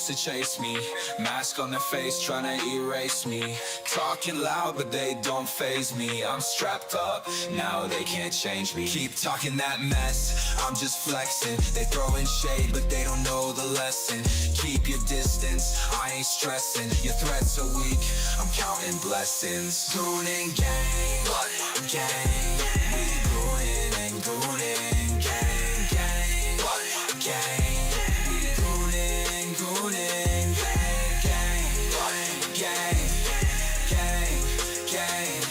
used to chase me, mask on their face trying to erase me. Talking loud but they don't faze me. I'm strapped up, now they can't change me. Keep talking that mess, I'm just flexing. They throwing shade but they don't know the lesson. Keep your distance, I ain't stressing. Your threats are weak, I'm counting blessings. Goon and gang, gang. We goonin' and goonin', gang, gang, gang. We goonin', goonin', gang, gang, gang, gang, gang.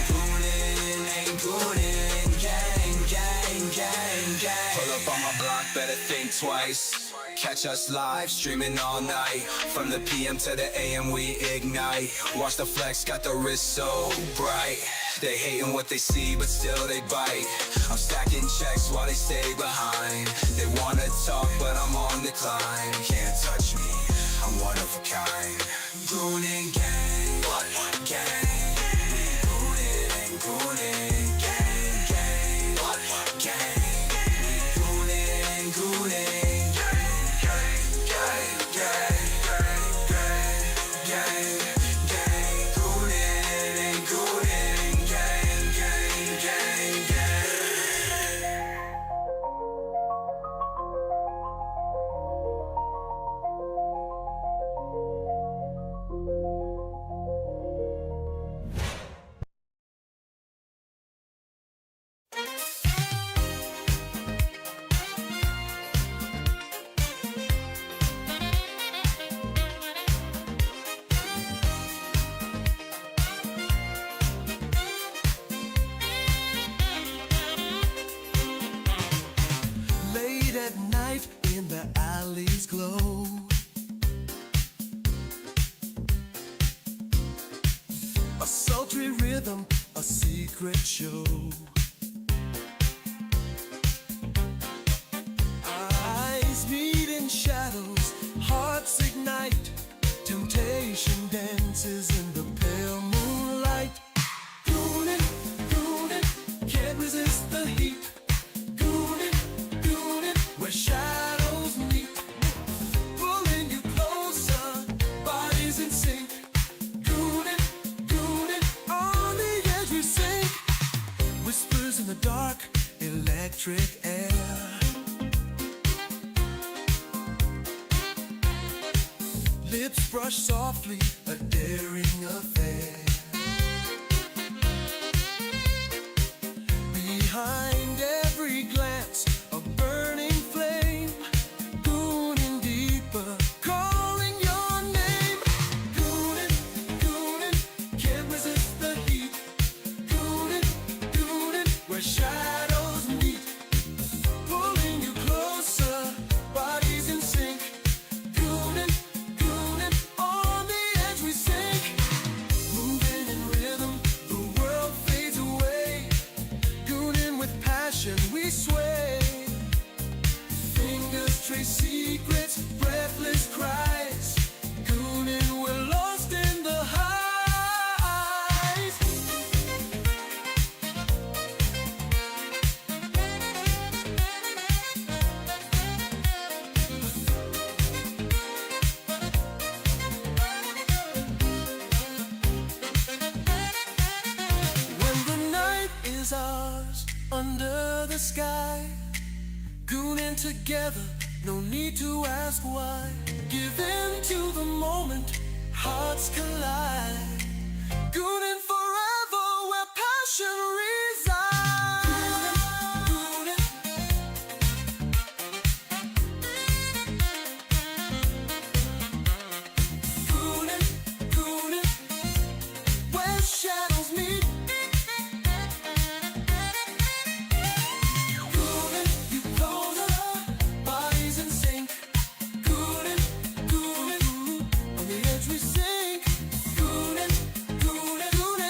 Goonin' and goonin', gang, gang, gang, gang. Pull up on my block, better think twice. Catch us live, streaming all night. From the PM to the AM we ignite. Watch the flex, got the wrist so bright. They hating what they see, but still they bite. I'm stacking checks while they stay behind. They wanna talk, but I'm on decline. Can't touch me, I'm one of a kind. Goon and gang, gang. We goonin' and goonin', gang, gang, gang. We goonin' and goonin'. At night in the alleys glow, a sultry rhythm, a secret show. Eyes meet in shadows, hearts ignite. Temptation dances in the pale moonlight. Goonin', goonin', can't resist the heat. Where shadows meet, pulling you closer, bodies in sync. Goonin', goonin', on the edge we sink. Whispers in the dark, electric air. Lips brush softly, a daring affair. Behind every glance, a burning flame. Goonin' deeper, calling your name. Goonin', goonin', can't resist the heat. Goonin', goonin', where shadows meet. Pulling you closer, bodies in sync. Goonin', goonin', on the edge we sink. Moving in rhythm, the world fades away. Goonin' with passion we sway. Fingers trace secrets, breathless cries. Goonin', we're lost in the highs. When the night is ours, under the sky, goonin' together, no need to ask why. Give in to the moment, hearts collide. Goonin' forever, where passion resides. Goonin', goonin', goonin', where shadows meet. On the edge we sink. Goonin', goonin', goonin'.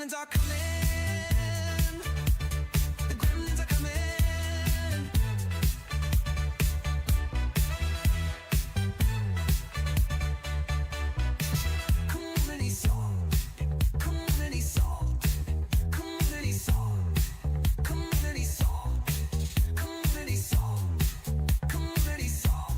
gremlins are coming. The gremlins are coming. Community salt. Community salt. Community salt. Community salt. Community salt. Community salt.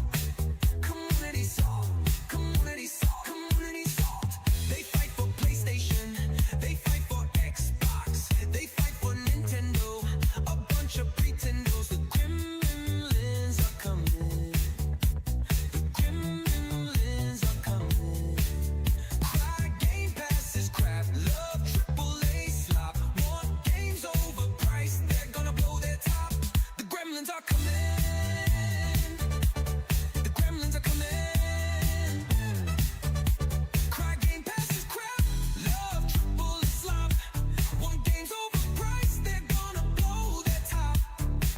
Community salt. Community salt. Community salt. They fight for PlayStation. They fight for Xbox. They fight for Nintendo. A bunch of pretendos. The gremlins are coming. The gremlins are coming. Cry Game Pass is crap. Love AAA slop. Want games overpriced. They're gonna blow their top. The gremlins are coming. The gremlins are coming. Cry Game Pass is crap. Love AAA slop. Want games overpriced. They're gonna blow their top.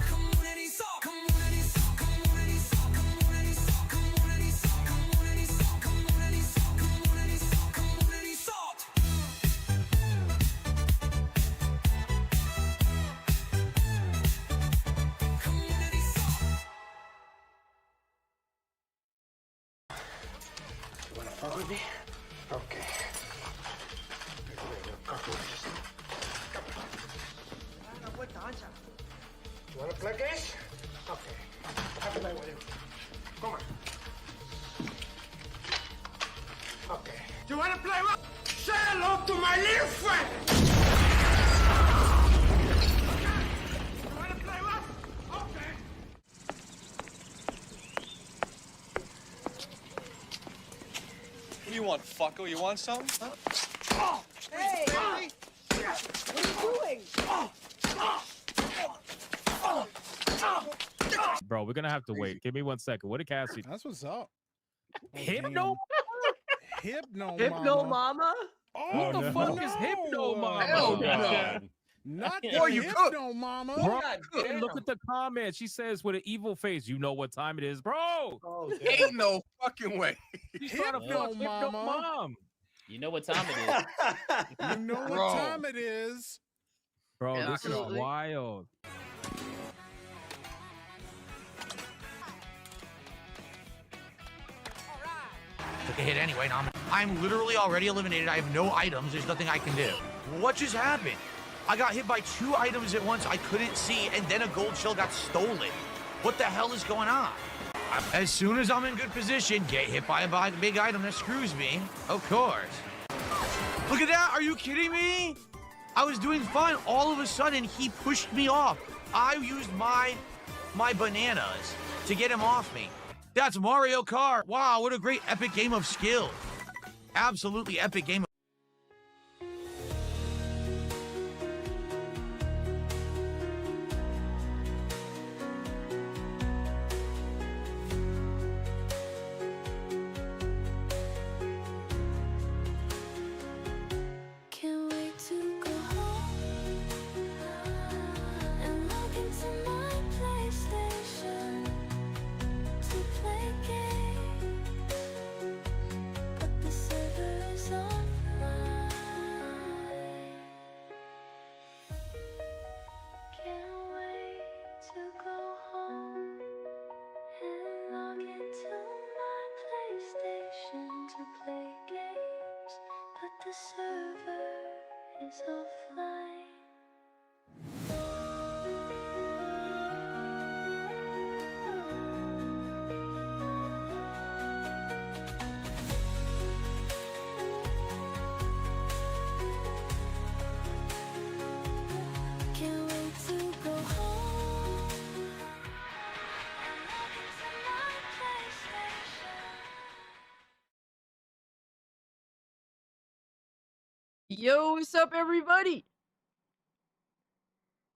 Community salt. Community salt. Community salt. Community salt. Community salt. Community salt. Community salt. Community salt. Community salt. Community salt. You wanna fuck with me? Okay. You wanna play games? Okay. Have a night with you. Come on. Okay. You wanna play what? Say hello to my little friend! You wanna play what? Okay. What do you want, fucko? You want something? Huh? Hey! What are you doing? Bro, we're gonna have to wait. Give me 1 second. What did Cassie? That's what's up. Hypno? Hypno Mama? What the fuck is Hypno Mama? Hell no. Not the Boy, you Hypno Mama. Bro, God and look at the comment. She says with an evil face, you know what time it is, bro. Oh, Ain't no fucking way. She's trying to Hypno fuck Hypno Mama. Mom. You know what time it is. You know what Bro. time it is. Bro, Yeah, this is absolutely. wild. Took a hit anyway. Now I'm literally already eliminated. I have no items. There's nothing I can do. What just happened? I got hit by 2 items at once I couldn't see, and then a gold shell got stolen. What the hell is going on? As soon as I'm in good position, get hit by a big item that screws me. Of course. Look at that. Are you kidding me? I was doing fine. All of a sudden, he pushed me off. I used my bananas to get him off me. That's Mario Kart. Wow, what a great epic game of skill. Absolutely epic game. Can't wait to go home and log into my PlayStation to play games, but the server is offline. Can't wait to go home and log into my PlayStation to play games, but the server is offline. Can't wait to go home and log into my PlayStation. Yo, what's up, everybody?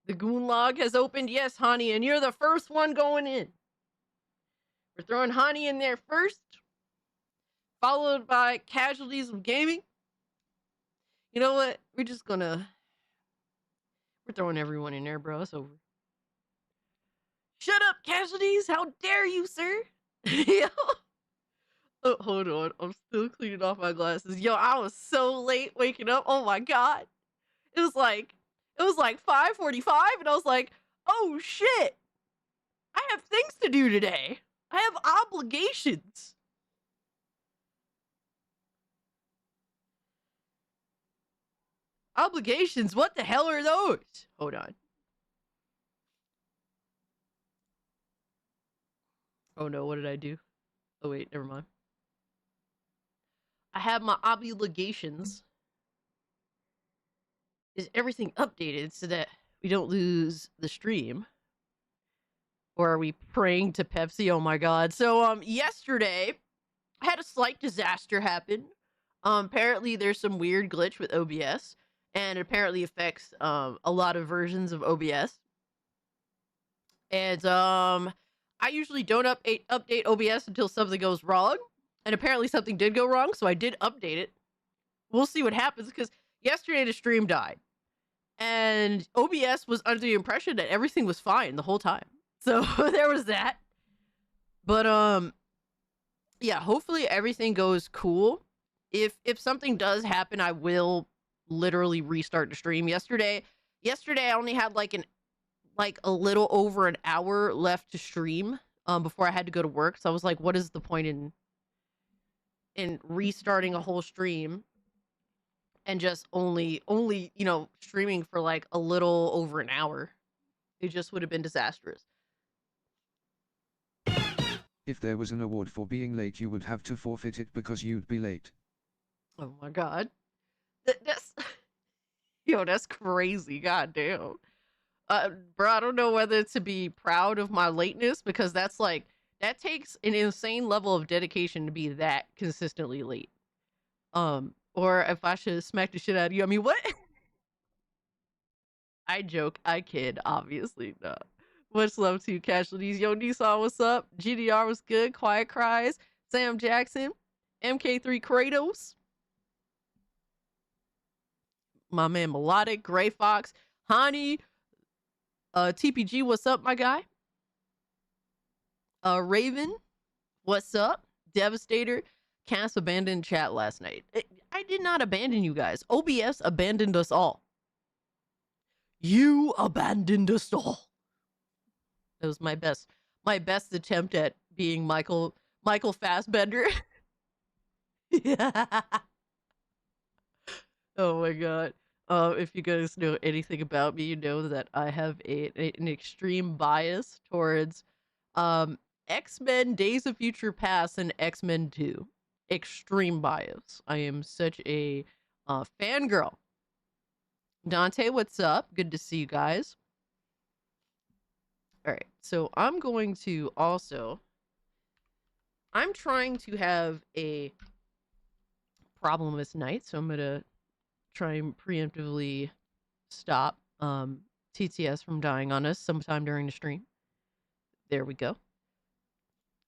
The Goon log has opened. Yes, Hani, and you're the first one going in. We're throwing Hani in there first, followed by Casualties of Gaming. You know what? We're throwing everyone in there, bro. It's over. Shut up, Casualties! How dare you, sir? Yo. Oh, hold on. I'm still cleaning off my glasses. Yo, I was so late waking up. Oh my god. It was like 5:45, and I was like, oh shit, I have things to do today. I have obligations. Obligations? What the hell are those? Hold on. Oh no, what did I do? Oh wait, never mind. I have my obligations. Is everything updated so that we don't lose the stream? Or are we praying to Pepsi? Oh my god. So yesterday I had a slight disaster happen. Apparently there's some weird glitch with OBS, and it apparently affects a lot of versions of OBS. And I usually don't update OBS until something goes wrong, and apparently something did go wrong, so I did update it. We'll see what happens, because yesterday the stream died, and OBS was under the impression that everything was fine the whole time. So there was that. But yeah, hopefully everything goes cool. If something does happen, I will literally restart the stream. Yesterday I only had like a little over an hour left to stream before I had to go to work. So I was like, what is the point in restarting a whole stream and just only streaming for like a little over an hour? It just would have been disastrous. If there was an award for being late, you would have to forfeit it because you'd be late. Oh my god. That's that's crazy. God damn. Bro, I don't know whether to be proud of my lateness, because that takes an insane level of dedication to be that consistently late. Or if I should smack the shit out of you. I mean, what? I joke, I kid, obviously. No. Much love to you, Casualties. Yo, Nissan, what's up? GDR was good. Quiet Cries. Sam Jackson. MK3 Kratos. My man Melodic. Gray Fox. Hani. TPG, what's up, my guy? Raven, what's up? Devastator. Cass abandoned chat last night. I did not abandon you guys. OBS abandoned us all. You abandoned us all. That was my best attempt at being Michael Fassbender. Yeah. Oh my god. If you guys know anything about me, you know that I have an extreme bias towards X-Men Days of Future Past and X-Men 2. Extreme bias. I am such a fangirl. Dante, what's up? Good to see you guys. All right, so I'm going to also... I'm trying to have a problemless night, so I'm going to try and preemptively stop TTS from dying on us sometime during the stream. There we go.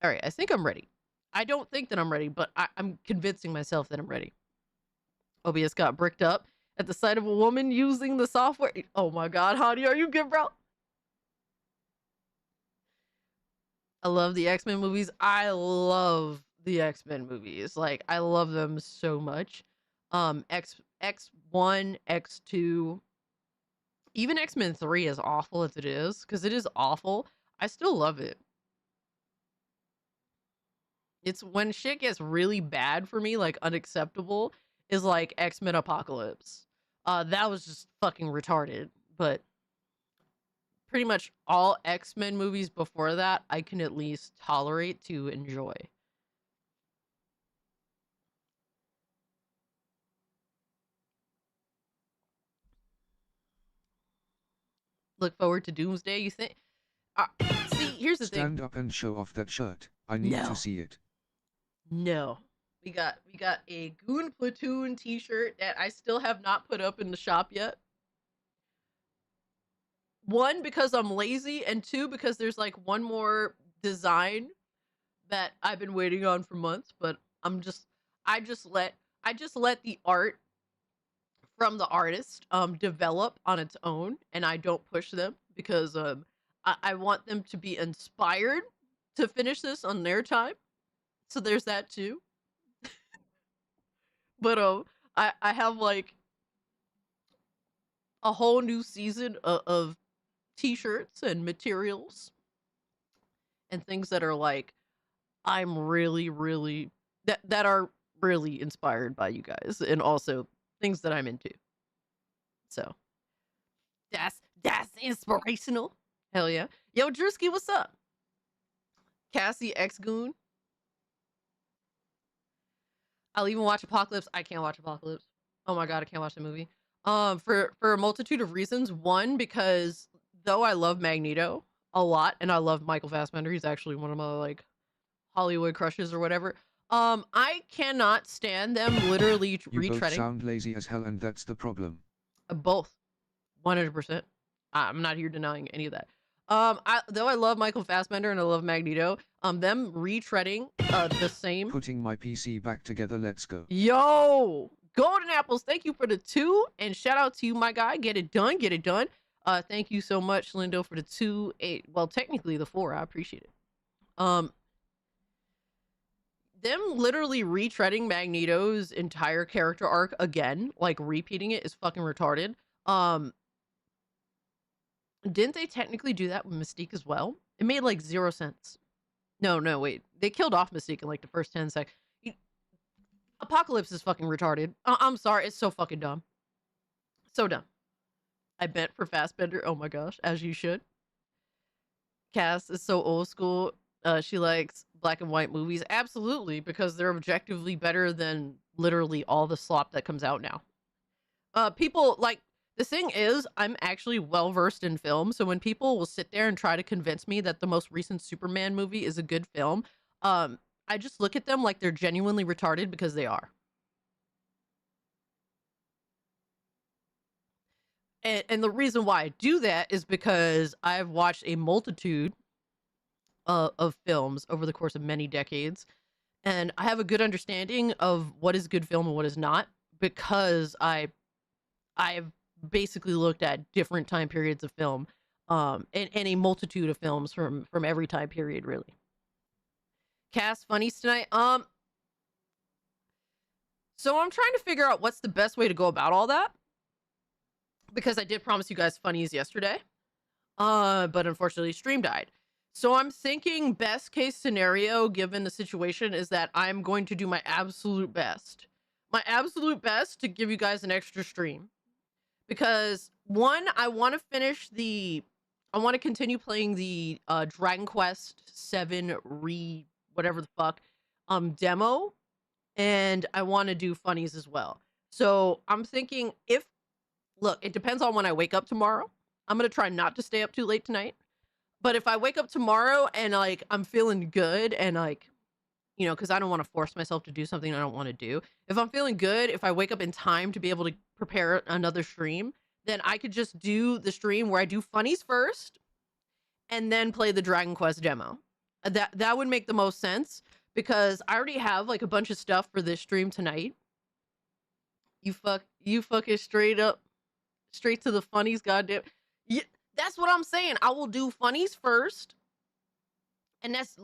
All right, I think I'm ready. I don't think that I'm ready, but I'm convincing myself that I'm ready. OBS got bricked up at the sight of a woman using the software. Oh my god, Howdy, are you good, bro? I love the X-Men movies. I love the X-Men movies. Like, I love them so much. X1, X2, even X-Men 3, as awful as it is, because it is awful, I still love it. It's when shit gets really bad for me, like unacceptable, is like X-Men Apocalypse. That was just fucking retarded, but pretty much all X-Men movies before that, I can at least tolerate to enjoy. Look forward to Doomsday, you think? See, here's the thing. Stand up and show off that shirt. I need to see it. No. We got a Goon Platoon t-shirt that I still have not put up in the shop yet. One, because I'm lazy, and two, because there's like one more design that I've been waiting on for months, but I just let the art from the artist develop on its own, and I don't push them because I want them to be inspired to finish this on their time. So there's that too. But I have like a whole new season of t-shirts and materials and things that are like I'm really, really that are really inspired by you guys, and also things that I'm into. So that's inspirational. Hell yeah. Yo, Drewski, what's up? Cassie X Goon. I'll even watch Apocalypse. I can't watch Apocalypse. Oh my god, I can't watch the movie. For a multitude of reasons. One, because though I love Magneto a lot, and I love Michael Fassbender, he's actually one of my like Hollywood crushes or whatever. I cannot stand them literally You both retreading. sound lazy as hell, and that's the problem. Both, 100%. I'm not here denying any of that. Though I love Michael Fassbender and I love Magneto, them retreading the same. Putting my PC back together, let's go. Yo, Golden Apples, thank you for the 2, and shout out to you, my guy. Get it done, get it done. Thank you so much, Lindo, for the 2, 8. Well, technically the 4. I appreciate it. Them literally retreading Magneto's entire character arc again, like repeating it, is fucking retarded. Didn't they technically do that with Mystique as well? It made like 0 sense. No, wait. They killed off Mystique in like the first 10 seconds. Apocalypse is fucking retarded. I'm sorry, it's so fucking dumb. So dumb. I bent for Fassbender. Oh my gosh, as you should. Cass is so old school. She likes black and white movies. Absolutely, because they're objectively better than literally all the slop that comes out now. People like, the thing is, I'm actually well versed in film, so when people will sit there and try to convince me that the most recent Superman movie is a good film, I just look at them like they're genuinely retarded, because they are. And the reason why I do that is because I've watched a multitude of films over the course of many decades, and I have a good understanding of what is good film and what is not, because I've basically looked at different time periods of film, and a multitude of films from every time period, really. Cast funnies tonight. So I'm trying to figure out what's the best way to go about all that, because I did promise you guys funnies yesterday, but unfortunately stream died. So I'm thinking best case scenario, given the situation, is that I'm going to do my absolute best to give you guys an extra stream. Because one, I want to continue playing the Dragon Quest 7 whatever the fuck demo, and I want to do funnies as well. So I'm thinking, look, it depends on when I wake up tomorrow. I'm gonna try not to stay up too late tonight. But if I wake up tomorrow and like I'm feeling good, and like, you know, because I don't want to force myself to do something I don't want to do. If I'm feeling good, if I wake up in time to be able to prepare another stream, then I could just do the stream where I do funnies first and then play the Dragon Quest demo. That would make the most sense, because I already have like a bunch of stuff for this stream tonight. You fucking straight to the funnies, goddamn. Yeah, that's what I'm saying. I will do funnies first. And that's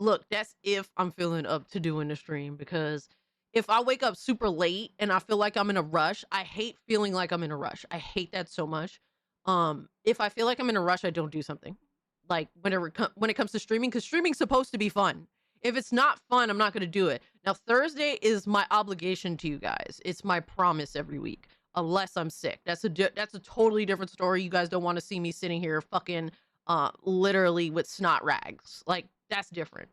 if I'm feeling up to doing the stream, because if I wake up super late and I feel like I'm in a rush, I hate feeling like I'm in a rush. I hate that so much. If I feel like I'm in a rush, I don't do something. Like when it comes to streaming, because streaming's supposed to be fun. If it's not fun, I'm not going to do it. Now, Thursday is my obligation to you guys. It's my promise every week, unless I'm sick. That's a totally different story. You guys don't want to see me sitting here fucking literally with snot rags. Like, that's different.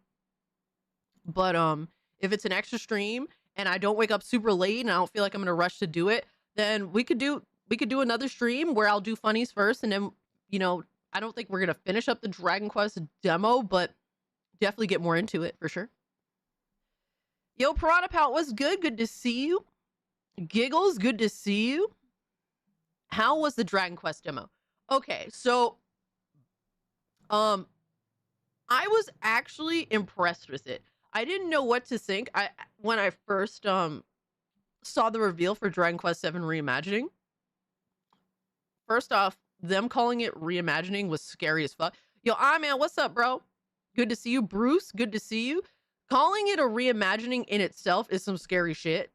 But if it's an extra stream and I don't wake up super late and I don't feel like I'm in a rush to do it, then we could do another stream where I'll do funnies first, and then, you know, I don't think we're gonna finish up the Dragon Quest demo, but definitely get more into it for sure. Yo, Piranha Pal, what's good? Good to see you. Giggles, good to see you. How was the Dragon Quest demo? Okay, so I was actually impressed with it. I didn't know what to think. When I first saw the reveal for Dragon Quest 7 Reimagining. First off, them calling it reimagining was scary as fuck. Yo, man, what's up, bro? Good to see you. Bruce, good to see you. Calling it a reimagining in itself is some scary shit.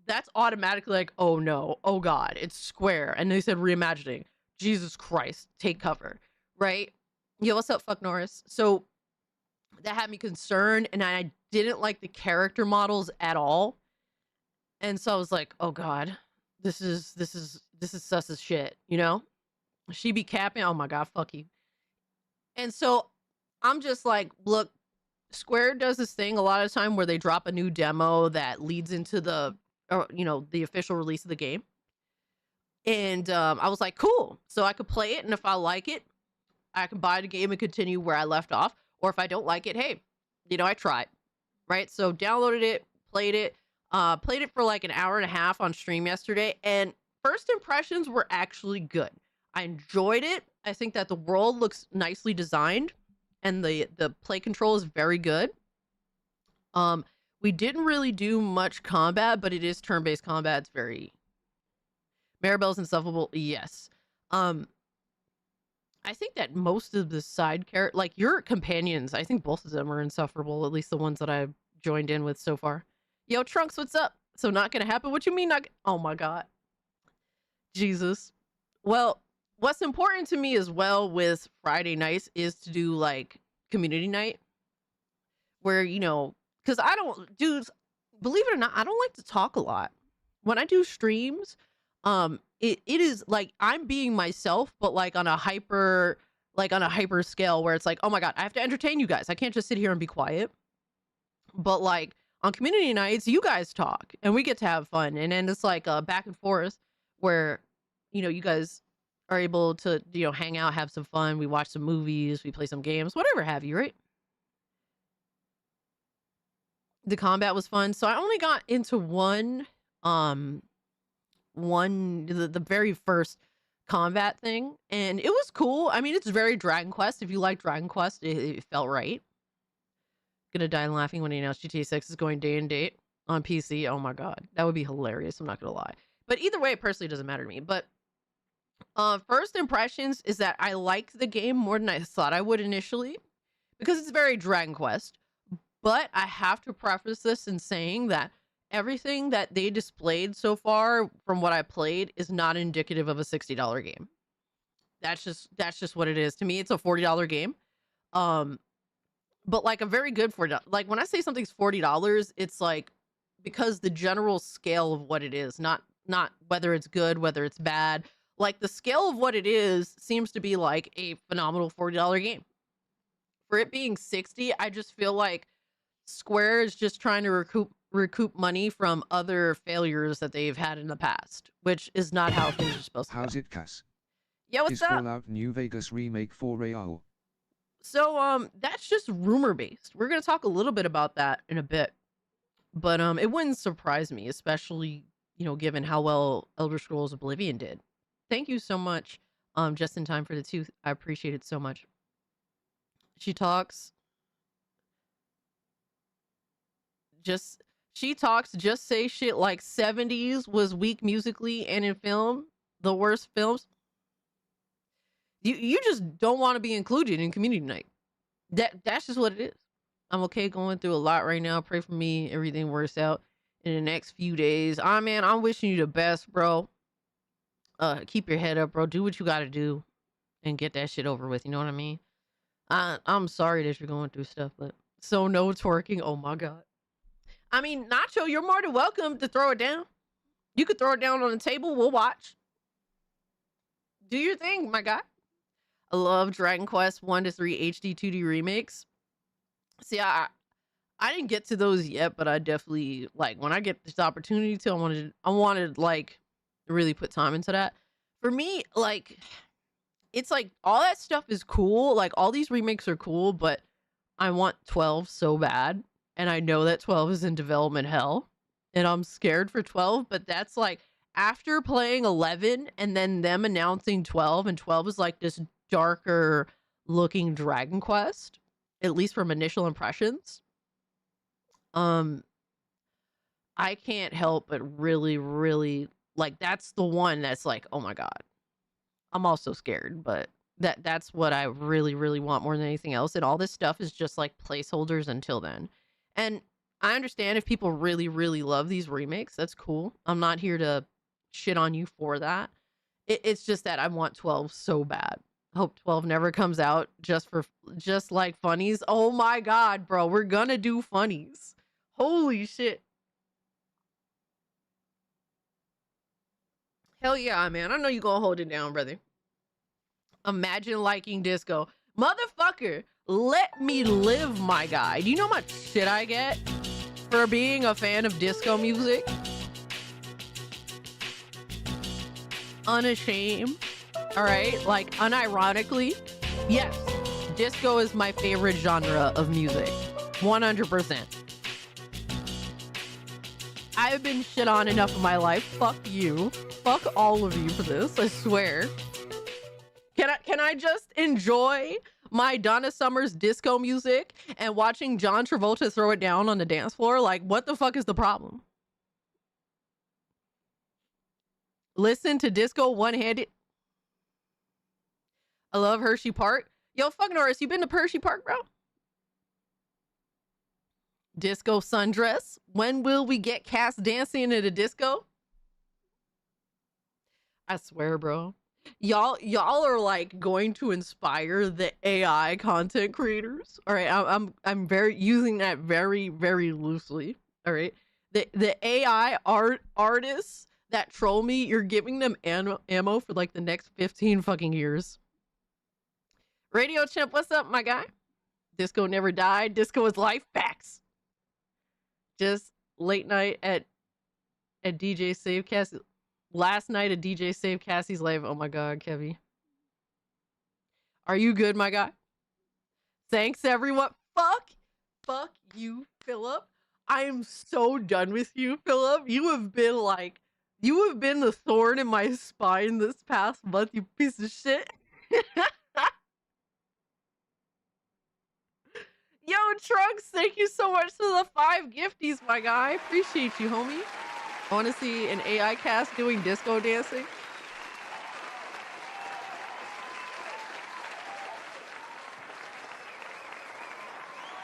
That's automatically like, oh no, oh god, it's Square. And they said reimagining. Jesus Christ, take cover, right? Yo, what's up, fuck Norris? So that had me concerned, and I didn't like the character models at all. And so I was like, oh God, this is sus as shit, you know? She be capping, oh my God, fuck you. And so I'm just like, look, Square does this thing a lot of time where they drop a new demo that leads into the official release of the game. And I was like, cool. So I could play it, and if I like it, I can buy the game and continue where I left off. Or if I don't like it, hey, I tried, right? So downloaded it, played it for like an hour and a half on stream yesterday, and first impressions were actually good. I enjoyed it. I think that the world looks nicely designed, and the play control is very good. We didn't really do much combat, but it is turn-based combat. It's very Maribel's insufferable, yes. I think that most of the side characters, like your companions, I think both of them are insufferable, at least the ones that I've joined in with so far. Yo, Trunks, what's up? So not gonna happen? What you mean not? Oh my God. Jesus. Well, what's important to me as well with Friday nights is to do like community night where, because I don't, dudes, believe it or not, I don't like to talk a lot. When I do streams, it is like I'm being myself, but like on a hyper scale where it's like, oh my God, I have to entertain you guys. I can't just sit here and be quiet. But like on community nights, you guys talk and we get to have fun. And then it's like a back and forth where, you guys are able to, hang out, have some fun. We watch some movies, we play some games, whatever have you, right? The combat was fun. So I only got into the very first combat thing, and it was cool. I mean, it's very Dragon Quest. If you like Dragon Quest, it felt right. Gonna die laughing when he announced GTA 6 is going day and date on PC. Oh my God, that would be hilarious. I'm not gonna lie. But either way, it personally doesn't matter to me. But first impressions is that I like the game more than I thought I would initially, because it's very Dragon Quest. But I have to preface this in saying that everything that they displayed so far from what I played is not indicative of a $60 game. That's just what it is. To me, it's a $40 game. But like a very good $40. Like when I say something's $40, it's like because the general scale of what it is, not whether it's good, whether it's bad. Like the scale of what it is seems to be like a phenomenal $40 game. For it being 60, I just feel like Square is just trying to recoup money from other failures that they've had in the past, which is not how things are supposed to go. How's it, Cass? Yeah, what's Is up? Fallout New Vegas remake for real? So that's just rumor based. We're gonna talk a little bit about that in a bit, but it wouldn't surprise me, especially given how well Elder Scrolls Oblivion did. Thank you so much, just in time for the tooth. I appreciate it so much. She talks, just say shit like 70s was weak musically and in film, the worst films. You just don't want to be included in community night. That's just what it is. I'm okay going through a lot right now. Pray for me. Everything works out in the next few days. Man, I'm wishing you the best, bro. Keep your head up, bro. Do what you got to do and get that shit over with. You know what I mean? I'm sorry that you're going through stuff, but so no twerking. Oh my God. I mean, Nacho, you're more than welcome to throw it down. You could throw it down on the table. We'll watch. Do your thing, my guy. I love Dragon Quest 1 to 3 HD 2D remakes. See, I didn't get to those yet, but I definitely like when I get this opportunity to. I wanted like really put time into that. For me, like it's like all that stuff is cool. Like all these remakes are cool, but I want 12 so bad, and I know that 12 is in development hell, and I'm scared for 12. But that's like after playing 11 and then them announcing 12, and 12 is like this darker looking Dragon Quest, at least from initial impressions. I can't help but really like that's the one that's like, oh my God. I'm also scared, but that's what I really want more than anything else. And all this stuff is just like placeholders until then. And I understand if people really love these remakes, that's cool. I'm not here to shit on you for that. It's just that I want 12 so bad. Hope 12 never comes out just like funnies. Oh my god, bro, we're gonna do funnies. Holy shit. Hell yeah, man. I know you gonna hold it down, brother. Imagine liking disco. Motherfucker, let me live, my guy. Do you know how much shit I get for being a fan of disco music? Unashamed. All right, like unironically, yes, disco is my favorite genre of music. 100%. I've been shit on enough in my life. Fuck you. Fuck all of you for this, I swear. Can I just enjoy my Donna Summers disco music and watching John Travolta throw it down on the dance floor? Like, what the fuck is the problem? Listen to disco one-handed. I love Hershey Park. Yo, fuck Norris, you been to Hershey Park, bro? Disco sundress. When will we get Cass dancing at a disco? I swear, bro. Y'all are like going to inspire the AI content creators. All right, I'm very using that very loosely. All right, the AI artists that troll me, you're giving them ammo for like the next 15 fucking years. Radio Chimp, what's up, my guy? Disco never died. Disco is life. Facts. Just late night at DJ Save Cassie. Last night at DJ Save Cassie's live. Oh my god, Kevy. Are you good, my guy? Thanks, everyone. Fuck you, Philip. I am so done with you, Philip. You have been the thorn in my spine this past month, you piece of shit. Yo, Trunks, thank you so much for the 5 gifties, my guy. Appreciate you, homie. I want to see an AI cast doing disco dancing.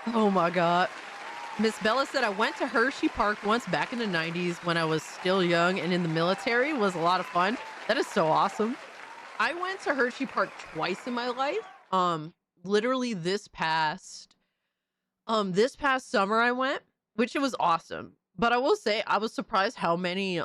Oh my god. Miss Bella said, I went to Hershey Park once back in the 90s when I was still young and in the military. It was a lot of fun. That is so awesome. I went to Hershey Park twice in my life. Literally this past summer I went, which it was awesome. But I will say I was surprised how many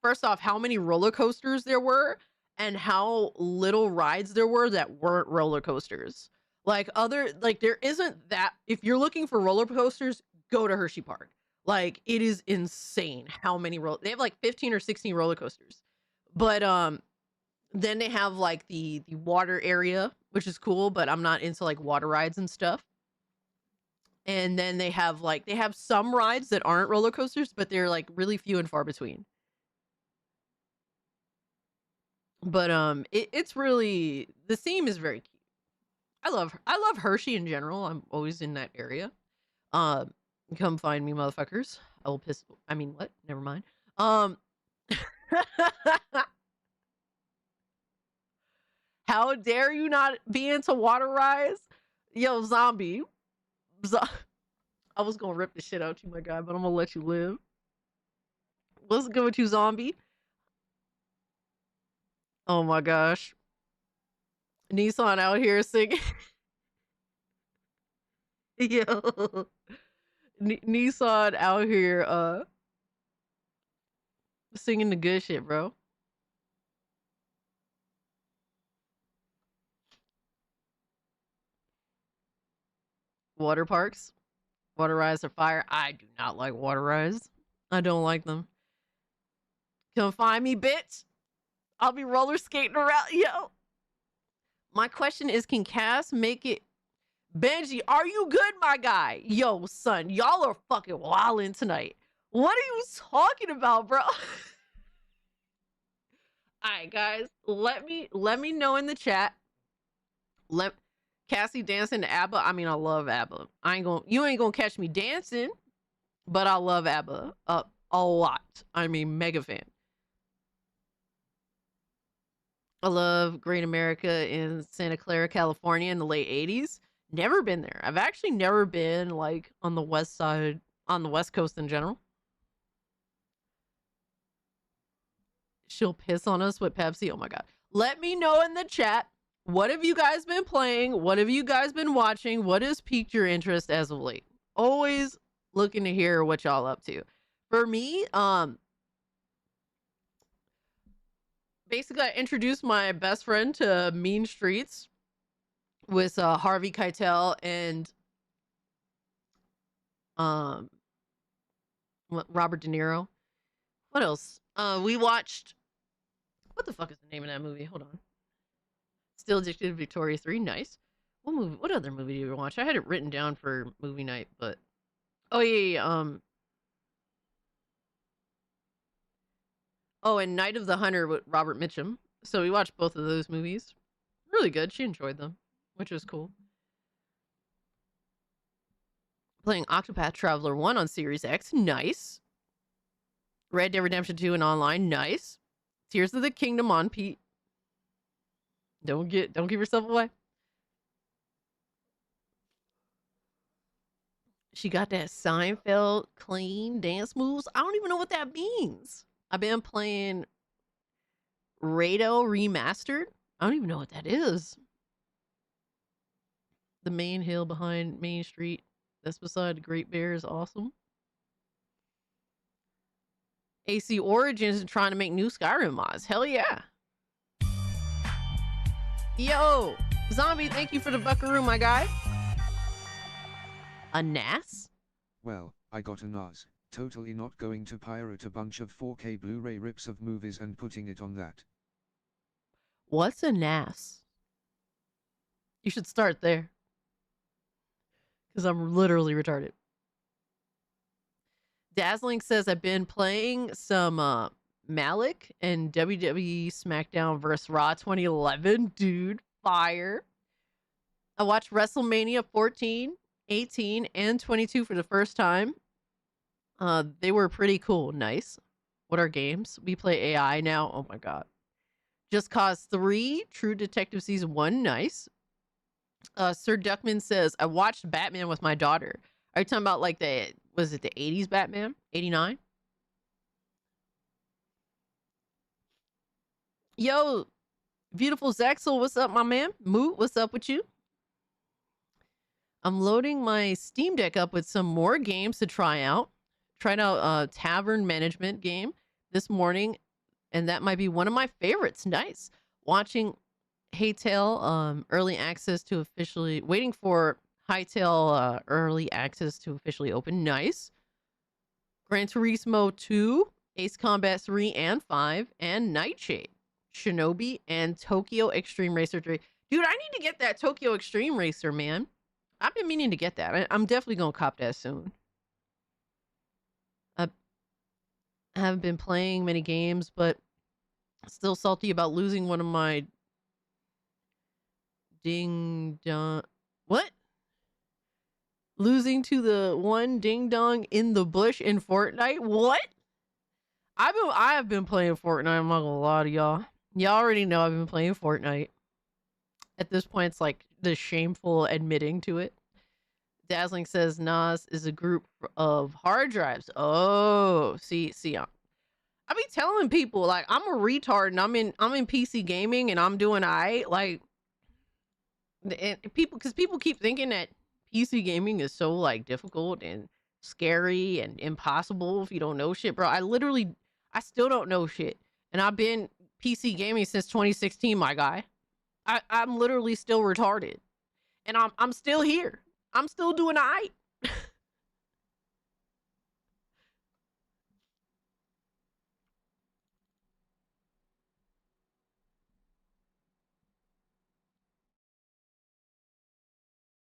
first off, how many roller coasters there were and how little rides there were that weren't roller coasters. Like there isn't that. If you're looking for roller coasters, go to Hershey Park. Like, it is insane how many they have like 15 or 16 roller coasters. But then they have like the water area, which is cool, but I'm not into like water rides and stuff. And then they have some rides that aren't roller coasters, but they're like really few and far between. But it's really, the theme is very cute. I love Hershey in general. I'm always in that area. Come find me, motherfuckers. I will piss. I mean, what? Never mind. How dare you not be into water rides? Yo, zombie. I was gonna rip the shit out you, my guy, but I'm gonna let you live. What's good with you, zombie? Oh my gosh. Nissan out here singing. Yo. Nissan out here singing the good shit, bro. Water parks. Water rides are fire. I do not like water rides. I don't like them. Come find me, bitch. I'll be roller skating around. Yo. My question is, can Cass make it? Benji, are you good, my guy? Yo, son, y'all are fucking wildin' tonight. What are you talking about, bro? Alright, guys. Let me know in the chat. Cassie dancing to ABBA. I mean, I love ABBA. You ain't gonna catch me dancing, but I love ABBA a lot. I mean, mega fan. I love Great America in Santa Clara, California in the late 80s. Never been there. I've actually never been like on the west side, on the West Coast in general. she'll piss on us with Pepsi. Oh my god. Let me know in the chat. What have you guys been playing? What have you guys been watching? What has piqued your interest as of late? Always looking to hear what y'all up to. For me, basically I introduced my best friend to Mean Streets with Harvey Keitel and Robert De Niro. What else? We watched, what the fuck is the name of that movie? Hold on. Still Addicted to Victoria 3. Nice. What movie? What other movie did we watch? I had it written down for movie night, but oh yeah. Oh, and Night of the Hunter with Robert Mitchum. So we watched both of those movies. Really good. She enjoyed them, which was cool. Playing Octopath Traveler 1 on Series X. Nice. Red Dead Redemption 2 and online. Nice. Tears of the Kingdom on Pete. Don't give yourself away. She got that Seinfeld clean dance moves. I don't even know what that means. I've been playing Rado Remastered. I don't even know what that is. The main hill behind Main Street. That's beside the Great Bear is awesome. AC Origins is trying to make new Skyrim mods. Hell yeah. Yo, Zombie, thank you for the buckaroo, my guy. A NAS? Well, I got a NAS. Totally not going to pirate a bunch of 4K Blu-ray rips of movies and putting it on that. What's a NAS? You should start there. Because I'm literally retarded. Dazzling says I've been playing some Malik and WWE SmackDown vs. Raw 2011. Dude, fire. I watched WrestleMania 14, 18, and 22 for the first time. They were pretty cool. Nice. What are games? We play AI now. Oh my god. Just Cause 3, True Detective Season 1. Nice. Sir Duckman says, I watched Batman with my daughter. Are you talking about like was it the 80s Batman? 89? Yo, beautiful Zaxel, what's up, my man? Moot, what's up with you? I'm loading my Steam Deck up with some more games to try out. Tried out a Tavern Management game this morning, and that might be one of my favorites. Nice. Watching Hytale early access to officially waiting for Hytale early access to officially open. Nice. Gran Turismo 2, Ace Combat 3 and 5, and Nightshade, Shinobi, and Tokyo Extreme Racer 3. Dude, I need to get that Tokyo Extreme Racer, man. I've been meaning to get that. I'm definitely gonna cop that soon. I haven't been playing many games, but still salty about losing one of my ding dong. What? Losing to the one ding dong in the bush in Fortnite? What? I have been playing Fortnite. I'm not gonna lie to y'all. Y'all already know I've been playing Fortnite. At this point, it's like the shameful admitting to it. Dazzling says NAS is a group of hard drives. Oh, see, I be telling people like I'm a retard and I'm in PC gaming and I'm doing like, and because people keep thinking that PC gaming is so like difficult and scary and impossible if you don't know shit, bro. I still don't know shit, and I've been PC gaming since 2016, my guy. I'm literally still retarded, and I'm still here. I'm still doing alright.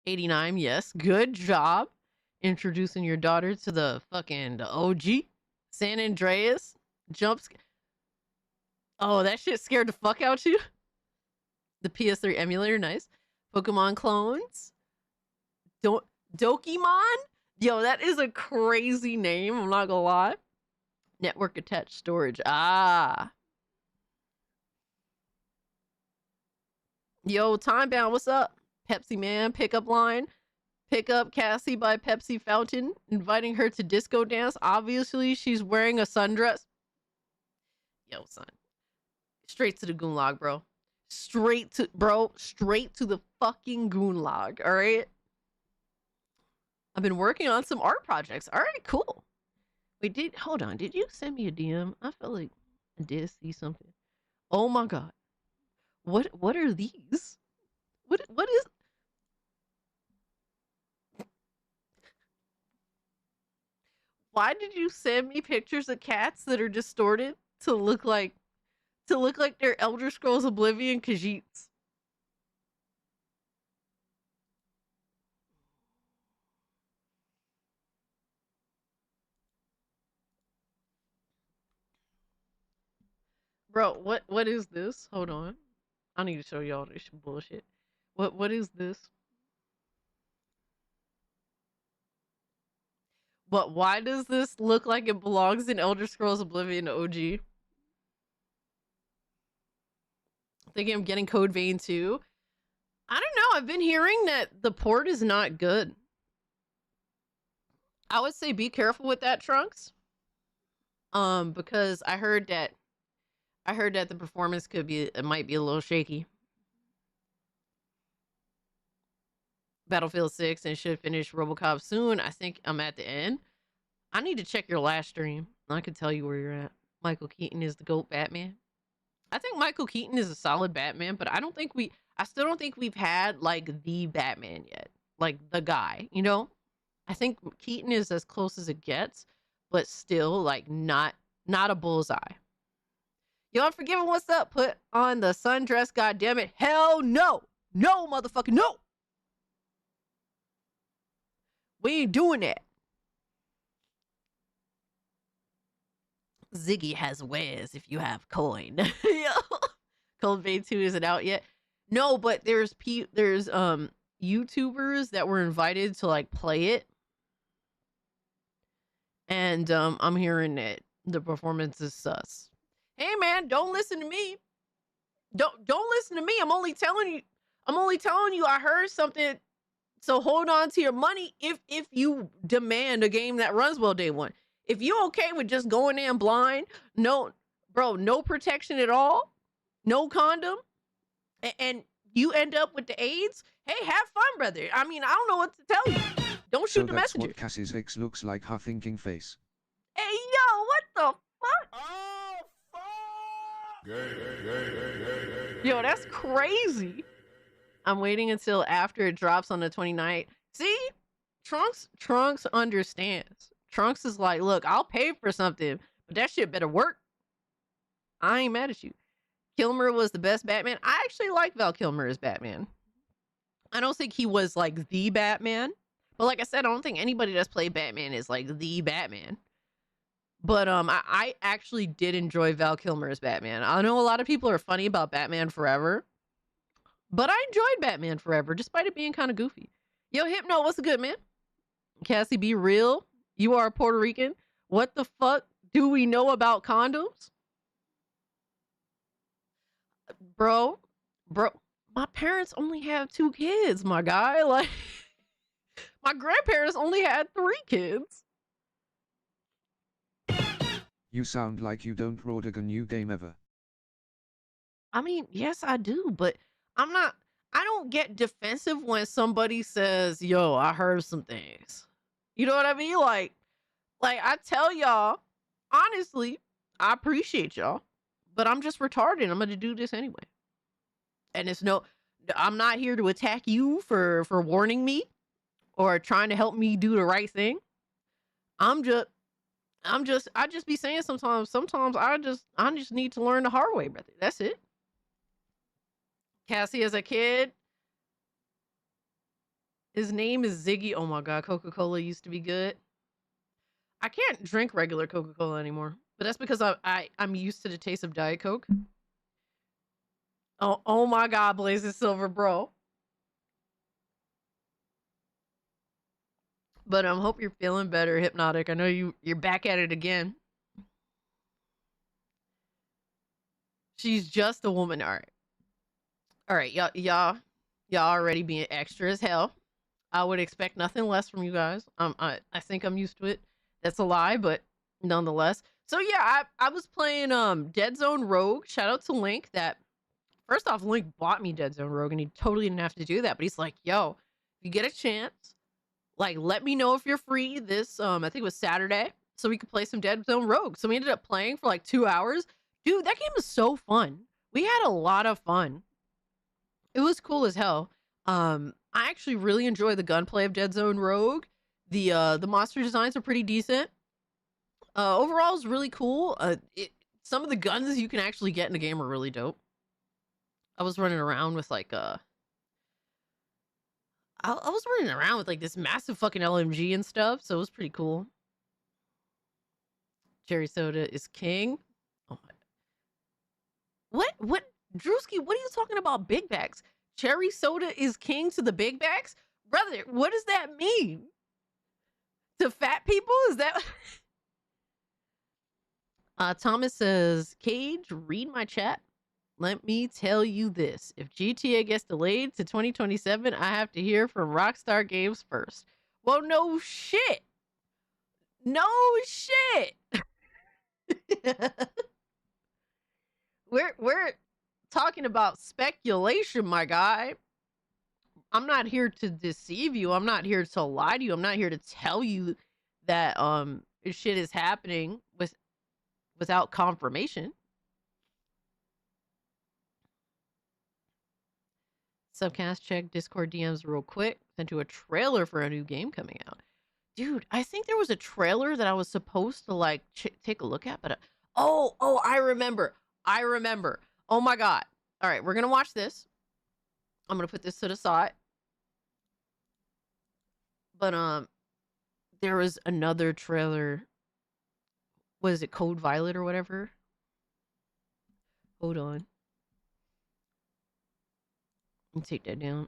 '89, yes, good job introducing your daughter to the OG San Andreas jumps. Oh, that shit scared the fuck out you. The PS3 emulator, nice. Pokemon clones. Dokimon? Yo, that is a crazy name. I'm not gonna lie. Network attached storage. Ah. Yo, Timebound, what's up? Pepsi Man, pickup line. Pick up Cassie by Pepsi Fountain. Inviting her to disco dance. Obviously, she's wearing a sundress. Yo, son. Straight to the gulag, bro. Straight to the fucking gulag. All right. I've been working on some art projects. All right, cool. Wait, hold on. Did you send me a DM? I felt like I did see something. Oh my god. What are these? What is Why did you send me pictures of cats that are distorted to look like they're Elder Scrolls Oblivion Khajiits? Bro, what is this? Hold on. I need to show y'all this bullshit. What is this? But why does this look like it belongs in Elder Scrolls Oblivion OG? Thinking I'm getting Code Vein too. I don't know. I've been hearing that the port is not good. I would say be careful with that, Trunks. Because I heard that the performance might be a little shaky. Battlefield 6 and should finish RoboCop soon. I think I'm at the end. I need to check your last stream. I can tell you where you're at. Michael Keaton is the GOAT Batman. I think Michael Keaton is a solid Batman, but I still don't think we've had like the Batman yet. Like the guy, you know? I think Keaton is as close as it gets, but still like not a bullseye. Yo, Unforgiven, what's up? Put on the sundress, goddammit. Hell no! No, motherfucker, no! We ain't doing that. Ziggy has wares if you have coin. Yo. Cold Vein 2 isn't out yet. No, but there's YouTubers that were invited to like play it. And I'm hearing that the performance is sus. Hey man, don't listen to me. Don't listen to me. I'm only telling you I heard something. So hold on to your money if you demand a game that runs well day one. If you okay with just going in blind, no protection at all, no condom, and you end up with the AIDS, hey, have fun, brother. I mean, I don't know what to tell you. Don't shoot the messenger. So that's what Cass's ex looks like, her thinking face. Hey, yo, what the fuck? Oh, fuck! Yo, that's crazy. I'm waiting until after it drops on the 29th. See? Trunks understands. Trunks is like, look, I'll pay for something, but that shit better work. I ain't mad at you. Kilmer was the best Batman. I actually like Val Kilmer as Batman. I don't think he was like the Batman. But like I said, I don't think anybody that's played Batman is like the Batman. But I actually did enjoy Val Kilmer as Batman. I know a lot of people are funny about Batman Forever. But I enjoyed Batman Forever, despite it being kind of goofy. Yo, Hypno, what's good, man? Cassie, be real. You are Puerto Rican. What the fuck do we know about condoms? Bro, my parents only have 2 kids, my guy. Like, my grandparents only had 3 kids. You sound like you don't rodig a new game ever. I mean, yes, I do, but I don't get defensive when somebody says, yo, I heard some things. You know what I mean? Like I tell y'all, honestly, I appreciate y'all, but I'm just retarded. I'm going to do this anyway. And I'm not here to attack you for warning me or trying to help me do the right thing. I just be saying sometimes I just need to learn the hard way, brother. That's it. Cassie as a kid. His name is Ziggy. Oh my God, Coca-Cola used to be good. I can't drink regular Coca-Cola anymore, but that's because I'm used to the taste of Diet Coke. Oh my God, Blazing Silver, bro. But I hope you're feeling better, Hypnotic. I know you're back at it again. She's just a woman. All right, y'all already being extra as hell. I would expect nothing less from you guys. I think I'm used to it. That's a lie, but nonetheless. So yeah, I was playing Dead Zone Rogue. Shout out to Link. That first off, Link bought me Dead Zone Rogue, and he totally didn't have to do that. But he's like, "Yo, if you get a chance, like, let me know if you're free this I think it was Saturday, so we could play some Dead Zone Rogue." So we ended up playing for like 2 hours. Dude, that game is so fun. We had a lot of fun. It was cool as hell. I actually really enjoy the gunplay of Dead Zone Rogue. The monster designs are pretty decent. Overall is really cool. Some of the guns you can actually get in the game are really dope. I was running around with like I was running around with like this massive fucking LMG and stuff, so it was pretty cool. Cherry soda is king. Oh my. What Drewski, what are you talking about big bags? Cherry soda is king to the big bags? Brother, what does that mean? To fat people? Is that Thomas says, Cage, read my chat. Let me tell you this. If GTA gets delayed to 2027, I have to hear from Rockstar Games first. Well, no shit. No shit. We're talking about speculation, my guy. I'm not here to deceive you. I'm not here to lie to you. I'm not here to tell you that shit is happening without confirmation. Subcast, check Discord DMs real quick. Sent you a trailer for a new game coming out. Dude, I think there was a trailer that I was supposed to like take a look at, but oh, I remember. Oh my god. All right, we're going to watch this. I'm going to put this to the side. But there was another trailer. Was it Code Violet or whatever? Hold on. Let me take that down.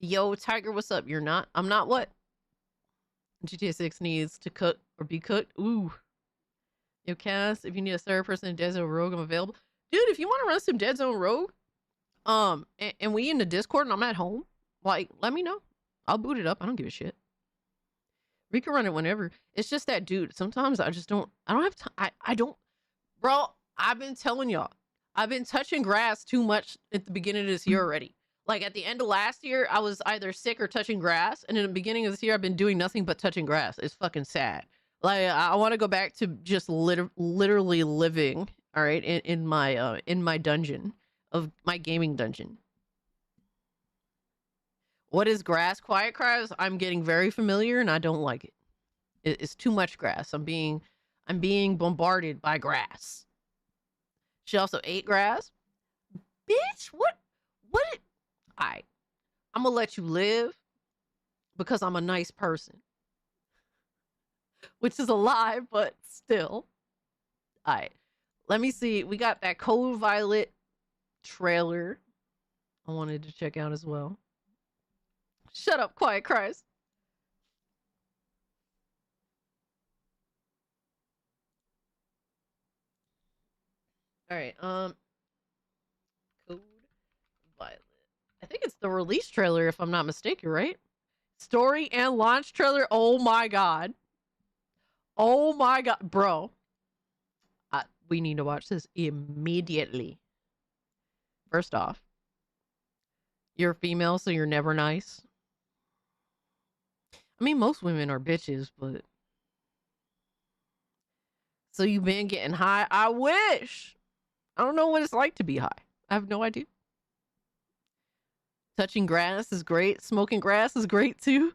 Yo, Tiger, what's up? You're not? I'm not what? GTA 6 needs to cook or be cooked. Ooh. Yo, Cass, if you need a third person in Dead Zone Rogue, I'm available. Dude, if you want to run some Dead Zone Rogue, and we in the Discord and I'm at home, like, let me know. I'll boot it up. I don't give a shit. We can run it whenever. It's just that, dude, sometimes I don't have time. I don't, bro, I've been telling y'all, I've been touching grass too much at the beginning of this year already. Like at the end of last year, I was either sick or touching grass. And in the beginning of this year, I've been doing nothing but touching grass. It's fucking sad. Like I want to go back to just literally living, all right, in my dungeon of my gaming dungeon. What is grass? Quiet cries. I'm getting very familiar and I don't like it. It's too much grass. I'm being bombarded by grass. She also ate grass. Bitch, what? I'm gonna let you live because I'm a nice person. Which is a lie, but still. All right. Let me see. We got that Code Violet trailer I wanted to check out as well. Shut up, quiet cries. All right. Code Violet. I think it's the release trailer, if I'm not mistaken, right? Story and launch trailer. Oh my god. Oh my god, bro. We need to watch this immediately. First off, you're female, so you're never nice. I mean, most women are bitches, but so you've been getting high. I wish. I don't know what it's like to be high. I have no idea. Touching grass is great. Smoking grass is great too.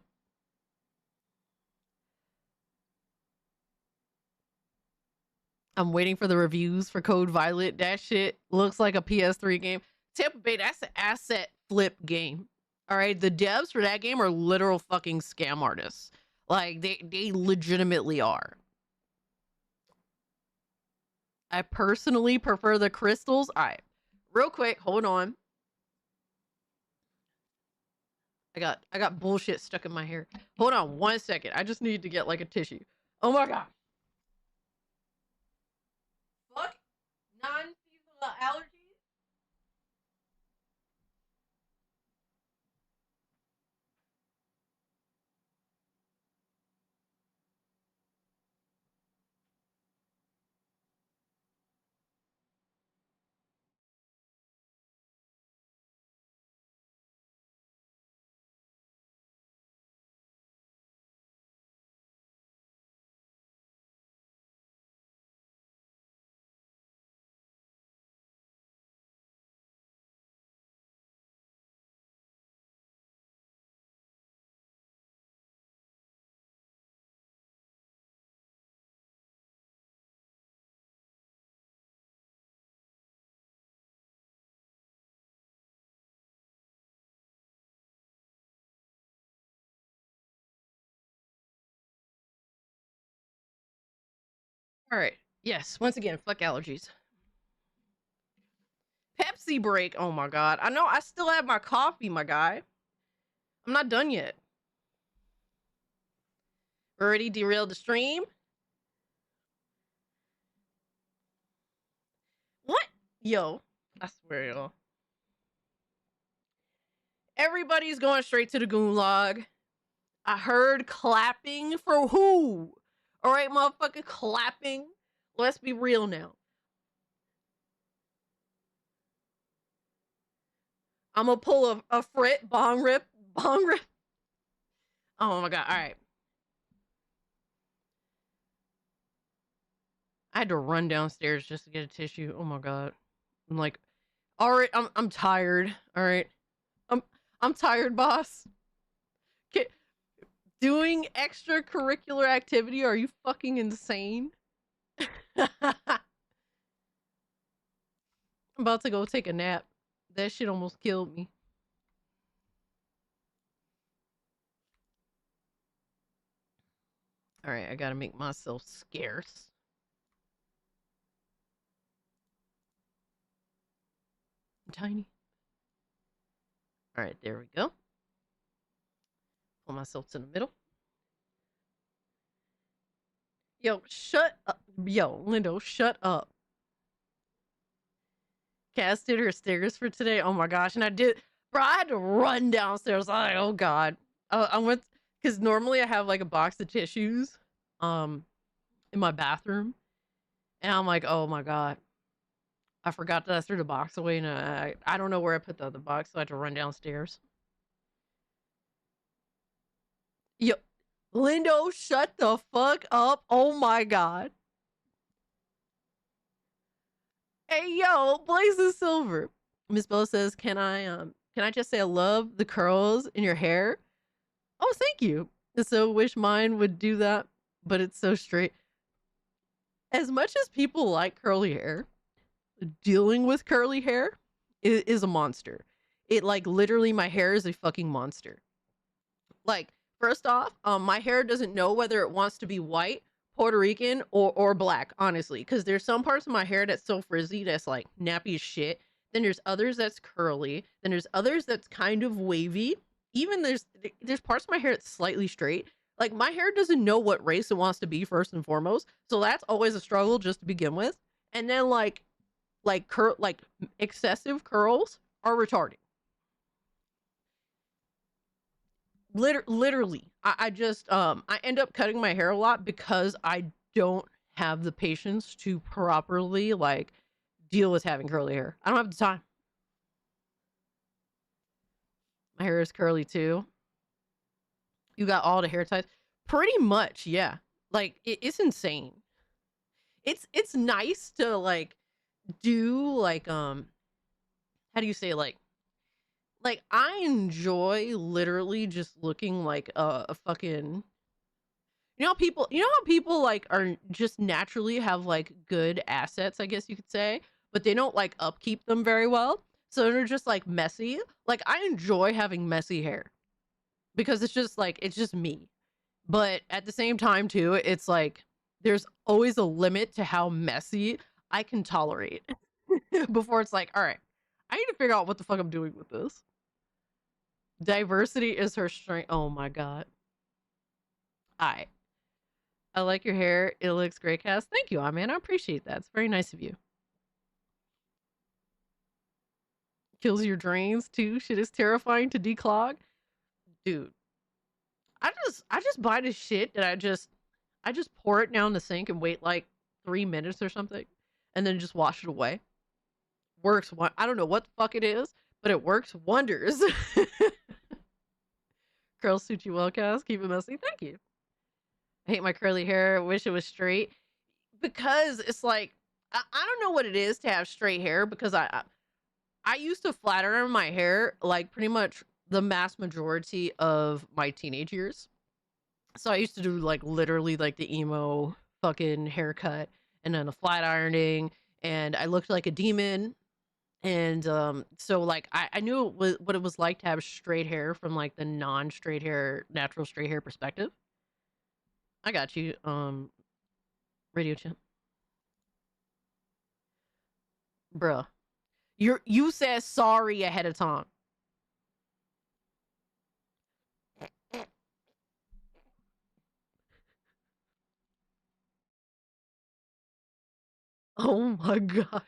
I'm waiting for the reviews for Code Violet. That shit looks like a PS3 game. Tampa Bay, that's an asset flip game. All right, the devs for that game are literal fucking scam artists. Like they legitimately are. I personally prefer the crystals. All right, real quick, hold on. I got bullshit stuck in my hair. Hold on 1 second. I just need to get like a tissue. Oh my god. Fuck non-seasonal allergies. All right. Yes. Once again, fuck allergies. Pepsi break. Oh my god. I know. I still have my coffee, my guy. I'm not done yet. Already derailed the stream. What? Yo, I swear, y'all. Everybody's going straight to the gulag. I heard clapping for who? All right, motherfucker, clapping. Let's be real now. I'm gonna pull a frit, bong rip. Oh my god, all right. I had to run downstairs just to get a tissue. Oh my god. I'm like, all right, I'm tired. All right. I'm tired, boss. Doing extracurricular activity? Are you fucking insane? I'm about to go take a nap. That shit almost killed me. All right, I gotta make myself scarce. I'm tiny. All right, there we go. Pull myself to the middle. Yo, shut up. Yo, Lindo, shut up. Cass did her stairs for today. Oh my gosh. And I did, bro, I had to run downstairs. I'm like, oh god. I went, because normally I have like a box of tissues in my bathroom. And I'm like, oh my god. I forgot that I threw the box away, and I don't know where I put the other box, so I had to run downstairs. Yo, Lindo, shut the fuck up. Oh my god. Hey yo, Blazing Silver. Miss Bella says, can I just say I love the curls in your hair? Oh, thank you. I so wish mine would do that, but it's so straight. As much as people like curly hair, dealing with curly hair is a monster. It like literally my hair is a fucking monster. Like, first off, my hair doesn't know whether it wants to be white, Puerto Rican, or black, honestly. Because there's some parts of my hair that's so frizzy that's like nappy as shit. Then there's others that's curly. Then there's others that's kind of wavy. Even there's parts of my hair that's slightly straight. Like, my hair doesn't know what race it wants to be first and foremost. So that's always a struggle just to begin with. And then like excessive curls are retarded. Literally, I just I end up cutting my hair a lot because I don't have the patience to properly like deal with having curly hair. I don't have the time. My hair is curly too. You got all the hair types. Pretty much, yeah. Like it's insane. It's nice to like do like how do you say like I enjoy literally just looking like a fucking, you know how people like are just naturally have like good assets, I guess you could say, but they don't like upkeep them very well. So they're just like messy. Like, I enjoy having messy hair because it's just like, it's just me. But at the same time too, it's like there's always a limit to how messy I can tolerate before it's like, all right, I need to figure out what the fuck I'm doing with this. Diversity is her strength. Oh my god. I like your hair. It looks great, Cass. Thank you, man. I appreciate that. It's very nice of you. Kills your drains too. Shit is terrifying to declog. Dude. I just buy this shit that I just pour it down the sink and wait like 3 minutes or something and then just wash it away. Works. I don't know what the fuck it is, but it works wonders. Curls suit you well, Cass. Keep it messy. Thank you. I hate my curly hair. Wish it was straight. Because it's like, I don't know what it is to have straight hair, because I used to flat iron my hair like pretty much the mass majority of my teenage years. So I used to do like literally like the emo fucking haircut and then the flat ironing, and I looked like a demon. And so like I knew what it was like to have straight hair from like the non-straight hair, natural straight hair perspective. I got you, Radio Champ. Bruh. You said sorry ahead of time. Oh my god.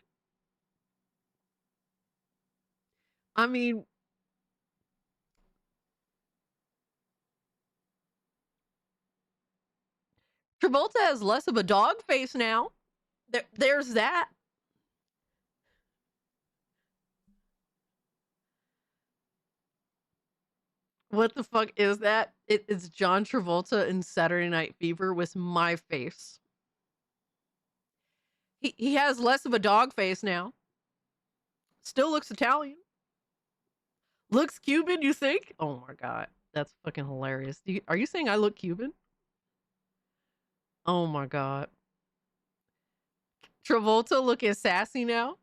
I mean, Travolta has less of a dog face now. There's that. What the fuck is that? It's John Travolta in Saturday Night Fever with my face. He has less of a dog face now. Still looks Italian. Looks Cuban, you think? Oh my god. That's fucking hilarious. Are you saying I look Cuban? Oh my god. Travolta looking sassy now.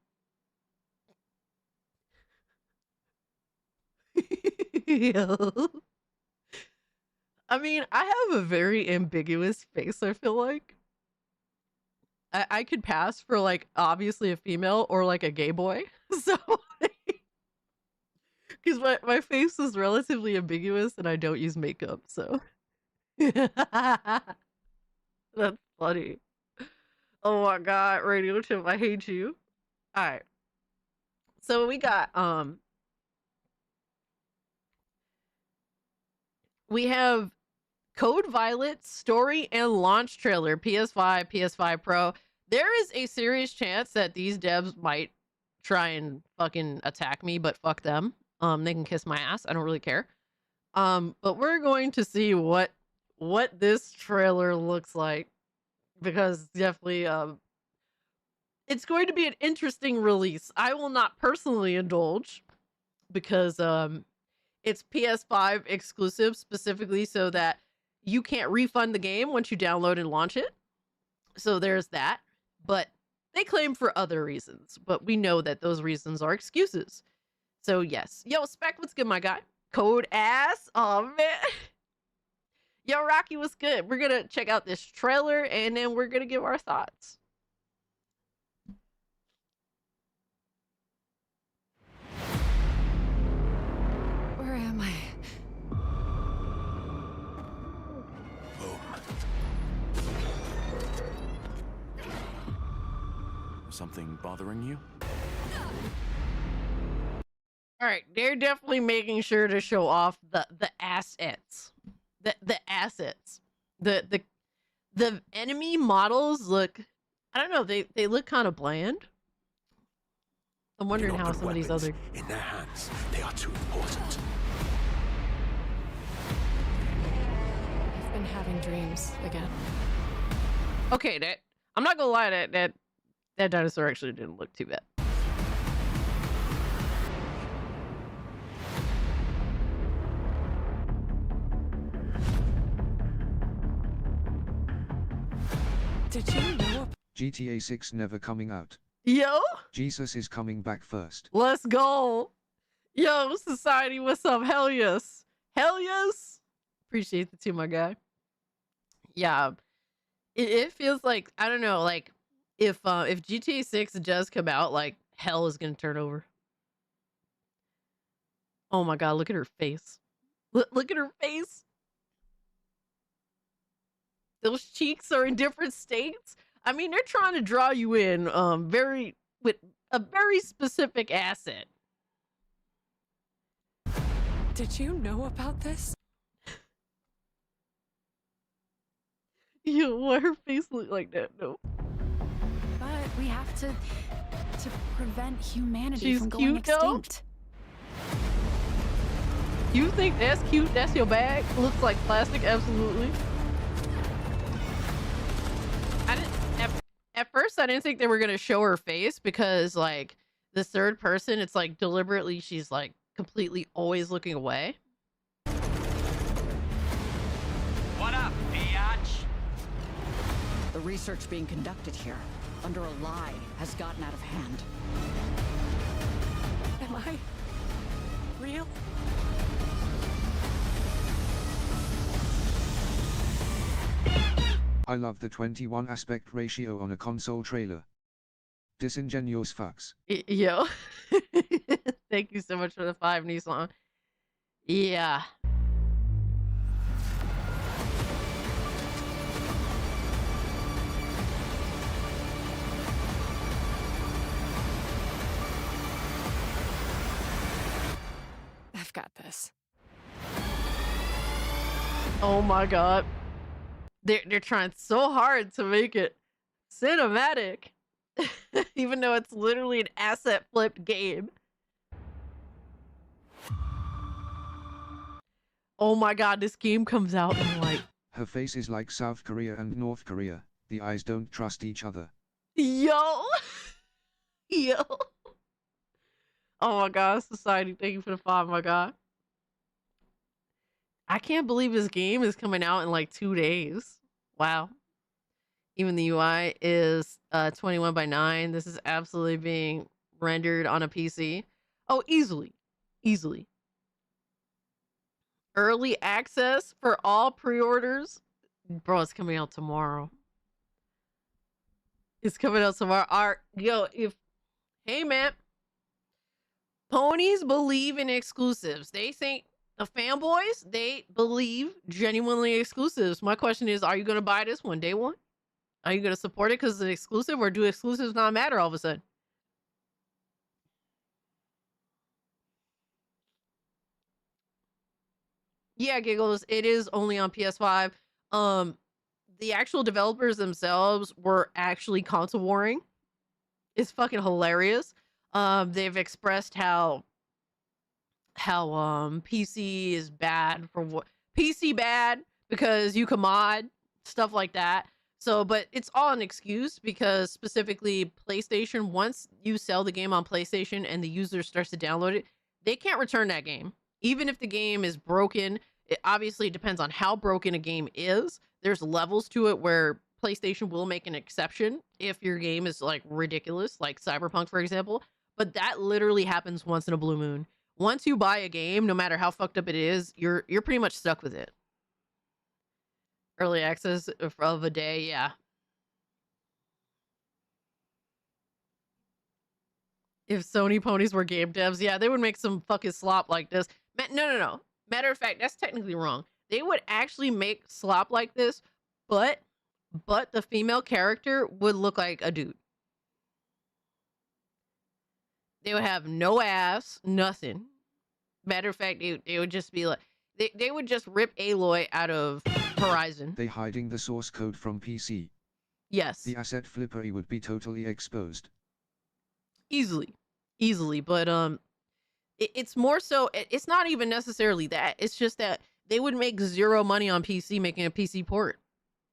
I mean, I have a very ambiguous face, I feel like. I could pass for, like, obviously a female or, like, a gay boy. So, because my face is relatively ambiguous and I don't use makeup, so. That's funny. Oh my god, Radio Chip, I hate you. Alright. So we got, we have Code Violet story and launch trailer, PS5, PS5 Pro. There is a serious chance that these devs might try and fucking attack me, but fuck them. They can kiss my ass. I don't really care. But we're going to see what this trailer looks like, because definitely it's going to be an interesting release. I will not personally indulge because it's PS5 exclusive, specifically so that you can't refund the game once you download and launch it. So there's that. But they claim for other reasons, but we know that those reasons are excuses. So yes. Yo, Spec, what's good, my guy? Code ass. Oh man. Yo, Rocky, what's good? We're gonna check out this trailer and then we're gonna give our thoughts. Where am I? Something bothering you? All right, they're definitely making sure to show off the assets. The assets. The enemy models look, I don't know, they look kind of bland. I'm wondering how some of these other in their hands. They are too important. I've been having dreams again. Okay, that I'm not gonna lie, that dinosaur actually didn't look too bad. Did you know? GTA 6 never coming out. Yo, Jesus is coming back first. let's go. Yo, society, what's up? Hell yes. Hell yes. Appreciate the two, my guy. Yeah. It feels like, I don't know, like if GTA 6 does come out, like hell is gonna turn over. Oh my god, look at her face. Look at her face. Those cheeks are in different states. I mean, they're trying to draw you in with a very specific asset. Did you know about this? Yo, why her face look like that? No. But we have to prevent humanity She's from going cute, though. extinct. You think that's cute? That's your bag? Looks like plastic? Absolutely. At first, I didn't think they were going to show her face because, like, the third person, it's like deliberately she's like completely always looking away. What up, biatch? The research being conducted here, under a lie, has gotten out of hand. Am I real? I love the 21 aspect ratio on a console trailer. Disingenuous fucks. Yo. Thank you so much for the 5, Nissan. Yeah. I've got this. Oh my god. They're trying so hard to make it cinematic. Even though it's literally an asset flipped game. Oh my god, this game comes out in like... Her face is like South Korea and North Korea. The eyes don't trust each other. Yo! Yo! Oh my god, society, thank you for the 5, my god. I can't believe this game is coming out in like 2 days. Wow. Even the UI is 21:9. This is absolutely being rendered on a PC. Oh, easily. Easily. Early access for all pre-orders. Bro, it's coming out tomorrow. It's coming out tomorrow. Hey man. Ponies believe in exclusives. They think the fanboys, they believe genuinely exclusives. My question is, are you going to buy this one day one? Are you going to support it because it's an exclusive, or do exclusives not matter all of a sudden? Yeah, Giggles, it is only on PS5. The actual developers themselves were actually console warring. It's fucking hilarious. They've expressed how PC is bad for what PC bad because you can mod stuff like that. So, but it's all an excuse because specifically PlayStation, once you sell the game on PlayStation and the user starts to download it, they can't return that game. Even if the game is broken, it obviously depends on how broken a game is. There's levels to it where PlayStation will make an exception if your game is like ridiculous, like Cyberpunk, for example. But that literally happens once in a blue moon. Once you buy a game, no matter how fucked up it is, you're pretty much stuck with it. Early access of a day, yeah. If Sony ponies were game devs, yeah, they would make some fucking slop like this. No. Matter of fact, that's technically wrong. They would actually make slop like this, but the female character would look like a dude. They would have no ass, nothing. Matter of fact, they would just be like, they would just rip Aloy out of Horizon. They hiding the source code from PC. Yes. The asset flippery would be totally exposed. Easily, but it's more so, it's not even necessarily that. It's just that they would make zero money on PC making a PC port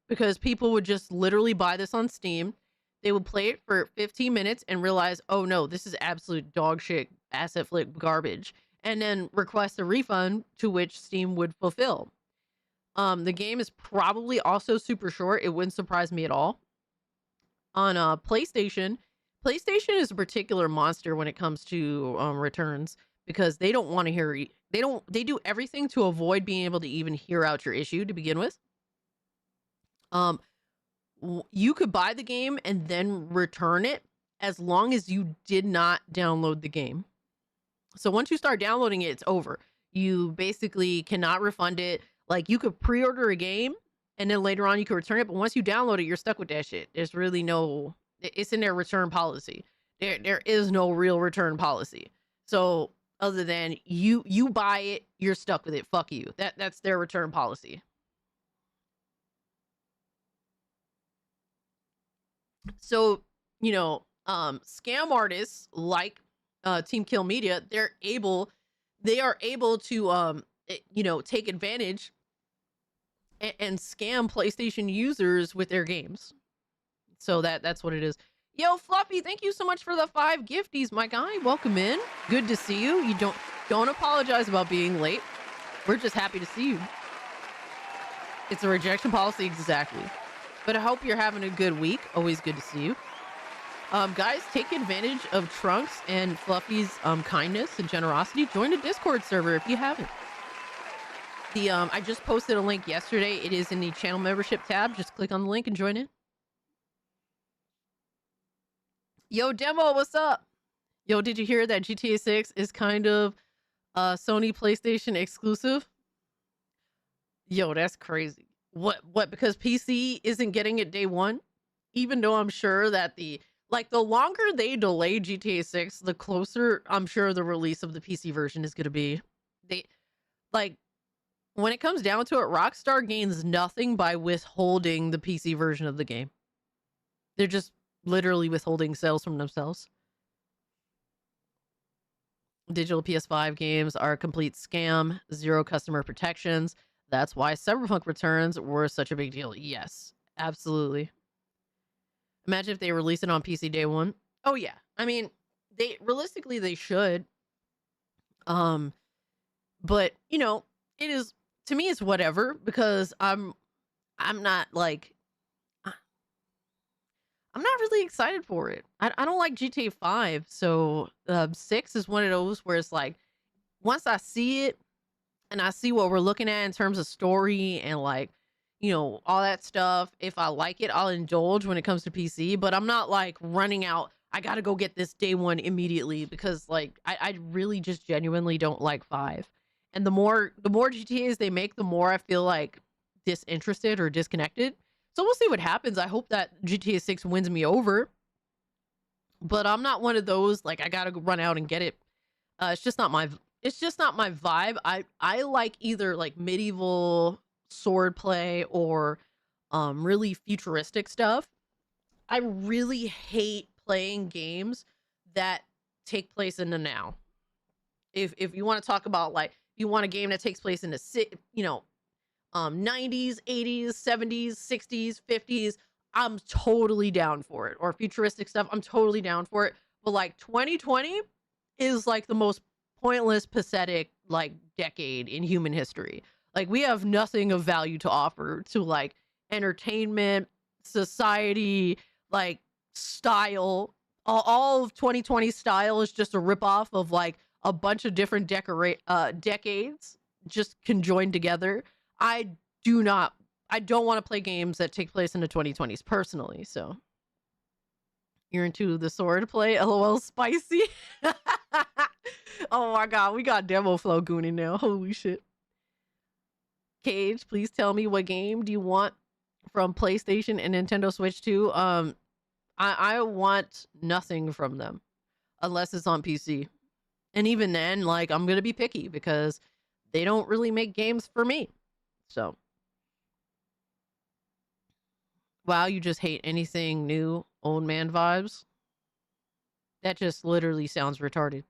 because people would just literally buy this on Steam. They would play it for 15 minutes and realize, oh no, this is absolute dog shit asset flip garbage, and then request a refund, to which Steam would fulfill. The game is probably also super short. It wouldn't surprise me at all. On PlayStation is a particular monster when it comes to returns because they don't want to hear. They do everything to avoid being able to even hear out your issue to begin with. You could buy the game and then return it as long as you did not download the game. So once you start downloading it, it's over. You basically cannot refund it. Like, you could pre-order a game and then later on you could return it, but once you download it, you're stuck with that shit. There's really no, it's in their return policy. There is no real return policy. So other than you buy it, you're stuck with it. Fuck you. That's their return policy. So, scam artists like Team Kill Media, they are able to take advantage and scam PlayStation users with their games. So that's what it is. Yo, Fluffy, thank you so much for the 5 gifties, my guy. Welcome in. Good to see you. You don't apologize about being late. We're just happy to see you. It's a rejection policy, exactly. But I hope you're having a good week. Always good to see you. Guys, take advantage of Trunks and Fluffy's kindness and generosity. Join the Discord server if you haven't. I just posted a link yesterday. It is in the channel membership tab. Just click on the link and join in. Yo, Demo, what's up? Yo, did you hear that GTA 6 is kind of Sony PlayStation exclusive? Yo, that's crazy. What? Because PC isn't getting it day one? Even though I'm sure that the longer they delay GTA 6, the closer I'm sure the release of the PC version is going to be. When it comes down to it, Rockstar gains nothing by withholding the PC version of the game. They're just literally withholding sales from themselves. Digital PS5 games are a complete scam, zero customer protections. That's why Cyberpunk returns were such a big deal. Yes, absolutely. Imagine if they release it on PC day one. Oh yeah. I mean, they should. But you know, it is, to me it's whatever, because I'm not really excited for it. I don't like GTA 5, so 6 is one of those where it's like, once I see it and I see what we're looking at in terms of story and all that stuff, if I like it, I'll indulge when it comes to PC, but I'm not like running out, I gotta go get this day one immediately, because I really just genuinely don't like 5. And the more GTAs they make, the more I feel like disinterested or disconnected. So we'll see what happens. I hope that GTA 6 wins me over. But I'm not one of those, I gotta run out and get it. It's just not my vibe. I like either medieval swordplay or really futuristic stuff. I really hate playing games that take place in the now. If you want to talk about you want a game that takes place in the 90s, 80s, 70s, 60s, 50s, I'm totally down for it. Or futuristic stuff, I'm totally down for it. But 2020 is the most pointless, pathetic decade in human history. We have nothing of value to offer to entertainment, society, style. All of 2020 style is just a ripoff of a bunch of different decades just conjoined together. I don't want to play games that take place in the 2020s personally. So you're into the sword play? LOL, spicy. Oh my god, we got Demo Flow gooning now. Holy shit. Cage, please tell me, what game do you want from PlayStation and Nintendo Switch 2? I want nothing from them unless it's on PC. And even then, I'm gonna be picky because they don't really make games for me. So, wow, you just hate anything new, old man vibes? That just literally sounds retarded.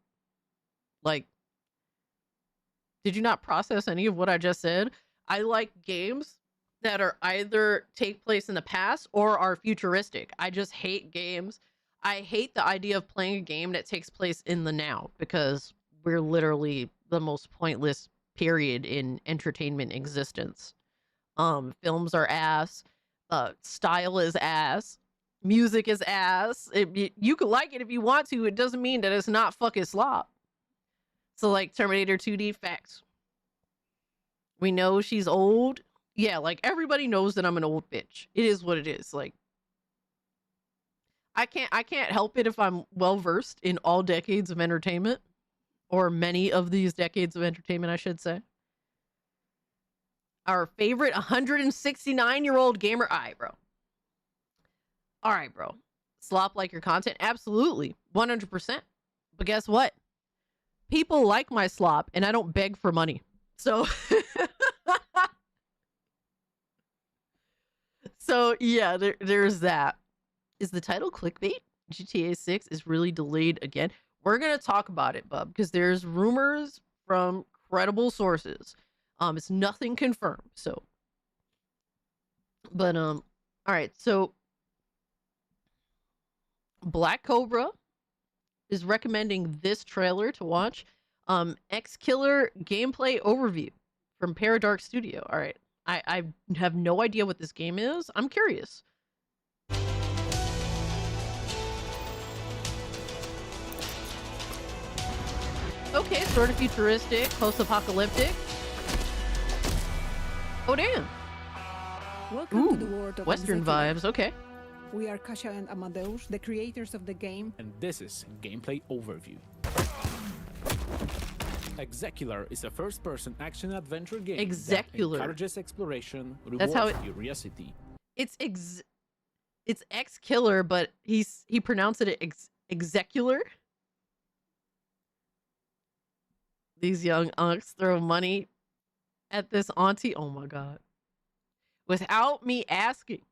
Did you not process any of what I just said? I like games that are either take place in the past or are futuristic. I just hate games. I hate the idea of playing a game that takes place in the now, because we're literally the most pointless period in entertainment existence. Films are ass. Style is ass. Music is ass. You could like it if you want to. It doesn't mean that it's not fucking slop. So Terminator 2D, facts. We know she's old. Yeah, everybody knows that I'm an old bitch. It is what it is. I can't help it if I'm well versed in all decades of entertainment, or many of these decades of entertainment, I should say. Our favorite 169-year-old gamer. All right, bro. Slop like your content? Absolutely. 100%. But guess what? People like my slop, and I don't beg for money. So, so yeah, there's that. Is the title clickbait? GTA 6 is really delayed again. We're going to talk about it, bub, because there's rumors from credible sources. It's nothing confirmed. So, but, all right. So Black Cobra is recommending this trailer to watch. X Killer gameplay overview from Paradark Studio. All right. I have no idea what this game is. I'm curious. Okay, sort of futuristic, post-apocalyptic. Oh, damn. Welcome to the world of Western executive. vibes. Okay. We are Kasia and Amadeus, the creators of the game. And this is Gameplay Overview. Execular is a first-person action-adventure game that Execular. encourages exploration, That's how rewards it- curiosity. It's X-Killer, but he pronounced it Execular. These young unks throw money at this auntie. Oh my god. Without me asking.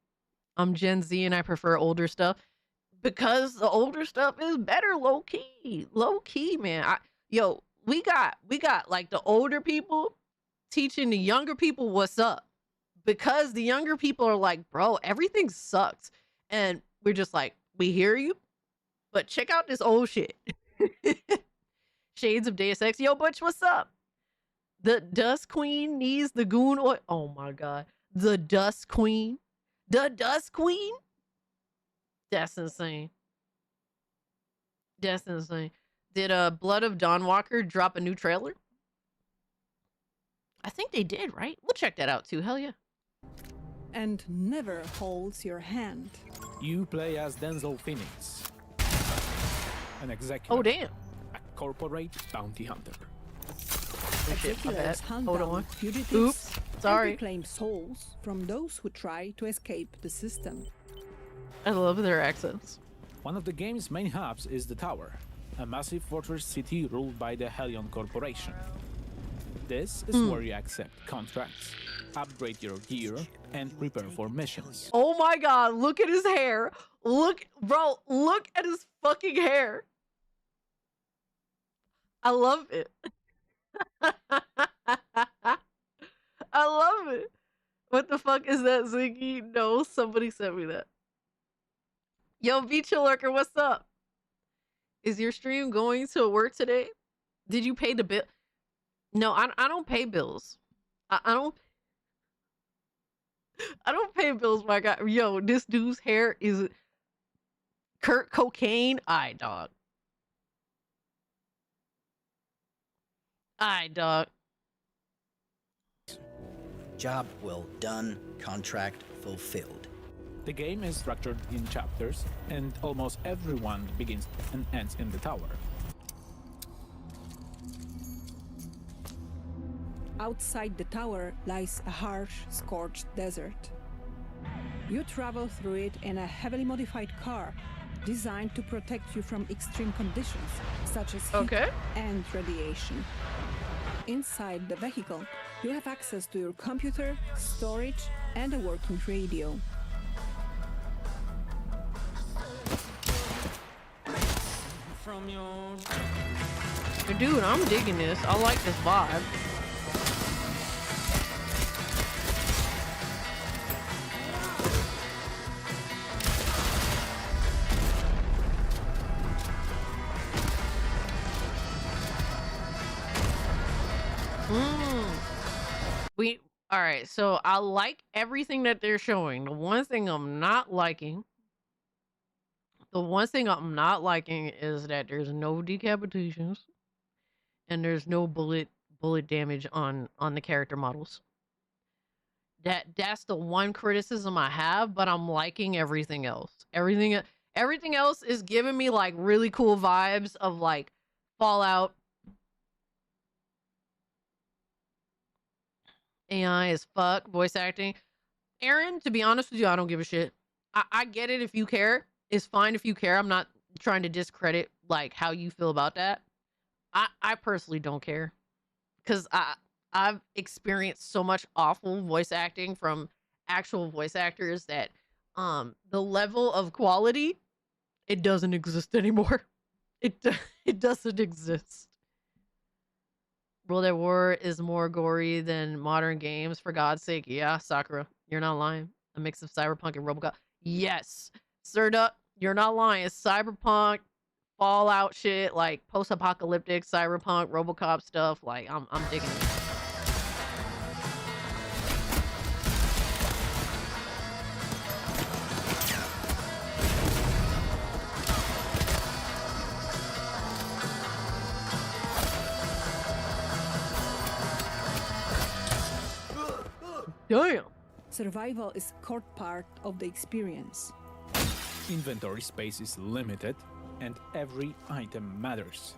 I'm Gen Z and I prefer older stuff because the older stuff is better low key, man. We got like the older people teaching the younger people what's up because the younger people are like, bro, everything sucks. And we're just like, we hear you, but check out this old shit. Shades of Deus Ex. Yo, Butch, what's up? The Dust Queen needs the goon oil. Oh my god. The Dust Queen. The Dust Queen? That's insane. That's insane. Did Blood of Dawnwalker drop a new trailer? I think they did, right? We'll check that out too. Hell yeah. And never holds your hand. You play as Denzel Phoenix, an executive. Oh damn. A corporate bounty hunter. Executors hunt Hold down on. fugitives Oops. Sorry. and reclaim souls from those who try to escape the system. I love their accents. One of the game's main hubs is the Tower, a massive fortress city ruled by the Helion Corporation. This is where you accept contracts, upgrade your gear, and prepare for missions. Oh my god, look at his hair. Look at his fucking hair. I love it. I love it. What the fuck is that, Ziggy? No, somebody sent me that. Yo, Beach Lurker, what's up? Is your stream going to work today? Did you pay the bill? No, I don't pay bills. I don't pay bills, my god. Yo, this dude's hair is Kurt Cocaine. Aye, dog. Aye, dog. Job well done, contract fulfilled. The game is structured in chapters, and almost everyone begins and ends in the tower. Outside the tower lies a harsh, scorched desert. You travel through it in a heavily modified car designed to protect you from extreme conditions such as heat and radiation. Inside the vehicle, you have access to your computer, storage, and a working radio. Dude, I'm digging this. I like this vibe. All right, so I like everything that they're showing. The one thing I'm not liking is that there's no decapitations and there's no bullet damage on the character models. That's the one criticism I have, but I'm liking everything else. Everything else is giving me like really cool vibes of like Fallout. AI as fuck, voice acting. Aaron, to be honest with you, I don't give a shit. I get it if you care. It's fine if you care. I'm not trying to discredit like how you feel about that. I personally don't care. Because I've experienced so much awful voice acting from actual voice actors that the level of quality, it doesn't exist anymore. It doesn't exist. World at War is more gory than modern games, for God's sake. Yeah, Sakura, you're not lying. A mix of Cyberpunk and RoboCop. Yes, Serda, you're not lying. It's Cyberpunk, Fallout shit, like post-apocalyptic Cyberpunk, RoboCop stuff. Like, I'm digging it. Damn. Survival is a core part of the experience. Inventory space is limited, and every item matters,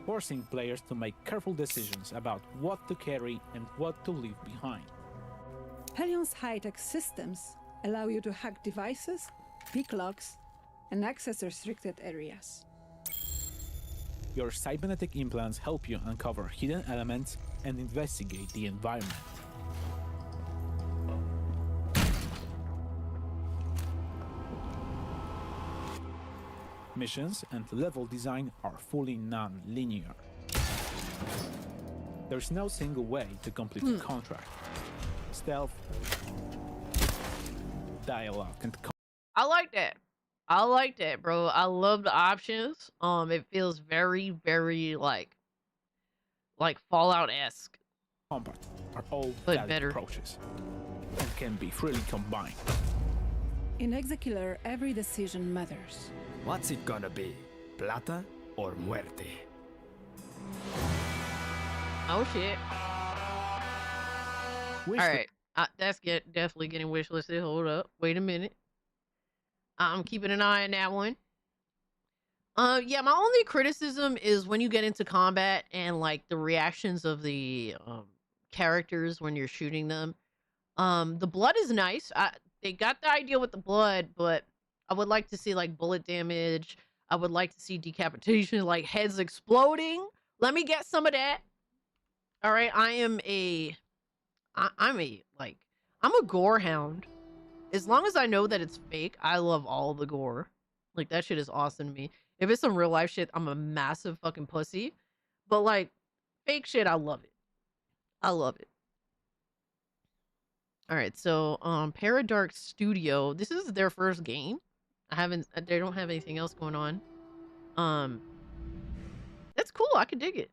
forcing players to make careful decisions about what to carry and what to leave behind. Hellion's high-tech systems allow you to hack devices, pick locks, and access restricted areas. Your cybernetic implants help you uncover hidden elements and investigate the environment. Missions and level design are fully non-linear. There's no single way to complete a contract. Stealth, dialogue, and I like that. I like that, bro. I love the options. It feels very, very like Fallout-esque. combat are all But valid better. approaches and can be freely combined. In Exekiller, every decision matters. What's it gonna be? Plata or muerte? Oh shit! All right, that's definitely getting wishlisted. Hold up, wait a minute. I'm keeping an eye on that one. Yeah, my only criticism is when you get into combat and like the reactions of the characters when you're shooting them. The blood is nice. They got the idea with the blood, but I would like to see like bullet damage. I would like to see decapitation, like heads exploding. Let me get some of that. All right, I'm a gore hound. As long as I know that it's fake, I love all the gore. Like that shit is awesome to me. If it's some real life shit, I'm a massive fucking pussy. But like fake shit, I love it. I love it. All right, so Paradark Studio, this is their first game. They don't have anything else going on. That's cool. I could dig it.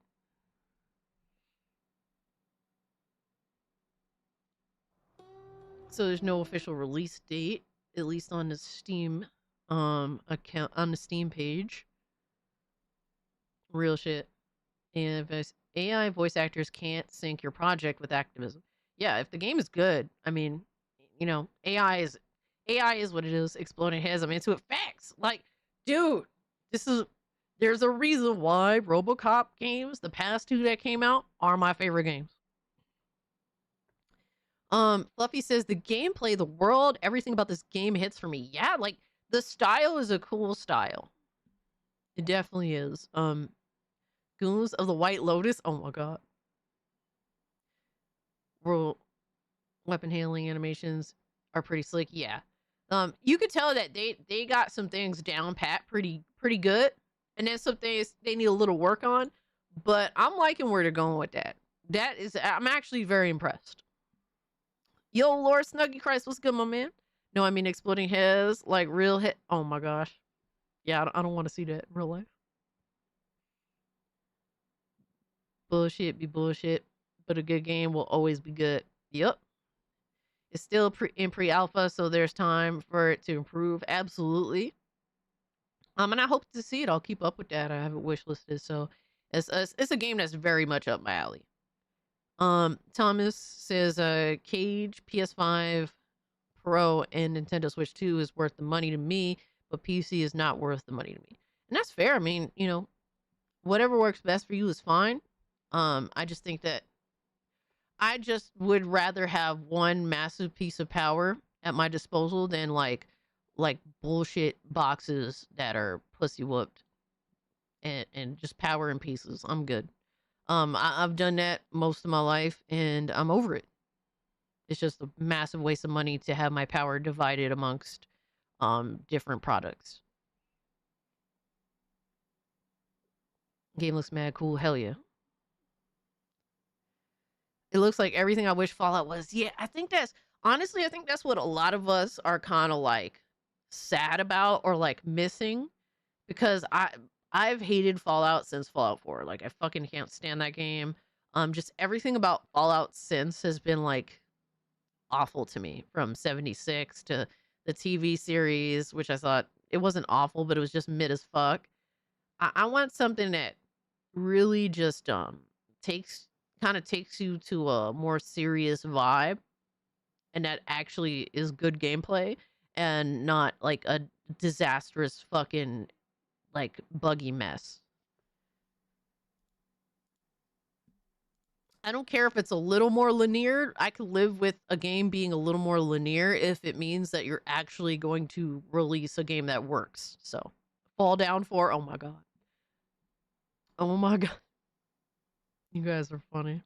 So there's no official release date, at least on the Steam account, on the Steam page. Real shit. And if AI voice actors can't sync your project with Activision. Yeah, if the game is good, I mean, you know, AI is what it is. Exploding heads. I'm into it. Facts. Like, dude, there's a reason why RoboCop games, the past two that came out, are my favorite games. Fluffy says the gameplay, the world, everything about this game hits for me. Yeah, like the style is a cool style. It definitely is. Goons of the White Lotus. Oh my god. World weapon handling animations are pretty slick. Yeah. You could tell that they got some things down pat pretty good, and then some things they need a little work on. But I'm liking where they're going with that. I'm actually very impressed. Yo, Lord Snuggy Christ, what's good, my man? No, I mean exploding heads, like real head. Oh my gosh. Yeah, I don't want to see that in real life. Bullshit be bullshit, but a good game will always be good. Yep. It's still in pre-alpha, so there's time for it to improve. Absolutely. And I hope to see it. I'll keep up with that. I have it wishlisted, so it's a game that's very much up my alley. Thomas says Cage, PS5 Pro, and Nintendo Switch 2 is worth the money to me, but PC is not worth the money to me. And that's fair. I mean, you know, whatever works best for you is fine. I just think that I just would rather have one massive piece of power at my disposal than like bullshit boxes that are pussy whooped and just power in pieces. I'm good. I've done that most of my life and I'm over it. It's just a massive waste of money to have my power divided amongst different products. Game looks mad cool. Hell yeah. It looks like everything I wish Fallout was. Yeah, I think that's what a lot of us are kind of like sad about or like missing, because I've hated Fallout since Fallout 4. Like I fucking can't stand that game. Just everything about Fallout since has been like awful to me, from 76 to the TV series, which I thought it wasn't awful, but it was just mid as fuck. I want something that really just takes you to a more serious vibe, and that actually is good gameplay and not like disastrous fucking like buggy mess. I don't care if it's a little more linear. I could live with a game being a little more linear if it means that you're actually going to release a game that works. So, Fall Down 4, oh my god. Oh my god. You guys are funny.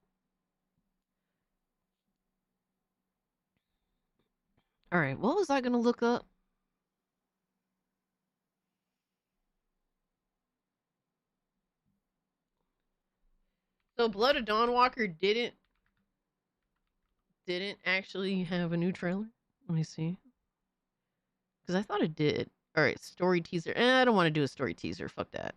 All right, what was I going to look up? So Blood of Dawnwalker didn't actually have a new trailer. Let me see. Because I thought it did. All right, story teaser. I don't want to do a story teaser. Fuck that.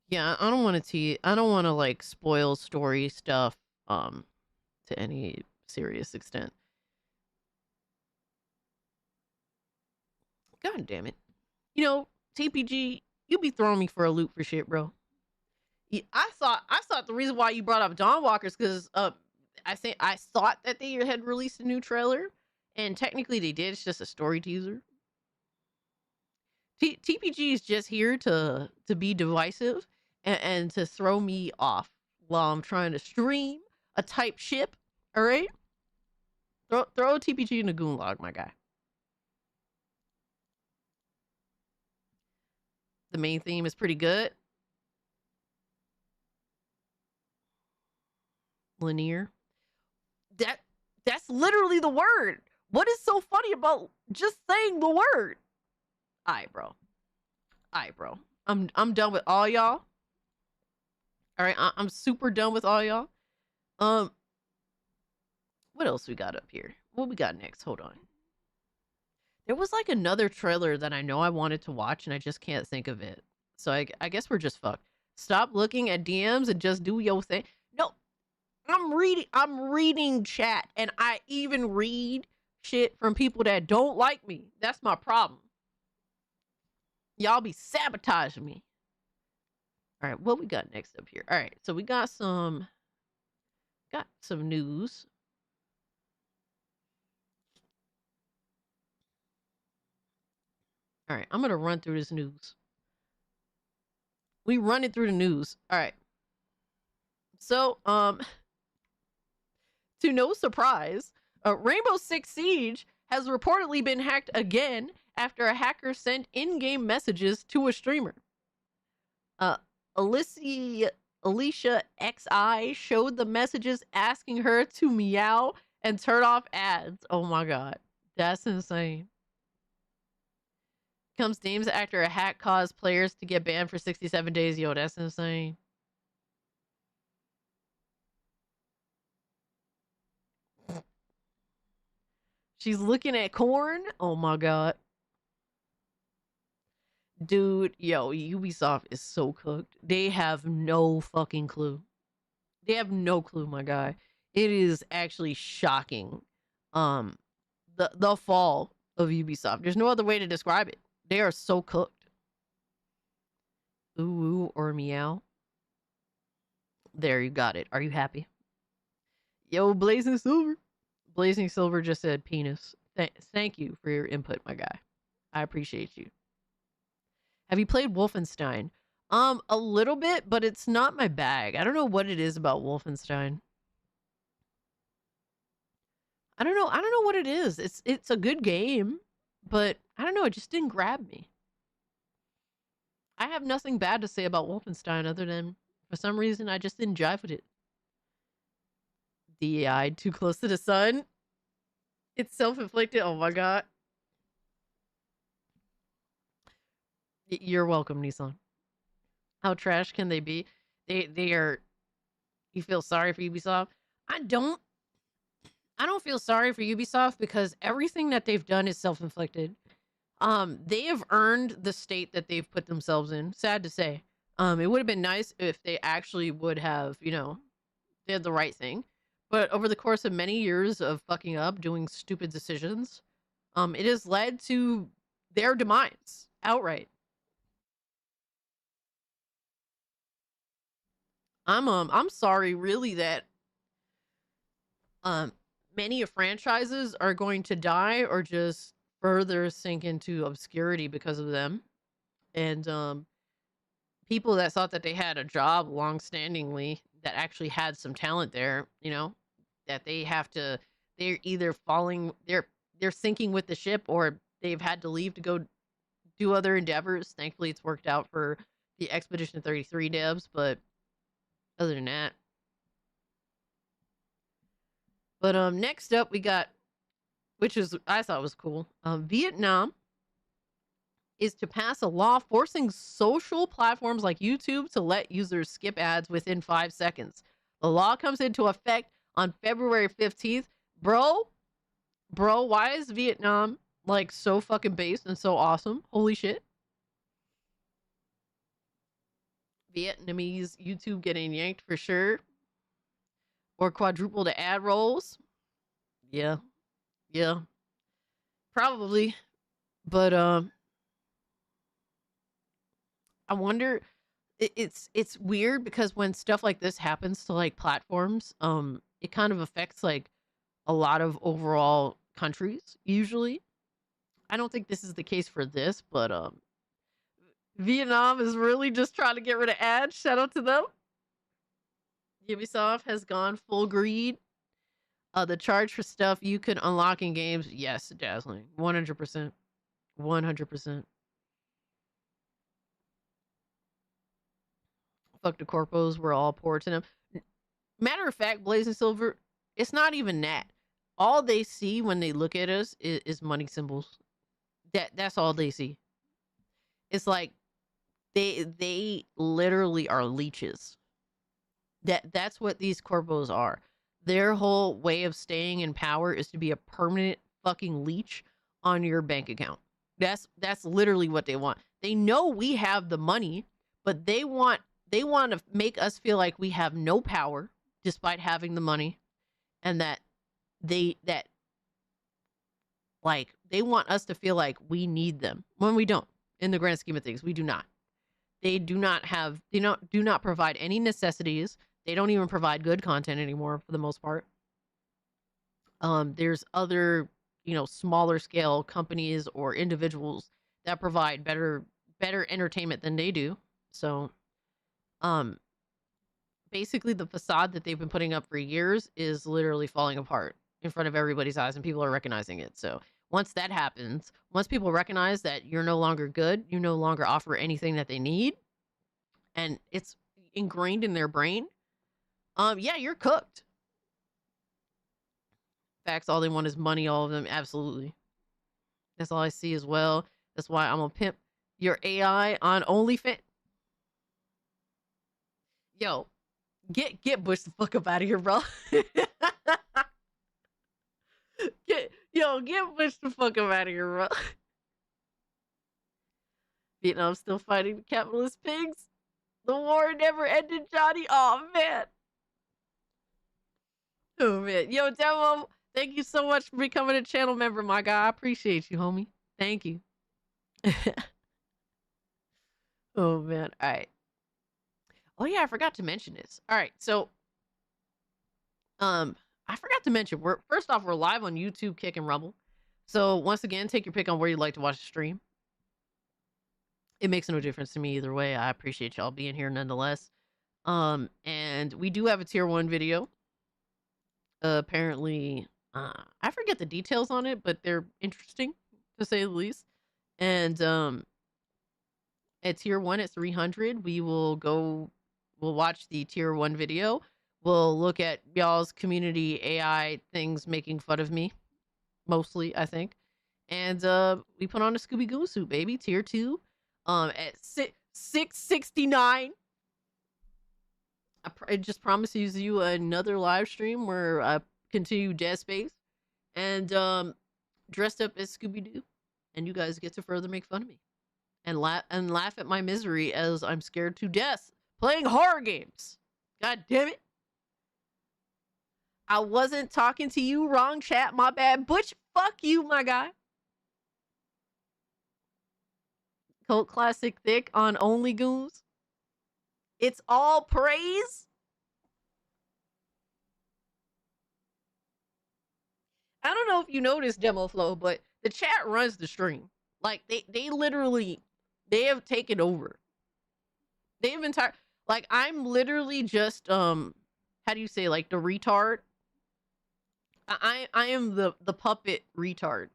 Yeah, I don't want to I don't want to like spoil story stuff to any serious extent. God damn it. You know, TPG, you be throwing me for a loop for shit, bro. I thought the reason why you brought up Dawnwalkers because I thought that they had released a new trailer, and technically they did. It's just a story teaser. TPG is just here to be divisive and to throw me off while I'm trying to stream a type ship. All right, throw TPG in the goon log, my guy. The main theme is pretty good. Linear. That's literally the word. What is so funny about just saying the word? Alright, bro. I'm done with all y'all. Alright, I'm super done with all y'all. What else we got up here? What we got next? Hold on. There was like another trailer that I know I wanted to watch and I just can't think of it. So I guess we're just fucked. Stop looking at DMs and just do your thing. No, I'm reading chat, and I even read shit from people that don't like me. That's my problem. Y'all be sabotaging me. All right, what we got next up here? All right, so we got some news. All right, I'm gonna run through this news. We running through the news. All right. So, to no surprise, Rainbow Six Siege has reportedly been hacked again after a hacker sent in-game messages to a streamer. Alicia XI showed the messages asking her to meow and turn off ads. Oh my god, that's insane. Comes names after a hack caused players to get banned for 67 days. Yo, that's insane. She's looking at corn. Oh my god. Dude, yo, Ubisoft is so cooked. They have no fucking clue. They have no clue, my guy. It is actually shocking. The fall of Ubisoft. There's no other way to describe it. They are so cooked. Ooh or meow. There, you got it. Are you happy? Yo, Blazing Silver. Blazing Silver just said penis. Thank you for your input, my guy. I appreciate you. Have you played Wolfenstein? A little bit, but it's not my bag. I don't know what it is about Wolfenstein. I don't know what it is. It's a good game, but I don't know, it just didn't grab me. I have nothing bad to say about Wolfenstein other than for some reason I just didn't jive with it. DEI too close to the sun. It's self-inflicted. Oh my god. You're welcome, Nissan. How trash can they be? They are. You feel sorry for Ubisoft? I don't feel sorry for Ubisoft because everything that they've done is self-inflicted. They have earned the state that they've put themselves in. Sad to say. It would have been nice if they actually would have, did the right thing. But over the course of many years of fucking up, doing stupid decisions, it has led to their demise outright. I'm sorry really that many franchises are going to die or just further sink into obscurity because of them. And people that thought that they had a job long-standingly that actually had some talent there, that they're either they're sinking with the ship, or they've had to leave to go do other endeavors. Thankfully, it's worked out for the Expedition 33 devs, but other than that. But next up we got, which is I thought was cool. Vietnam is to pass a law forcing social platforms like YouTube to let users skip ads within 5 seconds. The law comes into effect on February 15th. Bro, why is Vietnam like so fucking based and so awesome? Holy shit. Vietnamese YouTube getting yanked for sure. Or quadruple the ad rolls. Yeah. Probably. But I wonder, it's weird because when stuff like this happens to like platforms, it kind of affects like a lot of overall countries usually. I don't think this is the case for this, but Vietnam is really just trying to get rid of ads. Shout out to them. Ubisoft has gone full greed. The charge for stuff you can unlock in games, yes, dazzling. 100%. 100%. Fuck the corpos, we're all poor to them. Matter of fact, Blazing Silver, it's not even that. All they see when they look at us is money symbols. That's all they see. It's like they literally are leeches. That's what these corpos are. Their whole way of staying in power is to be a permanent fucking leech on your bank account. That's literally what they want. They know we have the money, but they want to make us feel like we have no power despite having the money, and that they want us to feel like we need them when we don't. In the grand scheme of things, we do not. They do not provide any necessities. They don't even provide good content anymore for the most part. There's other, smaller scale companies or individuals that provide better entertainment than they do. So, basically the facade that they've been putting up for years is literally falling apart in front of everybody's eyes, and people are recognizing it. So once that happens, once people recognize that you're no longer good, you no longer offer anything that they need, and it's ingrained in their brain, yeah, you're cooked. Facts, all they want is money, all of them, absolutely. That's all I see as well. That's why I'm gonna pimp your AI on OnlyFans. Yo, get Bush the fuck up out of here, bro. Get Bush the fuck up out of here, bro. Vietnam's still fighting the capitalist pigs. The war never ended, Johnny. Oh man. Oh man. Yo, Demo, thank you so much for becoming a channel member, my guy. I appreciate you, homie. Thank you. Oh man. All right. Oh yeah, I forgot to mention this. All right, so I forgot to mention, first off, we're live on YouTube, Kick, and Rumble. So once again, take your pick on where you'd like to watch the stream. It makes no difference to me either way. I appreciate y'all being here nonetheless. And we do have a tier 1 video. Apparently, I forget the details on it, but they're interesting to say the least. And at tier 1 at 300, we'll watch the tier 1 video. We'll look at y'all's community AI things making fun of me, mostly, I think. And we put on a Scooby Goon suit, baby. Tier 2 at 669. I just promises you another live stream where I continue Dead Space and dressed up as Scooby-Doo, and you guys get to further make fun of me and laugh at my misery as I'm scared to death playing horror games. God damn it. I wasn't talking to you. Wrong chat. My bad. Butch, fuck you, my guy. Cult Classic Thick on Only Goons. It's all praise. I don't know if you noticed Demo Flow, but the chat runs the stream. Like they literally they have taken over. They have entire like I'm literally just how do you say, like, the retard? I am the puppet retard.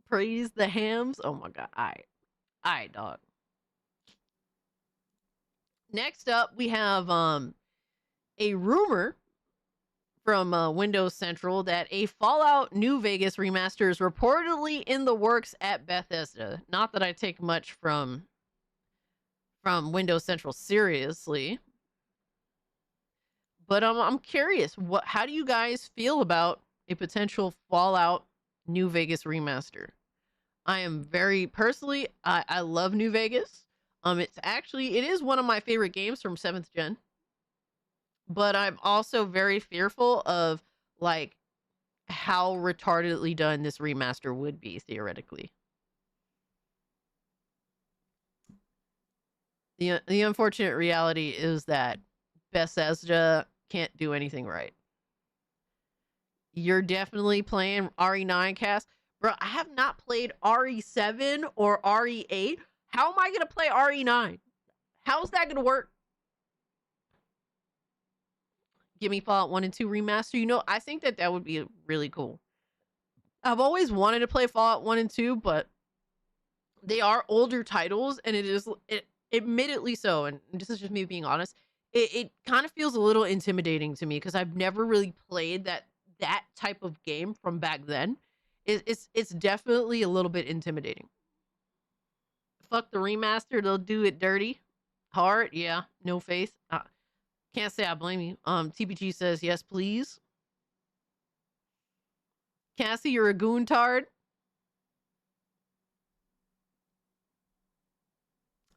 Praise the hams. Oh my god. Alright, dog. Next up, we have a rumor from Windows Central that a Fallout New Vegas remaster is reportedly in the works at Bethesda. Not that I take much from Windows Central seriously, but I'm curious. How do you guys feel about a potential Fallout New Vegas remaster? I am very personally, I love New Vegas. It is one of my favorite games from 7th gen. But I'm also very fearful of, like, how retardedly done this remaster would be, theoretically. The unfortunate reality is that Bethesda can't do anything right. You're definitely playing RE9 cast. Bro, I have not played RE7 or RE8. How am I going to play RE9? How's that going to work? Give me Fallout 1 and 2 remaster. You know, I think that would be really cool. I've always wanted to play Fallout 1 and 2, but they are older titles, and it admittedly so, and this is just me being honest, it kind of feels a little intimidating to me because I've never really played that type of game from back then. It's definitely a little bit intimidating. Fuck the remaster, they'll do it dirty. Hard, yeah, no faith. Can't say I blame you. TPG says, yes, please. Cassie, you're a goontard.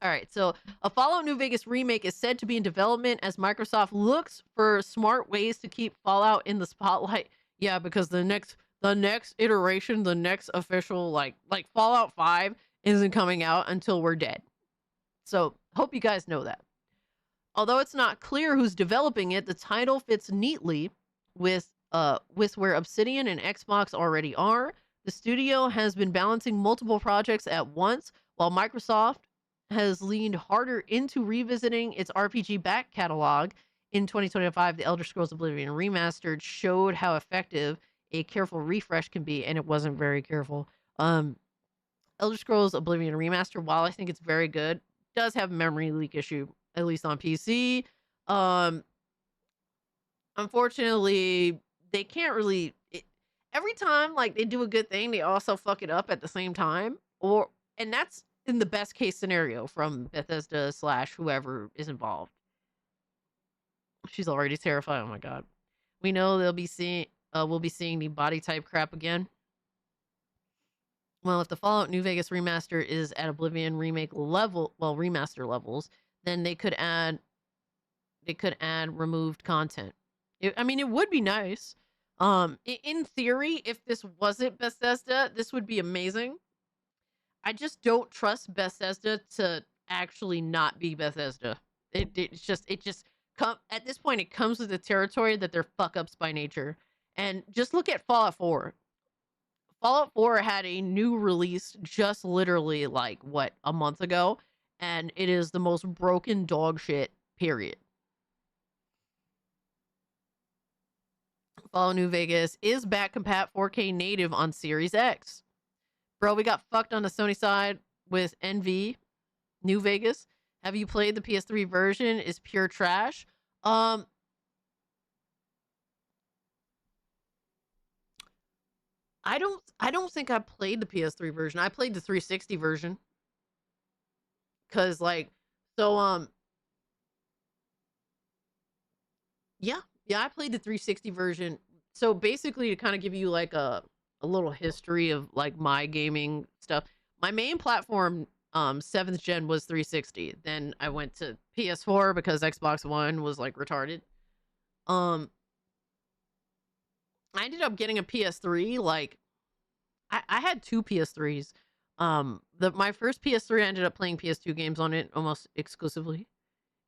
All right, so a Fallout New Vegas remake is said to be in development as Microsoft looks for smart ways to keep Fallout in the spotlight. Yeah, because the next iteration, the next official, like Fallout 5 isn't coming out until we're dead. So hope you guys know that. Although it's not clear who's developing it, the title fits neatly with where Obsidian and Xbox already are. The studio has been balancing multiple projects at once, while Microsoft has leaned harder into revisiting its RPG back catalog. In 2025, The Elder Scrolls Oblivion Remastered showed how effective a careful refresh can be, and it wasn't very careful. Elder Scrolls Oblivion Remastered, while I think it's very good, does have a memory leak issue, at least on PC. Unfortunately, they can't really... every time, like, they do a good thing, they also fuck it up at the same time. And that's in the best case scenario from Bethesda / whoever is involved. She's already terrified. Oh my god. We know we'll be seeing the body type crap again. Well, if the Fallout New Vegas remaster is at Oblivion remake level, well, remaster levels, then they could add removed content. It would be nice. In theory, if this wasn't Bethesda, this would be amazing. I just don't trust Bethesda to actually not be Bethesda. At this point, it comes with the territory that they're fuck-ups by nature. And just look at Fallout 4. Fallout 4 had a new release just literally, like, a month ago? And it is the most broken dog shit, period. Fallout New Vegas is back compat 4K native on Series X. Bro, we got fucked on the Sony side with NV New Vegas. Have you played the PS3 version? Is pure trash. I don't think I played the PS3 version. I played the 360 version. Cause yeah, I played the 360 version. So basically, to kind of give you like a little history of like my gaming stuff. My main platform, 7th gen, was 360. Then I went to PS4 because Xbox One was like retarded. I ended up getting a PS3. Like, I had 2 PS3s. My first PS3, I ended up playing PS2 games on it almost exclusively.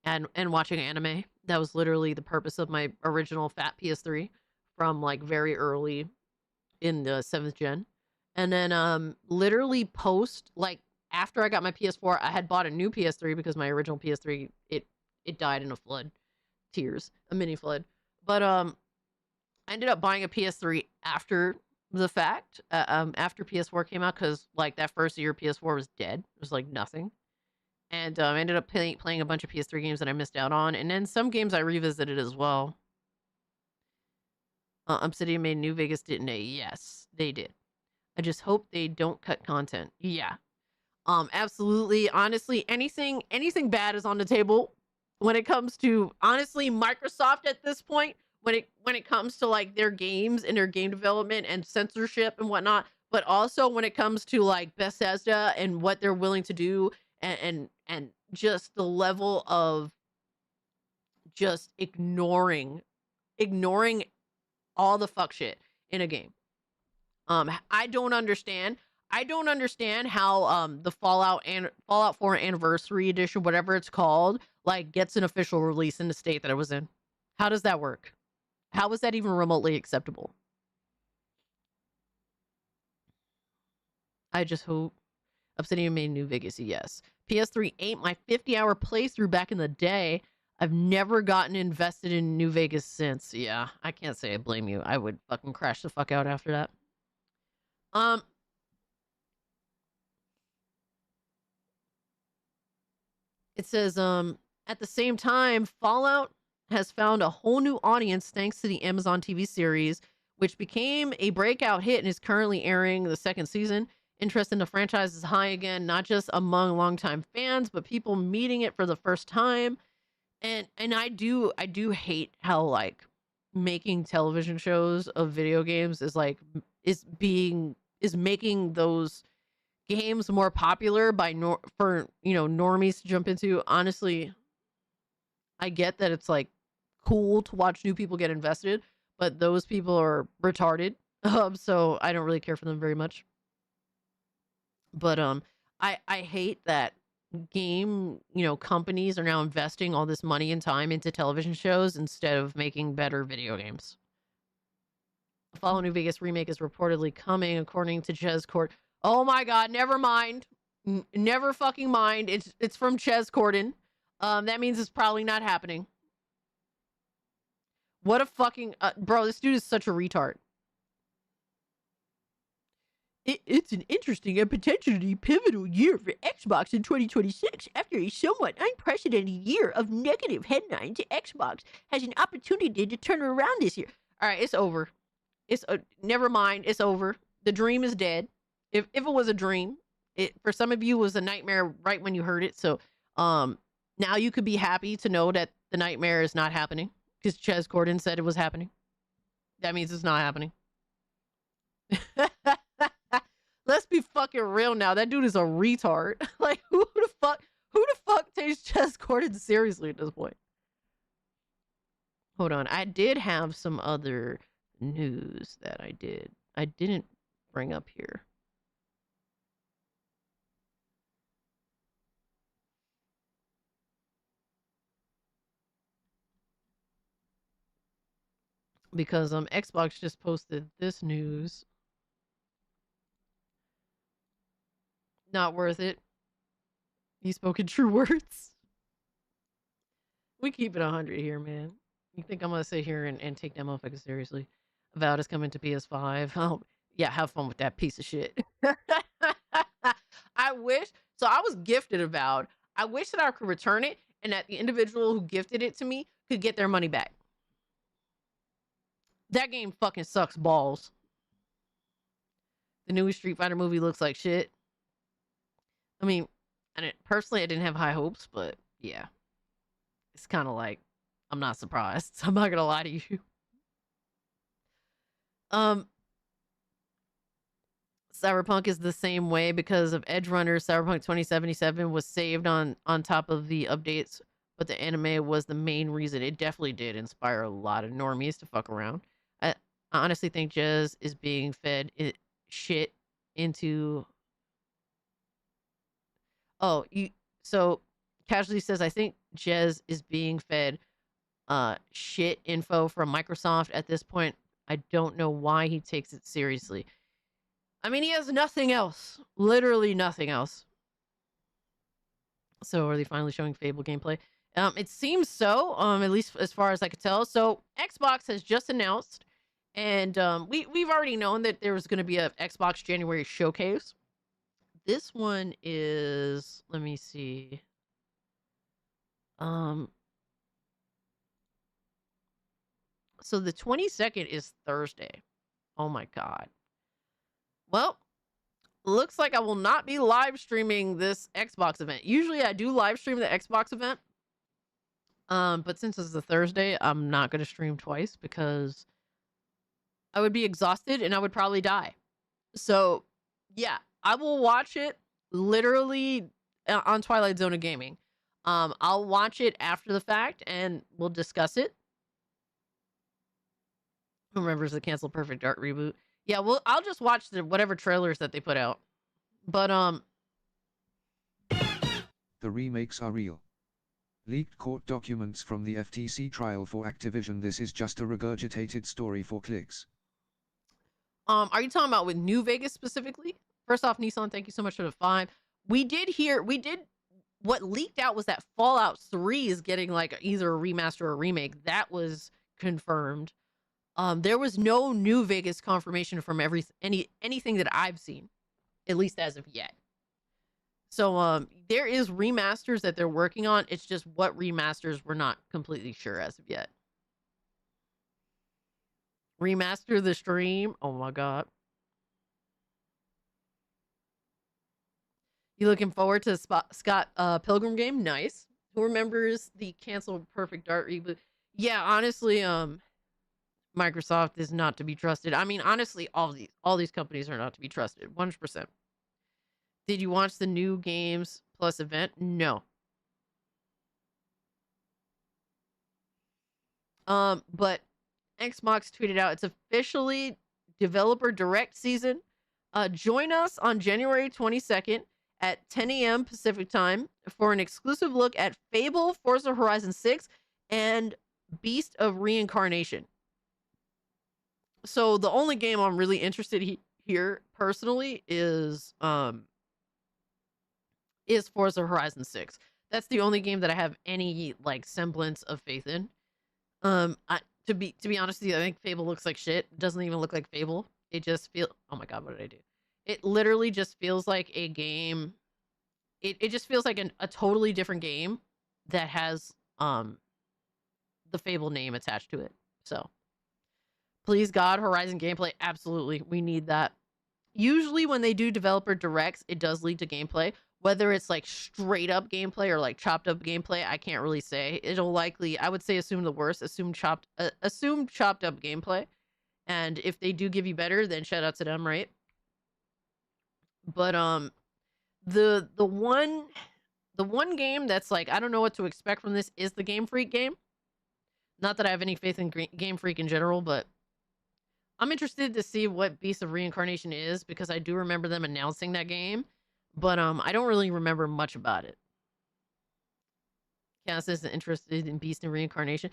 and watching anime. That was literally the purpose of my original fat PS3 from like very early in the 7th gen. And then literally post like after I got my PS4, I had bought a new PS3 because my original PS3 it died in a flood. Tears, a mini flood. But I ended up buying a PS3 after the fact, after PS4 came out, because like that first year PS4 was dead. It was like nothing. And I ended up playing a bunch of PS3 games that I missed out on, and then some games I revisited as well. Obsidian made New Vegas, didn't they? Yes, they did. I just hope they don't cut content. Yeah. Absolutely. Honestly, anything bad is on the table when it comes to, honestly, Microsoft at this point, when it comes to like their games and their game development and censorship and whatnot, but also when it comes to like Bethesda and what they're willing to do and just the level of just ignoring all the fuck shit in a game. I don't understand how the Fallout 4 Anniversary Edition, whatever it's called, like gets an official release in the state that it was in. How does that work? How is that even remotely acceptable? I just hope Obsidian made New Vegas. Yes. PS3 ain't my 50-hour playthrough back in the day. I've never gotten invested in New Vegas since. Yeah, I can't say I blame you. I would fucking crash the fuck out after that. It says, at the same time, Fallout has found a whole new audience thanks to the Amazon TV series, which became a breakout hit and is currently airing the 2nd season. Interest in the franchise is high again, not just among longtime fans, but people meeting it for the first time. And I do hate how like making television shows of video games is making those games more popular for normies to jump into. Honestly, I get that it's like cool to watch new people get invested, but those people are retarded. So I don't really care for them very much. But I hate that game companies are now investing all this money and time into television shows instead of making better video games. A Fallout New Vegas remake is reportedly coming, according to Ches Court. Oh my god, never mind. Never fucking mind. It's from Ches Corden. That means it's probably not happening. What a fucking bro, this dude is such a retard. It's an interesting and potentially pivotal year for Xbox in 2026. After a somewhat unprecedented year of negative headlines, Xbox has an opportunity to turn around this year. All right, it's over. It's never mind. It's over. The dream is dead. If it was a dream, it for some of you was a nightmare right when you heard it. So now you could be happy to know that the nightmare is not happening because Ches Corden said it was happening. That means it's not happening. Let's be fucking real now. That dude is a retard. Like who the fuck takes Ches Corden seriously at this point? Hold on. I did have some other news that I didn't bring up here. Because Xbox just posted this news. Not worth it. You spoken true words. We keep it 100 here, man. You think I'm gonna sit here and take that motherfucker seriously? Avowed is coming to PS5. Oh, yeah, have fun with that piece of shit. I wish. So I was gifted Avowed. I wish that I could return it and that the individual who gifted it to me could get their money back. That game fucking sucks balls. The new Street Fighter movie looks like shit. I mean, personally, I didn't have high hopes, but yeah. It's kind of like, I'm not surprised. I'm not gonna lie to you. Cyberpunk is the same way because of Edge Runner. Cyberpunk 2077 was saved on top of the updates, but the anime was the main reason. It definitely did inspire a lot of normies to fuck around. I honestly think Jez is being fed shit into. Oh, so Casually says, I think Jez is being fed shit info from Microsoft at this point. I don't know why he takes it seriously. I mean, he has nothing else. Literally nothing else. So are they finally showing Fable gameplay? It seems so, at least as far as I could tell. So Xbox has just announced, and we've already known that there was going to be a Xbox January showcase. This one is, let me see. So the 22nd is Thursday. Oh my God. Well, looks like I will not be live streaming this Xbox event. Usually I do live stream the Xbox event. But since it's a Thursday, I'm not going to stream twice because I would be exhausted and I would probably die. So, yeah, I will watch it literally on Twilight Zone of Gaming. I'll watch it after the fact and we'll discuss it. Who remembers the Cancel Perfect Dark reboot? Yeah, well, I'll just watch the whatever trailers that they put out. But The remakes are real. Leaked court documents from the FTC trial for Activision. This is just a regurgitated story for clicks. Are you talking about with New Vegas specifically? First off, Nissan, thank you so much for the 5. What leaked out was that Fallout 3 is getting like either a remaster or a remake. That was confirmed. There was no New Vegas confirmation from anything that I've seen, at least as of yet. So there is remasters that they're working on. It's just what remasters we're not completely sure as of yet. Remaster the stream. Oh my God. You looking forward to the Scott Pilgrim game? Nice. Who remembers the Cancel Perfect Dark reboot? Yeah, honestly, Microsoft is not to be trusted. I mean, honestly, all these companies are not to be trusted. 100%. Did you watch the new games plus event? No. But Xbox tweeted out it's officially developer direct season. Join us on January 22nd at 10 a.m. Pacific time for an exclusive look at Fable, Forza Horizon 6, and Beast of Reincarnation. So the only game I'm really interested here personally is Forza Horizon 6. That's the only game that I have any like semblance of faith in. To be honest with you, I think Fable looks like shit. It doesn't even look like Fable. It just feels, oh my God, what did I do? It literally just feels like a game. It just feels like a totally different game that has the Fable name attached to it. So please God, Horizon gameplay, absolutely. We need that. Usually when they do developer directs, it does lead to gameplay. Whether it's like straight up gameplay or like chopped up gameplay, I can't really say. It'll likely, I would say, assume the worst, assume chopped up gameplay. And if they do give you better, then shout out to them, right? But the one game that's like, I don't know what to expect from this is the Game Freak game. Not that I have any faith in Game Freak in general, but I'm interested to see what Beast of Reincarnation is because I do remember them announcing that game, but I don't really remember much about it. Cass isn't interested in Beast of Reincarnation.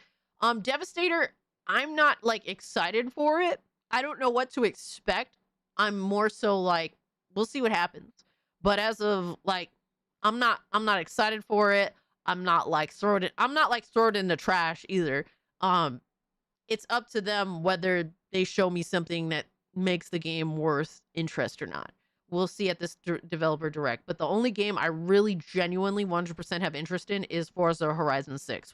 Devastator, I'm not like excited for it. I don't know what to expect. I'm more so like, we'll see what happens. But as of like, I'm not excited for it. I'm not like throw it in the trash either. It's up to them whether they show me something that makes the game worth interest or not. We'll see at this developer direct. But the only game I really genuinely 100% have interest in is Forza Horizon 6.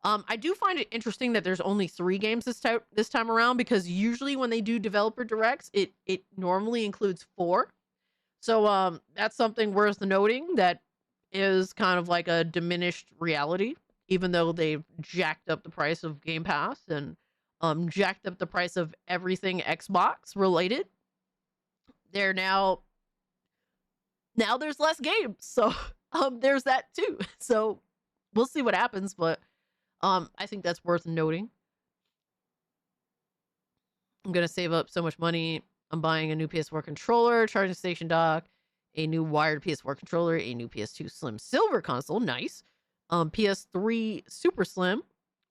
I do find it interesting that there's only 3 games this time around because usually when they do developer directs, it normally includes 4. So that's something worth noting that is kind of like a diminished reality, even though they've jacked up the price of Game Pass and jacked up the price of everything Xbox related. They're now there's less games. So there's that too. So we'll see what happens, but I think that's worth noting. I'm going to save up so much money. I'm buying a new PS4 controller, charging station dock, a new wired PS4 controller, a new PS2 Slim Silver console. Nice. PS3 Super Slim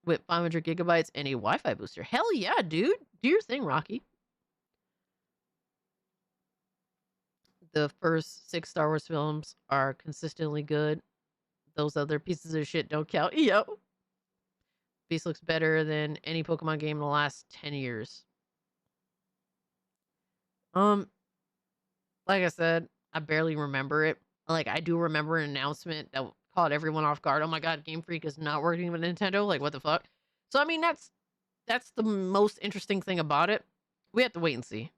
with 500 gigabytes and a Wi-Fi booster. Hell yeah, dude. Do your thing, Rocky. The first 6 Star Wars films are consistently good. Those other pieces of shit don't count. Yo. Beast looks better than any Pokemon game in the last 10 years. Like I said, I barely remember it. Like, I do remember an announcement that caught everyone off guard. Oh my god, Game Freak is not working with Nintendo. Like, what the fuck? So, I mean, that's the most interesting thing about it. We have to wait and see.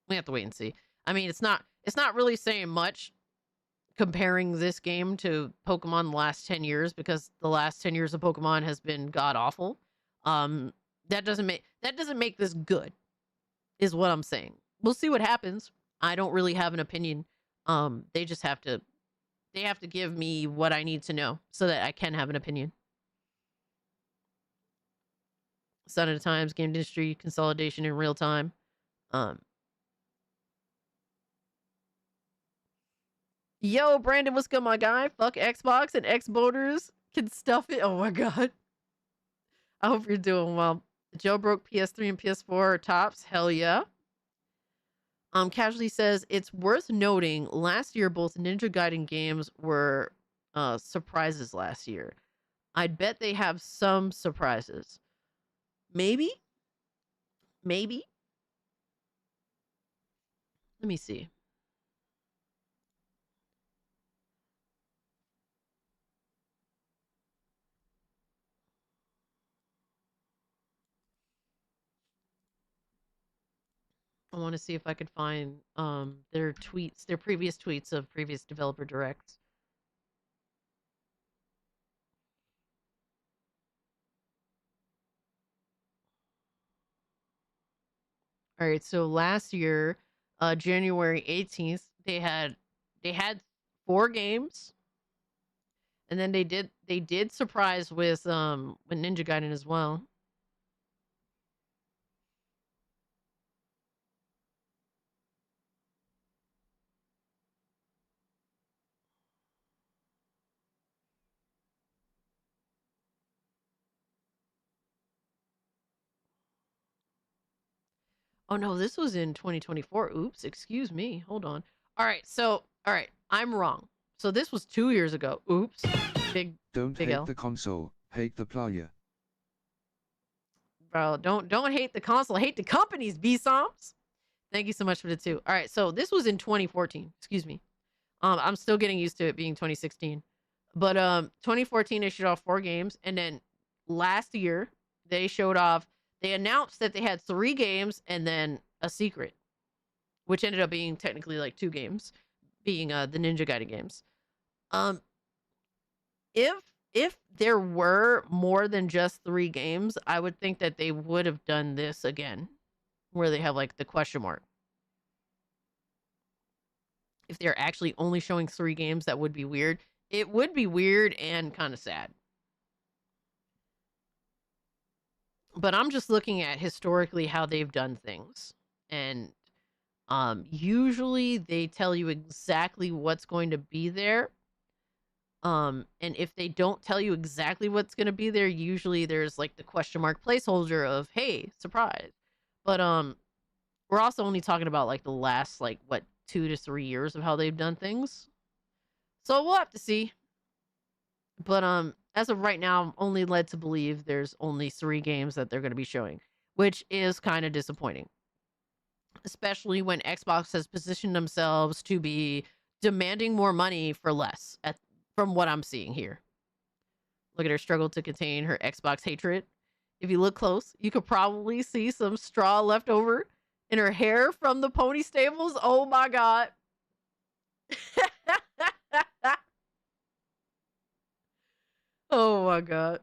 We have to wait and see. I mean, it's not really saying much comparing this game to Pokemon the last 10 years because the last 10 years of Pokemon has been god awful. That doesn't make this good, is what I'm saying. We'll see what happens. I don't really have an opinion. They just have to give me what I need to know so that I can have an opinion. Sign of the Times, game industry consolidation in real time. Yo, Brandon, what's good, my guy? Fuck Xbox and X-Boaters can stuff it. Oh my god. I hope you're doing well. Jailbroke PS3 and PS4 are tops. Hell yeah. Casually says, it's worth noting, last year both Ninja Gaiden games were surprises last year. I'd bet they have some surprises. Maybe? Maybe? Let me see. I want to see if I could find their tweets, their previous tweets of previous developer directs. All right, so last year, January 18th, they had 4 games. And then they did surprise with Ninja Gaiden as well. Oh no, this was in 2024. Oops, excuse me. Hold on. All right, I'm wrong. So this was 2 years ago. Oops. Don't big hate L. the console, hate the player. Bro, don't hate the console, hate the companies, B-Soms. Thank you so much for the 2. All right, so this was in 2014. Excuse me. I'm still getting used to it being 2016. But 2014 issued off 4 games, and then last year they announced that they had 3 games and then a secret, which ended up being technically like 2 games, being the Ninja Gaiden games. If there were more than just 3 games, I would think that they would have done this again, where they have like the question mark. If they're actually only showing 3 games, that would be weird. It would be weird and kind of sad. But I'm just looking at historically how they've done things. And usually they tell you exactly what's going to be there. And if they don't tell you exactly what's going to be there, usually there's like the question mark placeholder of, hey, surprise. But we're also only talking about like the last 2 to 3 years of how they've done things. So we'll have to see. But as of right now, I'm only led to believe there's only 3 games that they're going to be showing, which is kind of disappointing. Especially when Xbox has positioned themselves to be demanding more money for less, from what I'm seeing here. Look at her struggle to contain her Xbox hatred. If you look close, you could probably see some straw left over in her hair from the pony stables. Oh my god. Oh my god.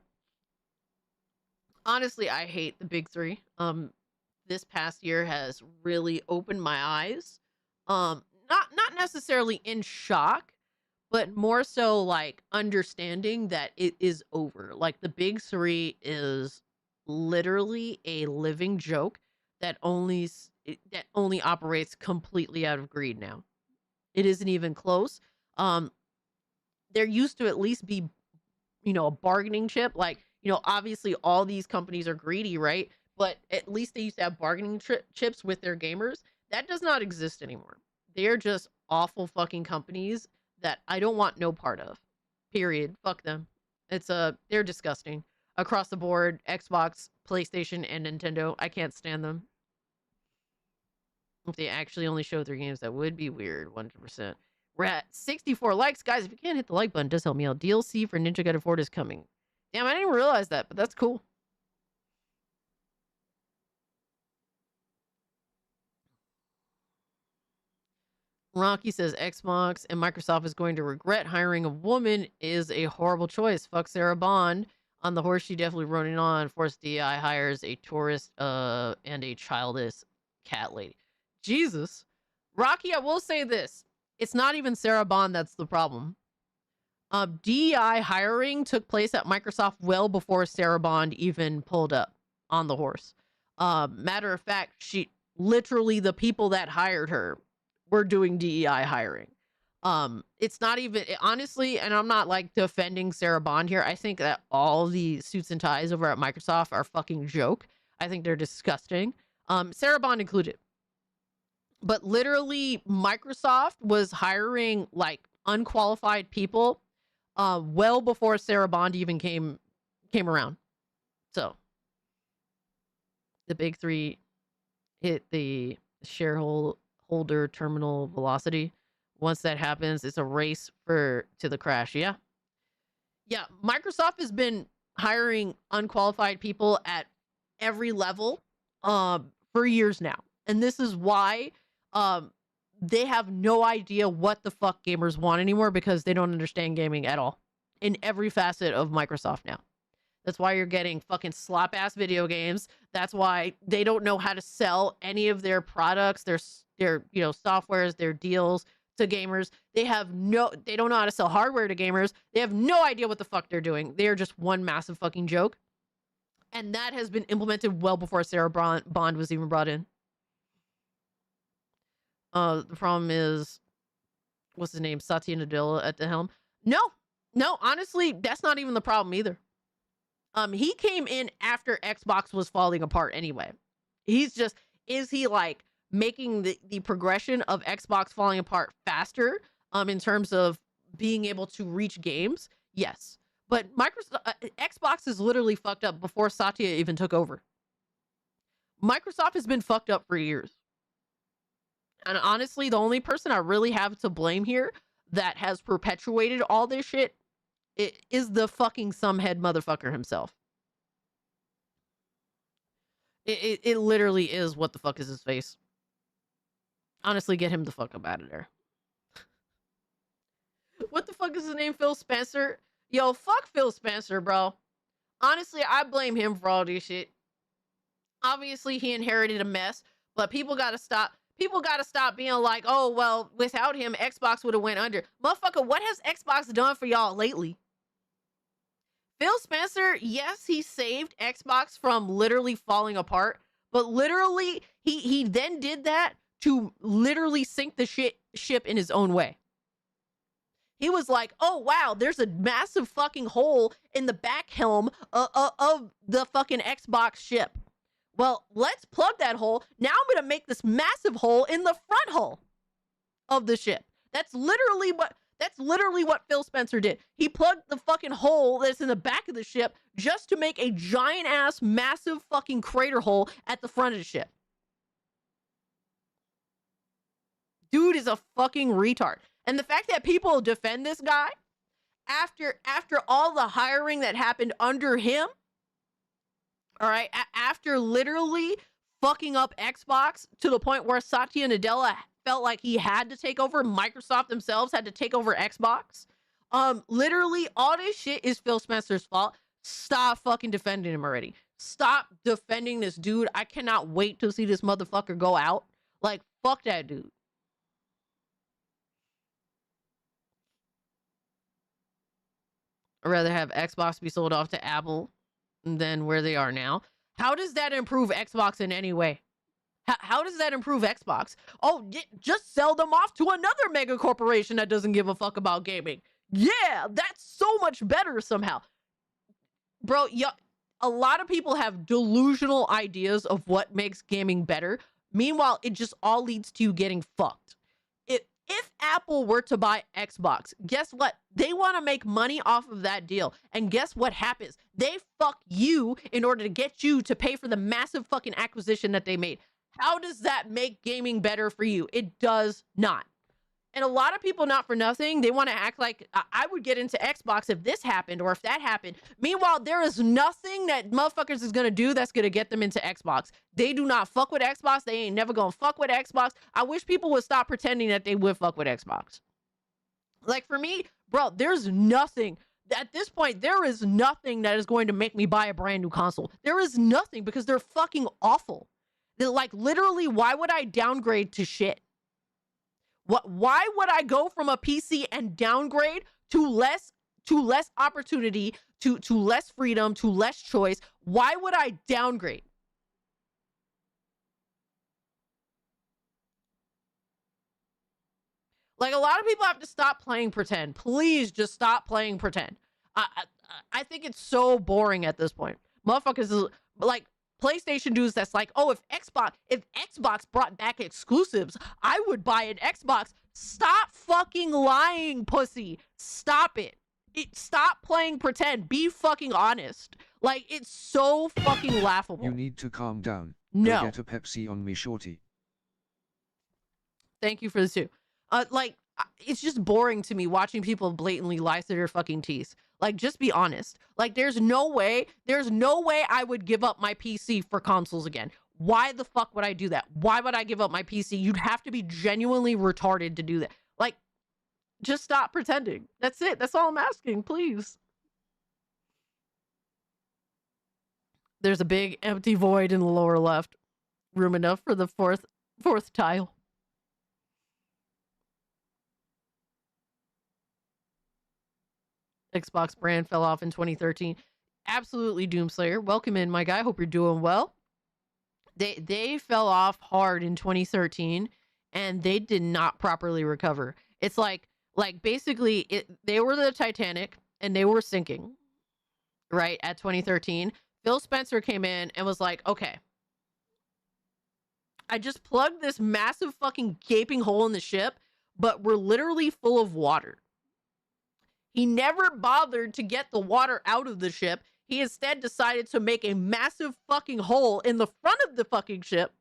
Honestly, I hate the big 3. This past year has really opened my eyes. Not necessarily in shock, but more so like understanding that it is over. Like the big 3 is literally a living joke that only operates completely out of greed now. It isn't even close. There used to at least be a bargaining chip. Like, obviously all these companies are greedy, right? But at least they used to have bargaining chips with their gamers. That does not exist anymore. They're just awful fucking companies that I don't want no part of. Period. Fuck them. They're disgusting. Across the board, Xbox, PlayStation, and Nintendo. I can't stand them. If they actually only show their games, that would be weird. 100%. We're at 64 likes, guys. If you can't hit the like button, it does help me out. DLC for Ninja Gaiden 4 is coming. Damn, I didn't even realize that, but that's cool. Rocky says Xbox and Microsoft is going to regret hiring a woman is a horrible choice. Fuck Sarah Bond. On the horse she definitely running on. Forced DI hires a tourist and a childless cat lady. Jesus. Rocky, I will say this. It's not even Sarah Bond that's the problem. DEI hiring took place at Microsoft well before Sarah Bond even pulled up on the horse. Matter of fact, literally the people that hired her were doing DEI hiring. It's not even, honestly, and I'm not like defending Sarah Bond here. I think that all the suits and ties over at Microsoft are fucking joke. I think they're disgusting. Sarah Bond included. But literally Microsoft was hiring like unqualified people well before Sarah Bond even came around. So the big three hit the shareholder terminal velocity. Once that happens, it's a race to the crash. Yeah. Microsoft has been hiring unqualified people at every level for years now. And this is why they have no idea what the fuck gamers want anymore, because they don't understand gaming at all in every facet of Microsoft now. That's why you're getting fucking slop ass video games. That's why they don't know how to sell any of their products, their softwares, their deals to gamers. They don't know how to sell hardware to gamers. They have no idea what the fuck they're doing. They are just one massive fucking joke. And that has been implemented well before Sarah Bond was even brought in. The problem is, what's his name? Satya Nadella at the helm. No, honestly, that's not even the problem either. He came in after Xbox was falling apart anyway. Is he like making the progression of Xbox falling apart faster in terms of being able to reach games? Yes. But Xbox is literally fucked up before Satya even took over. Microsoft has been fucked up for years. And honestly, the only person I really have to blame here that has perpetuated all this shit is the fucking sumhead motherfucker himself. It literally is. What the fuck is his face? Honestly, get him the fuck up out of there. What the fuck is his name? Phil Spencer? Yo, fuck Phil Spencer, bro. Honestly, I blame him for all this shit. Obviously, he inherited a mess, but people gotta stop. People gotta stop being like, oh, well, without him, Xbox would have went under. Motherfucker, what has Xbox done for y'all lately? Phil Spencer, yes, he saved Xbox from literally falling apart, but literally, he then did that to literally sink the ship in his own way. He was like, oh, wow, there's a massive fucking hole in the back helm of the fucking Xbox ship. Well, let's plug that hole. Now I'm going to make this massive hole in the front hull of the ship. That's literally what Phil Spencer did. He plugged the fucking hole that's in the back of the ship just to make a giant ass massive fucking crater hole at the front of the ship. Dude is a fucking retard. And the fact that people defend this guy after all the hiring that happened under him, all right, after literally fucking up Xbox to the point where Satya Nadella felt like he had to take over, Microsoft themselves had to take over Xbox. Literally all this shit is Phil Spencer's fault. Stop fucking defending him already. Stop defending this dude. I cannot wait to see this motherfucker go out. Like, fuck that dude. I'd rather have Xbox be sold off to Apple than where they are now. How does that improve Xbox in any way? How does that improve Xbox? Oh, just sell them off to another mega corporation that doesn't give a fuck about gaming. Yeah, that's so much better somehow. Bro, yeah, a lot of people have delusional ideas of what makes gaming better. Meanwhile, it just all leads to you getting fucked. If Apple were to buy Xbox, guess what? They want to make money off of that deal. And guess what happens? They fuck you in order to get you to pay for the massive fucking acquisition that they made. How does that make gaming better for you? It does not. And a lot of people, not for nothing, they want to act like I would get into Xbox if this happened or if that happened. Meanwhile, there is nothing that motherfuckers is going to do that's going to get them into Xbox. They do not fuck with Xbox. They ain't never going to fuck with Xbox. I wish people would stop pretending that they would fuck with Xbox. Like for me, bro, there's nothing. At this point, there is nothing that is going to make me buy a brand new console. There is nothing because they're fucking awful. They're like, literally, why would I downgrade to shit? Why would I go from a PC and downgrade to less opportunity, to less freedom, to less choice? Why would I downgrade? Like, a lot of people have to stop playing pretend. Please just stop playing pretend. I think it's so boring at this point. Motherfuckers is like PlayStation dudes that's like, oh, if Xbox brought back exclusives, I would buy an Xbox. Stop fucking lying, pussy. Stop it. Stop playing pretend. Be fucking honest. Like, it's so fucking laughable. You need to calm down. No. Go get a Pepsi on me, shorty. Thank you for this too. Like, it's just boring to me watching people blatantly lie to their fucking teeth. Like, just be honest. Like, there's no way I would give up my PC for consoles again. Why the fuck would I do that? Why would I give up my PC? You'd have to be genuinely retarded to do that. Like, just stop pretending. That's it. That's all I'm asking, please. There's a big empty void in the lower left. Room enough for the fourth tile. Xbox brand fell off in 2013. Absolutely, Doomslayer. Welcome in, my guy. Hope you're doing well. They fell off hard in 2013, and they did not properly recover. It's like basically they were the Titanic, and they were sinking, right, at 2013. Phil Spencer came in and was like, okay, I just plugged this massive fucking gaping hole in the ship, but we're literally full of water. He never bothered to get the water out of the ship. He instead decided to make a massive fucking hole in the front of the fucking ship.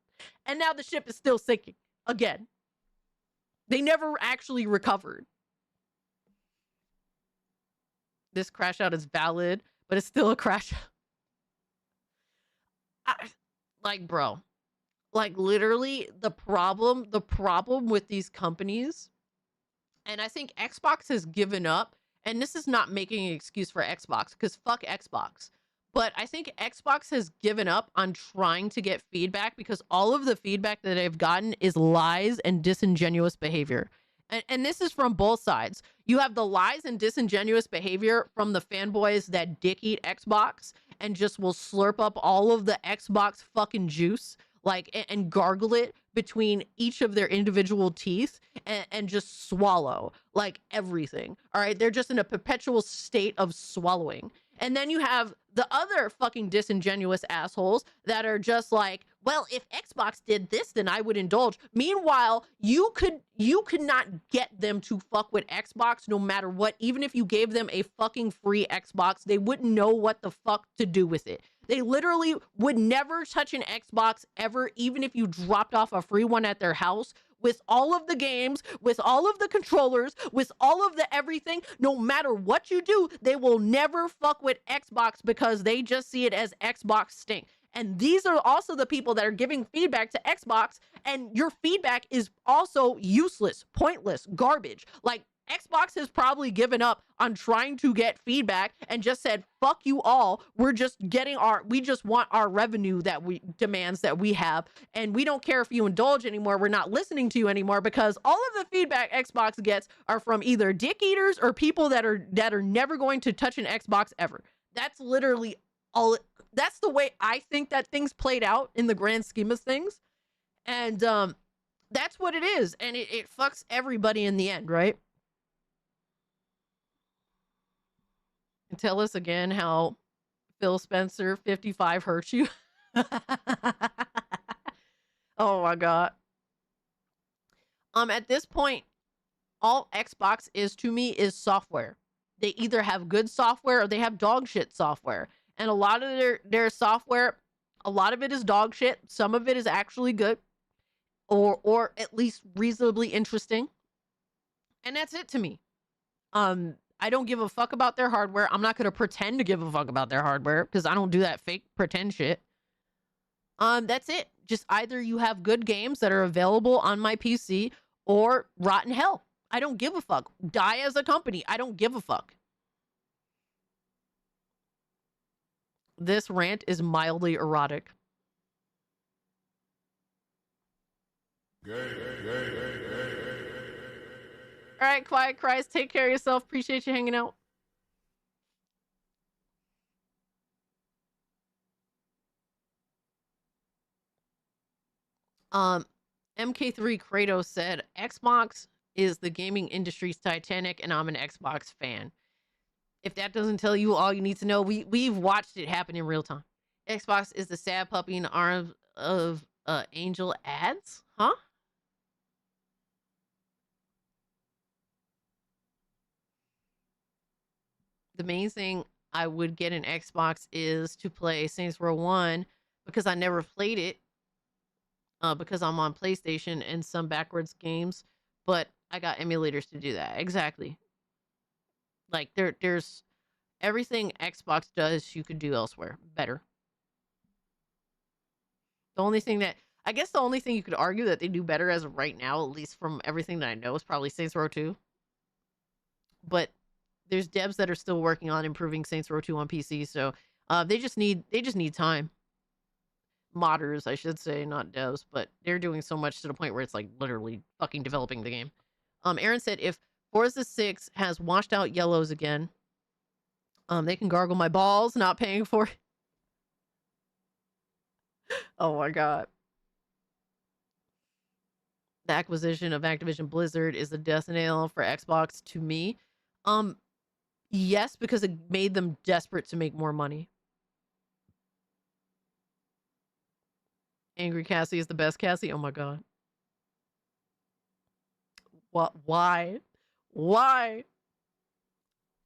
And now the ship is still sinking again. They never actually recovered. This crash out is valid, but it's still a crash out. Like, bro, like literally the problem with these companies, and I think Xbox has given up. And this is not making an excuse for Xbox, because fuck Xbox. But I think Xbox has given up on trying to get feedback because all of the feedback that they've gotten is lies and disingenuous behavior. And this is from both sides. You have the lies and disingenuous behavior from the fanboys that dick eat Xbox and just will slurp up all of the Xbox fucking juice, like, and gargle it between each of their individual teeth and just swallow like everything. All right, they're just in a perpetual state of swallowing. And then you have the other fucking disingenuous assholes that are just like, well, if Xbox did this, then I would indulge. Meanwhile, you could not get them to fuck with Xbox no matter what. Even if you gave them a fucking free Xbox, they wouldn't know what the fuck to do with it. They literally would never touch an Xbox ever, even if you dropped off a free one at their house, with all of the games, with all of the controllers, with all of the everything. No matter what you do, they will never fuck with Xbox because they just see it as Xbox stink. And these are also the people that are giving feedback to Xbox, and your feedback is also useless, pointless, garbage. Like, Xbox has probably given up on trying to get feedback and just said, fuck you all. We just want our revenue that we demands that we have. And we don't care if you indulge anymore. We're not listening to you anymore because all of the feedback Xbox gets are from either dick eaters or people that are never going to touch an Xbox ever. That's literally all. That's the way I think that things played out in the grand scheme of things. And that's what it is. And it fucks everybody in the end, right? tell us again how Phil Spencer 55 hurts you. Oh my god. At this point, all Xbox is to me is software. They either have good software or they have dog shit software. And a lot of their software, a lot of it is dog shit. Some of it is actually good or at least reasonably interesting. And that's it to me. I don't give a fuck about their hardware. I'm not going to pretend to give a fuck about their hardware because I don't do that fake pretend shit. That's it. Just either you have good games that are available on my PC or rotten hell. I don't give a fuck. Die as a company. I don't give a fuck. This rant is mildly erotic. All right, Quiet Christ, take care of yourself. Appreciate you hanging out. MK3 Kratos said, Xbox is the gaming industry's Titanic, and I'm an Xbox fan. If that doesn't tell you all you need to know, we've watched it happen in real time. Xbox is the sad puppy in the arms of Angel ads? Huh? The main thing I would get an Xbox is to play Saints Row 1 because I never played it because I'm on PlayStation and some backwards games, but I got emulators to do that. Exactly. Like there's everything Xbox does you could do elsewhere better. The only thing you could argue that they do better as of right now, at least from everything that I know, is probably Saints Row 2. But there's devs that are still working on improving Saints Row 2 on PC, so they just need time. Modders, I should say, not devs, but they're doing so much to the point where it's like literally fucking developing the game. Aaron said if Forza 6 has washed out yellows again, they can gargle my balls, not paying for it. Oh my god. The acquisition of Activision Blizzard is the death nail for Xbox to me. Yes, because it made them desperate to make more money. Angry Cassie is the best Cassie. Oh my god. What? Why? Why?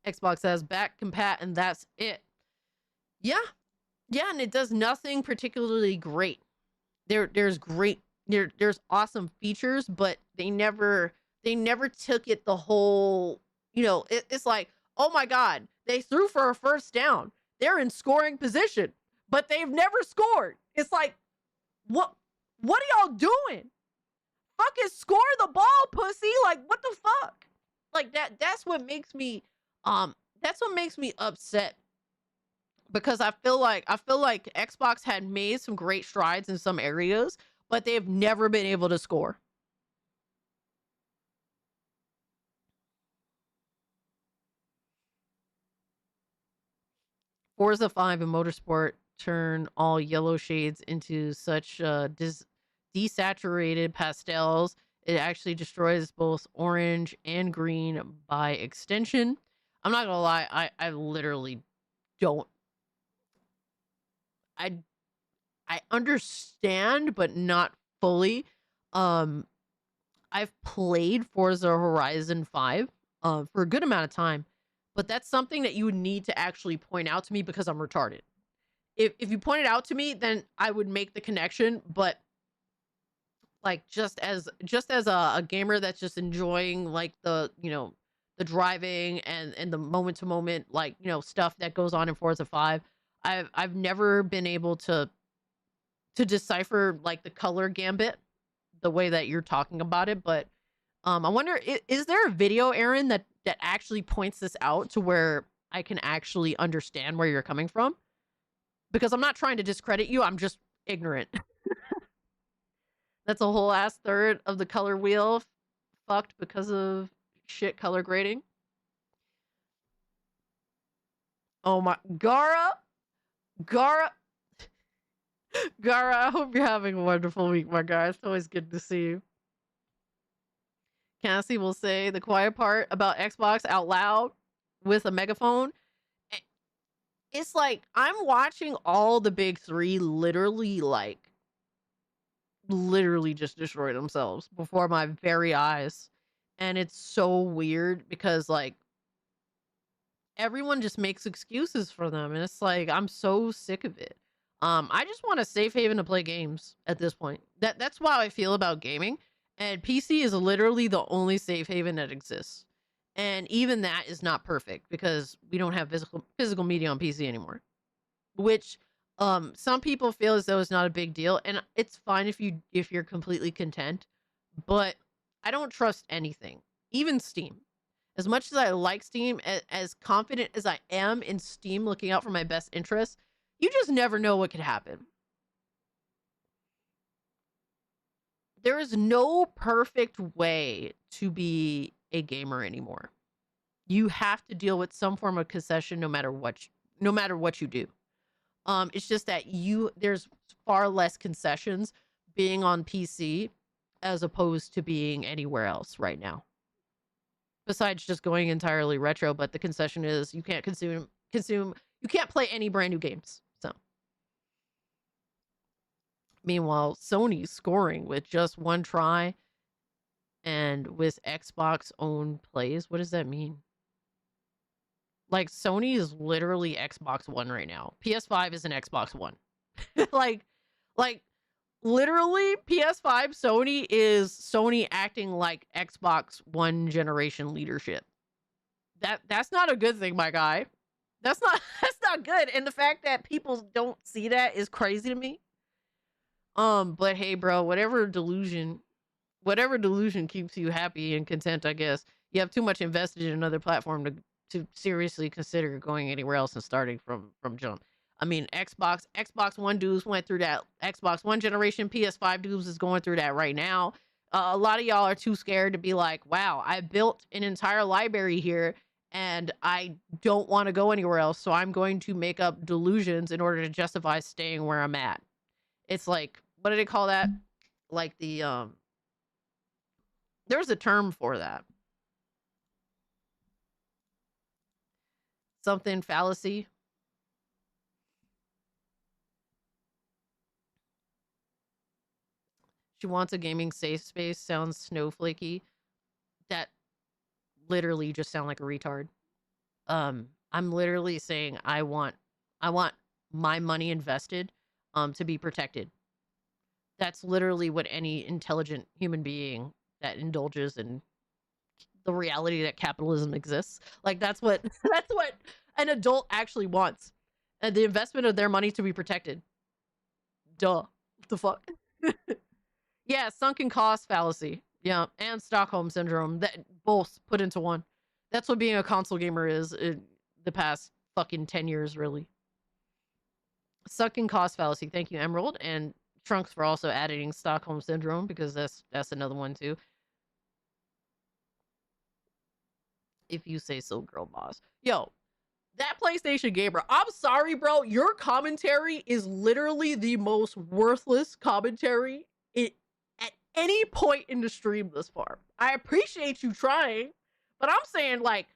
Xbox has back compat and that's it. Yeah, and it does nothing particularly great. There's awesome features, but they never took it the whole. It's like, oh my god, they threw for a first down. They're in scoring position, but they've never scored. It's like, what are y'all doing? Fucking score the ball, pussy. Like, what the fuck? Like that's what makes me upset. Because I feel like Xbox had made some great strides in some areas, but they've never been able to score. Forza 5 and Motorsport turn all yellow shades into such desaturated pastels. It actually destroys both orange and green by extension. I'm not gonna lie, I literally don't. I understand, but not fully. I've played Forza Horizon 5 for a good amount of time, but that's something that you would need to actually point out to me because I'm retarded. If you point it out to me, then I would make the connection, but like just as a gamer that's just enjoying like the driving and the moment to moment stuff that goes on in Forza 5, I've never been able to decipher like the color gambit the way that you're talking about it. But I wonder, is there a video, Aaron, that actually points this out to where I can actually understand where you're coming from? Because I'm not trying to discredit you, I'm just ignorant. That's a whole ass third of the color wheel fucked because of shit color grading. Oh my, Gara, I hope you're having a wonderful week, my guy. It's always good to see you. Cassie will say the quiet part about Xbox out loud with a megaphone. it's like I'm watching all the big three literally just destroy themselves before my very eyes. And it's so weird because like everyone just makes excuses for them, and it's like I'm so sick of it. I just want a safe haven to play games at this point. That's how I feel about gaming, and PC is literally the only safe haven that exists. And even that is not perfect because we don't have physical media on PC anymore, which some people feel as though it's not a big deal, and it's fine if you're completely content, but I don't trust anything, even Steam. As much as I like Steam, as confident as I am in Steam looking out for my best interests, you just never know what could happen. There is no perfect way to be a gamer anymore. You have to deal with some form of concession no matter what you do. It's just that there's far less concessions being on PC as opposed to being anywhere else right now. Besides just going entirely retro, but the concession is you can't you can't play any brand new games. So meanwhile, Sony's scoring with just one try and with Xbox own plays. What does that mean? Like Sony is literally Xbox One right now. PS5 is an Xbox One. like literally PS5 Sony is Sony acting like Xbox One generation leadership. That's not a good thing, my guy. That's not good. And the fact that people don't see that is crazy to me. But hey, bro, whatever delusion keeps you happy and content, I guess. You have too much invested in another platform to seriously consider going anywhere else and starting from jump. I mean, Xbox One dudes went through that. Xbox One generation, PS5 dudes is going through that right now. A lot of y'all are too scared to be like, wow, I built an entire library here and I don't want to go anywhere else. So I'm going to make up delusions in order to justify staying where I'm at. It's like, what do they call that? Like the, there's a term for that. Something fallacy. She wants a gaming safe space. Sounds snowflakey. That literally just sound like a retard. I'm literally saying I want my money invested to be protected. That's literally what any intelligent human being that indulges in the reality that capitalism exists. Like that's what an adult actually wants. And the investment of their money to be protected. Duh. What the fuck? Yeah, sunken cost fallacy. Yeah, and Stockholm syndrome. That both put into one. That's what being a console gamer is in the past fucking 10 years, really. Sunken cost fallacy. Thank you, Emerald. And Trunks for also adding Stockholm syndrome, because that's another one too. If you say so, girl boss. Yo, that PlayStation gamer, I'm sorry, bro. Your commentary is literally the most worthless commentary at any point in the stream this far. I appreciate you trying, but I'm saying, like,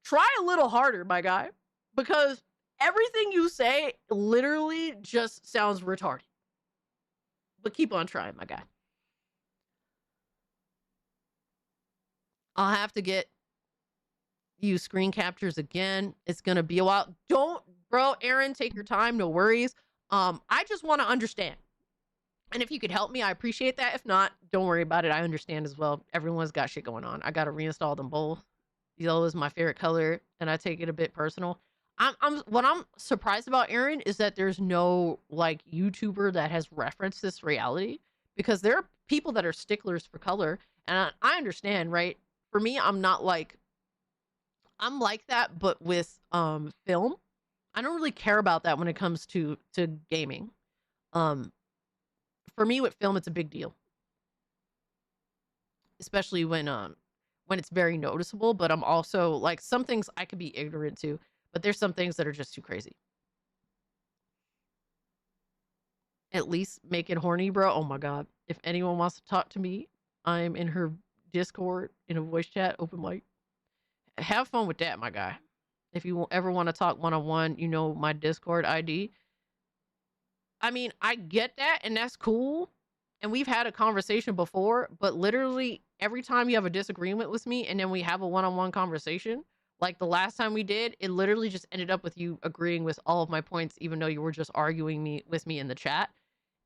try a little harder, my guy, because everything you say literally just sounds retarded. But keep on trying, my guy. I'll have to get you screen captures again. It's gonna be a while. Don't, bro, Aaron, take your time. No worries. I just want to understand. And if you could help me, I appreciate that. If not, don't worry about it. I understand as well. Everyone's got shit going on. I got to reinstall them both. Yellow is my favorite color, and I take it a bit personal. What I'm surprised about, Aaron, is that there's no like YouTuber that has referenced this reality, because there are people that are sticklers for color, and I understand, right? For me, I'm like that, but with film, I don't really care about that when it comes to gaming. For me with film, it's a big deal, especially when it's very noticeable. But I'm also like, some things I could be ignorant to, but there's some things that are just too crazy. At least make it horny, bro. Oh my god! If anyone wants to talk to me, I'm in her Discord in a voice chat, open mic. Have fun with that, my guy. If you ever want to talk one-on-one, you know my Discord ID. I mean, I get that, and that's cool. And we've had a conversation before, but literally every time you have a disagreement with me and then we have a one-on-one conversation, like the last time we did, it literally just ended up with you agreeing with all of my points, even though you were just arguing with me in the chat.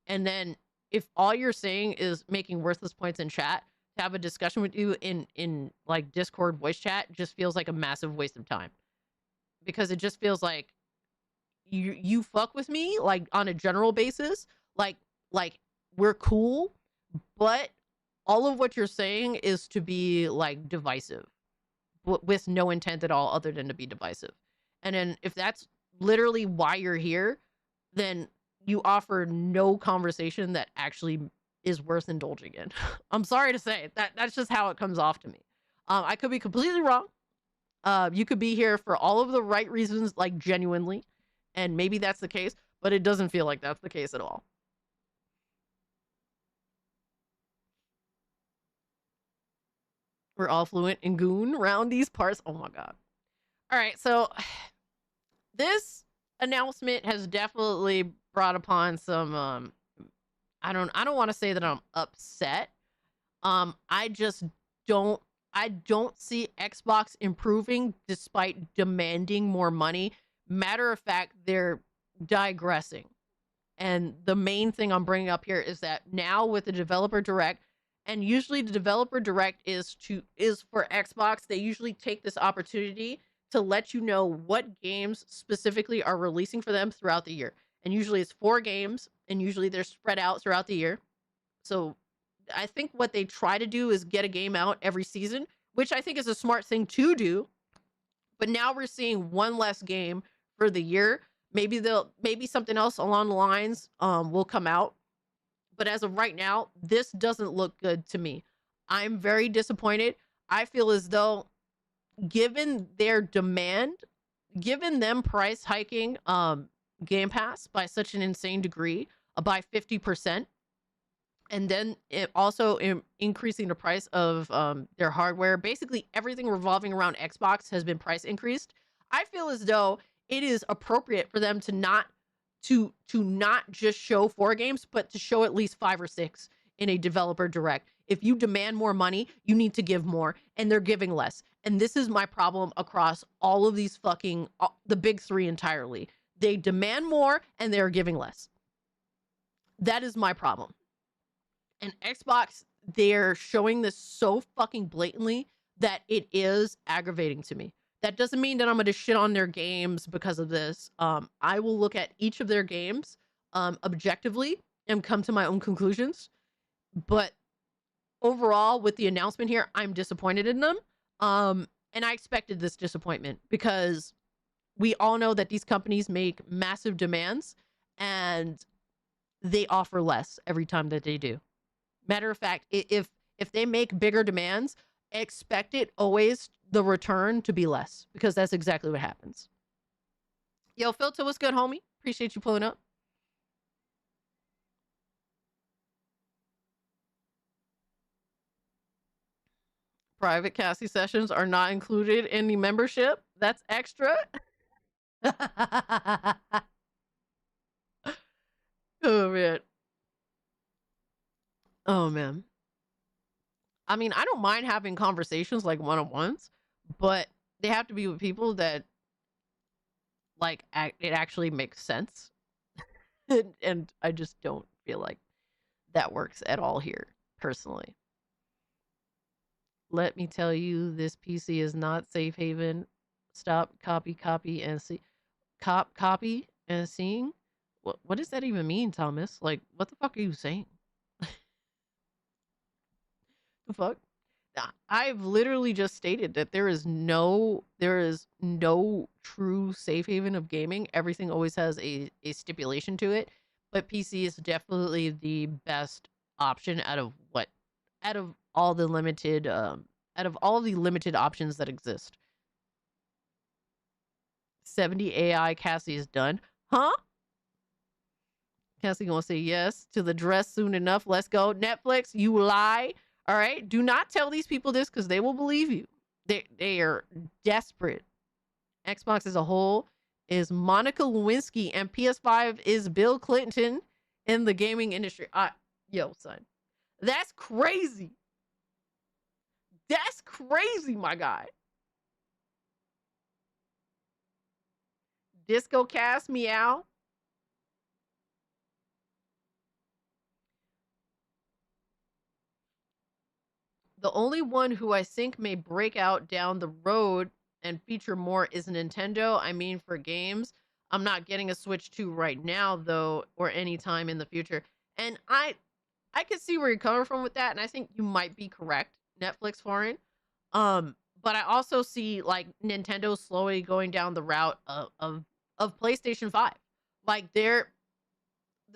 And then if all you're saying is making worthless points in chat, to have a discussion with you in like Discord voice chat just feels like a massive waste of time. Because it just feels like you fuck with me like on a general basis, like we're cool, but all of what you're saying is to be like divisive, with no intent at all other than to be divisive. And then if that's literally why you're here, then you offer no conversation that actually is worth indulging in. I'm sorry to say that's just how it comes off to me. I could be completely wrong. You could be here for all of the right reasons, like genuinely, and maybe that's the case, but it doesn't feel like that's the case at all. We're all fluent in Goon around these parts. Oh my god. All right, so this announcement has definitely brought upon some I don't want to say that I'm upset. I don't see Xbox improving despite demanding more money. Matter of fact, they're digressing. And the main thing I'm bringing up here is that now with the developer direct, and usually the developer direct is for Xbox, they usually take this opportunity to let you know what games specifically are releasing for them throughout the year. And usually it's 4 games, and usually they're spread out throughout the year. So I think what they try to do is get a game out every season, which I think is a smart thing to do. But now we're seeing one less game for the year. Maybe something else along the lines will come out. But as of right now, this doesn't look good to me. I'm very disappointed. I feel as though, given their demand, given them price hiking Game Pass by such an insane degree, by 50%, and then it also increasing the price of their hardware, basically everything revolving around Xbox has been price increased. I feel as though it is appropriate for them to not just show 4 games, but to show at least 5 or 6 in a developer direct. If you demand more money, you need to give more, and they're giving less. And this is my problem across all of these fucking the big 3 entirely. They demand more and they're giving less. That is my problem. And Xbox, they're showing this so fucking blatantly that it is aggravating to me. That doesn't mean that I'm going to shit on their games because of this. I will look at each of their games objectively and come to my own conclusions. But overall, with the announcement here, I'm disappointed in them. And I expected this disappointment because we all know that these companies make massive demands and they offer less every time that they do. Matter of fact, if they make bigger demands, expect it always the return to be less, because that's exactly what happens. Yo, Filter, what's good, homie? Appreciate you pulling up. Private Cassie sessions are not included in the membership. That's extra. Oh, man. Oh, man. I mean, I don't mind having conversations like one-on-ones, but they have to be with people that, like, it actually makes sense. And I just don't feel like that works at all here, personally. Let me tell you, this PC is not safe haven. Stop, copy, and see. Copy and seeing? What does that even mean, Thomas? Like, what the fuck are you saying? The fuck? I've literally just stated that there is no true safe haven of gaming. Everything always has a stipulation to it, but PC is definitely the best option out of all the limited options that exist. 70 AI Cassie is done. Huh? Cassie gonna say yes to the dress soon enough. Let's go. Netflix, you lie. All right? Do not tell these people this because they will believe you. They are desperate Xbox as a whole is Monica Lewinsky, and PS5 is Bill Clinton in the gaming industry. Yo, son, that's crazy. That's crazy, my guy. Disco Cast meow. The only one who I think may break out down the road and feature more is Nintendo. I mean, for games. I'm not getting a Switch 2 right now, though, or anytime in the future. And I can see where you're coming from with that, and I think you might be correct. Netflix foreign. But I also see like Nintendo slowly going down the route of PlayStation 5. Like the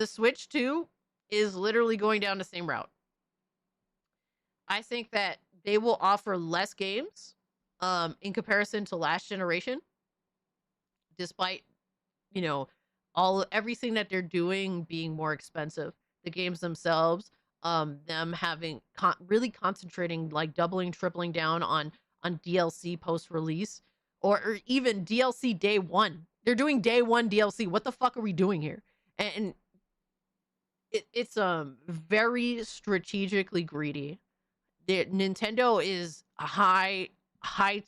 Switch 2 is literally going down the same route. I think that they will offer less games in comparison to last generation, despite, you know, everything that they're doing being more expensive. The games themselves, them having really concentrating, like doubling, tripling down on DLC post-release, or even DLC day one. They're doing day one DLC. What the fuck are we doing here? And it's very strategically greedy. Nintendo is a high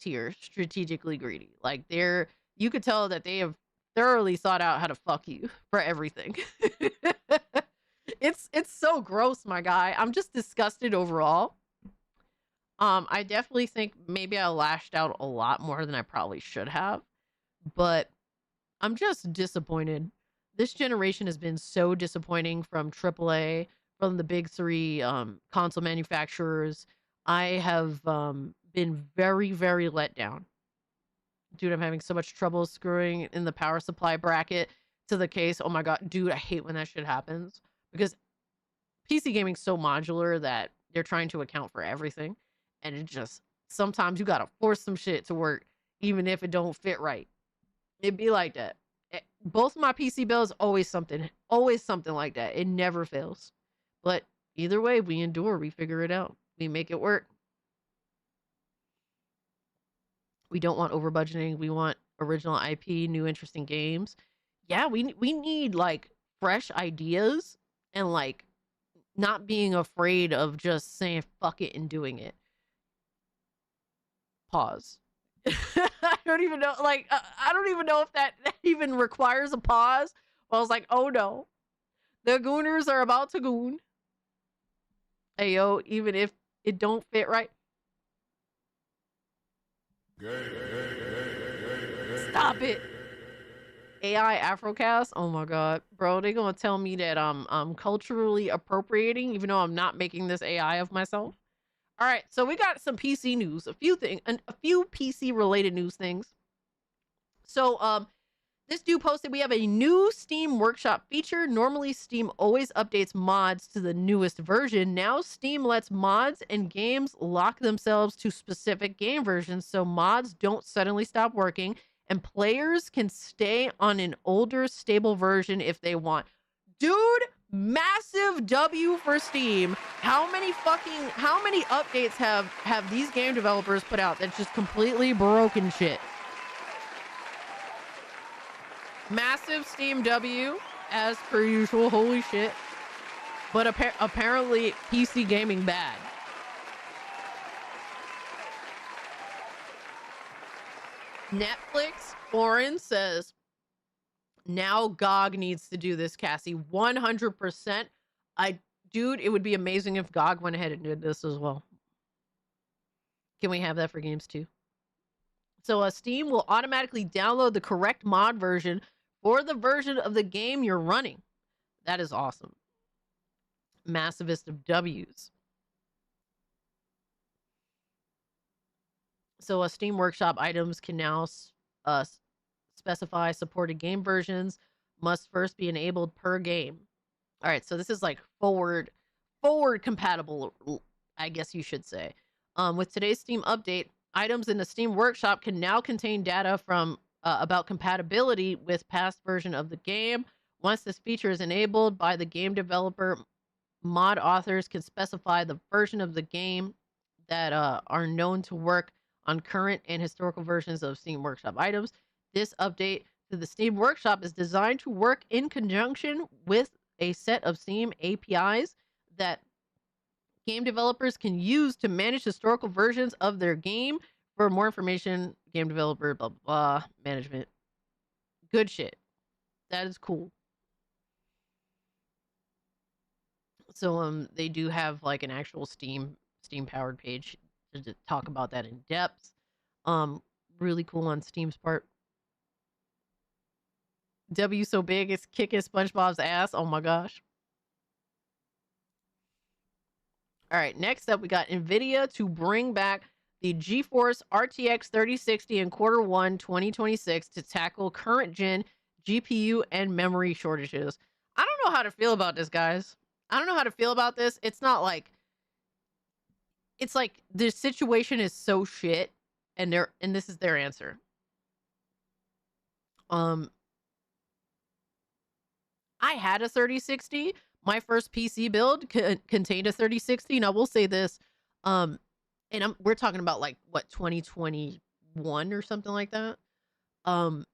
tier strategically greedy. Like you could tell that they have thoroughly thought out how to fuck you for everything. It's so gross, my guy. I'm just disgusted overall. I definitely think maybe I lashed out a lot more than I probably should have, but I'm just disappointed. This generation has been so disappointing from AAA, from the big three console manufacturers. I have been very, very let down. Dude, I'm having so much trouble screwing in the power supply bracket to the case. Oh my god, dude, I hate when that shit happens, because PC gaming's so modular that they're trying to account for everything, and it just sometimes you gotta force some shit to work even if it don't fit right. It'd be like that. Both of my PC builds always something like that. It never fails. But either way, we endure, we figure it out, we make it work. We don't want over budgeting. We want original IP, new interesting games. Yeah, we need like fresh ideas, and like not being afraid of just saying fuck it and doing it. Pause. I don't even know. Like, I don't even know if that even requires a pause. Well, I was like, oh no, the gooners are about to goon. Hey yo, even if it don't fit right. Stop it. AI Afrocast. Oh my god, bro, they gonna tell me that I'm culturally appropriating, even though I'm not making this AI of myself. All right, so we got some PC news, a few PC related news things. So this dude posted we have a new Steam Workshop feature. Normally Steam always updates mods to the newest version. Now Steam lets mods and games lock themselves to specific game versions, so mods don't suddenly stop working, and players can stay on an older stable version if they want. Dude, massive W for Steam. How many updates have these game developers put out that's just completely broken shit? Massive Steam W, as per usual. Holy shit. But apparently PC gaming bad. Netflix foreign says now GOG needs to do this, Cassie. 100%. Dude, it would be amazing if GOG went ahead and did this as well. Can we have that for games too? So Steam will automatically download the correct mod version for the version of the game you're running. That is awesome. Massivest of W's. So Steam Workshop items can now specify supported game versions, must first be enabled per game. All right, so this is like forward compatible, I guess you should say. With today's Steam update, items in the Steam Workshop can now contain data from about compatibility with past version of the game. Once this feature is enabled by the game developer, mod authors can specify the version of the game that are known to work on current and historical versions of Steam Workshop items. This update to the Steam Workshop is designed to work in conjunction with a set of Steam APIs that game developers can use to manage historical versions of their game. For more information, game developer, blah, blah, blah, management. Good shit. That is cool. So they do have like an actual Steam powered page to talk about that in depth. Really cool on Steam's part. W so big it's kicking SpongeBob's ass. Oh my gosh. All right, next up we got Nvidia to bring back the GeForce RTX 3060 in Q1 2026 to tackle current gen GPU and memory shortages. I don't know how to feel about this, guys. I don't know how to feel about this. It's not like, it's like the situation is so shit, and this is their answer. I had a 3060. My first PC build contained a 3060, and I will say this, and we're talking about like what 2021 or something like that. I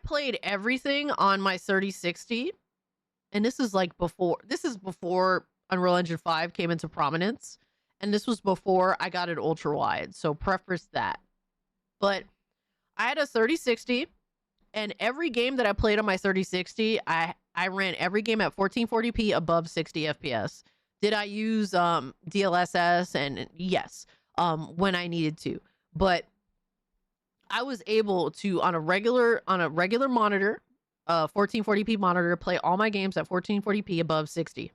played everything on my 3060, and this is before Unreal Engine 5 came into prominence, and this was before I got it ultra wide, so preface that. But I had a 3060, and every game that I played on my 3060, I ran every game at 1440p above 60 FPS. Did I use DLSS? And yes, when I needed to. But I was able to on a regular monitor, 1440p monitor, play all my games at 1440p above 60.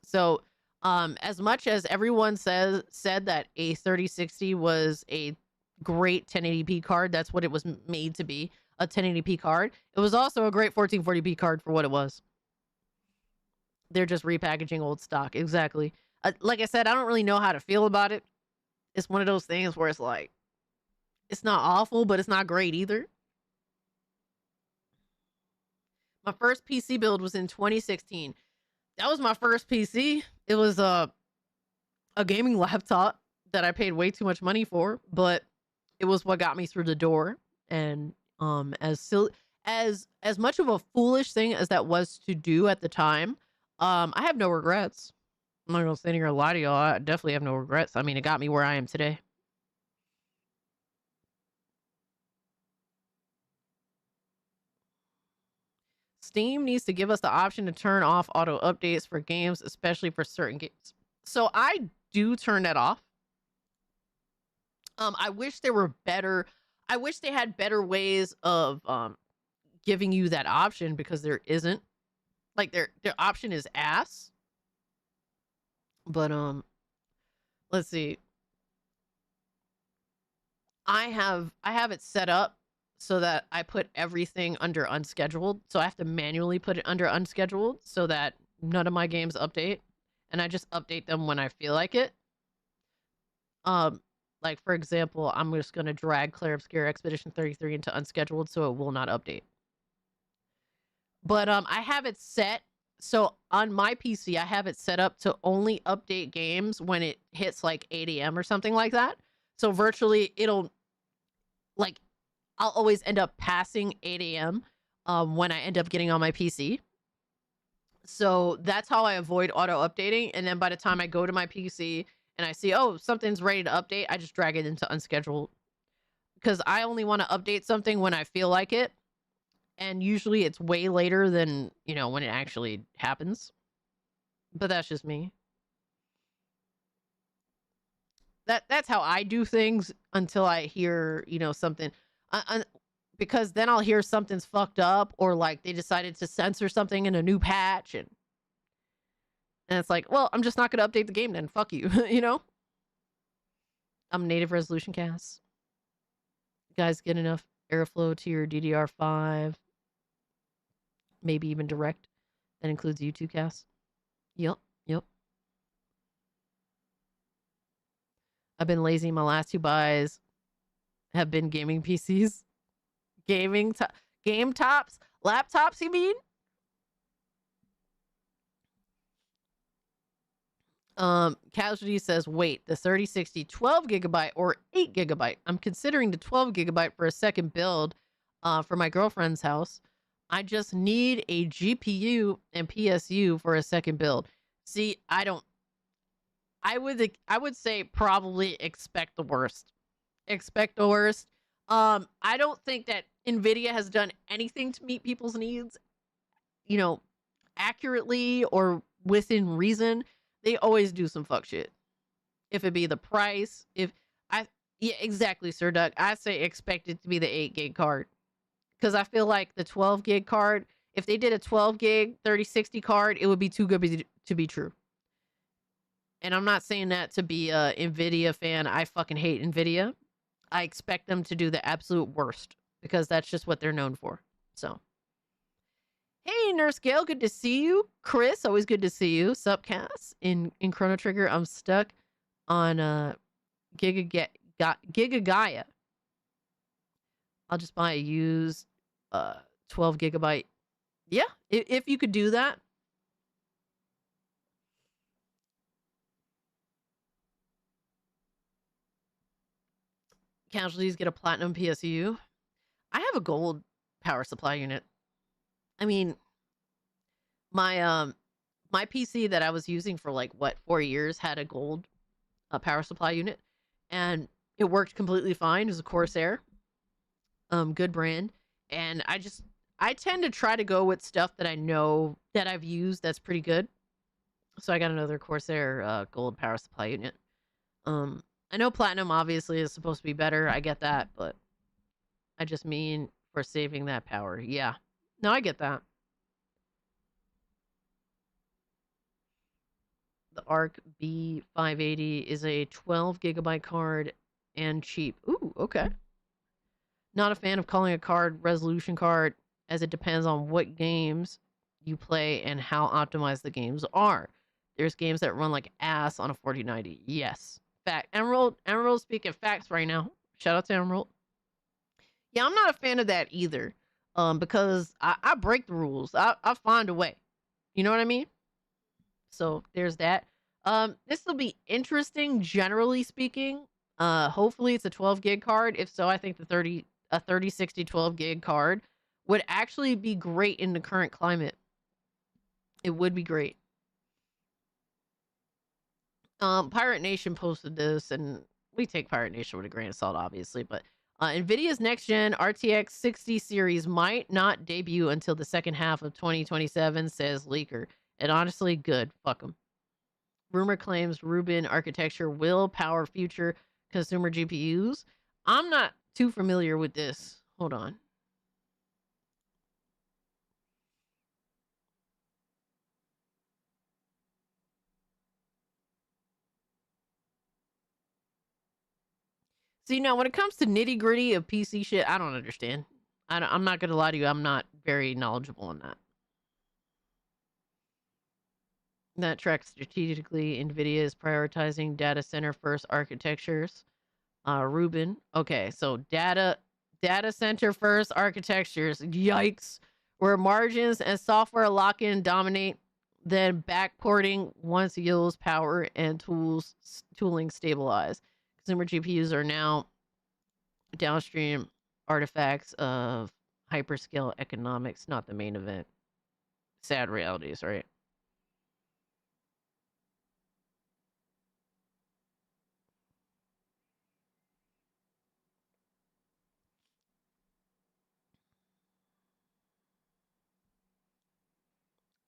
So, as much as everyone said that a 3060 was a great 1080p card, that's what it was made to be, a 1080p card. It was also a great 1440p card for what it was. They're just repackaging old stock. Exactly. Like I said, I don't really know how to feel about it. It's one of those things where it's like, it's not awful, but it's not great either. My first PC build was in 2016. That was my first PC. It was a gaming laptop that I paid way too much money for, but it was what got me through the door. And as much of a foolish thing as that was to do at the time, I have no regrets. I'm not gonna sit here and lie to y'all. I definitely have no regrets. I mean, it got me where I am today. Steam needs to give us the option to turn off auto updates for games, especially for certain games. So I do turn that off. I wish there were better. I wish they had better ways of giving you that option, because there isn't. Like their option is ass. But let's see. I have it set up so that I put everything under unscheduled. So I have to manually put it under unscheduled so that none of my games update, and I just update them when I feel like it. Like for example, I'm just gonna drag Clair Obscure Expedition 33 into unscheduled so it will not update. But I have it set so on my PC, I have it set up to only update games when it hits like 8 a.m. or something like that. So virtually it'll like, I'll always end up passing 8 a.m. When I end up getting on my PC. So that's how I avoid auto updating. And then by the time I go to my PC and I see, oh, something's ready to update, I just drag it into unscheduled. Because I only want to update something when I feel like it. And usually it's way later than, you know, when it actually happens. But that's just me. That's how I do things until I hear, you know, something. Because then I'll hear something's fucked up, or like they decided to censor something in a new patch. And it's like, well, I'm just not going to update the game then. Fuck you, you know? I'm native resolution cast. You guys get enough airflow to your DDR5. Maybe even direct. That includes YouTube cast. Yep. I've been lazy. My last 2 buys have been gaming PCs. Game tops? Laptops, you mean? Casualty says, wait, the 3060 12 gigabyte or 8 gigabyte. I'm considering the 12 gigabyte for a second build for my girlfriend's house. I just need a GPU and PSU for a second build. See, I would say probably expect the worst. Expect the worst. I don't think that Nvidia has done anything to meet people's needs, accurately or within reason. They always do some fuck shit. If it be the price, yeah, exactly, Sir Doug. I say expect it to be the 8 gig card. Because I feel like the 12 gig card, if they did a 12 gig 3060 card, it would be too good to be true. And I'm not saying that to be a Nvidia fan. I fucking hate Nvidia. I expect them to do the absolute worst because that's just what they're known for. So, hey, Nurse Gail, good to see you. Chris, always good to see you. Sup, Cass? In Chrono Trigger, I'm stuck on Giga Gaia. I'll just buy a used 12 gigabyte. Yeah, if you could do that. Casualties get a platinum PSU. I have a gold power supply unit. I mean, my PC that I was using for 4 years had a gold power supply unit, and it worked completely fine. It was a Corsair, good brand, and I tend to try to go with stuff that I know that I've used that's pretty good. So I got another Corsair gold power supply unit. I know platinum obviously is supposed to be better. I get that, but I just mean for saving that power. Yeah. No, I get that. The ARC B580 is a 12 gigabyte card and cheap. Ooh, okay. Not a fan of calling a card resolution card, as it depends on what games you play and how optimized the games are. There's games that run like ass on a 4090. Yes. Fact. Emerald speaking facts right now. Shout out to Emerald. Yeah, I'm not a fan of that either. Because I break the rules. I find a way. You know what I mean? So there's that. This will be interesting, generally speaking. Hopefully it's a 12 gig card. If so, I think a 3060 12 gig card would actually be great in the current climate. It would be great. Pirate Nation posted this, and we take Pirate Nation with a grain of salt, obviously, but NVIDIA's next-gen RTX 60 series might not debut until the second half of 2027, says Leaker. And honestly, good. Fuck them. Rumor claims Rubin architecture will power future consumer GPUs. I'm not too familiar with this. Hold on. See, now when it comes to nitty gritty of PC shit, I don't understand. I'm not going to lie to you. I'm not very knowledgeable on that. That tracks strategically. NVIDIA is prioritizing data center first architectures. Rubin. Okay, so data center first architectures. Yikes. Where margins and software lock-in dominate, then backporting once yields power and tooling stabilize. Consumer GPUs are now downstream artifacts of hyperscale economics, not the main event. Sad realities, right?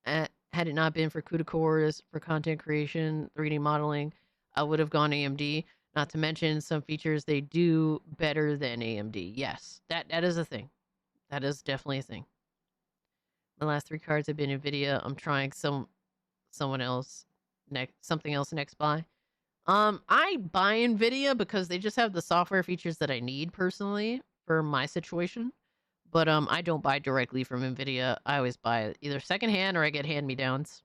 Had it not been for CUDA cores for content creation, 3D modeling, I would have gone AMD. Not to mention some features they do better than AMD. Yes, that is a thing. That is definitely a thing. The last 3 cards have been NVIDIA. I'm trying something else next buy. I buy NVIDIA because they just have the software features that I need personally for my situation. But I don't buy directly from NVIDIA. I always buy either secondhand or I get hand-me-downs.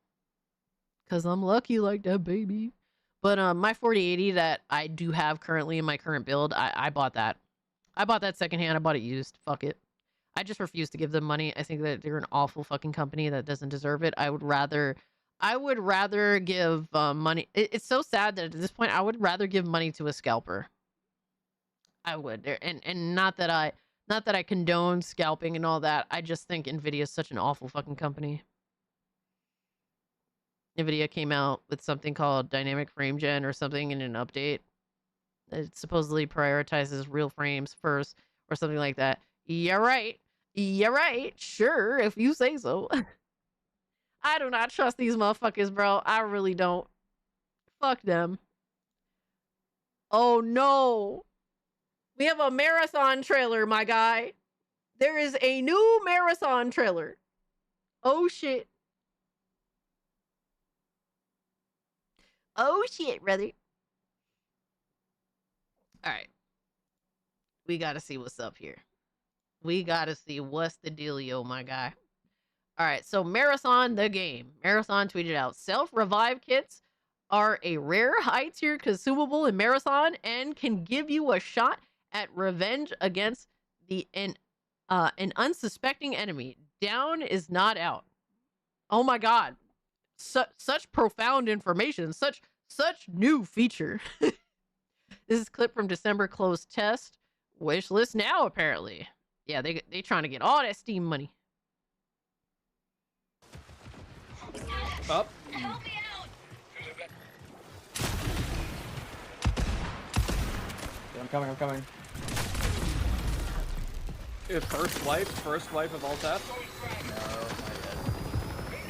Because I'm lucky like that, baby. But my 4080 that I do have currently in my current build, I bought that. I bought that secondhand. I bought it used. Fuck it. I just refuse to give them money. I think that they're an awful fucking company that doesn't deserve it. I would rather I would rather give money. It's so sad that at this point I would rather give money to a scalper. I would. And not that I condone scalping and all that. I just think Nvidia is such an awful fucking company. Nvidia came out with something called dynamic frame gen or something in an update. It supposedly prioritizes real frames first or something like that. Yeah, right. Yeah, right. Sure, if you say so. I do not trust these motherfuckers, bro. I really don't. Fuck them. Oh no. We have a marathon trailer, my guy. There is a new marathon trailer. Oh shit. Oh shit, brother. All right. We got to see what's up here. We got to see what's the dealio, my guy. All right, so Marathon the game. Marathon tweeted out, self-revive kits are a rare high-tier consumable in Marathon and can give you a shot at revenge against an unsuspecting enemy. Down is not out. Oh my god. Such profound information. Such new feature. This is a clip from December closed test. Wish list now, apparently. Yeah, they trying to get all that Steam money. Up. I'm coming. Is first wipe of all tests? No, not yet.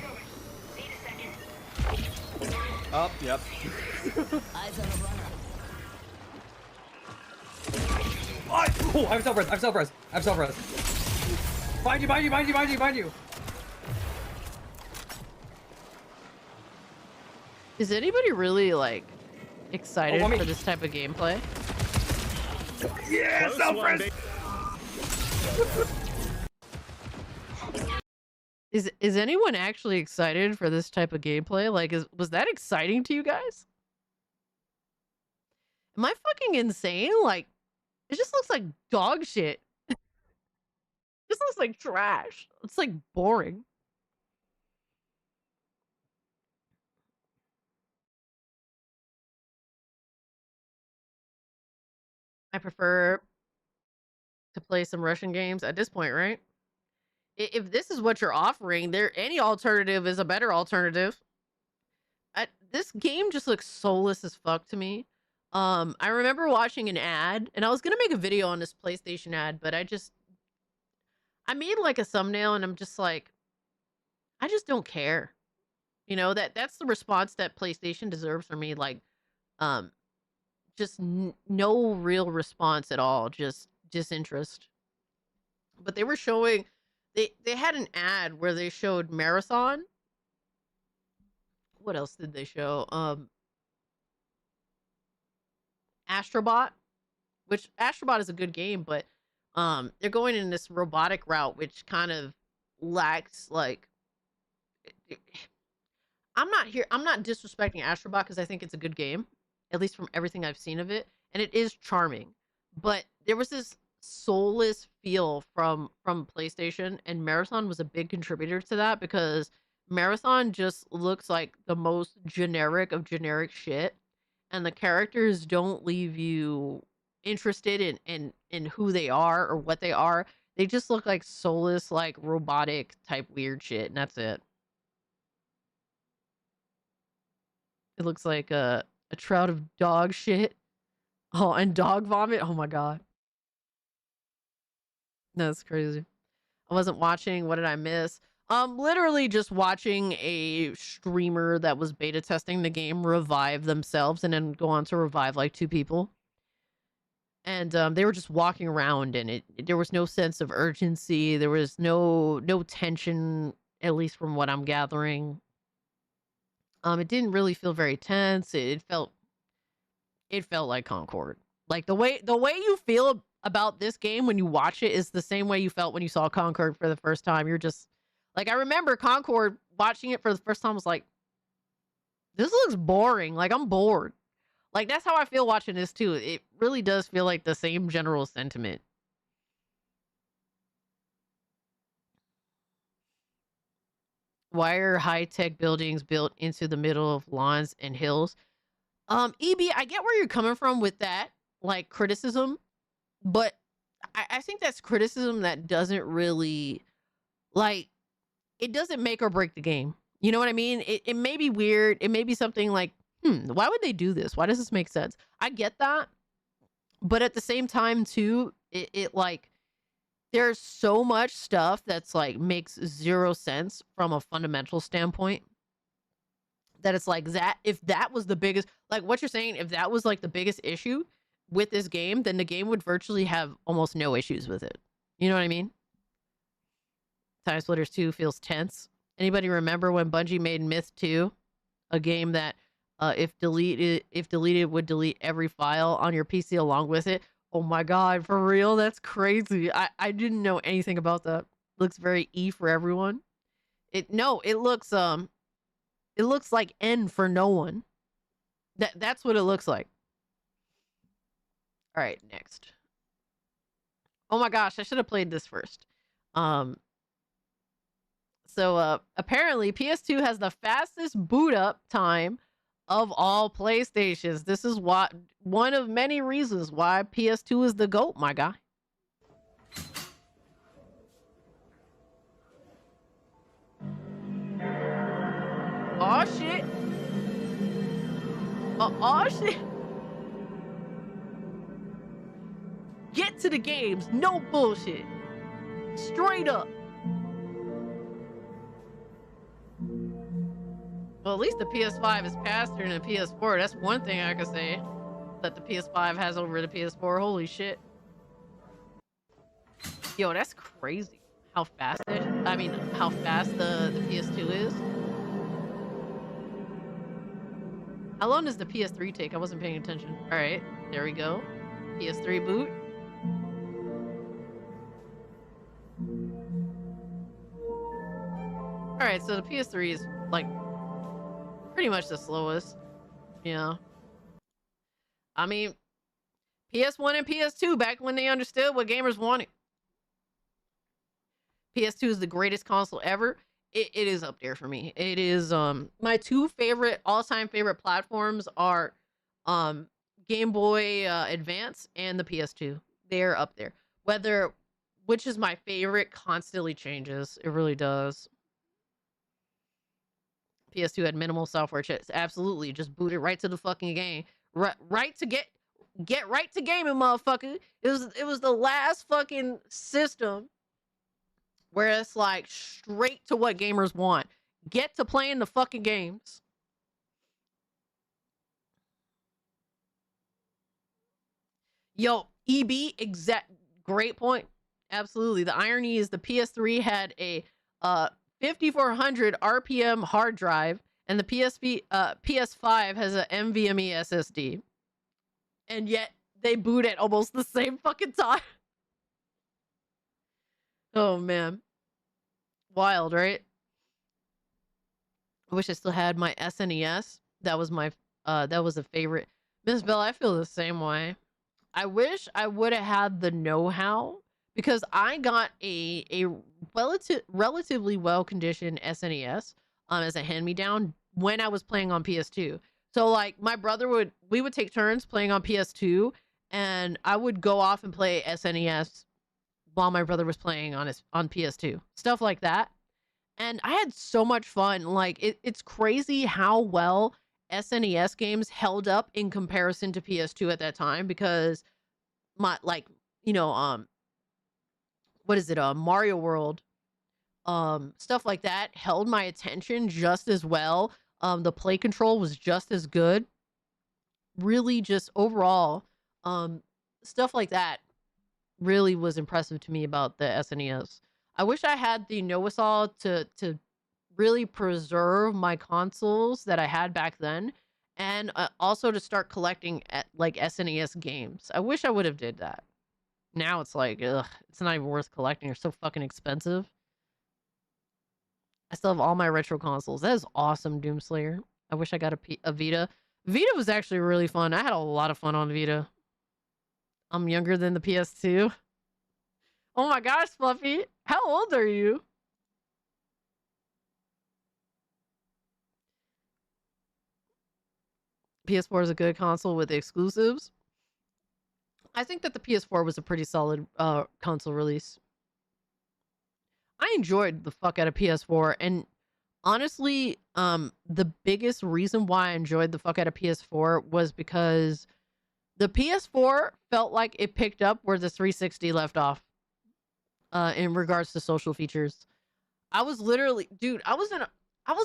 Up, yep. Oh, I'm self-res. Behind you. Is anybody really, like, excited for this type of gameplay? Yeah, self-res! Is anyone actually excited for this type of gameplay? Like, was that exciting to you guys? Am I fucking insane? Like, it just looks like dog shit. This looks like trash. It's like boring. I prefer to play some Russian games at this point, right? If this is what you're offering, any alternative is a better alternative. This game just looks soulless as fuck to me. I remember watching an ad, and I was gonna make a video on this PlayStation ad, but I made like a thumbnail, and I'm just like, I just don't care. You know, that's the response that PlayStation deserves from me. Like, just no real response at all, just disinterest. But they were showing, they had an ad where they showed Marathon. What else did they show? Astrobot, which Astrobot is a good game, but they're going in this robotic route, which kind of lacks like. I'm not disrespecting Astrobot because I think it's a good game, at least from everything I've seen of it, and it is charming. But there was this soulless feel from PlayStation, and Marathon was a big contributor to that because Marathon just looks like the most generic of generic shit, and the characters don't leave you interested in who they are or what they are. They just look like soulless, like robotic type weird shit, and that's it. It looks like a trout of dog shit. Oh, and dog vomit. Oh my god. That's crazy. I wasn't watching. What did I miss? Literally just watching a streamer that was beta testing the game revive themselves and then go on to revive like 2 people. And they were just walking around, and there was no sense of urgency. There was no tension, at least from what I'm gathering. It didn't really feel very tense. It felt like Concord. Like the way you feel about this game when you watch it is the same way you felt when you saw Concord for the first time. You're just like, I remember Concord watching it for the first time was like, this looks boring. Like, I'm bored. Like, that's how I feel watching this too. It really does feel like the same general sentiment. Why are high-tech buildings built into the middle of lawns and hills? EB, I get where you're coming from with that, like, criticism, but I think that's criticism that doesn't really, like, it doesn't make or break the game. You know what I mean? It may be weird. It may be something like, why would they do this? Why does this make sense? I get that. But at the same time, too, it like, there's so much stuff that's like makes zero sense from a fundamental standpoint that it's like that if that was the biggest, like what you're saying, if that was like the biggest issue with this game, then the game would virtually have almost no issues with it. You know what I mean? Time Splitters 2 feels tense. Anybody remember when Bungie made Myth 2, a game that if deleted would delete every file on your PC along with it? Oh my god, for real? That's crazy. I didn't know anything about that. Looks very E for everyone. It looks like N for no one. That's what it looks like. All right, next. Oh my gosh, I should have played this first. So apparently PS2 has the fastest boot up time of all PlayStations. This is one of many reasons why PS2 is the GOAT, my guy. Oh shit. Oh shit. Get to the games, no bullshit. Straight up. Well, at least the PS5 is faster than the PS4. That's one thing I can say that the PS5 has over the PS4. Holy shit. Yo, that's crazy. How fast the PS2 is. How long does the PS3 take? I wasn't paying attention. All right, there we go. PS3 boot. All right, so the PS3 is like pretty much the slowest. Yeah. I mean, PS1 and PS2 back when they understood what gamers wanted. PS2 is the greatest console ever. It is up there for me. It is my two favorite all-time favorite platforms are Game Boy Advance and the PS2. They're up there. Which is my favorite constantly changes. It really does. PS2 had minimal software checks. Absolutely. Just boot it right to the fucking game. Right to get right to gaming, motherfucker. It was the last fucking system where it's like straight to what gamers want. Get to playing the fucking games. Yo, EB, great point. Absolutely. The irony is the PS3 had a 5400 RPM hard drive, and the PS5 has a NVMe SSD. And yet they boot at almost the same fucking time. Oh man. Wild, right? I wish I still had my SNES. That was a favorite. Miss Bell, I feel the same way. I wish I would have had the know-how, because I got a relatively well-conditioned SNES as a hand-me-down when I was playing on PS2. So like my brother we would take turns playing on PS2, and I would go off and play SNES while my brother was playing on PS2. Stuff like that. And I had so much fun. Like it's crazy how well SNES games held up in comparison to PS2 at that time, because my Mario World, stuff like that held my attention just as well. The play control was just as good. Really, just overall, stuff like that really was impressive to me about the SNES. I wish I had the know-it-all to really preserve my consoles that I had back then, and also to start collecting like SNES games. I wish I would have did that. Now it's like, ugh, it's not even worth collecting. They're so fucking expensive. I still have all my retro consoles. That is awesome, Doomslayer. I wish I got a Vita. Vita was actually really fun. I had a lot of fun on Vita. I'm younger than the PS2. Oh my gosh, Fluffy. How old are you? PS4 is a good console with exclusives. I think that the PS4 was a pretty solid console release. I enjoyed the fuck out of PS4, and honestly, the biggest reason why I enjoyed the fuck out of PS4 was because the PS4 felt like it picked up where the 360 left off in regards to social features. I was literally, dude, I was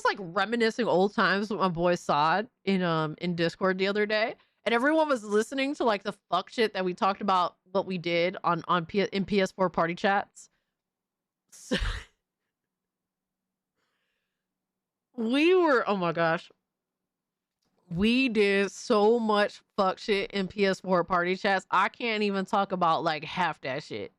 like reminiscing old times with my boy Sod in Discord the other day, and everyone was listening to like the fuck shit that we talked about what we did in PS4 party chats. So, we were, oh my gosh, we did so much fuck shit in PS4 party chats. I can't even talk about like half that shit.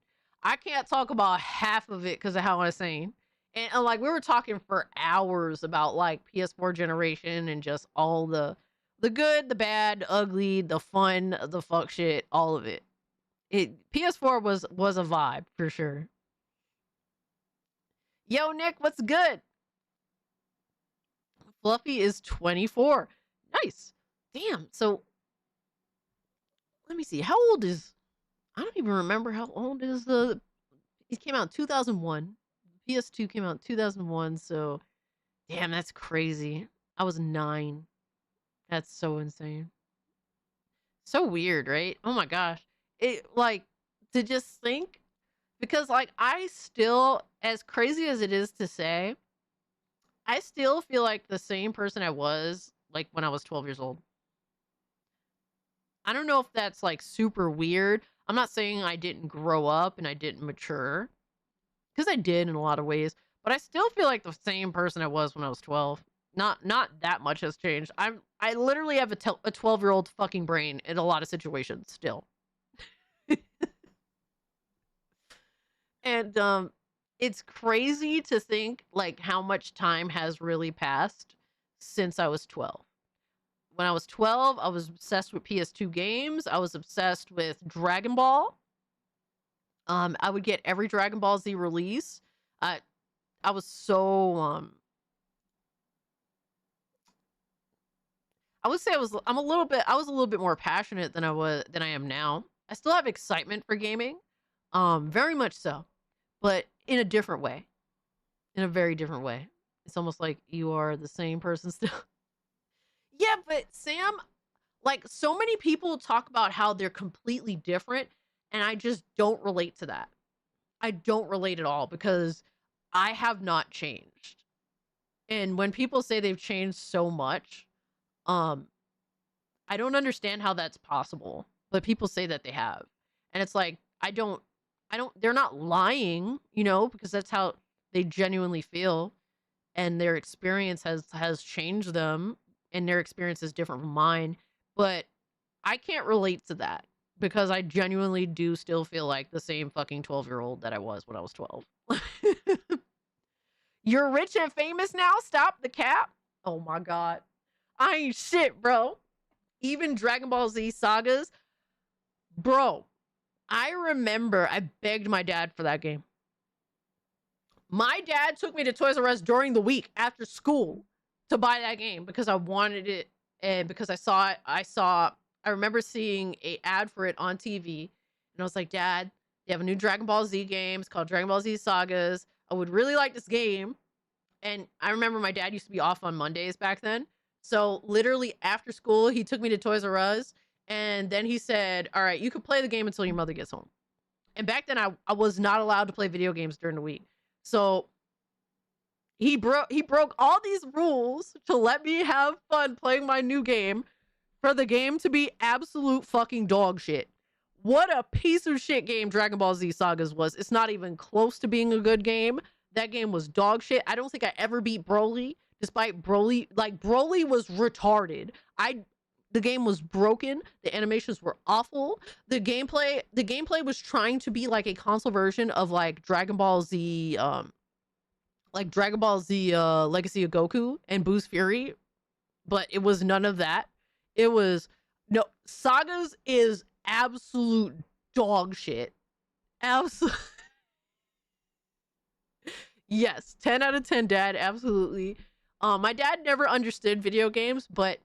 I can't talk about half of it because of how insane. And like we were talking for hours about like PS4 generation and just all the good, the bad, the ugly, the fun, the fuck shit, all of it. PS4 was a vibe for sure. Yo, Nick, what's good? Fluffy is 24. Nice. Damn. So let me see. How old is, I don't even remember how old is it came out in 2001. PS2 came out in 2001. So damn, that's crazy. I was 9. That's so insane. So weird, right? Oh my gosh. It like to just think, because like I still, as crazy as it is to say, I still feel like the same person I was like when I was 12 years old. I don't know if that's like super weird. I'm not saying I didn't grow up and I didn't mature, because I did in a lot of ways, but I still feel like the same person I was when I was 12. Not that much has changed. I literally have a 12-year-old fucking brain in a lot of situations still. And it's crazy to think like how much time has really passed since I was 12. When I was 12, I was obsessed with PS2 games. I was obsessed with Dragon Ball. I would get every Dragon Ball Z release. I was so I would say I was a little bit more passionate than I am now. I still have excitement for gaming. Very much so. But in a different way. In a very different way. It's almost like you are the same person still. Yeah, but Sam, like so many people talk about how they're completely different, and I just don't relate to that. I don't relate at all because I have not changed. And when people say they've changed so much, I don't understand how that's possible, but people say that they have. And it's like, they're not lying, because that's how they genuinely feel, and their experience has changed them, and their experience is different from mine. But I can't relate to that because I genuinely do still feel like the same fucking 12-year-old that I was when I was 12. You're rich and famous now? Stop the cap. Oh my God. I ain't shit, bro. Even Dragon Ball Z sagas. Bro, I remember I begged my dad for that game. My dad took me to Toys R Us during the week after school to buy that game because I wanted it, and because I saw it. I remember seeing an ad for it on TV, and I was like, Dad, they have a new Dragon Ball Z game. It's called Dragon Ball Z Sagas. I would really like this game. And I remember my dad used to be off on Mondays back then. So literally after school, he took me to Toys R Us, and then he said, all right, you can play the game until your mother gets home. And back then I was not allowed to play video games during the week. So he broke all these rules to let me have fun playing my new game, for the game to be absolute fucking dog shit. What a piece of shit game Dragon Ball Z Sagas was. It's not even close to being a good game. That game was dog shit. I don't think I ever beat Broly, despite Broly was retarded. The game was broken. The animations were awful. The gameplay was trying to be like a console version of like Dragon Ball Z, Legacy of Goku and Boost Fury, but it was none of that. It was no, Sagas is absolute dog shit. Absolutely. Yes, 10 out of 10, Dad. Absolutely. My dad never understood video games, but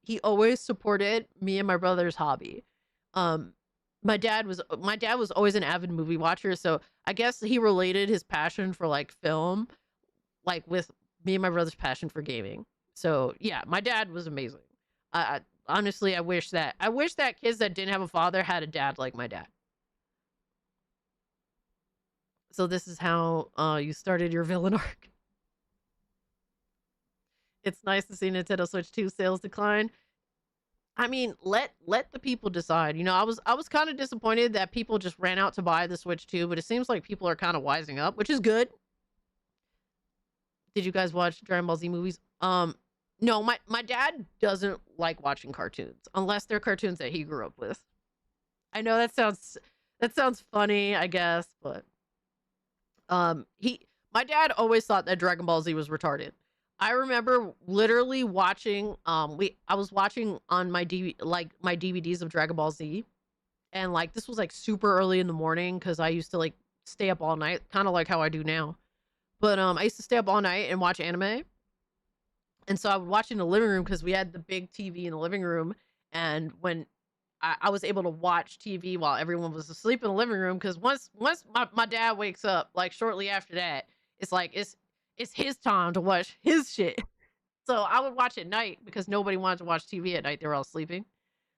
he always supported me and my brother's hobby. Um, my dad was always an avid movie watcher, so I guess he related his passion for like film, like with me and my brother's passion for gaming. So yeah, my dad was amazing. I honestly, I wish that kids that didn't have a father had a dad like my dad. So this is how you started your villain arc. It's nice to see Nintendo Switch 2 sales decline. I mean, let the people decide. You know, I was kind of disappointed that people just ran out to buy the Switch 2, but it seems like people are kind of wising up, which is good. Did you guys watch Dragon Ball Z movies? No, my dad doesn't like watching cartoons unless they're cartoons that he grew up with. I know that sounds funny, I guess, but my dad always thought that Dragon Ball Z was retarded. I remember literally watching I was watching on my my DVDs of Dragon Ball Z, and like this was like super early in the morning cuz I used to like stay up all night, kind of like how I do now. But I used to stay up all night and watch anime. And so I would watch in the living room because we had the big TV in the living room. And when I was able to watch TV while everyone was asleep in the living room, because once my dad wakes up, like shortly after that, it's like it's his time to watch his shit. So I would watch at night because nobody wanted to watch TV at night; they were all sleeping.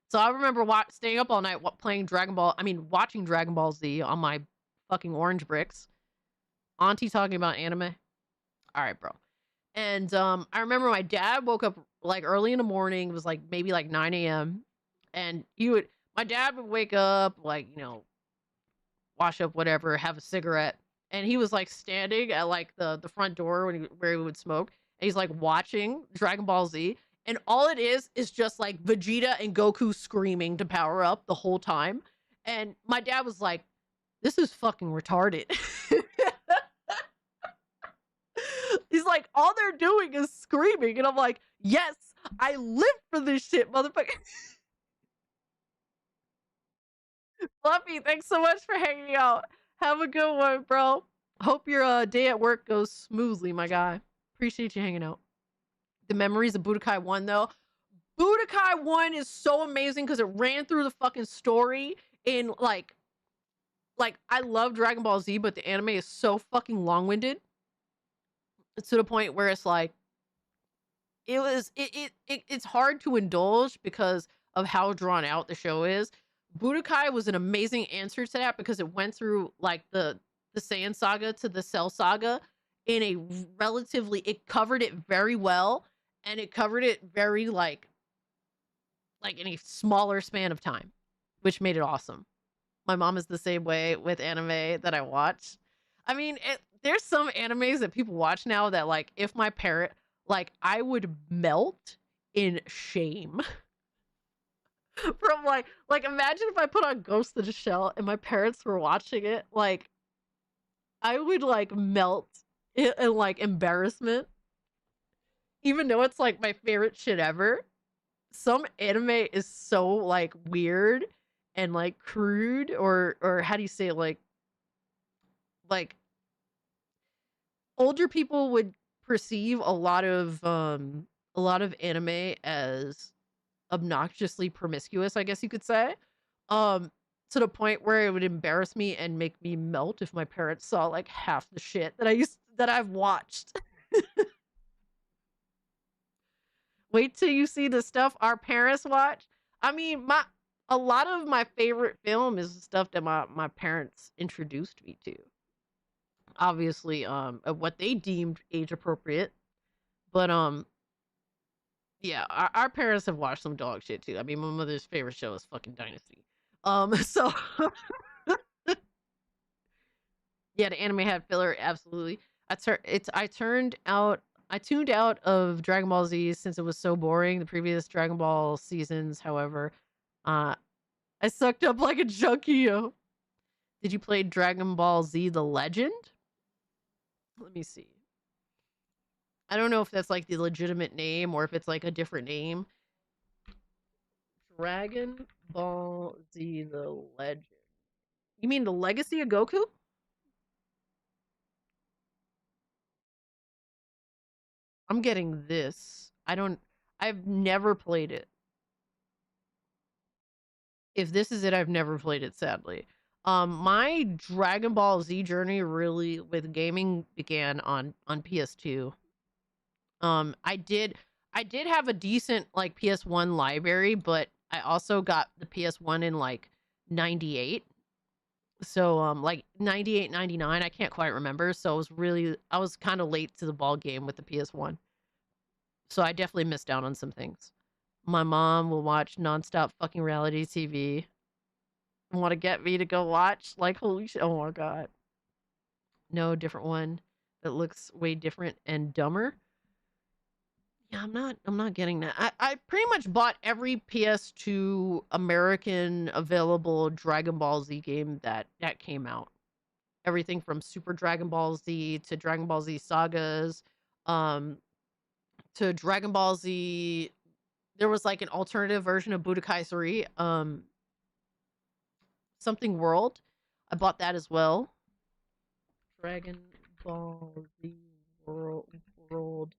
So I remember staying up all night playing watching Dragon Ball Z on my fucking orange bricks. Auntie talking about anime. All right, bro. And I remember my dad woke up like early in the morning. It was like maybe like 9 a.m. And my dad would wake up, like, you know, wash up, whatever, have a cigarette. And he was like standing at like the front door where he would smoke. And he's like watching Dragon Ball Z. And all it is just like Vegeta and Goku screaming to power up the whole time. And my dad was like, this is fucking retarded. He's like, all they're doing is screaming. And I'm like, yes, I live for this shit, motherfucker. Fluffy, thanks so much for hanging out. Have a good one, bro. Hope your day at work goes smoothly, my guy. Appreciate you hanging out. The memories of Budokai 1, though. Budokai 1 is so amazing because it ran through the fucking story in like I love Dragon Ball Z, but the anime is so fucking long-winded. It's to the point where it's like it's hard to indulge because of how drawn out the show is. Budokai was an amazing answer to that because it went through like the Saiyan saga to the Cell saga in a it covered it very well, and it covered it very like in a smaller span of time, which made it awesome. My mom is the same way with anime that I watch. I mean, there's some animes that people watch now that like if my parent I would melt in shame. From like imagine if I put on Ghost in the Shell and my parents were watching it, like I would like melt in like embarrassment. Even though it's like my favorite shit ever. Some anime is so like weird and like crude or how do you say it, like older people would perceive a lot of anime as obnoxiously promiscuous, I guess you could say. To the point where it would embarrass me and make me melt if my parents saw like half the shit that I've watched. Wait till you see the stuff our parents watch. I mean, a lot of my favorite film is the stuff that my parents introduced me to. Obviously, of what they deemed age appropriate. But yeah, our parents have watched some dog shit too. I mean, my mother's favorite show is fucking Dynasty. So yeah, the anime had filler, absolutely. I tuned out of Dragon Ball Z since it was so boring. The previous Dragon Ball seasons, however, I sucked up like a junkie. Yo. Did you play Dragon Ball Z: The Legend? Let me see. I don't know if that's like the legitimate name or if it's like a different name. Dragon Ball Z: The Legend. You mean the Legacy of Goku? I'm getting this. I don't I've never played it. If this is it, I've never played it, sadly. My Dragon Ball Z journey really with gaming began on PS2. I did have a decent like PS1 library, but I also got the PS1 in like 98. So like 98, 99, I can't quite remember. So I was kind of late to the ball game with the PS1. So I definitely missed out on some things. My mom will watch nonstop fucking reality TV. Want to get me to go watch? Like, holy shit. Oh my god. No, different one that looks way different and dumber. Yeah, I'm not getting that. I pretty much bought every PS2 American available Dragon Ball Z game that came out. Everything from Super Dragon Ball Z to Dragon Ball Z Sagas, um, to Dragon Ball Z. There was like an alternative version of Budokai 3, something World. I bought that as well. Dragon Ball Z World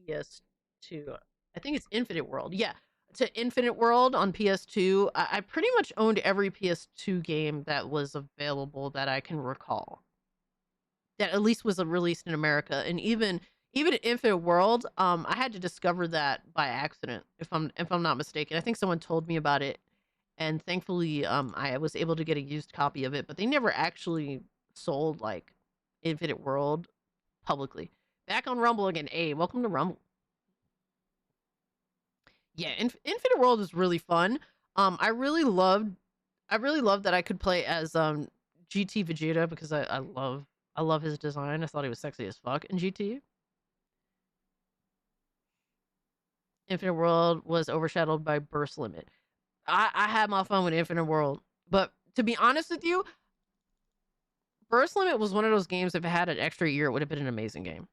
PS2. I think it's Infinite World. Yeah, to Infinite World on PS2. I pretty much owned every PS2 game that was available that I can recall. That at least was released in America, and even Infinite World, I had to discover that by accident, if I'm not mistaken. I think someone told me about it, and thankfully, I was able to get a used copy of it. But they never actually sold like Infinite World publicly. Back on Rumble again. Hey, welcome to Rumble. Yeah, Infinite World is really fun. I really loved that I could play as GT Vegeta because I love his design. I thought he was sexy as fuck in GT. Infinite World was overshadowed by Burst Limit. I had my fun with Infinite World, but to be honest with you, Burst Limit was one of those games. If it had an extra year, it would have been an amazing game.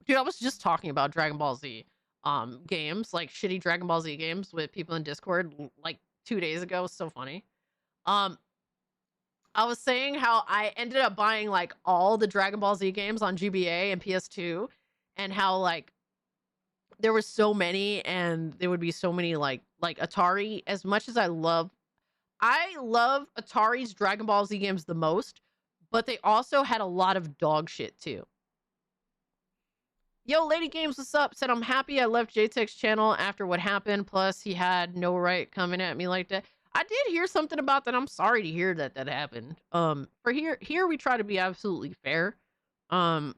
Dude, I was just talking about Dragon Ball Z games, like shitty Dragon Ball Z games with people in Discord like 2 days ago. It was so funny. I was saying how I ended up buying like all the Dragon Ball Z games on GBA and PS2, and how like there were so many, and there would be so many like Atari. As much as I love Atari's Dragon Ball Z games the most, but they also had a lot of dog shit too. Yo, Lady Games, what's up? Said, I'm happy I left JTech's channel after what happened. Plus, he had no right coming at me like that. I did hear something about that. I'm sorry to hear that happened. For here we try to be absolutely fair. You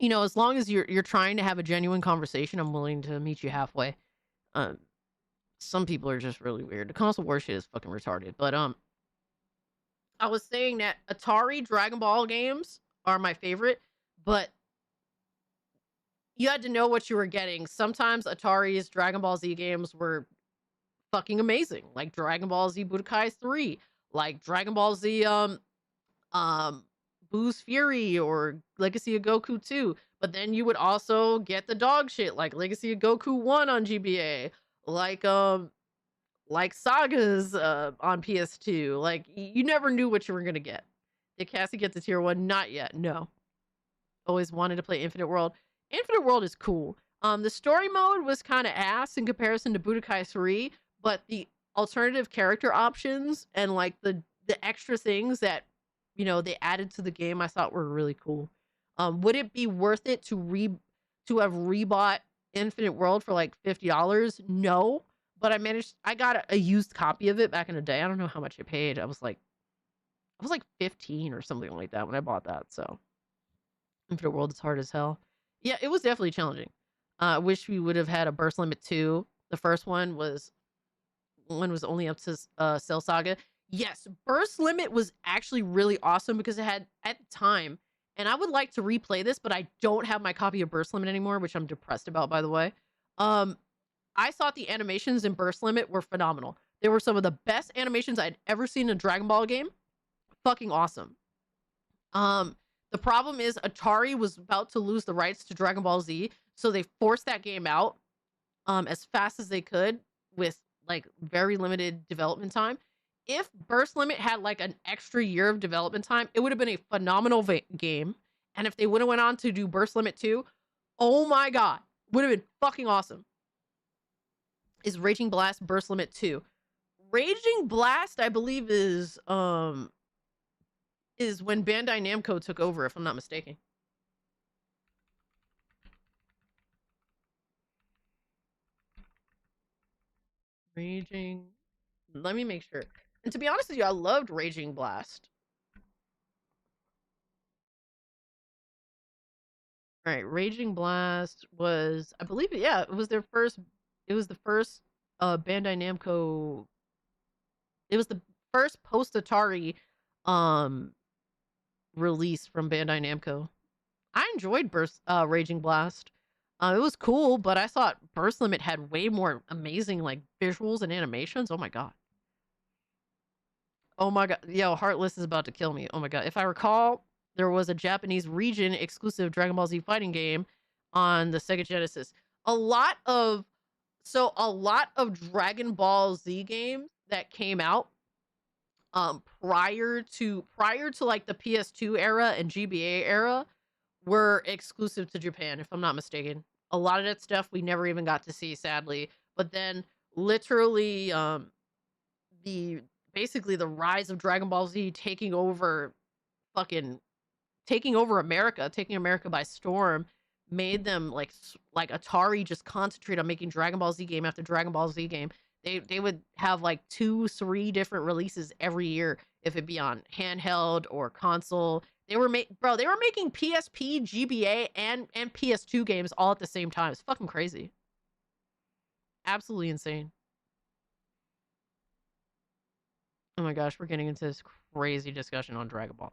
know, as long as you're trying to have a genuine conversation, I'm willing to meet you halfway. Some people are just really weird. The console war shit is fucking retarded. But I was saying that Atari Dragon Ball games are my favorite, but you had to know what you were getting. Sometimes Atari's Dragon Ball Z games were fucking amazing, like Dragon Ball Z Budokai 3, like Dragon Ball Z Boo's Fury or Legacy of Goku 2. But then you would also get the dog shit like Legacy of Goku 1 on GBA, like Sagas on PS2. Like you never knew what you were gonna get. Did Cassie get the tier 1? Not yet. No. Always wanted to play Infinite World. Infinite World is cool. The story mode was kind of ass in comparison to Budokai 3, but the alternative character options and like the extra things that, you know, they added to the game I thought were really cool. Would it be worth it to have rebought Infinite World for like $50? No, but I got a used copy of it back in the day. I don't know how much I paid. I was like 15 or something like that when I bought that. So Infinite World is hard as hell. Yeah, it was definitely challenging. Wish we would have had a Burst Limit 2. The first one was only up to Cell Saga. Yes, Burst Limit was actually really awesome because it had at the time, and I would like to replay this, but I don't have my copy of Burst Limit anymore, which I'm depressed about, by the way. I thought the animations in Burst Limit were phenomenal. They were some of the best animations I'd ever seen in a Dragon Ball game. Fucking awesome. The problem is Atari was about to lose the rights to Dragon Ball Z, so they forced that game out as fast as they could with like very limited development time. If Burst Limit had like an extra year of development time, it would have been a phenomenal game. And if they would have went on to do Burst Limit 2, oh my god, would have been fucking awesome, is Raging Blast Burst Limit 2. Raging Blast, I believe, is when Bandai Namco took over, if I'm not mistaken. Raging. Let me make sure. And to be honest with you, I loved Raging Blast. All right, Raging Blast was, I believe, yeah, it was their first. It was the first Bandai Namco. It was the first post Atari release from Bandai Namco. I enjoyed Raging Blast. It was cool, but I thought Burst Limit had way more amazing like visuals and animations. Oh my god. Oh my god. Yo, Heartless is about to kill me. Oh my god. If I recall, there was a Japanese region exclusive Dragon Ball Z fighting game on the Sega Genesis. A lot of Dragon Ball Z games that came out prior to like the PS2 era and GBA era were exclusive to Japan, if I'm not mistaken. A lot of that stuff we never even got to see, sadly. But then literally basically the rise of Dragon Ball Z taking over America, taking America by storm, made them like Atari just concentrate on making Dragon Ball Z game after Dragon Ball Z game. They would have like 2-3 different releases every year, if it be on handheld or console. They were making PSP, GBA, and PS2 games all at the same time. It's fucking crazy. Absolutely insane. Oh my gosh, we're getting into this crazy discussion on Dragon Ball.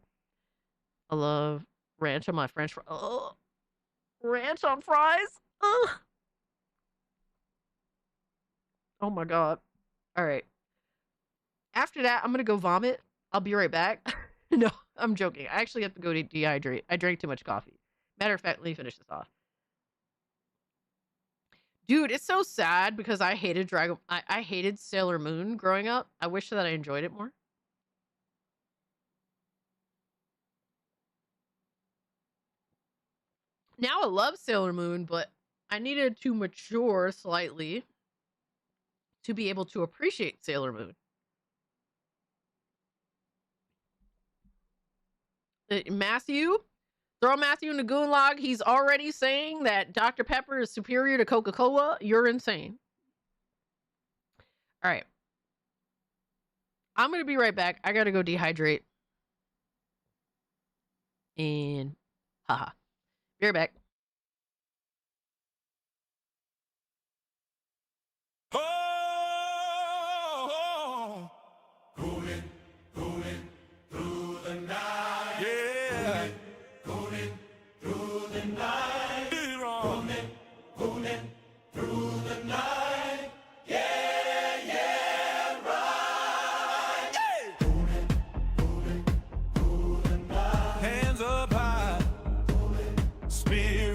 I love ranch on my French fries. Oh, ranch on fries. Ugh. Oh my god. All right. After that, I'm gonna go vomit. I'll be right back. No, I'm joking. I actually have to go to dehydrate. I drank too much coffee. Matter of fact, let me finish this off. Dude, it's so sad because I hated I hated Sailor Moon growing up. I wish that I enjoyed it more. Now I love Sailor Moon, but I needed to mature slightly to be able to appreciate Sailor Moon. Matthew? Throw Matthew in the gulag. He's already saying that Dr. Pepper is superior to Coca-Cola. You're insane. All right. I'm going to be right back. I got to go dehydrate. And haha. Be right back. Hands up high, spirit.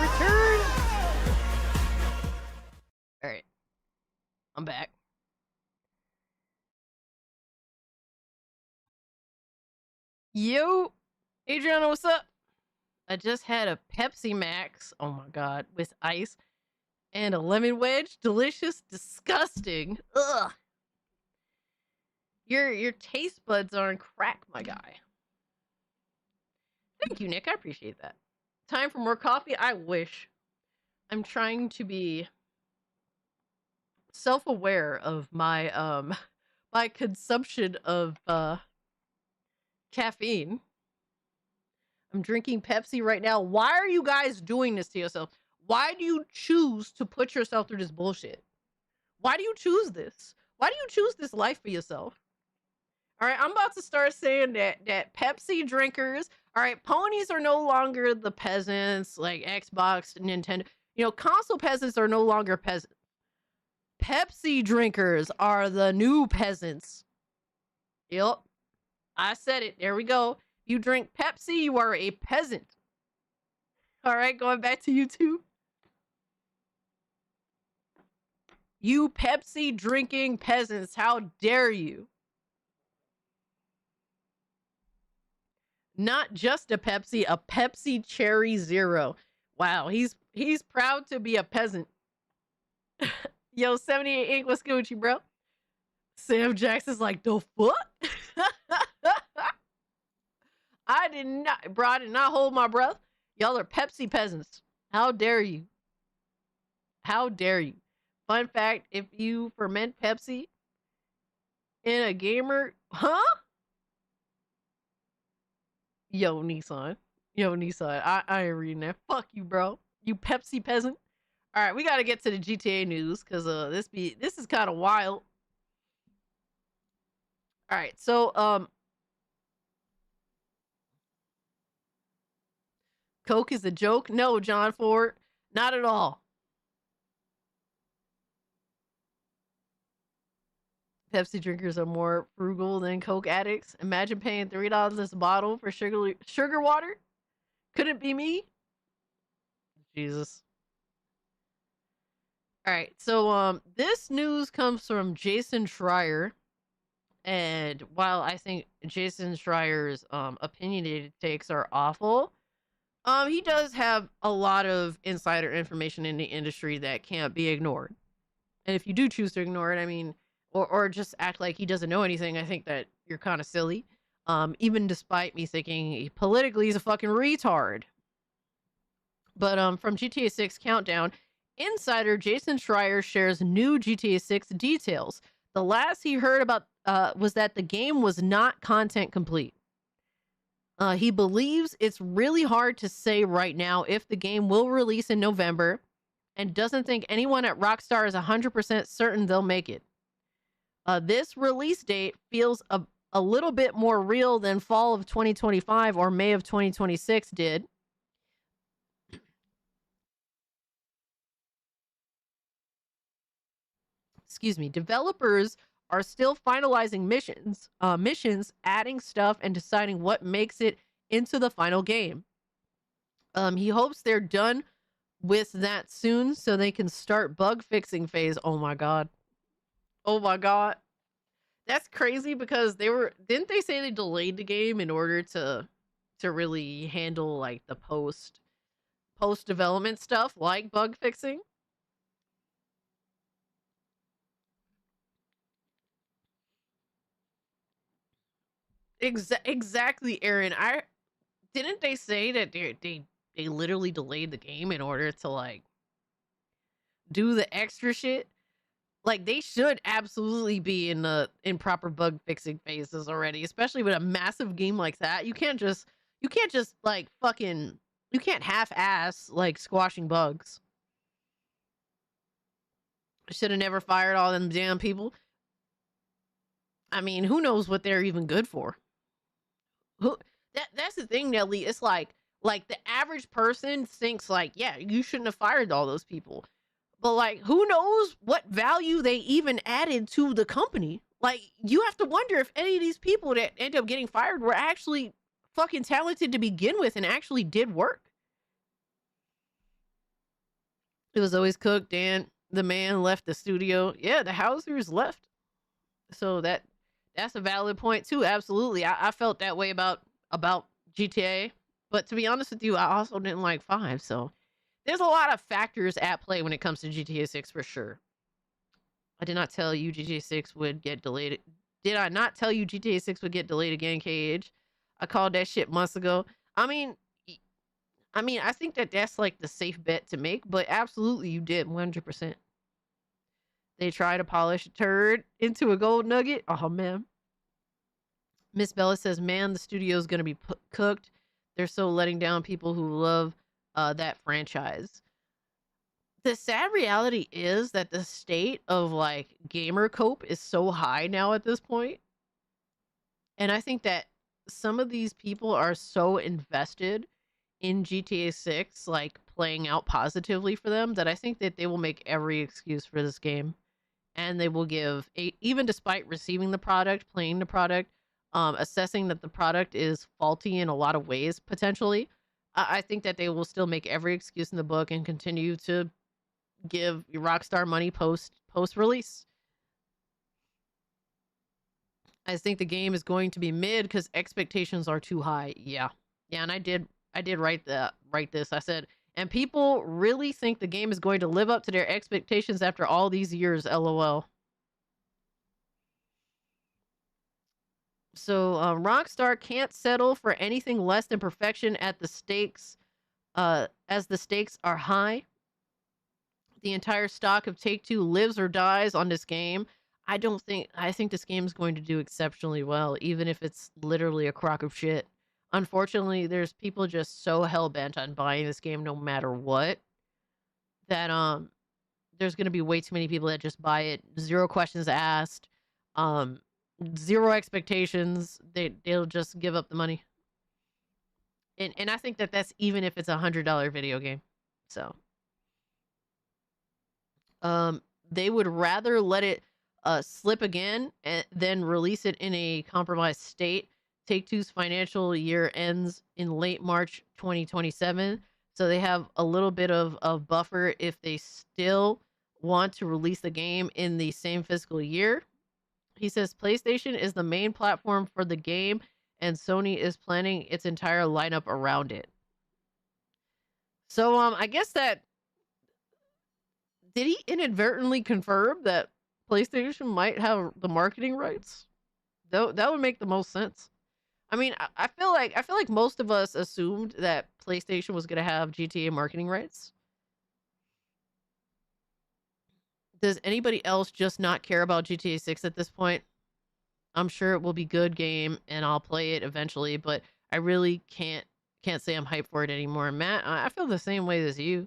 return. All right, I'm back. Yo, Adriana, what's up? I just had a Pepsi Max. Oh my god, with ice and a lemon wedge. Delicious, disgusting. Ugh. Your taste buds are on crack, my guy. Thank you, Nick. I appreciate that. Time for more coffee? I wish. I'm trying to be self-aware of my my consumption of caffeine. I'm drinking Pepsi right now. Why are you guys doing this to yourself? Why do you choose to put yourself through this bullshit? Why do you choose this? Why do you choose this life for yourself? All right, I'm about to start saying that Pepsi drinkers, all right, ponies are no longer the peasants like Xbox, Nintendo. You know, console peasants are no longer peasants. Pepsi drinkers are the new peasants. Yep. I said it. There we go. You drink Pepsi, you are a peasant. All right, going back to YouTube. You Pepsi drinking peasants, how dare you? Not just a Pepsi Cherry Zero. Wow, he's proud to be a peasant. Yo, 78 Ink, what's good with you, bro? Sam Jackson's like, the fuck? I did not hold my breath. Y'all are Pepsi peasants. How dare you? How dare you? Fun fact, if you ferment Pepsi in a gamer, huh? Yo, Nissan. I ain't reading that. Fuck you, bro. You Pepsi peasant. All right, we got to get to the GTA news because this is kind of wild. All right, so Coke is a joke? No, John Ford, not at all. Pepsi drinkers are more frugal than Coke addicts. Imagine paying $3 a bottle for sugar water. Couldn't be me. Jesus. All right, so this news comes from Jason Schreier, and while I think Jason Schreier's opinionated takes are awful, he does have a lot of insider information in the industry that can't be ignored. And if you do choose to ignore it, I mean, or just act like he doesn't know anything, I think that you're kind of silly. Even despite me thinking politically he's a fucking retard. But from GTA 6 Countdown, insider Jason Schreier shares new GTA 6 details. The last he heard about was that the game was not content complete. He believes it's really hard to say right now if the game will release in November and doesn't think anyone at Rockstar is 100% certain they'll make it. This release date feels a little bit more real than fall of 2025 or May of 2026 did. Excuse me. Developers are still finalizing missions, adding stuff, and deciding what makes it into the final game. He hopes they're done with that soon so they can start bug fixing phase. Oh my god. Oh my god. That's crazy because didn't they say they delayed the game in order to really handle like the post development stuff like bug fixing? Exactly, Aaron. Didn't they say that they literally delayed the game in order to like do the extra shit? Like they should absolutely be in proper bug fixing phases already, especially with a massive game like that. You can't just like fucking, you can't half-ass like squashing bugs. Should have never fired all them damn people. I mean, who knows what they're even good for? That's the thing, Nelly. It's like the average person thinks like, yeah, you shouldn't have fired all those people. But like, who knows what value they even added to the company? Like, you have to wonder if any of these people that end up getting fired were actually fucking talented to begin with and actually did work. It was always cooked. Dan, the man, left the studio. Yeah, the Housers left. So that's a valid point too. Absolutely, I felt that way about GTA. But to be honest with you, I also didn't like 5. So there's a lot of factors at play when it comes to GTA 6 for sure. I did not tell you GTA 6 would get delayed. Did I not tell you GTA 6 would get delayed again, KH? I called that shit months ago. I mean, I think that that's like the safe bet to make, but absolutely you did 100%. They try to polish a turd into a gold nugget. Oh man. Miss Bella says, "Man, the studio is going to be cooked. They're so letting down people who love that franchise." The sad reality is that the state of like gamer cope is so high now at this point. And I think that some of these people are so invested in GTA 6, like playing out positively for them, that I think that they will make every excuse for this game. And they will give, even despite receiving the product, playing the product, assessing that the product is faulty in a lot of ways, potentially, I think that they will still make every excuse in the book and continue to give Rockstar money post release. I think the game is going to be mid because expectations are too high. Yeah, and I did write this. I said, and people really think the game is going to live up to their expectations after all these years. LOL. So Rockstar can't settle for anything less than perfection as the stakes are high. The entire stock of Take-Two lives or dies on this game. I think this game is going to do exceptionally well, even if it's literally a crock of shit. Unfortunately, there's people just so hell-bent on buying this game no matter what, that there's going to be way too many people that just buy it, zero questions asked, zero expectations. They'll just give up the money. And I think that that's even if it's $100 video game. So they would rather let it slip again than release it in a compromised state. Take-Two's financial year ends in late March 2027, so they have a little bit of buffer if they still want to release the game in the same fiscal year. He says PlayStation is the main platform for the game, and Sony is planning its entire lineup around it. So I guess that, did he inadvertently confirm that PlayStation might have the marketing rights? That would make the most sense. I mean, I feel like most of us assumed that PlayStation was going to have GTA marketing rights. Does anybody else just not care about GTA 6 at this point? I'm sure it will be a good game and I'll play it eventually, but I really can't say I'm hyped for it anymore. Matt, I feel the same way as you.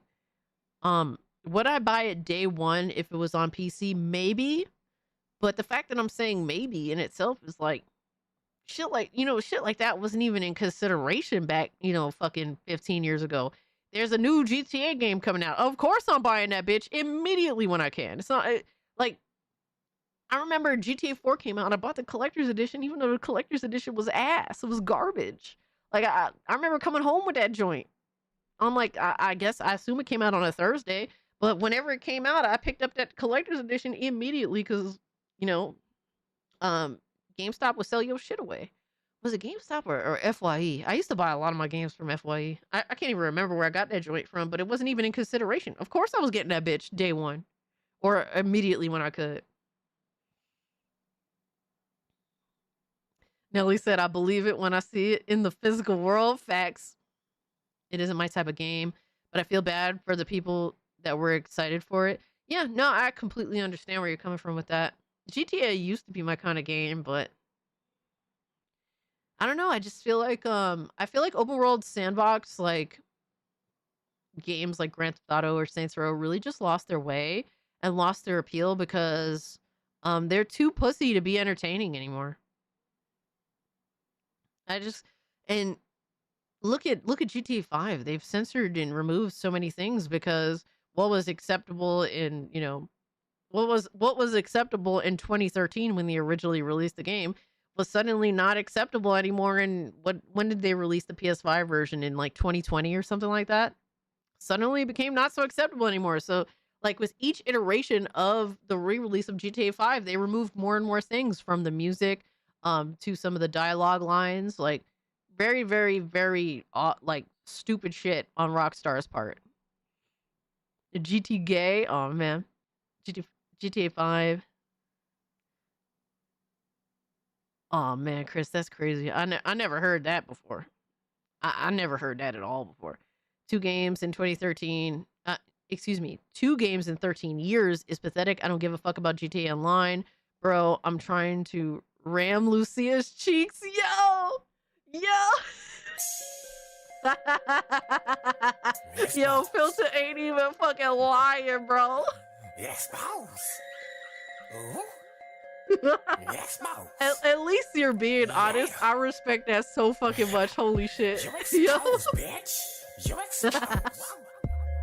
Would I buy it day one if it was on PC? Maybe. But the fact that I'm saying maybe in itself is like, shit like that wasn't even in consideration back, fucking 15 years ago. There's a new GTA game coming out. Of course I'm buying that bitch immediately when I can. It's not like, I remember GTA 4 came out and I bought the collector's edition, even though the collector's edition was ass. It was garbage. Like, I remember coming home with that joint. I'm like, I guess, I assume it came out on a Thursday, but whenever it came out, I picked up that collector's edition immediately because, GameStop would sell your shit away. Was it GameStop or FYE? I used to buy a lot of my games from FYE. I can't even remember where I got that joint from, but it wasn't even in consideration. Of course I was getting that bitch day one or immediately when I could. Nelly said, I believe it when I see it in the physical world. Facts. It isn't my type of game, but I feel bad for the people that were excited for it. Yeah, no, I completely understand where you're coming from with that. GTA used to be my kind of game, but I don't know. I just feel like open world sandbox like games like Grand Theft Auto or Saints Row really just lost their way and lost their appeal because they're too pussy to be entertaining anymore. And look at GTA 5. They've censored and removed so many things because what was acceptable in, what was acceptable in 2013 when they originally released the game was suddenly not acceptable anymore. And when did they release the PS5 version, in like 2020 or something like that? suddenly became not so acceptable anymore. So like with each iteration of the re-release of GTA 5, they removed more and more things from the music to some of the dialogue lines, like very, very, very like stupid shit on Rockstar's part. The GT gay, oh man. GTA 5. Oh man, Chris, that's crazy. I never heard that before. I never heard that at all before. 2 games in 2013. Excuse me, 2 games in 13 years is pathetic. I don't give a fuck about GTA Online. Bro, I'm trying to ram Lucia's cheeks. Yo! Yo, Filter ain't even fucking lying, bro. Yes, boss. Ooh. Yes, boss. At least you're being honest. I respect that so fucking much. Holy shit. You Yo. exposed, bitch. You exposed.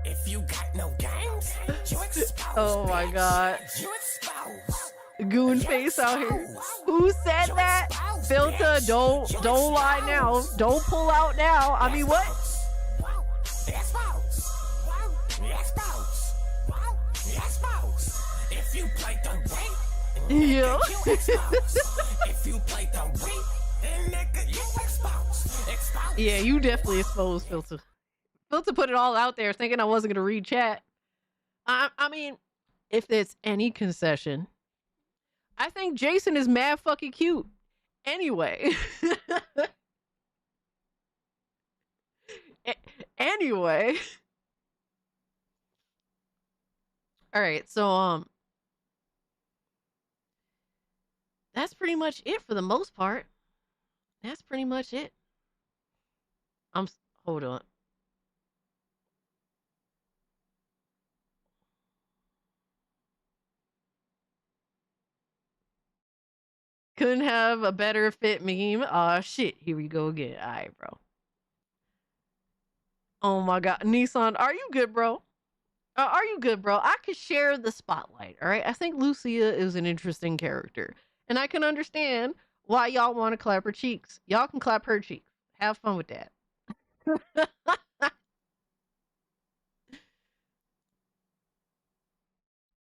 If you got no games, you exposed. Oh my god. You exposed. Goon face out here. Who said that? Filter, don't lie now. Don't pull out now. I mean, what? Yes, boss. Yes, boss. Yes, boss. If you play the way. Yeah. If you play the way, nigga, you exposed. Yeah, you definitely exposed, Filter. Filter put it all out there thinking I wasn't gonna read chat. I mean, if there's any concession, I think Jason is mad fucking cute. Anyway. Anyway. All right, so that's pretty much it for the most part. That's pretty much it. Hold on. Couldn't have a better fit meme. Aw, shit. Here we go again. All right, bro. Oh my god. Nissan, are you good, bro? Are you good, bro? I could share the spotlight, all right? I think Lucia is an interesting character. And I can understand why y'all want to clap her cheeks. Y'all can clap her cheeks. Have fun with that.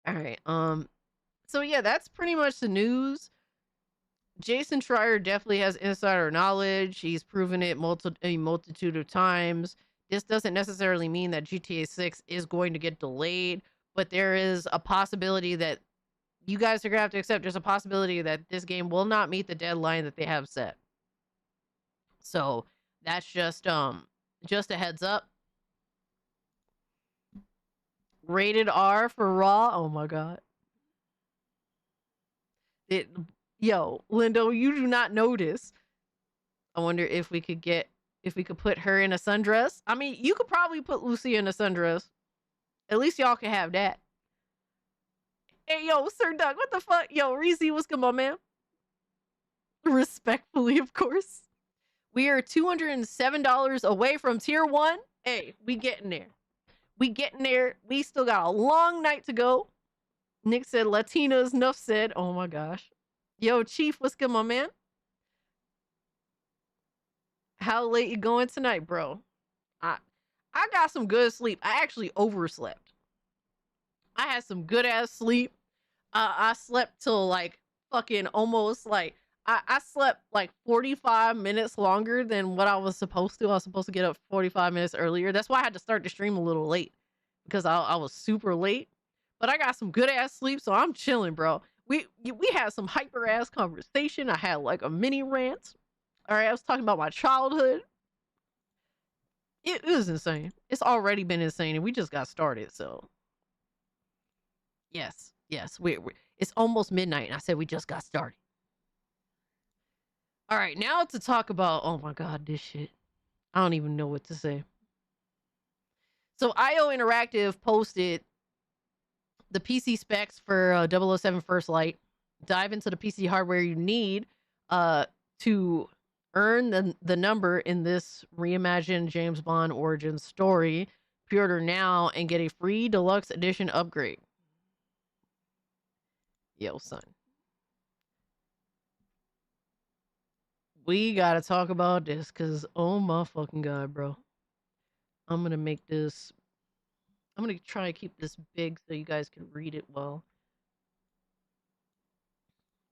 All right. So yeah, that's pretty much the news. Jason Schreier definitely has insider knowledge. He's proven it a multitude of times. This doesn't necessarily mean that GTA 6 is going to get delayed, but there is a possibility that you guys are going to have to accept there's a possibility that this game will not meet the deadline that they have set. So that's just a heads up. Rated R for Raw. Oh my god. Yo, Lindo, you do not notice. I wonder if we could put her in a sundress. I mean, you could probably put Lucy in a sundress. At least y'all can have that. Hey, yo, Sir Doug, what the fuck? Yo, Reese, what's good, my man? Respectfully, of course. We are $207 away from tier 1. Hey, we getting there. We getting there. We still got a long night to go. Nick said Latinas, Nuff said. Oh my gosh. Yo, Chief, what's good, my man? How late you going tonight, bro? I got some good sleep. I actually overslept. I had some good ass sleep. I slept till like fucking almost like I slept like 45 minutes longer than what I was supposed to. I was supposed to get up 45 minutes earlier. That's why I had to start the stream a little late because I was super late. But I got some good ass sleep, so I'm chilling, bro. We had some hyper ass conversation. I had like a mini rant. All right, I was talking about my childhood. It was insane. It's already been insane, and we just got started. So, yes, it's almost midnight, and I said we just got started. All right, now to talk about. Oh my god, this shit. I don't even know what to say. So, IO Interactive posted the PC specs for 007 First Light. Dive into the PC hardware you need to earn the number in this reimagined James Bond origin story. Pre-order now and get a free deluxe edition upgrade. Yo, son. We gotta talk about this because oh my fucking god, bro. I'm gonna make this I'm gonna try to keep this big so you guys can read it well.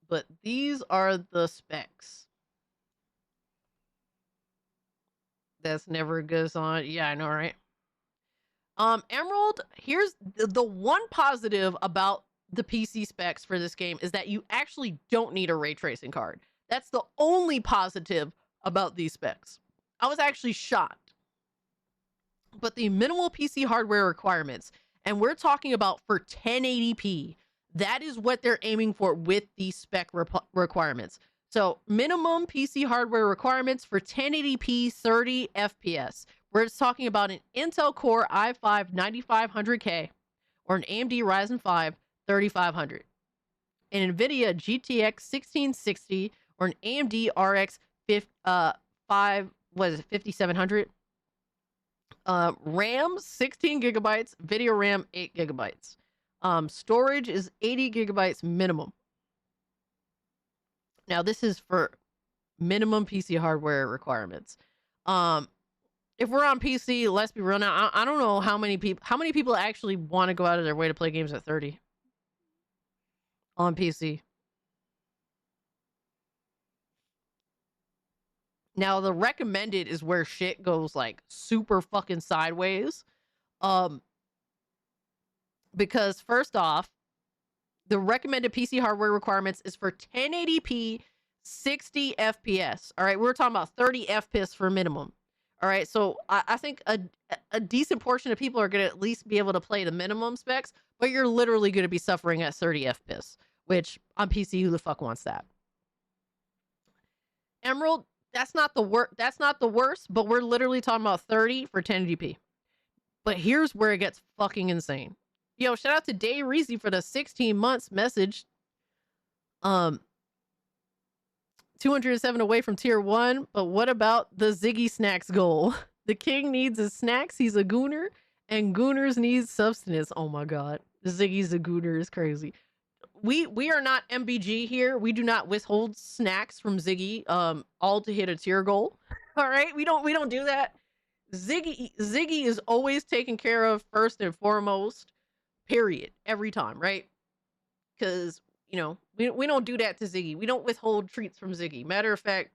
But these are the specs. That's never a good sign. Yeah, I know, right? Emerald, here's the one positive about the PC specs for this game is that you actually don't need a ray tracing card. That's the only positive about these specs. I was actually shocked. But the minimal PC hardware requirements, and we're talking about for 1080p, that is what they're aiming for with these spec requirements. So minimum PC hardware requirements for 1080p 30 FPS. We're just talking about an Intel Core i5 9500K or an AMD Ryzen 5 3500. An NVIDIA GTX 1660 or an AMD RX 5700. RAM 16 gigabytes, video RAM 8 gigabytes. Storage is 80 gigabytes minimum. Now this is for minimum PC hardware requirements. If we're on PC, let's be real now. I don't know how many people actually want to go out of their way to play games at 30 on PC. Now the recommended is where shit goes like super fucking sideways. Because first off, the recommended PC hardware requirements is for 1080p 60 FPS. All right, we're talking about 30 FPS for minimum. All right, so I think a decent portion of people are going to at least be able to play the minimum specs, but you're literally going to be suffering at 30 FPS, which on PC, who the fuck wants that? Emerald, that's not the worst, but we're literally talking about 30 for 1080p. But here's where it gets fucking insane. Yo, shout out to Day Reezy for the 16 months message. 207 away from tier 1, but what about the Ziggy Snacks goal? The king needs his snacks, he's a gooner, and gooners need substance. Oh my god. Ziggy's a gooner is crazy. We are not MBG here. We do not withhold snacks from Ziggy all to hit a tier goal. All right? We don't do that. Ziggy is always taken care of first and foremost. Period. Every time, right? Cuz you know, we don't do that to Ziggy. We don't withhold treats from Ziggy. Matter of fact,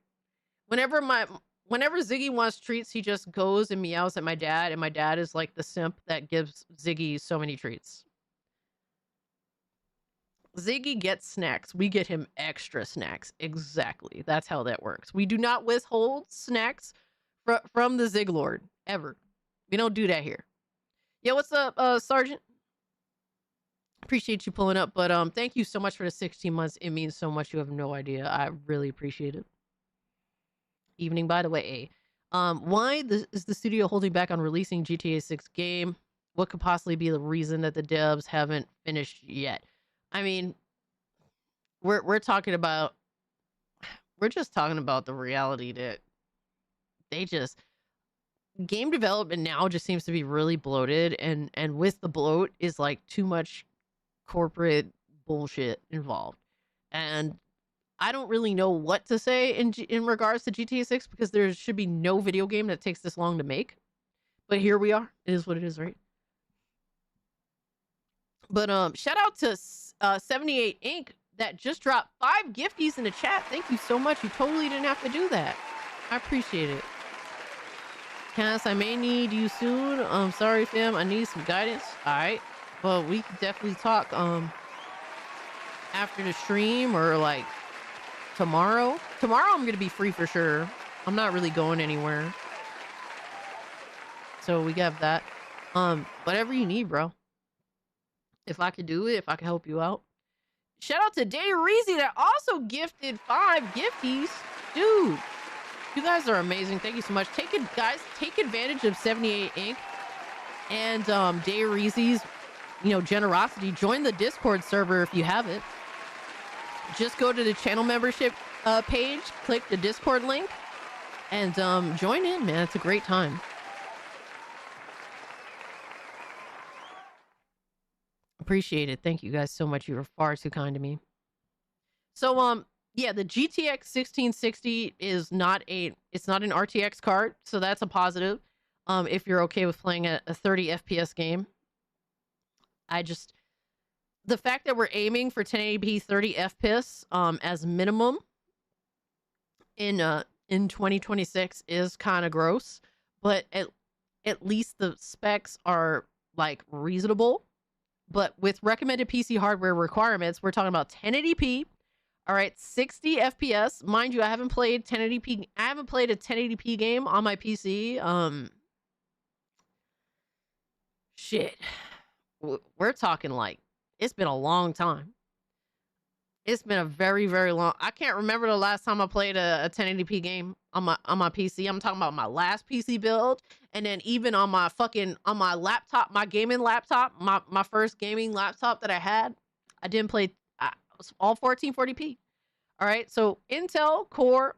whenever Ziggy wants treats, he just goes and meows at my dad, and my dad is like the simp that gives Ziggy so many treats. Ziggy gets snacks. We get him extra snacks. Exactly. That's how that works. We do not withhold snacks from the Zig Lord. Ever. We don't do that here. Yeah, what's up, Sergeant? Appreciate you pulling up, but thank you so much for the 16 months. It means so much. You have no idea. I really appreciate it. Evening, by the way. Why is the studio holding back on releasing GTA 6 game? What could possibly be the reason that the devs haven't finished yet? I mean, we're just talking about the reality that game development now just seems to be really bloated, and with the bloat is like too much corporate bullshit involved. And I don't really know what to say in regards to GTA 6 because there should be no video game that takes this long to make. But here we are. It is what it is, right? But shout out to 78 Inc. that just dropped 5 gifties in the chat. Thank you so much. You totally didn't have to do that. I appreciate it. Cass, I may need you soon. Sorry, fam. I need some guidance. All right. Well, we can definitely talk after the stream or like tomorrow. Tomorrow I'm gonna be free for sure. I'm not really going anywhere. So we have that. Whatever you need, bro. If I could do it, if I could help you out. Shout out to Day Reezy that also gifted 5 gifties. Dude, you guys are amazing. Thank you so much. Take advantage of 78 Inc. and Day Reezy's generosity. Join the Discord server if you have it. Just go to the channel membership page, click the Discord link, and join in, man. It's a great time. Appreciate it. Thank you guys so much. You were far too kind to me. So yeah, the GTX 1660 is not an RTX card, so that's a positive. If you're okay with playing a 30 FPS game, I just, the fact that we're aiming for 1080p 30 FPS as minimum in 2026 is kind of gross, but at least the specs are like reasonable. But with recommended PC hardware requirements, we're talking about 1080p. All right, 60 FPS. Mind you, I haven't played 1080p. I haven't played a 1080p game on my PC. Shit. We're talking like it's been a long time. It's been a very, very long. I can't remember the last time I played a 1080p game on my PC. I'm talking about my last PC build, and then even on my laptop, my gaming laptop, my first gaming laptop that I had, I didn't play all 1440p. All right, so Intel Core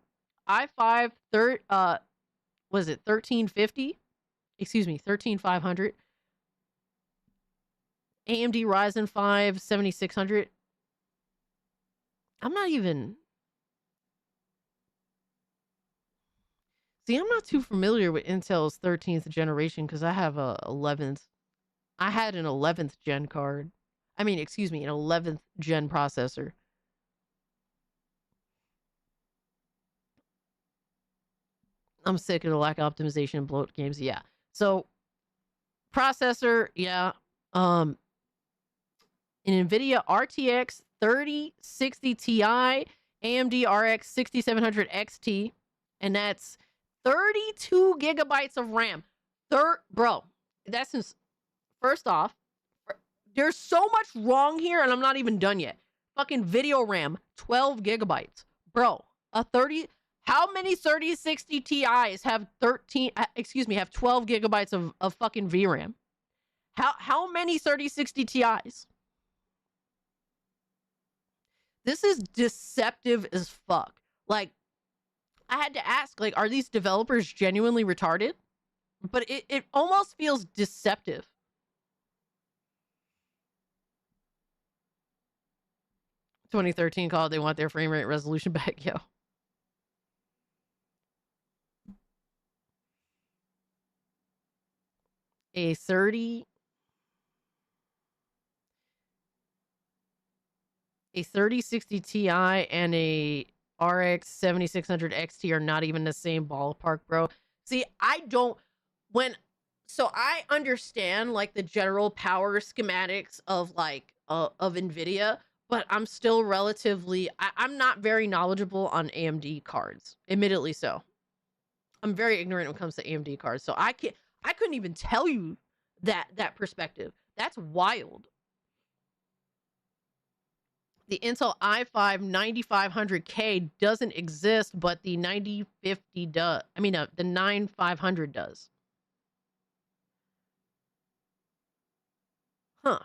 i5 was it 1350? Excuse me, 13500. AMD Ryzen 5 7600. I'm not even... See, I'm not too familiar with Intel's 13th generation because I have a 11th. I had an 11th gen card. I mean, excuse me, an 11th gen processor. I'm sick of the lack of optimization and bloat games. Yeah. So, processor, yeah. An NVIDIA RTX 3060 Ti, AMD RX 6700 XT, and that's 32 gigabytes of RAM. Bro, that's first off, there's so much wrong here, and I'm not even done yet. Fucking video RAM, 12 gigabytes. Bro, how many 3060 Ti's have 12 gigabytes of fucking VRAM? How many 3060 Ti's? This is deceptive as fuck. Like, I had to ask, like, are these developers genuinely retarded? But it almost feels deceptive. "2013 called, they want their frame rate resolution back." Yo. A 3060 Ti and a RX 7600 XT are not even the same ballpark, bro. See, I understand like the general power schematics of like of Nvidia, but I'm still I'm not very knowledgeable on AMD cards, admittedly so. I'm very ignorant when it comes to AMD cards, so I couldn't even tell you that perspective. That's wild. The Intel i5 9500K doesn't exist, but the 9050 does. I mean, the 9500 does. Huh.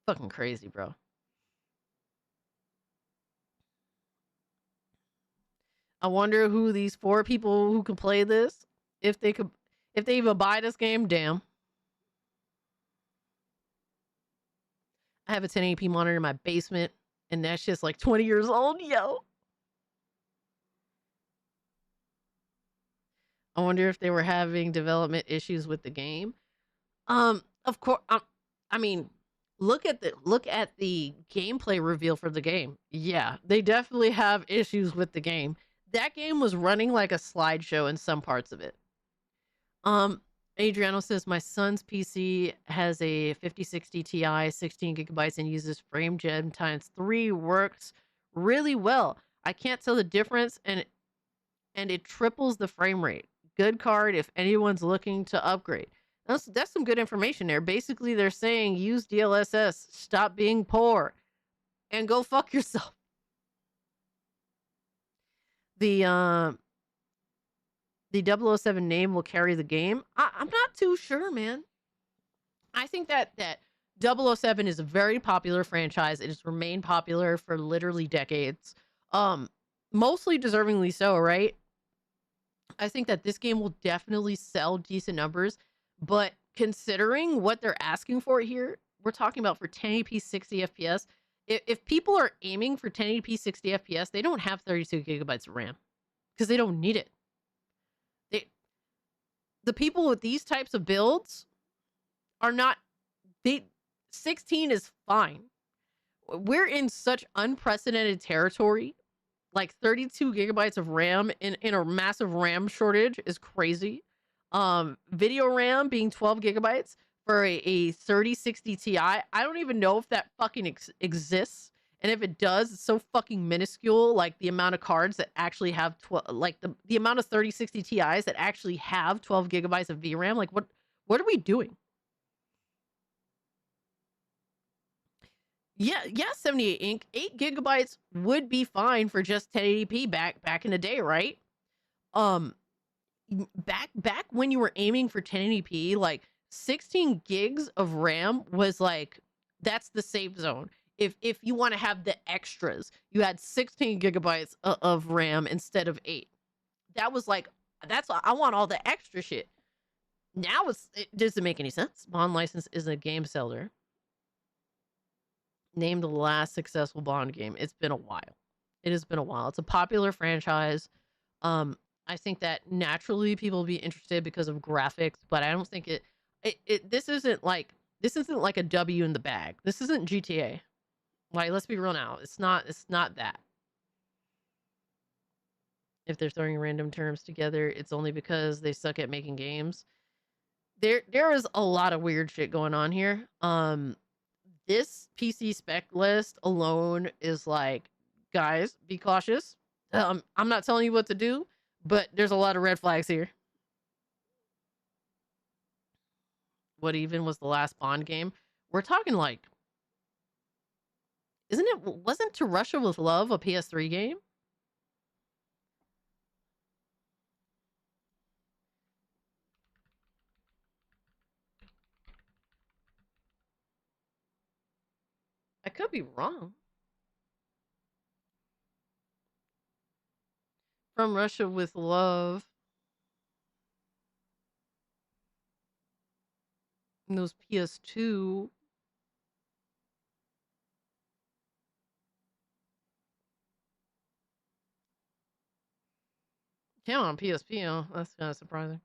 Fucking crazy, bro. I wonder who these 4 people who can play this, if they even buy this game. Damn. I have a 1080p monitor in my basement, and that shit's like 20 years old, yo. I wonder if they were having development issues with the game. Of course. I mean, look at the gameplay reveal for the game. Yeah, they definitely have issues with the game. That game was running like a slideshow in some parts of it. Adriano says, my son's PC has a 5060 Ti, 16 gigabytes, and uses frame gen times 3. Works really well. I can't tell the difference, and it triples the frame rate. Good card if anyone's looking to upgrade. That's some good information there. Basically, they're saying use DLSS, stop being poor, and go fuck yourself. The 007 name will carry the game. I'm not too sure, man. I think that 007 is a very popular franchise. It has remained popular for literally decades. Mostly deservingly so, right? I think that this game will definitely sell decent numbers, but considering what they're asking for here, we're talking about for 1080p 60 FPS. If people are aiming for 1080p 60 FPS, they don't have 32 gigabytes of RAM because they don't need it. The people with these types of builds, are not, 16 is fine. We're in such unprecedented territory. Like 32 gigabytes of RAM in a massive RAM shortage is crazy. Video RAM being 12 gigabytes for a 3060 Ti. I don't even know if that fucking exists. And if it does, it's so fucking minuscule. Like the amount of cards that actually have the amount of 3060 Ti's that actually have 12 gigabytes of VRAM. Like what are we doing? Yeah, 78 ink. 8 gigabytes would be fine for just 1080p back in the day, right? Back when you were aiming for 1080p, like 16 gigs of RAM was like, that's the safe zone. If you want to have the extras, you had 16 gigabytes of RAM instead of 8. That was like, I want all the extra shit. Now it doesn't make any sense. Bond license is a game seller. Name the last successful Bond game. It's been a while. It has been a while. It's a popular franchise. I think that naturally people will be interested because of graphics, but I don't think this isn't like a W in the bag. This isn't GTA. Like, let's be real now. It's not that. If they're throwing random terms together, it's only because they suck at making games. There is a lot of weird shit going on here. This PC spec list alone is like, guys, be cautious. I'm not telling you what to do, but there's a lot of red flags here. What even was the last Bond game? We're talking like, wasn't To Russia with Love a PS3 game? I could be wrong. From Russia with Love. And those PS2. Came on PSP, oh, that's kind of surprising.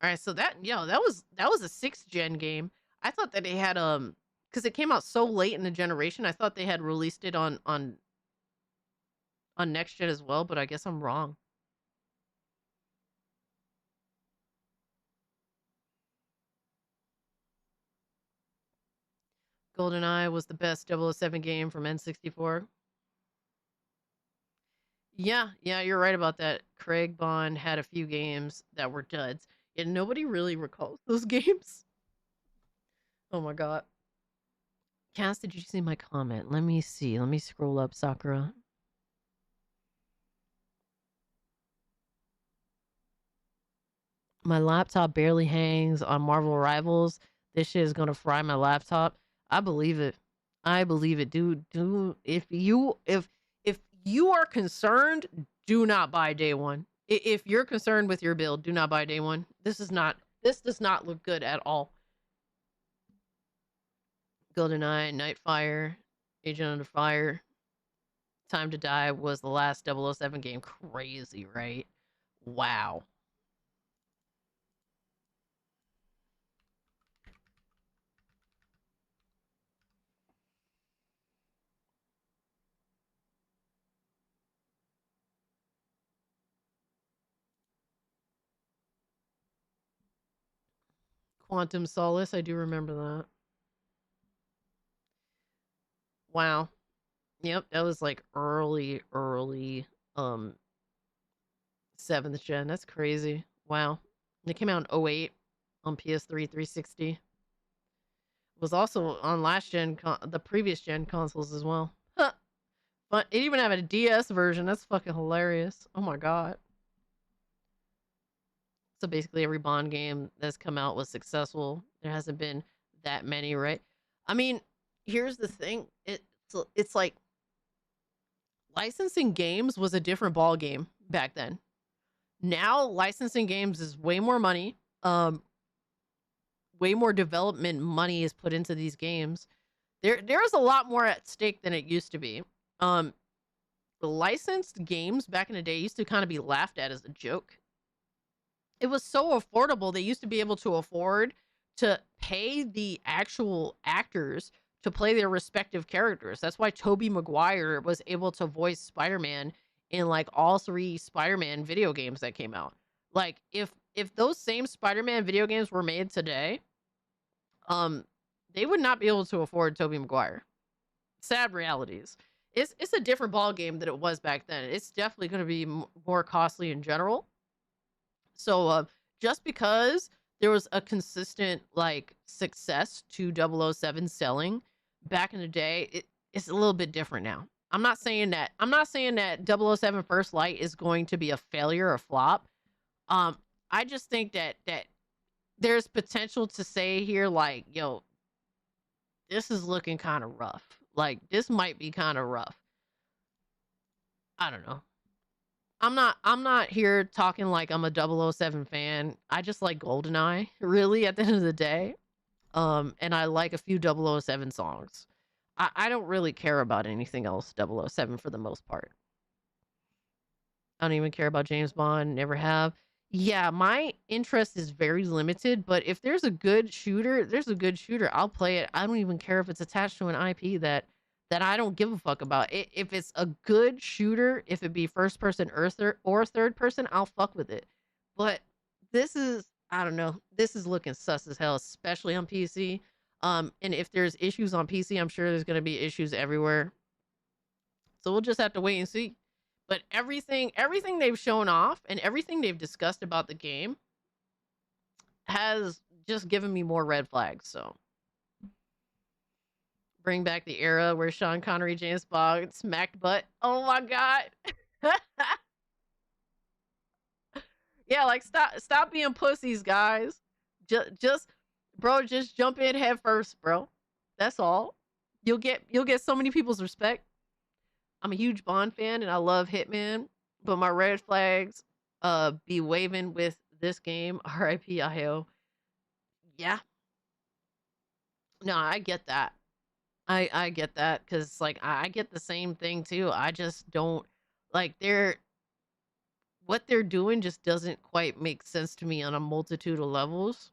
All right, so that was a 6th gen game. I thought that they had because it came out so late in the generation, I thought they had released it on next gen as well, but I guess I'm wrong. GoldenEye was the best 007 game from N64. Yeah, you're right about that. Craig Bond had a few games that were duds, and nobody really recalls those games. Oh my god. Cass, did you see my comment? Let me see. Let me scroll up, Sakura. My laptop barely hangs on Marvel Rivals. This shit is gonna fry my laptop. I believe it. Dude, if you are concerned, do not buy day one. If you're concerned with your build, do not buy day one. This does not look good at all. GoldenEye, Nightfire, Agent Under Fire, Time to Die was the last 007 game. Crazy, right? Wow. Quantum Solace, I do remember that. Wow. Yep, that was like early 7th gen. That's crazy. Wow. It came out in 08 on PS3 360. It was also on last gen, the previous gen consoles as well. Huh. But it even had a DS version. That's fucking hilarious. Oh my god. So basically every Bond game that's come out was successful. There hasn't been that many, right? I mean, here's the thing. It's like licensing games was a different ball game back then. Now licensing games is way more money. Way more development money is put into these games. There's a lot more at stake than it used to be. The licensed games back in the day used to kind of be laughed at as a joke. It was so affordable. They used to be able to afford to pay the actual actors to play their respective characters. That's why Tobey Maguire was able to voice Spider-Man in like all 3 Spider-Man video games that came out. Like if those same Spider-Man video games were made today, they would not be able to afford Tobey Maguire. Sad realities. It's a different ball game than it was back then. It's definitely going to be more costly in general. So just because there was a consistent like success to 007 selling back in the day, it's a little bit different now. I'm not saying that 007 First Light is going to be a failure or flop. I just think that there's potential to say here, like, yo, this is looking kind of rough. Like, this might be kind of rough. I don't know. I'm not here talking like I'm a 007 fan. I just like GoldenEye, really, at the end of the day. And I like a few 007 songs. I don't really care about anything else 007 for the most part. I don't even care about James Bond, never have. Yeah, my interest is very limited, but if there's a good shooter, there's a good shooter. I'll play it. I don't even care if it's attached to an IP that I don't give a fuck about. If it's a good shooter, if it be first person or third person, I'll fuck with it. But this is, I don't know, this is looking sus as hell, especially on PC. And if there's issues on PC, I'm sure there's going to be issues everywhere. So we'll just have to wait and see. But everything they've shown off and everything they've discussed about the game has just given me more red flags. So bring back the era where Sean Connery, James Bond smacked butt. Oh my god. Yeah, like stop being pussies, guys. Just jump in head first, bro. That's all. You'll get so many people's respect. I'm a huge Bond fan and I love Hitman, but my red flags be waving with this game. R.I.P. IO. Yeah. No, I get that. I get that because like I get the same thing too. I just don't like what they're doing just doesn't quite make sense to me on a multitude of levels.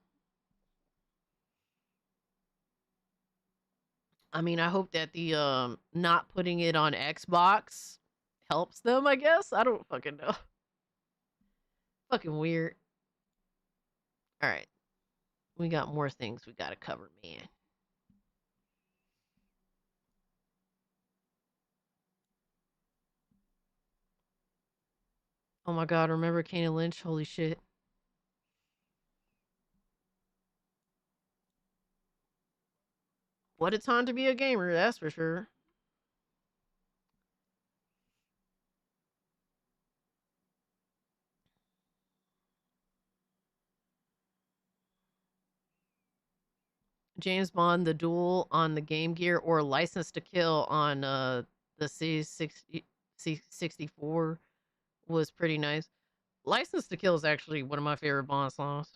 I mean, I hope that the not putting it on Xbox helps them, I guess. I don't fucking know. Fucking weird. All right. We got more things we got to cover, man. Oh my god, remember Kane Lynch? Holy shit. What a time to be a gamer, that's for sure. James Bond, The Duel on the Game Gear, or License to Kill on the C64 was pretty nice. License to Kill is actually one of my favorite Bond songs.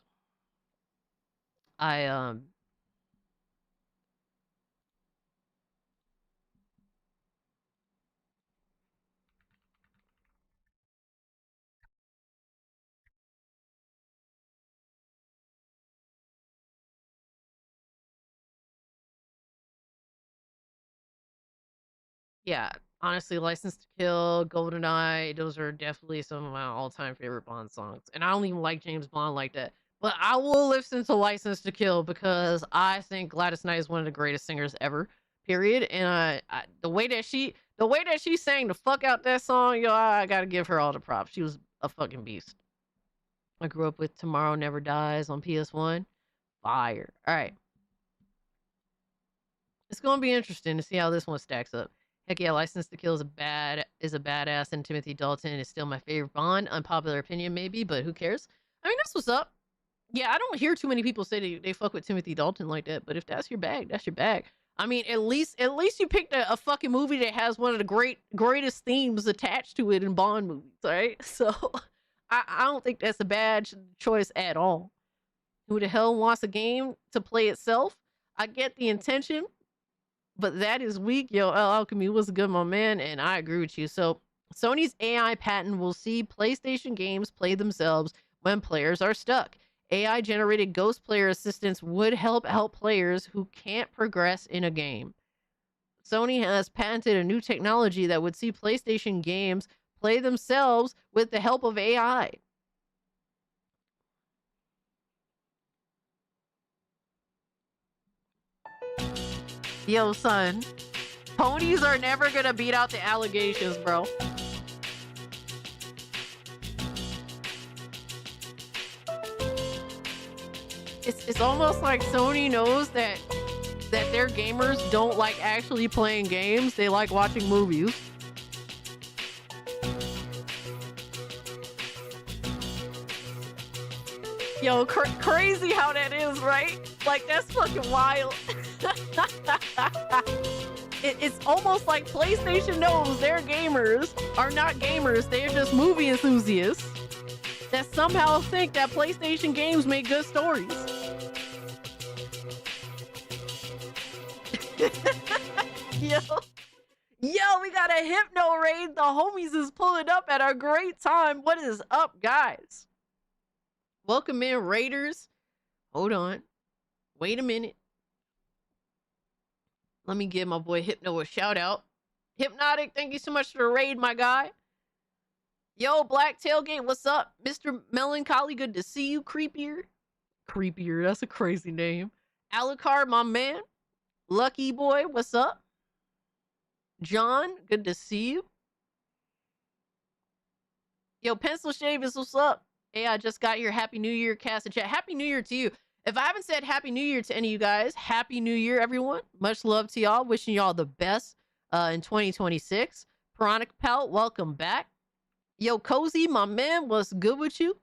Yeah, honestly, License to Kill, GoldenEye, those are definitely some of my all-time favorite Bond songs. And I don't even like James Bond like that. But I will listen to License to Kill because I think Gladys Knight is one of the greatest singers ever. Period. And the way that she sang the fuck out that song, yo, I gotta give her all the props. She was a fucking beast. I grew up with Tomorrow Never Dies on PS1. Fire. All right. It's gonna be interesting to see how this one stacks up. Heck yeah, License to Kill is a badass, and Timothy Dalton is still my favorite Bond. Unpopular opinion, maybe, but who cares? I mean, that's what's up. Yeah, I don't hear too many people say they fuck with Timothy Dalton like that, but if that's your bag, that's your bag. I mean, at least you picked a fucking movie that has one of the greatest themes attached to it in Bond movies, right? So, I don't think that's a bad choice at all. Who the hell wants a game to play itself? I get the intention, but that is weak. Yo, Alchemy was good, my man, and I agree with you. So Sony's AI patent will see PlayStation games play themselves when players are stuck. AI generated ghost player assistants would help players who can't progress in a game. Sony has patented a new technology that would see PlayStation games play themselves with the help of AI. Yo, son, ponies are never gonna beat out the allegations, bro. It's almost like Sony knows that their gamers don't like actually playing games. They like watching movies. Yo, crazy how that is, right? Like, that's fucking wild. It's almost like PlayStation knows their gamers are not gamers. They're just movie enthusiasts that somehow think that PlayStation games make good stories. Yo, we got a hypno raid. The homies is pulling up at a great time. What is up, guys? Welcome in, raiders. Hold on. Wait a minute. Let me give my boy Hypno a shout out. Hypnotic, thank you so much for the raid, my guy. Yo, Black Tailgate, what's up? Mr. Melancholy, good to see you. Creepier, that's a crazy name. Alucard, my man. Lucky Boy, what's up? John, good to see you. Yo, Pencil Shavis, what's up? Hey, I just got your Happy New Year cast in chat. Happy New Year to you. If I haven't said Happy New Year to any of you guys, Happy New Year, everyone. Much love to y'all. Wishing y'all the best in 2026. Piranha Pal, welcome back. Yo, Cozy, my man, what's good with you?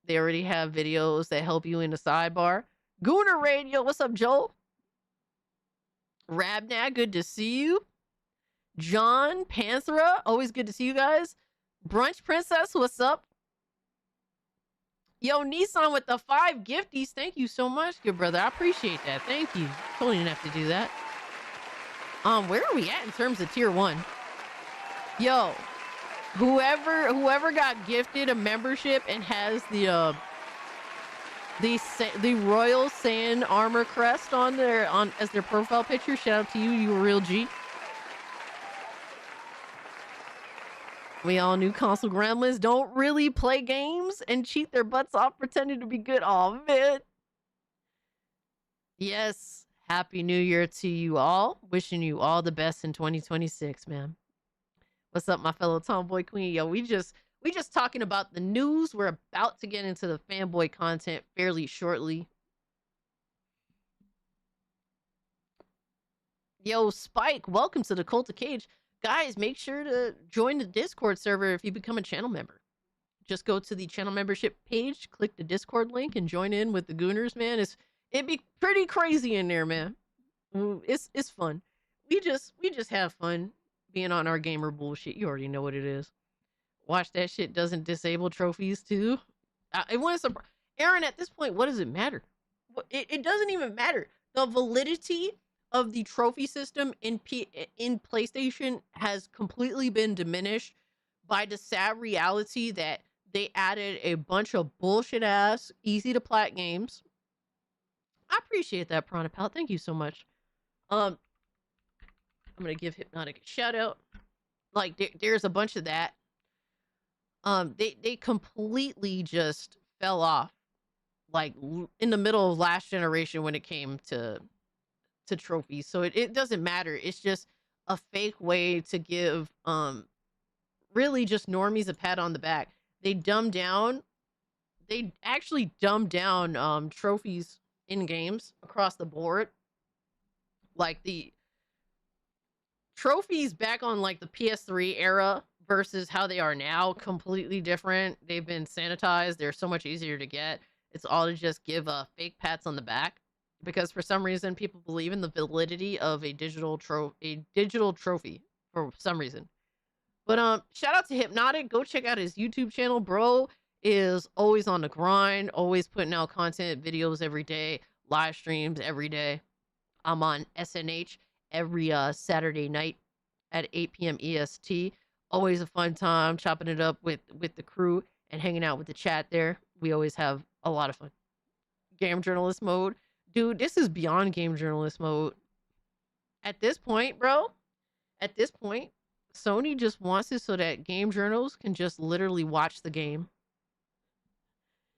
They already have videos that help you in the sidebar. Gooner Radio, what's up, Joel? Rabnag, good to see you. John, Panthera, always good to see you guys. Brunch Princess, what's up? Yo, Nissan with the 5 gifties. Thank you so much, good brother. I appreciate that. Thank you. Totally didn't have to do that. Where are we at in terms of tier 1? Yo, whoever got gifted a membership and has the Royal Sand Armor crest on as their profile picture, shout out to you. You a real G. We all knew console gremlins don't really play games and cheat their butts off pretending to be good. Oh, man. Yes. Happy New Year to you all. Wishing you all the best in 2026, man. What's up, my fellow tomboy queen? Yo, we just talking about the news. We're about to get into the fanboy content fairly shortly. Yo, Spike, welcome to the Cult of Cage. Guys, make sure to join the Discord server if you become a channel member. Just go to the channel membership page, click the Discord link, and join in with the Gooners, man. It'd be pretty crazy in there, man. It's fun. We just have fun being on our gamer bullshit. You already know what it is. Watch that shit doesn't disable trophies too. It wouldn't surprise Aaron. At this point, what does it matter? It doesn't even matter. The validity of the trophy system in PlayStation has completely been diminished by the sad reality that they added a bunch of bullshit ass easy to plat games. I appreciate that, Piranha Pal. Thank you so much. I'm gonna give Hypnotic a shout out. Like there's a bunch of that. They completely just fell off, like in the middle of last generation when it came to trophies. So it doesn't matter. It's just a fake way to give really just normies a pat on the back. They actually dumbed down trophies in games across the board. Like the trophies back on like the PS3 era versus how they are now, completely different. They've been sanitized. They're so much easier to get. It's all to just give fake pats on the back, because for some reason people believe in the validity of a digital trophy for some reason. But shout out to Hypnotic. Go check out his YouTube channel. Bro is always on the grind, always putting out content, videos every day, live streams every day. I'm on SNH every Saturday night at 8 p.m. EST. Always a fun time chopping it up with the crew and hanging out with the chat there. we always have a lot of fun. Game journalist mode. Dude, this is beyond game journalist mode. At this point, bro, Sony just wants it so that game journals can just literally watch the game.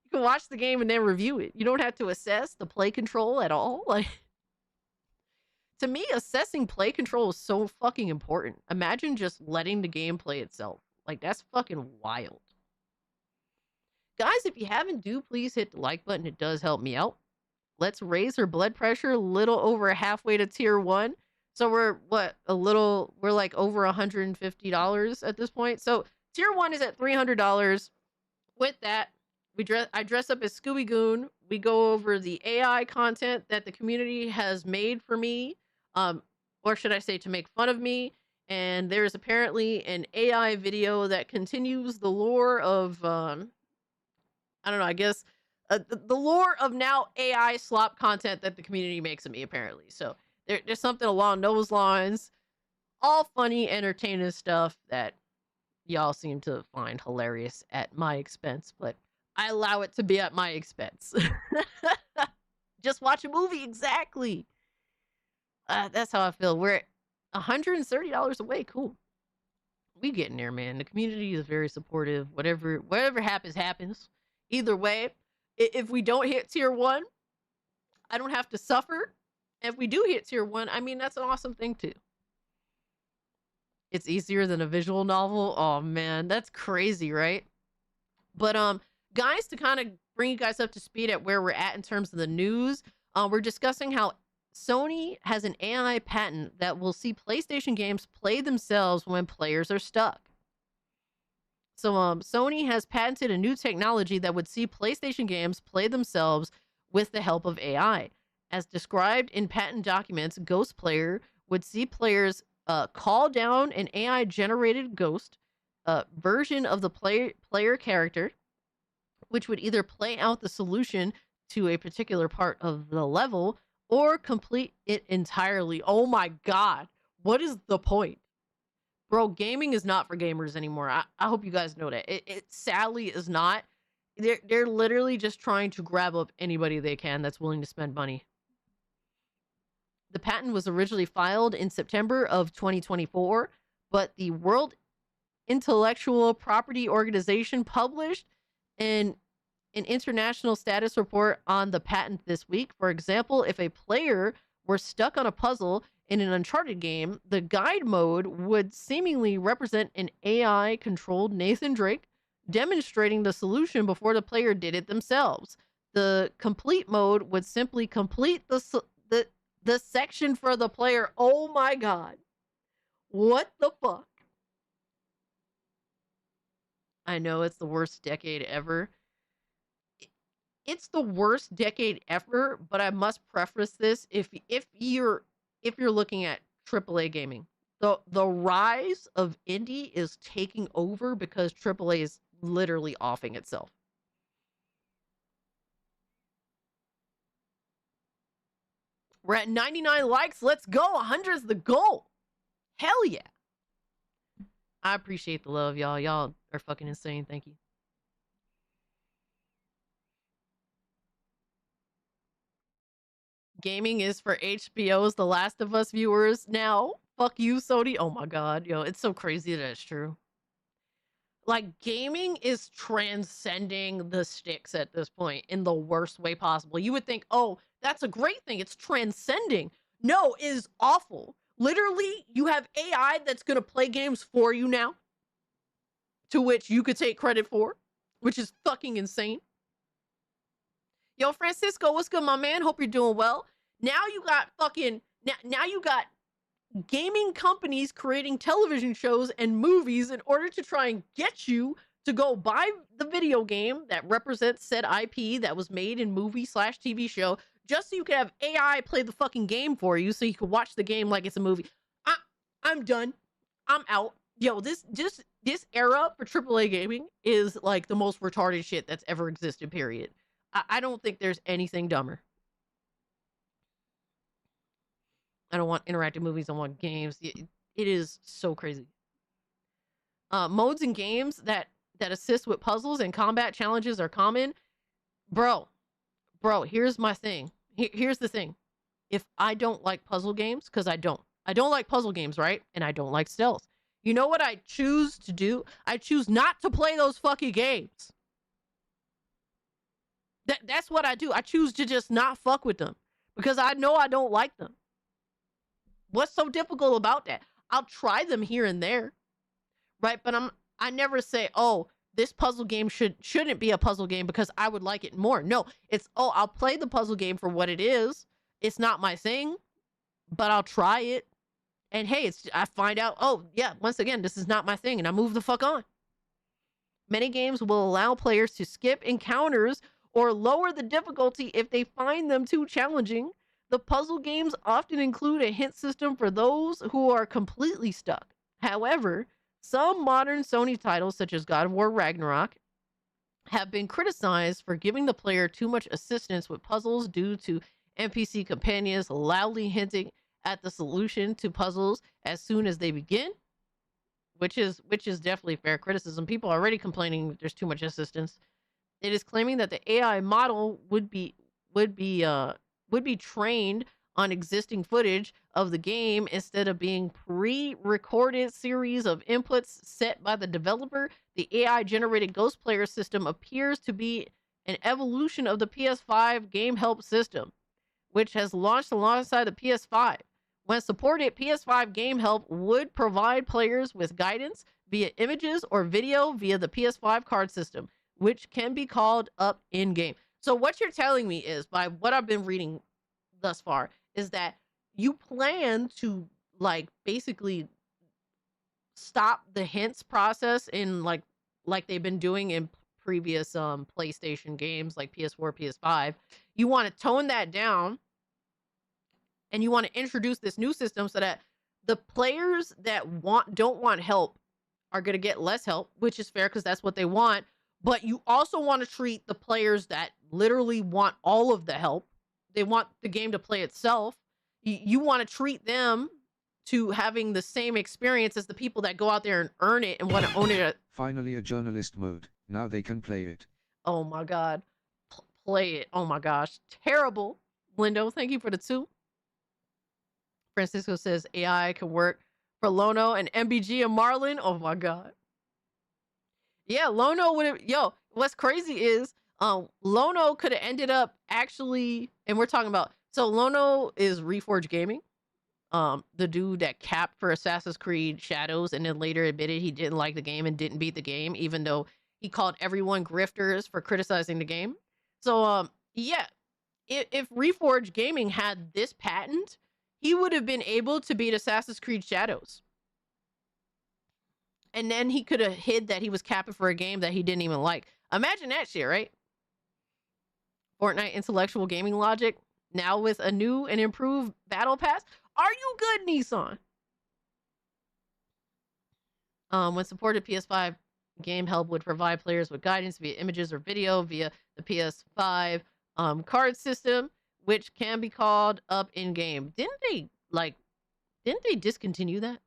You can watch the game and then review it. You don't have to assess the play control at all. Like, to me, assessing play control is so fucking important. Imagine just letting the game play itself. Like, that's fucking wild. Guys, if you haven't, please hit the like button. It does help me out. Let's raise her blood pressure a little over halfway to tier 1. So we're we're like over $150 at this point. So tier 1 is at $300. With that, I dress up as Scooby Goon. We go over the AI content that the community has made for me, or should I say to make fun of me. And there's apparently an AI video that continues the lore of, I don't know, I guess, the lore of now AI slop content that the community makes of me, apparently. So there's something along those lines. All funny, entertaining stuff that y'all seem to find hilarious at my expense, but I allow it to be at my expense. Just watch a movie, exactly. That's how I feel. We're at $130 away. Cool. We getting there, man. The community is very supportive. Whatever happens, happens. Either way, if we don't hit tier 1, I don't have to suffer. If we do hit tier 1, I mean, that's an awesome thing too. It's easier than a visual novel. Oh man, that's crazy, right? But guys, to kind of bring you guys up to speed at where we're at in terms of the news, we're discussing how Sony has an AI patent that will see PlayStation games play themselves when players are stuck. So Sony has patented a new technology that would see PlayStation games play themselves with the help of AI. As described in patent documents, Ghost Player would see players call down an AI-generated ghost version of the player character, which would either play out the solution to a particular part of the level or complete it entirely. Oh my god, what is the point? Bro, gaming is not for gamers anymore. I hope you guys know that. It sadly is not. They're literally just trying to grab up anybody they can that's willing to spend money. The patent was originally filed in September of 2024, but the World Intellectual Property Organization published an international status report on the patent this week. For example, if a player were stuck on a puzzle in an Uncharted game, the guide mode would seemingly represent an AI-controlled Nathan Drake demonstrating the solution before the player did it themselves. The complete mode would simply complete the section for the player. Oh my god. What the fuck? I know it's the worst decade ever. It's the worst decade ever, but I must preface this if you're looking at AAA gaming. The rise of indie is taking over because AAA is literally offing itself. We're at 99 likes. Let's go. 100 is the goal. Hell yeah. I appreciate the love, y'all. Y'all are fucking insane. Thank you. Gaming is for HBO's The Last of Us viewers now. Fuck you, Sony. Oh my god. Yo, it's so crazy that it's true. Like, gaming is transcending the sticks at this point in the worst way possible. You would think, oh, that's a great thing. It's transcending. No, it is awful. Literally, you have AI that's going to play games for you now, to which you could take credit for, which is fucking insane. Yo, Francisco, what's good, my man? Hope you're doing well. Now you got fucking, now you got gaming companies creating television shows and movies in order to try and get you to go buy the video game that represents said IP that was made in movie/TV show, just so you can have AI play the fucking game for you so you can watch the game like it's a movie. I'm done. I'm out. Yo, this era for AAA gaming is like the most retarded shit that's ever existed, period. I don't think there's anything dumber. I don't want interactive movies. I want games. It is so crazy. Modes in games that assist with puzzles and combat challenges are common. Bro, here's my thing. Here's the thing. If I don't like puzzle games, because I don't like puzzle games, right? And I don't like stealth. You know what I choose to do? I choose not to play those fucking games. That's what I do. I choose to just not fuck with them because I know I don't like them. What's so difficult about that? I'll try them here and there, right? But I never say, oh, this puzzle game shouldn't be a puzzle game because I would like it more. No, it's, oh, I'll play the puzzle game for what it is. It's not my thing, but I'll try it. And hey, I find out, oh yeah, once again, this is not my thing, and I move the fuck on. Many games will allow players to skip encounters or lower the difficulty if they find them too challenging. The puzzle games often include a hint system for those who are completely stuck. However, some modern Sony titles, such as God of War Ragnarok, have been criticized for giving the player too much assistance with puzzles due to NPC companions loudly hinting at the solution to puzzles as soon as they begin, which is definitely fair criticism. People are already complaining that there's too much assistance. It is claiming that the AI model would be trained on existing footage of the game instead of being pre-recorded series of inputs set by the developer. The AI-generated Ghost Player system appears to be an evolution of the PS5 Game Help system, which has launched alongside the PS5. When supported, PS5 Game Help would provide players with guidance via images or video via the PS5 card system, which can be called up in-game. So what you're telling me is, by what I've been reading thus far, is that you plan to, like, basically stop the hints process in like they've been doing in previous PlayStation games like PS4, PS5. You want to tone that down, and you want to introduce this new system so that the players that don't want help are going to get less help, which is fair because that's what they want. But you also want to treat the players that literally want all of the help. They want the game to play itself. You want to treat them to having the same experience as the people that go out there and earn it and want to own it. Finally a journalist mode. Now they can play it. Oh my God. Play it. Oh my gosh. Terrible. Lindo, thank you for the 2. Francisco says AI can work for Lono and MBG and Marlin. Oh my God. Yeah, Lono would have. Yo, what's crazy is Lono could have ended up actually, and we're talking about, so Lono is Reforge Gaming, the dude that capped for Assassin's Creed Shadows and then later admitted he didn't like the game and didn't beat the game, even though he called everyone grifters for criticizing the game. So yeah, if Reforge Gaming had this patent, he would have been able to beat Assassin's Creed Shadows. And then he could have hid that he was capping for a game that he didn't even like. Imagine that shit, right? Fortnite intellectual gaming logic, now with a new and improved battle pass. Are you good, Nissan? When supported, PS5 Game Help would provide players with guidance via images or video via the PS5 card system, which can be called up in-game. Didn't they discontinue that?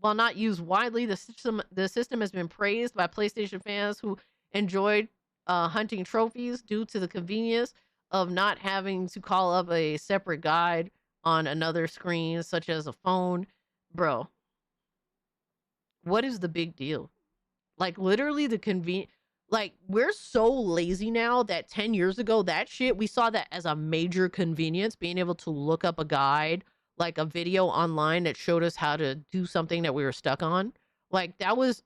While not used widely, the system has been praised by PlayStation fans who enjoyed hunting trophies due to the convenience of not having to call up a separate guide on another screen, such as a phone. Bro, what is the big deal? Like, literally the convenience. Like, we're so lazy now that 10 years ago, that shit, we saw that as a major convenience, being able to look up a guide, like a video online that showed us how to do something that we were stuck on. Like, that was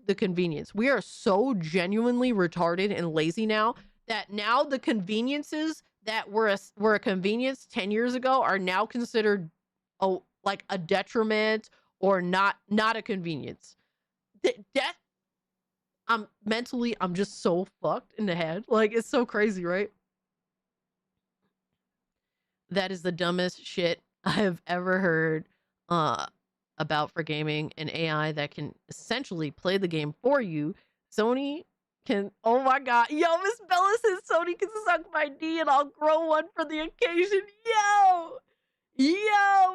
the convenience. We are so genuinely retarded and lazy now that now the conveniences that were a convenience 10 years ago are now considered like a detriment or not a convenience. That I'm just so fucked in the head. Like, it's so crazy, right? That is the dumbest shit I have ever heard about for gaming. An AI that can essentially play the game for you. Sony can, oh my God. Yo, Miss Bella says Sony can suck my D and I'll grow one for the occasion. Yo,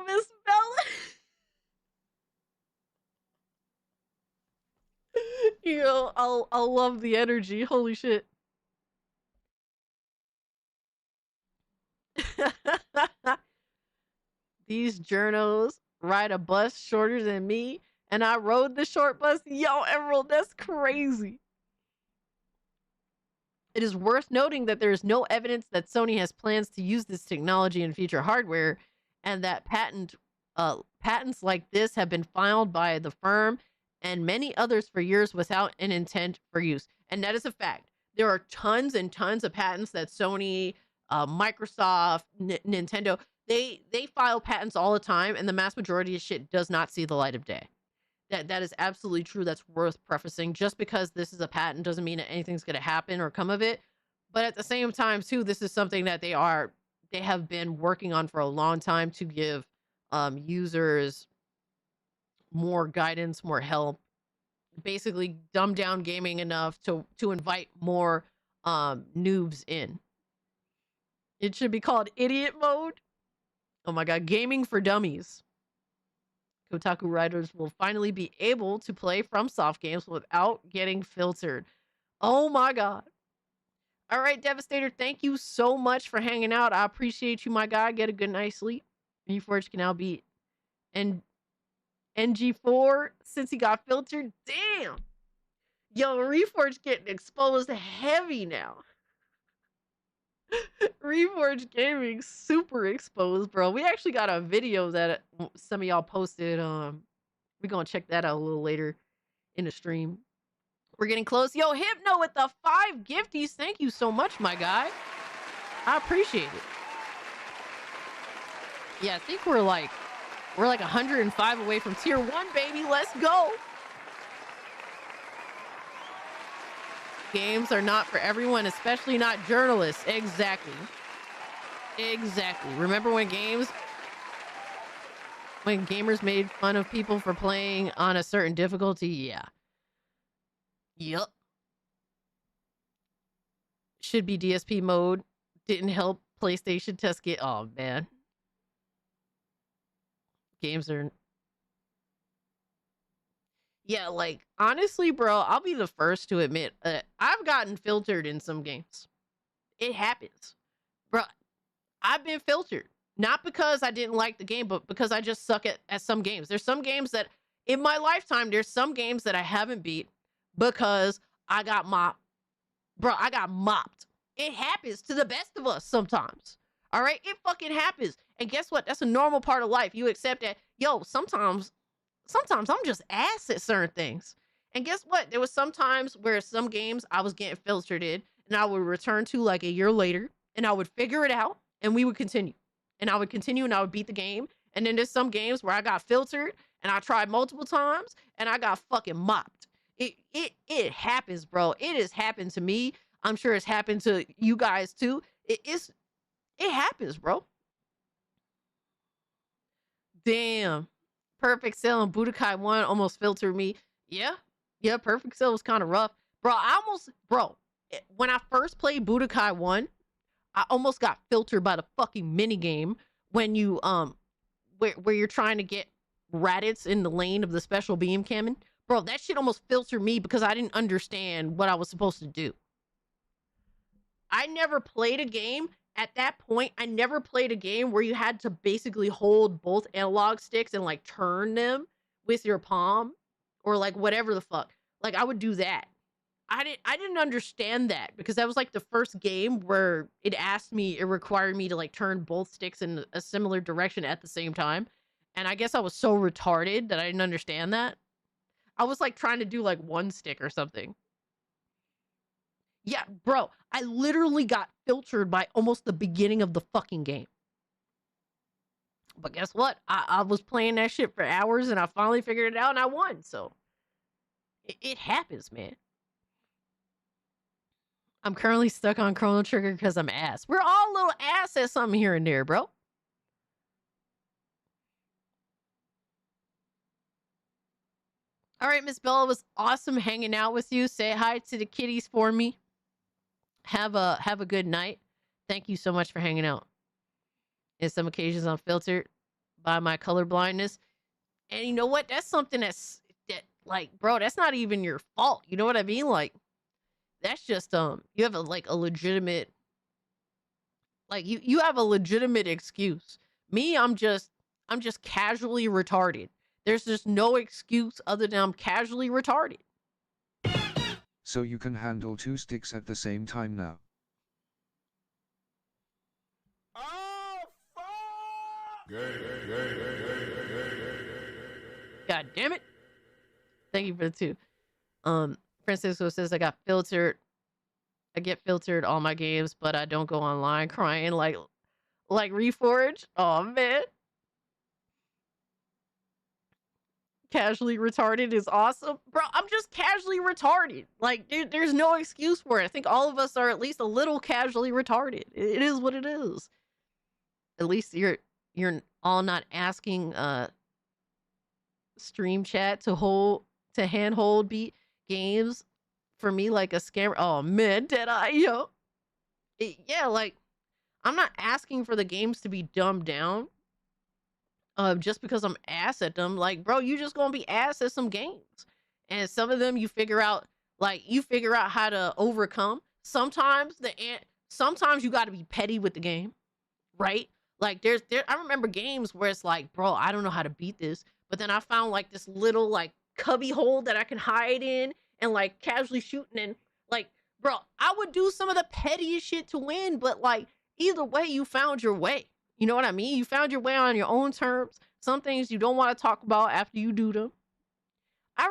Miss Bella. Yo, I'll love the energy. Holy shit. These journos ride a bus shorter than me, and I rode the short bus. Yo, Emerald, that's crazy. It is worth noting that there is no evidence that Sony has plans to use this technology in future hardware, and that patents like this have been filed by the firm and many others for years without an intent for use. And that is a fact. There are tons and tons of patents that Sony, Microsoft, Nintendo, they file patents all the time, and the mass majority of shit does not see the light of day. That is absolutely true. That's worth prefacing. Just because this is a patent doesn't mean that anything's going to happen or come of it. But at the same time, too, this is something that they have been working on for a long time to give users more guidance, more help, basically dumb down gaming enough to invite more noobs in. It should be called idiot mode. Oh my god, gaming for dummies. Kotaku writers will finally be able to play FromSoft games without getting filtered. Oh my god. All right, Devastator, thank you so much for hanging out. I appreciate you, my guy. Get a good night's sleep. Reforged can now beat NG4 since he got filtered. Damn. Yo, Reforged getting exposed heavy now. Reforged Gaming super exposed, bro. We actually got a video that some of y'all posted. We're gonna check that out a little later in the stream. We're getting close. Yo, Hypno with the 5 gifties. Thank you so much, my guy. I appreciate it. Yeah, I think we're like 105 away from tier 1, baby. Let's go. Games are not for everyone, especially not journalists. Exactly. Remember when gamers made fun of people for playing on a certain difficulty? Yeah. Yup. Should be DSP mode. Didn't help PlayStation test get. Oh, man. Games are... Yeah, like, honestly, bro, I'll be the first to admit I've gotten filtered in some games. It happens. Bro, I've been filtered. Not because I didn't like the game, but because I just suck at some games. There's some games that, in my lifetime, there's some games that I haven't beat because I got mopped. Bro, I got mopped. It happens to the best of us sometimes. All right? It fucking happens. And guess what? That's a normal part of life. You accept that, yo, sometimes I'm just ass at certain things. And guess what? There was some times where some games I was getting filtered in, and I would return to like a year later, and I would figure it out, and we would continue. And I would continue, and I would beat the game. And then there's some games where I got filtered, and I tried multiple times, and I got fucking mopped. It happens, bro. It has happened to me. I'm sure it's happened to you guys too. It happens, bro. Damn. Perfect Cell and Budokai 1 almost filtered me. Yeah, Perfect Cell was kind of rough. Bro, when I first played Budokai 1, I almost got filtered by the fucking minigame when you, where you're trying to get Raditz in the lane of the special beam cannon. Bro, that shit almost filtered me because I didn't understand what I was supposed to do. I never played a game at that point. I never played a game where you had to basically hold both analog sticks and like turn them with your palm or like whatever the fuck. Like I would do that. I didn't understand that because that was like the first game where it required me to like turn both sticks in a similar direction at the same time. And I guess I was so retarded that I didn't understand that. I was like trying to do like one stick or something. Yeah, bro, I literally got filtered by almost the beginning of the fucking game. But guess what? I was playing that shit for hours and I finally figured it out and I won. So it happens, man. I'm currently stuck on Chrono Trigger because I'm ass. We're all a little ass at something here and there, bro. All right, Miss Bella, it was awesome hanging out with you. Say hi to the kitties for me. Have a good night. Thank you so much for hanging out. In some occasions, I'm filtered by my color blindness. And you know what? That's something that like, bro, that's not even your fault. You know what I mean? Like, that's just, you have a legitimate Like you have a legitimate excuse. Me, I'm just casually retarded. There's just no excuse other than I'm casually retarded. So you can handle 2 sticks at the same time now. God damn it. Thank you for the 2. Francisco says I get filtered all my games, but I don't go online crying like Reforge. Oh man. Casually retarded is awesome. Bro, I'm just casually retarded. Like, dude, there's no excuse for it. I think all of us are at least a little casually retarded. It is what it is. At least you're all not asking stream chat to handhold beat games for me like a scam. Oh man, Deadeye, yo. Yeah, like I'm not asking for the games to be dumbed down. Just because I'm ass at them. Like, bro, you just gonna be ass at some games. And some of them you figure out how to overcome. Sometimes sometimes you gotta be petty with the game, right? Like I remember games where it's like, bro, I don't know how to beat this. But then I found like this little like cubby hole that I can hide in and like casually shooting and like, bro, I would do some of the pettiest shit to win, but like either way, you found your way. You know what I mean? You found your way on your own terms. Some things you don't want to talk about after you do them. I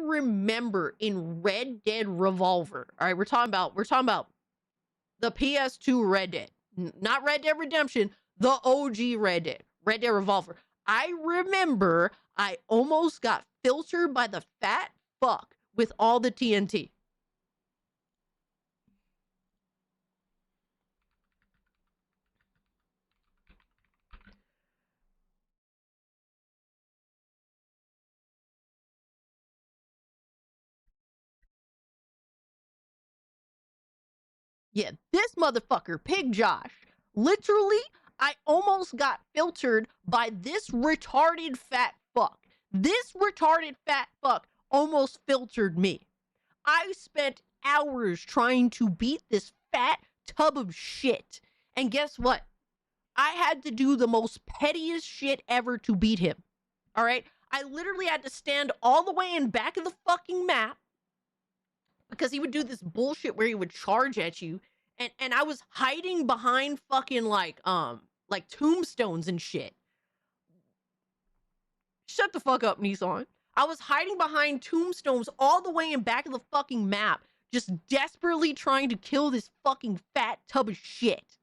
remember in Red Dead Revolver. All right, we're talking about the PS2 Red Dead. Not Red Dead Redemption, the OG Red Dead Revolver. I remember I almost got filtered by the fat fuck with all the TNT. Yeah, this motherfucker, Pig Josh. Literally, I almost got filtered by this retarded fat fuck. This retarded fat fuck almost filtered me. I spent hours trying to beat this fat tub of shit. And guess what? I had to do the most pettiest shit ever to beat him. All right? I literally had to stand all the way in back of the fucking map because he would do this bullshit where he would charge at you. And I was hiding behind fucking like tombstones and shit. Shut the fuck up, Nissan. I was hiding behind tombstones all the way in back of the fucking map, just desperately trying to kill this fucking fat tub of shit.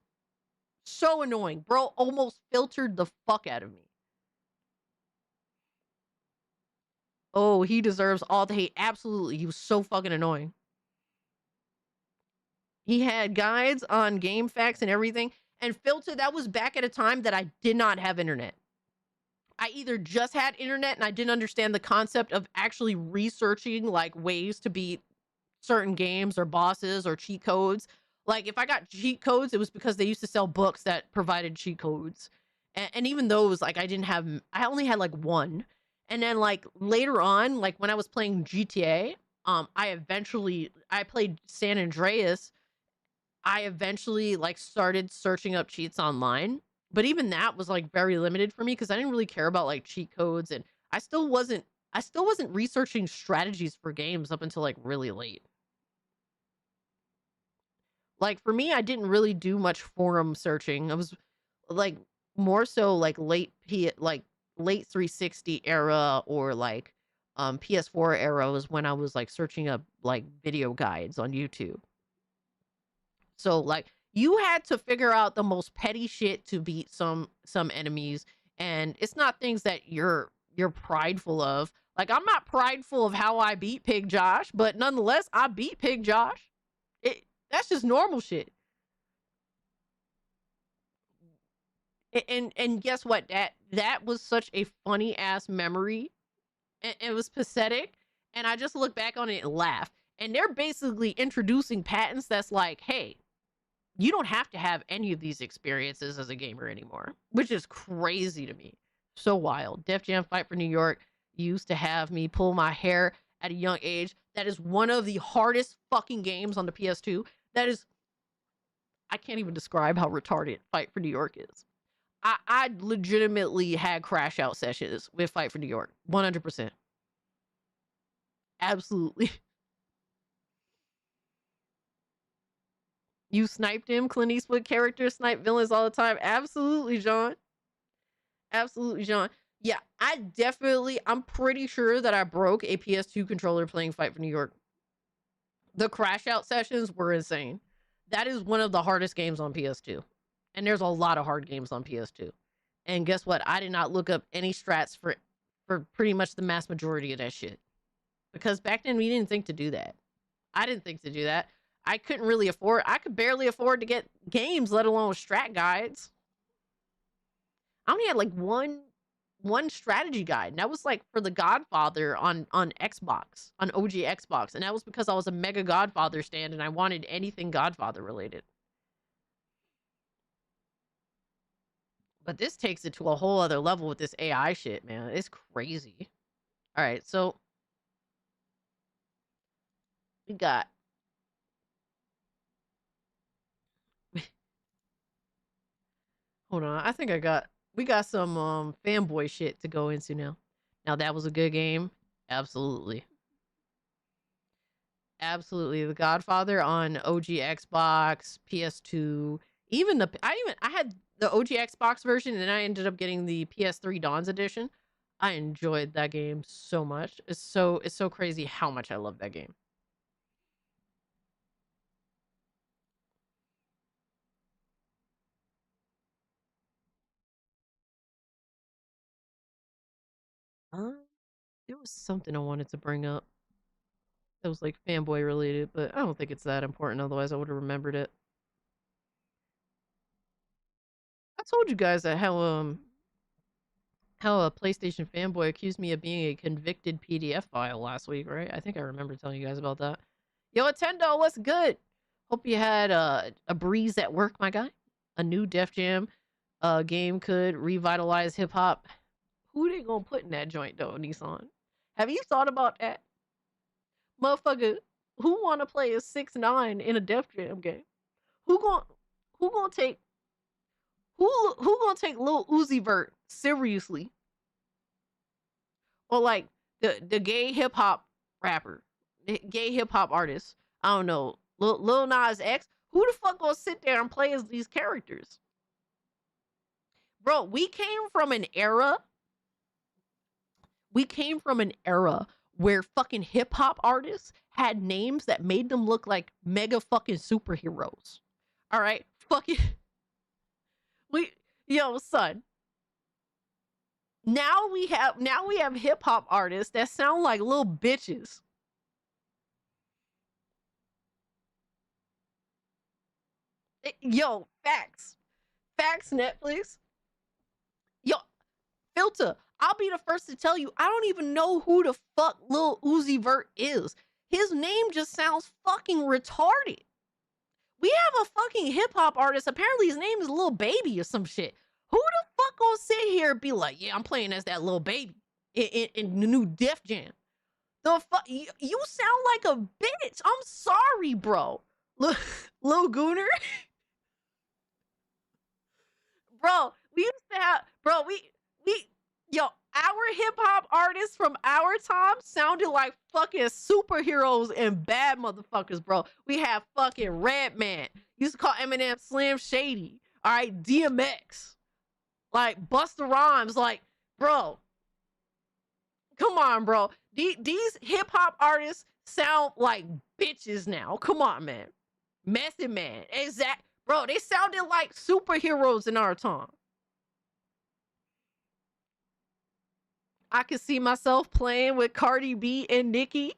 So annoying. Bro almost filtered the fuck out of me. Oh, he deserves all the hate. Absolutely. He was so fucking annoying. He had guides on game facts and everything. And Filter, that was back at a time that I did not have internet. I either just had internet and I didn't understand the concept of actually researching like ways to beat certain games or bosses or cheat codes. Like if I got cheat codes, it was because they used to sell books that provided cheat codes. And even those, like I only had like one. And then like later on, like when I was playing GTA, I played San Andreas. I eventually like started searching up cheats online, but even that was like very limited for me because I didn't really care about like cheat codes, and I still wasn't researching strategies for games up until like really late. Like for me, I didn't really do much forum searching. I was like more so like late 360 era or like PS4 era was when I was like searching up like video guides on YouTube. So like you had to figure out the most petty shit to beat some enemies, and it's not things that you're prideful of. Like I'm not prideful of how I beat Pig Josh, but nonetheless I beat Pig Josh. That's just normal shit. And guess what? That was such a funny ass memory. It was pathetic, and I just look back on it and laugh. And they're basically introducing patents that's like, hey, you don't have to have any of these experiences as a gamer anymore, which is crazy to me. So wild. Def Jam Fight for New York used to have me pull my hair at a young age. That is one of the hardest fucking games on the PS2. I can't even describe how retarded Fight for New York is. I legitimately had crash out sessions with Fight for New York. 100%. Absolutely. You sniped him? Clint Eastwood characters snipe villains all the time. Absolutely, John. Absolutely, John. Yeah, I'm pretty sure that I broke a PS2 controller playing Fight for New York. The crash out sessions were insane. That is one of the hardest games on PS2. And there's a lot of hard games on PS2. And guess what? I did not look up any strats for pretty much the mass majority of that shit. Because back then we didn't think to do that. I didn't think to do that. I could barely afford to get games, let alone strat guides. I only had like one strategy guide, and that was like for the Godfather on Xbox, on OG Xbox, and that was because I was a mega Godfather stan and I wanted anything Godfather related. But this takes it to a whole other level with this AI shit, man. It's crazy. All right, so we got hold on. I think we got some fanboy shit to go into now. Now that was a good game. Absolutely. Absolutely. The Godfather on OG Xbox, PS2, I had the OG Xbox version and I ended up getting the PS3 Dawn's edition. I enjoyed that game so much. It's so crazy how much I love that game. There was something I wanted to bring up. It was like fanboy related, but I don't think it's that important. Otherwise, I would have remembered it. I told you guys that how a PlayStation fanboy accused me of being a convicted PDF file last week, right? I think I remember telling you guys about that. Yo, Nintendo, what's good? Hope you had a breeze at work, my guy. A new Def Jam game could revitalize hip hop. Who they gonna put in that joint though, Nissan? Have you thought about that? Motherfucker, who wanna play a 6ix9ine in a Def Jam game? Who gonna take Lil Uzi Vert seriously? Or like the gay hip hop rapper, the gay hip hop artist. I don't know, Lil Nas X. Who the fuck gonna sit there and play as these characters? Bro, we came from an era where fucking hip hop artists had names that made them look like mega fucking superheroes. All right, fucking yo, son. Now we have hip hop artists that sound like little bitches. Yo, facts, Netflix. Yo, Filter. I'll be the first to tell you, I don't even know who the fuck Lil Uzi Vert is. His name just sounds fucking retarded. We have a fucking hip hop artist. Apparently his name is Lil Baby or some shit. Who the fuck gonna sit here and be like, yeah, I'm playing as that Lil Baby in the new Def Jam? The fuck? You sound like a bitch. I'm sorry, bro. Lil Gooner? Bro, we used to have, yo, our hip hop artists from our time sounded like fucking superheroes and bad motherfuckers, bro. We have fucking Redman. Used to call Eminem Slim Shady. All right, DMX. Like Busta Rhymes. Like, bro. Come on, bro. These hip hop artists sound like bitches now. Come on, man. Method Man. Exact. Bro, they sounded like superheroes in our time. I could see myself playing with Cardi B and Nicki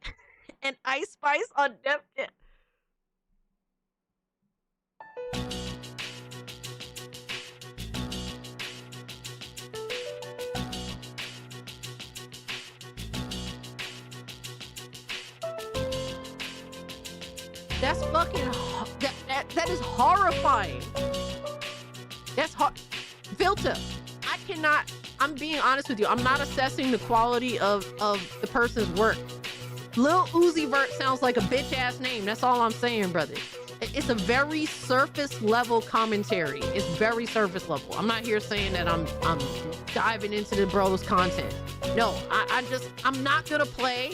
and Ice Spice on Def Jam. That's fucking that is horrifying. That's Filter. I cannot. I'm being honest with you. I'm not assessing the quality of the person's work. Lil Uzi Vert sounds like a bitch ass name. That's all I'm saying, brother. it's a very surface level commentary. It's very surface level. I'm not here saying that I'm diving into the bros content. No, I'm not gonna play.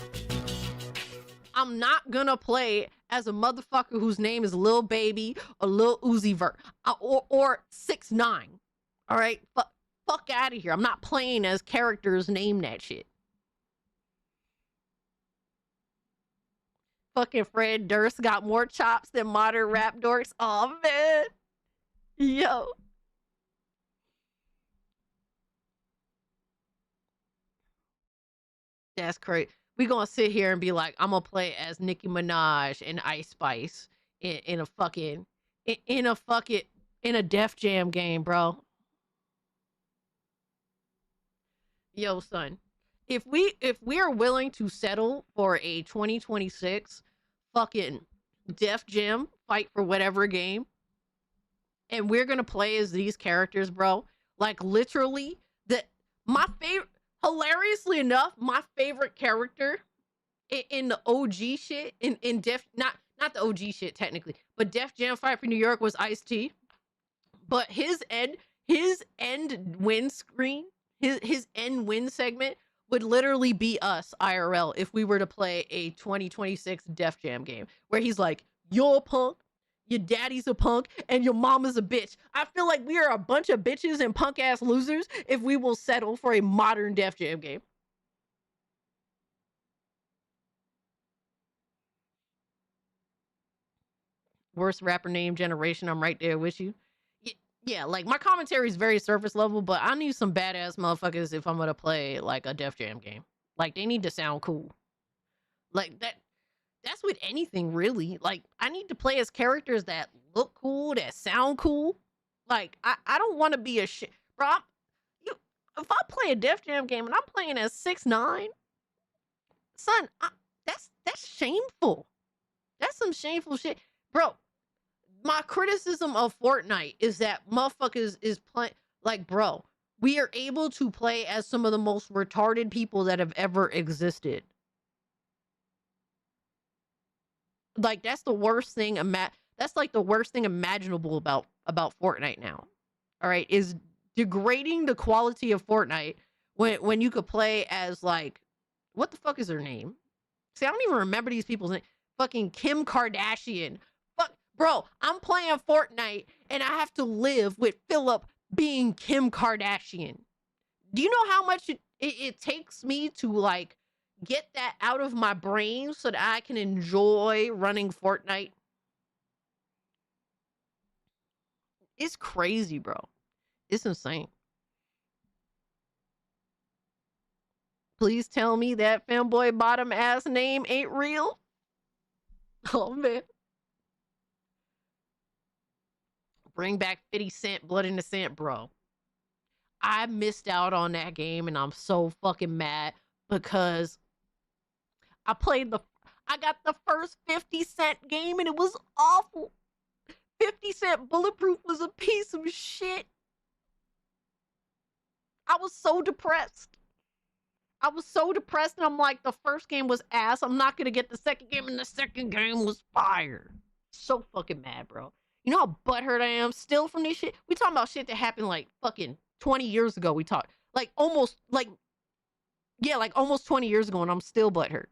I'm not gonna play as a motherfucker whose name is Lil Baby or Lil Uzi Vert or 6ix9ine. All right, fuck out of here. I'm not playing as characters named that shit. Fucking Fred Durst got more chops than modern rap dorks. Oh man, yo. That's crazy. We gonna sit here and be like, I'm gonna play as Nicki Minaj and Ice Spice in a Def Jam game, bro. Yo, son. If we are willing to settle for a 2026 fucking Def Jam fight for whatever game, and we're gonna play as these characters, bro, like literally my favorite. Hilariously enough, my favorite character in the OG shit, in Def, not the OG shit technically, but Def Jam Fight for New York was Ice-T. But his end win screen, his end win segment would literally be us IRL if we were to play a 2026 Def Jam game where he's like, "You're a punk, your daddy's a punk, and your mama's a bitch." I feel like we are a bunch of bitches and punk ass losers if we will settle for a modern Def Jam game. Worst rapper name generation. I'm right there with you. Yeah, like my commentary is very surface level, but I need some badass motherfuckers if I'm gonna play like a Def Jam game. Like they need to sound cool. Like that's with anything really. Like I need to play as characters that look cool, that sound cool. Like I don't want to be a shit, bro. If I play a Def Jam game and I'm playing as 6ix9ine, son, that's shameful. That's some shameful shit, bro. My criticism of Fortnite is that motherfuckers is playing like, bro. We are able to play as some of the most retarded people that have ever existed. Like that's the worst thing. That's like the worst thing imaginable about Fortnite now. All right, is degrading the quality of Fortnite when you could play as like, what the fuck is her name? See, I don't even remember these people's name. Fucking Kim Kardashian. Fuck, bro. I'm playing Fortnite and I have to live with Philip being Kim Kardashian. Do you know how much it takes me to like get that out of my brain so that I can enjoy running Fortnite? It's crazy, bro. It's insane. Please tell me that Fanboy bottom ass name ain't real. Oh man. Bring back 50 Cent, Blood in the Cent, bro. I missed out on that game and I'm so fucking mad because I got the first 50 Cent game and it was awful. 50 Cent Bulletproof was a piece of shit. I was so depressed. And I'm like, the first game was ass. I'm not gonna get the second game, and the second game was fire. So fucking mad, bro. You know how butthurt I am still from this shit? We talking about shit that happened like fucking 20 years ago. We talked like almost 20 years ago, and I'm still butthurt.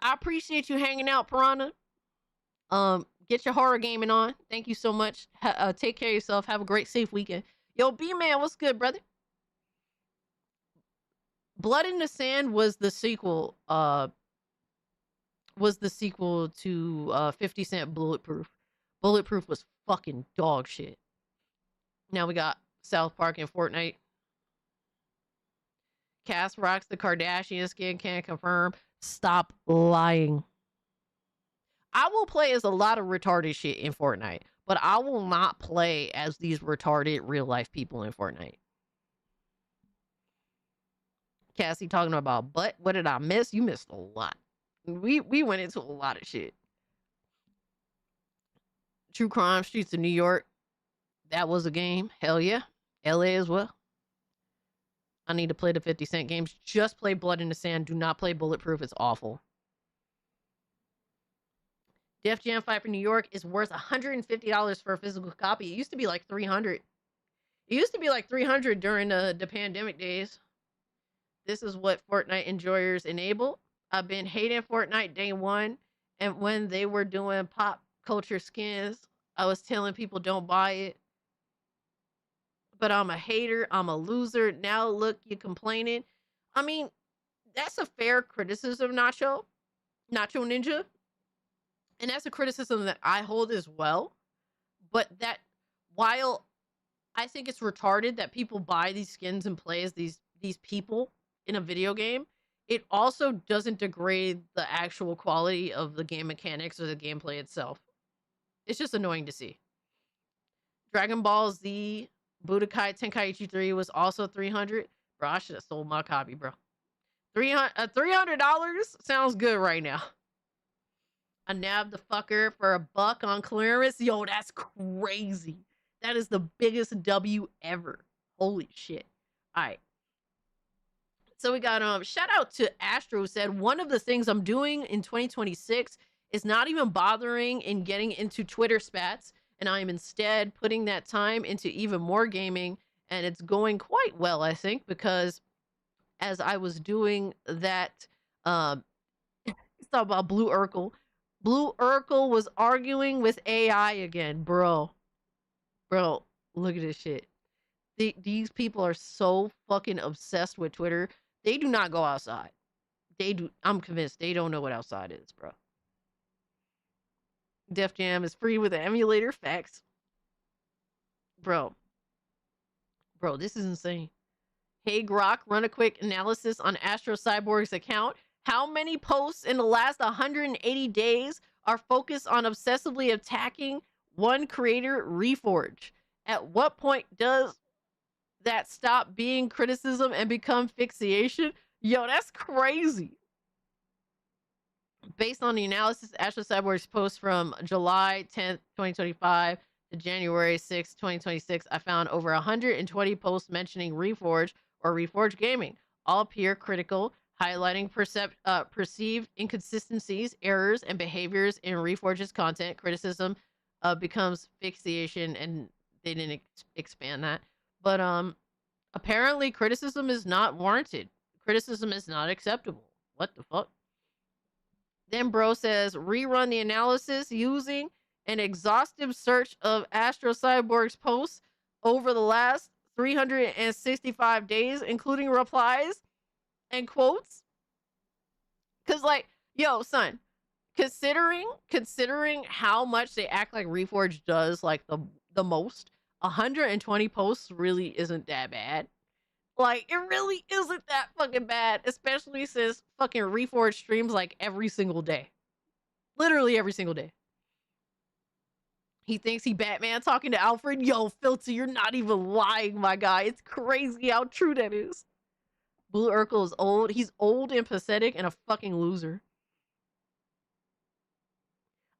I appreciate you hanging out, Piranha. Get your horror gaming on. Thank you so much. Take care of yourself. Have a great, safe weekend. Yo, B-Man, what's good, brother? Blood in the Sand was the sequel. To 50 Cent Bulletproof. Bulletproof was fucking dog shit. Now we got South Park and Fortnite. Cass rocks the Kardashian skin, can't confirm. Stop lying. I will play as a lot of retarded shit in Fortnite, but I will not play as these retarded real life people in Fortnite. Cassie talking about butt. What did I miss? You missed a lot. We went into a lot of shit. True Crime Streets of New York. That was a game. Hell yeah. LA as well. I need to play the 50 Cent games. Just play Blood in the Sand. Do not play Bulletproof. It's awful. Def Jam Fight for New York is worth $150 for a physical copy. It used to be like $300. It used to be like $300 during the pandemic days. This is what Fortnite enjoyers enable. I've been hating Fortnite day one, and when they were doing pop culture skins, I was telling people don't buy it. But I'm a hater. I'm a loser. Now look, you complaining. I mean, that's a fair criticism, Nacho Ninja. And that's a criticism that I hold as well. But that while I think it's retarded that people buy these skins and play as these people in a video game, it also doesn't degrade the actual quality of the game mechanics or the gameplay itself. It's just annoying to see. Dragon Ball Z Budokai Tenkaichi 3 was also $300. Bro, I should have sold my copy, bro. $300 sounds good right now. I nabbed the fucker for $1 on clearance. Yo, that's crazy. That is the biggest W ever. Holy shit. All right. So we got shout out to Astro, who said one of the things I'm doing in 2026 is not even bothering in getting into Twitter spats, and I am instead putting that time into even more gaming, and it's going quite well, I think, because as I was doing that, let's talk about Blue Urkel. Blue Urkel was arguing with AI again, bro. Bro, look at this shit. These people are so fucking obsessed with Twitter. They do not go outside. I'm convinced they don't know what outside is, bro. Def Jam is free with an emulator. Facts. Bro, this is insane. Hey Grok, run a quick analysis on Astro Cyborg's account. How many posts in the last 180 days are focused on obsessively attacking one creator, Reforge? At what point does that stop being criticism and become fixation? Yo, that's crazy. Based on the analysis, Astro Cyborg's post from July 10th, 2025 to January 6th, 2026, I found over 120 posts mentioning Reforge or Reforge Gaming, all peer critical, highlighting perceived inconsistencies, errors, and behaviors in Reforge's content. Criticism becomes fixation, and they didn't expand that. But apparently criticism is not warranted. Criticism is not acceptable. What the fuck? Then bro says, rerun the analysis using an exhaustive search of Astro Cyborg's posts over the last 365 days, including replies and quotes. Cause like, yo, son, considering how much they act like Reforge does like the most, 120 posts really isn't that bad. Like, it really isn't that fucking bad, especially since fucking Reforge streams like every single day. Literally every single day. He thinks he Batman talking to Alfred. Yo, Filter, you're not even lying, my guy. It's crazy how true that is. Blue Urkel is old. He's old and pathetic and a fucking loser.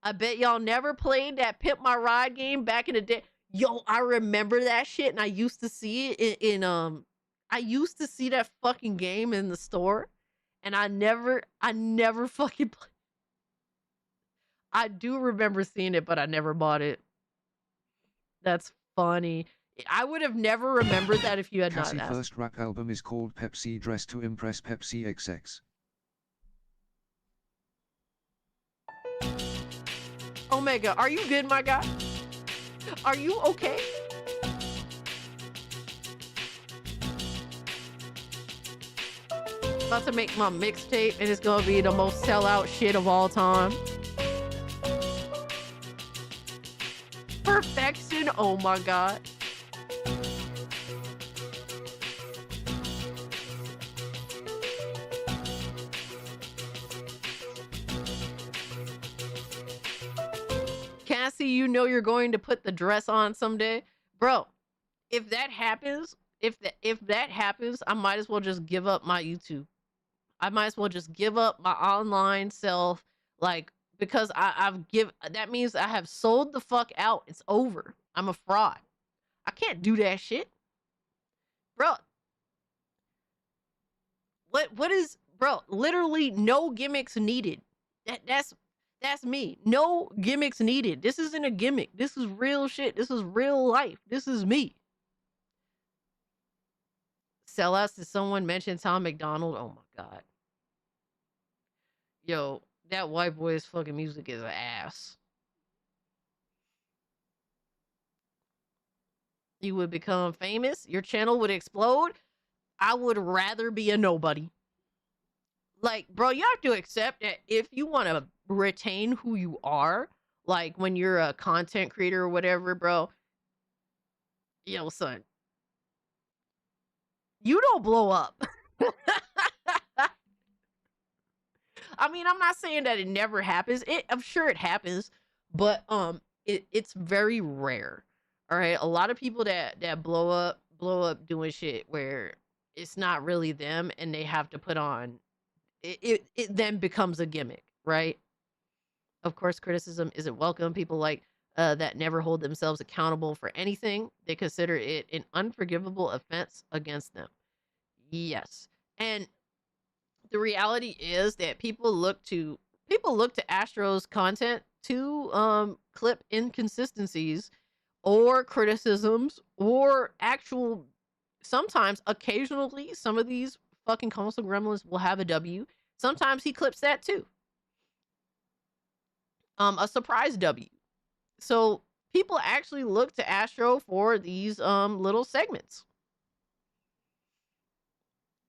I bet y'all never played that Pimp My Ride game back in the day. Yo, I remember that shit, and I used to see it in I used to see that fucking game in the store, and I never fucking played. I do remember seeing it, but I never bought it. That's funny. I would have never remembered that if you had not Cassie's asked. first rap album is called Pepsi Dressed to Impress Pepsi XX. Omega, are you good, my guy? Are you okay? About to make my mixtape, and it's gonna be the most sellout shit of all time. Perfection, oh my god. Cassie, you know you're going to put the dress on someday. Bro, if that happens, if that happens, I might as well just give up my YouTube. I might as well just give up my online self, like, because that means I have sold the fuck out. It's over. I'm a fraud. I can't do that shit. Bro. What is, bro, literally no gimmicks needed. That's That's me. No gimmicks needed. This isn't a gimmick. This is real shit. This is real life. This is me. Sellouts, did someone mention Tom McDonald? Oh my God. Yo, that white boy's fucking music is ass. You would become famous. Your channel would explode. I would rather be a nobody. Like, bro, you have to accept that if you want to retain who you are, like when you're a content creator or whatever, bro, yo, son, you don't blow up. I mean, I'm not saying that it never happens. I'm sure it happens, but it's very rare. All right, a lot of people that blow up doing shit where it's not really them, and they have to put on. It then becomes a gimmick, right? Of course, criticism isn't welcome. People like that never hold themselves accountable for anything. They consider it an unforgivable offense against them. Yes, and the reality is that people look to Astro's content to clip inconsistencies or criticisms or actual. Sometimes, occasionally, some of these fucking console gremlins will have a W. Sometimes he clips that too. A surprise W. So people actually look to Astro for these little segments.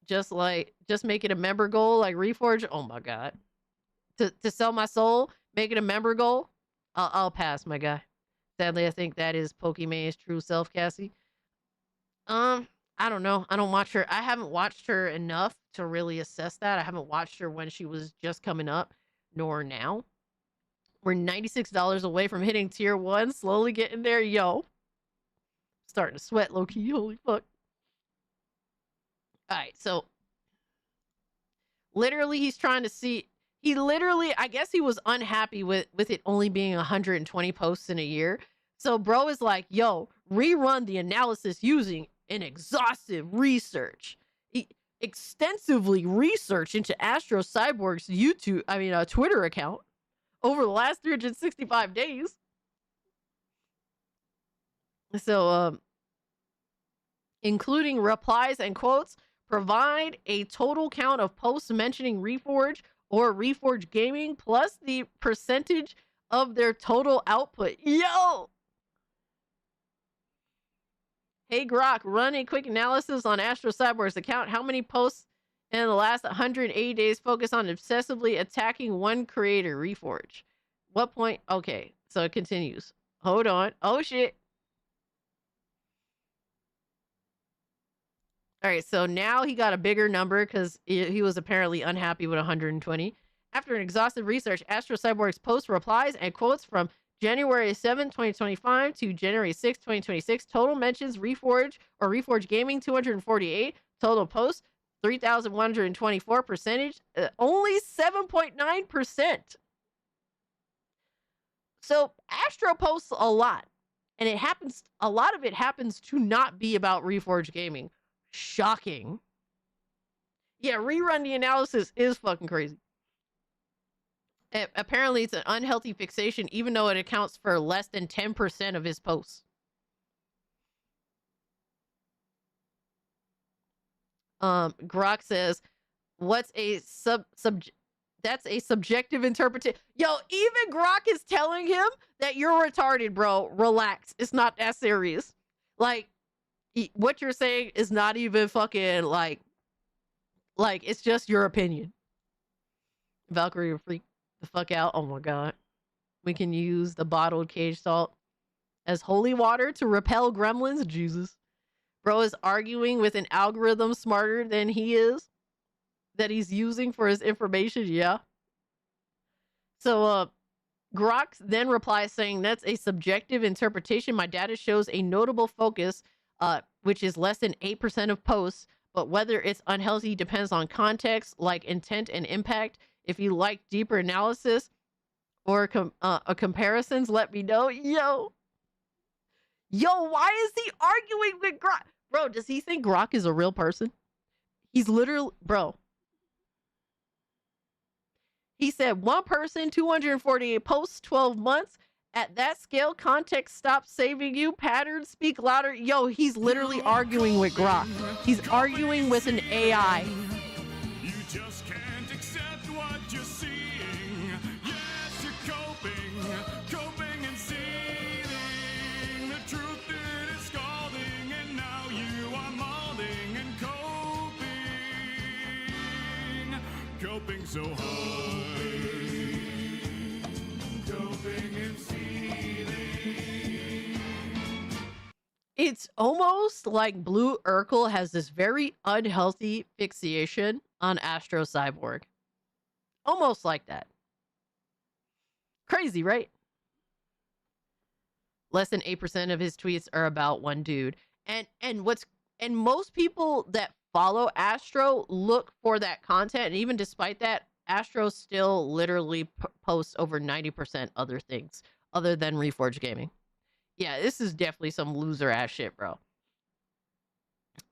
Just make it a member goal like Reforge. Oh my God. To sell my soul, make it a member goal. I'll pass, my guy. Sadly, I think that is Pokemon's true self, Cassie. I don't know. I don't watch her. I haven't watched her enough to really assess that. I haven't watched her when she was just coming up, nor now. We're $96 away from hitting tier 1. Slowly getting there. Yo. Starting to sweat low-key. Holy fuck. Alright, so literally he's trying to see. He literally, I guess he was unhappy with it only being 120 posts in a year. So bro is like, yo, rerun the analysis using an exhaustive research. Extensively research into Astro Cyborg's Twitter account over the last 365 days. So, including replies and quotes, provide a total count of posts mentioning Reforge or Reforge Gaming plus the percentage of their total output. Yo! Hey Grok, run a quick analysis on Astro Cyborg's account. How many posts in the last 180 days focus on obsessively attacking one creator, Reforge? What point? Okay, so it continues. Hold on. Oh shit. All right, so now he got a bigger number because he was apparently unhappy with 120. After an exhaustive research, Astro Cyborg's post replies and quotes from January 7, 2025 to January 6, 2026. Total mentions Reforge or Reforge Gaming 248. Total posts 3,124. Percentage only 7.9%. So Astro posts a lot, and a lot of it happens to not be about Reforge Gaming. Shocking. Yeah, rerun the analysis is fucking crazy. Apparently, it's an unhealthy fixation, even though it accounts for less than 10% of his posts. Grok says, "What's a that's a subjective interpretation." Yo, even Grok is telling him that you're retarded, bro. Relax. It's not that serious. Like, what you're saying is not even fucking like it's just your opinion. Valkyrie will freak the fuck out. Oh my God. We can use the bottled cage salt as holy water to repel gremlins. Jesus. Bro is arguing with an algorithm smarter than he is that he's using for his information. Yeah. So Grok then replies saying, "That's a subjective interpretation. My data shows a notable focus, which is less than 8% of posts, but whether it's unhealthy depends on context, like intent and impact. If you like deeper analysis or comparisons, let me know." Yo, why is he arguing with Grok? Bro, does he think Grok is a real person? He's literally, bro. He said, one person, 248 posts, 12 months. At that scale, context stops saving you. Patterns speak louder. Yo, he's literally arguing with Grok. He's arguing with an AI. You just can't accept what you're seeing. Yes, you're coping and seething. The truth it is scalding, and now you are molding and coping so hard. Coping and seething. It's almost like Blue Urkel has this very unhealthy fixation on Astro Cyborg. Almost like that. Crazy, right? Less than 8% of his tweets are about one dude. And most people that follow Astro look for that content, and even despite that, Astro still literally posts over 90% other things other than Reforged Gaming. Yeah, this is definitely some loser ass shit, bro.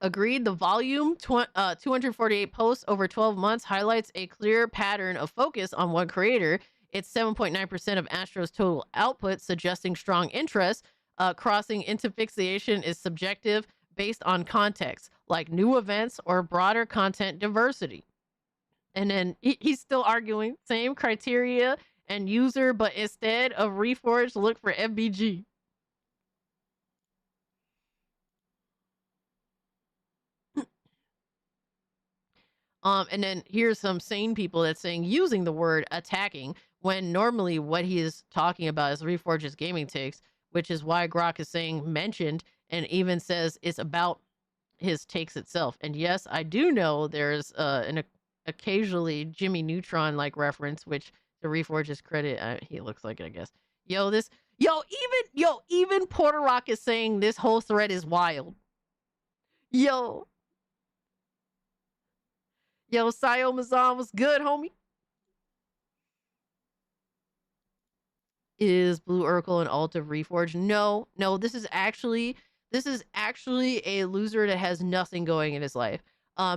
Agreed, the volume, 248 posts over 12 months highlights a clear pattern of focus on one creator. It's 7.9% of Astro's total output, suggesting strong interest. Crossing into fixation is subjective based on context, like new events or broader content diversity. And then he's still arguing, same criteria and user, but instead of Reforged, look for MBG. And then here's some sane people that's saying using the word attacking when normally what he is talking about is Reforge's gaming takes, which is why Grok is saying mentioned and even says it's about his takes itself. And yes, I do know there's an occasionally Jimmy Neutron like reference, which to Reforge's credit, he looks like it, I guess. Even Porter Rock is saying this whole thread is wild. Yo, Sayo Mazan was good, homie. Is Blue Urkel an alt of Reforged? No, this is actually a loser that has nothing going in his life.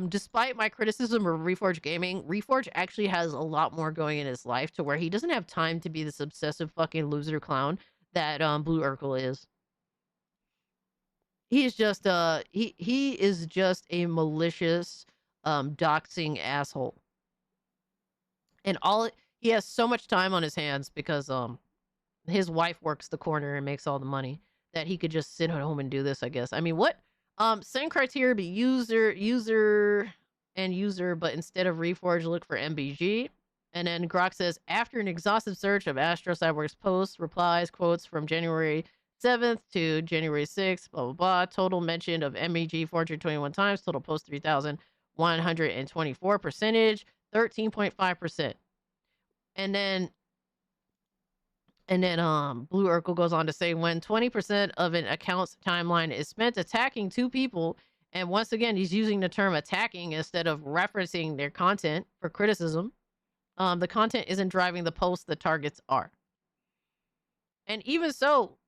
Despite my criticism of Reforged Gaming, Reforged actually has a lot more going in his life to where he doesn't have time to be this obsessive fucking loser clown that Blue Urkel is. He is just he is just a malicious doxing asshole. And he has so much time on his hands because his wife works the corner and makes all the money that he could just sit at home and do this, I guess. I mean, what same criteria be user, but instead of Reforge, look for MBG. And then Grok says, after an exhaustive search of Astro Cyborg's posts, replies, quotes from January 7th to January 6th, blah, blah, blah. Total mention of MEG 421 times. Total post 3,124 percentage, 13.5%. And then Blue Urkel goes on to say, when 20% of an account's timeline is spent attacking two people, and once again, he's using the term attacking instead of referencing their content for criticism, the content isn't driving the posts, the targets are. And even so,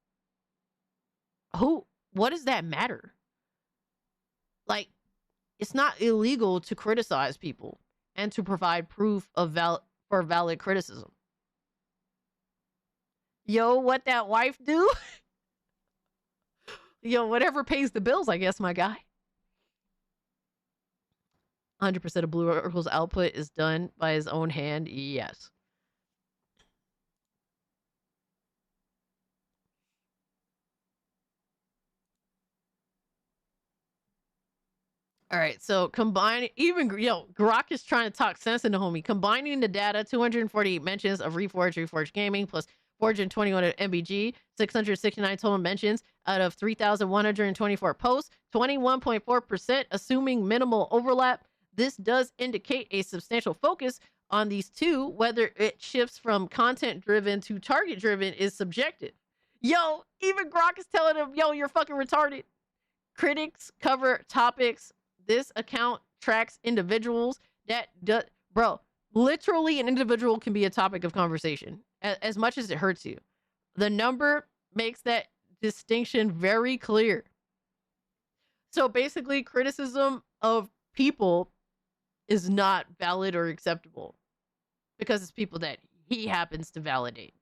what does that matter? Like, it's not illegal to criticize people and to provide proof of valid criticism. Yo, what that wife do? Yo, whatever pays the bills, I guess, my guy. 100% of Blue Urkel's output is done by his own hand. Yes. All right, so Grok is trying to talk sense into homie. Combining the data, 248 mentions of Reforged Gaming plus 421 at MBG, 669 total mentions out of 3,124 posts, 21.4%, assuming minimal overlap. This does indicate a substantial focus on these two. Whether it shifts from content-driven to target-driven is subjective. Yo, even Grok is telling him, yo, you're fucking retarded. Critics cover topics. This account tracks individuals bro, literally an individual can be a topic of conversation as much as it hurts you. The number makes that distinction very clear. So basically, criticism of people is not valid or acceptable because it's people that he happens to validate.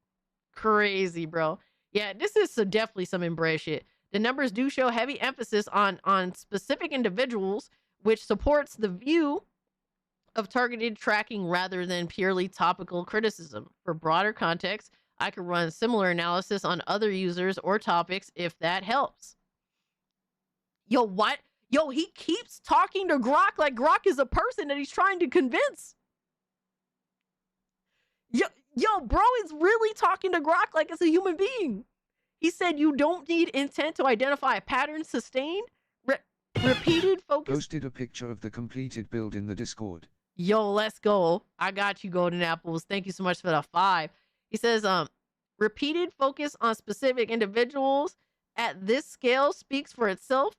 Crazy, bro. Yeah, this is definitely some embrace shit. The numbers do show heavy emphasis on specific individuals, which supports the view of targeted tracking rather than purely topical criticism. For broader context, I could run similar analysis on other users or topics if that helps. Yo, what? Yo, he keeps talking to Grok like Grok is a person that he's trying to convince. Yo, bro is really talking to Grok like it's a human being. He said you don't need intent to identify a pattern sustained, repeated focus. Posted a picture of the completed build in the Discord. Yo, let's go. I got you, Golden Apples. Thank you so much for the 5. He says, repeated focus on specific individuals at this scale speaks for itself.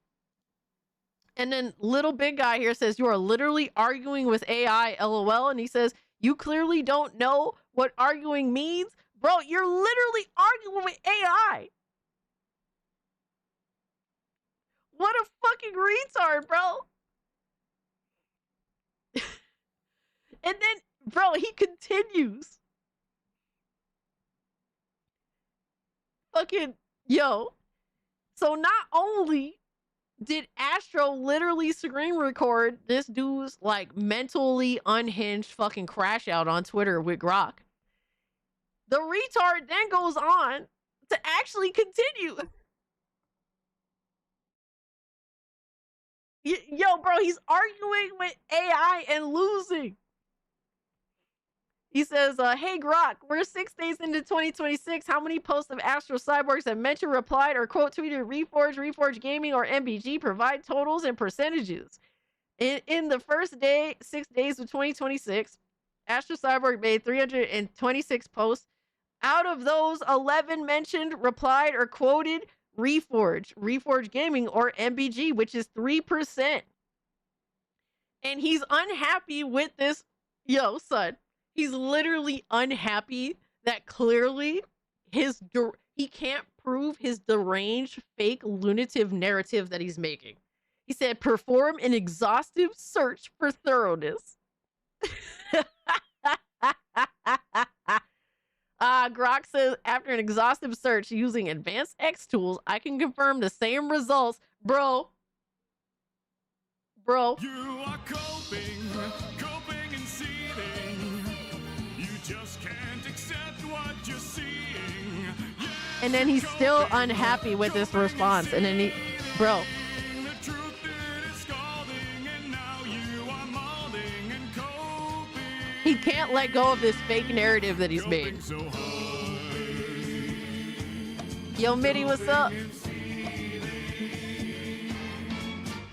And then little big guy here says, you are literally arguing with AI, LOL. And he says, you clearly don't know what arguing means. Bro, you're literally arguing with AI. What a fucking retard, bro. And then, bro, he continues. Fucking, yo. So not only did Astro literally screen record this dude's like mentally unhinged fucking crash out on Twitter with Grok, the retard then goes on to actually continue. Yo, bro, he's arguing with AI and losing. He says, hey, Grok, we're 6 days into 2026. How many posts of Astro Cyborgs have mentioned, replied, or quote tweeted Reforge Gaming, or MBG? Provide totals and percentages. In the first day, 6 days of 2026, Astro Cyborg made 326 posts. Out of those, 11 mentioned, replied, or quoted Reforge Gaming, or MBG, which is 3%. And he's unhappy with this. Yo, son. He's literally unhappy that clearly he can't prove his deranged, fake, lunatic narrative that he's making. He said, perform an exhaustive search for thoroughness. Grok says, after an exhaustive search using advanced X tools, I can confirm the same results. Bro. You are coping and seething. You just can't accept what you're seeing. And then he's still unhappy with this response. And then bro. The truth it is scalding, and now you are molding and coping. He can't let go of this fake narrative that he's made. Yo, Mitty, what's up?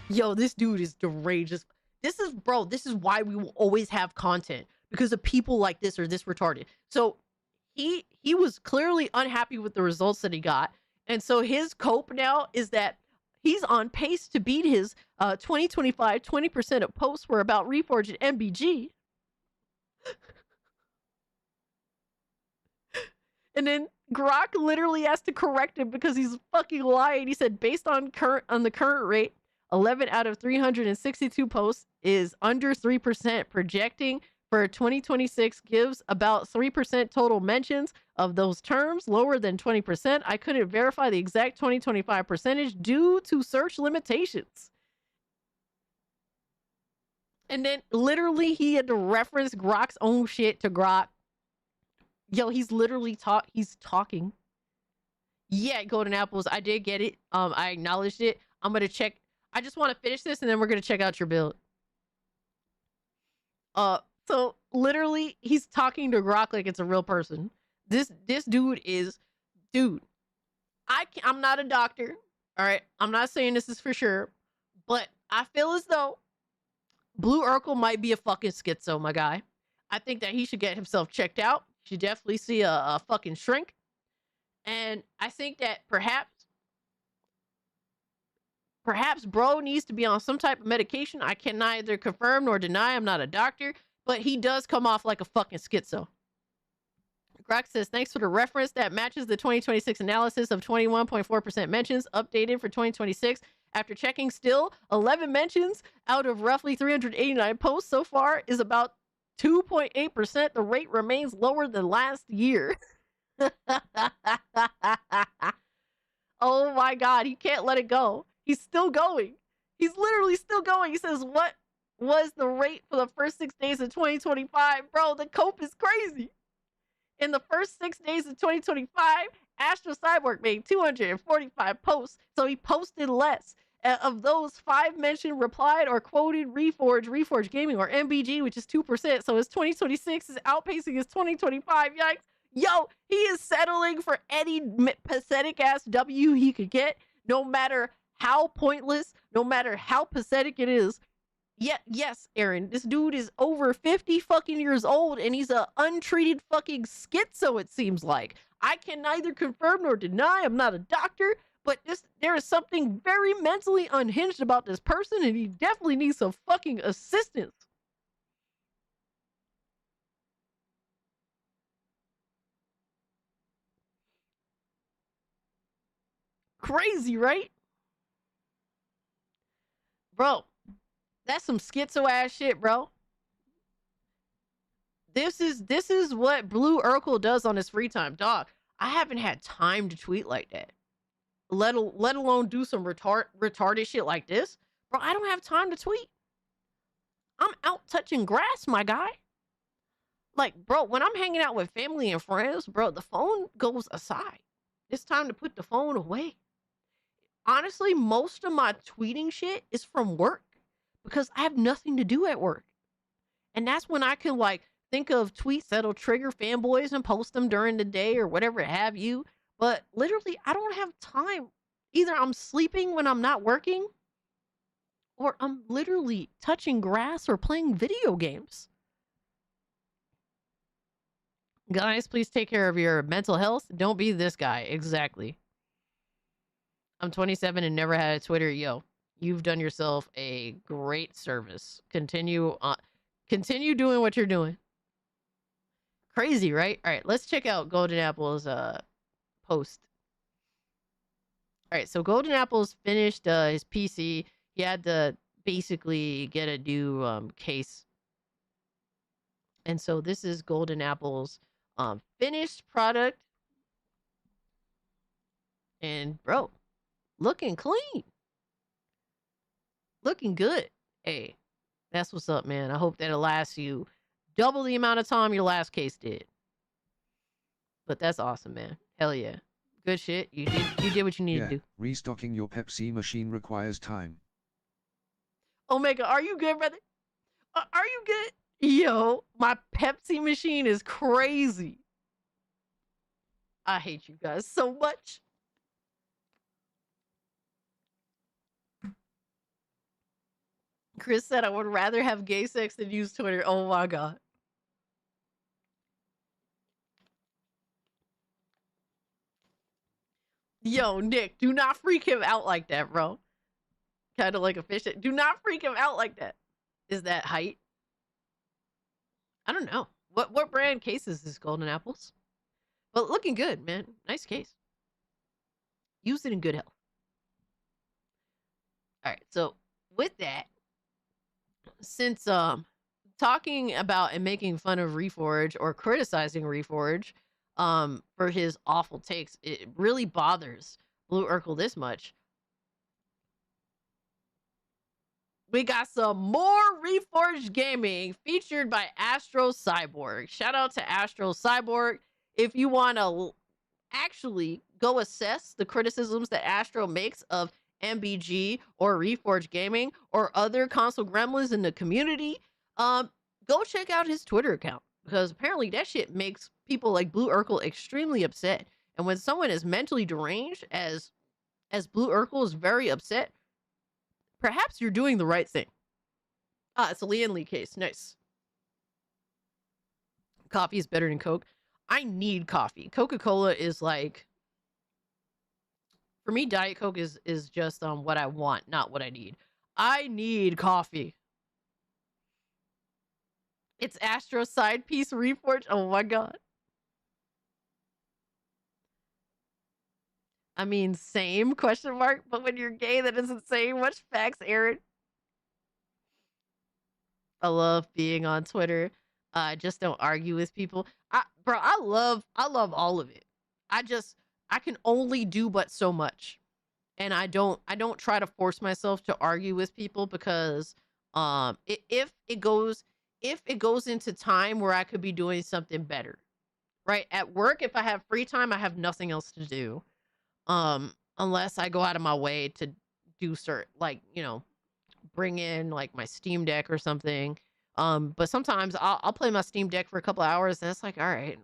Yo, this dude is deranged. This is why we will always have content, because of people like this or this retarded. So he was clearly unhappy with the results that he got. And so his cope now is that he's on pace to beat his 2025 20% of posts were about Reforge and MBG. And then Grok literally has to correct him because he's fucking lying. He said, based on the current rate, 11 out of 362 posts is under 3%. Projecting for 2026 gives about 3% total mentions of those terms, lower than 20%. I couldn't verify the exact 2025 percentage due to search limitations. And then literally he had to reference Grok's own shit to Grok. Yo, he's literally talking. Yeah, Golden Apples, I did get it. I acknowledged it. I'm gonna check. I just want to finish this and then we're gonna check out your build. So literally he's talking to Grok like it's a real person. This dude is, I'm not a doctor. All right. I'm not saying this is for sure, but I feel as though Blue Urkel might be a fucking schizo, my guy. I think that he should get himself checked out. Should definitely see a fucking shrink. And I think that perhaps bro needs to be on some type of medication. I can neither confirm nor deny. I'm not a doctor, but he does come off like a fucking schizo. Grok says, thanks for the reference. That matches the 2026 analysis of 21.4% mentions updated for 2026. After checking, still 11 mentions out of roughly 389 posts so far is about 2.8%. The rate remains lower than last year. Oh my God, he can't let it go. He's still going. He's literally still going. He says, what was the rate for the first 6 days of 2025? Bro, the cope is crazy. In the first 6 days of 2025, Astro Cyborg made 245 posts, so he posted less. Of those, 5 mentioned, replied, or quoted Reforge Gaming, or MBG, which is 2%. So his 2026 is outpacing his 2025. Yikes. Yo, he is settling for any pathetic ass W he could get, no matter how pointless, no matter how pathetic it is. Yeah, yes, Aaron, this dude is over 50 fucking years old and he's a untreated fucking schizo, it seems like. I can neither confirm nor deny. I'm not a doctor, but there is something very mentally unhinged about this person and he definitely needs some fucking assistance. Crazy, right? Bro, that's some schizo ass shit, bro. This is what Blue Urkel does on his free time. Dog, I haven't had time to tweet like that. Let alone do some retarded shit like this. Bro, I don't have time to tweet. I'm out touching grass, my guy. Like, bro, when I'm hanging out with family and friends, bro, the phone goes aside. It's time to put the phone away. Honestly, most of my tweeting shit is from work because I have nothing to do at work. And that's when I can, like, think of tweets that'll trigger fanboys and post them during the day or whatever have you. But literally, I don't have time. Either I'm sleeping when I'm not working, or I'm literally touching grass or playing video games. Guys, please take care of your mental health. Don't be this guy. Exactly. I'm 27 and never had a Twitter. Yo, you've done yourself a great service. Continue doing what you're doing. Crazy, right? All right, let's check out Golden Apple's post. All right, so Golden Apple's finished his PC. He had to basically get a new case. And so this is Golden Apple's finished product. And bro, looking clean. Looking good. Hey, that's what's up, man. I hope that'll last you double the amount of time your last case did. But that's awesome, man. Hell yeah. Good shit. You did what you needed to do. Restocking your Pepsi machine requires time. Omega, are you good, brother? Are you good? Yo, my Pepsi machine is crazy. I hate you guys so much. Chris said I would rather have gay sex than use Twitter. Oh my God. Yo, Nick, do not freak him out like that, bro. Kind of like a fish. Do not freak him out like that. Is that height? I don't know. What brand case is this, Golden Apples? But looking good, man. Nice case. Use it in good health. All right, so with that, since talking about and making fun of Reforge or criticizing Reforge for his awful takes, it really bothers Blue Urkel this much. We got some more Reforged gaming featured by Astro Cyborg. Shout out to Astro Cyborg. If you want to actually go assess the criticisms that Astro makes of MBG or Reforged Gaming or other console gremlins in the community, go check out his Twitter account, because apparently that shit makes people like Blue Urkel extremely upset. And when someone is mentally deranged, as Blue Urkel is very upset, perhaps you're doing the right thing. It's a Lian Lee case. Nice. Coffee is better than Coke. I need coffee. Coca-Cola is like, for me, Diet Coke is just what I want, not what I need. I need coffee. It's Astro side piece Reforge. Oh my God. I mean, same question mark, but when you're gay, that doesn't say much. Facts, Aaron. I love being on Twitter. Just don't argue with people. Bro, I love all of it. I can only do but so much. And I don't try to force myself to argue with people because if it goes into time where I could be doing something better. Right? At work, if I have free time, I have nothing else to do. Unless I go out of my way to do certain, like, bring in like my Steam Deck or something. But sometimes I'll play my Steam Deck for a couple hours and it's like, all right,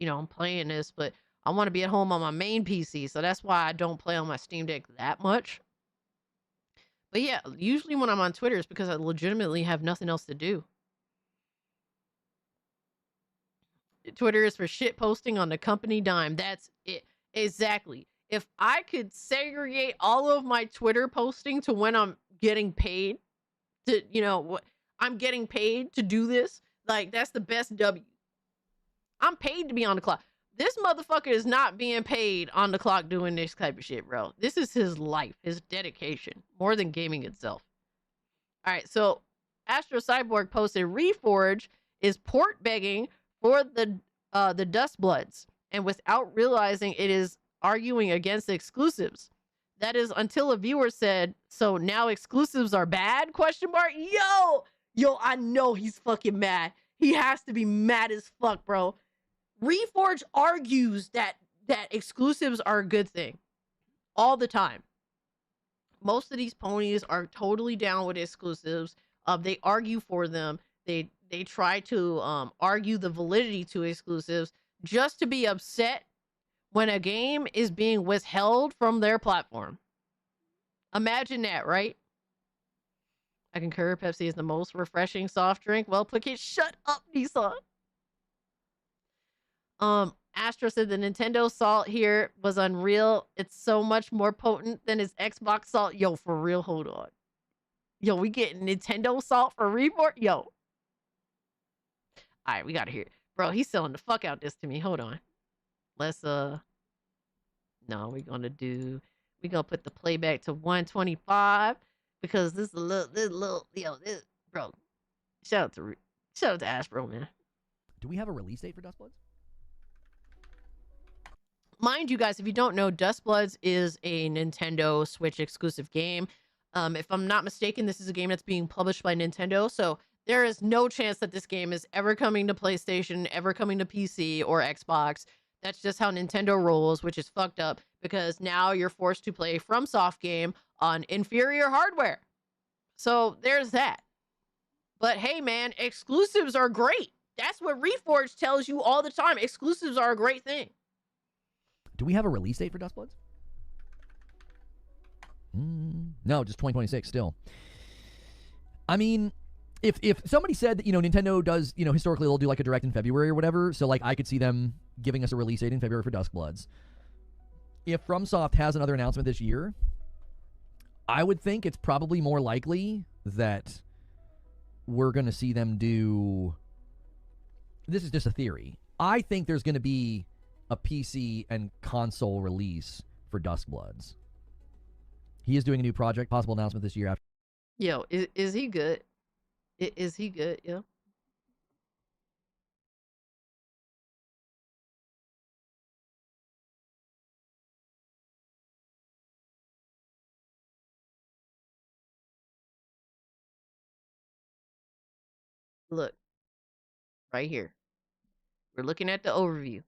I'm playing this, but I want to be at home on my main PC. So that's why I don't play on my Steam Deck that much. But yeah, usually when I'm on Twitter, it's because I legitimately have nothing else to do. Twitter is for shit posting on the company dime. That's it. Exactly. If I could segregate all of my Twitter posting to when I'm getting paid to, what I'm getting paid to do this, like, that's the best W. I'm paid to be on the clock. This motherfucker is not being paid on the clock doing this type of shit, bro. This is his life, his dedication, more than gaming itself. All right, so Astro Cyborg posted Reforge is port begging for the Dust Bloods, and without realizing it is arguing against exclusives. That is until a viewer said, so now exclusives are bad? ? Yo, I know he's fucking mad. He has to be mad as fuck, bro. Reforge argues that exclusives are a good thing all the time. Most of these ponies are totally down with exclusives. They argue for them. They try to argue the validity to exclusives just to be upset when a game is being withheld from their platform. Imagine that, right? I concur. Pepsi is the most refreshing soft drink. Well, Plickett, shut up, Nissan. Astro said the Nintendo salt here was unreal. It's so much more potent than his Xbox salt. Yo, for real, hold on. Yo, we getting Nintendo salt for Report? Yo. All right, we gotta hear it. Bro, he's selling the fuck out this to me. Hold on. Let's, no, we're gonna put the playback to 125 because this little, bro. Shout out to Astro, man. Do we have a release date for Dust Bloods? Mind you guys, if you don't know, Dust Bloods is a Nintendo Switch exclusive game. If I'm not mistaken, this is a game that's being published by Nintendo, so there is no chance that this game is ever coming to PlayStation, ever coming to PC or Xbox. That's just how Nintendo rolls, which is fucked up because now you're forced to play FromSoft game on inferior hardware. So there's that. But hey, man, exclusives are great. That's what Reforge tells you all the time. Exclusives are a great thing. Do we have a release date for Dust Bloods? No, just 2026 still. I mean, if somebody said that, Nintendo does, historically they'll do like a direct in February or whatever, so like I could see them giving us a release date in February for Dust Bloods. If FromSoft has another announcement this year, I would think it's probably more likely that we're going to see them do... This is just a theory. I think there's going to be a PC and console release for Dust Bloods. He is doing a new project, possible announcement this year after. Yo, is he good? Is he good? Yo. Look, right here. We're looking at the overview.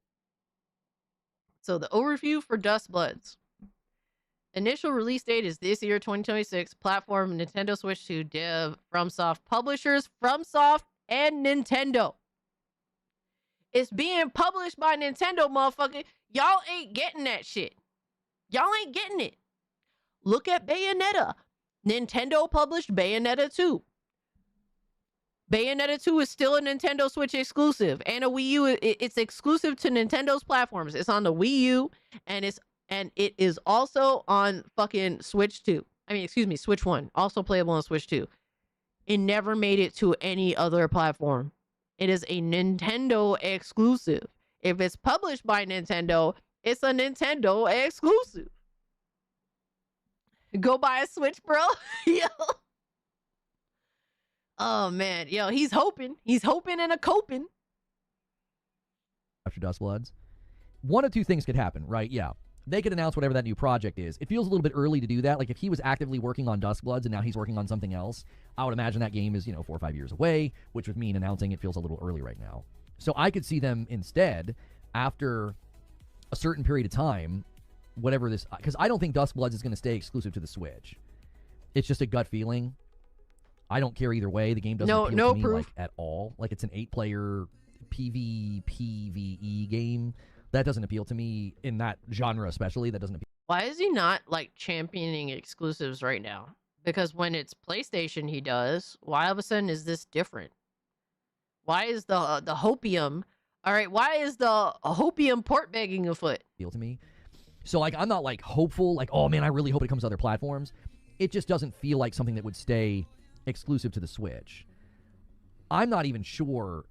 So the overview for Dust Bloods. Initial release date is this year, 2026. Platform, Nintendo Switch 2, Dev, FromSoft. Publishers, FromSoft and Nintendo. It's being published by Nintendo, motherfucker. Y'all ain't getting that shit. Y'all ain't getting it. Look at Bayonetta. Nintendo published Bayonetta 2. Bayonetta 2 is still a Nintendo Switch exclusive and a Wii U. It's exclusive to Nintendo's platforms. It's on the Wii U and it is also on fucking Switch 2. I mean, excuse me, Switch 1. Also playable on Switch 2. It never made it to any other platform. It is a Nintendo exclusive. If it's published by Nintendo, it's a Nintendo exclusive. Go buy a Switch, bro. Yo. Oh man, yo, he's hoping and a coping. After Dust Bloods, one of two things could happen, right? Yeah, they could announce whatever that new project is. It feels a little bit early to do that. Like if he was actively working on Dust Bloods and now he's working on something else, I would imagine that game is 4 or 5 years away, which would mean announcing it feels a little early right now. So I could see them instead after a certain period of time, whatever this, because I don't think Dust Bloods is going to stay exclusive to the Switch. It's just a gut feeling. I don't care either way. The game doesn't appeal to me like at all. Like it's an 8-player PvPvE game. That doesn't appeal to me in that genre, especially. That doesn't appeal. Why is he not like championing exclusives right now? Because when it's PlayStation, he does. Why all of a sudden is this different? Why is the hopium? All right, why is the hopium port begging afoot? Appeal to me. So like I'm not like hopeful. Like oh man, I really hope it comes to other platforms. It just doesn't feel like something that would stay exclusive to the Switch. I'm not even sure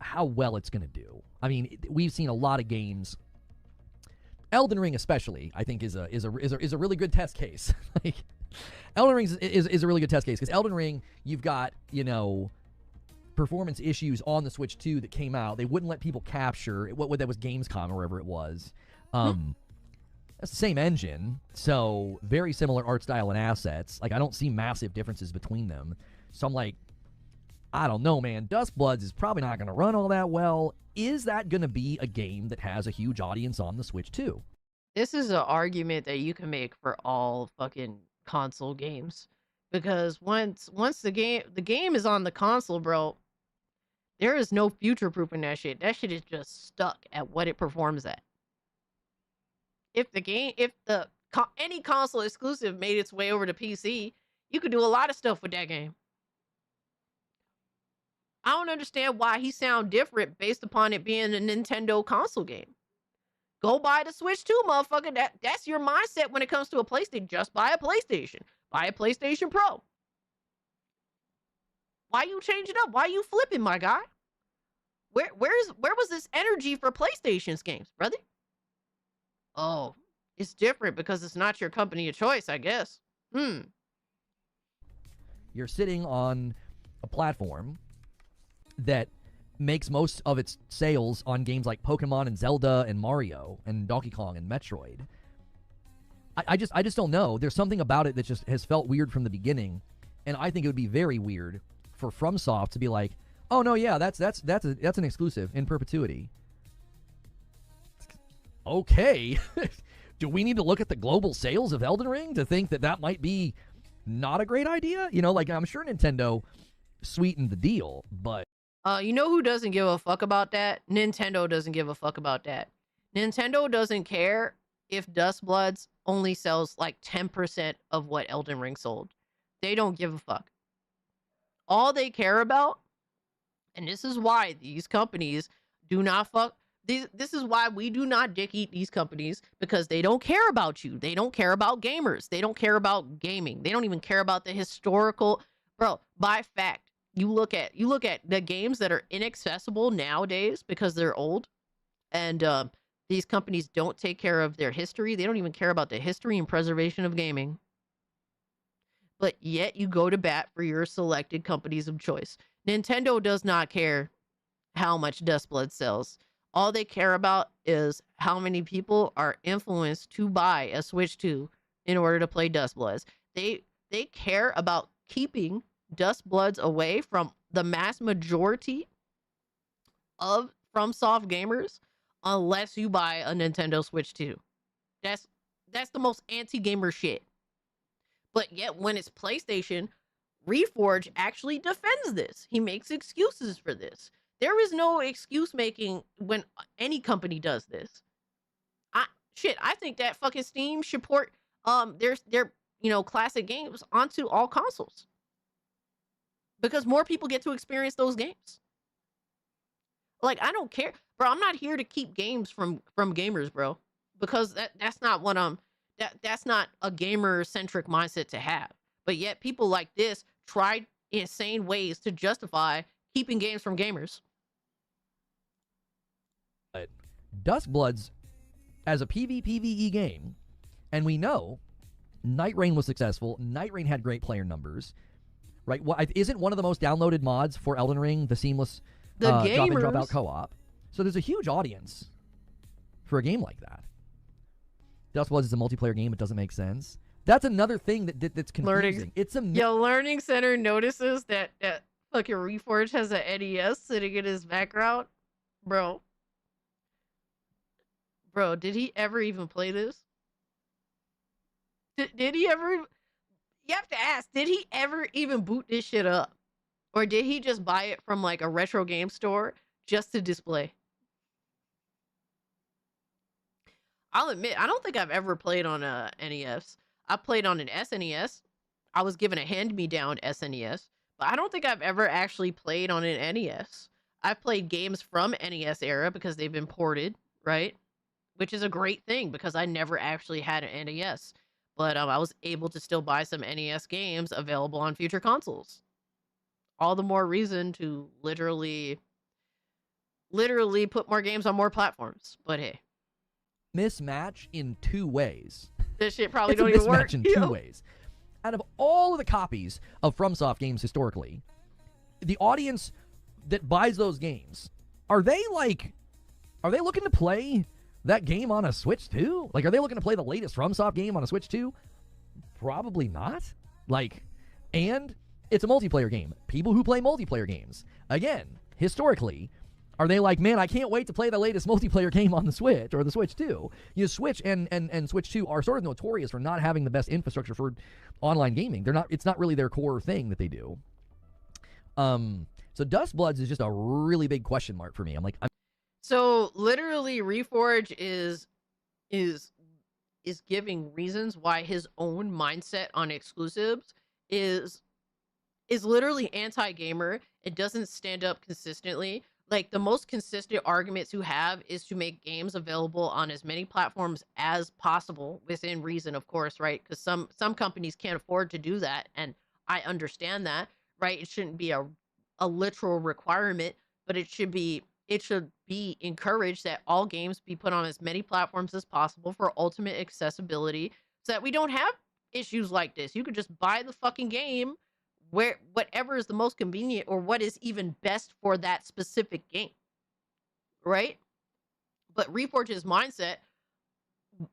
how well it's going to do. I mean, we've seen a lot of games. Elden Ring, especially, I think is a really good test case. Like, Elden Ring is a really good test case because Elden Ring, you've got performance issues on the Switch 2 that came out. They wouldn't let people capture what that was Gamescom or wherever it was. That's the same engine, so very similar art style and assets. Like I don't see massive differences between them. So I'm like, I don't know, man. Dust Bloods is probably not going to run all that well. Is that going to be a game that has a huge audience on the Switch too? This is an argument that you can make for all fucking console games, because once the game is on the console, bro, there is no future proofing that shit. That shit is just stuck at what it performs at. If any console exclusive made its way over to PC, you could do a lot of stuff with that game. I don't understand why he sound different based upon it being a Nintendo console game. Go buy the Switch 2, motherfucker. That's your mindset when it comes to a PlayStation. Just buy a PlayStation. Buy a PlayStation Pro. Why you change it up? Why you flipping, my guy? Where was this energy for PlayStation's games, brother? Oh, it's different because it's not your company of choice, I guess. You're sitting on a platform that makes most of its sales on games like Pokemon and Zelda and Mario and Donkey Kong and Metroid. I just don't know. There's something about it that just has felt weird from the beginning, and I think it would be very weird for FromSoft to be like, "Oh no, yeah, that's an exclusive in perpetuity." Okay, do we need to look at the global sales of Elden Ring to think that might be not a great idea? Like I'm sure Nintendo sweetened the deal, but you know who doesn't give a fuck about that? Nintendo doesn't give a fuck about that. Nintendo doesn't care if Dust Bloods only sells like 10% of what Elden Ring sold. They don't give a fuck. All they care about, and this is why these companies do not fuck. This is why we do not dick eat these companies, because they don't care about you. They don't care about gamers. They don't care about gaming. They don't even care about the historical. Bro, by fact, you look at the games that are inaccessible nowadays because they're old, and these companies don't take care of their history. They don't even care about the history and preservation of gaming. But yet you go to bat for your selected companies of choice. Nintendo does not care how much Dust Blood sells. All they care about is how many people are influenced to buy a Switch 2 in order to play Dust Bloods. They care about keeping Dust Bloods away from the mass majority of FromSoft gamers unless you buy a Nintendo Switch 2. That's the most anti-gamer shit. But yet when it's PlayStation, Reforge actually defends this. He makes excuses for this. There is no excuse making when any company does this. I think that fucking Steam should port their classic games onto all consoles, because more people get to experience those games. Like, I don't care, bro. I'm not here to keep games from gamers, bro, because that's not what that's not a gamer centric mindset to have. But yet people like this try insane ways to justify keeping games from gamers. Dust Bloods as a PvPvE game, and we know Night Rain was successful. Night Rain had great player numbers. right? Isn't one of the most downloaded mods for Elden Ring the seamless The drop in, drop gamers. out co-op? So there's a huge audience for a game like that. Dustbloods is a multiplayer game. It doesn't make sense. That's another thing that's confusing. It's a Learning Center notices that fucking Reforge has an NES sitting in his background. Bro, did he ever even play this? Did he ever? You have to ask, did he ever even boot this shit up? Or did he just buy it from like a retro game store just to display? I'll admit, I don't think I've ever played on a NES. I played on an SNES. I was given a hand-me-down SNES, but I don't think I've ever actually played on an NES. I've played games from NES era because they've been ported, right? Which is a great thing because I never actually had an NES. But I was able to still buy some NES games available on future consoles. All the more reason to literally put more games on more platforms. But hey. Mismatch in two ways. This shit probably It's don't a even mismatch work. in two ways. Out of all of the copies of FromSoft games historically, the audience that buys those games, are they looking to play that game on a Switch too? Like, are they looking to play the latest FromSoft game on a Switch too? Probably not. And it's a multiplayer game. People who play multiplayer games, again, historically, are they like, man, I can't wait to play the latest multiplayer game on the Switch or the Switch 2? Switch and Switch 2 are sort of notorious for not having the best infrastructure for online gaming. It's not really their core thing that they do. So Dustbloods is just a really big question mark for me. So literally Reforge is giving reasons why his own mindset on exclusives is literally anti-gamer. It doesn't stand up consistently. Like, the most consistent arguments you have is to make games available on as many platforms as possible, within reason, of course, right? Because some companies can't afford to do that, and I understand that, right? It shouldn't be a literal requirement, but it should be encouraged that all games be put on as many platforms as possible for ultimate accessibility, so that we don't have issues like this. You could just buy the fucking game where whatever is the most convenient or what is even best for that specific game, right? But Reforge's mindset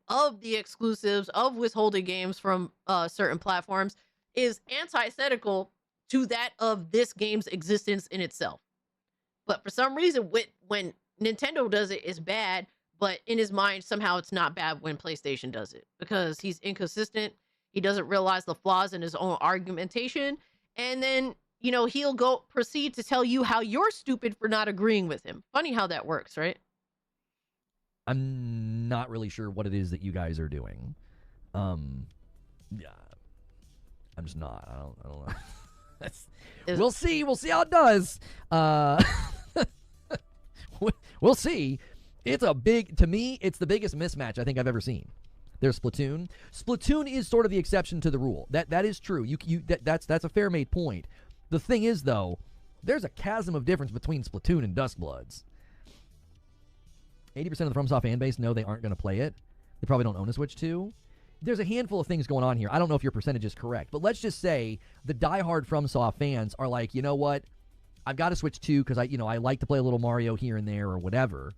of the exclusives, of withholding games from certain platforms, is antithetical to that of this game's existence in itself. But for some reason, when Nintendo does it, it's bad, but in his mind, somehow it's not bad when PlayStation does it, because he's inconsistent. He doesn't realize the flaws in his own argumentation. And then, he'll proceed to tell you how you're stupid for not agreeing with him. Funny how that works, right? I'm not really sure what it is that you guys are doing. Yeah, I'm just not. I don't know. We'll see. We'll see how it does. We'll see. To me, it's the biggest mismatch I think I've ever seen. There's Splatoon. Splatoon is sort of the exception to the rule. That is true. That's a fair made point. The thing is, though, there's a chasm of difference between Splatoon and Dustbloods. 80% of the FromSoft fan base know they aren't going to play it. They probably don't own a Switch 2. There's a handful of things going on here. I don't know if your percentage is correct, but let's just say the diehard FromSoft fans are like, you know what? I've got a Switch 2 because I like to play a little Mario here and there or whatever.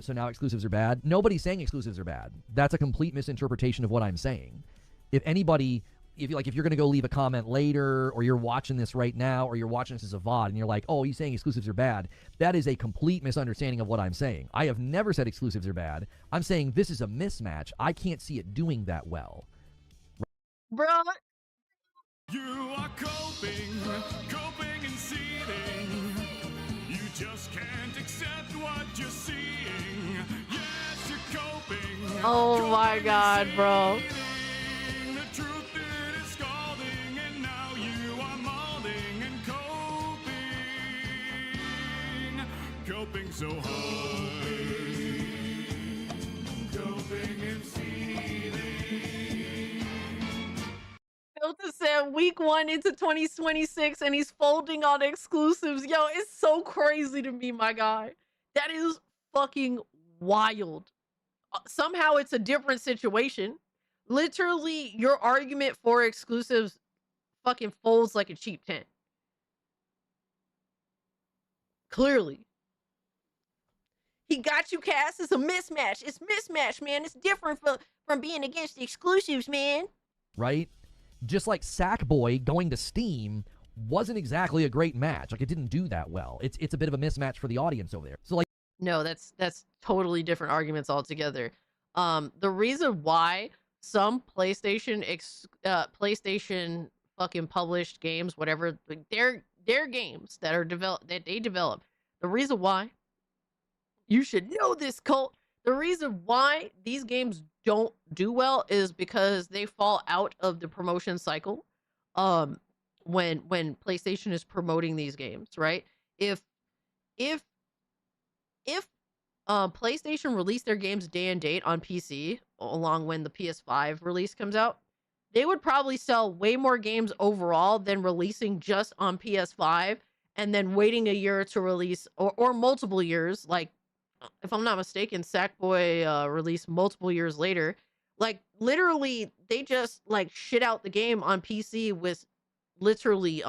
So now exclusives are bad. Nobody's saying exclusives are bad. That's a complete misinterpretation of what I'm saying. If you're going to go leave a comment later, or you're watching this right now, or you're watching this as a VOD, and you're like, oh, he's saying exclusives are bad, that is a complete misunderstanding of what I'm saying. I have never said exclusives are bad. I'm saying this is a mismatch. I can't see it doing that well. Bro. You are coping and seething. You just can't accept what you're seeing. Yes, you're coping. Oh my God, bro. The truth it is scalding, and now you are molding and coping so hard. Coping and seething. Filter said week 1 into 2026 and he's folding on exclusives. Yo, it's so crazy to me, my guy. That is fucking wild. Somehow it's a different situation. Literally, your argument for exclusives fucking folds like a cheap tent. Clearly. He got you, Cass. It's a mismatch. It's mismatch, man. It's different from being against the exclusives, man. Right? Just like Sackboy going to Steam wasn't exactly a great match. Like, it didn't do that well. It's a bit of a mismatch for the audience over there. So, like, no, that's totally different arguments altogether. The reason why some PlayStation fucking published games, whatever, their games that they develop, the reason why you should know this, Colt. The reason why these games don't do well is because they fall out of the promotion cycle. When PlayStation is promoting these games, right? If PlayStation released their games day and date on PC along when the PS5 release comes out, they would probably sell way more games overall than releasing just on PS5 and then waiting a year to release or multiple years. Like, if I'm not mistaken, Sackboy released multiple years later. Like, literally, they just like shit out the game on PC with literally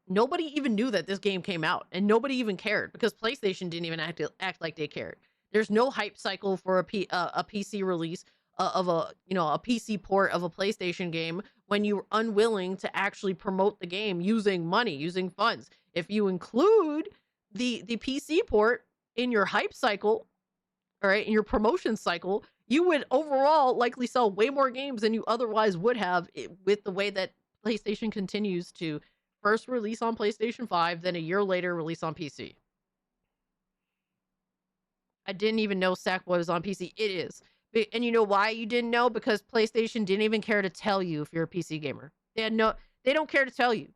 nobody even knew that this game came out, and nobody even cared because PlayStation didn't even act like they cared. There's no hype cycle for a PC release of a PC port of a PlayStation game when you're unwilling to actually promote the game using money, using funds. If you include the PC port in your hype cycle, all right, in your promotion cycle, you would overall likely sell way more games than you otherwise would have with the way that PlayStation continues to first release on PlayStation 5, then a year later release on PC. I didn't even know Sackboy was on PC. It is. And you know why you didn't know? Because PlayStation didn't even care to tell you if you're a PC gamer. They don't care to tell you.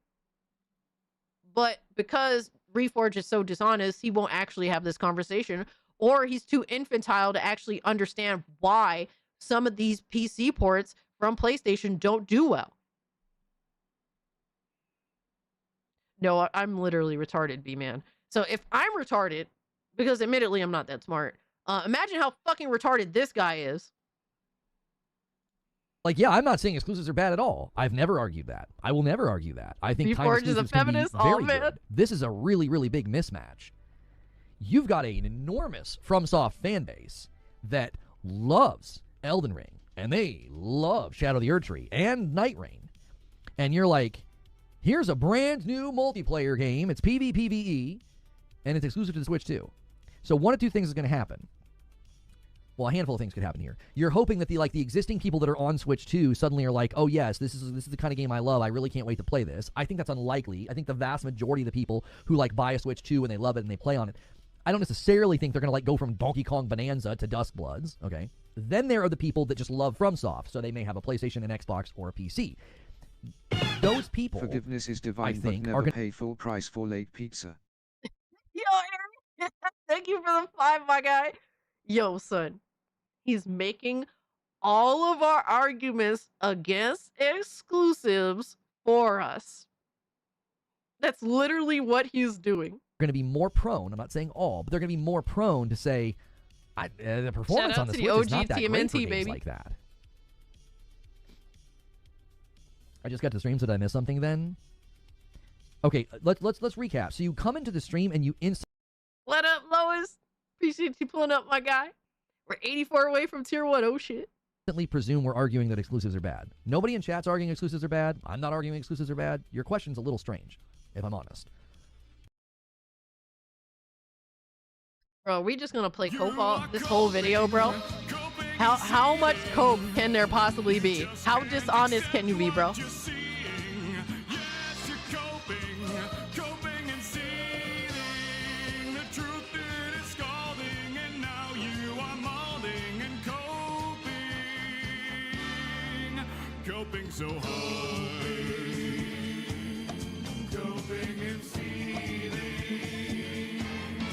But because Reforge is so dishonest, he won't actually have this conversation, or he's too infantile to actually understand why some of these PC ports from PlayStation don't do well. No, I'm literally retarded, B-man. So if I'm retarded, because admittedly I'm not that smart, imagine how fucking retarded this guy is. Like, yeah, I'm not saying exclusives are bad at all. I've never argued that. I will never argue that. I think time Reforge is a exclusives can be feminist? very Oh, man. good. This is a really, really big mismatch. You've got an enormous FromSoft fan base that loves Elden Ring, and they love Shadow of the Erdtree and Night Rain. And you're like, here's a brand new multiplayer game. It's PvPvE, and it's exclusive to the Switch too. So one of two things is going to happen. Well, a handful of things could happen here. You're hoping that the existing people that are on Switch 2 suddenly are like, oh yes, this is the kind of game I love. I really can't wait to play this. I think that's unlikely. I think the vast majority of the people who buy a Switch 2 and they love it and they play on it, I don't necessarily think they're going to go from Donkey Kong Bonanza to Duskbloods, okay? Then there are the people that just love FromSoft, so they may have a PlayStation, an Xbox, or a PC. Those people, Forgiveness is divine, I but think, never pay full price for late pizza. Yo, Aaron, thank you for the 5, my guy. Yo, son, he's making all of our arguments against exclusives for us. That's literally what he's doing. going to be more prone, I'm not saying all, but they're going to be more prone to say, the performance on the Switch is not that great for games like that. I just got to stream, so did I miss something then? Okay, let's recap. So you come into the stream and you What up, Lois? Appreciate you pulling up, my guy. We're 84 away from tier 1. Oh, shit. instantly presume we're arguing that exclusives are bad. Nobody in chat's arguing exclusives are bad. I'm not arguing exclusives are bad. Your question's a little strange, if I'm honest. Bro, we just gonna play cope all this whole video, bro? How much cope can there possibly be? How dishonest can you be, bro? Coping so hard, coping and seething.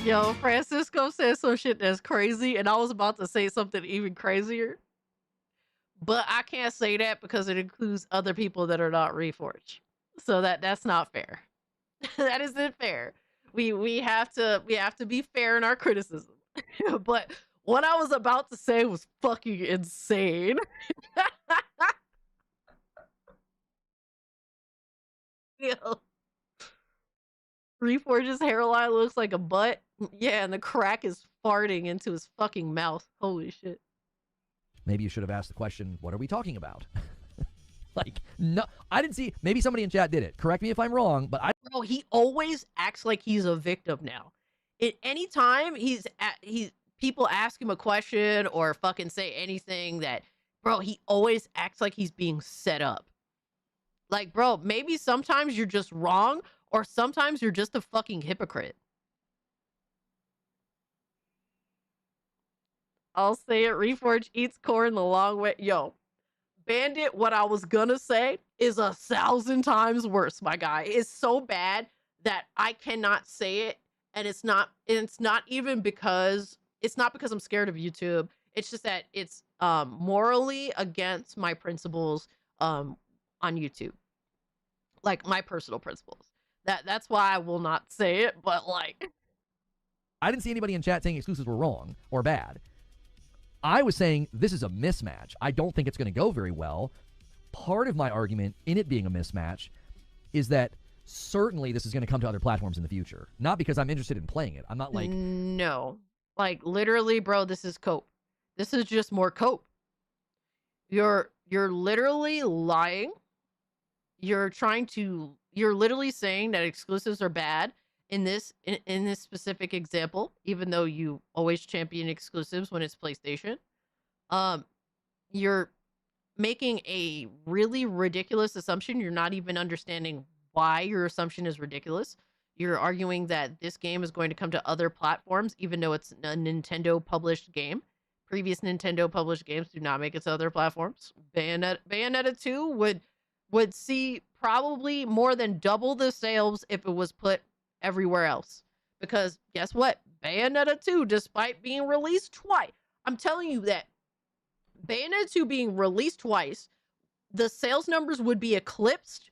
Yo, Francisco said some shit that's crazy, and I was about to say something even crazier. But I can't say that because it includes other people that are not Reforged. So that's not fair. That isn't fair. We have to be fair in our criticism. But what I was about to say was fucking insane. Yo. Reforge's hairline looks like a butt. Yeah, and the crack is farting into his fucking mouth. Holy shit. Maybe you should have asked the question, what are we talking about? Like, no, I didn't see. Maybe somebody in chat did it. Correct me if I'm wrong, but I. Bro, he always acts like he's a victim now. At any time people ask him a question or fucking say anything that, bro, he always acts like he's being set up. Like, bro, maybe sometimes you're just wrong, or sometimes you're just a fucking hypocrite. I'll say it. Reforge eats corn the long way. Yo, Bandit, what I was gonna say is 1,000 times worse, my guy. It's so bad that I cannot say it, and it's not even because I'm scared of YouTube. It's just that it's morally against my principles on YouTube. Like my personal principles. That's why I will not say it, but like I didn't see anybody in chat saying exclusives were wrong or bad. I was saying this is a mismatch. I don't think it's going to go very well. Part of my argument in it being a mismatch is that certainly this is going to come to other platforms in the future. Not because I'm interested in playing it. I'm not like... No. Like, literally, bro, this is cope. This is just more cope. You're literally lying. You're literally saying that exclusives are bad in this specific example, even though you always champion exclusives when it's PlayStation. You're making a really ridiculous assumption. You're not even understanding why your assumption is ridiculous. You're arguing that this game is going to come to other platforms, even though it's a Nintendo published game. Previous Nintendo published games do not make it to other platforms. Bayonetta 2 would see probably more than double the sales if it was put everywhere else. Because guess what? Bayonetta 2, despite being released twice, I'm telling you that Bayonetta 2 being released twice, the sales numbers would be eclipsed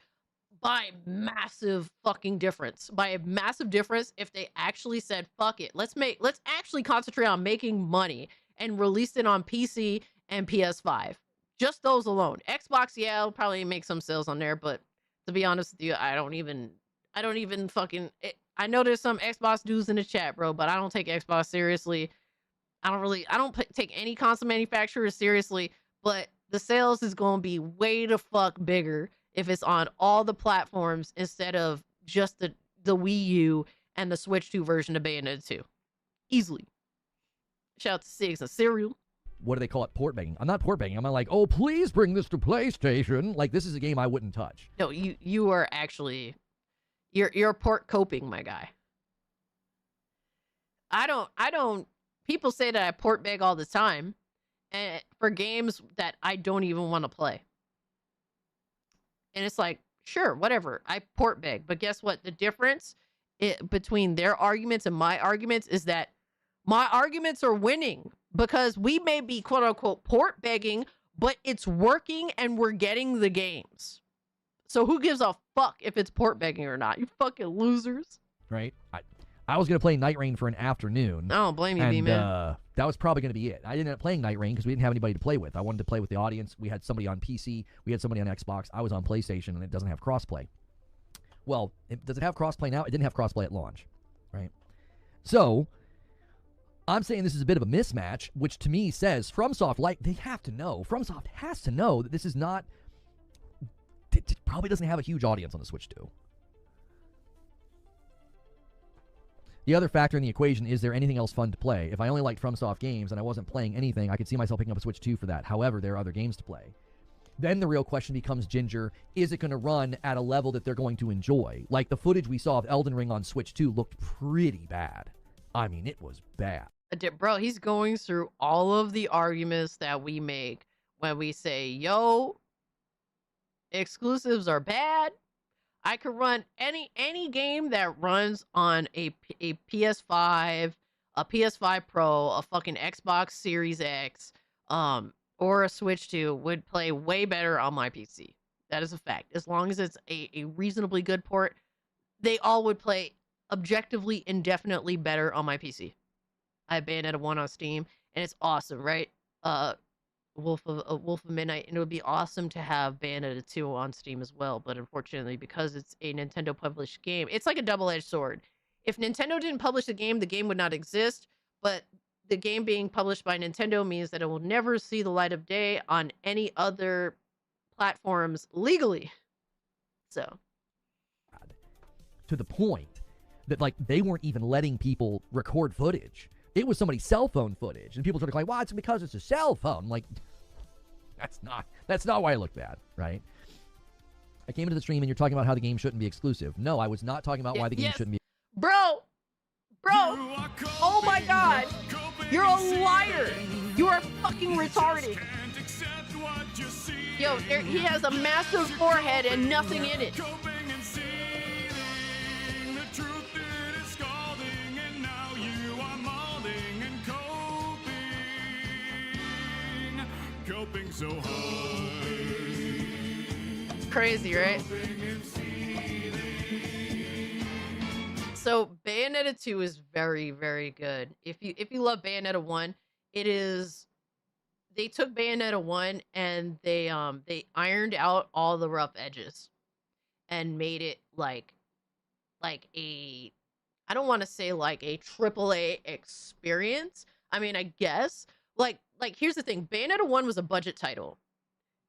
by massive fucking difference. By a massive difference if they actually said, fuck it, let's actually concentrate on making money and release it on PC and PS5. Just those alone. Xbox, yeah, it'll probably make some sales on there, but to be honest with you, I don't even fucking... I know there's some Xbox dudes in the chat, bro, but I don't take Xbox seriously. I don't take any console manufacturers seriously, but the sales is going to be way the fuck bigger if it's on all the platforms instead of just the Wii U and the Switch 2 version of Bayonetta 2. Easily. Shout out to Six and Serial. What do they call it? Port begging. I'm not port begging. I'm not like, oh, please bring this to PlayStation. Like, this is a game I wouldn't touch. No, you are actually... You're port coping, my guy. I don't... People say that I port beg all the time, and for games that I don't even want to play. And it's like, sure, whatever. I port beg, but guess what? The difference between their arguments and my arguments is that my arguments are winning because we may be quote unquote port begging, but it's working and we're getting the games. So who gives a fuck if it's port begging or not? You fucking losers. Right? I was going to play Night Rain for an afternoon. I don't blame you, B-Man. That was probably going to be it. I didn't end up playing Night Rain because we didn't have anybody to play with. I wanted to play with the audience. We had somebody on PC. We had somebody on Xbox. I was on PlayStation, and it doesn't have crossplay. Well, does it have crossplay now? It didn't have crossplay at launch, right? So, I'm saying this is a bit of a mismatch, which to me says FromSoft, like, they have to know. FromSoft has to know that this is not... It probably doesn't have a huge audience on the Switch 2. The other factor in the equation is there anything else fun to play? If I only liked FromSoft games and I wasn't playing anything, I could see myself picking up a Switch 2 for that. However, there are other games to play. Then the real question becomes, Ginger, is it going to run at a level that they're going to enjoy? Like the footage we saw of Elden Ring on Switch 2 looked pretty bad. I mean, it was bad. Bro, he's going through all of the arguments that we make when we say, yo, exclusives are bad. I could run any game that runs on a PS5, a PS5 Pro, a fucking Xbox Series X, or a Switch 2 would play way better on my PC. That is a fact. As long as it's a reasonably good port, they all would play objectively, indefinitely better on my PC. I have Bayonetta 1 on Steam, and it's awesome, right? Wolf of Midnight, and it would be awesome to have Bayonetta 2 on Steam as well. But unfortunately, because it's a Nintendo published game, it's like a double-edged sword. If Nintendo didn't publish the game would not exist. But the game being published by Nintendo means that it will never see the light of day on any other platforms legally. So, to the point that like they weren't even letting people record footage. It was somebody's cell phone footage, and people started like, "Well, it's because it's a cell phone." Like, that's not why I look bad, right? I came into the stream and you're talking about how the game shouldn't be exclusive. No, I was not talking about why the game shouldn't be. Bro, oh my God, you're a liar. You are fucking retarded. Yo, he has a massive forehead and nothing in it. Coping so hard. It's crazy, right? So Bayonetta 2 is very, very good. If you love Bayonetta 1, it is. They took Bayonetta 1 and they ironed out all the rough edges and made it like a, I don't want to say like a AAA experience. I mean, I guess like here's the thing. Bayonetta 1 was a budget title.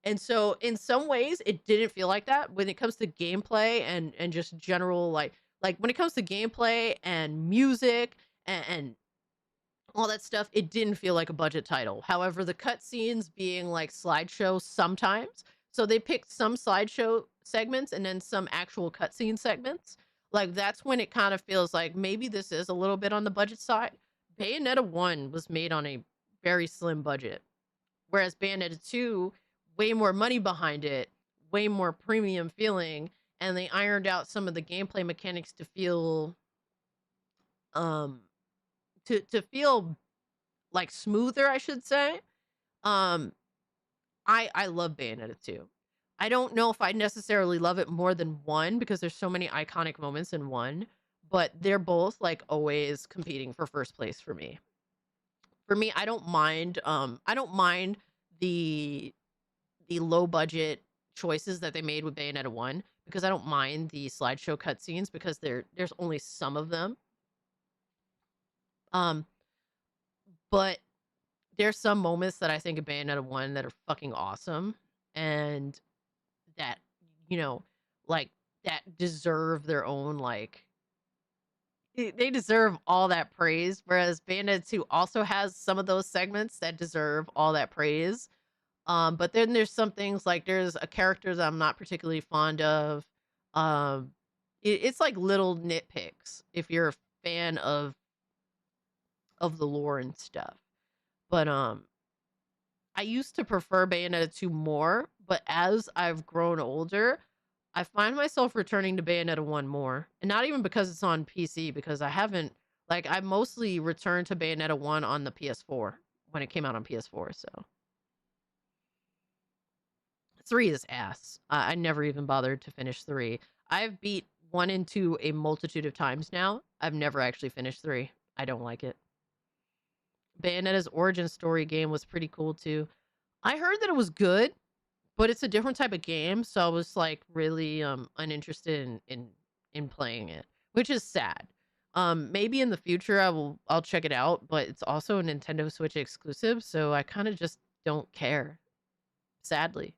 And so in some ways it didn't feel like that when it comes to gameplay and just general like when it comes to gameplay and music and all that stuff, it didn't feel like a budget title. However, the cutscenes being like slideshow sometimes, so they picked some slideshow segments and then some actual cutscene segments. Like that's when it kind of feels like maybe this is a little bit on the budget side. Bayonetta 1 was made on a very slim budget, whereas Bayonetta 2, way more money behind it, way more premium feeling, and they ironed out some of the gameplay mechanics to feel to feel like smoother, I should say. I love Bayonetta 2. I don't know if I necessarily love it more than 1 because there's so many iconic moments in 1, but they're both like always competing for first place for me. For me, I don't mind the low budget choices that they made with Bayonetta 1 because I don't mind the slideshow cutscenes because there's only some of them. But there's some moments that I think of Bayonetta 1 that are fucking awesome and that, you know, like that deserve their own, like, they deserve all that praise. Whereas Bayonetta 2 also has some of those segments that deserve all that praise. But then there's some things like there's a character that I'm not particularly fond of. It's like little nitpicks if you're a fan of the lore and stuff. But I used to prefer Bayonetta 2 more, but as I've grown older, I find myself returning to Bayonetta 1 more. And not even because it's on PC, because I mostly returned to Bayonetta 1 on the PS4 when it came out on PS4, so. 3 is ass. I never even bothered to finish 3. I've beat 1 and 2 a multitude of times now. I've never actually finished 3. I don't like it. Bayonetta's origin story game was pretty cool too. I heard that it was good, but it's a different type of game, so I was like really uninterested in playing it, which is sad. Maybe in the future I'll check it out, but it's also a Nintendo Switch exclusive, so I kind of just don't care. Sadly.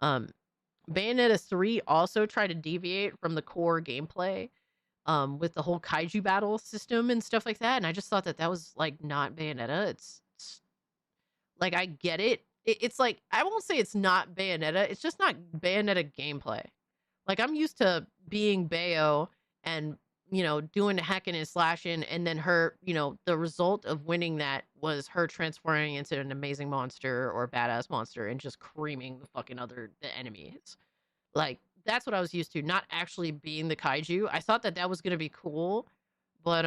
Bayonetta 3 also tried to deviate from the core gameplay with the whole kaiju battle system and stuff like that, and I just thought that was like not Bayonetta. It's like, I get it. It's like, I won't say it's not Bayonetta, it's just not Bayonetta gameplay. Like, I'm used to being Bayo and, you know, doing the hacking and slashing, and then her, you know, the result of winning that was her transforming into an amazing monster or badass monster and just creaming the fucking the enemies. Like, that's what I was used to, not actually being the kaiju. I thought that was gonna be cool, but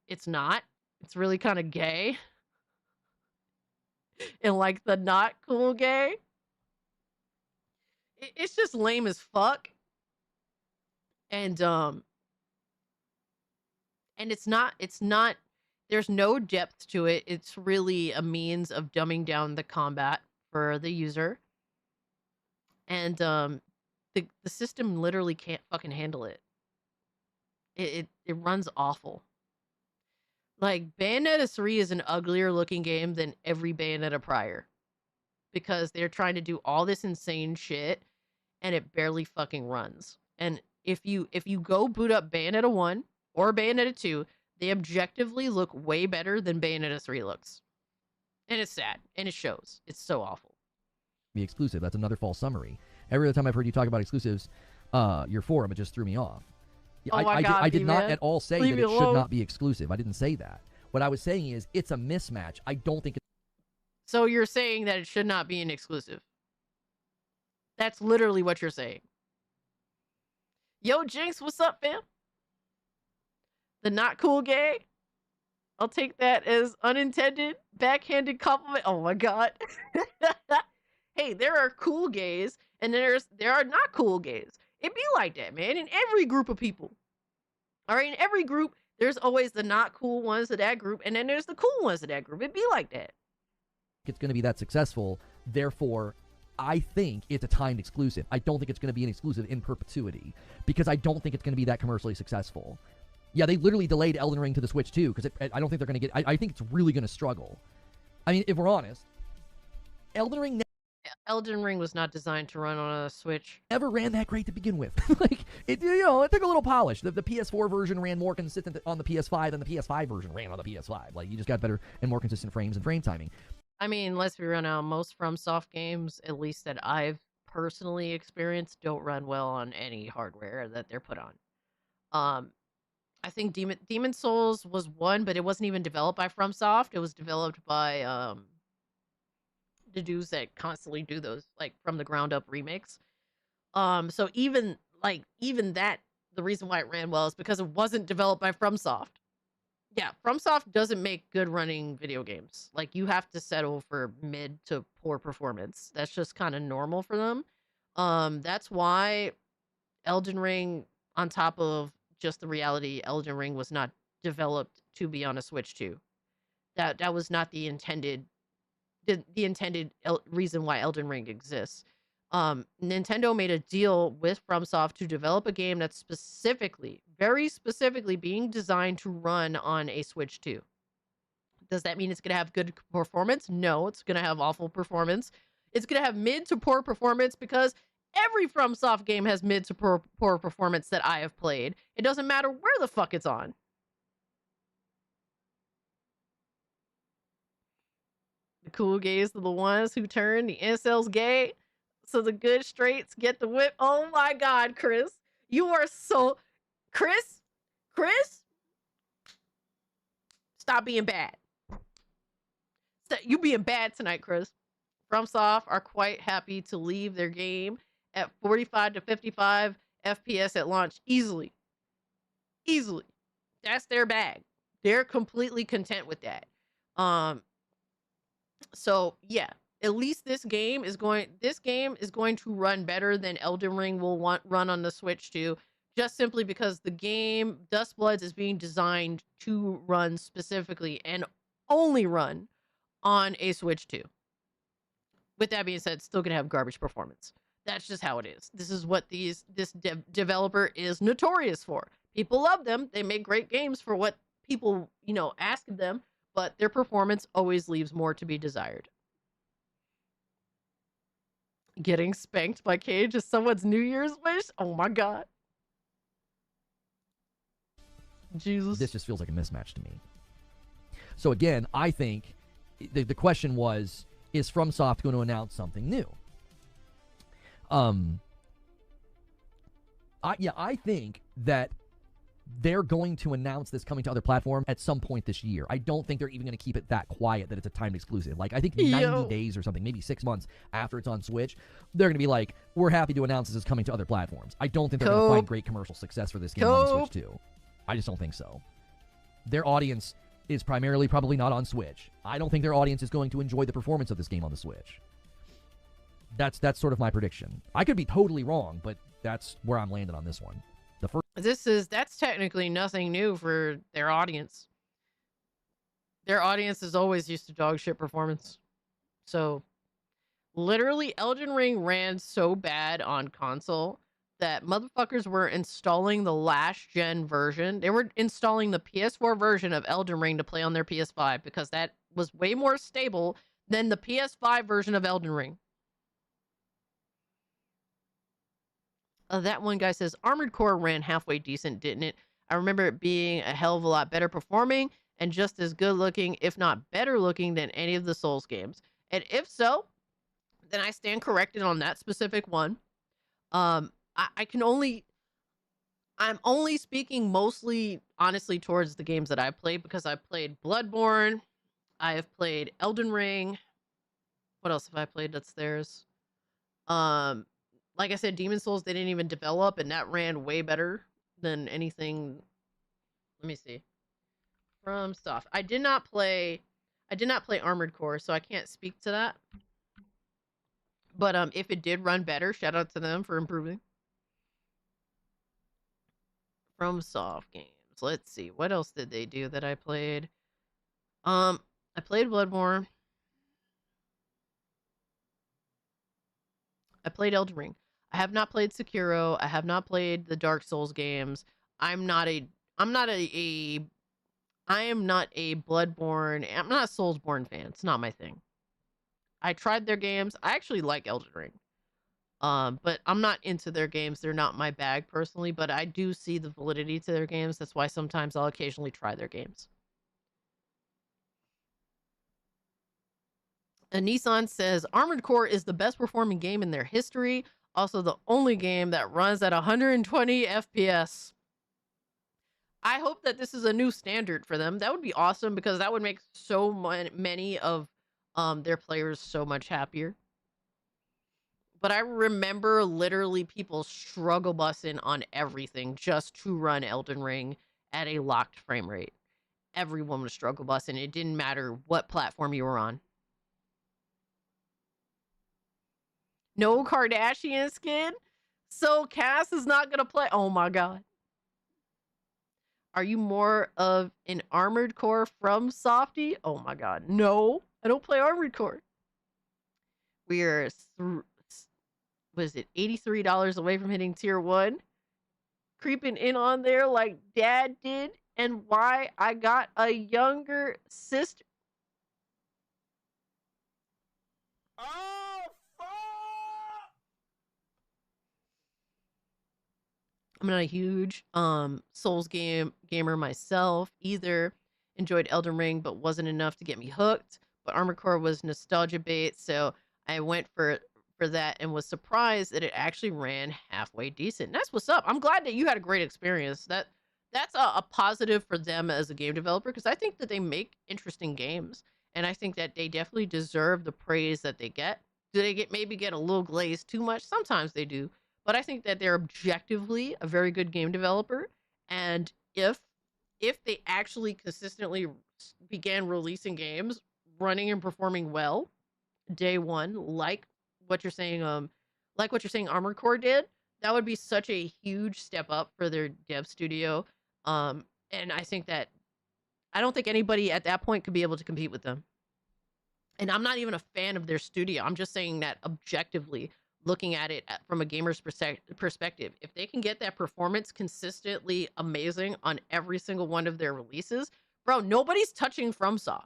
it's not. It's really kind of gay. And like the not cool gay. It's just lame as fuck. And it's not, there's no depth to it. It's really a means of dumbing down the combat for the user, and the system literally can't fucking handle it. It runs awful. Like, Bayonetta 3 is an uglier looking game than every Bayonetta prior, because they're trying to do all this insane shit and it barely fucking runs. And if you go boot up Bayonetta 1 or Bayonetta 2, they objectively look way better than Bayonetta 3 looks. And it's sad, and it shows. It's so awful. Be exclusive. That's another false summary. Every other time I've heard you talk about exclusives, your forum, it just threw me off. Oh my God, I did not man. at all say Leave that me it should alone. not be exclusive. I didn't say that. What I was saying is it's a mismatch. I don't think So you're saying that it should not be an exclusive. That's literally what you're saying. Yo, Jinx, what's up, fam? The not cool gay? I'll take that as unintended, backhanded compliment. Oh my God. Hey, there are cool gays, and there are not cool gays. It be like that, man, in every group of people. All right, in every group, there's always the not cool ones of that group, and then there's the cool ones of that group. It be like that. it's going to be that successful. Therefore, I think it's a timed exclusive. I don't think it's going to be an exclusive in perpetuity because I don't think it's going to be that commercially successful. Yeah, they literally delayed Elden Ring to the Switch too because I don't think they're going to get... I think it's really going to struggle. I mean, if we're honest, Elden Ring was not designed to run on a Switch. Never ran that great to begin with. Like, it took a little polish. The PS4 version ran more consistent on the PS5 than the PS5 version ran on the PS5. Like, you just got better and more consistent frames and frame timing. I mean, let's be real now, most FromSoft games, at least that I've personally experienced, don't run well on any hardware that they're put on. I think Demon Souls was one, but it wasn't even developed by FromSoft. It was developed by the dudes that constantly do those like from the ground up remakes. So even that, the reason why it ran well is because it wasn't developed by FromSoft. Yeah, FromSoft doesn't make good running video games. Like, you have to settle for mid to poor performance. That's just kind of normal for them. That's why Elden Ring, on top of just the reality, Elden Ring was not developed to be on a Switch 2. That was not the intended reason why Elden Ring exists. Nintendo made a deal with FromSoft to develop a game that's very specifically being designed to run on a Switch 2. Does that mean it's going to have good performance? No, it's going to have awful performance. It's going to have mid to poor performance because every FromSoft game has mid to poor performance that I have played. It doesn't matter where the fuck it's on. The cool gays are the ones who turn the incels gay, so the good straights get the whip. Oh my God, Chris. You are so... Chris? Stop being bad. You being bad tonight, Chris. FromSoft are quite happy to leave their game at 45 to 55 FPS at launch easily. Easily. That's their bag. They're completely content with that. So yeah, at least this game is going to run better than Elden Ring will run on the Switch 2, just simply because the game Dustbloods is being designed to run specifically and only run on a Switch 2. With that being said, it's still gonna have garbage performance. That's just how it is. This is what this developer is notorious for. People love them. They make great games for what people, ask of them, but their performance always leaves more to be desired. Getting spanked by Cage is someone's New Year's wish? Oh my God. Jesus. This just feels like a mismatch to me. So again, I think the question was, is FromSoft going to announce something new? I think that they're going to announce this coming to other platforms at some point this year. I don't think they're even going to keep it that quiet that it's a timed exclusive. Like, I think 90 days or something, maybe 6 months after it's on Switch, they're going to be like, we're happy to announce this is coming to other platforms. I don't think they're going to find great commercial success for this game on the Switch too. I just don't think so. Their audience is primarily probably not on Switch. I don't think their audience is going to enjoy the performance of this game on the Switch. That's sort of my prediction. I could be totally wrong, but that's where I'm landing on this one. That's technically nothing new for their audience. Their audience is always used to dog shit performance. So, Literally, Elden Ring ran so bad on console that motherfuckers were installing the last gen version. They were installing the PS4 version of Elden Ring to play on their PS5 because that was way more stable than the PS5 version of Elden Ring. That one guy says, Armored Core ran halfway decent, didn't it? I remember it being a hell of a lot better performing and just as good looking, if not better looking, than any of the Souls games. And if so, then I stand corrected on that specific one. I'm only speaking mostly, honestly, towards the games that I've played because I've played Bloodborne, I have played Elden Ring. What else have I played that's theirs? Like I said, Demon Souls, they didn't even develop, and that ran way better than anything. Let me see. From stuff. I did not play Armored Core, so I can't speak to that. But if it did run better, shout out to them for improving. From Soft Games. Let's see. What else did they do that I played? I played Bloodborne. I played Elden Ring. I have not played Sekiro. I have not played the Dark Souls games. I am not a Bloodborne. I'm not a Soulsborne fan. It's not my thing. I tried their games. I actually like Elden Ring. But I'm not into their games. They're not my bag personally, but I do see the validity to their games. That's why sometimes I'll occasionally try their games. And Nissan says, Armored Core is the best performing game in their history. Also the only game that runs at 120 FPS. I hope that this is a new standard for them. That would be awesome because that would make so many of their players so much happier. But I remember literally people struggle busing on everything just to run Elden Ring at a locked frame rate. Everyone was struggle busing. It didn't matter what platform you were on. No Kardashian skin? So Cass is not going to play? Oh my god. Are you more of an Armored Core from Softy? Oh my god. No, I don't play Armored Core. We are, was it $83 away from hitting tier 1? Creeping in on there like Dad did, and why I got a younger sister. Oh, fuck! I'm not a huge Souls gamer myself either. Enjoyed Elden Ring, but wasn't enough to get me hooked. But Armored Core was nostalgia bait, so I went for that and was surprised that it actually ran halfway decent. That's what's up. I'm glad that you had a great experience. That's a positive for them as a game developer because I think that they make interesting games, and I think that they definitely deserve the praise that they get. Do they maybe get a little glazed too much? Sometimes they do. But I think that they're objectively a very good game developer. And if they actually consistently began releasing games, running and performing well, day one, like what you're saying Armored Core did, that would be such a huge step up for their dev studio. And I don't think anybody at that point could be able to compete with them. And I'm not even a fan of their studio. I'm just saying that objectively, looking at it from a gamer's perspective, if they can get that performance consistently amazing on every single one of their releases, bro, nobody's touching FromSoft.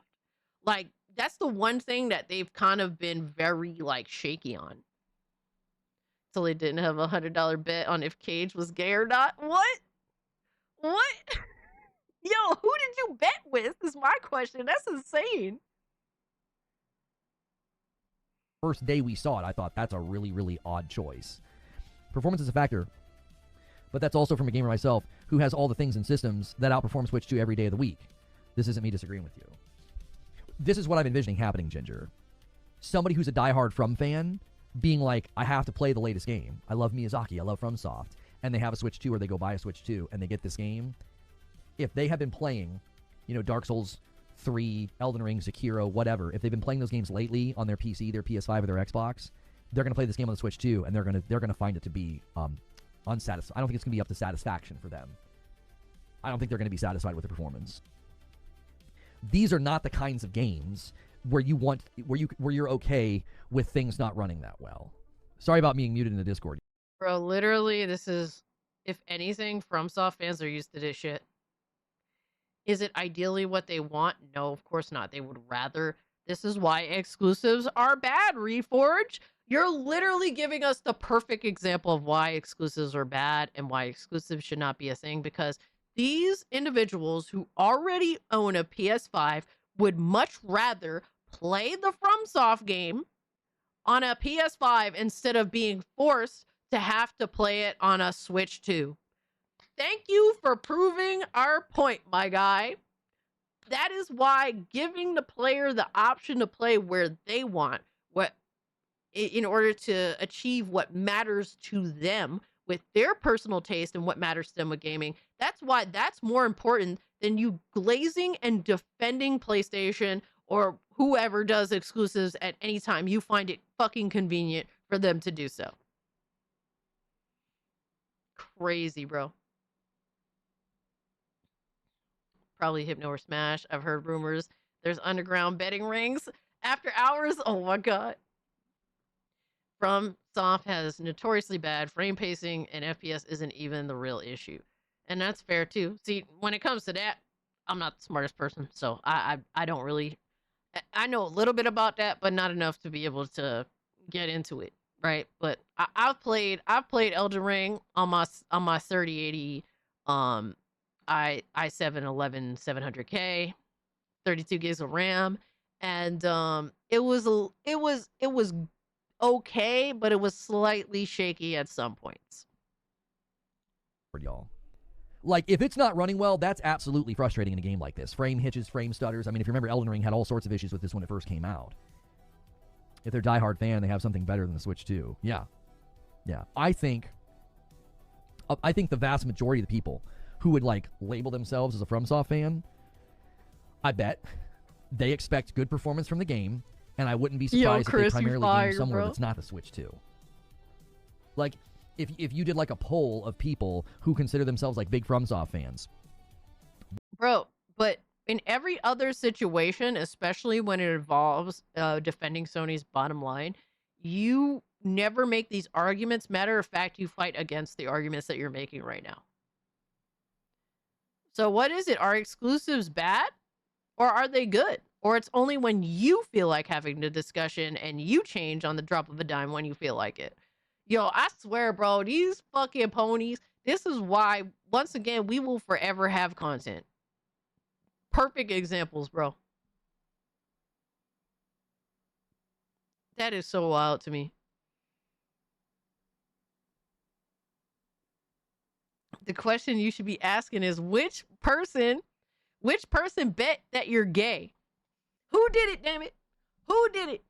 Like, that's the one thing that they've kind of been very, like, shaky on. So they didn't have a $100 bet on if Cage was gay or not. What? Yo, who did you bet with is my question. That's insane. First day we saw it, I thought that's a really, really odd choice. Performance is a factor, but that's also from a gamer myself who has all the things and systems that outperform Switch 2 every day of the week. This isn't me disagreeing with you. This is what I'm envisioning happening, Ginger. Somebody who's a diehard From fan being like, I have to play the latest game. I love Miyazaki, I love FromSoft. And they have a Switch 2 or they go buy a Switch 2 and they get this game. If they have been playing, Dark Souls 3, Elden Ring, Sekiro, whatever, if they've been playing those games lately on their PC, their PS5, or their Xbox, they're going to play this game on the Switch too, and they're going to find it to be unsatisfying. I don't think it's going to be up to satisfaction for them. I don't think they're going to be satisfied with the performance. These are not the kinds of games where you're okay with things not running that well. Sorry about being muted in the Discord. Bro, literally, this is, if anything, FromSoft fans are used to this shit. Is it ideally what they want? No, of course not. They would rather. This is why exclusives are bad, Reforge. You're literally giving us the perfect example of why exclusives are bad and why exclusives should not be a thing, because these individuals who already own a PS5 would much rather play the FromSoft game on a PS5 instead of being forced to have to play it on a Switch 2. Thank you for proving our point, my guy. That is why giving the player the option to play where they want, what in order to achieve what matters to them with their personal taste and what matters to them with gaming, that's why that's more important than you glazing and defending PlayStation or whoever does exclusives at any time you find it fucking convenient for them to do so. Crazy, bro. Probably Hypno or Smash. I've heard rumors there's underground betting rings after hours. Oh my god. FromSoft has notoriously bad frame pacing, and FPS isn't even the real issue. And that's fair too. See, when it comes to that, I'm not the smartest person, so I don't really. I know a little bit about that, but not enough to be able to get into it, right? But I've played Elden Ring on my 3080 i7 11700K, 32 gigs of RAM, and it was okay, but it was slightly shaky at some points. Y'all. Like, if it's not running well, that's absolutely frustrating in a game like this. Frame hitches, frame stutters. I mean, if you remember, Elden Ring had all sorts of issues with this when it first came out. If they're a diehard fan, they have something better than the Switch 2. Yeah. Yeah. I think the vast majority of the people who would, like, label themselves as a FromSoft fan, I bet they expect good performance from the game, and I wouldn't be surprised if they primarily game somewhere that's not the Switch 2. Like, if you did like a poll of people who consider themselves like big FromSoft fans. Bro, but in every other situation, especially when it involves defending Sony's bottom line, you never make these arguments. Matter of fact, you fight against the arguments that you're making right now. So what is it? Are exclusives bad? Or are they good? Or it's only when you feel like having the discussion and you change on the drop of a dime when you feel like it. Yo, I swear, bro, these fucking ponies, this is why, once again, we will forever have content. Perfect examples, bro. That is so wild to me. The question you should be asking is, which person bet that you're gay? Who did it, damn it? Who did it?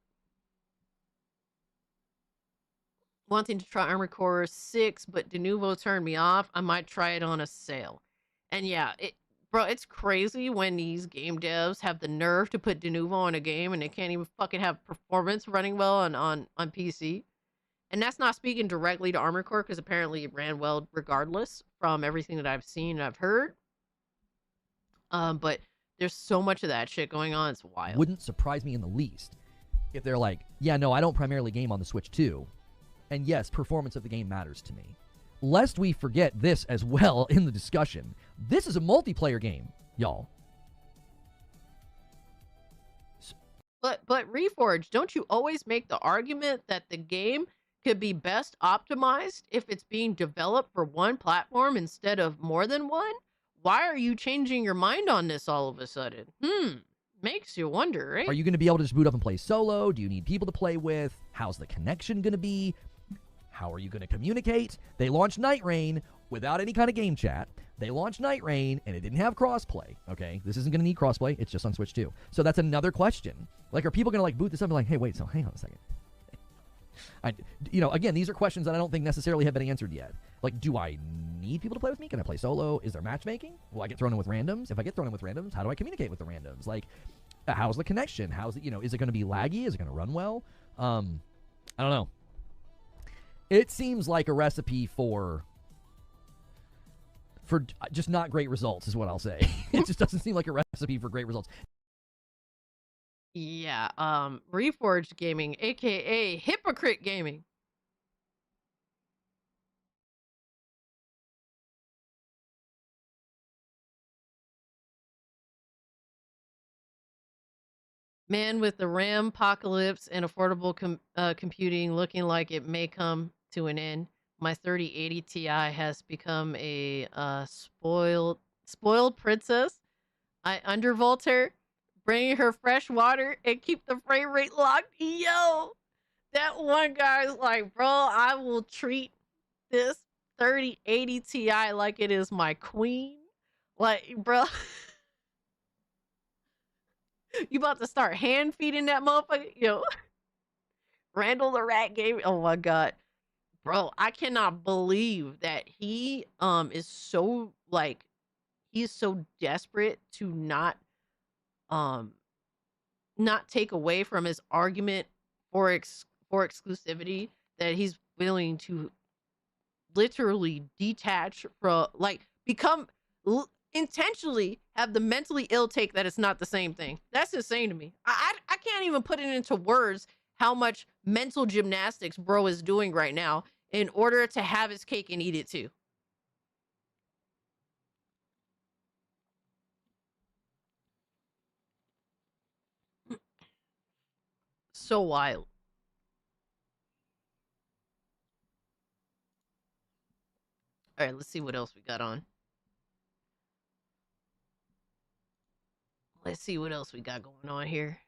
Wanting to try Armored Core 6, but Denuvo turned me off. I might try it on a sale. And yeah, bro, it's crazy when these game devs have the nerve to put Denuvo on a game and they can't even fucking have performance running well on PC. And that's not speaking directly to Armored Core, because apparently it ran well regardless from everything that I've seen and I've heard. But there's so much of that shit going on. It's wild. Wouldn't surprise me in the least if they're like, yeah, no, I don't primarily game on the Switch 2. And yes, performance of the game matters to me. Lest we forget this as well in the discussion. This is a multiplayer game, y'all. But Reforge, don't you always make the argument that the game could be best optimized if it's being developed for one platform instead of more than one? Why are you changing your mind on this all of a sudden? Makes you wonder, right? Are you going to be able to just boot up and play solo? Do you need people to play with? How's the connection going to be? How are you going to communicate? They launched Night Rain without any kind of game chat. They launched Night Rain, and it didn't have crossplay, okay? This isn't going to need crossplay. It's just on Switch 2. So that's another question. Like, are people going to, like, boot this up and be like, hey, wait, so hang on a second. Again, these are questions that I don't think necessarily have been answered yet. Like, do I need people to play with me? Can I play solo? Is there matchmaking? Will I get thrown in with randoms? If I get thrown in with randoms, how do I communicate with the randoms? Like, how's the connection? How's it, is it going to be laggy? Is it going to run well? I don't know. It seems like a recipe for just not great results is what I'll say. It just doesn't seem like a recipe for great results. Yeah, Reforged Gaming, aka Hypocrite Gaming. Man with the RAM apocalypse and affordable computing looking like it may come to an end. My 3080 Ti has become a spoiled princess. I undervolt her, bring her fresh water, and keep the frame rate locked. Yo, that one guy's like, bro, I will treat this 3080 Ti like it is my queen. Like, bro, you about to start hand feeding that motherfucker? Yo, Randall the Rat Game. Oh my god, bro, I cannot believe that he is so like he's so desperate to um not take away from his argument for exclusivity that he's willing to literally detach from like become intentionally have the mentally ill take that it's not the same thing. That's insane to me. I can't even put it into words how much mental gymnastics bro is doing right now in order to have his cake and eat it too. So wild. All right, let's see what else we got on. Let's see what else we got going on here.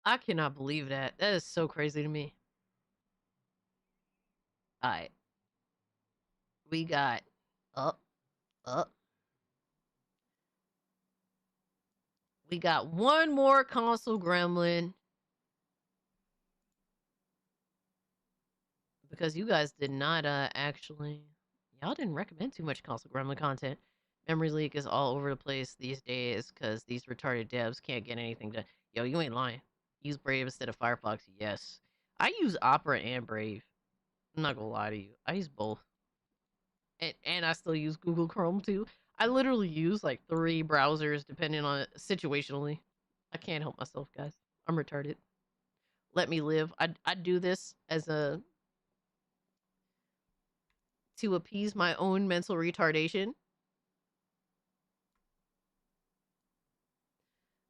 I cannot believe that. That is so crazy to me. All right. We got up, up. We got one more console gremlin. Because you guys did not actually y'all didn't recommend too much console gremlin content. Memory leak is all over the place these days because these retarded devs can't get anything done. Yo, you ain't lying. Use Brave instead of Firefox. Yes. I use Opera and Brave. I'm not gonna lie to you. I use both. And I still use Google Chrome too. I literally use like 3 browsers depending on it situationally. I can't help myself, guys. I'm retarded. Let me live. I do this as a to appease my own mental retardation.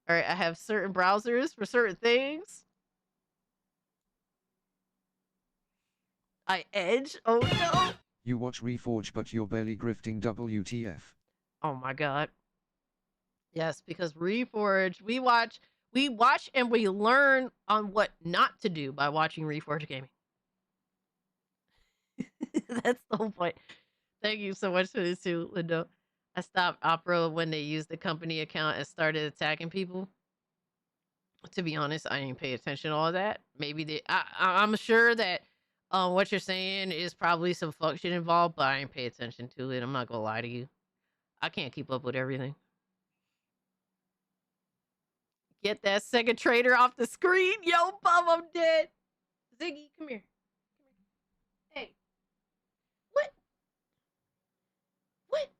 All right, I have certain browsers for certain things. I edge. Oh no. You watch Reforge, but you're barely grifting. WTF? Oh my god. Yes, because Reforge, we watch and we learn on what not to do by watching Reforge Gaming. That's the whole point. Thank you so much for this too, Lindo. I stopped Opera when they used the company account and started attacking people. To be honest, I didn't pay attention to all that. Maybe I'm sure that what you're saying is probably some function involved, but I didn't pay attention to it. I'm not gonna lie to you. I can't keep up with everything. Get that Sega Trader off the screen. Yo, Bob, I'm dead. Ziggy, come here. Hey. What? What?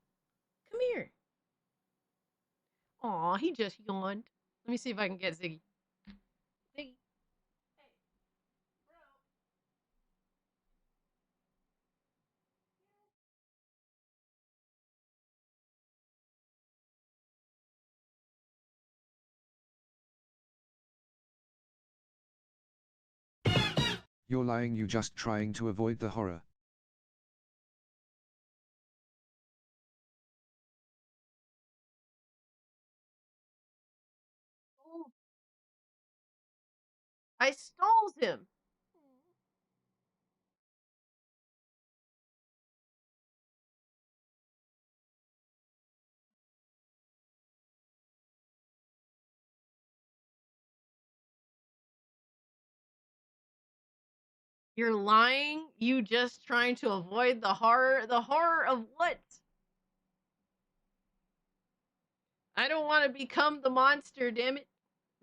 Come here. Aw, he just yawned. Let me see if I can get Ziggy. Ziggy. Hey. Bro. You're lying, you just trying to avoid the horror. Oh, I stole him. You're lying. You just trying to avoid the horror. The horror of what? I don't want to become the monster, damn it.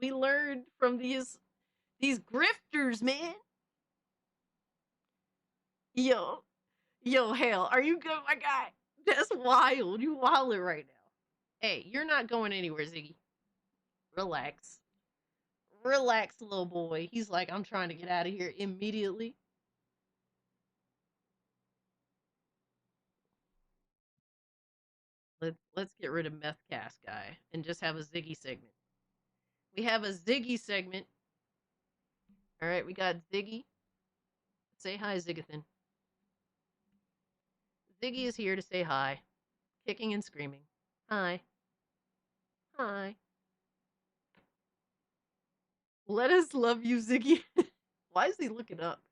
We learned from these grifters, man. Yo, Hale, are you good, my guy? That's wild. You wildin' right now. Hey, you're not going anywhere, Ziggy. Relax. Relax, little boy. He's like, I'm trying to get out of here immediately. Let's get rid of Methcast guy and just have a Ziggy segment. We have a Ziggy segment. All right, we got Ziggy. Say hi, Ziggathan. Ziggy is here to say hi, kicking and screaming. Hi. Hi. Let us love you, Ziggy. Why is he looking up?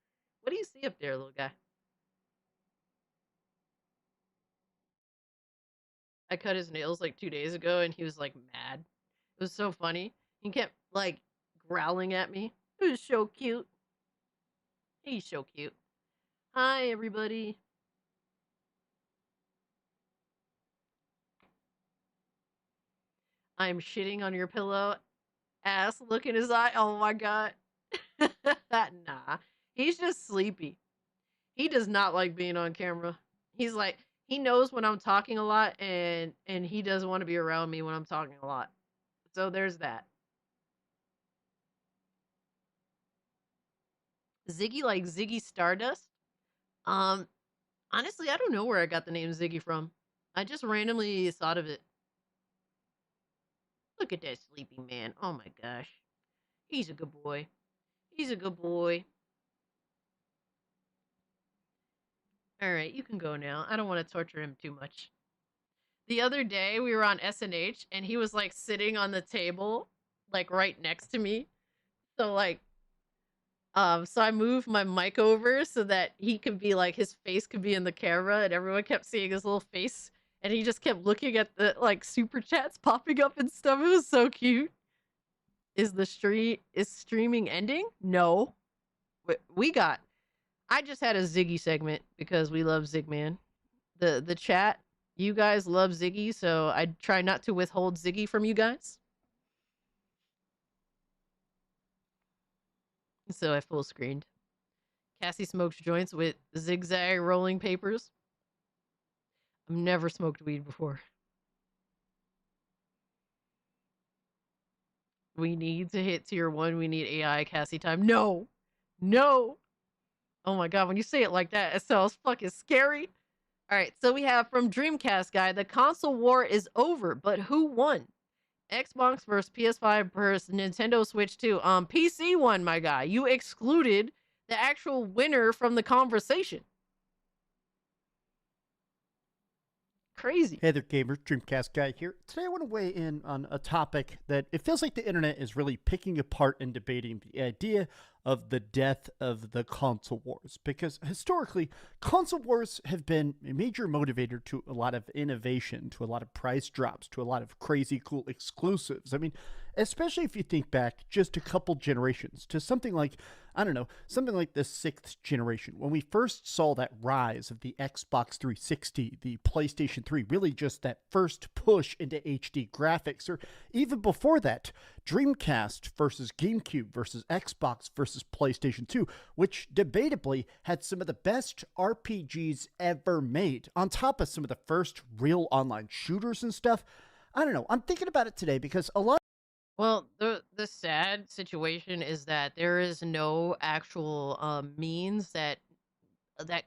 What do you see up there, little guy? I cut his nails like 2 days ago and he was like mad. It was so funny. He kept like growling at me. It was so cute. He's so cute. Hi, everybody. I'm shitting on your pillow. Ass, look in his eye. Oh my god. Nah. He's just sleepy. He does not like being on camera. He's like, he knows when I'm talking a lot and he doesn't want to be around me when I'm talking a lot. So there's that. Ziggy like Ziggy Stardust? Honestly, I don't know where I got the name Ziggy from. I just randomly thought of it. Look at that sleepy man. Oh my gosh. He's a good boy. He's a good boy. Alright, you can go now. I don't want to torture him too much. The other day, we were on SNH, and he was, like, sitting on the table, like, right next to me. So, like, so I moved my mic over so that he could be, like, his face could be in the camera, and everyone kept seeing his little face. And he just kept looking at the, like, super chats popping up and stuff. It was so cute. Is streaming ending? No. I just had a Ziggy segment because we love Zigman. The chat, you guys love Ziggy, so I try not to withhold Ziggy from you guys. So I full screened. Cassie smokes joints with zigzag rolling papers. I've never smoked weed before. We need to hit tier 1. We need AI Cassie time. No. No. Oh my god, when you say it like that, it sounds fucking scary. Alright, so we have from Dreamcast guy, the console war is over, but who won? Xbox versus PS5 versus Nintendo Switch 2. PC won, my guy. You excluded the actual winner from the conversation. Crazy. Hey there, gamers. Dreamcast guy here. Today I want to weigh in on a topic that it feels like the internet is really picking apart and debating, the idea of the death of the console wars. Because historically, console wars have been a major motivator to a lot of innovation, to a lot of price drops, to a lot of crazy cool exclusives. I mean, especially if you think back just a couple generations to something like, I don't know, something like the 6th generation. When we first saw that rise of the Xbox 360, the PlayStation 3, really just that first push into HD graphics, or even before that, Dreamcast versus GameCube versus Xbox versus PlayStation 2, which debatably had some of the best RPGs ever made, on top of some of the first real online shooters and stuff. I don't know, I'm thinking about it today because a lot. Well, the sad situation is that there is no actual means that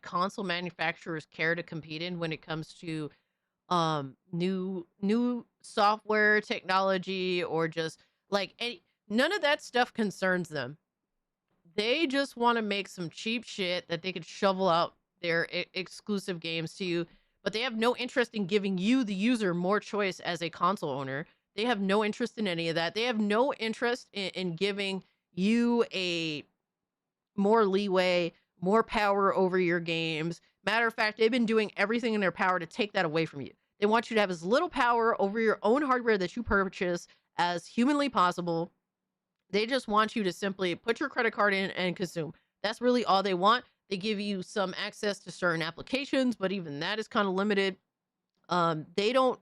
console manufacturers care to compete in when it comes to new software technology, or just like none of that stuff concerns them. They just want to make some cheap shit that they could shovel out their exclusive games to you, but they have no interest in giving you, the user, more choice as a console owner. They have no interest in any of that. They have no interest in giving you a more leeway, more power over your games. Matter of fact, they've been doing everything in their power to take that away from you. They want you to have as little power over your own hardware that you purchase as humanly possible. They just want you to simply put your credit card in and consume. That's really all they want. They give you some access to certain applications, but even that is kind of limited. They don't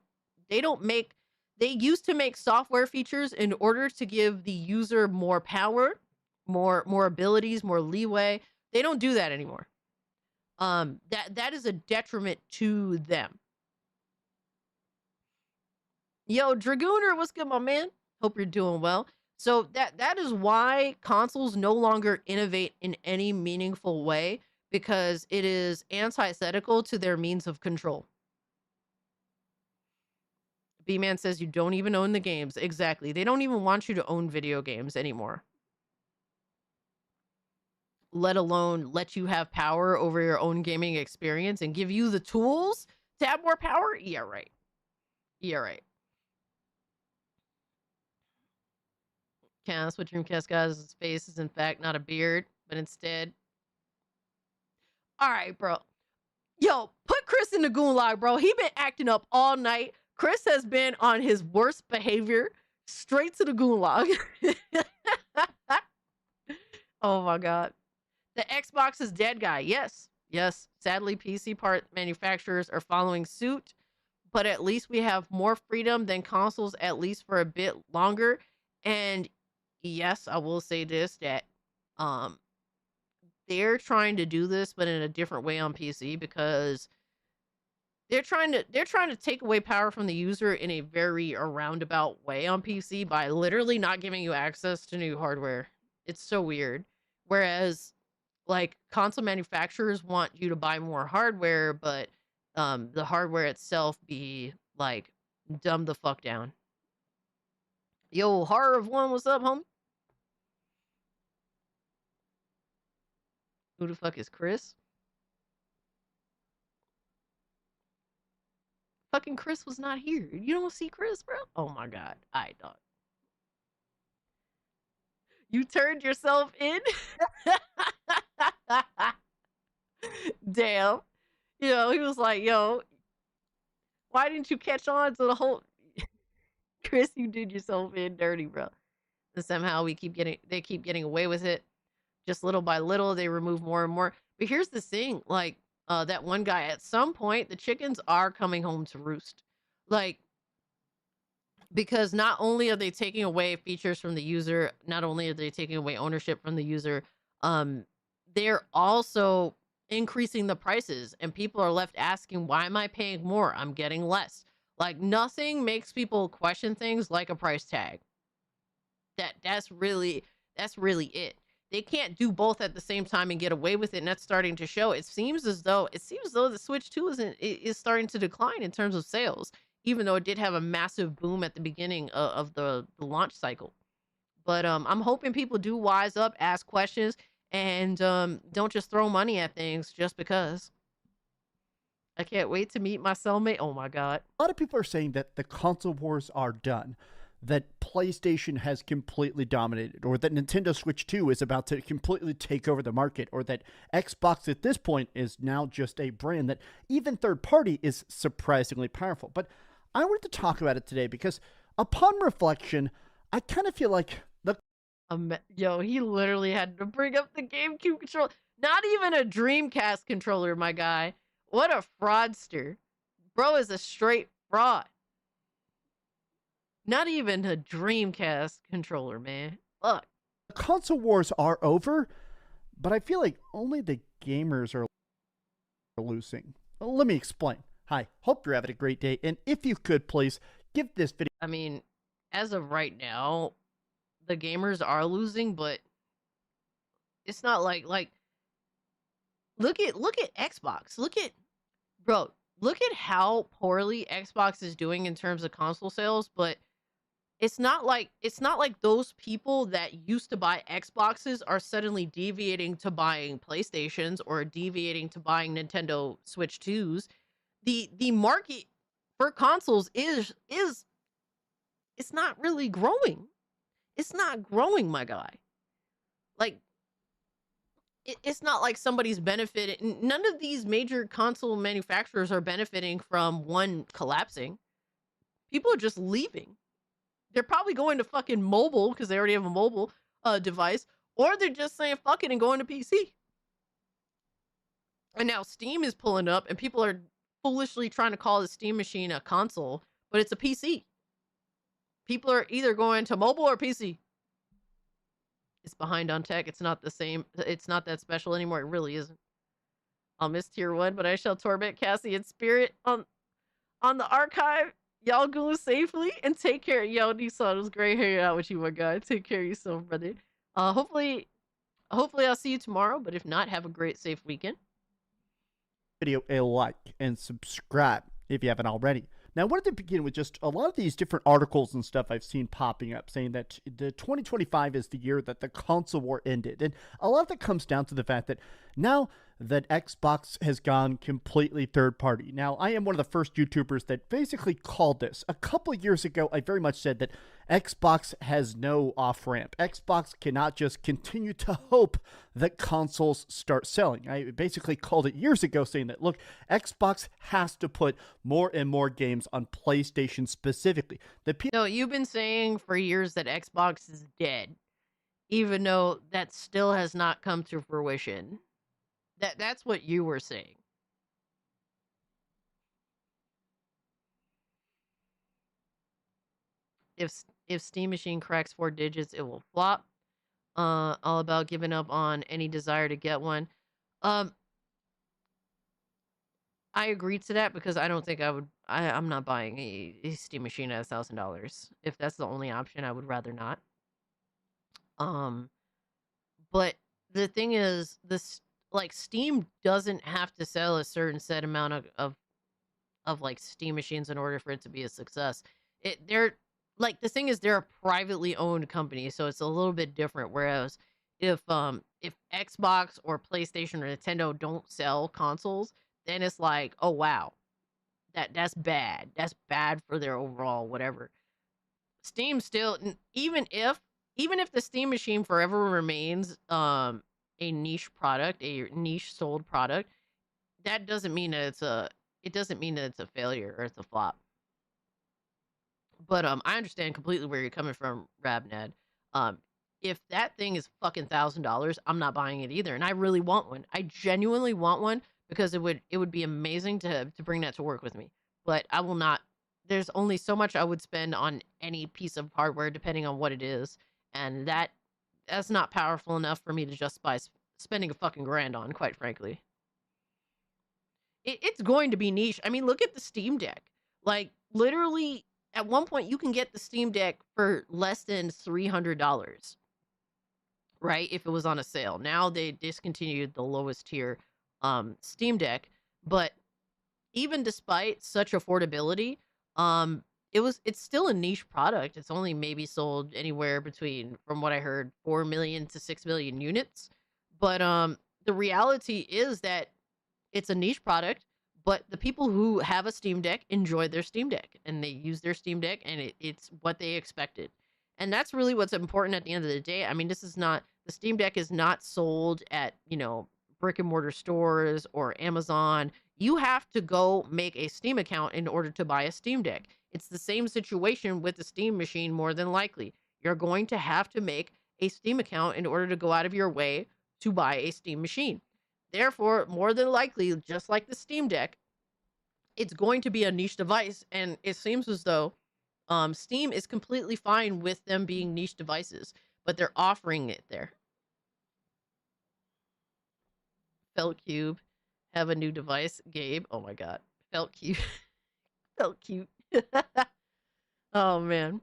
make They used to make software features in order to give the user more power, more abilities, more leeway. They don't do that anymore. That is a detriment to them. Yo, Dragooner, what's good, my man? Hope you're doing well. So that is why consoles no longer innovate in any meaningful way, because it is antithetical to their means of control. B-Man says you don't even own the games. Exactly. They don't even want you to own video games anymore. Let alone let you have power over your own gaming experience and give you the tools to have more power? Yeah, right. Yeah, right. That's what Dreamcast guy's face is in fact not a beard, but instead. All right, bro. Yo, put Chris in the gulag, bro. He been acting up all night. Chris has been on his worst behavior, straight to the gulag. Oh my god. The Xbox is dead, guy. Yes. Yes. Sadly, PC part manufacturers are following suit, but at least we have more freedom than consoles, at least for a bit longer. And yes, I will say this, that they're trying to do this, but in a different way on PC, because they're trying to take away power from the user in a very roundabout way on PC by literally not giving you access to new hardware. It's so weird. Whereas, like, console manufacturers want you to buy more hardware, but the hardware itself be like dumbed the fuck down. Yo, Horror of One, what's up, homie? Who the fuck is Chris? Fucking Chris was not here. You don't see Chris, bro? Oh my god. I thought. You turned yourself in? Damn. You know, he was like, yo, why didn't you catch on to the whole Chris, you did yourself in dirty, bro. And somehow they keep getting away with it. Just little by little, they remove more and more. But here's the thing, like, that one guy, at some point, the chickens are coming home to roost. Like, because not only are they taking away features from the user, not only are they taking away ownership from the user, they're also increasing the prices, and people are left asking, why am I paying more? I'm getting less. Like, nothing makes people question things like a price tag. That's really it. They can't do both at the same time and get away with it, and that's starting to show. It seems as though the Switch 2 is starting to decline in terms of sales, even though it did have a massive boom at the beginning of the launch cycle. But I'm hoping people do wise up, ask questions, and don't just throw money at things just because. I can't wait to meet my cellmate. Oh my god. A lot of people are saying that the console wars are done, that PlayStation has completely dominated, or that Nintendo Switch 2 is about to completely take over the market, or that Xbox at this point is now just a brand that even third party is surprisingly powerful. But I wanted to talk about it today because upon reflection, I kind of feel like the yo, he literally had to bring up the GameCube controller. Not even a Dreamcast controller, my guy. What a fraudster. Bro is a straight fraud. Not even a Dreamcast controller, man. Fuck. The console wars are over, but I feel like only the gamers are losing. Let me explain. Hi, hope you're having a great day, and if you could, please give this video. I mean, as of right now, the gamers are losing, but it's not like look at Xbox. Look at how poorly Xbox is doing in terms of console sales, but it's not like those people that used to buy Xboxes are suddenly deviating to buying PlayStations or deviating to buying Nintendo Switch 2s. The market for consoles is it's not really growing. It's not growing, my guy. Like, it's not like somebody's benefiting. None of these major console manufacturers are benefiting from one collapsing. People are just leaving. They're probably going to fucking mobile because they already have a mobile device, or they're just saying fuck it and going to PC. And now Steam is pulling up, and people are foolishly trying to call the Steam machine a console, but it's a PC. people are either going to mobile or PC. It's behind on tech. It's not the same. It's not that special anymore. It really isn't. I'll miss tier 1, but I shall torment Cassie in spirit on the archive. Y'all go safely and take care. Yo, Nissan, it was great hanging out with you, my guy. Take care of yourself, brother. Hopefully I'll see you tomorrow, but if not, have a great, safe weekend. Video a like and subscribe if you haven't already. Now, I wanted to begin with just a lot of these different articles and stuff I've seen popping up saying that the 2025 is the year that the console war ended. And a lot of that comes down to the fact that now that Xbox has gone completely third party. Now, I am one of the first YouTubers that basically called this. A couple of years ago, I very much said that Xbox has no off-ramp. Xbox cannot just continue to hope that consoles start selling. I basically called it years ago saying that, look, Xbox has to put more and more games on PlayStation specifically. No, you've been saying for years that Xbox is dead, even though that still has not come to fruition. That's what you were saying. If Steam Machine cracks 4 digits, it will flop. All about giving up on any desire to get one. I agree to that because I don't think I would. I'm not buying a Steam Machine at $1,000. If that's the only option, I would rather not. But the thing is, like Steam doesn't have to sell a certain set amount of like Steam machines in order for it to be a success. They're like, the thing is, they're a privately owned company, so it's a little bit different. Whereas if Xbox or PlayStation or Nintendo don't sell consoles, then it's like, oh wow, that's bad. That's bad for their overall whatever. Steam still, even if the Steam machine forever remains a niche product, a niche sold product, that doesn't mean that it's a failure or it's a flop. But I understand completely where you're coming from, Rabnad. If that thing is fucking $1,000, I'm not buying it either, and I really want one. I genuinely want one because it would be amazing to bring that to work with me. But I will not. There's only so much I would spend on any piece of hardware, depending on what it is, and that's not powerful enough for me to justify spending a fucking grand on, quite frankly. It's going to be niche. I mean, look at the Steam Deck. Like, literally, at one point, you can get the Steam Deck for less than $300, right? If it was on a sale. Now they discontinued the lowest tier Steam Deck, but even despite such affordability, it's still a niche product. It's only maybe sold anywhere between, from what I heard, 4 million to 6 million units. But the reality is that it's a niche product, but the people who have a Steam Deck enjoy their Steam Deck, and they use their Steam Deck, and it's what they expected. And that's really what's important at the end of the day. I mean, the Steam Deck is not sold at, brick and mortar stores or Amazon. You have to go make a Steam account in order to buy a Steam Deck. It's the same situation with the Steam machine, more than likely. You're going to have to make a Steam account in order to go out of your way to buy a Steam machine. Therefore, more than likely, just like the Steam Deck, it's going to be a niche device, and it seems as though Steam is completely fine with them being niche devices, but they're offering it there. Felt Cube, have a new device. Gabe, oh my god. Felt Cube. Felt cute. Oh man.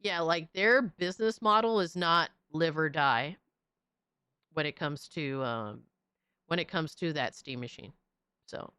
Yeah, like their business model is not live or die when it comes to that Steam machine. So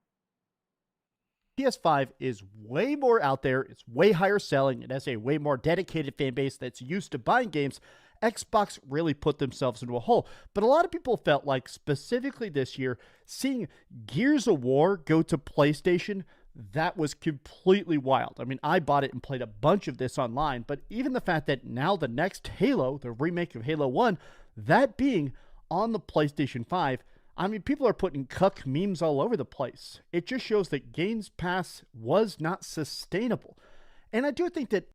PS5 is way more out there, it's way higher selling, it has a way more dedicated fan base that's used to buying games. Xbox really put themselves into a hole. But a lot of people felt like, specifically this year, seeing Gears of War go to PlayStation, that was completely wild. I mean, I bought it and played a bunch of this online, but even the fact that now the next Halo, the remake of Halo 1, that being on the PlayStation 5, I mean, people are putting cuck memes all over the place. It just shows that Games Pass was not sustainable. And I do think that...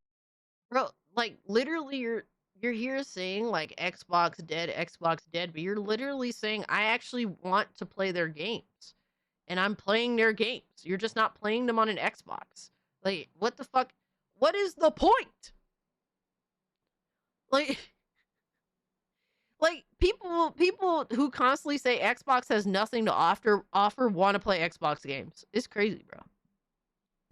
Bro, like, literally, you're here saying, like, Xbox dead, but you're literally saying, I actually want to play their games. And I'm playing their games. You're just not playing them on an Xbox. Like, what the fuck? What is the point? Like, people who constantly say Xbox has nothing to offer want to play Xbox games. It's crazy, bro.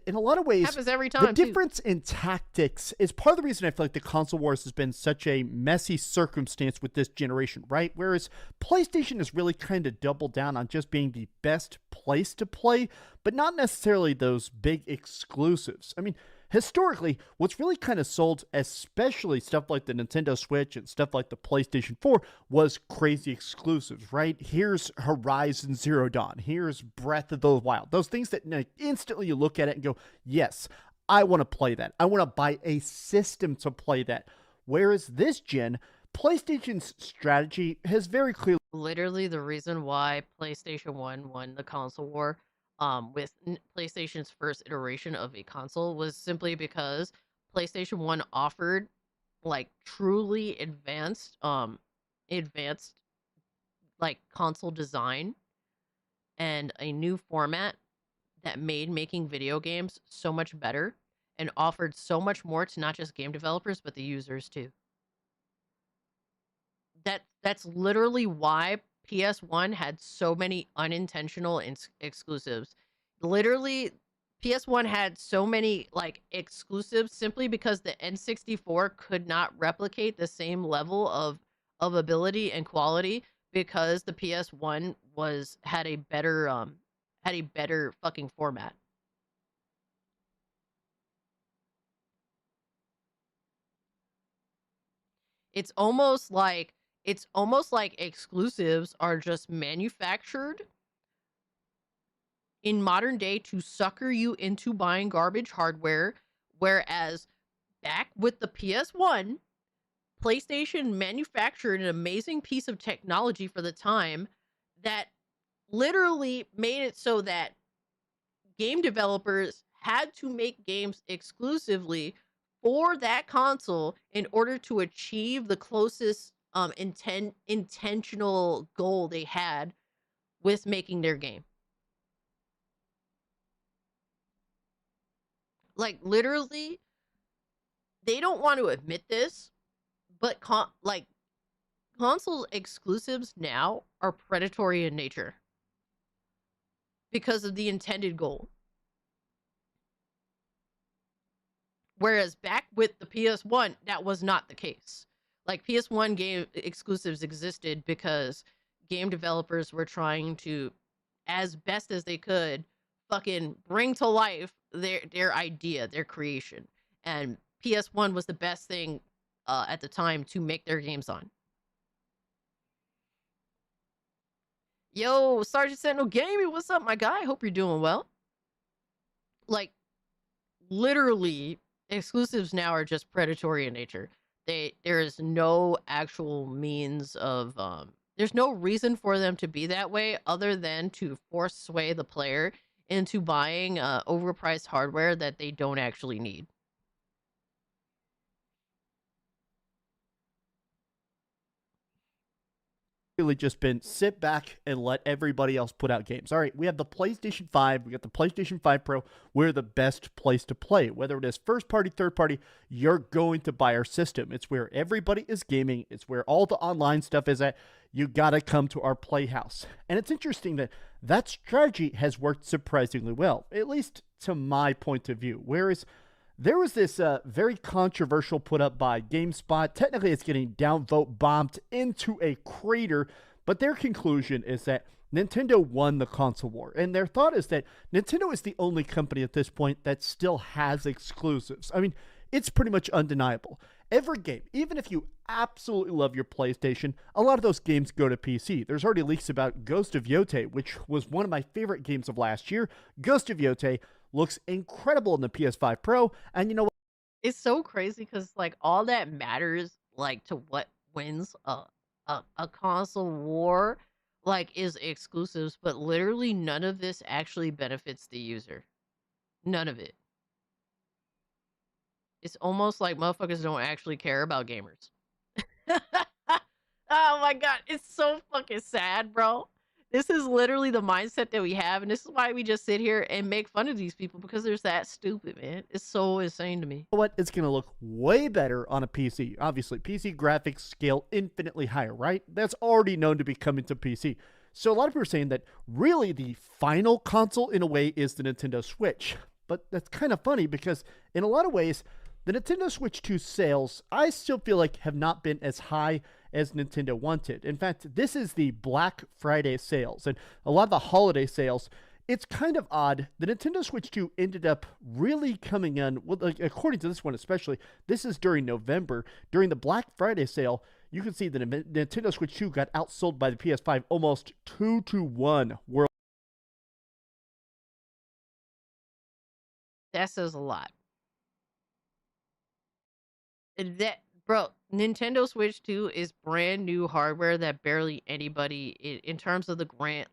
In a lot of ways, happens every the time, too. difference in tactics is part of the reason I feel like the console wars has been such a messy circumstance with this generation, right? Whereas PlayStation has really kind of doubled down on just being the best place to play, but not necessarily those big exclusives. I mean, historically, what's really kind of sold, especially stuff like the Nintendo Switch and stuff like the PlayStation 4, was crazy exclusives, right? Here's Horizon Zero Dawn. Here's Breath of the Wild. Those things that instantly you look at it and go, yes, I want to play that. I want to buy a system to play that. Whereas this gen, PlayStation's strategy has very clearly... Literally, the reason why PlayStation 1 won the console war with PlayStation's first iteration of a console was simply because PlayStation 1 offered like truly advanced like console design and a new format that made making video games so much better and offered so much more to not just game developers but the users too. That's literally why PS1 had so many unintentional exclusives. Literally, PS1 had so many like exclusives simply because the N64 could not replicate the same level of ability and quality because the PS1 had a better fucking format. It's almost like exclusives are just manufactured in modern day to sucker you into buying garbage hardware, whereas back with the PS1, PlayStation manufactured an amazing piece of technology for the time that literally made it so that game developers had to make games exclusively for that console in order to achieve the closest intentional goal they had with making their game. Like literally, they don't want to admit this, but console exclusives now are predatory in nature because of the intended goal. Whereas back with the PS1, that was not the case. Like PS1 game exclusives existed because game developers were trying to, as best as they could, fucking bring to life their idea, their creation. And PS1 was the best thing at the time to make their games on. Yo, Sergeant Sentinel Gaming, what's up, my guy? Hope you're doing well. Like, literally, exclusives now are just predatory in nature. There is no actual means of there's no reason for them to be that way other than to force sway the player into buying overpriced hardware that they don't actually need. Really just been sit back and let everybody else put out games. All right, we have the PlayStation 5, we got the PlayStation 5 Pro. We're the best place to play. Whether it is first party, third party, you're going to buy our system. It's where everybody is gaming. It's where all the online stuff is at. You got to come to our playhouse. And it's interesting that that strategy has worked surprisingly well, at least to my point of view. Whereas there was this very controversial put up by GameSpot. Technically, it's getting downvote bombed into a crater, but their conclusion is that Nintendo won the console war. And their thought is that Nintendo is the only company at this point that still has exclusives. I mean, it's pretty much undeniable. Every game, even if you absolutely love your PlayStation, a lot of those games go to PC. There's already leaks about Ghost of Yotei, which was one of my favorite games of last year. Ghost of Yotei looks incredible in the PS5 Pro, and you know what? It's so crazy because like all that matters like to what wins a console war like is exclusives, but literally none of this actually benefits the user. None of it. It's almost like motherfuckers don't actually care about gamers. Oh my god, it's so fucking sad, bro. This is literally the mindset that we have, and this is why we just sit here and make fun of these people because they're that stupid, man. It's so insane to me. What? It's going to look way better on a PC. Obviously, PC graphics scale infinitely higher, right? That's already known to be coming to PC. So a lot of people are saying that really the final console in a way is the Nintendo Switch. But that's kind of funny because in a lot of ways, the Nintendo Switch 2 sales, I still feel like have not been as high as Nintendo wanted. In fact, this is the Black Friday sales and a lot of the holiday sales. It's kind of odd. The Nintendo Switch 2 ended up really coming in, well, like, according to this one especially, this is during November. During the Black Friday sale, you can see that the Nintendo Switch 2 got outsold by the PS5 almost 2-1 world. That says a lot. That, bro, Nintendo Switch 2 is brand new hardware that barely anybody in terms of the grand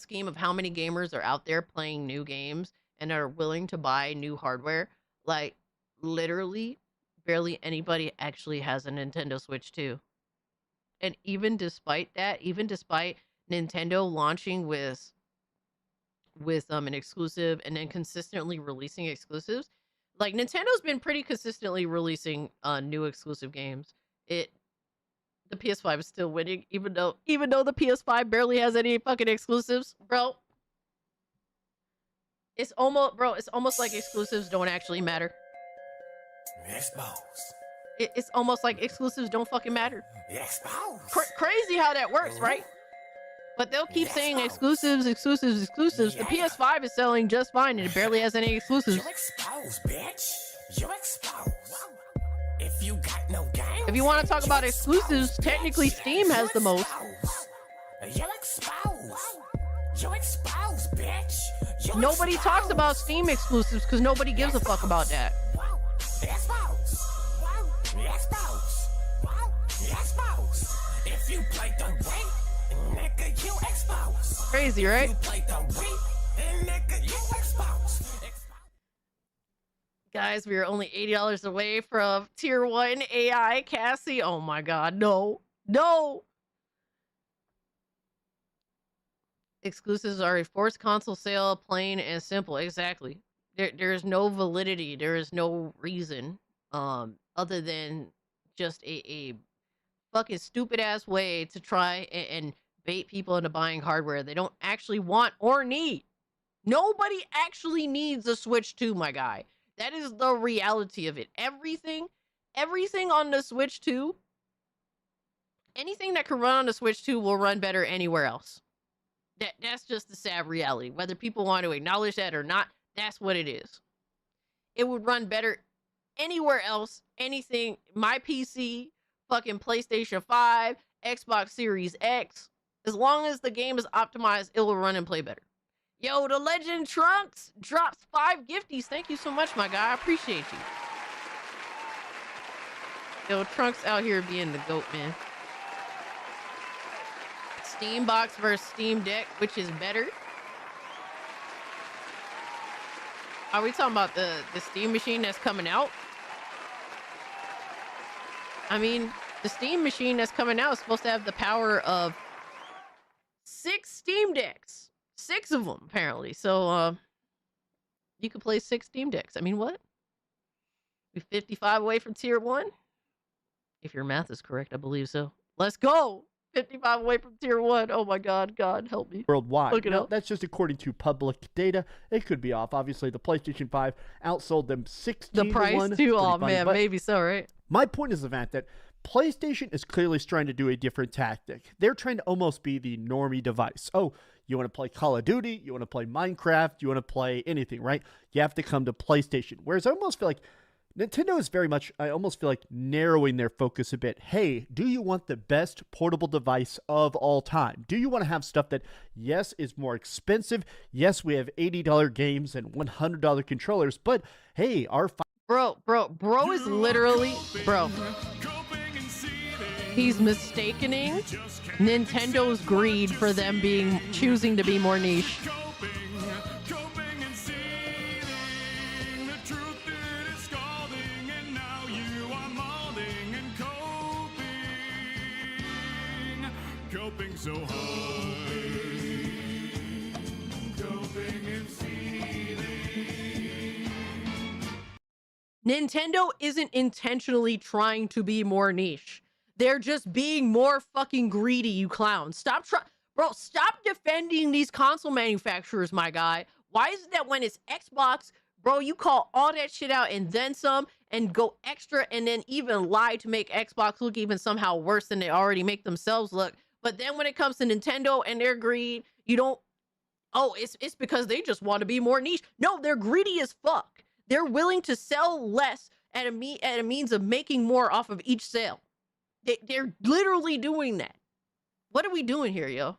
scheme of how many gamers are out there playing new games and are willing to buy new hardware, like literally barely anybody actually has a Nintendo Switch 2. And even despite that, even despite Nintendo launching with an exclusive and then consistently releasing exclusives, like Nintendo's been pretty consistently releasing new exclusive games. The PS5 is still winning, even though the PS5 barely has any fucking exclusives, bro. It's almost like exclusives don't actually matter. It's almost like exclusives don't fucking matter. Crazy how that works, right? But they'll keep saying exclusives. The PS5 is selling just fine and it barely has any exclusives. You're exposed, bitch. You're exposed. If you got no game. If you want to talk about exclusives, technically Steam has the most. You're exposed. You're exposed, bitch. Nobody talks about Steam exclusives because nobody gives a fuck about that. Exposed. Exposed. If you play the way, nigga, you exposed. Crazy, right? If you play the way, nigga, you exposed. Guys, we are only $80 away from Tier 1 AI Cassie. Oh my god, no. No! Exclusives are a forced console sale, plain and simple. Exactly. There is no validity. There is no reason other than just a fucking stupid ass way to try and bait people into buying hardware they don't actually want or need. Nobody actually needs a Switch 2, my guy. That is the reality of it. Everything on the Switch 2, anything that can run on the Switch 2 will run better anywhere else. That's just the sad reality. Whether people want to acknowledge that or not, that's what it is. It would run better anywhere else. Anything, my PC, fucking PlayStation 5, Xbox Series X, as long as the game is optimized, it will run and play better. Yo, the Legend Trunks drops 5 gifties. Thank you so much, my guy. I appreciate you. Yo, Trunks out here being the GOAT, man. Steam Box versus Steam Deck, which is better? Are we talking about the Steam machine that's coming out? I mean, the Steam machine that's coming out is supposed to have the power of 6 Steam Decks. 6 of them, apparently. So, you could play 6 Steam Decks. I mean, what? We're 55 away from Tier 1? If your math is correct, I believe so. Let's go! 55 away from Tier 1. Oh my god, God, help me. Worldwide. Look it up. That's just according to public data. It could be off. Obviously, the PlayStation 5 outsold them 16-1. The price too? Oh man, maybe so, right? My point is the fact that PlayStation is clearly trying to do a different tactic. They're trying to almost be the normie device. Oh, you want to play Call of Duty, you want to play Minecraft, you want to play anything, right? You have to come to PlayStation. Whereas I almost feel like Nintendo is very much, I almost feel like narrowing their focus a bit. Hey, do you want the best portable device of all time? Do you want to have stuff that, yes, is more expensive? Yes, we have $80 games and $100 controllers, but hey, our... Bro is literally... Bro. He's mistakening Nintendo's greed for them choosing to be more niche. So hard. Nintendo isn't intentionally trying to be more niche. They're just being more fucking greedy, you clowns. Stop defending these console manufacturers, my guy. Why is it that when it's Xbox, bro, you call all that shit out and then some and go extra and then even lie to make Xbox look even somehow worse than they already make themselves look? But then when it comes to Nintendo and their greed, you don't, oh, it's because they just want to be more niche. No, they're greedy as fuck. They're willing to sell less at a means of making more off of each sale. They're literally doing that. What are we doing here, yo?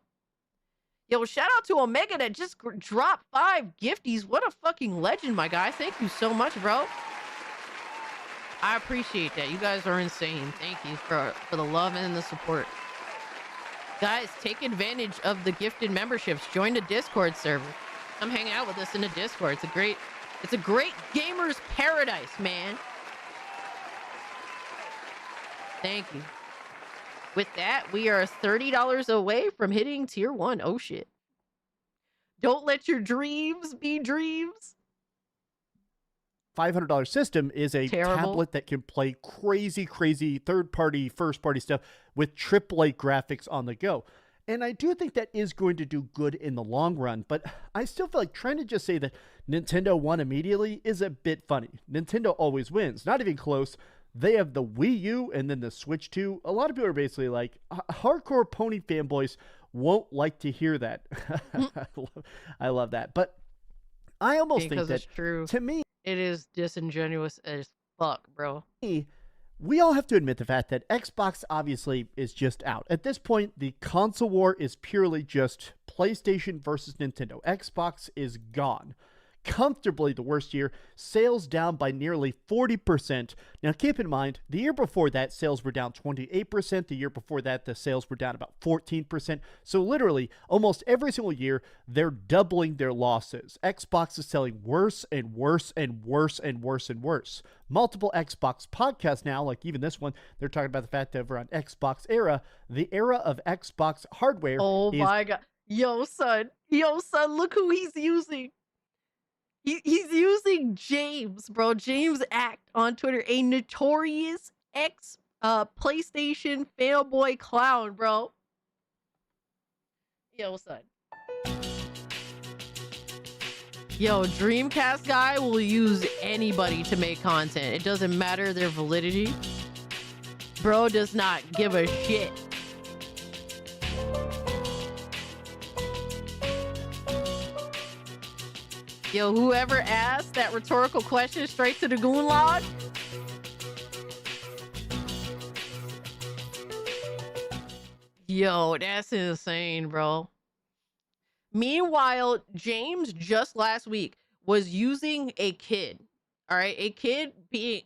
Yo, shout out to Omega that just dropped 5 gifties. What a fucking legend, my guy. Thank you so much, bro. I appreciate that. You guys are insane. Thank you for the love and the support. Guys, take advantage of the gifted memberships. Join the Discord server. Come hang out with us in the Discord. It's a great gamer's paradise, man. Thank you. With that, we are $30 away from hitting tier 1. Oh shit. Don't let your dreams be dreams. $500 system is a tablet that can play crazy third-party, first-party stuff with AAA graphics on the go. And I do think that is going to do good in the long run, but I still feel like trying to just say that Nintendo won immediately is a bit funny. Nintendo always wins, not even close. They have the Wii U and then the Switch 2. A lot of people are basically like, hardcore pony fanboys won't like to hear that. I love that. But I almost think that, it's true. To me, it is disingenuous as fuck, bro. We all have to admit the fact that Xbox obviously is just out. At this point, the console war is purely just PlayStation versus Nintendo. Xbox is gone. Comfortably the worst year, sales down by nearly 40%. Now keep in mind, the year before that, sales were down 28%. The year before that, the sales were down about 14%. So literally, almost every single year, they're doubling their losses. Xbox is selling worse and worse and worse and worse and worse. Multiple Xbox podcasts now, like even this one, they're talking about the fact that we're on Xbox era. The era of Xbox hardware Oh my god. Yo, son, look who he's using. He's using James, bro. James Act on Twitter, a notorious PlayStation fanboy clown, bro. Yo, son. Yo, Dreamcast guy will use anybody to make content. It doesn't matter their validity. Bro does not give a shit. Yo, whoever asked that rhetorical question straight to the Goon Lodge. Yo, that's insane, bro. Meanwhile, James just last week was using a kid. All right, a kid getting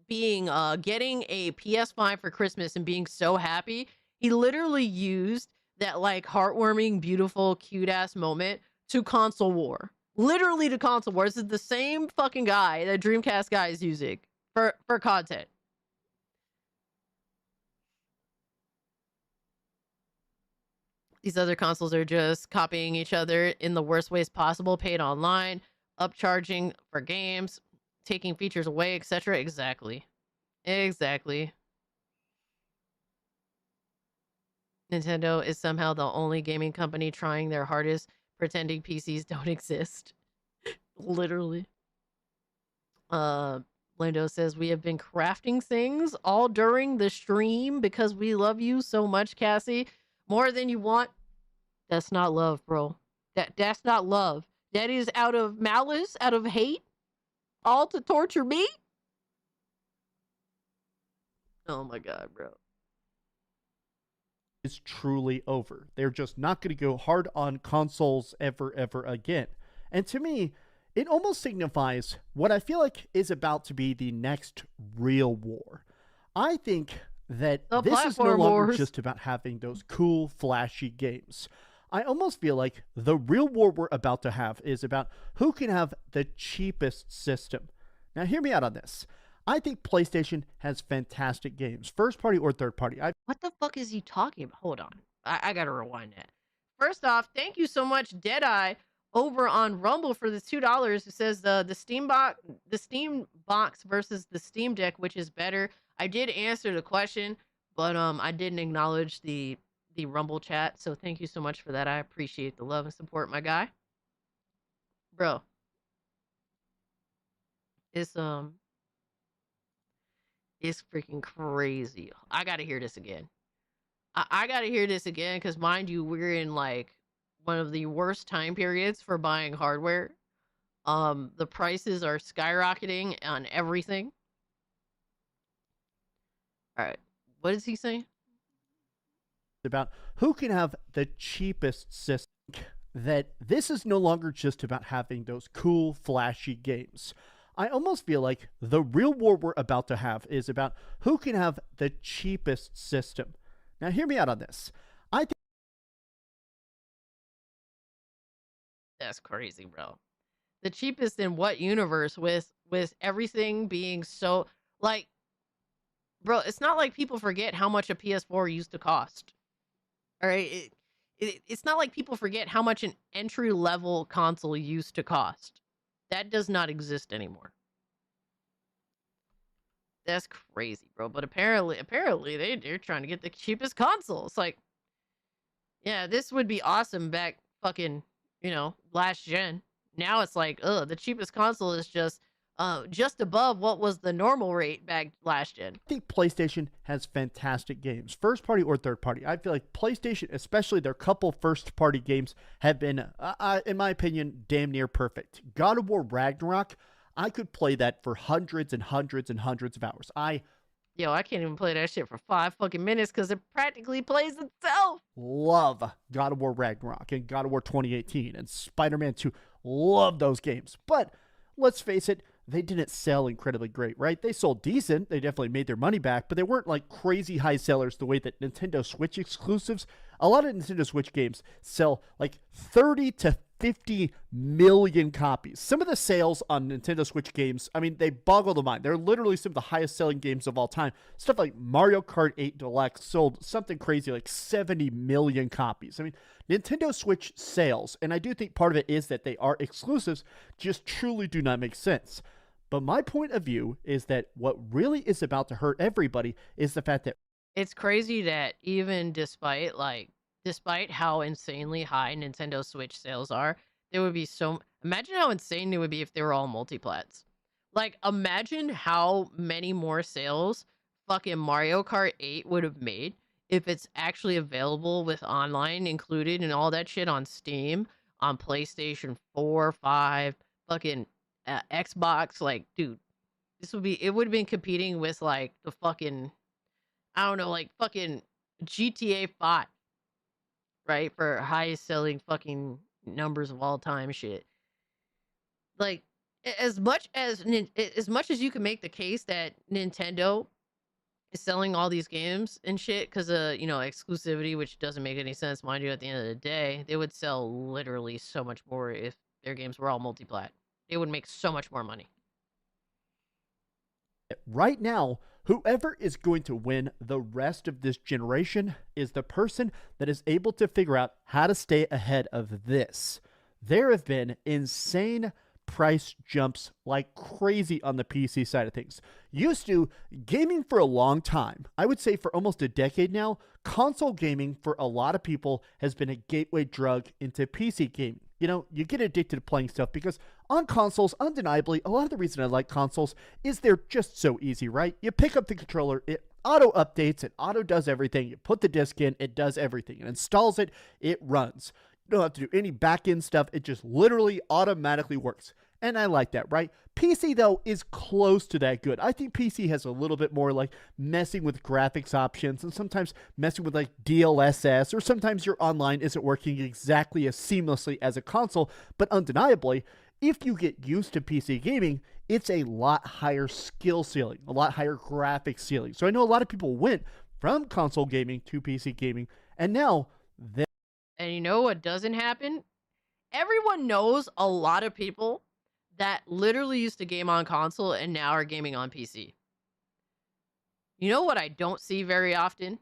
a PS5 for Christmas and being so happy. He literally used that like heartwarming, beautiful, cute ass moment to console war. Literally to console war. This is the same fucking guy that Dreamcast guy is using for content. These other consoles are just copying each other in the worst ways possible. Paid online, upcharging for games, taking features away, etc. Exactly. Nintendo is somehow the only gaming company trying their hardest, pretending PCs don't exist. Literally. Lindo says, we have been crafting things all during the stream because we love you so much, Cassie. More than you want. That's not love, bro. That's not love. That is out of malice, out of hate, all to torture me. Oh my god, bro. Is truly over. They're just not going to go hard on consoles ever again. And to me, it almost signifies what I feel like is about to be the next real war. I think that this is no longer just about having those cool, flashy games. I almost feel like the real war we're about to have is about who can have the cheapest system. Now, hear me out on this. I think PlayStation has fantastic games, first party or third party. What the fuck is he talking about? Hold on. I gotta rewind that. First off, thank you so much, Deadeye, over on Rumble for the $2. It says the Steam box versus the Steam Deck, which is better. I did answer the question, but I didn't acknowledge the Rumble chat. So thank you so much for that. I appreciate the love and support, my guy. Bro. It's freaking crazy. I gotta hear this again. I gotta hear this again because, mind you, we're in like one of the worst time periods for buying hardware. The prices are skyrocketing on everything. All right, what is he saying? About who can have the cheapest system. That this is no longer just about having those cool, flashy games. I almost feel like the real war we're about to have is about who can have the cheapest system. Now, hear me out on this. I think that's crazy, bro. The cheapest in what universe with everything being so like, bro, it's not like people forget how much a PS4 used to cost. All right, it's not like people forget how much an entry level console used to cost. That does not exist anymore. That's crazy, bro. But apparently they're trying to get the cheapest console. It's like, yeah, this would be awesome back fucking, last gen. Now it's like, the cheapest console is just above what was the normal rate back last gen. I think PlayStation has fantastic games, first party or third party. I feel like PlayStation, especially their couple first party games, have been, in my opinion, damn near perfect. God of War Ragnarok, I could play that for hundreds and hundreds and hundreds of hours. I can't even play that shit for 5 fucking minutes because it practically plays itself. Love God of War Ragnarok and God of War 2018 and Spider-Man 2. Love those games. But let's face it, they didn't sell incredibly great, right? They sold decent. They definitely made their money back, but they weren't like crazy high sellers the way that Nintendo Switch exclusives. A lot of Nintendo Switch games sell like 30 to 50 million copies. Some of the sales on Nintendo Switch games, I mean, they boggle the mind. They're literally some of the highest selling games of all time. Stuff like Mario Kart 8 Deluxe sold something crazy like 70 million copies. I mean, Nintendo Switch sales, and I do think part of it is that they are exclusives, just truly do not make sense. But my point of view is that what really is about to hurt everybody is the fact that it's crazy that even despite how insanely high Nintendo Switch sales are, there would be imagine how insane it would be if they were all multiplats. Like, imagine how many more sales fucking Mario Kart 8 would have made if it's actually available with online included and all that shit on Steam, on PlayStation 4, 5, fucking Xbox. Like, dude, it would have been competing with like the fucking, I don't know, like fucking GTA 5, right? For highest selling fucking numbers of all time shit. Like, as much as you can make the case that Nintendo is selling all these games and shit because of, exclusivity, which doesn't make any sense, mind you, at the end of the day, they would sell literally so much more if their games were all multiplat. They would make so much more money. right now, whoever is going to win the rest of this generation is the person that is able to figure out how to stay ahead of this. There have been insane price jumps like crazy on the PC side of things. Used to, gaming for a long time, I would say for almost a decade now, console gaming for a lot of people has been a gateway drug into PC gaming. You know, you get addicted to playing stuff because on consoles, undeniably, a lot of the reason I like consoles is they're just so easy, right? You pick up the controller, it auto updates, it auto does everything. You put the disc in, it does everything. It installs it, it runs. You don't have to do any back-end stuff. It just literally automatically works. And I like that, right? PC, though, is close to that good. I think PC has a little bit more like messing with graphics options and sometimes messing with like DLSS, or sometimes your online isn't working exactly as seamlessly as a console. But undeniably, if you get used to PC gaming, it's a lot higher skill ceiling, a lot higher graphics ceiling. So I know a lot of people went from console gaming to PC gaming, and now they... And you know what doesn't happen? Everyone knows a lot of people that literally used to game on console and now are gaming on PC. You know what I don't see very often?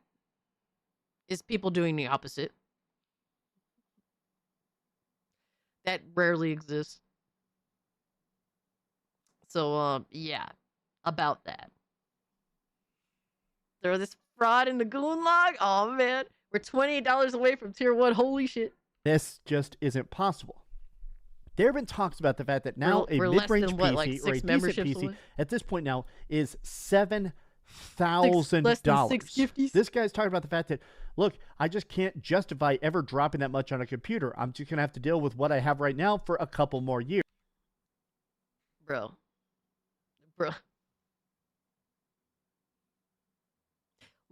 Is people doing the opposite. That rarely exists. So, yeah, about that. Throw this fraud in the goon log. Oh man, we're $28 away from tier 1. Holy shit! This just isn't possible. There have been talks about the fact that now We're a less mid-range than, PC what, like or a 6 decent memberships PC away? at this point now is Less than $6 $7,000. This guy's talking about the fact that, look, I just can't justify ever dropping that much on a computer. I'm just gonna have to deal with what I have right now for a couple more years. Bro.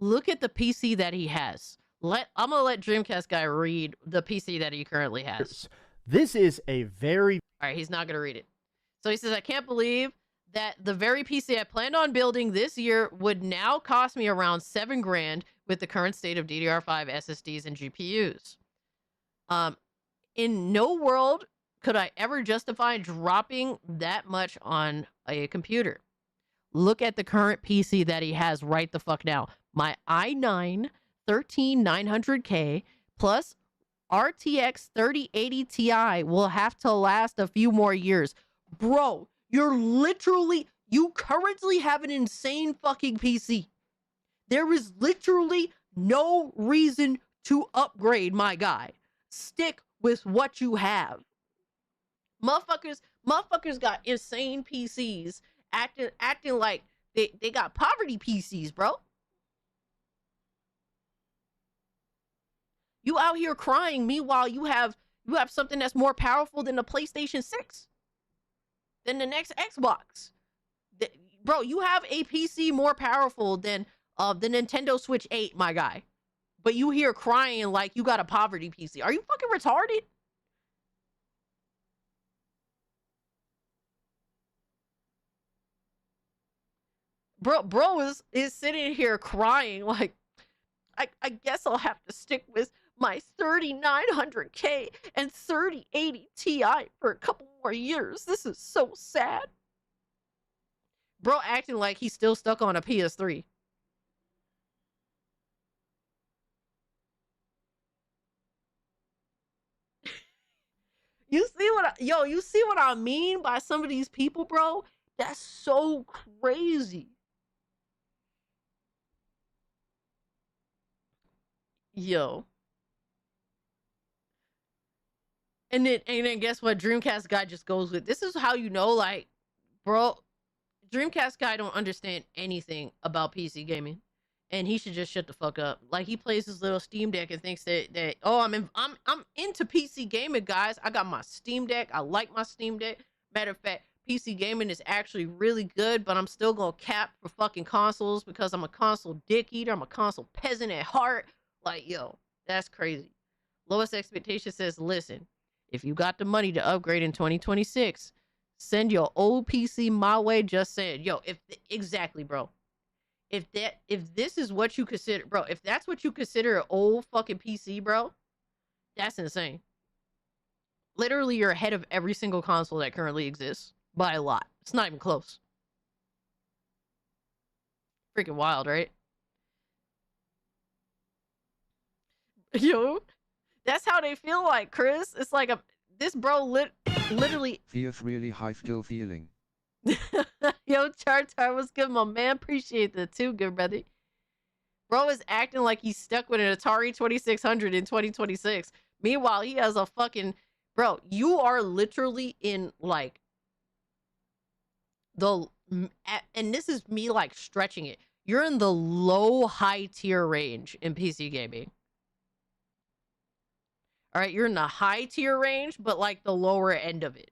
Look at the PC that he has. I'm gonna let Dreamcast guy read the PC that he currently has. This is a very... All right, he's not gonna read it. So he says, I can't believe that the very PC I planned on building this year would now cost me around $7 grand with the current state of DDR5 SSDs and GPUs. In no world could I ever justify dropping that much on a computer. Look at the current PC that he has right the fuck now. My i9 13900K plus RTX 3080 Ti will have to last a few more years. Bro, you currently have an insane fucking PC. There is literally no reason to upgrade, my guy. Stick with what you have. Motherfuckers got insane PCs acting like they got poverty PCs, bro. You out here crying, meanwhile you have something that's more powerful than the PlayStation 6, than the next Xbox. Bro, you have a PC more powerful than the Nintendo Switch 8, my guy. But you here crying like you got a poverty PC. Are you fucking retarded? Bro is sitting here crying like, I guess I'll have to stick with my 3900K and 3080 Ti for a couple more years. This is so sad. Bro acting like he's still stuck on a PS3. You see what I mean by some of these people, bro? That's so crazy. Yo. And then guess what? Dreamcast guy just goes with, this is how you know, like, bro, Dreamcast guy don't understand anything about PC gaming. And he should just shut the fuck up. Like, he plays his little Steam Deck and thinks that oh, I'm into PC gaming, guys. I got my Steam Deck. I like my Steam Deck. Matter of fact, PC gaming is actually really good, but I'm still gonna cap for fucking consoles because I'm a console dick eater. I'm a console peasant at heart. Like, yo, that's crazy. Lowest Expectation says, listen, if you got the money to upgrade in 2026, send your old PC my way. Just saying. Yo, exactly, bro. If this is what you consider, bro, if that's what you consider an old fucking PC, bro, that's insane. Literally, you're ahead of every single console that currently exists by a lot. It's not even close. Freaking wild, right? Yo, that's how they feel like, Chris. It's like this bro literally. Feels really high skill feeling. Yo, Chartar was good, my man. Appreciate that too, good brother. Bro is acting like he's stuck with an Atari 2600 in 2026. Meanwhile, he has a fucking... Bro, you are literally in, like, the... And this is me, like, stretching it. You're in the low, high tier range in PC gaming. All right, you're in the high tier range, but, like, the lower end of it.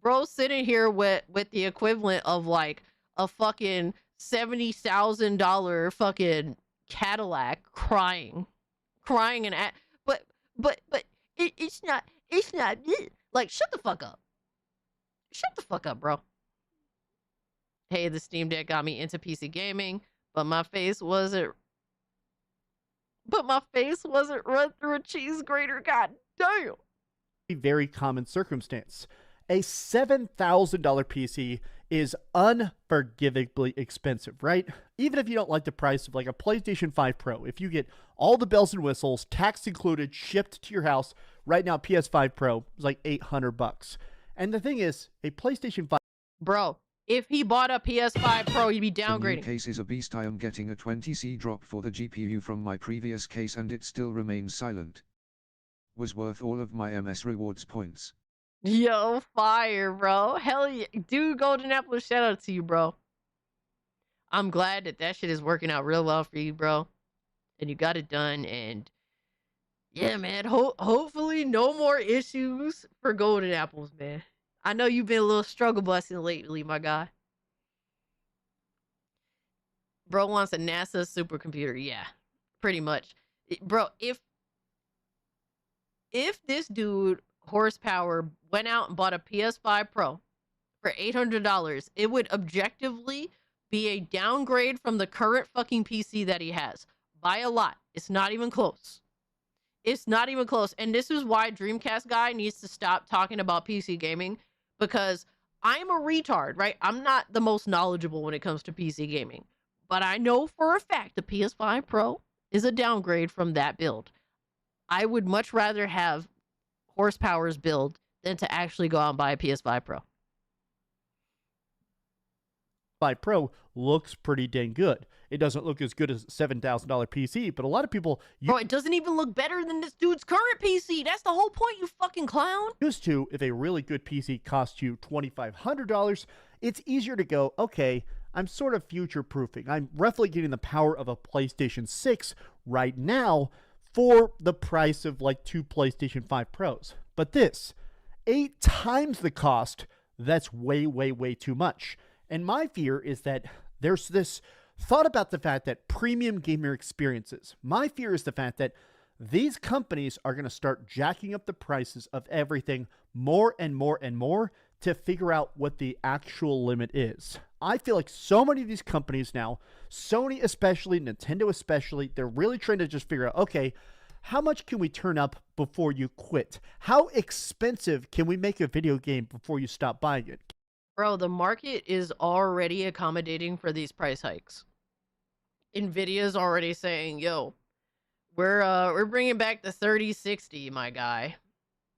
Bro sitting here with the equivalent of like a fucking $70,000 fucking Cadillac crying and but it's not like, shut the fuck up, bro. Hey, the Steam Deck got me into PC gaming, but my face wasn't run through a cheese grater. God damn. A very common circumstance. A $7,000 PC is unforgivably expensive, right? Even if you don't like the price of like a PlayStation 5 Pro, if you get all the bells and whistles, tax included, shipped to your house, right now PS5 Pro is like $800. And the thing is, a PlayStation 5... Bro, if he bought a PS5 Pro, he'd be The downgrading. new case is a beast. I am getting a 20C drop for the GPU from my previous case and it still remains silent. Was worth all of my MS rewards points. Yo, fire, bro. Hell yeah. Dude, Golden Apple, shout out to you, bro. I'm glad that that shit is working out real well for you, bro. And you got it done. And yeah, man, hopefully no more issues for Golden Apples, man. I know you've been a little struggle busting lately, my guy. Bro wants a NASA supercomputer. Yeah, pretty much. Bro, if this dude horsepower went out and bought a PS5 Pro for $800, it would objectively be a downgrade from the current fucking PC that he has by a lot. It's not even close. It's not even close. And this is why Dreamcast guy needs to stop talking about PC gaming, because I'm a retard, right? I'm not the most knowledgeable when it comes to PC gaming, but I know for a fact the PS5 Pro is a downgrade from that build. I would much rather have horsepower's build than to actually go out and buy a PS5 Pro. 5 Pro looks pretty dang good. It doesn't look as good as a $7,000 PC, but a lot of people... Bro, it doesn't even look better than this dude's current PC. That's the whole point, you fucking clown. Used to, if a really good PC costs you $2,500, it's easier to go, okay, I'm sort of future-proofing. I'm roughly getting the power of a PlayStation 6 right now for the price of like 2 PlayStation 5 Pros. But this, 8 times the cost, that's way, way, way too much. And my fear is that there's this thought about the fact that premium gamer experiences. My fear is the fact that these companies are going to start jacking up the prices of everything more and more and more to figure out what the actual limit is. I feel like so many of these companies now, Sony especially, Nintendo especially, they're really trying to just figure out, okay, how much can we turn up before you quit? How expensive can we make a video game before you stop buying it? Bro, the market is already accommodating for these price hikes. Nvidia's already saying, yo, we're bringing back the 3060, my guy.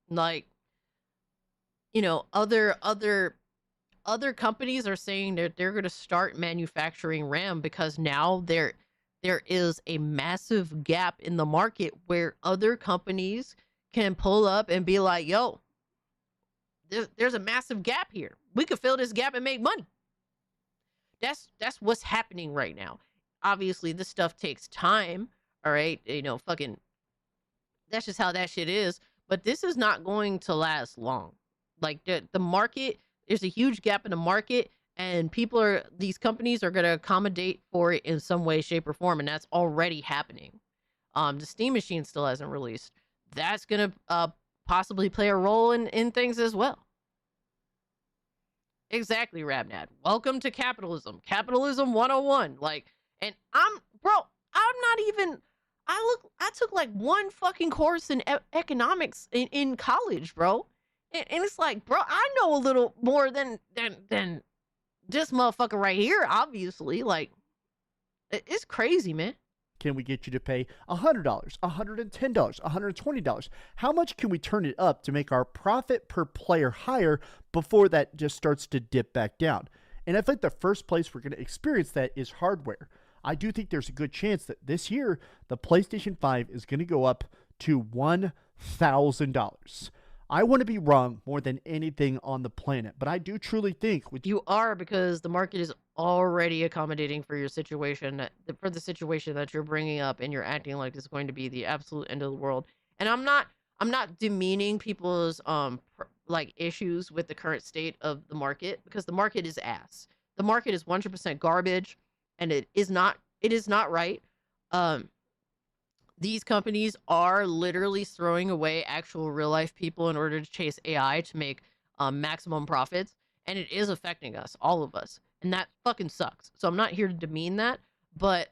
Like, you know, other companies are saying that they're going to start manufacturing RAM because now there is a massive gap in the market where other companies can pull up and be like, yo, there's a massive gap here. We could fill this gap and make money. That's what's happening right now. Obviously, this stuff takes time. All right, you know, fucking, that's just how that shit is. But this is not going to last long. Like the market, there's a huge gap in the market, and these companies are going to accommodate for it in some way, shape, or form, and that's already happening. The Steam Machine still hasn't released. That's going to possibly play a role in things as well. Exactly, Rabnad. Welcome to capitalism. Capitalism 101. Like, and I'm not even, I took like one fucking course in economics in college, bro. And it's like, bro, I know a little more than this motherfucker right here, obviously. Like, it's crazy, man. Can we get you to pay $100, $110, $120? How much can we turn it up to make our profit per player higher before that just starts to dip back down? And I think the first place we're going to experience that is hardware. I do think there's a good chance that this year, the PlayStation 5 is going to go up to $1,000. I want to be wrong more than anything on the planet, but I do truly think you are, because the market is already accommodating for your situation, for the situation that you're bringing up, and you're acting like it's going to be the absolute end of the world. And I'm not demeaning people's like issues with the current state of the market, because the market is ass. The market is 100% garbage, and it is not right. These companies are literally throwing away actual real life people in order to chase AI to make maximum profits. And it is affecting us, all of us. And that fucking sucks. So I'm not here to demean that, but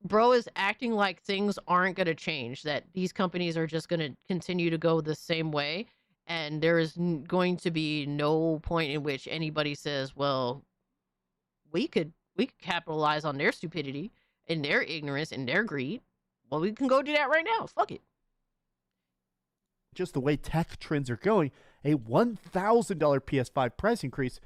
bro is acting like things aren't going to change, that these companies are just going to continue to go the same way. And there is going to be no point in which anybody says, well, we could capitalize on their stupidity and their ignorance and their greed. Well, we can go do that right now. Fuck it. Just the way tech trends are going, a $1,000 PS5 price increase,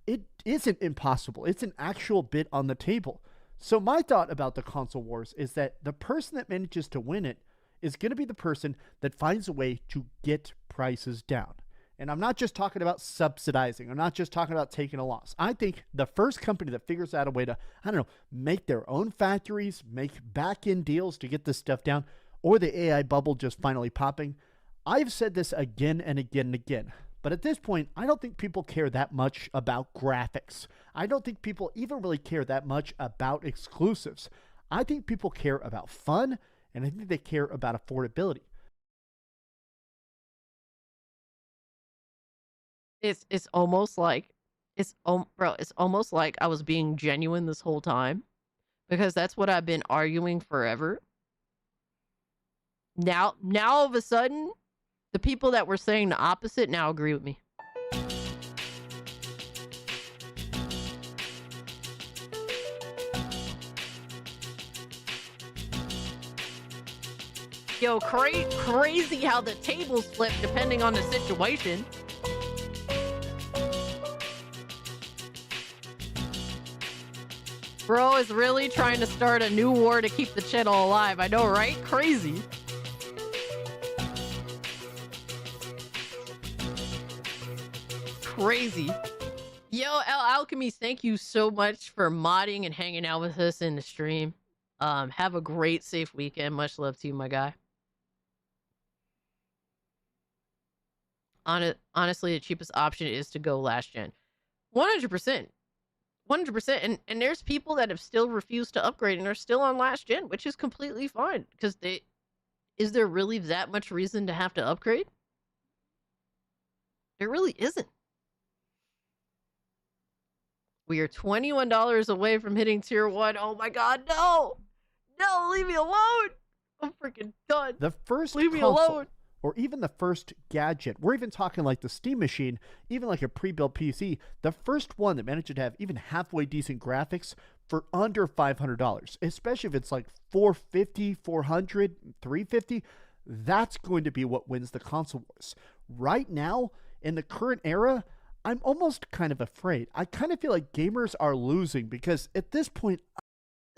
it isn't impossible. It's an actual bit on the table. So my thought about the console wars is that the person that manages to win it is going to be the person that finds a way to get prices down. And I'm not just talking about subsidizing. I'm not just talking about taking a loss. I think the first company that figures out a way to, I don't know, make their own factories, make back-end deals to get this stuff down, or the AI bubble just finally popping. I've said this again and again and again, but at this point, I don't think people care that much about graphics. I don't think people even really care that much about exclusives. I think people care about fun, and I think they care about affordability. It's almost like it's almost like I was being genuine this whole time, because that's what I've been arguing forever. Now all of a sudden, the people that were saying the opposite now agree with me. Yo, crazy how the tables flip depending on the situation. Bro is really trying to start a new war to keep the channel alive. I know, right? Crazy. Crazy. Yo, El Alchemy, thank you so much for modding and hanging out with us in the stream. Have a great, safe weekend. Much love to you, my guy. Honestly, the cheapest option is to go last gen. 100%. 100%. And there's people that have still refused to upgrade and are still on last gen, which is completely fine. Because is there really that much reason to have to upgrade? There really isn't. We are $21 away from hitting tier 1. Oh my god, no! No, leave me alone! I'm freaking done. The first leave me console, alone. or even the first gadget, we're even talking like the Steam Machine, even like a pre-built PC, the first one that managed to have even halfway decent graphics for under $500, especially if it's like $450, $400, $350, that's going to be what wins the console wars. Right now, in the current era, I'm almost kind of afraid. I kind of feel like gamers are losing because at this point,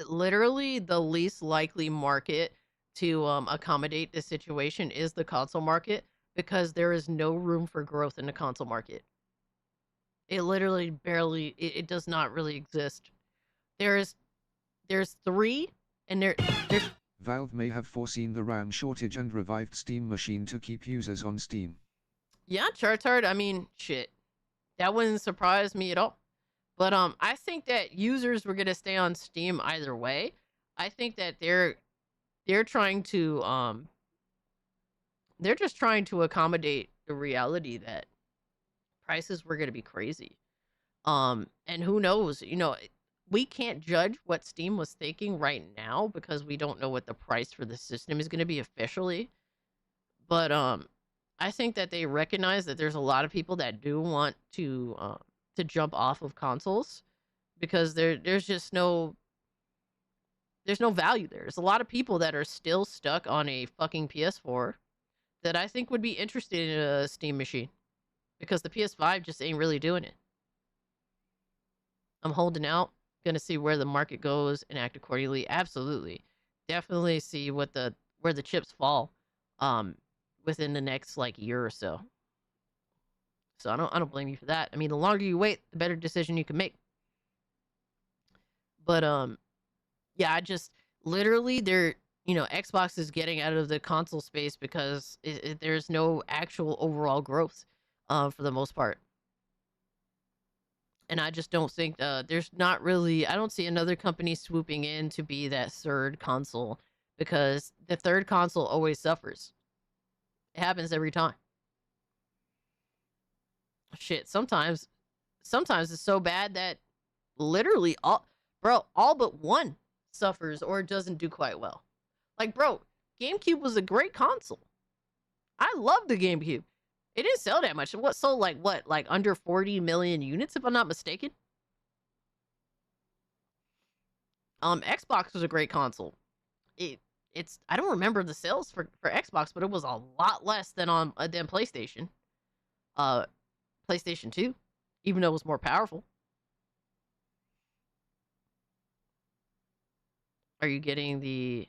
literally the least likely market to accommodate this situation is the console market, because there is no room for growth in the console market. It literally barely, it does not really exist. There's 3, and there's Valve may have foreseen the RAM shortage and revived Steam Machine to keep users on Steam. Yeah, Chartard, I mean, shit. That wouldn't surprise me at all. But I think that users were gonna stay on Steam either way. I think that they're trying to they're just trying to accommodate the reality that prices were gonna be crazy. And who knows, you know, we can't judge what Steam was thinking right now because we don't know what the price for the system is gonna be officially. But I think that they recognize that there's a lot of people that do want to jump off of consoles because there's just no value there. There's a lot of people that are still stuck on a fucking PS4 that I think would be interested in a Steam machine because the PS5 just ain't really doing it. I'm holding out, gonna see where the market goes and act accordingly. Absolutely, definitely see where the chips fall. Within the next like year or so. So I don't blame you for that. I mean, the longer you wait, the better decision you can make. But yeah, I just literally Xbox is getting out of the console space because there's no actual overall growth for the most part. And I just don't think there's not really, I don't see another company swooping in to be that third console because the third console always suffers. It happens every time. Shit, sometimes it's so bad that literally all but one suffers or doesn't do quite well. Like, bro, GameCube was a great console. I love the GameCube. It didn't sell that much. What sold like under 40 million units, if I'm not mistaken. Xbox was a great console. It's I don't remember the sales for Xbox, but it was a lot less than than PlayStation. PlayStation 2, even though it was more powerful. Are you getting the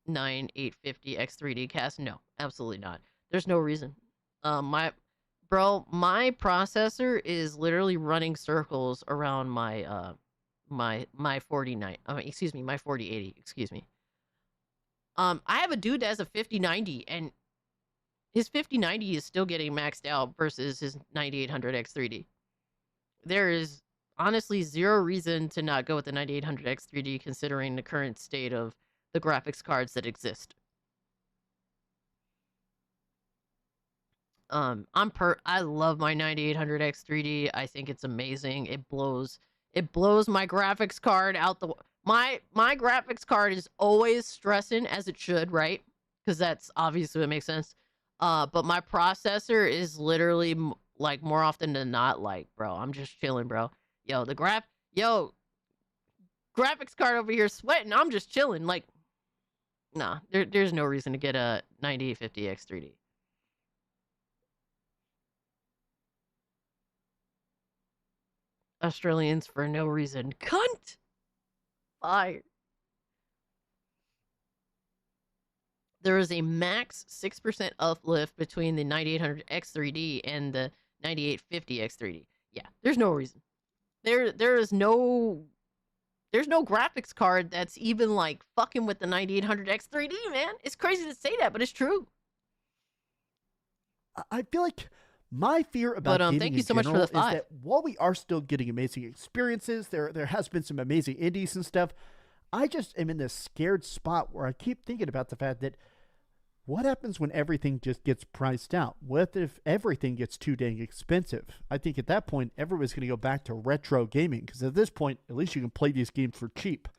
9850 X3D cast? No, absolutely not. There's no reason. My processor is literally running circles around my my 49. Excuse me, my 4080. Excuse me. I have a dude that has a 5090, and his 5090 is still getting maxed out versus his 9800 X3D. There is honestly zero reason to not go with the 9800 X3D considering the current state of the graphics cards that exist. I love my 9800 X3D. I think it's amazing. It blows my graphics card out the my graphics card is always stressing, as it should, right? Because that's obviously what makes sense. But my processor is literally like more often than not, like, bro, I'm just chilling, bro. Yo, graphics card over here sweating. I'm just chilling. Like, nah, there's no reason to get a 9850 X3D. Australians for no reason. Cunt! Fire. There is a max 6% uplift between the 9800 X3D and the 9850 X3D. Yeah, there's no reason. There's no graphics card that's even like fucking with the 9800 X3D, man. It's crazy to say that, but it's true. I feel like my fear about gaming thank you so in much for general the 5. is that while we are still getting amazing experiences, there has been some amazing indies and stuff. I just am in this scared spot where I keep thinking about the fact that what happens when everything just gets priced out? What if everything gets too dang expensive? I think at that point, everybody's going to go back to retro gaming because at this point, at least you can play these games for cheap.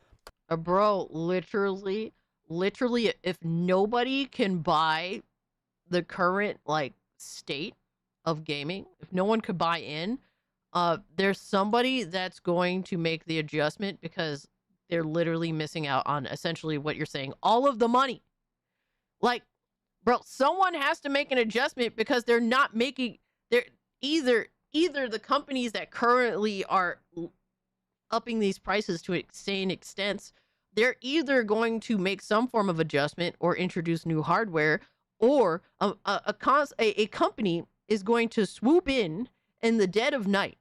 Bro, literally, if nobody can buy the current like state of gaming, if no one could buy in, there's somebody that's going to make the adjustment because they're literally missing out on essentially what you're saying, all of the money. Like, bro, someone has to make an adjustment because they're not making, they're either the companies that currently are upping these prices to insane extents, they're either going to make some form of adjustment or introduce new hardware, or a company is going to swoop in the dead of night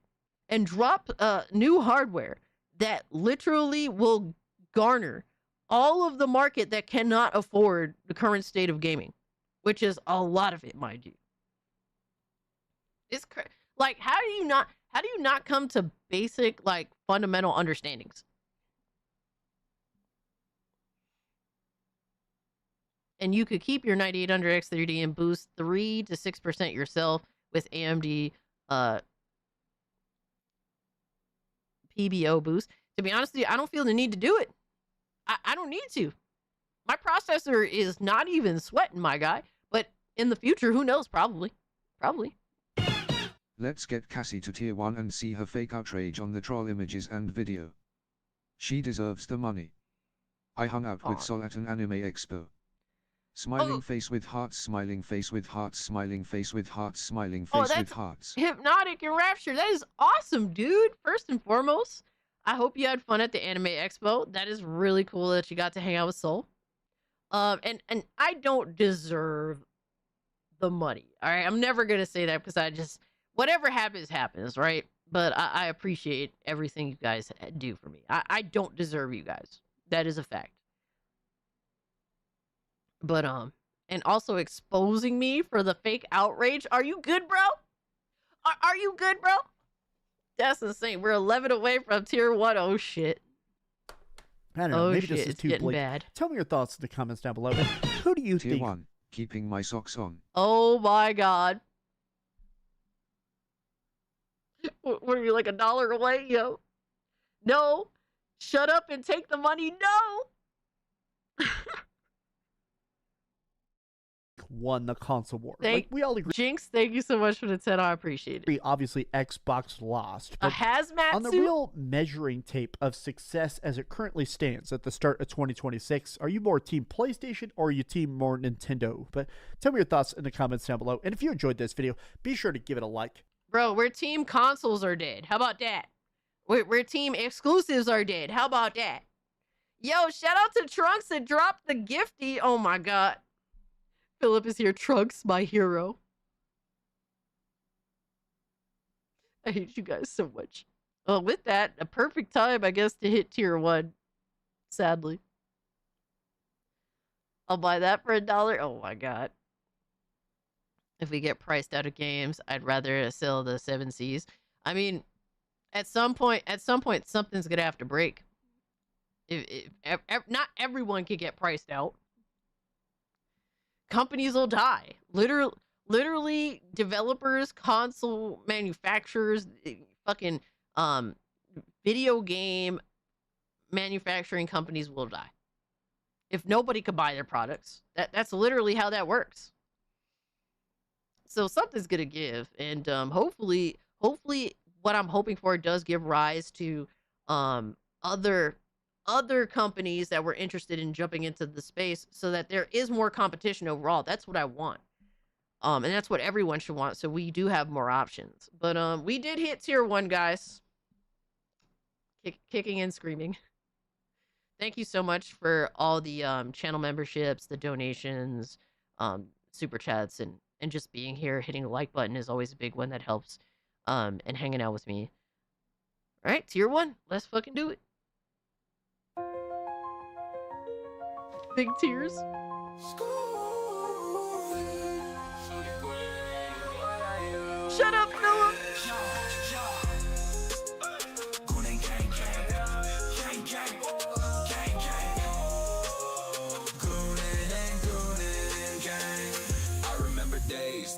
and drop new hardware that literally will garner all of the market that cannot afford the current state of gaming, which is a lot of it, mind you. It's like, how do you not come to basic, like, fundamental understandings? And you could keep your 9800 X3D and boost 3 to 6% yourself with AMD PBO boost. To be honest with you, I don't feel the need to do it. I don't need to. My processor is not even sweating, my guy. But in the future, who knows? Probably. Let's get Cassie to tier 1 and see her fake outrage on the troll images and video. She deserves the money. I hung out with Sol at an anime expo. Smiling face with hearts, smiling face with hearts, smiling face with hearts, smiling face with hearts. Hypnotic and Rapture. That is awesome, dude. First and foremost, I hope you had fun at the Anime Expo. That is really cool that you got to hang out with Soul. And I don't deserve the money. All right, I'm never gonna say that because whatever happens, right? But I appreciate everything you guys do for me. I don't deserve you guys. That is a fact. But and also exposing me for the fake outrage. Are you good, bro? Are you good, bro? That's insane. We're 11 away from tier 1. Oh shit. I don't know. Maybe shit, this is it's too getting blatant. bad. Tell me your thoughts in the comments down below. Who do you Tier think? 1, keeping my socks on. Oh my god. What are you, like $1 away, yo? No. Shut up and take the money. No. won the console war. Thank we all agree. Jinx, thank you so much for the 10. I appreciate it. Obviously, Xbox lost. A But hazmat on the suit? real measuring tape of success as it currently stands at the start of 2026, are you more team PlayStation or are you team more Nintendo? But tell me your thoughts in the comments down below. And if you enjoyed this video, be sure to give it a like. Bro, we're team consoles are dead. How about that? We're team exclusives are dead. How about that? Yo, shout out to Trunks that dropped the gifty. Oh my god. Philip is here. Trunks, my hero. I hate you guys so much. Well, with that, a perfect time, I guess, to hit tier 1. Sadly. I'll buy that for $1. Oh my god. If we get priced out of games, I'd rather sell the 7Cs. I mean, at some point, something's gonna have to break. If not everyone can get priced out. Companies will die. Literally, developers, console manufacturers, fucking video game manufacturing companies will die. If nobody could buy their products, that's literally how that works. So something's gonna give, and hopefully, what I'm hoping for does give rise to other companies that were interested in jumping into the space, so that there is more competition overall. That's what I want, and that's what everyone should want. So we do have more options. But we did hit tier 1, guys. Kicking and screaming. Thank you so much for all the channel memberships, the donations, super chats, and just being here. Hitting the like button is always a big one that helps, and hanging out with me. All right, tier 1. Let's fucking do it. Big tears. Shut up, Philip.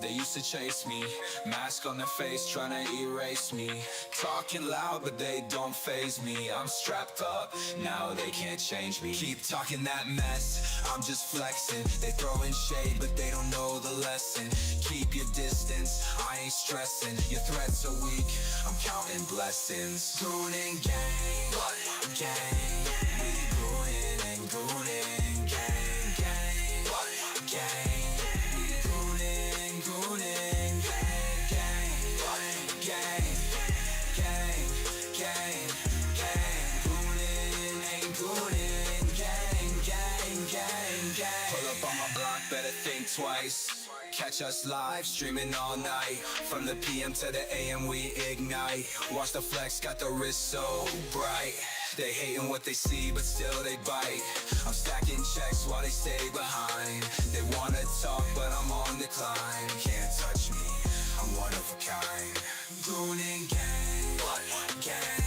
They used to chase me, mask on their face trying to erase me. Talking loud but they don't faze me. I'm strapped up, now they can't change me. Keep talking that mess, I'm just flexing. They throwing shade but they don't know the lesson. Keep your distance, I ain't stressing. Your threats are weak, I'm counting blessings. Goon and gang, gang. We gooning and gooning, gang, gang, gang. Twice. Catch us live, streaming all night. From the PM to the AM we ignite. Watch the flex, got the wrist so bright. They hating what they see, but still they bite. I'm stacking checks while they stay behind. They wanna talk, but I'm on the climb. Can't touch me, I'm one of a kind. Goon and gang, gang.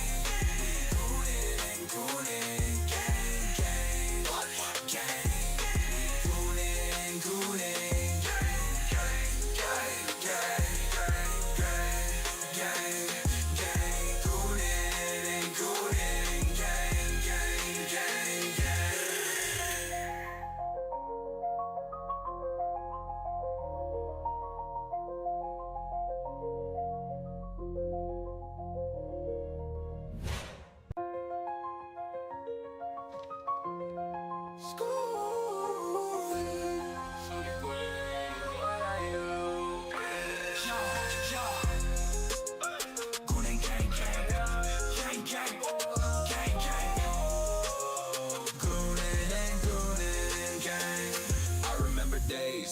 We goonin' and goonin', gang, gang, gang.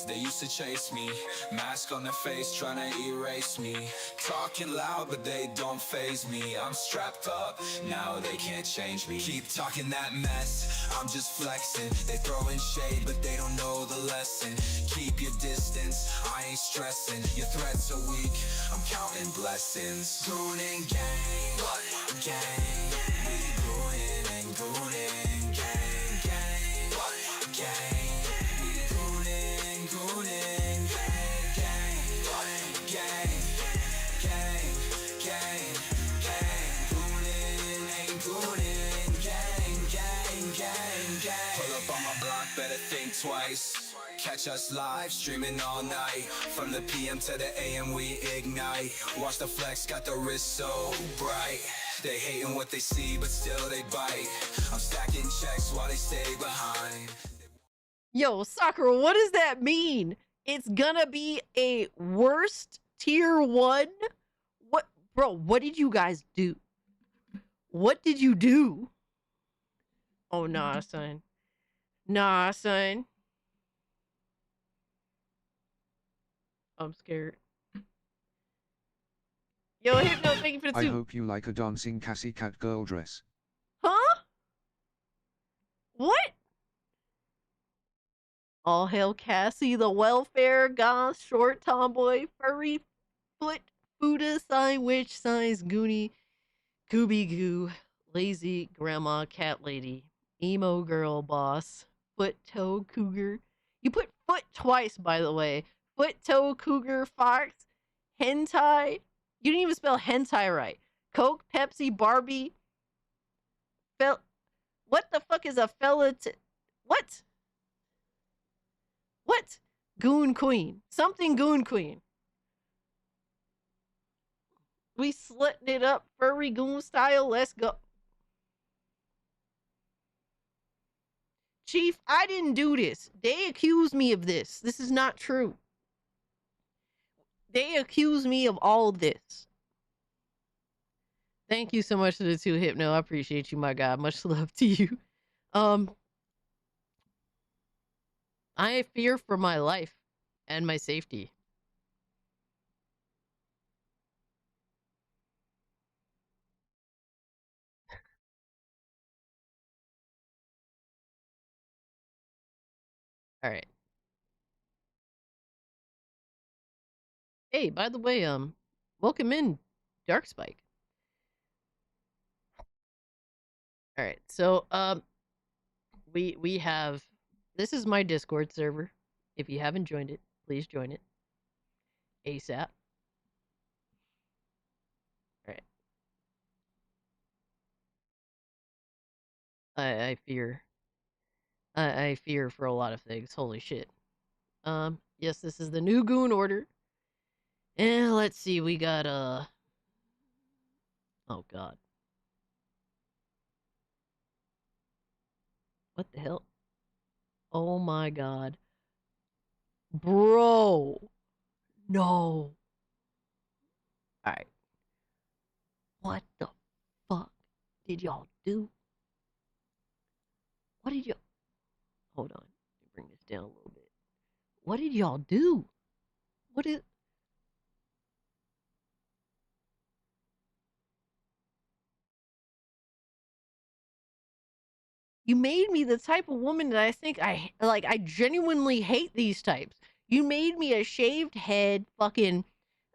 They used to chase me, mask on their face trying to erase me. Talking loud but they don't faze me. I'm strapped up, now they can't change me. Keep talking that mess, I'm just flexing. They throwing shade but they don't know the lesson. Keep your distance, I ain't stressing. Your threats are weak, I'm counting blessings. Goon and gang, gang. We goonin' and goonin', gang, gang, gang. Twice. Catch us live, streaming all night. From the PM to the AM, we ignite. Watch the flex, got the wrist so bright. They hating what they see, but still they bite. I'm stacking checks while they stay behind. Yo, Sakura, what does that mean? It's gonna be a worst tier 1? What, bro, what did you guys do? What did you do? Oh, nah, son. Nah, son. I'm scared. Yo, Hypno, thank you for the I two. hope you like a dancing Cassie cat girl dress. Huh? What? All hail Cassie, the welfare, goth, short tomboy, furry, foot, Buddha, sign, witch, size, goonie, Scooby Goo, lazy grandma, cat lady, emo girl, boss, foot, toe, cougar. You put foot twice, by the way. Foot, toe, cougar, fox, hentai. You didn't even spell hentai right. Coke, Pepsi, Barbie. What the fuck is a fella? What? What? Goon Queen. Something Goon Queen. We slitting it up furry goon style. Let's go. Chief, I didn't do this. They accused me of this. This is not true. They accuse me of all this. Thank you so much for the 2, Hypno. I appreciate you, my God. Much love to you. I fear for my life and my safety. All right. Hey, by the way, welcome in, Dark Spike. All right, so we have, this is my Discord server. If you haven't joined it, please join it ASAP. All right. I fear. I fear for a lot of things. Holy shit. Yes, this is the new Goon Order. And let's see, we got oh god. What the hell? Oh my god. Bro. No. Alright. What the fuck did y'all do? What did y'all... Hold on. Let me bring this down a little bit. What did y'all do? What is... You made me the type of woman that I think I genuinely hate these types. You made me a shaved head, fucking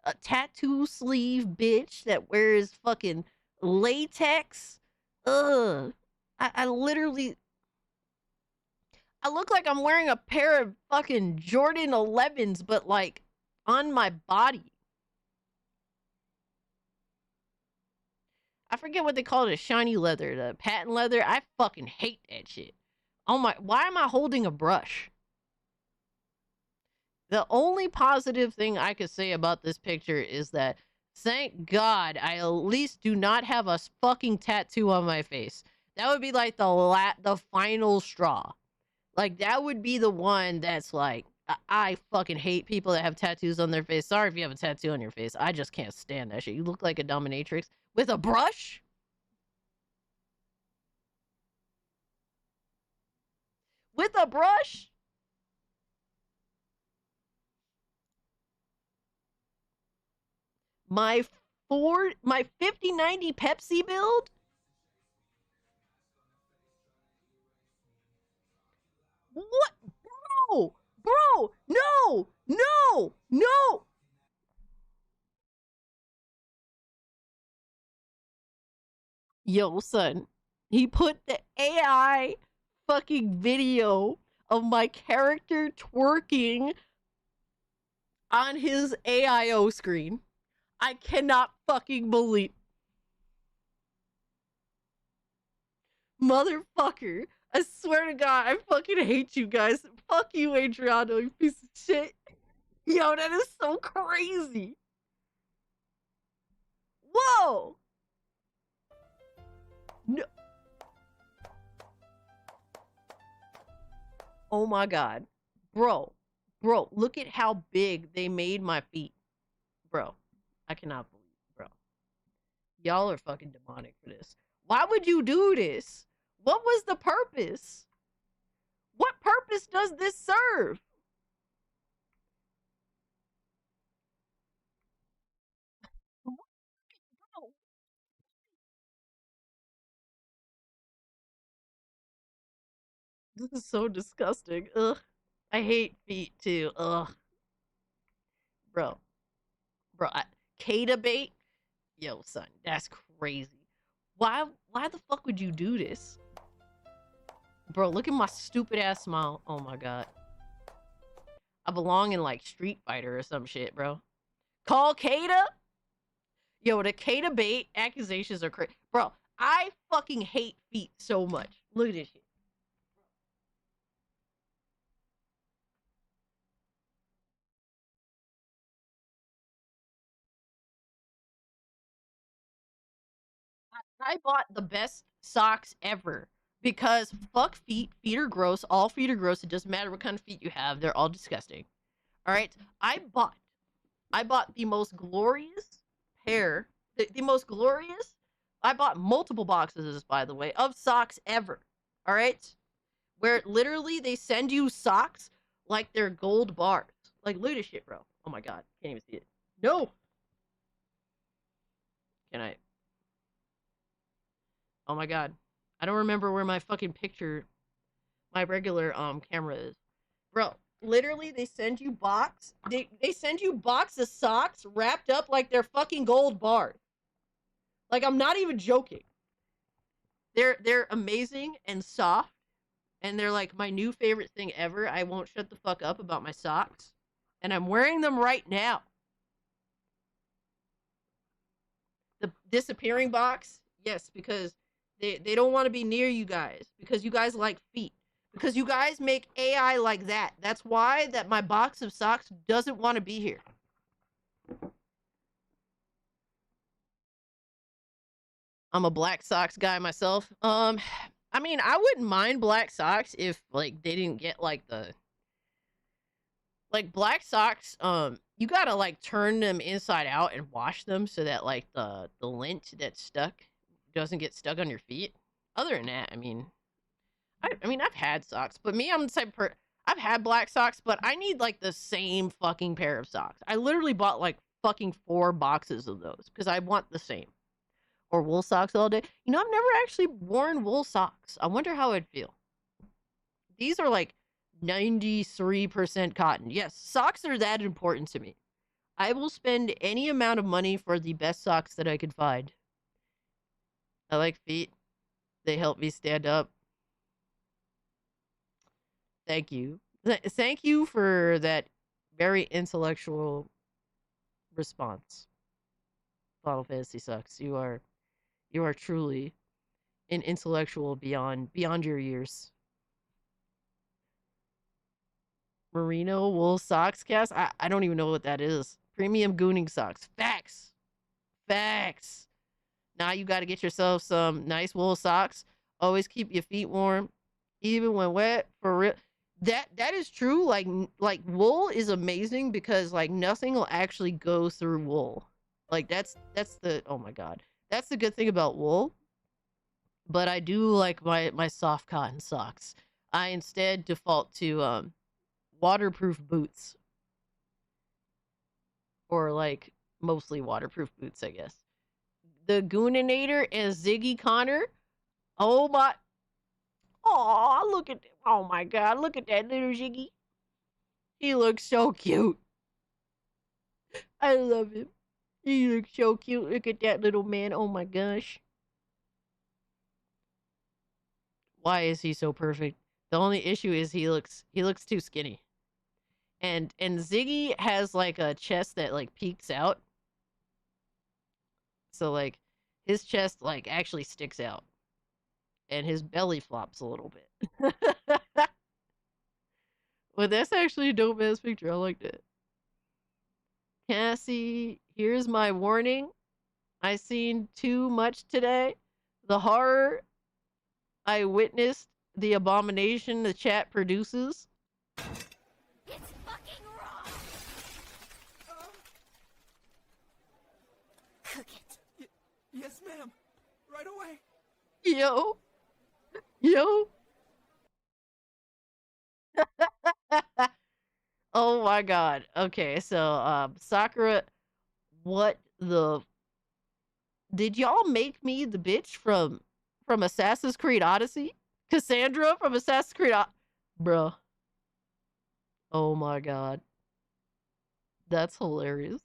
a tattoo sleeve bitch that wears fucking latex. Ugh. I literally... I look like I'm wearing a pair of fucking Jordan 11s, but like on my body. I forget what they call it, shiny leather, the patent leather. I fucking hate that shit. Oh my, why am I holding a brush? The only positive thing I could say about this picture is that, thank God, I at least do not have a fucking tattoo on my face. That would be like the final straw. Like, that would be the one that's like, I fucking hate people that have tattoos on their face. Sorry if you have a tattoo on your face. I just can't stand that shit. You look like a dominatrix with a brush? With a brush? My 5090 Pepsi build? What? Bro, no. Yo, son, he put the AI fucking video of my character twerking on his AIO screen. I cannot fucking believe. Motherfucker, I swear to God, I fucking hate you guys. Fuck you, Adriano, you piece of shit. Yo, that is so crazy. Whoa. No. Oh my God. Bro, look at how big they made my feet. Bro, I cannot believe it, bro. Y'all are fucking demonic for this. Why would you do this? What was the purpose? What purpose does this serve? This is so disgusting. Ugh. I hate feet too. Ugh. Bro. Kata bait? Yo, son, that's crazy. Why the fuck would you do this? Bro, look at my stupid ass smile. Oh my God. I belong in like Street Fighter or some shit, bro. Call Kata? Yo, the Kata bait accusations are crazy. Bro, I fucking hate feet so much. Look at this shit. I bought the best socks ever because fuck feet. Feet are gross. All feet are gross. It doesn't matter what kind of feet you have. They're all disgusting. All right. I bought the most glorious pair. The most glorious. I bought multiple boxes, by the way, of socks ever. All right. Where literally they send you socks like they're gold bars. Like, look at this shit, bro. Oh my God. Can't even see it. No. Can I? Oh my God. I don't remember where my fucking picture, my regular camera is. Bro, literally they send you they send you box of socks wrapped up like they're fucking gold bars. Like, I'm not even joking. They're amazing and soft, and they're like my new favorite thing ever. I won't shut the fuck up about my socks, and I'm wearing them right now. The disappearing box, yes, because they don't want to be near you guys because you guys like feet. Because you guys make AI like that. That's why that my box of socks doesn't want to be here. I'm a black socks guy myself. I mean, I wouldn't mind black socks if like they didn't get like the like black socks, you gotta like turn them inside out and wash them so that like the lint that's stuck doesn't get stuck on your feet. Other than that, I mean, I've had socks, but me, I'm the type of I've had black socks, but I need like the same fucking pair of socks. I literally bought like fucking 4 boxes of those because I want the same. Or wool socks all day. You know, I've never actually worn wool socks. I wonder how it'd feel. These are like 93% cotton. Yes, socks are that important to me. I will spend any amount of money for the best socks that I could find. I like feet. They help me stand up. Thank you. Thank you for that very intellectual response. Final Fantasy sucks. You are truly an intellectual beyond your years. Merino wool socks cast? I don't even know what that is. Premium gooning socks. Facts. Now you got to get yourself some nice wool socks. Always keep your feet warm, even when wet. For real. That is true. Like wool is amazing because like nothing will actually go through wool. Like that's the, oh my God. That's the good thing about wool. But I do like my soft cotton socks. I instead default to waterproof boots. Or like mostly waterproof boots, I guess. The Gooninator and Ziggy Connor. Oh my. Oh, look at, oh my God, look at that little Ziggy. He looks so cute. I love him. He looks so cute. Look at that little man. Oh my gosh. Why is he so perfect? The only issue is he looks too skinny. And Ziggy has like a chest that like peeks out. So like his chest like actually sticks out. and his belly flops a little bit. Well, that's actually a dope ass picture. I liked it. Cassie, here's my warning. I seen too much today. The horror I witnessed, the abomination the chat produces. It's fucking wrong. Cook it. Yes, ma'am. Right away. Yo. Yo. Oh my god. Okay, so Sakura, what the did y'all make me the bitch from Assassin's Creed Odyssey? Cassandra from Assassin's Creed Bruh. Oh my god. That's hilarious.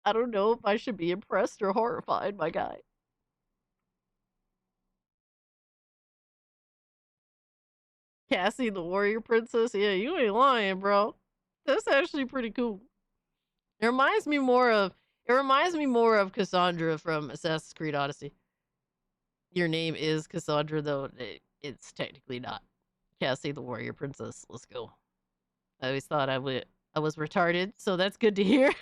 I don't know if I should be impressed or horrified, my guy. Cassie the Warrior Princess? Yeah, you ain't lying, bro. That's actually pretty cool. It reminds me more of Cassandra from Assassin's Creed Odyssey. Your name is Cassandra, though it's technically not. Cassie the Warrior Princess. Let's go. I always thought I was retarded, so that's good to hear.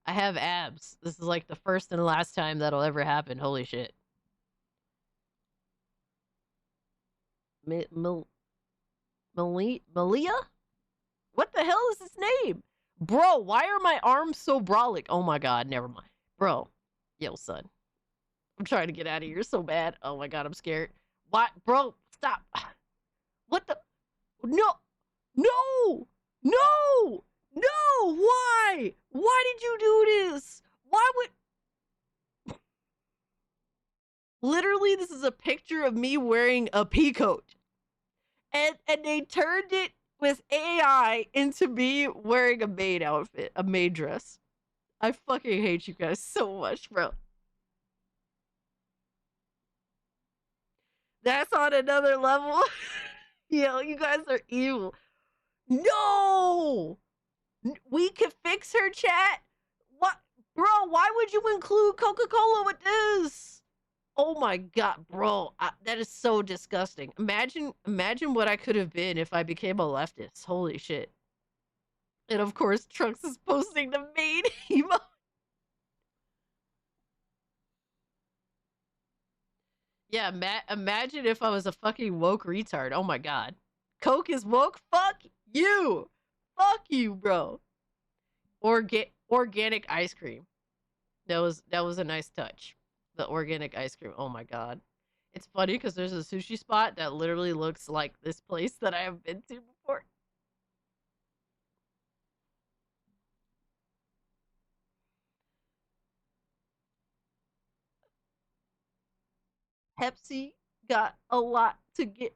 I have abs. This is like the first and last time that'll ever happen. Holy shit. Malia? What the hell is his name? Bro, why are my arms so brolic? Oh my god, never mind. Bro. Yo, son. I'm trying to get out of here so bad. Oh my god, I'm scared. What? Bro, stop. What the? No! No! No! No! Why? Why did you do this? Why would... Literally, this is a picture of me wearing a peacoat. And they turned it with AI into me wearing a maid outfit, a maid dress. I fucking hate you guys so much, bro. That's on another level. Yo, you guys are evil. No! We could fix her, chat? What? Bro, why would you include Coca-Cola with this? Oh my god, bro. That is so disgusting. Imagine what I could have been if I became a leftist. Holy shit. And of course, Trunks is posting the maid emote. Yeah, imagine if I was a fucking woke retard. Oh my god. Coke is woke? Fuck you! Fuck you, bro. Organic ice cream. That was a nice touch. The organic ice cream. Oh my god. It's funny because there's a sushi spot that literally looks like this place that I have been to before. Pepsi got a lot to get.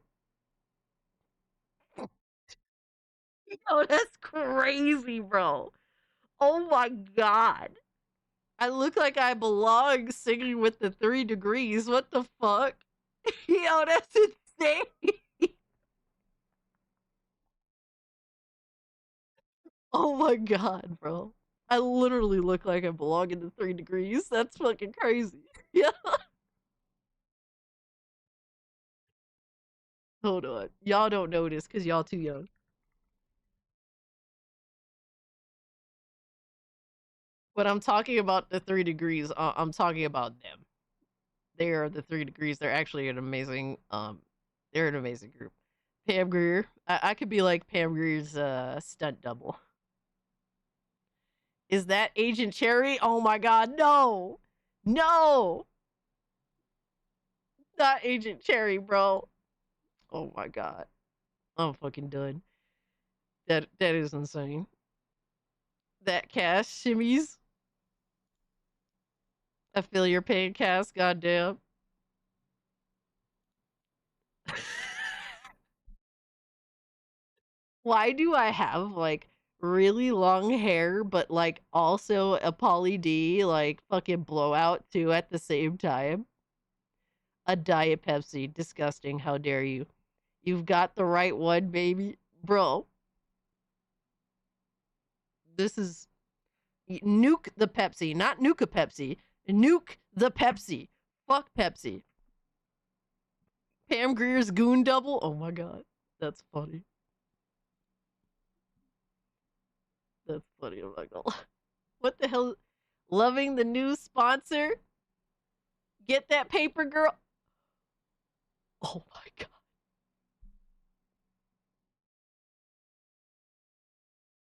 Oh, that's crazy, bro. Oh my god. I look like I belong singing with the 3 degrees. What the fuck? Yo, that's insane. Oh my god, bro. I literally look like I belong in the 3 degrees. That's fucking crazy. Yeah. Hold on. Y'all don't notice because y'all too young. But I'm talking about the 3 degrees. I'm talking about them. They are the 3 degrees. They're actually an amazing they're an amazing group. Pam Grier. I could be like Pam Grier's stunt double. Is that Agent Cherry? Oh my god, no! No! Not Agent Cherry, bro. Oh my god. I'm fucking done. That is insane. That cast shimmies. I feel your pain, cast, goddamn. Why do I have like really long hair, but like also a Polly D like fucking blowout too at the same time? A Diet Pepsi. Disgusting. How dare you? You've got the right one, baby. Bro. This is nuke the Pepsi, not nuke a Pepsi. Nuke the Pepsi. Fuck Pepsi. Pam Greer's goon double. Oh my god, that's funny. That's funny. I'm not gonna lie. What the hell? Loving the new sponsor. Get that paper, girl. Oh my god.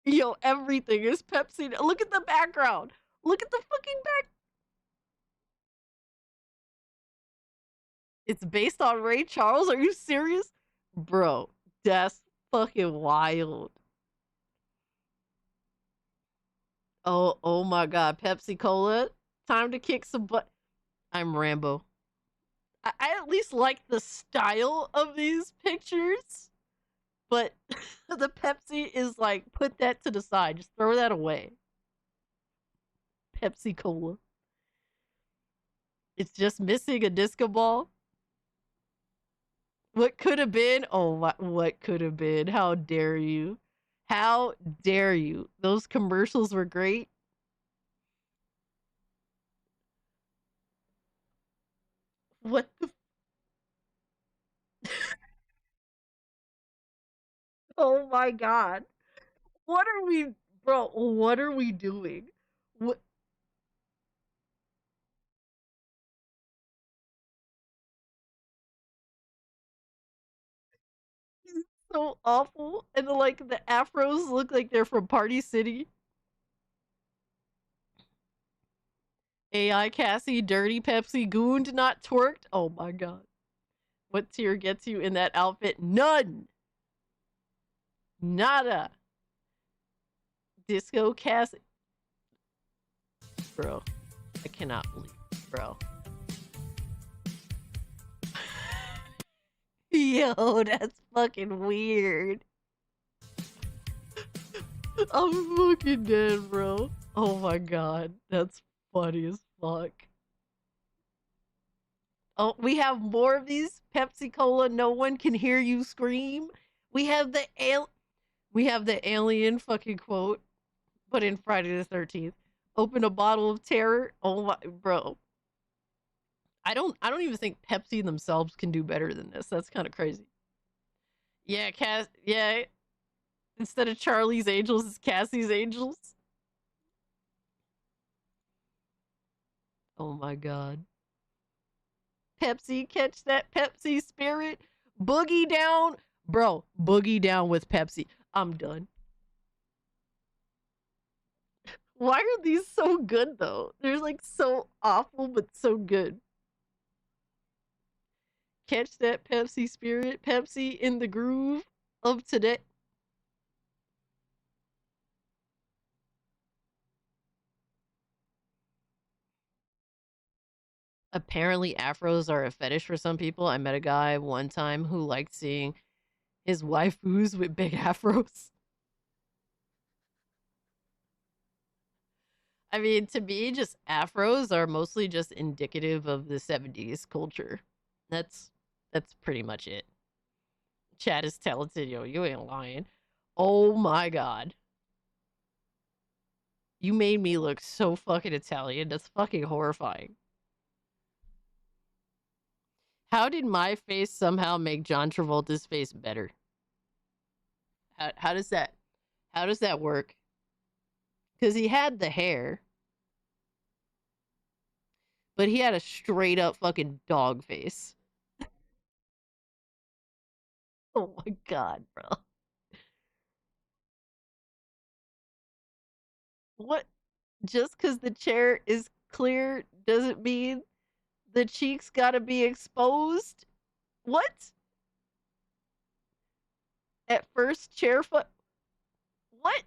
Yo, everything is Pepsi. Look at the background. Look at the fucking back. It's based on Ray Charles. Are you serious? Bro, that's fucking wild. Oh my god. Pepsi Cola. Time to kick some butt. I'm Rambo. I at least like the style of these pictures. But the Pepsi is like, put that to the side. Just throw that away. Pepsi Cola. It's just missing a disco ball. What could have been? Oh, what could have been? How dare you? How dare you? Those commercials were great. What the? Oh my god. What are we, bro? What are we doing? What? So awful. And like the afros look like they're from Party City. AI Cassie, Dirty Pepsi, Gooned, not twerked. Oh my god. What tier gets you in that outfit? None. Nada. Disco Cassie. Bro, I cannot believe it, bro. Yo, that's fucking weird. I'm fucking dead, bro. Oh my god, that's funny as fuck. Oh, we have more of these Pepsi Cola. No one can hear you scream. We have the alien fucking quote, but in Friday the 13th. Open a bottle of terror. Oh my, bro. I don't even think Pepsi themselves can do better than this. That's kind of crazy. Yeah, yeah. Instead of Charlie's Angels, it's Cassie's Angels. Oh my god. Pepsi, catch that Pepsi spirit. Boogie down. Bro, boogie down with Pepsi. I'm done. Why are these so good though? They're like so awful but so good. Catch that Pepsi spirit. Pepsi in the groove of today. Apparently afros are a fetish for some people. I met a guy one time who liked seeing his waifus with big afros. I mean, to me, just afros are mostly just indicative of the 70s culture. That's pretty much it. Chad is talented, yo. You ain't lying. Oh my god. You made me look so fucking Italian. That's fucking horrifying. How did my face somehow make John Travolta's face better? How does that work? Because he had the hair, but he had a straight up fucking dog face. Oh my god, bro. What? Just because the chair is clear doesn't mean the cheeks gotta be exposed? What? At first, chair foot. What?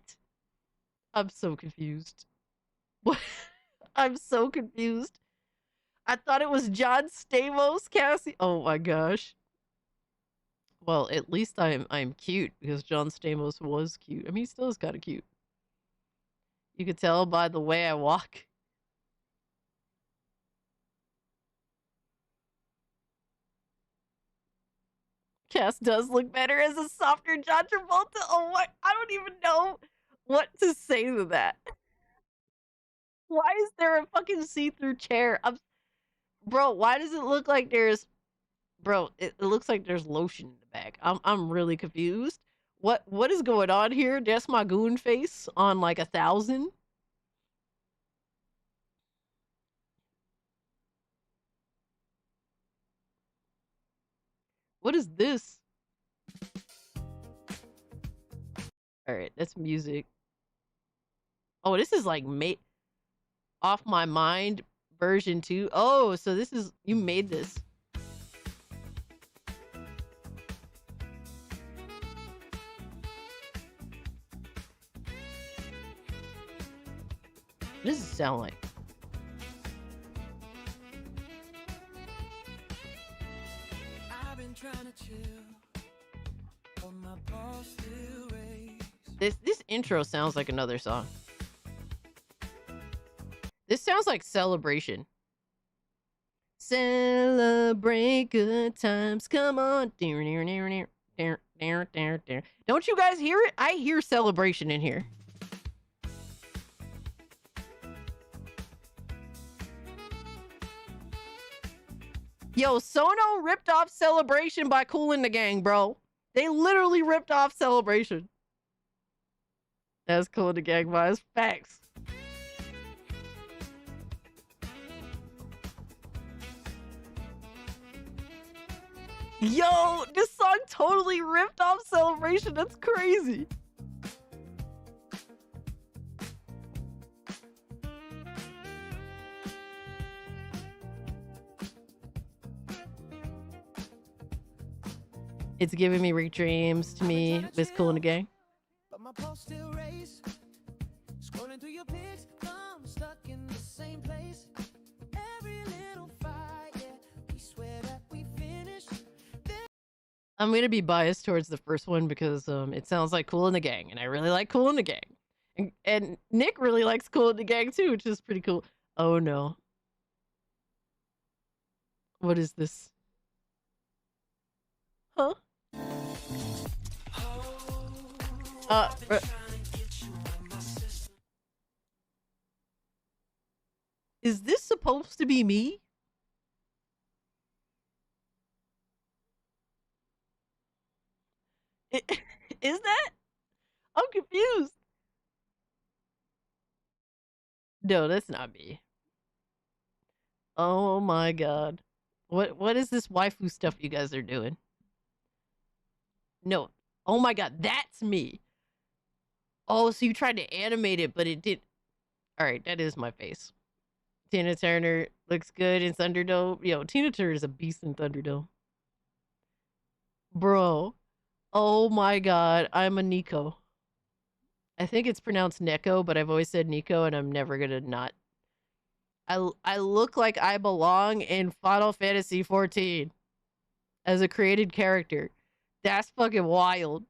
I'm so confused. What? I'm so confused. I thought it was John Stamos, Cassie. Oh my gosh. Well, at least I'm cute because John Stamos was cute. I mean, he still is kind of cute. You could tell by the way I walk. Cass does look better as a softer John Travolta. Oh my, I don't even know what to say to that. Why is there a fucking see-through chair? Bro, why does it look like there's... Bro, it looks like there's lotion in the back. I'm really confused. What is going on here? That's my goon face on like 1,000. What is this? Alright, that's music. Oh, this is like Off My Mind version 2. Oh, so this is... You made this. What does it sound like? I've been trying to chill, but my boss still raised. This intro sounds like another song. This sounds like Celebration. Celebrate good times. Come on. Don't you guys hear it? I hear Celebration in here. Yo, Sono ripped off Celebration by Kool and the Gang, bro. They literally ripped off Celebration. That's Kool and the Gang vibes. Facts. Yo, this song totally ripped off Celebration. That's crazy. It's giving me Rick Dreams to me with Kool and the Gang. But my pulse still race. Scrolling through your pics, I'm stuck in the same place. Every little fight, yeah, we swear that we finished. I'm gonna be biased towards the first one because it sounds like Kool and the Gang, and I really like Kool and the Gang. And Nick really likes Kool and the Gang too, which is pretty cool. Oh no. What is this? Huh? Is this supposed to be me? Is that? I'm confused. No, that's not me. Oh my god. What is this waifu stuff you guys are doing? No. Oh my god, that's me. Oh, so you tried to animate it, but it did. Alright, that is my face. Tina Turner looks good in Thunderdome. Yo, Tina Turner is a beast in Thunderdome. Bro. Oh my god, I'm a Nico. I think it's pronounced Neko, but I've always said Nico, and I'm never gonna not. I look like I belong in Final Fantasy 14 as a created character. That's fucking wild.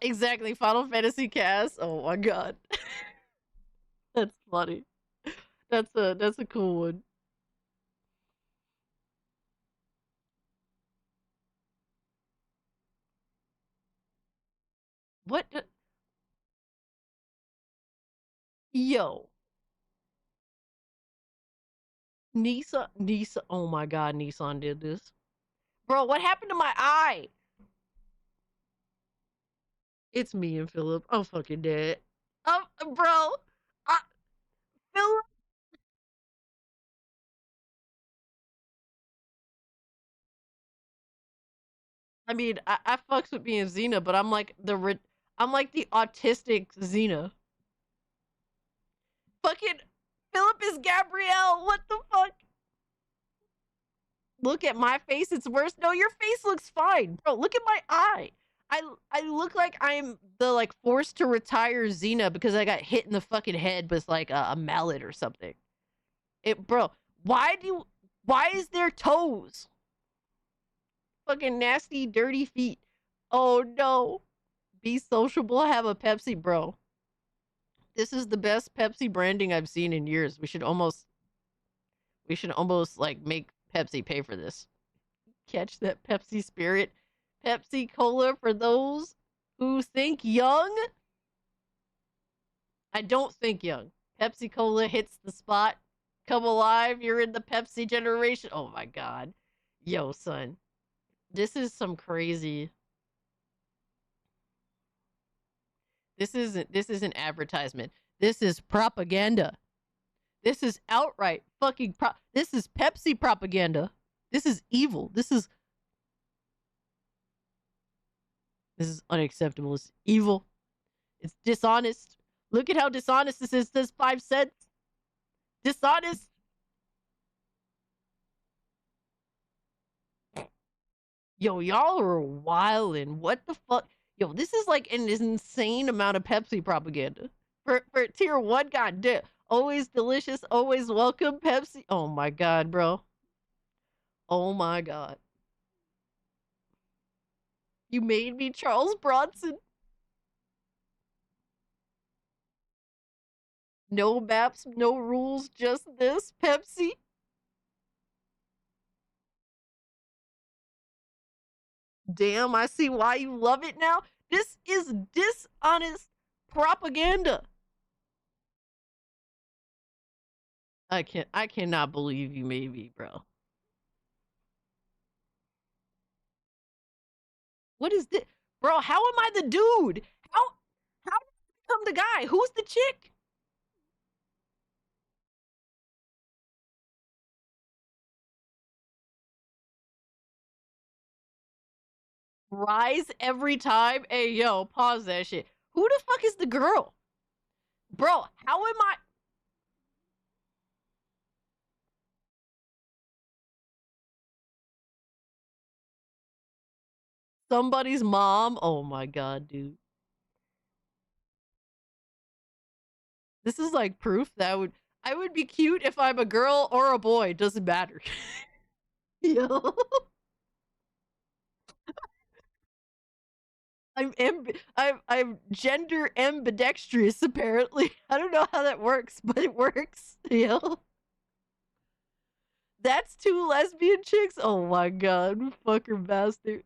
Exactly, Final Fantasy cast. Oh my god. That's funny. That's a cool one. What the... Yo. Nissan, oh my god, Nissan did this. Bro, what happened to my eye? It's me and Philip. I'm fucking dead. Bro. Philip. I mean, I fucks with me and Xena, but I'm like the autistic Xena. Fucking Philip is Gabrielle. What the fuck? Look at my face. It's worse. No, your face looks fine. Bro, look at my eye. I look like I'm the like forced to retire Xena because I got hit in the fucking head with like a mallet or something. Bro, why is there toes? Fucking nasty, dirty feet. Oh no. Be sociable, have a Pepsi, bro. This is the best Pepsi branding I've seen in years. We should almost like make Pepsi pay for this. Catch that Pepsi spirit. Pepsi Cola for those who think young. I don't think young. Pepsi Cola hits the spot. Come alive, you're in the Pepsi generation. Oh my god. Yo, son. This is some crazy. This isn't advertisement. This is propaganda. This is outright fucking this is Pepsi propaganda. This is evil. This is unacceptable. It's evil. It's dishonest. Look at how dishonest this is. This 5 cents. Dishonest. Yo, y'all are wildin'. What the fuck? Yo, this is like an insane amount of Pepsi propaganda. For tier 1, goddamn. Always delicious, always welcome, Pepsi. Oh my god, bro. Oh my god. You made me Charles Bronson. No maps, no rules, just this, Pepsi. Damn, I see why you love it now. This is dishonest propaganda. I cannot believe you made me, bro. What is this? Bro, how am I the dude? How did I become the guy? Who's the chick? Rise every time? Hey, yo, pause that shit. Who the fuck is the girl? Bro, how am I? Somebody's mom? Oh my god, dude. This is like proof that I would be cute if I'm a girl or a boy. Doesn't matter. Yo. I'm gender ambidextrous apparently. I don't know how that works, but it works. Yo. That's 2 lesbian chicks? Oh my god, fucker bastard.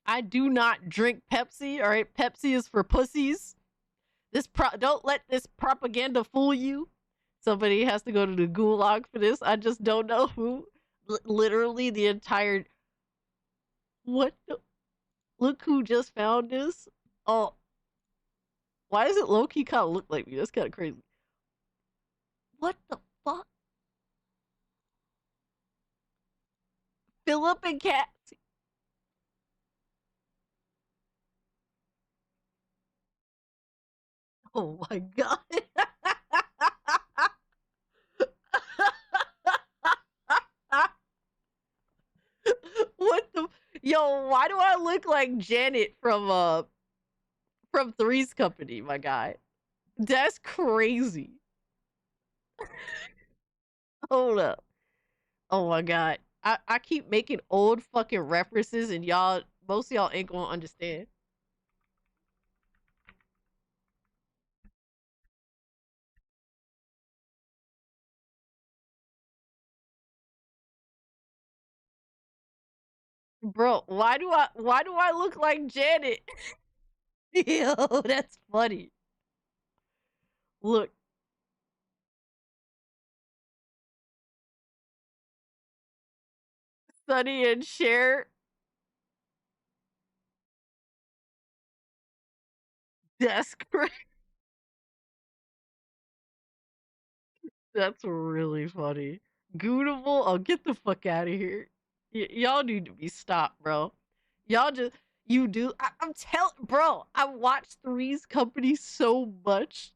I do not drink Pepsi, alright? Pepsi is for pussies. Don't let this propaganda fool you. Somebody has to go to the gulag for this. I just don't know who. Literally the entire... What the... Look who just found this. Oh. Why does it low-key kind of look like me? That's kind of crazy. What the fuck? Philip and Cassie. Oh my god. What the... Yo, why do I look like Janet from Three's Company, my guy? That's crazy. Hold up. Oh my god. I keep making old fucking references and most of y'all ain't gonna understand. Bro, why do I look like Janet? Yo, that's funny. Look. Sunny and Cher. That's great. That's really funny. Goonable? Oh, get the fuck out of here. Y'all need to be stopped, bro. Y'all just, you do. I'm telling, bro, I watched Three's Company so much.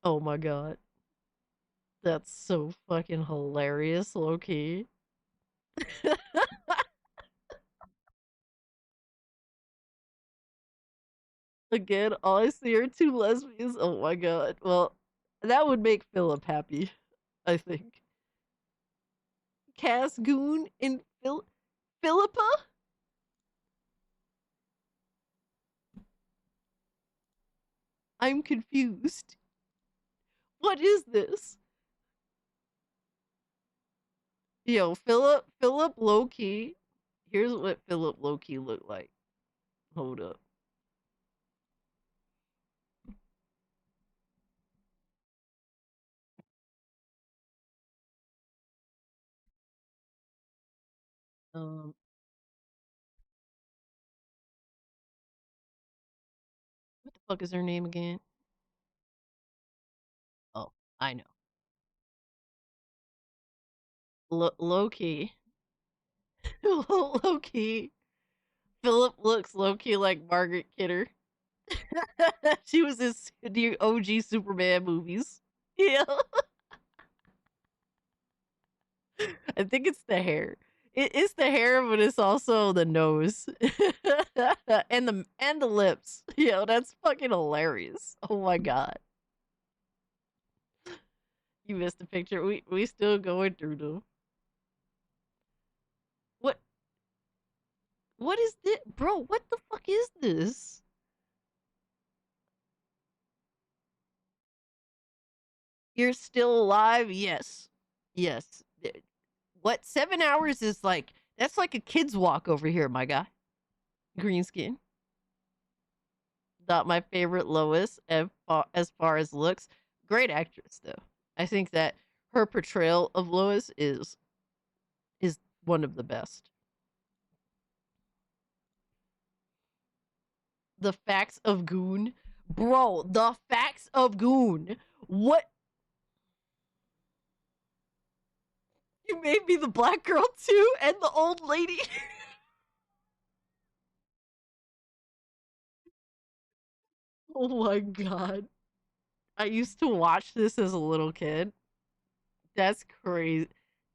Oh my god. That's so fucking hilarious, low-key. Again, all I see are 2 lesbians. Oh my god. Well, that would make Philip happy, I think. Cass Goon and Philippa? I'm confused. What is this? Yo, Philip low-key. Here's what Philip low-key looked like. Hold up. What the fuck is her name again? Oh, I know. Low-key. Low-key. Philip looks low-key like Margaret Kidder. She was in the OG Superman movies. Yeah. I think it's the hair. It's the hair, but it's also the nose and the lips. Yo, that's fucking hilarious. Oh my god, you missed the picture. We still going through them. What what is this, bro? What the fuck is this? You're still alive? Yes, yes. What 7 hours is like? That's like a kid's walk over here, my guy. Green skin. Not my favorite Lois as far as looks. Great actress though. I think that her portrayal of Lois is one of the best. The facts of Goon. Bro, the facts of Goon. What? You made me the black girl too and the old lady. Oh my god. I used to watch this as a little kid. That's crazy.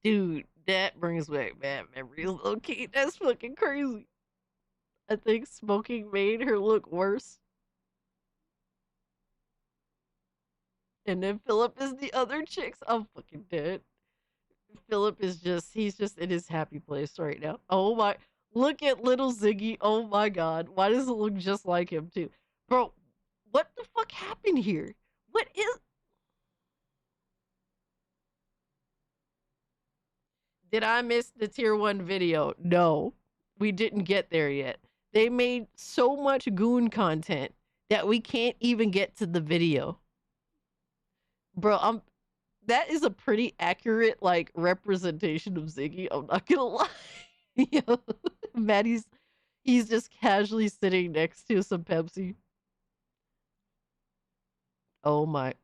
Dude, that brings back bad memories, low key. That's fucking crazy. I think smoking made her look worse. And then Philip is the other chicks. I'm fucking dead. Philip is he's just in his happy place right now. Oh my, look at little Ziggy. Oh my god. Why does it look just like him too? Bro, what the fuck happened here? What is. Did I miss the tier 1 video? No, we didn't get there yet. They made so much Goon content that we can't even get to the video. Bro, that is a pretty accurate like representation of Ziggy. I'm not gonna lie. You know, Maddie's he's just casually sitting next to some Pepsi. Oh my.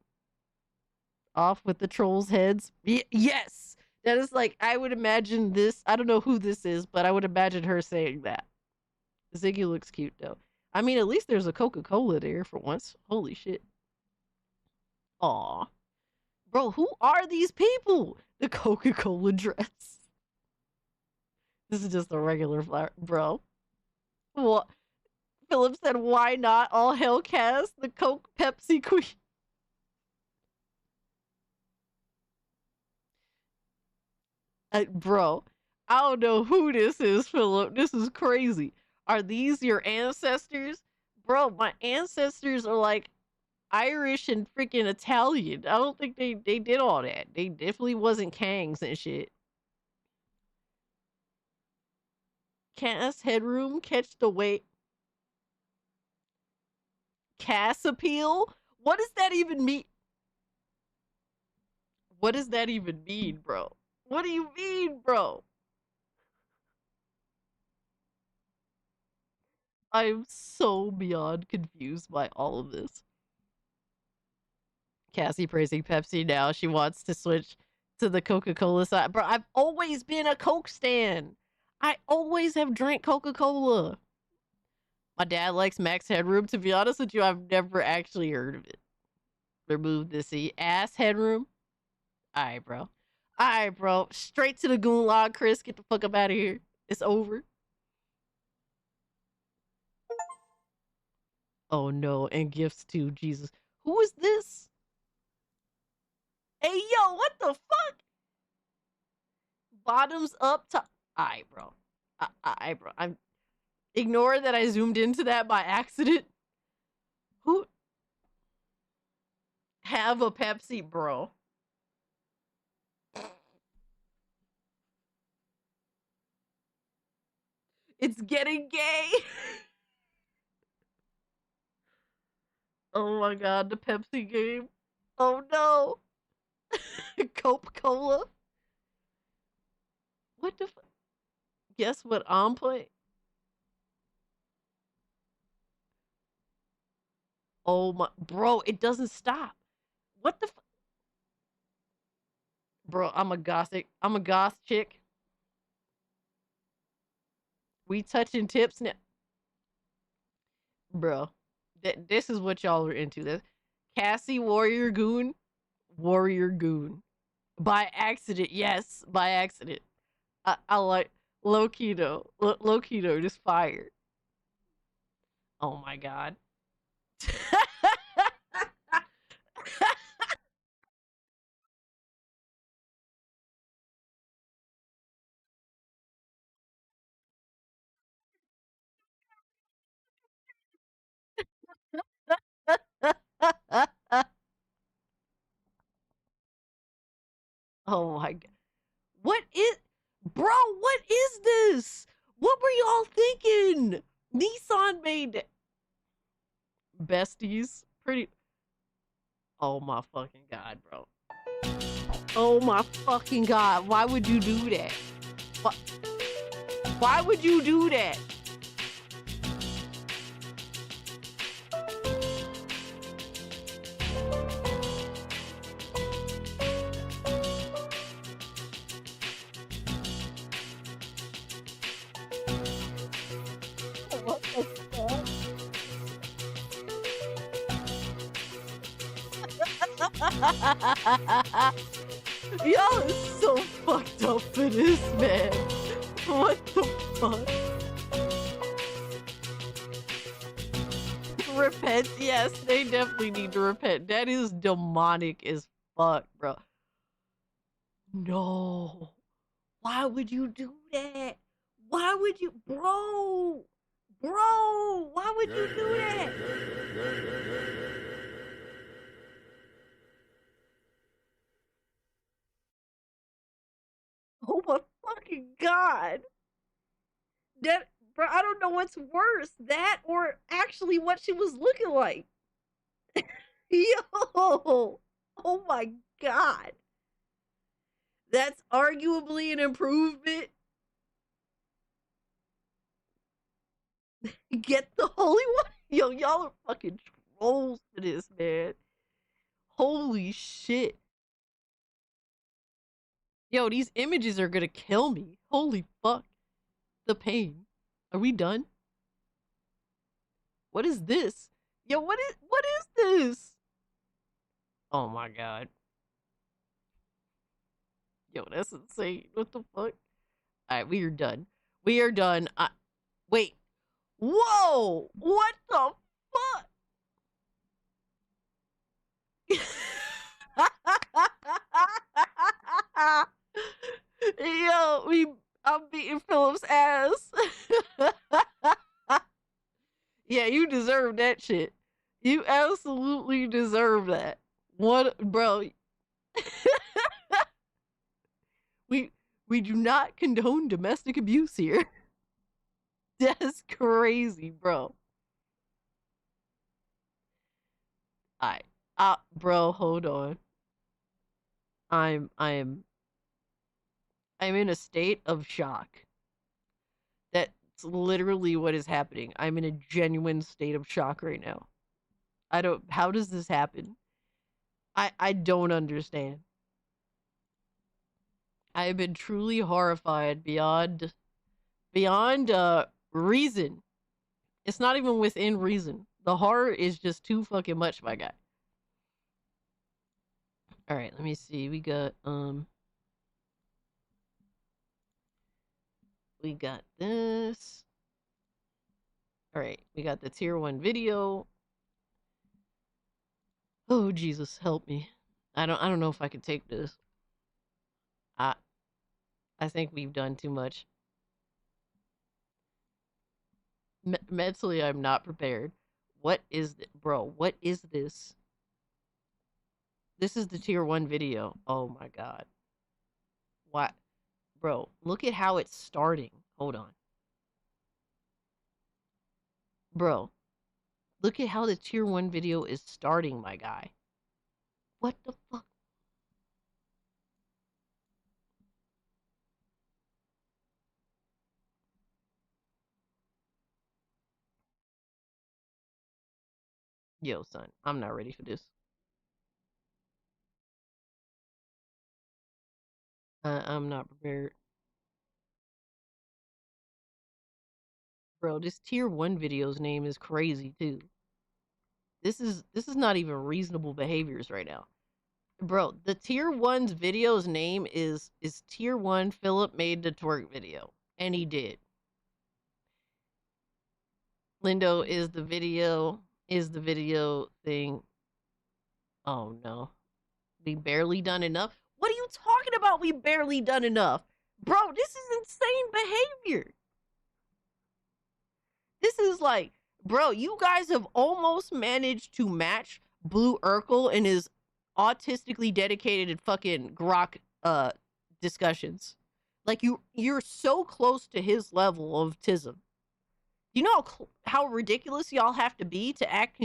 Off with the trolls' heads. Yes! That is like, I would imagine this. I don't know who this is, but I would imagine her saying that. Ziggy looks cute though. I mean, at least there's a Coca-Cola there for once. Holy shit. Aw. Bro, who are these people? The Coca-Cola dress. This is just a regular flower. Bro. What? Philip said, why not? All hell cast the Coke Pepsi queen. Bro, I don't know who this is, Philip. This is crazy. Are these your ancestors? Bro, my ancestors are like Irish and freaking Italian. I don't think they did all that. They definitely wasn't Kangs and shit. Cast headroom, catch the weight. Cass appeal? What does that even mean? What does that even mean, bro? What do you mean, bro? I'm so beyond confused by all of this. Cassie praising Pepsi now. She wants to switch to the Coca-Cola side. Bro, I've always been a Coke stan. I always have drank Coca-Cola. My dad likes Max Headroom. To be honest with you, I've never actually heard of it. Remove the C. Ass Headroom? Alright, bro. Alright, bro. Straight to the goon log, Chris. Get the fuck up out of here. It's over. Oh no, and gifts too. Jesus. Who is this? Hey, yo, what the fuck? Bottoms up, top. Alright, bro. Alright, bro. I'm ignore that I zoomed into that by accident. Who have a Pepsi, bro? It's getting gay. Oh my god, the Pepsi game. Oh no. Coca-Cola. What the Guess what I'm playing? Oh my, bro, it doesn't stop. What the Bro, I'm a goth chick. We touching tips now. Bro, this is what y'all are into. This Cassie Warrior Goon. Warrior Goon. By accident, yes, by accident. I like Lokido. Lokido just fired. Oh my god. Oh my god. What is Bro, what is this? What were y'all thinking? Nissan made besties. Pretty Oh my fucking god, bro. Oh my fucking god. Why would you do that? Why would you do that? What the fuck? Y'all is so fucked up for this, man. What the fuck? Repent? Yes, they definitely need to repent. That is demonic as fuck, bro. No. Why would you do that? Why would you, bro? Bro, why would you do that? Oh my fucking god. That, bro, I don't know what's worse, that or actually what she was looking like. Yo, oh my god. That's arguably an improvement. Get the holy one. Yo, y'all are fucking trolls for this, man. Holy shit. Yo, these images are gonna kill me. Holy fuck. The pain. Are we done? What is this? Yo, what is this? Oh my god. Yo, that's insane. What the fuck? Alright, we are done. We are done. Wait. Whoa! What the fuck? Yo, I'm beating Philip's ass. Yeah, you deserve that shit. You absolutely deserve that. What, bro? We do not condone domestic abuse here. That's crazy, bro. Alright. Bro, hold on. I'm in a state of shock. That's literally what is happening. I'm in a genuine state of shock right now. How does this happen? I don't understand. I have been truly horrified beyond reason. It's not even within reason. The horror is just too fucking much, my guy. All right, let me see. We got this. All right, we got the tier 1 video. Oh, Jesus, help me. I don't know if I can take this. I think we've done too much. Mentally, I'm not prepared. What is it, bro? What is this? This is the tier 1 video. Oh my god. What? Bro, look at how it's starting. Hold on. Bro, look at how the tier 1 video is starting, my guy. What the fuck? Yo, son, I'm not ready for this. I'm not prepared. Bro, this tier 1 video's name is crazy too. This is not even reasonable behaviors right now. Bro, the tier 1's video's name is tier 1 Philip made the twerk video. And he did. Lindo is the video thing. Oh no. We barely done enough. What are you talking about? We barely done enough. Bro, this is insane behavior. This is like, bro, you guys have almost managed to match Blue Urkel in his autistically dedicated fucking grok discussions. Like you're so close to his level of autism. You know how ridiculous y'all have to be to act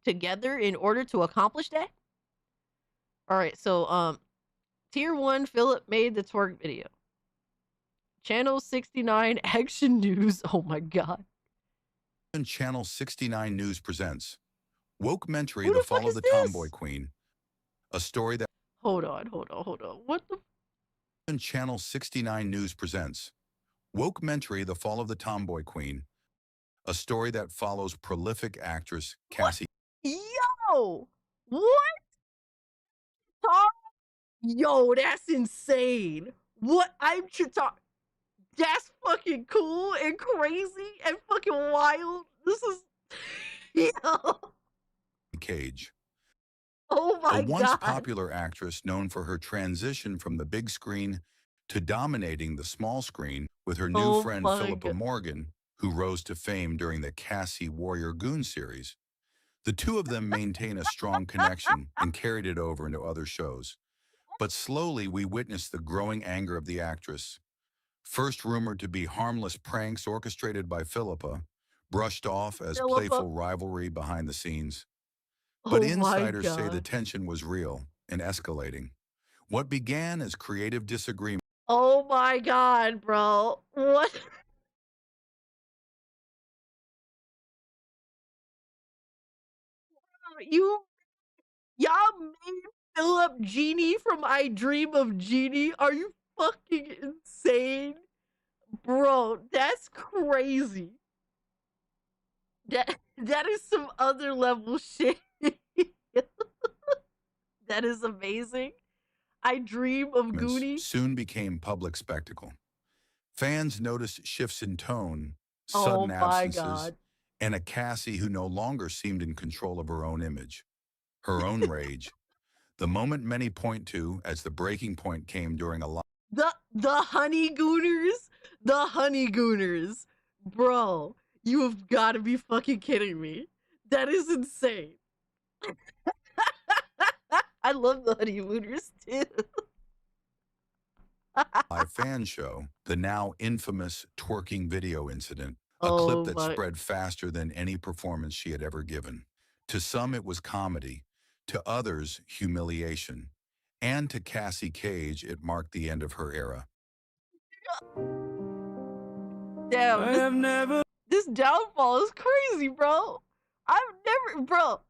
together in order to accomplish that? All right, so tier 1 Philip made the twerk video. Channel 69 Action News. Oh my god. Channel 69 News presents Wokementary, the Fall of the Tomboy Queen. A story that... Hold on. What the... Channel 69 News presents Wokementary, the Fall of the Tomboy Queen. A story that follows prolific actress Cassie... Yo! What? Yo, that's insane. What? I'm talking... That's fucking cool and crazy and fucking wild. This is... Yo. Cage. Oh my god. A once popular actress known for her transition from the big screen to dominating the small screen with her new friend Philippa Morgan, who rose to fame during the Cassie Warrior Goon series. The two of them maintain a strong connection and carried it over into other shows. But slowly we witnessed the growing anger of the actress. First rumored to be harmless pranks orchestrated by Philippa, brushed off as playful rivalry behind the scenes. But insiders say the tension was real and escalating. What began as creative disagreement... Oh my god, bro. What? Y'all made Philip Genie from I Dream of Genie? Are you fucking insane? Bro, that's crazy. That is some other level shit. That is amazing. I Dream of Goonies soon became public spectacle. Fans noticed shifts in tone, sudden absences, and a Cassie who no longer seemed in control of her own image, her own rage. The moment many point to as the breaking point came during a live... The Honey Gooners? The Honey Gooners. Bro, you have got to be fucking kidding me. That is insane. I love the Honey Gooners too. Live fan show, the now infamous twerking video incident, a clip that spread faster than any performance she had ever given. To some, it was comedy. To others, humiliation. And to Cassie Cage, it marked the end of her era. Damn, this downfall is crazy, bro. Bro,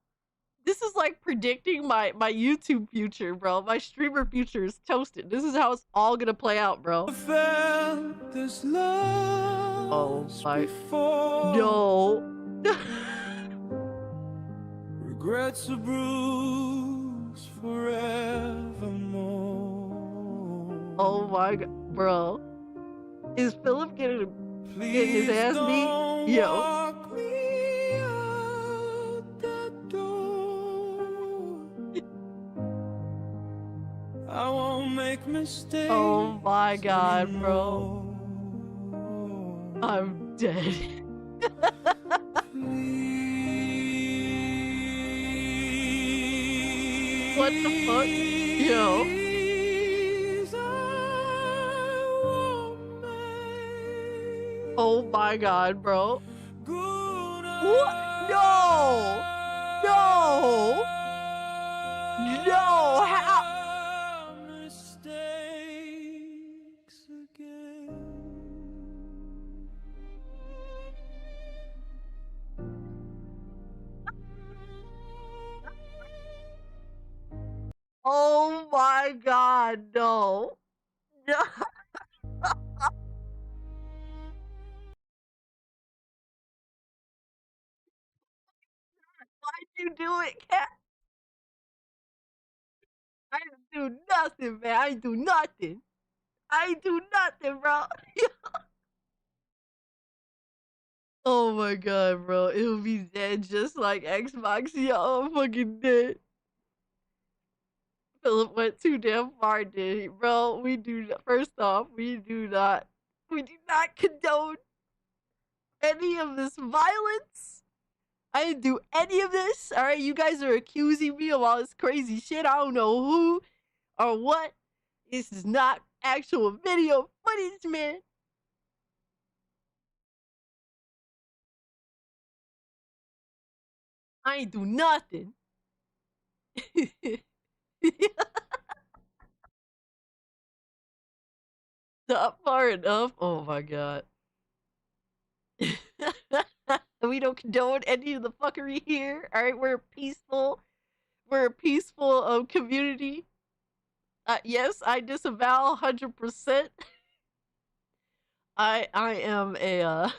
this is like predicting my YouTube future, bro. My streamer future is toasted. This is how it's all gonna play out, bro. Oh my... No. Regrets a bruise forevermore. Oh my god, bro. Is Philip getting his ass beat? Yo. I won't make mistakes. Oh my god, bro. I'm dead. What the fuck? Yo. Oh my god, bro. What? No! No! No! How? Mistakes again. Oh my god, no. No. Why'd you do it, Cat? I didn't do nothing, man. I didn't do nothing. I ain't do nothing, bro. Oh my god, bro. It'll be dead just like Xbox. Yo, I'm fucking dead. Philip went too damn far, did he? Bro, we do not, first off, we do not condone any of this violence. I didn't do any of this. Alright, you guys are accusing me of all this crazy shit. I don't know who or what. This is not actual video footage, man. I ain't do nothing. Not far enough. Oh my god. We don't condone any of the fuckery here. Alright, we're peaceful. We're a peaceful community. Yes, I disavow 100%. I am a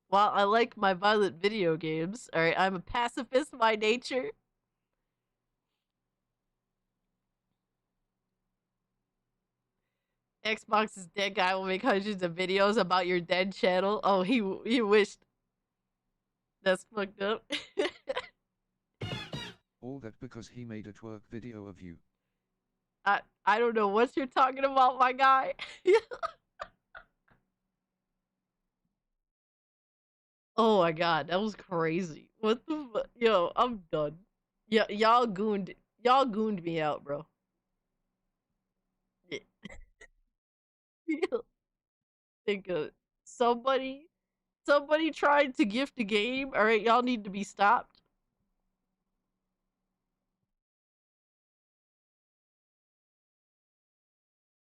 while I like my violent video games, alright, I'm a pacifist by nature. Xbox's dead guy will make hundreds of videos about your dead channel. Oh, he wished. That's fucked up. All that because he made a twerk video of you. I don't know what you're talking about, my guy. Oh my god, that was crazy. What the fuck? Yo, I'm done. Yeah, y'all gooned me out, bro. Think somebody tried to gift a game. All right, y'all need to be stopped.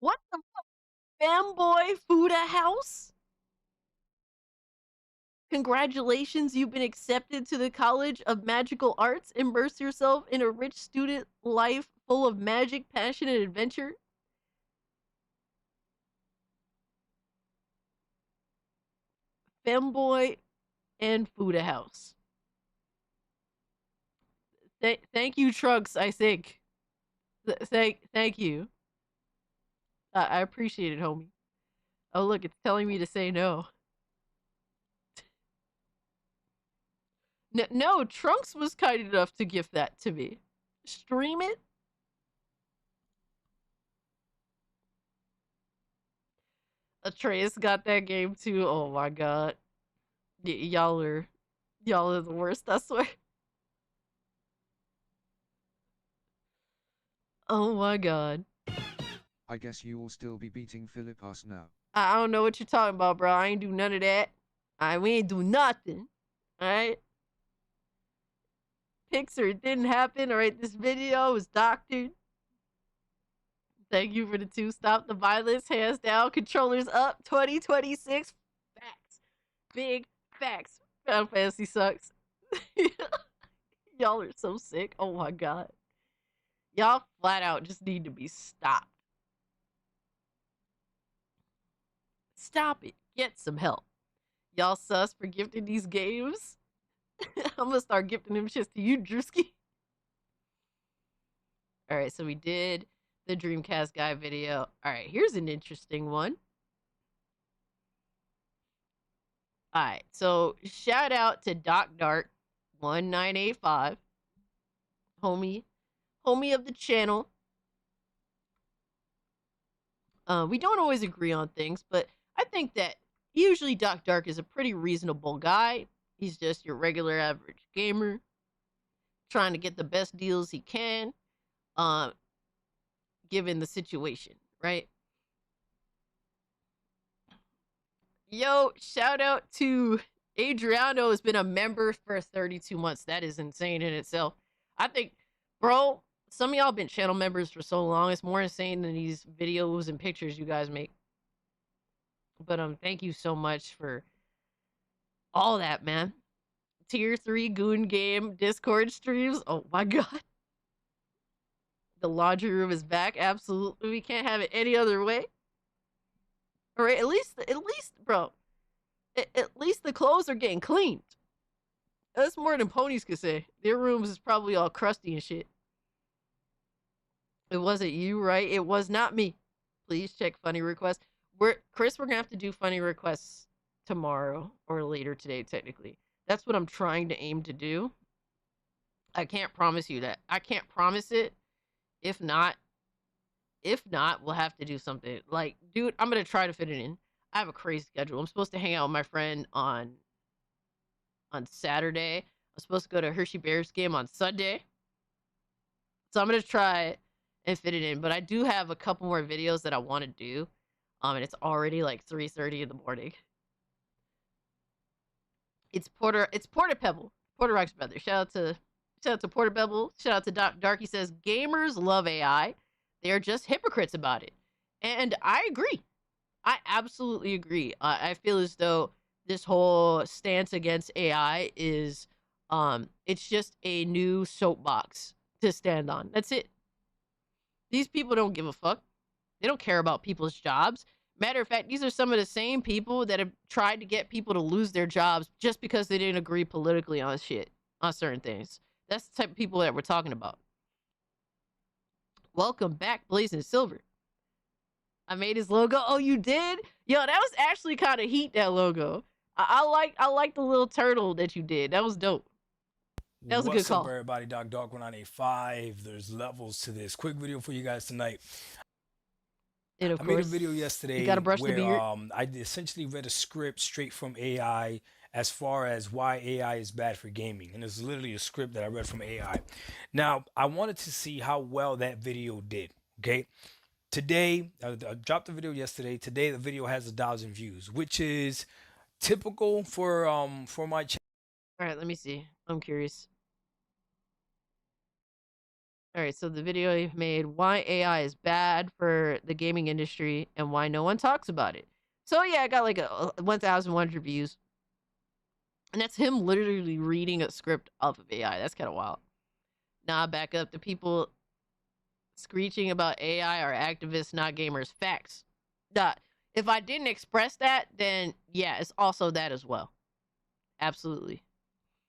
What the fuck? Fanboy Fuda House? Congratulations, you've been accepted to the College of Magical Arts. Immerse yourself in a rich student life full of magic, passion, and adventure. Femboy and Fuda House. Thank you, Trunks, I think. Thank you. I appreciate it, homie. Oh, look, it's telling me to say no. No, Trunks was kind enough to gift that to me. Stream it? Atreus got that game too. Oh my god. Y'all are the worst, I swear. Oh my god. I guess you will still be beating Philip us now. I don't know what you're talking about, bro. I ain't do none of that. We ain't do nothing. Alright? Pixar, it didn't happen. Alright, this video was doctored. Thank you for the 2. Stop the violence. Hands down. Controllers up. 2026. Facts. Big facts. Final Fantasy sucks. Y'all are so sick. Oh my god. Y'all flat out just need to be stopped. Stop it. Get some help. Y'all sus for gifting these games. I'm gonna start gifting them shits to you, Drewski. Alright, so we did the Dreamcast guy video. Alright, here's an interesting one. Alright, so shout out to Doc Dart 1985. Homie of the channel. We don't always agree on things, but I think that usually Doc Dark is a pretty reasonable guy. He's just your regular average gamer, trying to get the best deals he can, given the situation, right? Yo, shout out to Adriano has been a member for 32 months. That is insane in itself. I think, bro, some of y'all been channel members for so long. It's more insane than these videos and pictures you guys make. But thank you so much for all that, man. Tier 3 Goon Game Discord streams. Oh my god. The laundry room is back. Absolutely. We can't have it any other way. All right, at least, bro. At least the clothes are getting cleaned. That's more than ponies could say. Their rooms is probably all crusty and shit. It wasn't you, right? It was not me. Please check funny requests. Chris, we're gonna have to do funny requests tomorrow or later today, technically. That's what I'm trying to aim to do. I can't promise you that. I can't promise it. If not, we'll have to do something. Like, dude, I'm gonna try to fit it in. I have a crazy schedule. I'm supposed to hang out with my friend on Saturday. I'm supposed to go to Hershey Bears game on Sunday. So I'm gonna try and fit it in. But I do have a couple more videos that I want to do. And it's already like 3:30 in the morning. It's Porter Pebble. Porter Rock's brother. Shout out to Porter Pebble. Shout out to Darky says gamers love AI. They're just hypocrites about it. And I agree. I absolutely agree. I feel as though this whole stance against AI is it's just a new soapbox to stand on. That's it. These people don't give a fuck. They don't care about people's jobs. Matter of fact, these are some of the same people that have tried to get people to lose their jobs just because they didn't agree politically on shit, on certain things. That's the type of people that we're talking about. Welcome back, Blazing Silver. I made his logo. Oh, you did? Yo, that was actually kind of heat, that logo. I like the little turtle that you did. That was dope. That was a good call. What's up, everybody? Dark185. There's levels to this. Quick video for you guys tonight. And of I course, made a video yesterday where I essentially read a script straight from AI as far as why AI is bad for gaming. And it's literally a script that I read from AI. Now, I wanted to see how well that video did, okay? Today, I dropped the video yesterday. Today, the video has 1,000 views, which is typical for my channel. All right, let me see. I'm curious. All right, so the video you've made, why AI is bad for the gaming industry and why no one talks about it. So yeah, I got like 1,100 views. And that's him literally reading a script off of AI. That's kind of wild. Now back up. The people screeching about AI are activists, not gamers. Facts. If I didn't express that, then yeah, it's also that as well. Absolutely.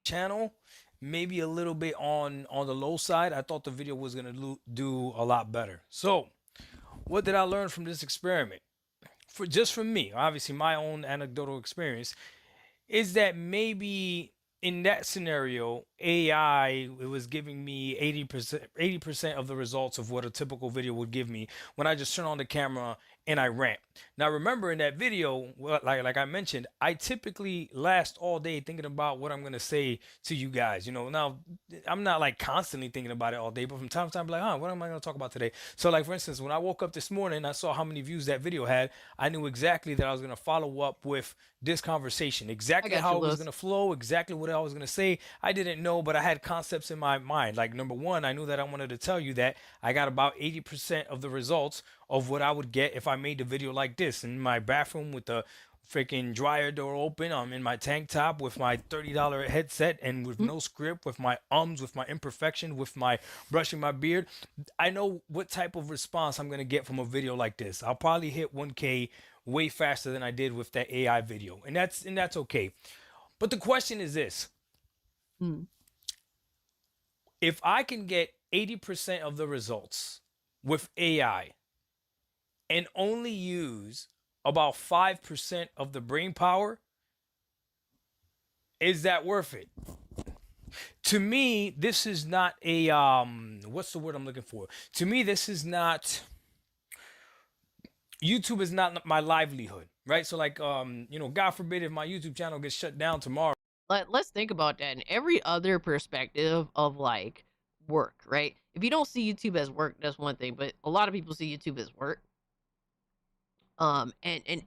Channel, maybe a little bit on the low side. I thought the video was gonna do a lot better. So what did I learn from this experiment? From me, obviously my own anecdotal experience, is that maybe in that scenario, AI, it was giving me 80% of the results of what a typical video would give me when I just turn on the camera and I rant. Now, remember in that video, like I mentioned, I typically last all day thinking about what I'm going to say to you guys. You know, now I'm not like constantly thinking about it all day, but from time to time, I'm like, what am I going to talk about today? So like, for instance, when I woke up this morning, I saw how many views that video had. I knew exactly that I was going to follow up with this conversation, exactly how it was going to flow, exactly what I was going to say. I didn't know, but I had concepts in my mind. Like, number one, I knew that I wanted to tell you that I got about 80% of the results of what I would get if I made the video like this in my bathroom with the freaking dryer door open. I'm in my tank top with my $30 headset and with no script, with my with my imperfection, with my brushing my beard. I know what type of response I'm going to get from a video like this. I'll probably hit 1K way faster than I did with that AI video. And that's okay. But the question is this. If I can get 80% of the results with AI and only use about 5% of the brain power, is that worth it? To me, this is not a what's the word I'm looking for? To me, this is not, YouTube is not my livelihood, right? So like you know, God forbid if my YouTube channel gets shut down tomorrow. Let's think about that in every other perspective of like work, right? If you don't see YouTube as work, that's one thing, but a lot of people see YouTube as work. And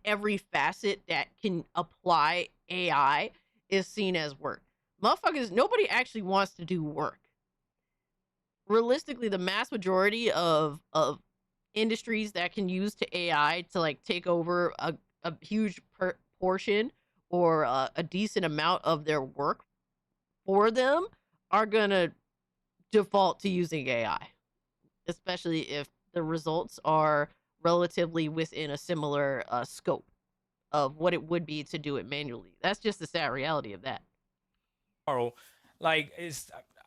every facet that can apply AI is seen as work. Motherfuckers, nobody actually wants to do work. Realistically, the mass majority of industries that can use to AI to like take over a huge portion or a decent amount of their work for them are gonna default to using AI, especially if the results are relatively within a similar scope of what it would be to do it manually. That's just the sad reality of that. Tomorrow, like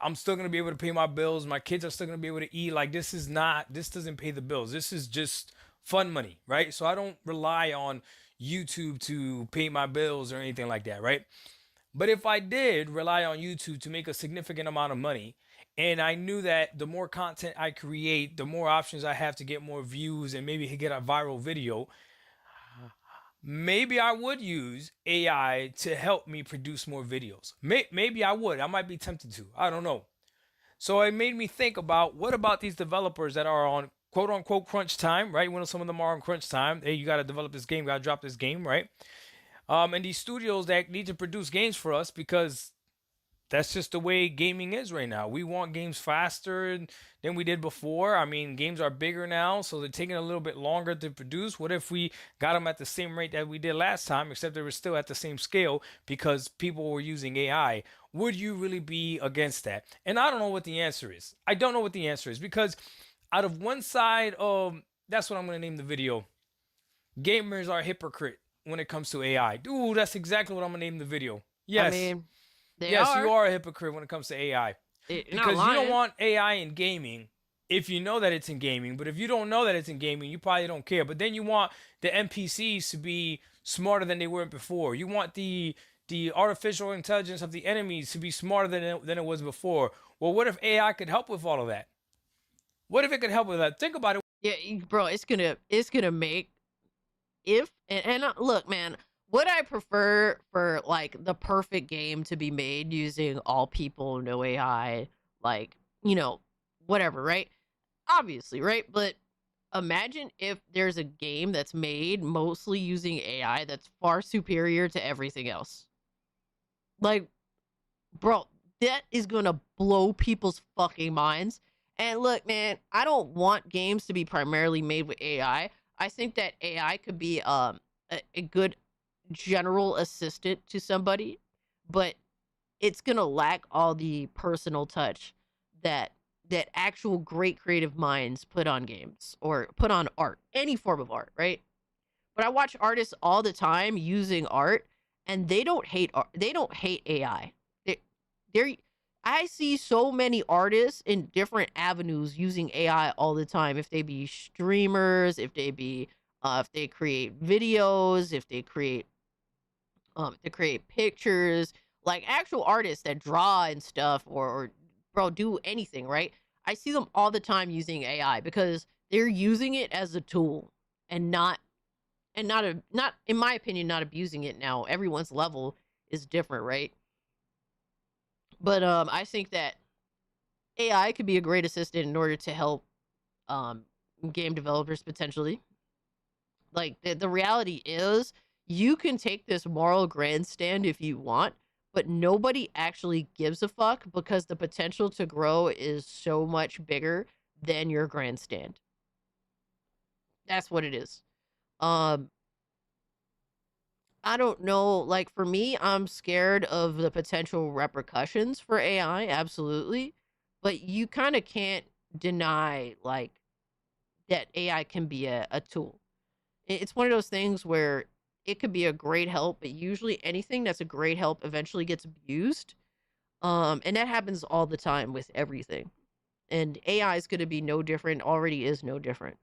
I'm still gonna be able to pay my bills. My kids are still gonna be able to eat. Like this doesn't pay the bills. This is just fun money, right? So I don't rely on YouTube to pay my bills or anything like that, right? But if I did rely on YouTube to make a significant amount of money, and I knew that the more content I create, the more options I have to get more views and maybe get a viral video, maybe I would use AI to help me produce more videos. Maybe I would. I might be tempted to. I don't know. So it made me think about what about these developers that are on quote unquote crunch time, right? When some of them are on crunch time, hey, you got to develop this game, got to drop this game, right? And these studios that need to produce games for us because that's just the way gaming is right now. We want games faster than we did before. I mean, games are bigger now, so they're taking a little bit longer to produce. What if we got them at the same rate that we did last time, except they were still at the same scale because people were using AI? Would you really be against that? And I don't know what the answer is. I don't know what the answer is because out of one side of, that's what I'm going to name the video, gamers are hypocrite when it comes to AI. Dude, that's exactly what I'm going to name the video. Yes. I mean, yes, you are a hypocrite when it comes to AI. Because you don't want AI in gaming if you know that it's in gaming. But if you don't know that it's in gaming, you probably don't care. But then you want the NPCs to be smarter than they were before. You want the artificial intelligence of the enemies to be smarter than it was before. Well, what if AI could help with all of that? What if it could help with that? Think about it. Yeah, bro, it's gonna make look, man, would I prefer for like the perfect game to be made using all people, no AI, like, whatever, right? Obviously, right? But imagine if there's a game that's made mostly using AI that's far superior to everything else. Like, bro, that is gonna blow people's fucking minds. And look, man, I don't want games to be primarily made with AI. I think that AI could be a good general assistant to somebody, but it's gonna lack all the personal touch that actual great creative minds put on games or put on art, any form of art, right? But I watch artists all the time using art, and they don't hate art. They don't hate AI. They're I see so many artists in different avenues using AI all the time. If they be streamers, if they be if they create videos, if they create pictures, like actual artists that draw and stuff or bro do anything, right? I see them all the time using AI because they're using it as a tool and not in my opinion not abusing it. Now everyone's level is different, right? But I think that AI could be a great assistant in order to help game developers potentially. Like the reality is you can take this moral grandstand if you want, but nobody actually gives a fuck because the potential to grow is so much bigger than your grandstand. That's what it is. I don't know. Like for me, I'm scared of the potential repercussions for AI, absolutely. But you kind of can't deny like that AI can be a tool. It's one of those things where it could be a great help, but usually anything that's a great help eventually gets abused. And that happens all the time with everything. And AI is going to be no different, already is no different.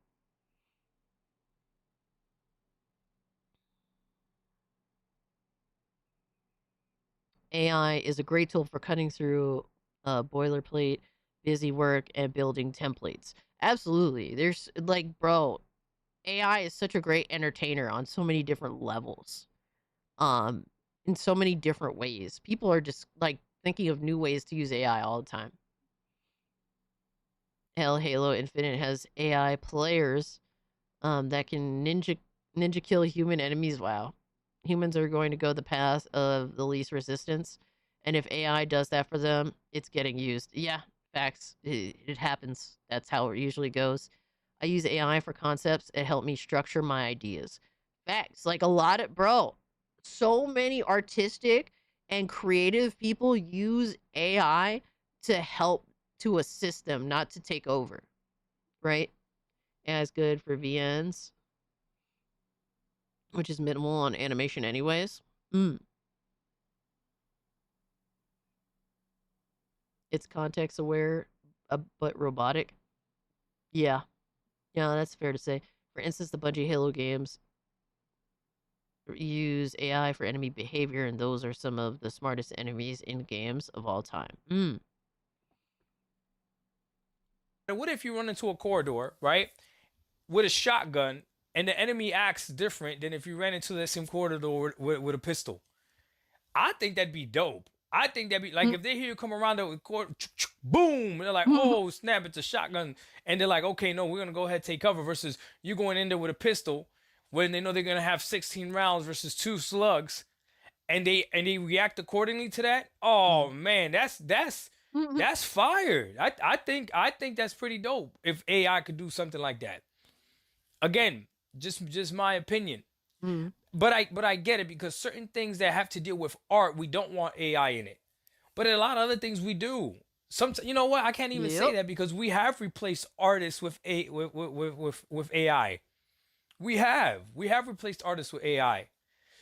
AI is a great tool for cutting through boilerplate, busy work, and building templates. Absolutely. There's like, bro, AI is such a great entertainer on so many different levels. In so many different ways. People are just like thinking of new ways to use AI all the time. Hell, Halo Infinite has AI players that can ninja kill human enemies. Wow. Humans are going to go the path of the least resistance. And if AI does that for them, it's getting used. Yeah, facts. It happens. That's how it usually goes. I use AI for concepts. It helped me structure my ideas. Facts. Like a lot of, bro, so many artistic and creative people use AI to help, to assist them, not to take over. Right? AI is good for VNs, which is minimal on animation anyways. It's context aware, but robotic. Yeah. Yeah, that's fair to say. For instance, the Bungie Halo games use AI for enemy behavior, and those are some of the smartest enemies in games of all time. What if you run into a corridor, right, with a shotgun, and the enemy acts different than if you ran into that same corridor with a pistol? I think that'd be dope. I think that'd be like if they hear you come around there with boom, and they're like, oh snap, it's a shotgun, and they're like, okay, no, we're gonna go ahead and take cover. Versus you going in there with a pistol, when they know they're gonna have 16 rounds versus 2 slugs, and they react accordingly to that. Oh man, that's fire. I think that's pretty dope if AI could do something like that. Again, just my opinion. But I get it, because certain things that have to deal with art, we don't want AI in it. But a lot of other things we do. You know what? I can't even say that, because we have replaced artists with AI. We have replaced artists with AI.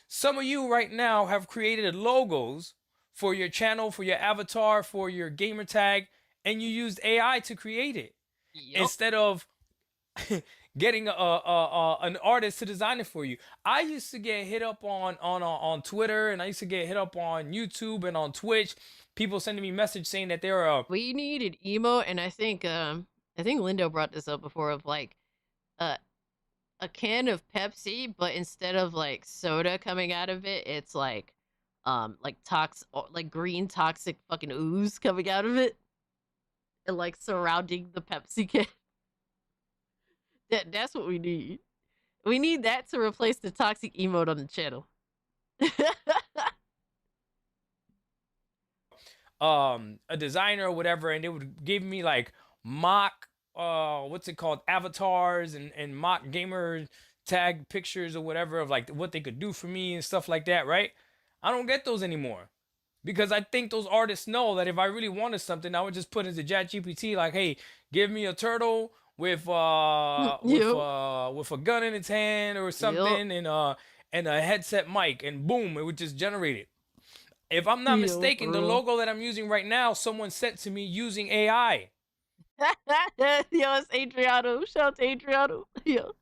Some of you right now have created logos for your channel, for your avatar, for your gamer tag, and you used AI to create it instead of getting an artist to design it for you. I used to get hit up on Twitter, and I used to get hit up on YouTube and on Twitch. People sending me message saying that they're we need an emote, and I think Lindo brought this up before, of like a can of Pepsi, but instead of like soda coming out of it, it's like green toxic fucking ooze coming out of it, and like surrounding the Pepsi can. That's what we need. We need that to replace the toxic emote on the channel. A designer or whatever, and they would give me like mock what's it called, avatars and mock gamer tag pictures or whatever of like what they could do for me and stuff like that, right? I don't get those anymore, because I think those artists know that if I really wanted something, I would just put into ChatGPT like, hey, give me a turtle with a gun in its hand or something, and a headset mic, and boom, it would just generate it. If I'm not mistaken, the logo that I'm using right now, someone sent to me using AI. Yo, it's Adriano. Shout out to Adriano. Yo.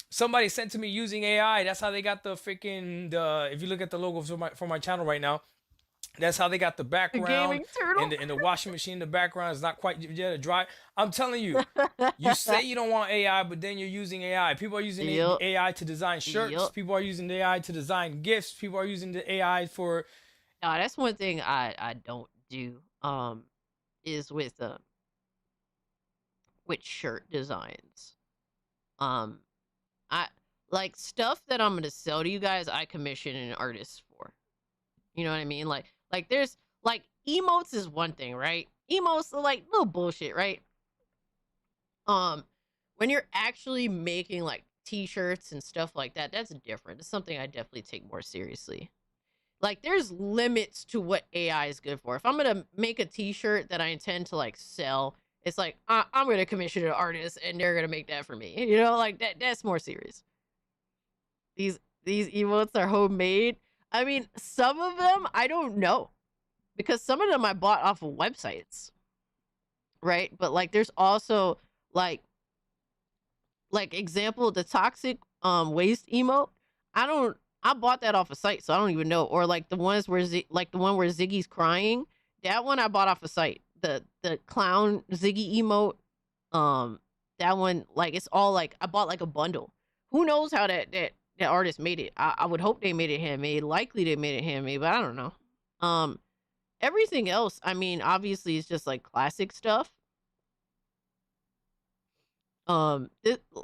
Somebody sent to me using AI. That's how they got the freaking if you look at the logo for my channel right now, that's how they got the background and the washing machine in the background is not quite yet dry. I'm telling you, you say you don't want AI, but then you're using AI. People are using AI to design shirts. People are using the AI to design gifts. People are using the AI for. No, that's one thing I don't do. Is with shirt designs. I like stuff that I'm gonna sell to you guys. I commission an artist for. You know what I mean? Like there's like emotes is one thing, right? Emotes are like little bullshit, right? When you're actually making like t-shirts and stuff like that, that's different. It's something I definitely take more seriously. Like there's limits to what AI is good for. If I'm gonna make a t-shirt that I intend to like sell, it's like I'm gonna commission an artist and they're gonna make that for me. You know, like that's more serious. These emotes are homemade. I mean, some of them I don't know, because some of them I bought off of websites, right? But like there's also like example, the toxic waste emote. I bought that off a site, so I don't even know. Or like the ones where the one where Ziggy's crying, that one I bought off a site. The clown Ziggy emote, that one, like it's all like I bought like a bundle. Who knows how that artist made it? I would hope they made it handmade. Likely they made it handmade, but I don't know. Everything else, I mean, obviously it's just like classic stuff. A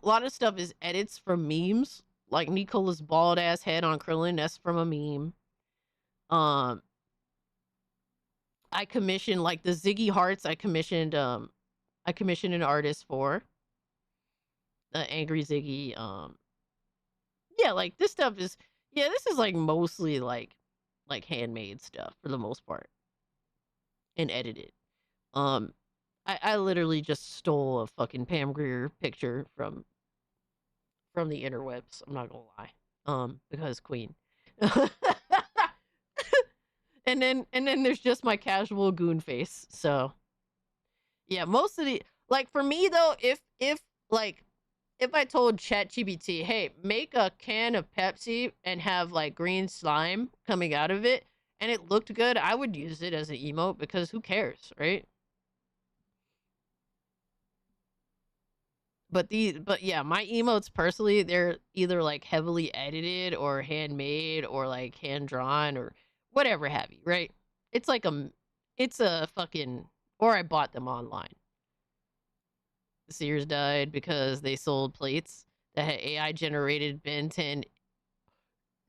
lot of stuff is edits from memes. like Nicola's bald ass head on Krillin. That's from a meme. I commissioned like the Ziggy Hearts. I commissioned an artist for the Angry Ziggy. Yeah, like this stuff is this is like mostly like handmade stuff for the most part and edited. I literally just stole a fucking Pam Grier picture from the interwebs. I'm not gonna lie. Because Queen. and then there's just my casual goon face. So yeah, most of the like for me though, if I told ChatGPT, hey, make a can of Pepsi and have like green slime coming out of it, and it looked good, I would use it as an emote because who cares, right? But yeah, my emotes personally, they're either like heavily edited or handmade or like hand drawn or whatever have you, right? It's like it's a fucking, or I bought them online. Sears died because they sold plates that had AI generated Ben 10.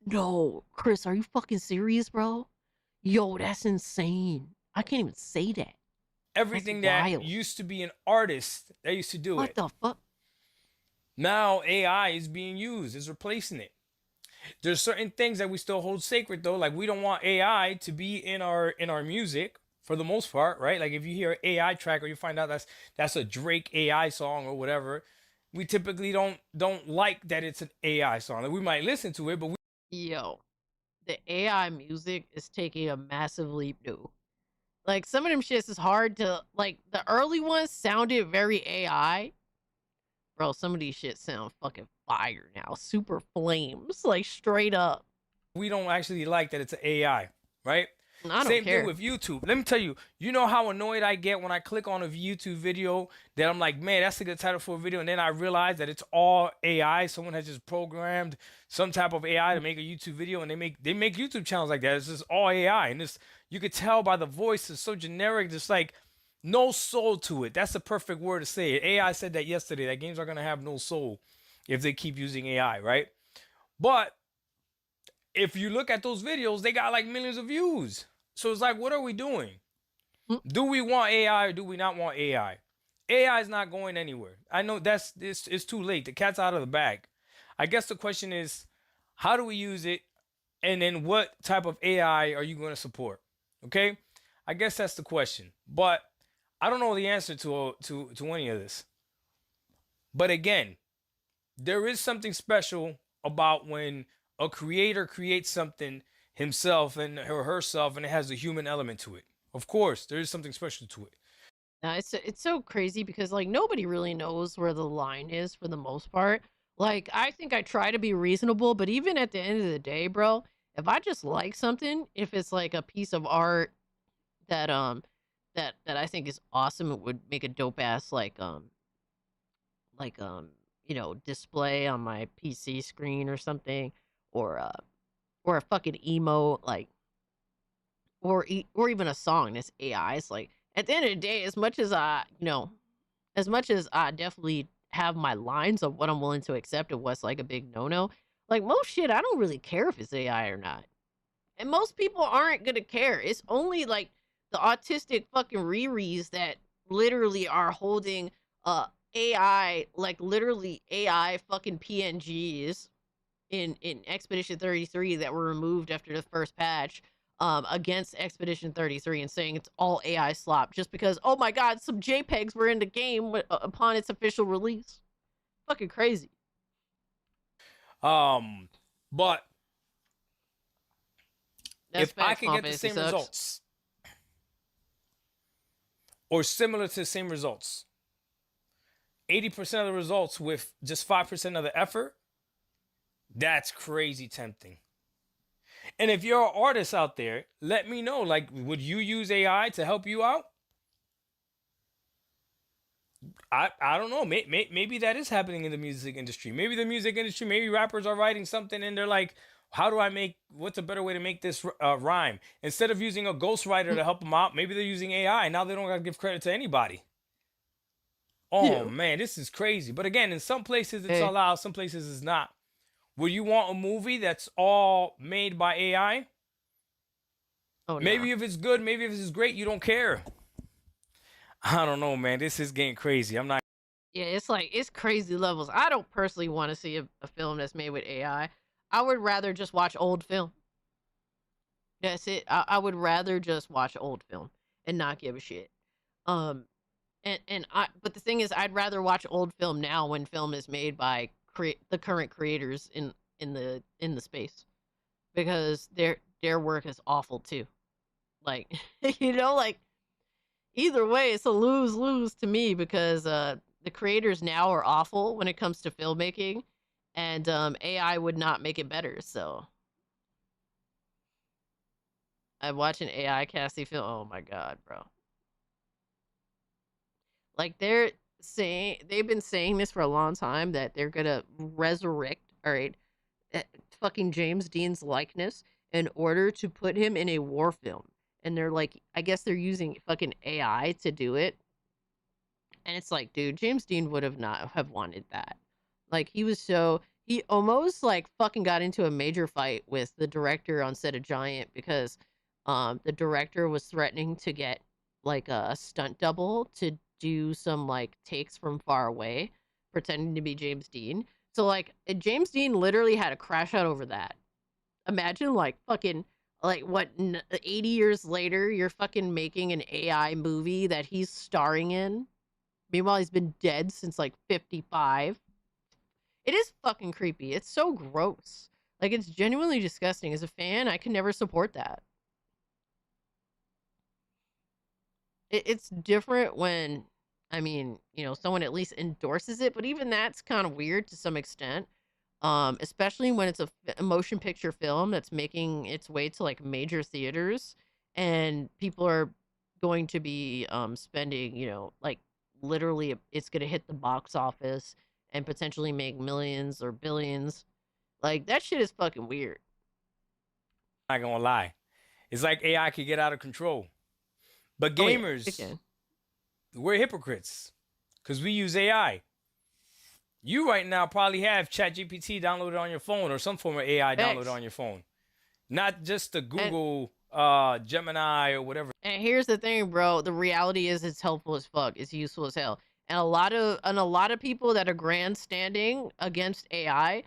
No, Chris, are you fucking serious, bro? Yo, that's insane. I can't even say that. Everything that used to be an artist that used to do it. What the fuck? Now AI is being used, is replacing it. There's certain things that we still hold sacred though, like we don't want AI to be in our music for the most part, right? Like if you hear an AI track or you find out that's a Drake AI song or whatever, we typically don't like that it's an AI song. Like we might listen to it, but Yo, the AI music is taking a massive leap new. Like some of them shits is hard to like. The early ones sounded very AI. Bro, some of these shit sound fucking fire now. Super flames, like straight up. we don't actually like that it's an AI, right? I don't Same care. thing with YouTube. Let me tell you, you know how annoyed I get when I click on a YouTube video that I'm like, man, that's a good title for a video. And then I realize that it's all AI. Someone has just programmed some type of AI to make a YouTube video, and they make YouTube channels like that. It's just all AI. And this, you could tell by the voice, it's so generic, just like no soul to it. That's the perfect word to say it. AI said that yesterday, that games are going to have no soul if they keep using AI, right? But if you look at those videos, they got like millions of views. So it's like, what are we doing? Do we want AI or do we not want AI? AI is not going anywhere. I know it's too late. The cat's out of the bag. I guess the question is, how do we use it? And then what type of AI are you going to support? Okay? I guess that's the question. But I don't know the answer to any of this. But again, there is something special about when a creator creates something himself and or herself, and it has a human element to it. Of course, there is something special to it. It's so crazy because like nobody really knows where the line is for the most part. Like I think I try to be reasonable, but even at the end of the day, bro, if I just like something, if it's like a piece of art that that I think is awesome, it would make a dope ass you know, display on my PC screen or something, or a fucking emo like, or even a song that's AI. It's like at the end of the day, as much as I definitely have my lines of what I'm willing to accept and what's like a big no-no, like most shit, I don't really care if it's AI or not. And most people aren't gonna care. It's only like the autistic fucking Riris that literally are holding AI, like literally AI fucking PNGs in Expedition 33 that were removed after the first patch against Expedition 33 and saying it's all AI slop just because, oh my god, some JPEGs were in the game upon its official release. Fucking crazy. But That's if I facts, can Final get the Fantasy same sucks. results or similar to the same results, 80% of the results with just 5% of the effort, that's crazy tempting. And if you're an artist out there, let me know. Like, would you use AI to help you out? I don't know. Maybe that is happening in the music industry. Maybe the music industry, maybe rappers are writing something and they're like, what's a better way to make this rhyme? Instead of using a ghostwriter to help them out, maybe they're using AI. Now they don't got to give credit to anybody. Oh, man, this is crazy. But again, in some places it's allowed, some places it's not. Would you want a movie that's all made by AI? Oh, maybe if it's good, maybe if it's great, you don't care. I don't know, man. This is getting crazy. I'm not. Yeah, it's like it's crazy levels. I don't personally want to see a film that's made with AI. I would rather just watch old film. That's it. I would rather just watch old film and not give a shit. Um, but the thing is, I'd rather watch old film now when film is made by the current creators in the space, because their work is awful too. Like like either way, it's a lose-lose to me, because the creators now are awful when it comes to filmmaking, and AI would not make it better. So I'm watching AI Cassie film. Oh my god, bro! Like they've been saying this for a long time, that they're gonna resurrect, all right, fucking James Dean's likeness in order to put him in a war film. And they're like, I guess they're using fucking AI to do it. And it's like, dude, James Dean would have not have wanted that. Like, he almost like fucking got into a major fight with the director on set of Giant, because the director was threatening to get like a stunt double to do some like takes from far away, pretending to be James Dean. So like James Dean literally had a crash out over that. Imagine like fucking like what 80 years later you're fucking making an AI movie that he's starring in. Meanwhile, he's been dead since like 55. It is fucking creepy. It's so gross. Like, it's genuinely disgusting. As a fan, I can never support that. It's different when, I mean, someone at least endorses it, but even that's kind of weird to some extent. Especially when it's a motion picture film that's making its way to like major theaters, and people are going to be spending, like literally it's going to hit the box office and potentially make millions or billions. Like, that shit is fucking weird. I'm not gonna lie. It's like AI could get out of control. But Oh, yeah, gamers, we're hypocrites because we use AI. You right now probably have ChatGPT downloaded on your phone, or some form of AI downloaded on your phone. Not just the Google Gemini or whatever. And here's the thing, bro. The reality is it's helpful as fuck. It's useful as hell. And a lot of people that are grandstanding against AI,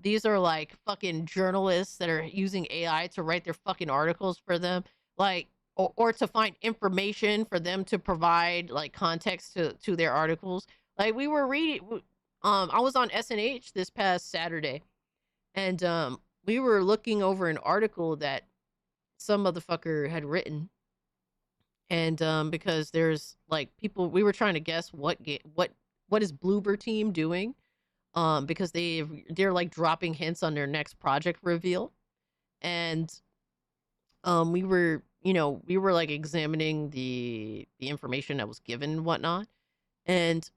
these are like fucking journalists that are using AI to write their fucking articles for them, like, or to find information for them to provide like context to their articles. Like, we were reading, I was on SNH this past Saturday, and we were looking over an article that some motherfucker had written. And because there's like people, we were trying to guess what is Bloober Team doing, because they're like dropping hints on their next project reveal. And we were like examining the information that was given and whatnot, and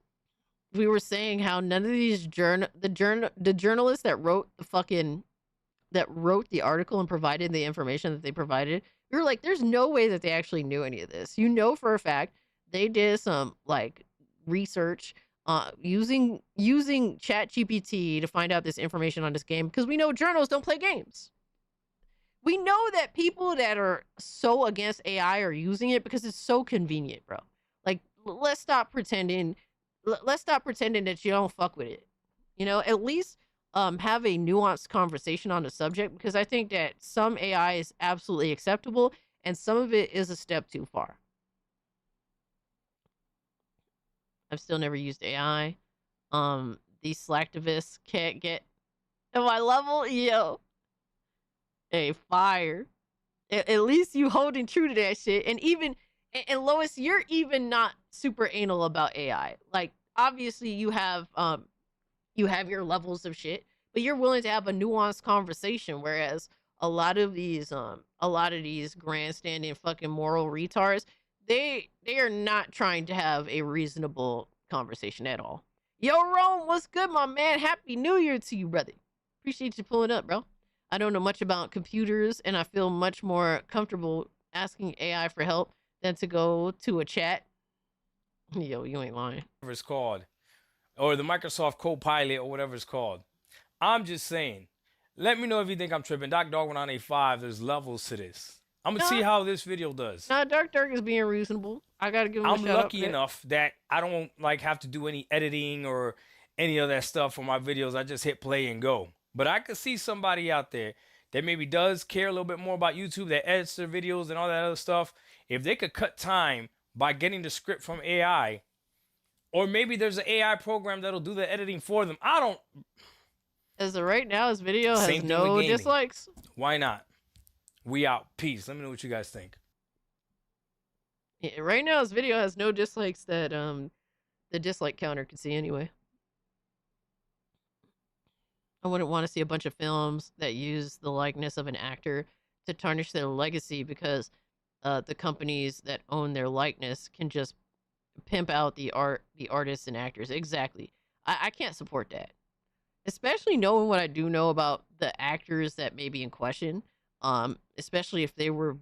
we were saying how none of these the journalists that wrote the article and provided the information that they provided, we were like, there's no way that they actually knew any of this. For a fact they did some like research using ChatGPT to find out this information on this game, because we know journalists don't play games. We know that people that are so against AI are using it because it's so convenient, bro. Like, let's stop pretending that you don't fuck with it. At least have a nuanced conversation on the subject, because I think that some AI is absolutely acceptable and some of it is a step too far. I've still never used AI. These slacktivists can't get at my level. Yo, hey, fire. At least you holding true to that shit. And Lois, you're even not super anal about AI. Like, obviously you have your levels of shit, but you're willing to have a nuanced conversation, whereas a lot of these grandstanding fucking moral retards, they are not trying to have a reasonable conversation at all. Yo, Rome, what's good, my man? Happy New Year to you, brother. Appreciate you pulling up, bro. I don't know much about computers, and I feel much more comfortable asking AI for help than to go to a chat. Yo, you ain't lying. Whatever it's called, or the Microsoft Copilot, or whatever it's called. I'm just saying. Let me know if you think I'm tripping. Doc Dog 1985, there's levels to this. I'm gonna see how this video does. Nah, Dark is being reasonable. I gotta give him a I'm shout out. lucky enough that I don't like have to do any editing or any of that stuff for my videos. I just hit play and go. But I could see somebody out there that maybe does care a little bit more about YouTube, that edits their videos and all that other stuff. If they could cut time by getting the script from AI, or maybe there's an AI program that'll do the editing for them. I don't. As of right now, his video has Same thing no with gaming. dislikes. Why not? We out. Peace. Let me know what you guys think. Yeah, right now, his video has no dislikes that the dislike counter could see anyway. I wouldn't want to see a bunch of films that use the likeness of an actor to tarnish their legacy because the companies that own their likeness can just pimp out the artists and actors. Exactly. I can't support that. Especially knowing what I do know about the actors that may be in question. Especially if they were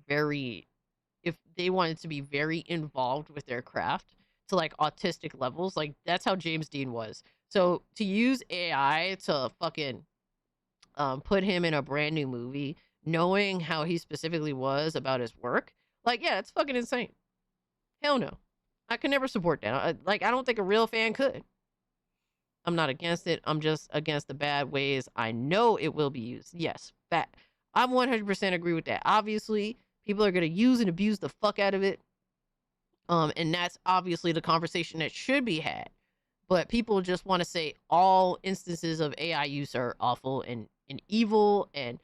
if they wanted to be very involved with their craft to like autistic levels, like that's how James Dean was. So to use AI to fucking put him in a brand new movie, knowing how he specifically was about his work, like, yeah, it's fucking insane. Hell no. I could never support that. I don't think a real fan could. I'm not against it. I'm just against the bad ways I know it will be used. Yes, that I 100% agree with that. Obviously, people are going to use and abuse the fuck out of it. And that's obviously the conversation that should be had. But people just want to say all instances of AI use are awful and evil and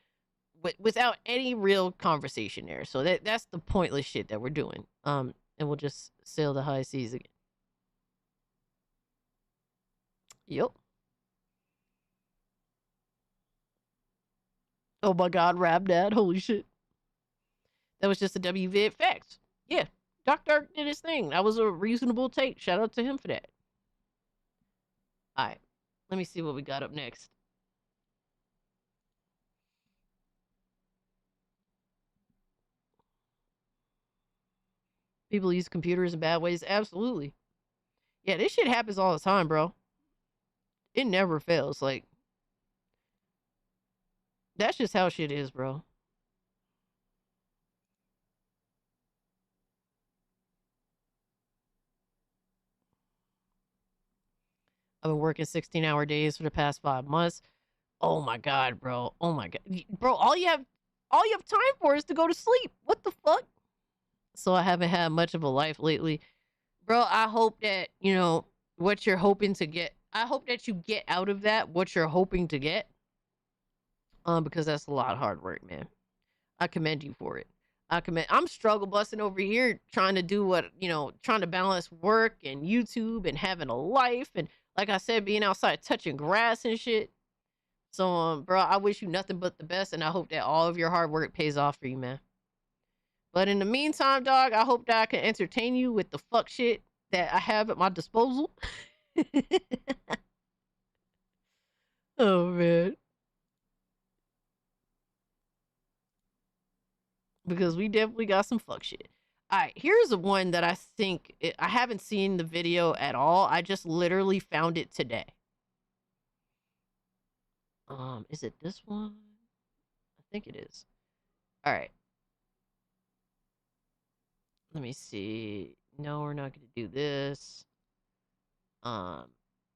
without any real conversation there. So that's the pointless shit that we're doing. And we'll just sail the high seas again. Yep. Oh my god, Rap Dad. Holy shit. That was just a WV facts. Yeah. Doc Dark did his thing. That was a reasonable take. Shout out to him for that. Alright. Let me see what we got up next. People use computers in bad ways. Absolutely. Yeah, this shit happens all the time, bro. It never fails. Like, that's just how shit is, bro. I've been working 16-hour days for the past 5 months. Oh my god, bro. Oh my god. Bro, all you have time for is to go to sleep. What the fuck? So I haven't had much of a life lately. Bro, I hope that, what you're hoping to get. I hope that you get out of that what you're hoping to get. Because that's a lot of hard work, man. I commend you for it. I'm struggle busting over here trying to do trying to balance work and YouTube and having a life and, like I said, being outside touching grass and shit. So, bro, I wish you nothing but the best, and I hope that all of your hard work pays off for you, man. But in the meantime, dog, I hope that I can entertain you with the fuck shit that I have at my disposal. Oh, man. Because we definitely got some fuck shit. All right, here's the one that I think I haven't seen the video at all. I just literally found it today. Is it this one? I think it is. All right. Let me see. No, we're not going to do this. All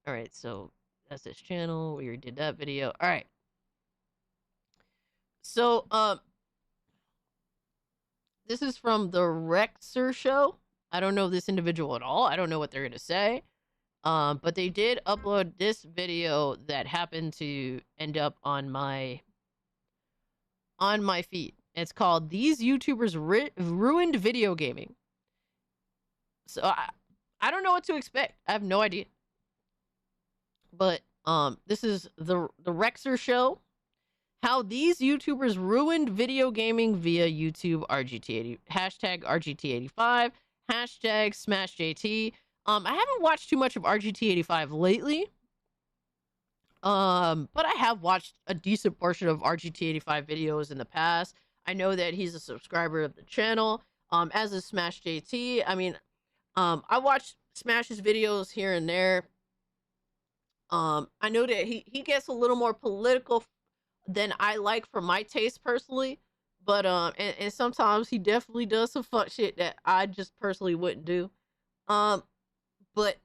right, so that's this channel. We already did that video. All right. So, this is from the Rexer show. I don't know this individual at all. I don't know what they're going to say. But they did upload this video that happened to end up on my feed. It's called "These YouTubers Ruined Video Gaming." So I don't know what to expect. I have no idea. But this is the Rexer show. How these YouTubers ruined video gaming via YouTube RGT80 #RGT85 #SmashJT. I haven't watched too much of RGT85 lately. But I have watched a decent portion of RGT85 videos in the past. I know that he's a subscriber of the channel. As a SmashJT, I mean, I watch Smash's videos here and there. I know that he gets a little more political than I like for my taste personally, but and sometimes he definitely does some fuck shit that I just personally wouldn't do. Um, but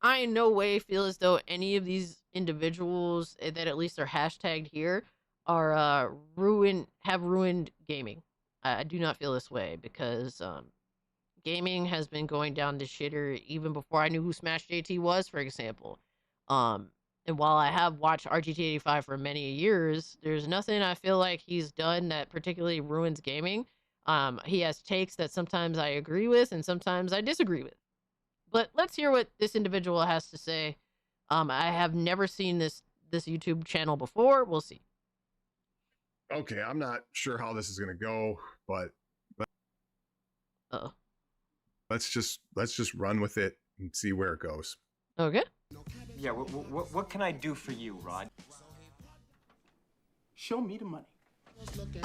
I in no way feel as though any of these individuals that at least are hashtagged here are have ruined gaming. I do not feel this way because gaming has been going down the shitter even before I knew who Smash JT was, for example. And while I have watched RGT85 for many years, there's nothing I feel like he's done that particularly ruins gaming. He has takes that sometimes I agree with and sometimes I disagree with. But let's hear what this individual has to say. I have never seen this YouTube channel before. We'll see. Okay, I'm not sure how this is going to go, but let's just run with it and see where it goes. Okay. Yeah, what can I do for you, Rod? Show me the money. Say it with me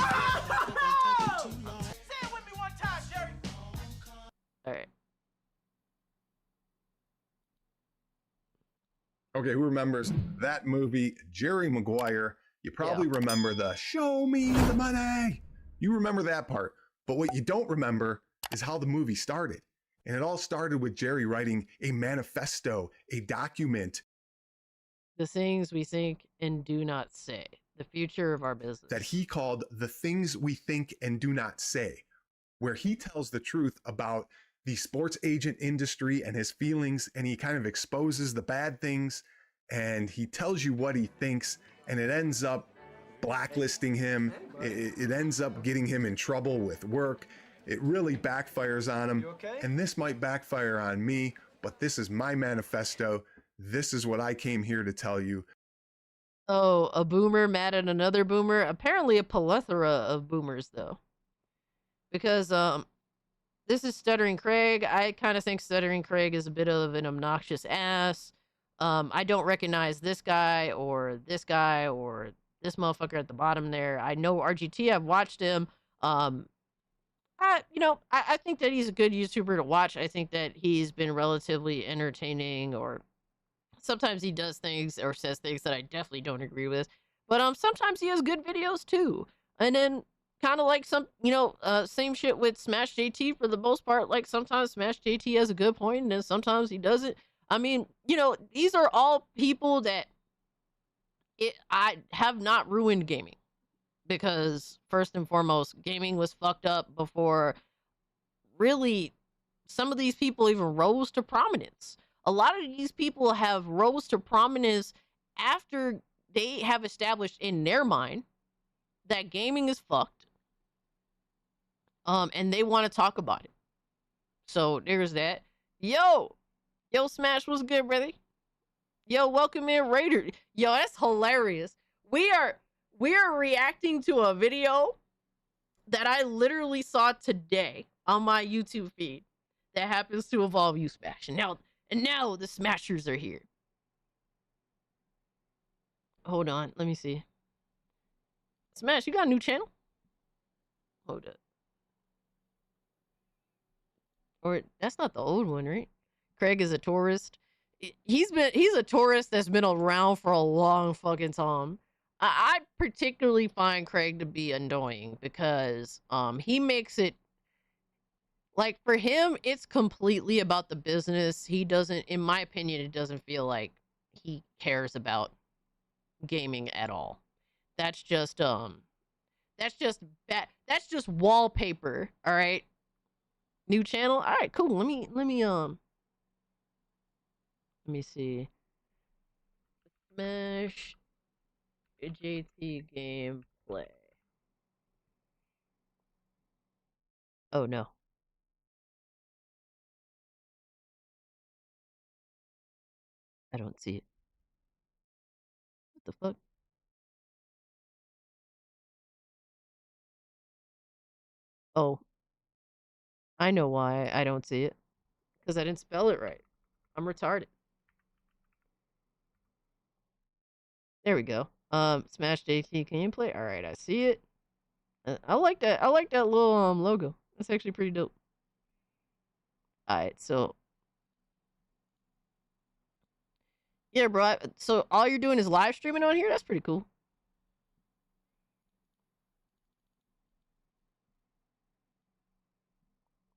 one time, Jerry. All right. Okay, who remembers that movie, Jerry Maguire? You probably remember the "Show me the money." You remember that part, but what you don't remember is how the movie started. And it all started with Jerry writing a manifesto, a document. The things we think and do not say. The future of our business. That he called The Things We Think and Do Not Say, where he tells the truth about the sports agent industry and his feelings, and he kind of exposes the bad things, and he tells you what he thinks, and it ends up blacklisting him. It ends up getting him in trouble with work. It really backfires on him. And this might backfire on me, but this is my manifesto. This is what I came here to tell you. Oh, a boomer mad at another boomer? Apparently a plethora of boomers, though. Because, this is Stuttering Craig. I kind of think Stuttering Craig is a bit of an obnoxious ass. I don't recognize this guy or this motherfucker at the bottom there. I know RGT. I've watched him. I think that he's a good YouTuber to watch. I think that he's been relatively entertaining, or sometimes he does things or says things that I definitely don't agree with. But sometimes he has good videos too. And then kind of like same shit with Smash JT for the most part. Like sometimes Smash JT has a good point and then sometimes he doesn't. I mean, these are all people that I have not ruined gaming. Because first and foremost, gaming was fucked up before really some of these people even rose to prominence. A lot of these people have rose to prominence after they have established in their mind that gaming is fucked. And they want to talk about it. So there's that. Yo, Smash, what's good, brother? Yo, welcome in, Raider. Yo, that's hilarious. We are reacting to a video that I literally saw today on my YouTube feed that happens to involve you, Smash. And now the Smashers are here. Hold on, let me see. Smash, you got a new channel? Hold up. Or that's not the old one, right? Craig is a tourist. He's a tourist that's been around for a long fucking time. I particularly find Craig to be annoying because he makes it like, for him it's completely about the business. He doesn't, in my opinion, it doesn't feel like he cares about gaming at all. That's just bad. That's just wallpaper. All right. New channel. All right, cool. Let me see. Smash JT gameplay. Oh no. I don't see it. What the fuck? Oh. I know why I don't see it. Because I didn't spell it right. I'm retarded. There we go. Smash JT gameplay. All right, I see it. I like that. I like that little logo. That's actually pretty dope. All right, so Yeah, bro. So all you're doing is live streaming on here? That's pretty cool.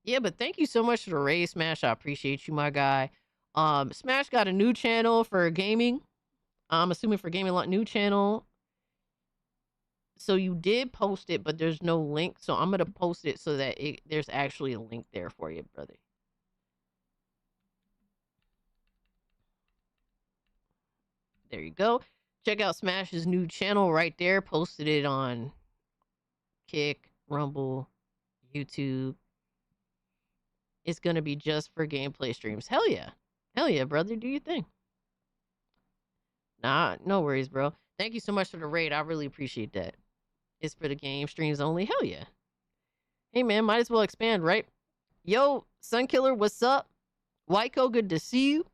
Yeah, but thank you so much for the raid, Smash. I appreciate you, my guy. Smash got a new channel for gaming. I'm assuming for gaming, new channel. So you did post it, but there's no link. So I'm gonna post it so that there's actually a link there for you, brother. There you go. Check out Smash's new channel right there. Posted it on Kick, Rumble, YouTube. It's gonna be just for gameplay streams. Hell yeah. Hell yeah, brother. Do your thing. Nah, no worries, bro. Thank you so much for the raid. I really appreciate that. It's for the game streams only. Hell yeah. Hey, man, might as well expand, right? Yo, Sunkiller, what's up? Wyko, good to see you.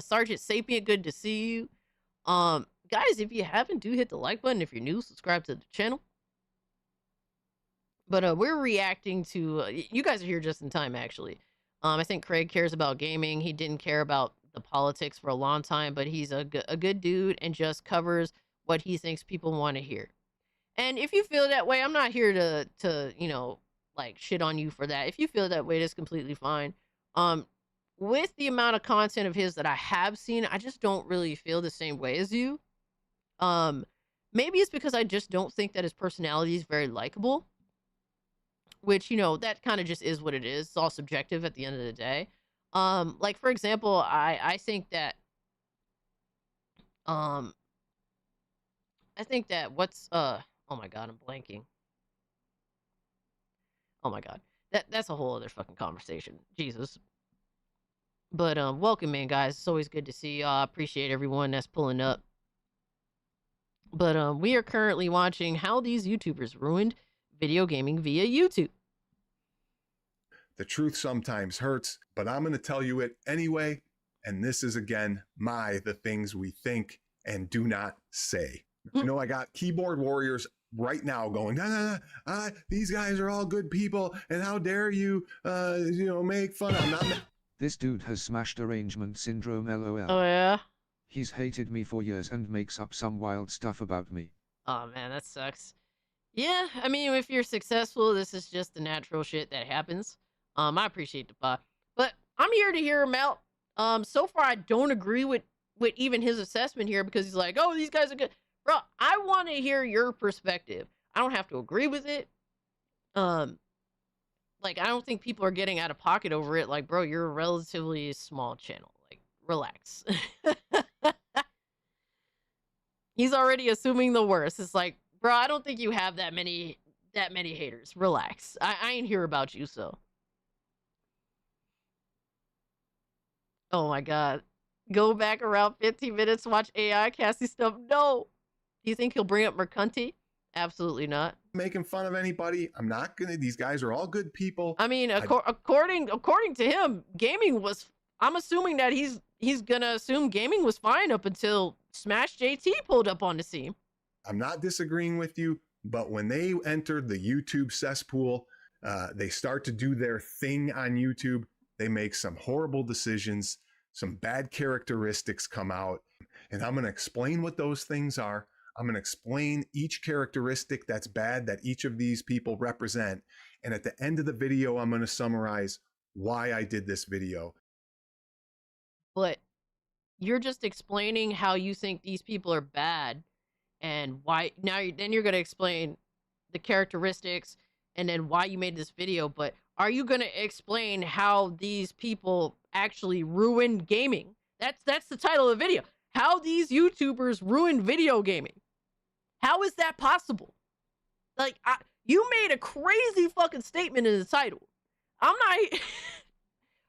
Sergeant Sapient, good to see you. Guys, if you haven't, do hit the like button. If you're new, subscribe to the channel. But we're reacting to... you guys are here just in time, actually. I think Craig cares about gaming. He didn't care about the politics for a long time, but he's a good dude and just covers what he thinks people want to hear. And if you feel that way, I'm not here to you know, like, shit on you for that. If you feel that way, that's completely fine. With the amount of content of his that I have seen, I just don't really feel the same way as you. Maybe it's because I just don't think that his personality is very likable. Which, you know, that kind of just is what it is. It's all subjective at the end of the day. Like, for example, I think that... I think that what's... oh my god, I'm blanking. Oh my god. That's a whole other fucking conversation. Jesus. But welcome in, guys. It's always good to see you. I appreciate everyone that's pulling up. But we are currently watching how these YouTubers ruined video gaming via YouTube. The truth sometimes hurts, but I'm going to tell you it anyway. And this is, again, the things we think and do not say. You know, I got keyboard warriors right now going, these guys are all good people, and how dare you, you know, make fun of them. This dude has smashed arrangement syndrome, lol. Oh, yeah? He's hated me for years and makes up some wild stuff about me. Oh, man, that sucks. Yeah, I mean, if you're successful, this is just the natural shit that happens. I appreciate the bot. But I'm here to hear him out. So far, I don't agree with even his assessment here because he's like, oh, these guys are good. Bro, I want to hear your perspective. I don't have to agree with it. Like, I don't think people are getting out of pocket over it. Like, bro, you're a relatively small channel. Like, relax. He's already assuming the worst. It's like, bro, I don't think you have that many haters. Relax. I ain't hear about you, so. Oh my god. Go back around 15 minutes, watch AI Cassie stuff. No. Do you think he'll bring up Mercanti? Absolutely not. Making fun of anybody. I'm not gonna. These guys are all good people. I mean, according to him, gaming was. I'm assuming that he's gonna assume gaming was fine up until Smash JT pulled up on the scene. I'm not disagreeing with you, but when they entered the YouTube cesspool, they start to do their thing on YouTube. They make some horrible decisions. Some bad characteristics come out, and I'm gonna explain what those things are. I'm going to explain each characteristic that's bad that each of these people represent. And at the end of the video, I'm going to summarize why I did this video. But you're just explaining how you think these people are bad and why. Now, then you're going to explain the characteristics and then why you made this video. But are you going to explain how these people actually ruined gaming? That's the title of the video. How these YouTubers ruined video gaming. How is that possible? Like, you made a crazy fucking statement in the title. I'm not...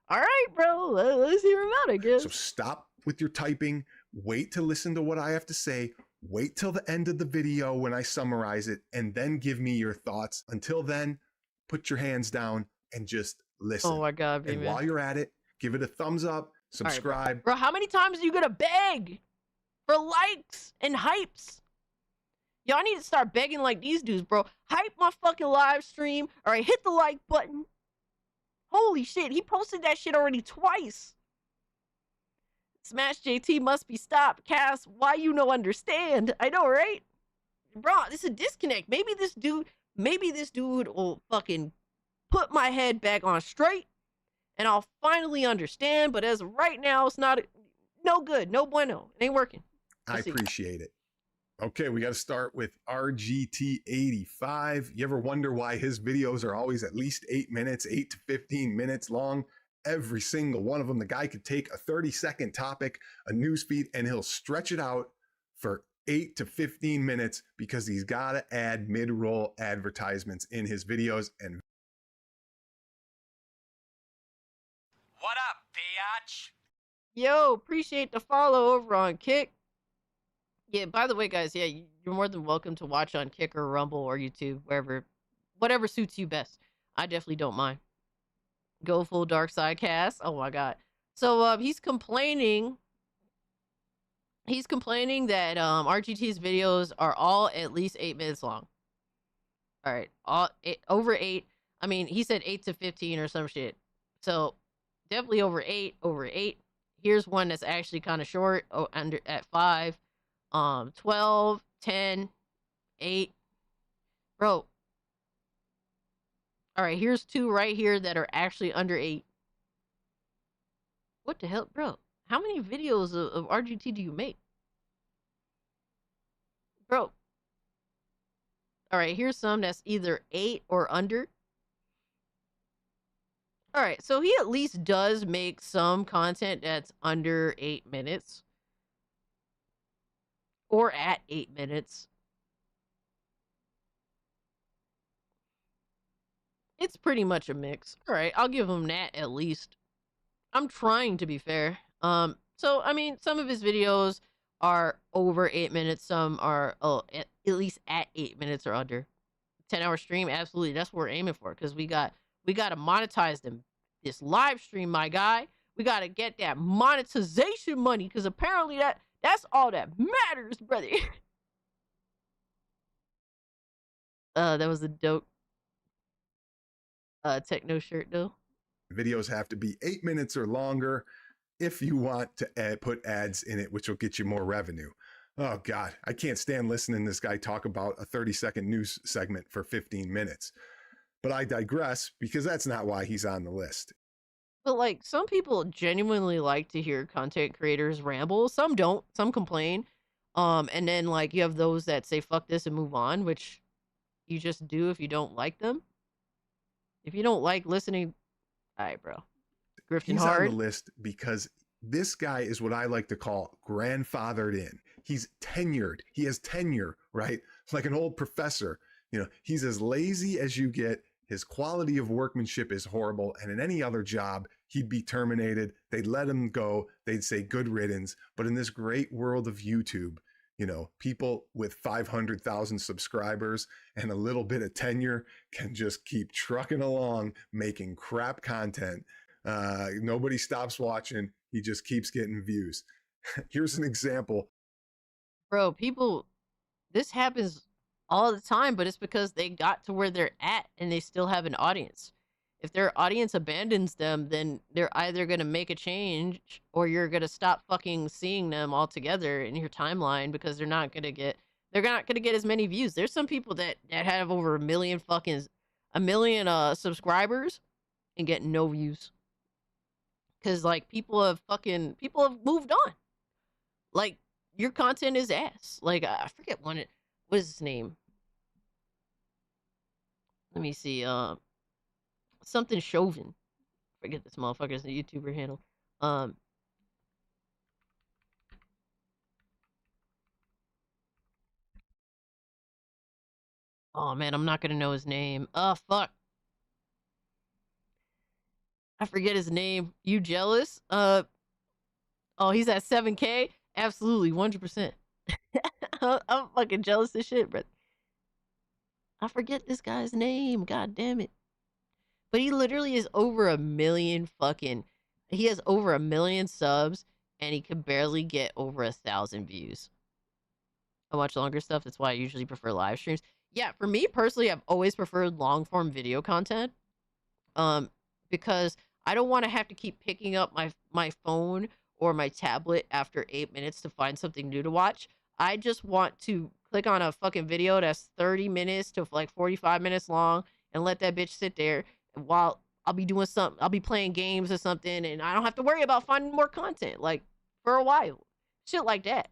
All right, bro. Let's hear him out, I guess. So stop with your typing. Wait to listen to what I have to say. Wait till the end of the video when I summarize it, and then give me your thoughts. Until then, put your hands down and just listen. Oh my God, baby. And while you're at it, give it a thumbs up, subscribe. Right, bro, how many times are you gonna beg for likes and hypes? Y'all need to start begging like these dudes, bro. Hype my fucking live stream. All right, hit the like button. Holy shit, he posted that shit already twice. Smash JT must be stopped. Cass, why you no understand? I know, right? Bro, this is a disconnect. Maybe this dude will fucking put my head back on straight and I'll finally understand. But as of right now, it's not no good. No bueno. It ain't working. I appreciate it. Okay, we got to start with RGT85. You ever wonder why his videos are always at least 8 minutes, 8 to 15 minutes long? Every single one of them. The guy could take a 30-second topic, a news feed, and he'll stretch it out for 8 to 15 minutes because he's got to add mid-roll advertisements in his videos. And What up, biatch? yo, appreciate the follow over on Kick. Yeah, by the way, guys, yeah, you're more than welcome to watch on Kick or Rumble or YouTube, whatever suits you best. I definitely don't mind. Go full dark side cast. Oh my god. So he's complaining that RGT's videos are all at least 8 minutes long. All right, over 8. I mean, he said 8 to 15 or some shit. So definitely over 8. Here's one that's actually kind of short. Under at 5. 12, 10, 8. Bro. All right, here's 2 right here that are actually under 8. What the hell, bro? How many videos of RGT do you make? Bro. All right, here's some that's either 8 or under. All right, so he at least does make some content that's under 8 minutes. Or at 8 minutes. It's pretty much a mix. All right, I'll give him that at least. I'm trying to be fair. So I mean, some of his videos are over 8 minutes. Some are at least at 8 minutes or under. 10-hour stream, absolutely. That's what we're aiming for because we got to monetize this live stream, my guy. We got to get that monetization money because apparently that's all that matters, brother. That was a dope techno shirt, though. videos have to be 8 minutes or longer if you want to put ads in it, which will get you more revenue. Oh, God, I can't stand listening to this guy talk about a 30-second news segment for 15 minutes. But I digress because that's not why he's on the list. But like some people genuinely like to hear content creators ramble. Some don't. Some complain. And then like you have those that say fuck this and move on, which you just do if you don't like them. If you don't like listening, all right, bro. Grifting He's hard. on the list because this guy is what I like to call grandfathered in. He's tenured. He has tenure, right? Like an old professor. You know, he's as lazy as you get. His quality of workmanship is horrible. And in any other job, he'd be terminated. They'd let him go. They'd say good riddance. But in this great world of YouTube, you know, people with 500,000 subscribers and a little bit of tenure can just keep trucking along, making crap content. Nobody stops watching. He just keeps getting views. Here's an example. Bro, this happens all the time, but it's because they got to where they're at and they still have an audience. If their audience abandons them, then they're either going to make a change or you're going to stop fucking seeing them altogether in your timeline because they're not going to get as many views. There's some people that have over a million subscribers and get no views. Cause like people have moved on. Like your content is ass. Like I forget what is his name? Let me see. Something Chauvin. Forget this motherfucker's YouTuber handle. Oh man, I'm not gonna know his name. Oh fuck. I forget his name. You jealous? Oh, he's at 7K? Absolutely, 100%. I'm fucking jealous of shit, bro. I forget this guy's name. God damn it. But he literally is over 1 million he has over 1 million subs and he can barely get over 1,000 views. I watch longer stuff. That's why I usually prefer live streams. Yeah, for me personally, I've always preferred long form video content. Because I don't want to have to keep picking up my phone or my tablet after 8 minutes to find something new to watch. I just want to click on a fucking video that's 30 minutes to like 45 minutes long and let that bitch sit there while I'll be doing something. I'll be playing games or something, and I don't have to worry about finding more content like for a while. Shit like that.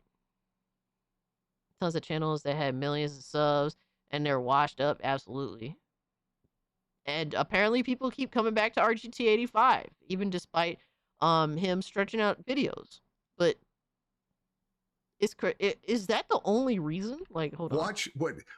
Tons of channels that had millions of subs and they're washed up, absolutely. And apparently people keep coming back to RGT85, even despite him stretching out videos. But is that the only reason? Like, hold on.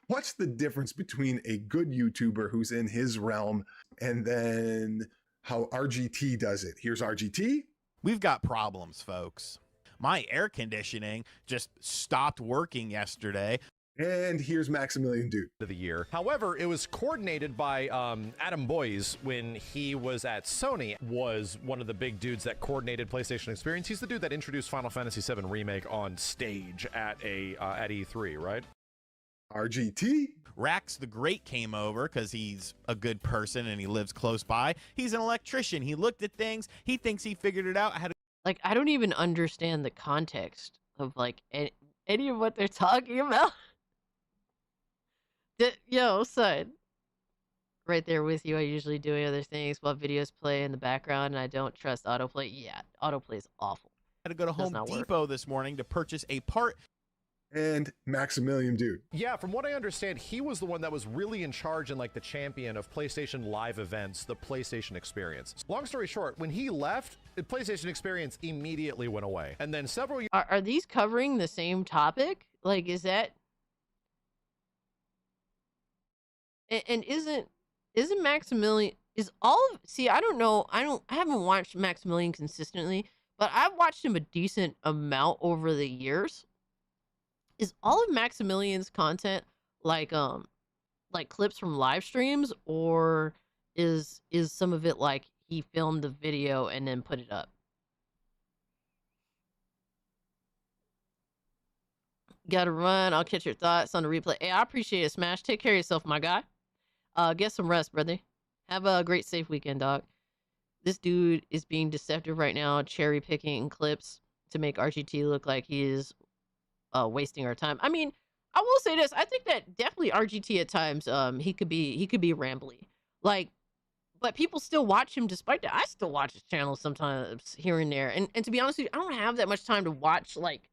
What's the difference between a good YouTuber who's in his realm and then how RGT does it? Here's RGT. We've got problems, folks. My air conditioning just stopped working yesterday. And here's Maximilian Dude. Of the year. However, it was coordinated by Adam Boyes when he was at Sony, was one of the big dudes that coordinated PlayStation Experience. He's the dude that introduced Final Fantasy VII Remake on stage at E3, right? RGT. Rax the Great came over because he's a good person and he lives close by. He's an electrician. He looked at things. He thinks he figured it out. Like, I don't even understand the context of like any of what they're talking about. Yo, son. Right there with you. I usually doing other things while videos play in the background, and I don't trust autoplay. Yeah, autoplay is awful. I had to go to Home Depot this morning to purchase a part. And Maximilian Dude. Yeah, from what I understand, he was the one that was really in charge and like the champion of PlayStation Live events, the PlayStation Experience. Long story short, when he left, the PlayStation Experience immediately went away. And then several years... Are these covering the same topic? Like, is that... And isn't Maximilian... Is all of... See, I don't know. I haven't watched Maximilian consistently, but I've watched him a decent amount over the years. Is all of Maximilian's content like clips from live streams, or is some of it like he filmed the video and then put it up? Gotta run. I'll catch your thoughts on the replay. Hey, I appreciate it, Smash. Take care of yourself, my guy. Get some rest, brother. Have a great, safe weekend, dog. This dude is being deceptive right now, cherry picking clips to make RGT look like he is wasting our time. I mean, I will say this. I think that definitely RGT at times, he could be rambly. Like, but people still watch him despite that. I still watch his channel sometimes here and there. And to be honest with you, I don't have that much time to watch like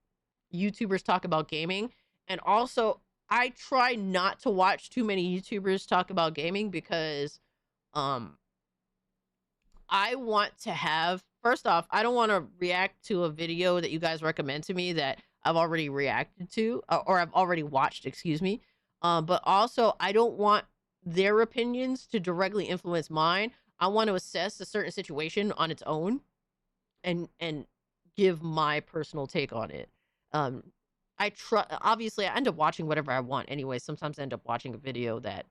YouTubers talk about gaming. And also, I try not to watch too many YouTubers talk about gaming because I want to have, first off, I don't want to react to a video that you guys recommend to me that I've already reacted to, or I've already watched, excuse me. But also, I don't want their opinions to directly influence mine. I want to assess a certain situation on its own and give my personal take on it. Obviously, I end up watching whatever I want anyway. Sometimes I end up watching a video that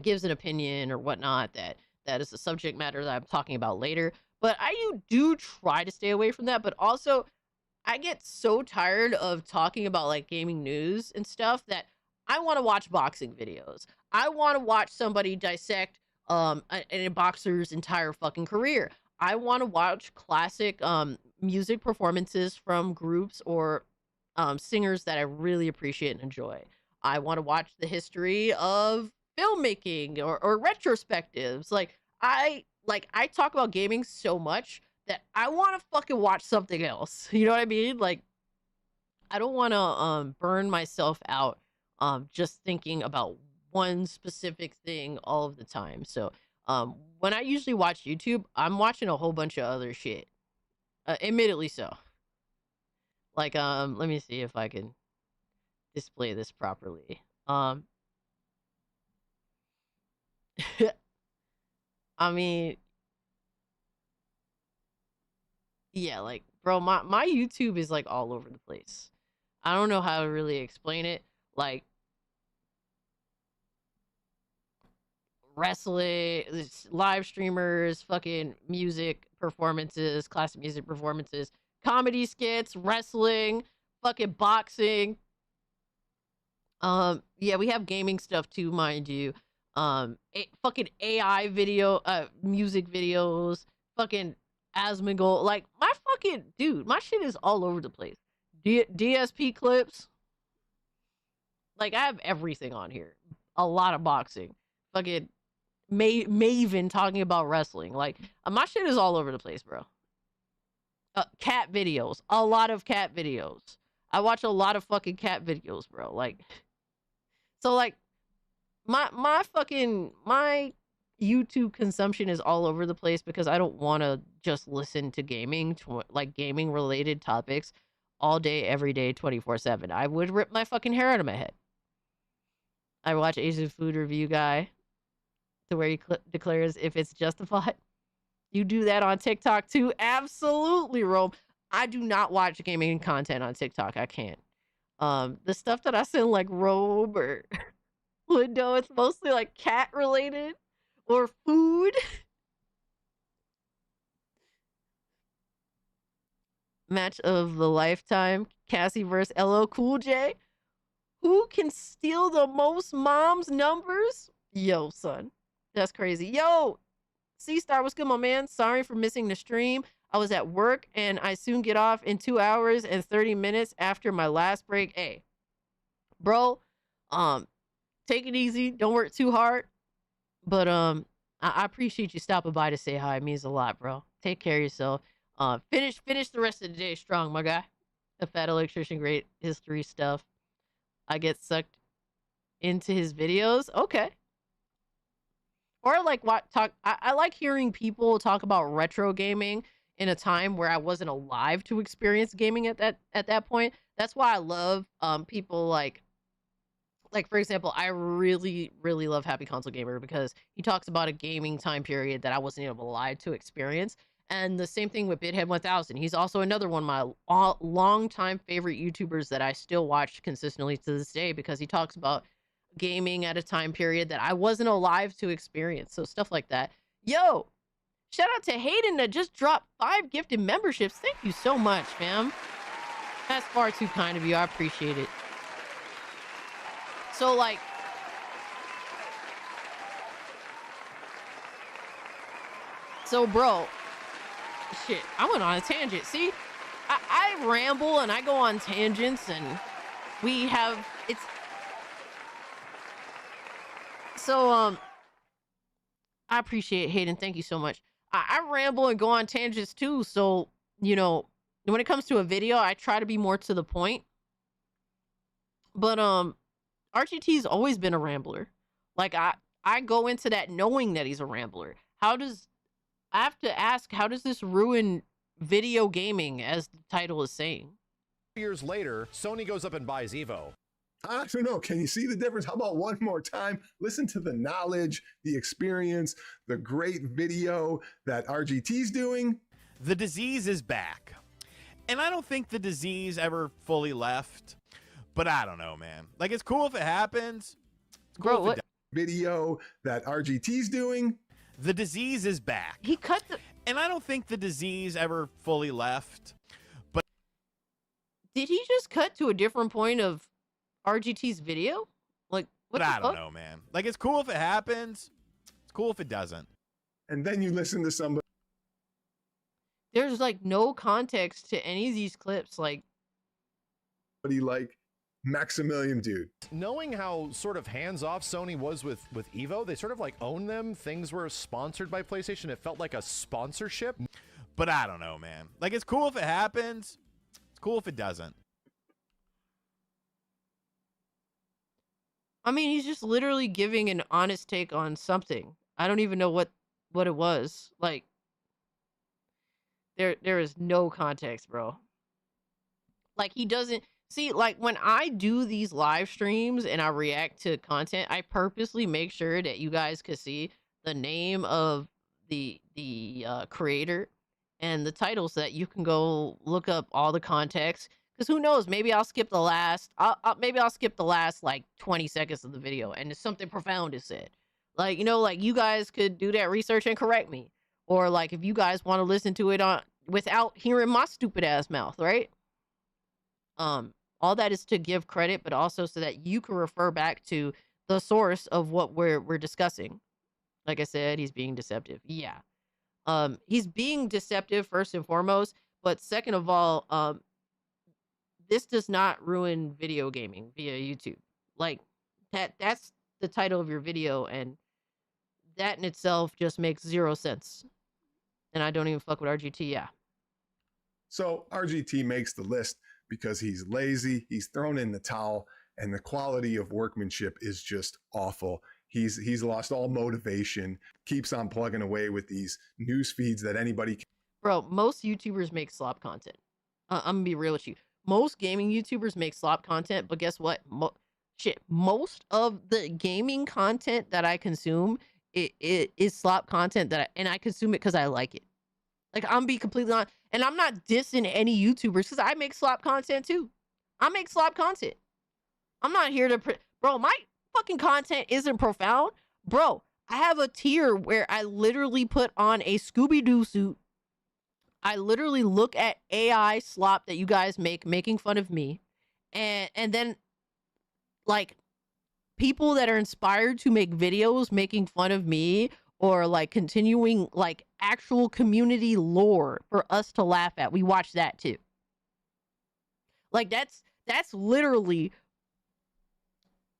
gives an opinion or whatnot that is the subject matter that I'm talking about later. But I do try to stay away from that. But also, I get so tired of talking about like gaming news and stuff that I want to watch boxing videos. I want to watch somebody dissect a boxer's entire fucking career. I want to watch classic music performances from groups or singers that I really appreciate and enjoy. I want to watch the history of filmmaking or retrospectives. I talk about gaming so much that I want to fucking watch something else. You know what I mean? Like, I don't want to burn myself out just thinking about one specific thing all of the time. So when I usually watch YouTube, I'm watching a whole bunch of other shit. Admittedly so. Like, let me see if I can display this properly. I mean, yeah, like, bro, my YouTube is like all over the place. I don't know how to really explain it. Like, wrestling, live streamers, fucking music performances, classic music performances, comedy skits, wrestling, fucking boxing. Yeah, we have gaming stuff too, mind you. Fucking AI video, music videos, fucking Asmongold. Like, my fucking dude, my shit is all over the place. DSP clips. Like, I have everything on here. A lot of boxing. Fucking Maven talking about wrestling. Like, my shit is all over the place, bro. Cat videos. A lot of cat videos. I watch a lot of fucking cat videos, bro. Like, so, like, my YouTube consumption is all over the place because I don't want to just listen to gaming, like gaming related topics all day, every day, 24/7. I would rip my fucking hair out of my head. I watch Asian Food Review Guy to where he declares if it's justified. You do that on TikTok too? Absolutely, Rome. I do not watch gaming content on TikTok. I can't. The stuff that I send like Robe or Window, it's mostly like cat related or food. Match of the lifetime. Cassie versus LL Cool J. Who can steal the most mom's numbers? Yo, son. That's crazy. Yo, C-Star, what's good, my man? Sorry for missing the stream. I was at work, and I soon get off in 2 hours and 30 minutes after my last break. Hey, bro, take it easy. Don't work too hard. But I appreciate you stopping by to say hi. It means a lot, bro. Take care of yourself. Finish the rest of the day strong, my guy. The Fat Electrician, great history stuff. I get sucked into his videos. Okay. Or like I like hearing people talk about retro gaming in a time where I wasn't alive to experience gaming at that point. That's why I love people like for example, I really love Happy Console Gamer because he talks about a gaming time period that I wasn't even alive to experience. And the same thing with Bithead 1000. He's also another one of my longtime favorite YouTubers that I still watch consistently to this day because he talks about gaming at a time period that I wasn't alive to experience. So stuff like that. Yo, shout out to Hayden that just dropped 5 gifted memberships. Thank you so much, fam. That's far too kind of you. I appreciate it. So like, bro, shit, I went on a tangent. See, I ramble and I go on tangents and we have, it's, so, I appreciate Hayden. Thank you so much. I ramble and go on tangents too. So, you know, when it comes to a video, I try to be more to the point. But, RGT's always been a rambler. Like, I go into that knowing that he's a rambler. I have to ask, how does this ruin video gaming, as the title is saying? Years later, Sony goes up and buys Evo. I don't know. Can you see the difference? How about one more time? Listen to the knowledge, the experience, the great video that RGT's doing. The disease is back. And I don't think the disease ever fully left. But I don't know, man. Like, it's cool if it happens. It's cool. Bro, what video that RGT's doing? The disease is back. He cut the... And I don't think the disease ever fully left. But did he just cut to a different point of RGT's video? Like, what? But I don't know, man. Like, it's cool if it happens. It's cool if it doesn't. And then you listen to somebody. There's like no context to any of these clips. Like Maximilian, dude. Knowing how sort of hands-off Sony was with Evo, they sort of like own them. Things were sponsored by PlayStation. It felt like a sponsorship. But I don't know, man. Like, it's cool if it happens. It's cool if it doesn't. I mean, he's just literally giving an honest take on something. I don't even know what it was. Like, there is no context, bro. Like, he doesn't... See, like, when I do these live streams and I react to content, I purposely make sure that you guys can see the name of the creator and the title so that you can go look up all the context. Because who knows, maybe I'll skip the last, I'll skip the last, like, 20 seconds of the video and something profound is said. Like, you know, like, you guys could do that research and correct me. Or, like, if you guys want to listen to it without hearing my stupid ass mouth, right? All that is to give credit, but also so that you can refer back to the source of what we're discussing. Like I said, he's being deceptive. Yeah. He's being deceptive first and foremost, But second of all, this does not ruin video gaming via YouTube. Like that's the title of your video, and that in itself just makes 0 sense. And I don't even fuck with RGT, yeah. So RGT makes the list because he's lazy, he's thrown in the towel, and the quality of workmanship is just awful. He's lost all motivation, keeps on plugging away with these news feeds that anybody can. Bro, most YouTubers make slop content. I'm gonna be real with you. Most gaming YouTubers make slop content, but guess what? Most of the gaming content that I consume, it is slop content and I consume it because I like it. Like, I'm be completely honest, and I'm not dissing any YouTubers because I make slop content too. I make slop content. I'm not here to, bro, my fucking content isn't profound. Bro, I have a tier where I literally put on a Scooby-Doo suit. I literally look at AI slop that you guys making fun of me. And then, like, people that are inspired to make videos making fun of me or, like, continuing, like, actual community lore for us to laugh at. We watch that, too. Like, that's literally...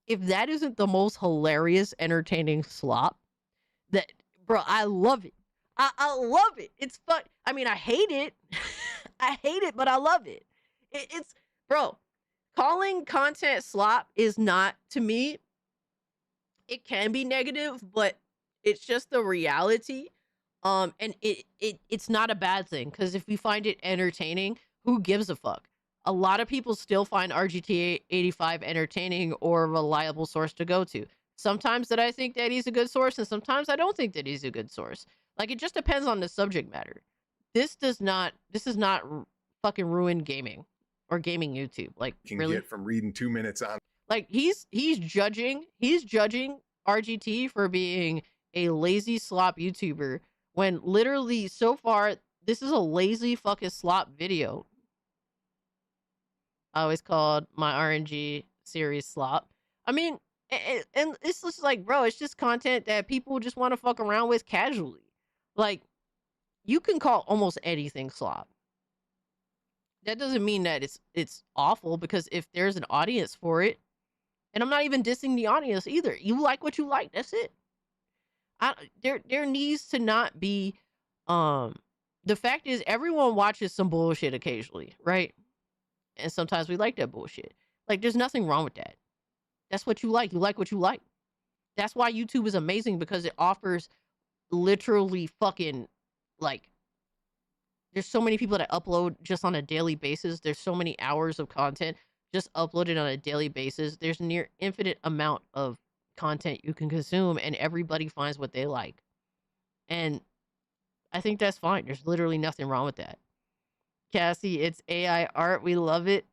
If that isn't the most hilarious, entertaining slop, that, bro, I love it. I love it. It's fun. I mean, I hate it. I hate it, but I love it. It's, bro, calling content slop is not, to me, it can be negative, but it's just the reality. And it's not a bad thing, because if we find it entertaining, who gives a fuck? A lot of people still find RGT 85 entertaining or a reliable source to go to. Sometimes that I think that he's a good source, and sometimes I don't think that he's a good source. Like, it just depends on the subject matter. This is not fucking ruin gaming or gaming YouTube. Like, Can really? Get from reading 2 minutes on. Like, he's judging RGT for being a lazy slop YouTuber when literally so far this is a lazy fucking slop video. I always called my RNG series slop. I mean, and it's just like, bro, it's just content that people just want to fuck around with casually. Like, you can call almost anything slop. That doesn't mean that it's awful, because if there's an audience for it, and I'm not even dissing the audience either. You like what you like. That's it. There needs to not be, the fact is everyone watches some bullshit occasionally, right? And sometimes we like that bullshit. Like, there's nothing wrong with that. That's what you like. You like what you like. That's why YouTube is amazing, because it offers literally fucking, like, there's so many people that upload just on a daily basis. There's so many hours of content just uploaded on a daily basis. There's near infinite amount of content you can consume, and everybody finds what they like. And I think that's fine. There's literally nothing wrong with that. Cassie, it's AI art. We love it.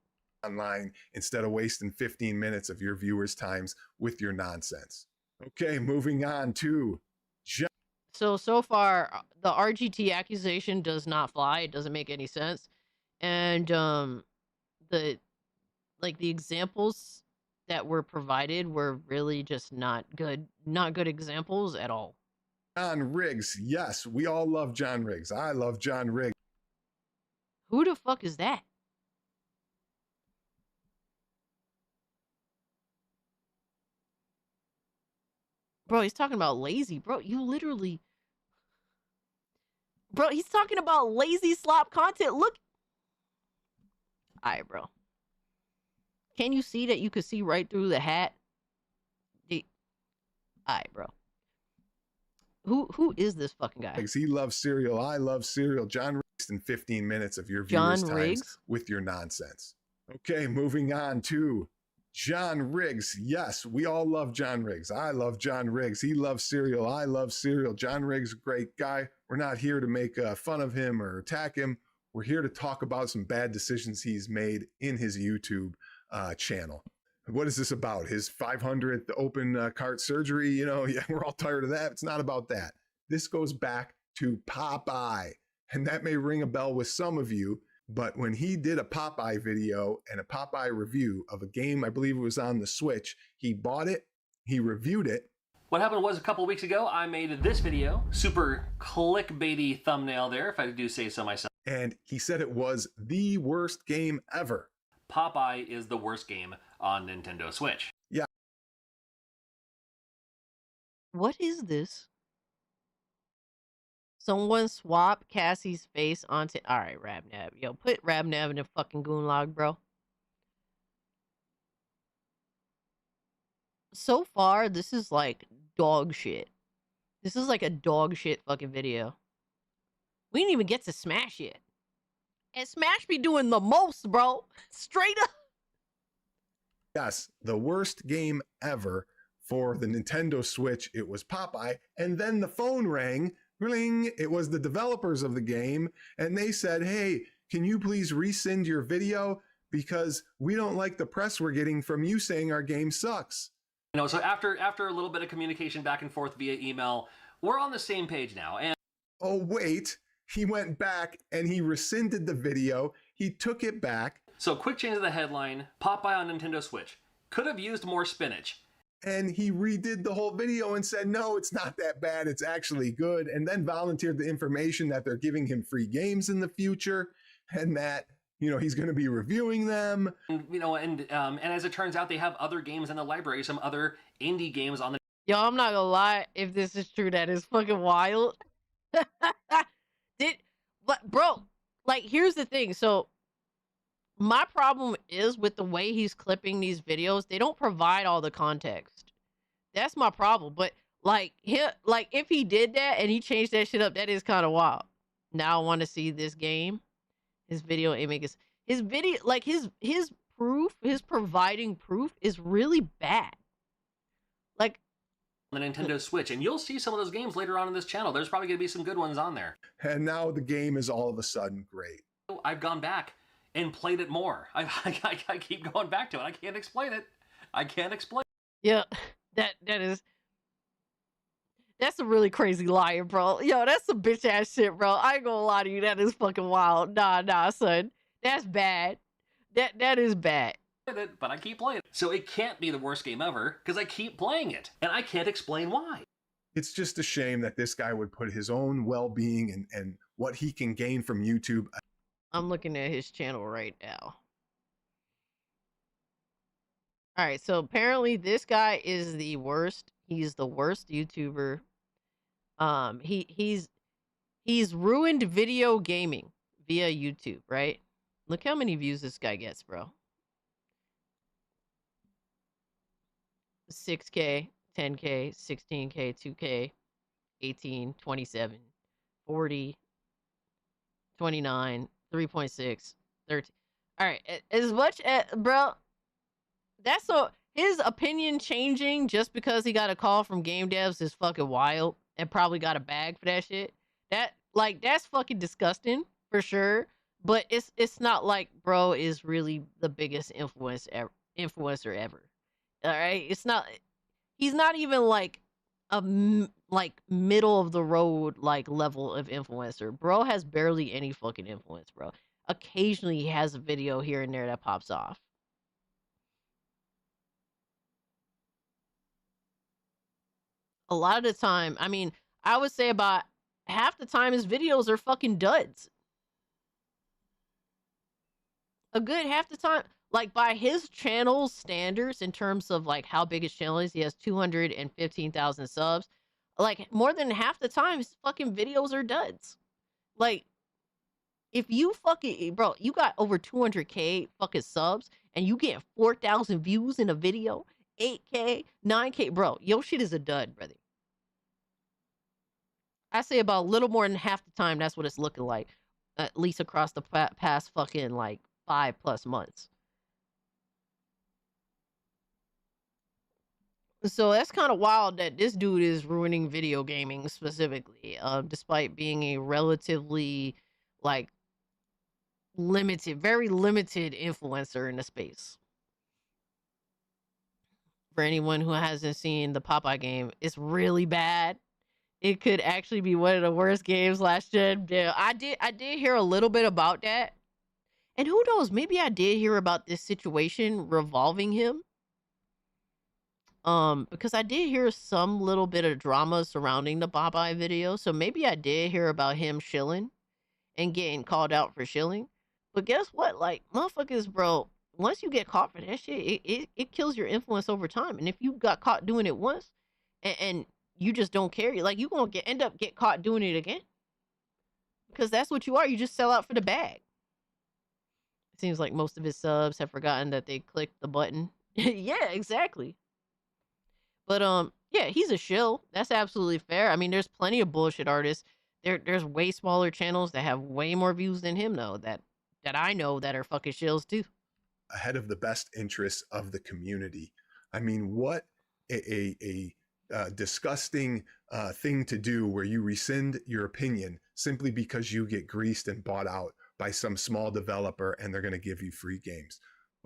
Online instead of wasting 15 minutes of your viewers' times with your nonsense. Okay, moving on to So far, the RGT accusation does not fly. It doesn't make any sense. And the examples that were provided were really just not good examples at all. John Riggs. Yes, we all love John Riggs. I love John Riggs. Who the fuck is that? Bro, he's talking about lazy. Bro, you literally... Bro, he's talking about lazy slop content. Look. Alright, bro. Can you see that you could see right through the hat? Alright, bro. Who is this fucking guy? He loves cereal. I love cereal. John Riggs in 15 minutes of your viewers' times with your nonsense. Okay, moving on to John Riggs. Yes, we all love John Riggs. I love John Riggs. He loves cereal. I love cereal. John Riggs, great guy. We're not here to make fun of him or attack him. We're here to talk about some bad decisions he's made in his YouTube channel. What is this about? His 500th open cart surgery? You know, yeah, we're all tired of that. It's not about that. This goes back to Popeye. And that may ring a bell with some of you, but when he did a Popeye video and a Popeye review of a game, I believe it was on the Switch, he bought it, he reviewed it. What happened was a couple weeks ago, I made this video, super clickbaity thumbnail there, if I do say so myself. and he said it was the worst game ever. Popeye is the worst game on Nintendo Switch. Yeah. What is this? Someone swap Cassie's face onto. All right, Rabnab. Yo, put Rabnab in the fucking goon log, bro. So far, this is like dog shit. This is like a dog shit fucking video. We didn't even get to Smash yet. And Smash be doing the most, bro. Straight up. Yes, the worst game ever for the Nintendo Switch. It was Popeye, and then the phone rang. Ring. It was the developers of the game, and they said, "Hey, can you please resend your video because we don't like the press we're getting from you saying our game sucks." You know, so after a little bit of communication back and forth via email, we're on the same page now. And oh wait, he went back and he rescinded the video. He took it back. So quick change of the headline: Popeye on Nintendo Switch could have used more spinach. And he redid the whole video and said, no, it's not that bad. It's actually good. And then volunteered the information that they're giving him free games in the future and that, you know, he's going to be reviewing them. And, you know, and as it turns out, they have other games in the library, some other indie games on the. Yo, I'm not gonna lie. If this is true, that is fucking wild. Bro, like, here's the thing. So, my problem is with the way he's clipping these videos. They don't provide all the context. That's my problem. But like if he did that and he changed that shit up, that is kind of wild. Now I want to see this game. His video images. His video, like his proof, his providing proof is really bad. Like on the Nintendo Switch, and you'll see some of those games later on in this channel. There's probably going to be some good ones on there. And now the game is all of a sudden great. I've gone back and played it more. I keep going back to it. I can't explain it. I can't explain. Yeah, that's a really crazy liar, bro. Yo, that's some bitch ass shit, bro. I ain't gonna lie to you. That is fucking wild. Nah, son. That's bad. That is bad. But I keep playing it. So it can't be the worst game ever because I keep playing it. And I can't explain why. It's just a shame that this guy would put his own well-being and what he can gain from YouTube. I'm looking at his channel right now. All right, so apparently this guy is the worst. He's the worst YouTuber. He's ruined video gaming via YouTube, right? Look how many views this guy gets, bro. 6K, 10K, 16K, 2K, 18, 27, 40, 29, 3.6, 13. All right, as much as, bro, that's so his opinion changing just because he got a call from game devs is fucking wild and probably got a bag for that shit. That's fucking disgusting for sure. But it's not like bro is really the biggest influencer ever. All right, it's not. He's not even like a middle of the road like level of influencer. Bro has barely any fucking influence, bro. Occasionally he has a video here and there that pops off. A lot of the time, I mean, I would say about half the time his videos are fucking duds. A good half the time, like by his channel standards in terms of like how big his channel is, he has 215,000 subs. Like more than half the time his fucking videos are duds. Like if you fucking, bro, you got over 200K fucking subs and you get 4,000 views in a video, 8K, 9K, bro, your shit is a dud, brother. I say about a little more than half the time that's what it's looking like, at least across the past fucking like 5+ months. So that's kind of wild that this dude is ruining video gaming specifically, despite being a relatively like very limited influencer in the space. For anyone who hasn't seen the Popeye game, it's really bad. It could actually be one of the worst games last gen. Yeah, I did hear a little bit about that. And who knows, maybe I did hear about this situation revolving him. Because I did hear some little bit of drama surrounding the Popeye video. So maybe I did hear about him shilling. and getting called out for shilling. But guess what? Like, motherfuckers, bro, once you get caught for that shit, it kills your influence over time. And if you got caught doing it once and you just don't care, like, you gonna end up get caught doing it again. Because that's what you are. You just sell out for the bag. It seems like most of his subs have forgotten that they clicked the button. Yeah, exactly. But yeah, he's a shill. That's absolutely fair. I mean, there's plenty of bullshit artists. There's way smaller channels that have way more views than him though, that I know that are fucking shills too. Ahead of the best interests of the community. I mean, what a disgusting thing to do, where you rescind your opinion simply because you get greased and bought out by some small developer and they're going to give you free games.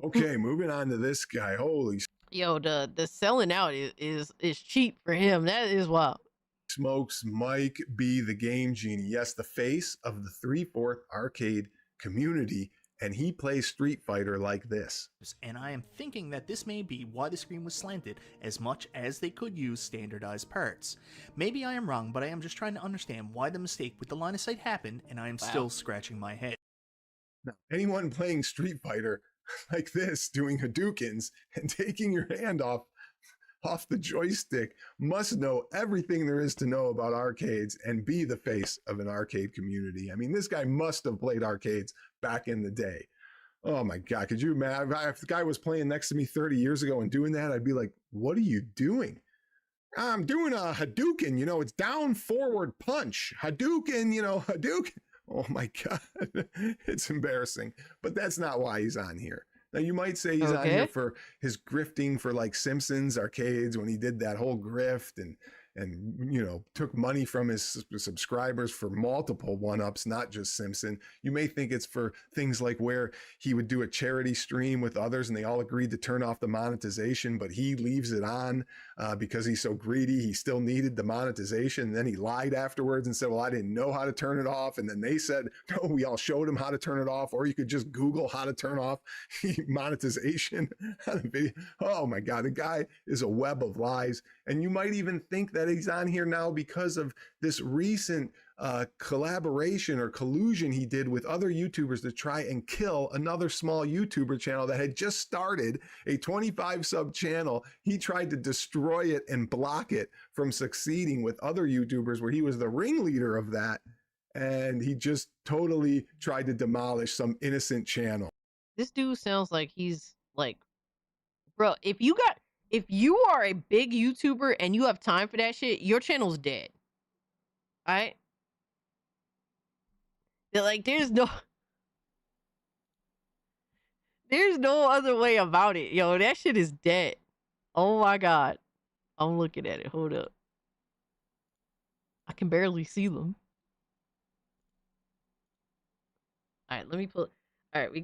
Okay, moving on to this guy. Holy Yo, the selling out is cheap for him. That is wild. smokes, Mike B, the Game Genie. Yes, the face of the 3/4 arcade community, and he plays Street Fighter like this. And I am thinking that this may be why the screen was slanted as much as they could use standardized parts. Maybe I am wrong, but I am just trying to understand why the mistake with the line of sight happened, and I am still scratching my head. Now, anyone playing Street Fighter like this, doing Hadoukens and taking your hand off the joystick, must know everything there is to know about arcades and be the face of an arcade community. I mean, this guy must have played arcades back in the day. Oh my God, could you imagine if the guy was playing next to me 30 years ago and doing that? I'd be like, what are you doing? I'm doing a Hadouken, you know, it's down, forward, punch. Hadouken, you know, Hadouken. Oh my God, it's embarrassing, but that's not why he's on here. Now, you might say he's on here for his grifting for like Simpsons arcades, when he did that whole grift and you know, took money from his subscribers for multiple one-ups, not just Simpson. You may think it's for things like where he would do a charity stream with others and they all agreed to turn off the monetization, but he leaves it on because he's so greedy. He still needed the monetization. And then he lied afterwards and said, well, I didn't know how to turn it off. And then they said, no, we all showed him how to turn it off, or you could just Google how to turn off monetization on a video. Oh my God, the guy is a web of lies. And you might even think that he's on here now because of this recent collaboration or collusion he did with other YouTubers to try and kill another small YouTuber channel that had just started, a 25 sub channel. He tried to destroy it and block it from succeeding with other YouTubers, where he was the ringleader of that. And he just totally tried to demolish some innocent channel. This dude sounds like he's like, bro, if you are a big YouTuber and you have time for that shit, your channel's dead. All right? Like, there's no other way about it. Yo, that shit is dead. Oh my God. I'm looking at it. Hold up. I can barely see them. All right, let me pull. All right, we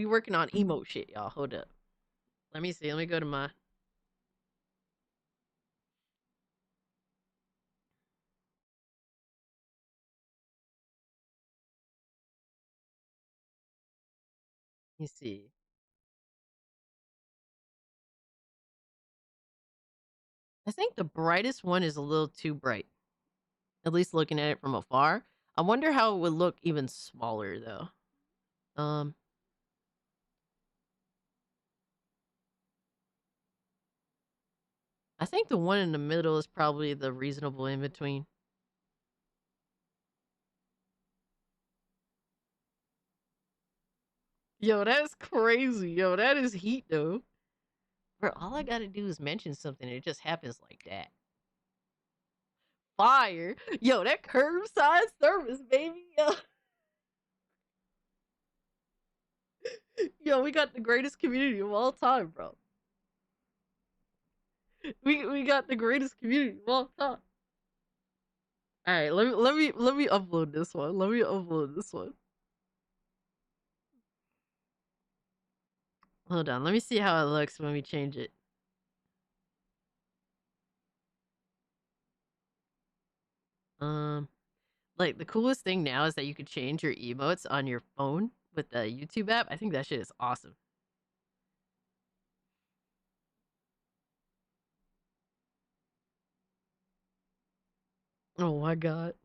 working on emote shit, y'all. Hold up. Let me see. Let me go to my. Let me see. I think the brightest one is a little too bright. At least looking at it from afar. I wonder how it would look even smaller though. I think the one in the middle is probably the reasonable in between. Yo, that's crazy. Yo, that is heat though. Bro, all I gotta do is mention something and it just happens like that. Fire. Yo, that curbside service, baby. Yo. Yo, we got the greatest community of all time, bro. We got the greatest community of all time. All right, let me upload this one. Let me upload this one. Hold on, let me see how it looks when we change it. Like the coolest thing now is that you could change your emotes on your phone with the YouTube app. I think that shit is awesome. Oh my God.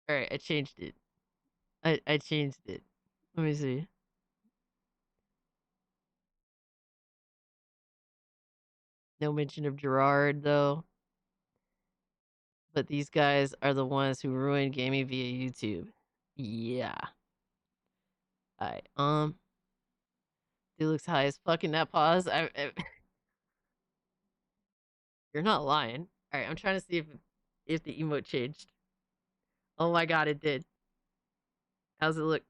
All right, I changed it. I changed it. Let me see. No mention of Gerard though. But these guys are the ones who ruined gaming via YouTube. Yeah. Alright, it looks high as fuck in that pause. You're not lying. Alright, I'm trying to see if the emote changed. Oh my god, it did. How's it look?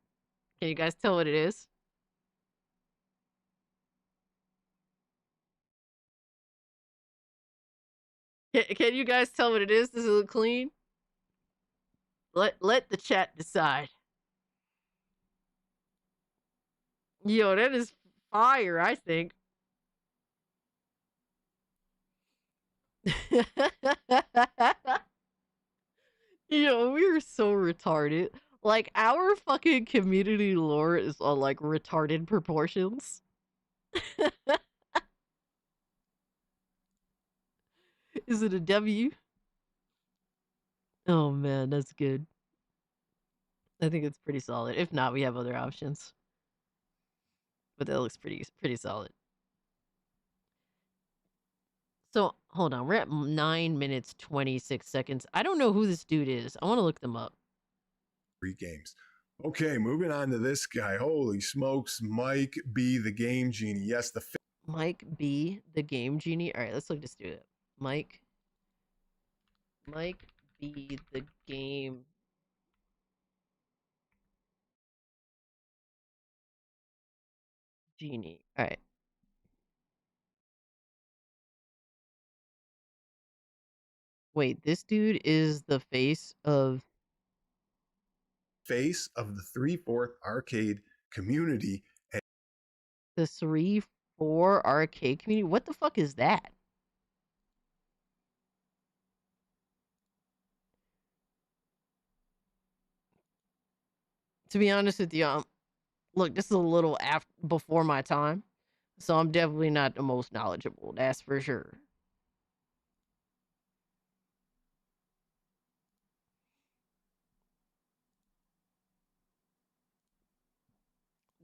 Can you guys tell what it is? Can you guys tell what it is? Does it look clean? Let the chat decide. Yo, that is fire, I think. Yo, we are so retarded. Like, our fucking community lore is on, like, retarded proportions. Is it a W? Oh, man, that's good. I think it's pretty solid. If not, we have other options. But that looks pretty solid. So, hold on. We're at 9 minutes, 26 seconds. I don't know who this dude is. I want to look them up. 3 games. Okay, moving on to this guy. Holy smokes, Mike B, the Game Genie. Yes, the Mike B, the Game Genie. All right, let's look this dude up. Mike B, the Game Genie. All right. Wait, this dude is the face of the 3/4 arcade community. And the 3-4 arcade community. What the fuck is that? To be honest with you, look, this is a little before my time, so I'm definitely not the most knowledgeable. That's for sure.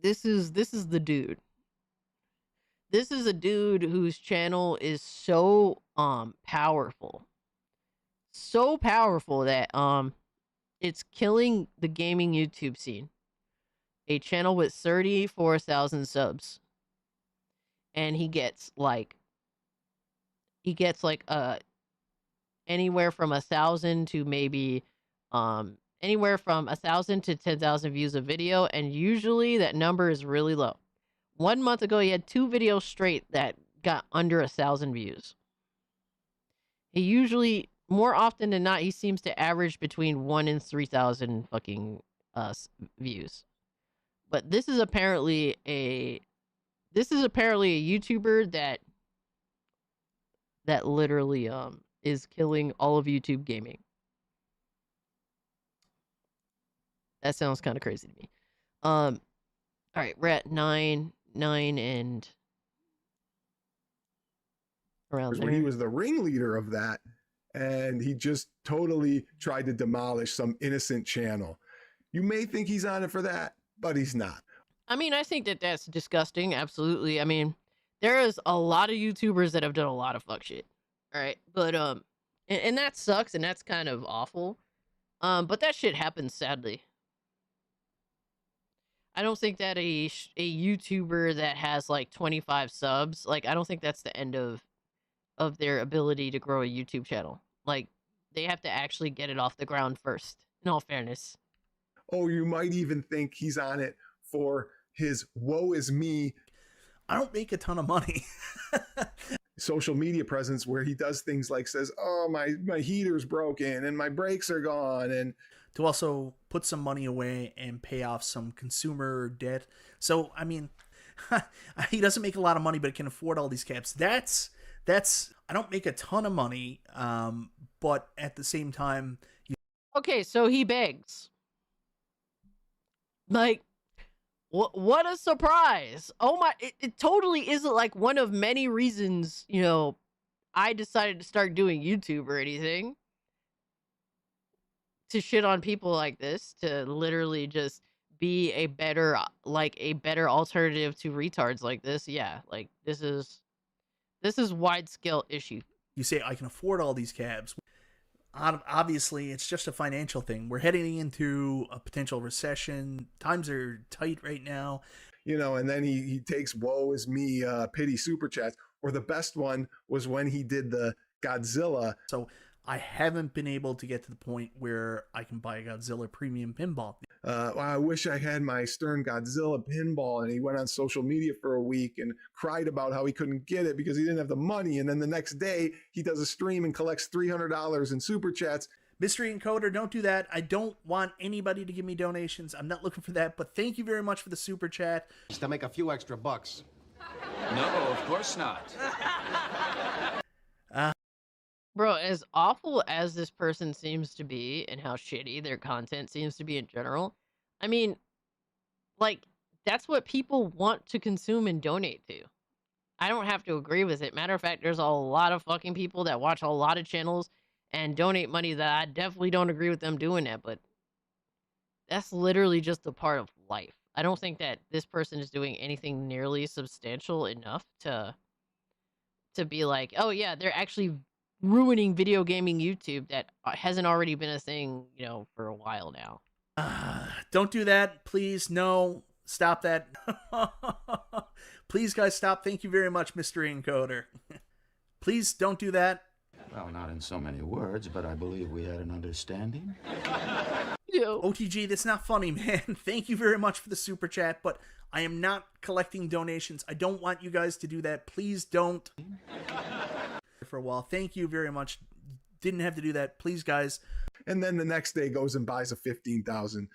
This is the dude. This is a dude whose channel is so powerful. So powerful that it's killing the gaming YouTube scene. A channel with 34,000 subs. And he gets like anywhere from 1,000 to maybe anywhere from 1,000 to 10,000 views a video, and usually that number is really low. 1 month ago, he had 2 videos straight that got under 1,000 views. He usually, more often than not, he seems to average between 1 and 3,000 fucking views. But this is apparently a YouTuber that literally is killing all of YouTube gaming. That sounds kind of crazy to me. All right, we're at 9 and around there. When he was the ringleader of that, and he just totally tried to demolish some innocent channel. You may think he's on it for that, but he's not. I mean, I think that that's disgusting. Absolutely. I mean, there is a lot of YouTubers that have done a lot of fuck shit. All right, but and that sucks, and that's kind of awful. But that shit happens, sadly. I don't think that a YouTuber that has like 25 subs, like I don't think that's the end of their ability to grow a YouTube channel. Like they have to actually get it off the ground first. In all fairness. Oh, you might even think he's on it for his woe is me. I don't make a ton of money. Social media presence where he does things like says, oh, my heater's broken and my brakes are gone, and to also put some money away and pay off some consumer debt. So, I mean, he doesn't make a lot of money, but can afford all these caps. That's I don't make a ton of money, but at the same time, okay, so he begs. Like, what a surprise. Oh my, it totally isn't like one of many reasons, you know, I decided to start doing YouTube or anything. to shit on people like this, to literally just be a better alternative to retards like this. Yeah, like this is wide scale issue. You say, I can afford all these cabs. Obviously, it's just a financial thing. We're heading into a potential recession. Times are tight right now. You know, and then he takes woe is me pity super chats. Or the best one was when he did the Godzilla. So I haven't been able to get to the point where I can buy a Godzilla premium pinball. Well, I wish I had my Stern Godzilla pinball. And he went on social media for a week and cried about how he couldn't get it because he didn't have the money. And then the next day he does a stream and collects $300 in super chats. Mystery Encoder, don't do that. I don't want anybody to give me donations. I'm not looking for that, but thank you very much for the super chat. Just to make a few extra bucks. No, of course not. Bro, as awful as this person seems to be and how shitty their content seems to be in general, I mean, like, that's what people want to consume and donate to. I don't have to agree with it. Matter of fact, there's a lot of fucking people that watch a lot of channels and donate money that I definitely don't agree with them doing that, but that's literally just a part of life. I don't think that this person is doing anything nearly substantial enough to be like, oh yeah, they're actually ruining video gaming YouTube that hasn't already been a thing, you know, for a while now. Don't do that, please. No, stop that. Please, guys, stop. Thank you very much, Mystery Encoder. Please don't do that. Well, not in so many words, but I believe we had an understanding. Yo. OTG, that's not funny, man. Thank you very much for the super chat, but I am not collecting donations. I don't want you guys to do that. Please don't. For a while. Thank you very much. Didn't have to do that. Please, guys. And then the next day goes and buys a $15,000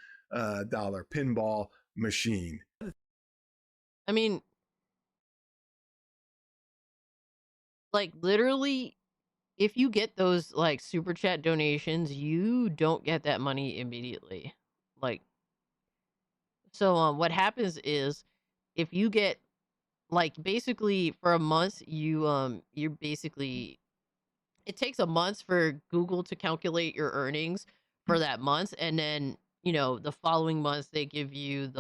pinball machine. I mean, like, literally, if you get those, like, super chat donations, you don't get that money immediately. Like, so, what happens is, if you get, like, basically, for a month, you're basically, it takes a month for Google to calculate your earnings for that month, and then, you know, the following month, they give you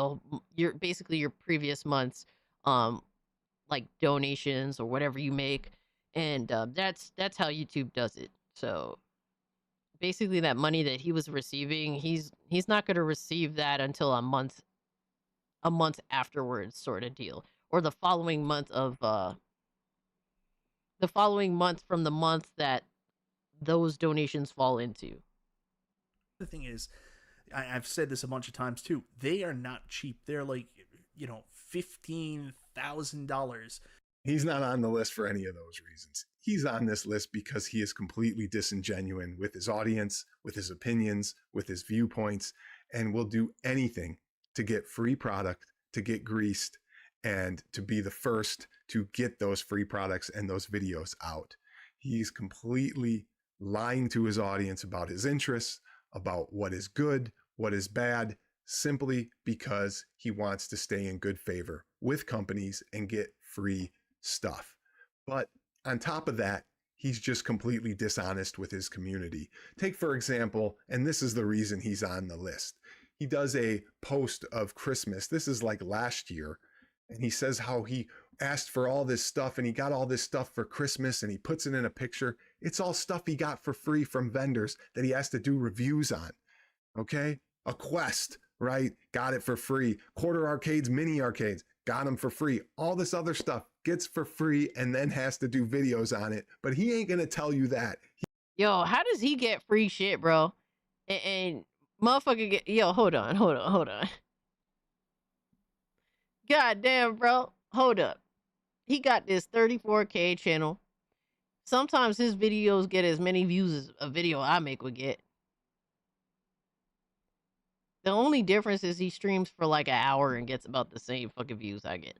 your previous month's, like, donations or whatever you make. And that's how YouTube does it. So basically, that money that he was receiving, he's not going to receive that until a month afterwards, sort of deal, or the following month from the month that those donations fall into. The thing is, I've said this a bunch of times too. They are not cheap. They're like, you know, $15,000. He's not on the list for any of those reasons. He's on this list because he is completely disingenuous with his audience, with his opinions, with his viewpoints, and will do anything to get free product, to get greased, and to be the first to get those free products and those videos out. He's completely lying to his audience about his interests, about what is good, what is bad, simply because he wants to stay in good favor with companies and get free stuff. But on top of that, he's just completely dishonest with his community. Take, for example, and this is the reason he's on the list. He does a post of Christmas. This is like last year. And he says how he asked for all this stuff and he got all this stuff for Christmas and he puts it in a picture. It's all stuff he got for free from vendors that he has to do reviews on. Okay? A Quest, right? Got it for free. Quarter arcades, mini arcades, got them for free. All this other stuff gets for free and then has to do videos on it. But he ain't going to tell you that. Yo, how does he get free shit, bro? And motherfucker get, yo, hold on. God damn, bro. Hold up. He got this 34K channel. Sometimes his videos get as many views as a video I make would get. The only difference is he streams for like an hour and gets about the same fucking views I get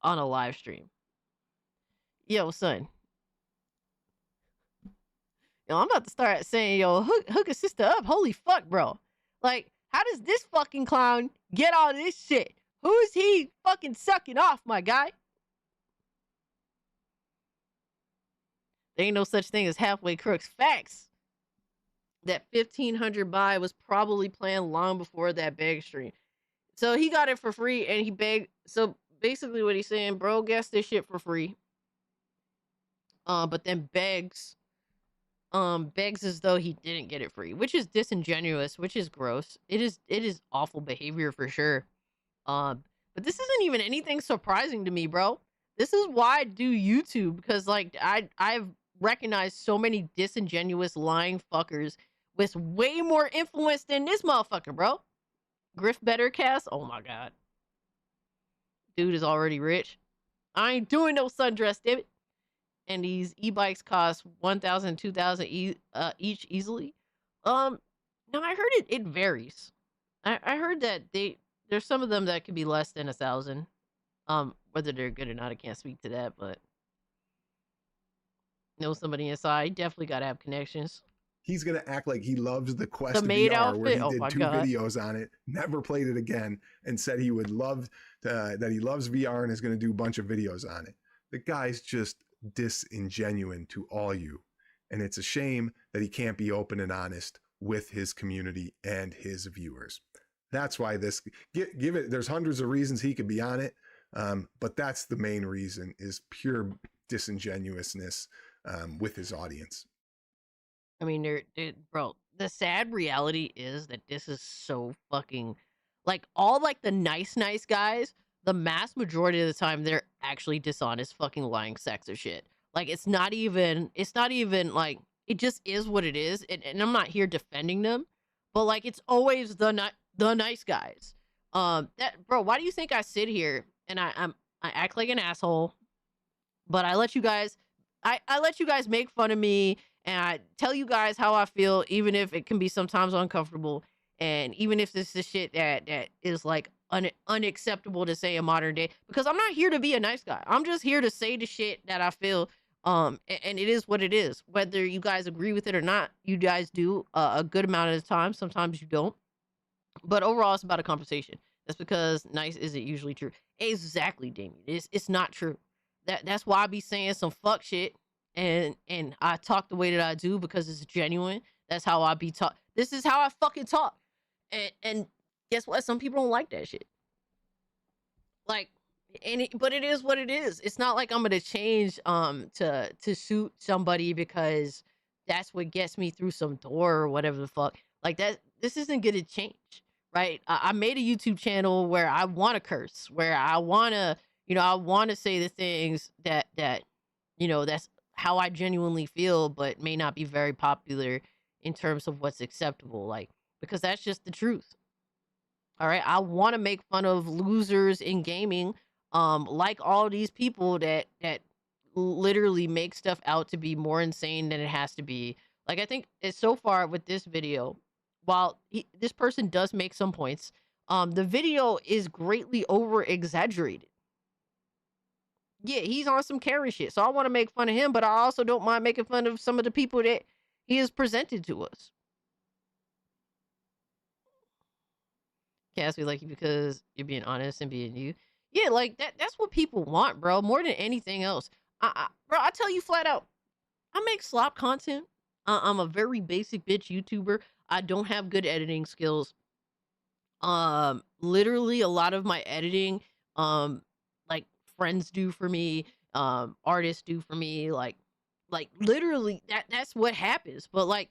on a live stream. Yo, son. Yo, I'm about to start saying, yo, hook a sister up. Holy fuck, bro. Like, how does this fucking clown get all this shit? Who is he fucking sucking off, my guy? There ain't no such thing as halfway crooks. Facts. that 1500 buy was probably planned long before that beg stream. So he got it for free and he begged. So basically what he's saying, bro gets this shit for free. But then begs as though he didn't get it free, which is disingenuous, which is gross. It is awful behavior for sure. But this isn't even anything surprising to me, bro. This is why I do YouTube, because like I've recognized so many disingenuous lying fuckers with way more influence than this motherfucker, bro. Griff Better Cast, oh my god. Dude is already rich. I ain't doing no sundress, damn it. And these e-bikes cost 1,000, 2,000 each easily. No, I heard it varies. I heard that there's some of them that could be less than 1,000. Whether they're good or not, I can't speak to that, but know somebody inside. Definitely gotta have connections. He's gonna act like he loves the Quest The maid VR, where he outfit? Oh did my 2 God. videos on it, never played it again, and said he would love that he loves VR and is gonna do a bunch of videos on it. The guy's just disingenuine to all you, and it's a shame that he can't be open and honest with his community and his viewers. That's why this give it. There's hundreds of reasons he could be on it, but that's the main reason, is pure disingenuousness with his audience. I mean, bro, the sad reality is that this is so fucking, like, all, like, the nice guys, the mass majority of the time, they're actually dishonest, fucking lying sacks of shit. Like, it's not even, like, it just is what it is, and I'm not here defending them, but, like, it's always the nice guys. Bro, why do you think I sit here and I act like an asshole, but I let you guys, I let you guys make fun of me, and I tell you guys how I feel, even if it can be sometimes uncomfortable, and even if this is shit that is like unacceptable to say in modern day, because I'm not here to be a nice guy. I'm just here to say the shit that I feel, and it is what it is. Whether you guys agree with it or not, you guys do a good amount of the time. Sometimes you don't. But overall, it's about a conversation. That's because nice isn't usually true. Exactly, Damien. It's not true. That's why I be saying some fuck shit. And I talk the way that I do because it's genuine. That's how I be talk. This is how I fucking talk. And guess what? Some people don't like that shit. Like, but it is what it is. It's not like I'm gonna change to suit somebody because that's what gets me through some door or whatever the fuck. Like that. This isn't gonna change, right? I made a YouTube channel where I want to curse, where I wanna, I want to say the things that that's how I genuinely feel, but may not be very popular in terms of what's acceptable, like, because that's just the truth. All right, I want to make fun of losers in gaming, like all these people that literally make stuff out to be more insane than it has to be. Like, I think it's so far with this video, while this person does make some points, the video is greatly over exaggerated. Yeah, he's on some Karen shit. So I want to make fun of him, but I also don't mind making fun of some of the people that he has presented to us. Cass, we like you because you're being honest and being you. Yeah, like that's what people want, bro, more than anything else. Bro, I tell you flat out, I make slop content. I'm a very basic bitch YouTuber. I don't have good editing skills. Literally a lot of my editing, like friends do for me, artists do for me, like literally that's what happens. But like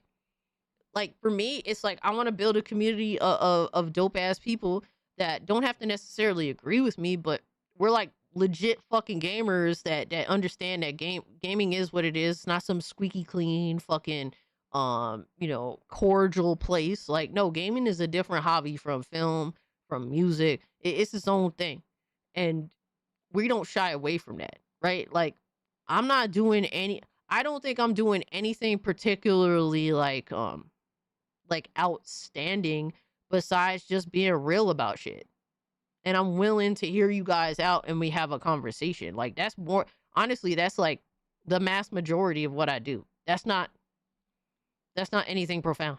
for me, it's like I want to build a community of dope ass people that don't have to necessarily agree with me, but we're like legit fucking gamers that understand that gaming is what it is. It's not some squeaky clean fucking cordial place. Like, no, gaming is a different hobby from film, from music. It's its own thing, and we don't shy away from that, right? Like, I don't think I'm doing anything particularly like outstanding besides just being real about shit. And I'm willing to hear you guys out and we have a conversation. Like, that's more, honestly, that's like the mass majority of what I do. That's not anything profound.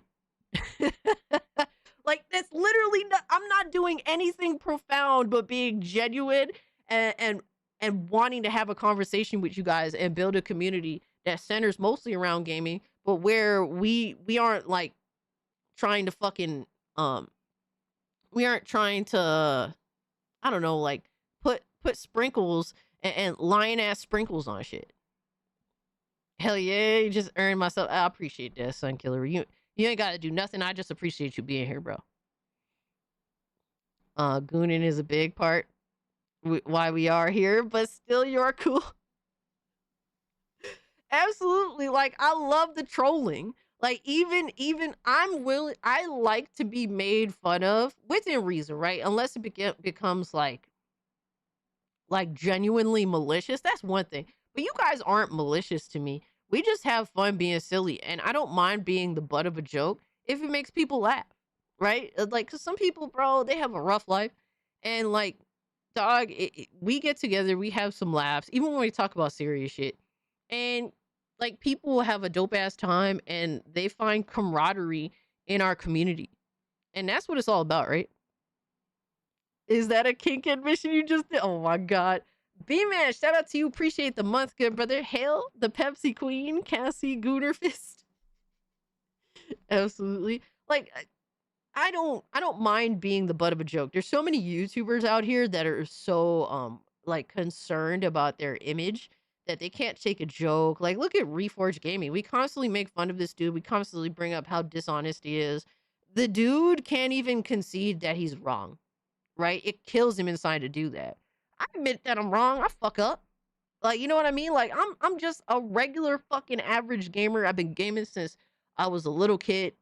Like, that's literally not, I'm not doing anything profound but being genuine and wanting to have a conversation with you guys and build a community that centers mostly around gaming, but where we aren't like trying to fucking we aren't trying to, I don't know, like put sprinkles and lion ass sprinkles on shit. Hell yeah, you just earned myself. I appreciate that, Sun Killer. You ain't got to do nothing. I just appreciate you being here, bro. Gooning is a big part why we are here, but still, you're cool. Absolutely, like I love the trolling. Like even I'm willing. I like to be made fun of within reason, right? Unless it becomes like genuinely malicious. That's one thing. But you guys aren't malicious to me. We just have fun being silly, and I don't mind being the butt of a joke if it makes people laugh, right? Like, cause some people, bro, they have a rough life, and like, dog, we get together, we have some laughs, even when we talk about serious shit, and like, people have a dope ass time, and they find camaraderie in our community, and that's what it's all about, right? Is that a kink admission you just did? Oh my god. B-Man, shout out to you. Appreciate the month, good brother. Hail the Pepsi Queen, Cassie Goonerfist. Absolutely. Like, I don't mind being the butt of a joke. There's so many YouTubers out here that are so like concerned about their image that they can't take a joke. Like, look at Reforged Gaming. We constantly make fun of this dude. We constantly bring up how dishonest he is. The dude can't even concede that he's wrong. Right? It kills him inside to do that. I admit that I'm wrong. I fuck up. Like, you know what I mean? Like, I'm just a regular fucking average gamer. I've been gaming since I was a little kid,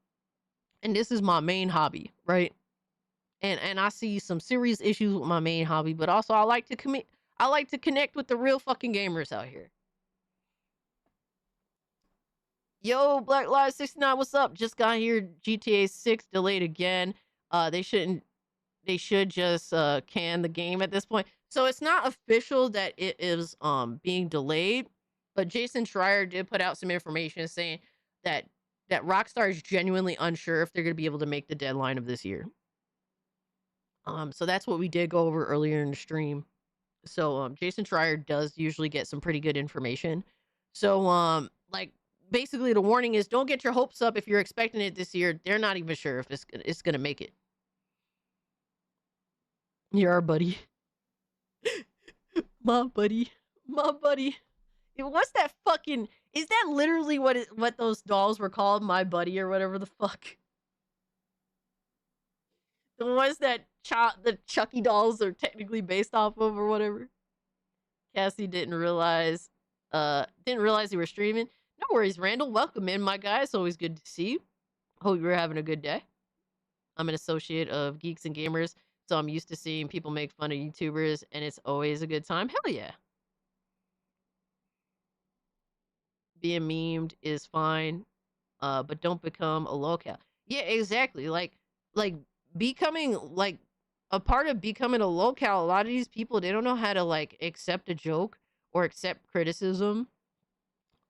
and this is my main hobby, right? And I see some serious issues with my main hobby, but also I like to connect with the real fucking gamers out here. Yo, Black Lives 69, what's up? Just got here. GTA 6 delayed again. They should just can the game at this point. So it's not official that it is being delayed, but Jason Schreier did put out some information saying that Rockstar is genuinely unsure if they're going to be able to make the deadline of this year. So that's what we did go over earlier in the stream. So Jason Schreier does usually get some pretty good information. So like basically the warning is don't get your hopes up if you're expecting it this year. They're not even sure if it's going to make it. You're our buddy. My buddy. What's that fucking... Is that literally what those dolls were called? My buddy or whatever the fuck? The ones that the Chucky dolls are technically based off of or whatever. Cassie didn't realize you were streaming. No worries, Randall. Welcome in, my guy. It's always good to see you. Hope you're having a good day. I'm an associate of Geeks and Gamers, so I'm used to seeing people make fun of YouTubers, and it's always a good time. Hell yeah. Being memed is fine, but don't become a lolcow. Yeah, exactly. Like becoming like a part of becoming a lolcow. A lot of these people, they don't know how to like accept a joke or accept criticism,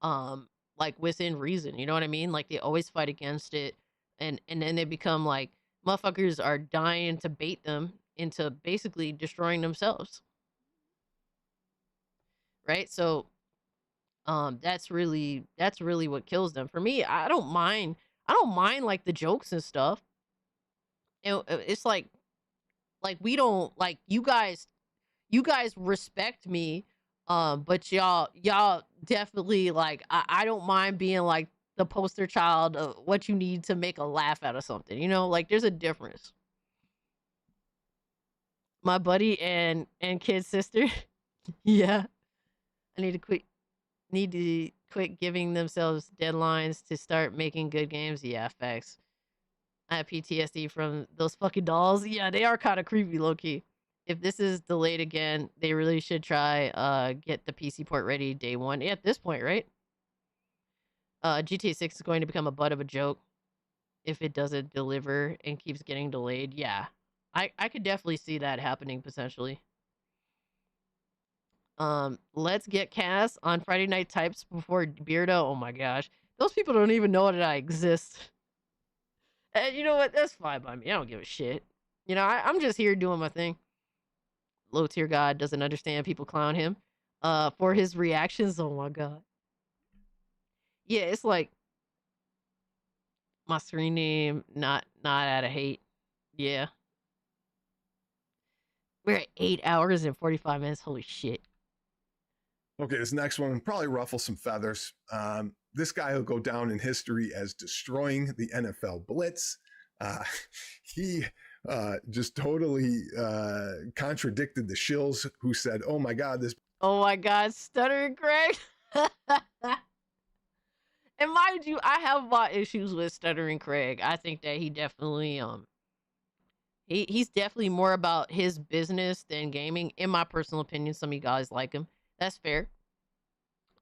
like within reason. You know what I mean? Like they always fight against it, and then they become like motherfuckers are dying to bait them into basically destroying themselves. Right? So that's really what kills them. For me, I don't mind like the jokes and stuff. It's like we don't like you guys respect me, but y'all definitely like I don't mind being like the poster child of what you need to make a laugh out of something, you know, like there's a difference. My buddy and kid's sister. Yeah, I need to quit giving themselves deadlines to start making good games. Yeah, facts. I have PTSD from those fucking dolls. Yeah, they are kind of creepy, low-key. If this is delayed again, they really should try get the PC port ready day one. Yeah, at this point, right? GTA 6 is going to become a butt of a joke if it doesn't deliver and keeps getting delayed. Yeah, I could definitely see that happening potentially. Let's get Cass on Friday Night Types before Beardo. Oh my gosh. Those people don't even know that I exist. And you know what? That's fine by me. I don't give a shit. You know, I'm just here doing my thing. Low tier God doesn't understand people clown him for his reactions. Oh my god. Yeah, it's like My screen name, not out of hate. Yeah. We're at 8 hours and 45 minutes. Holy shit. Okay, this next one will probably ruffle some feathers. This guy will go down in history as destroying the NFL blitz. He just totally contradicted the shills who said, "Oh my God, this." Oh my God, Stuttering Craig. And mind you, I have bought issues with Stuttering Craig. I think that he definitely he's definitely more about his business than gaming, in my personal opinion. Some of you guys like him. That's fair.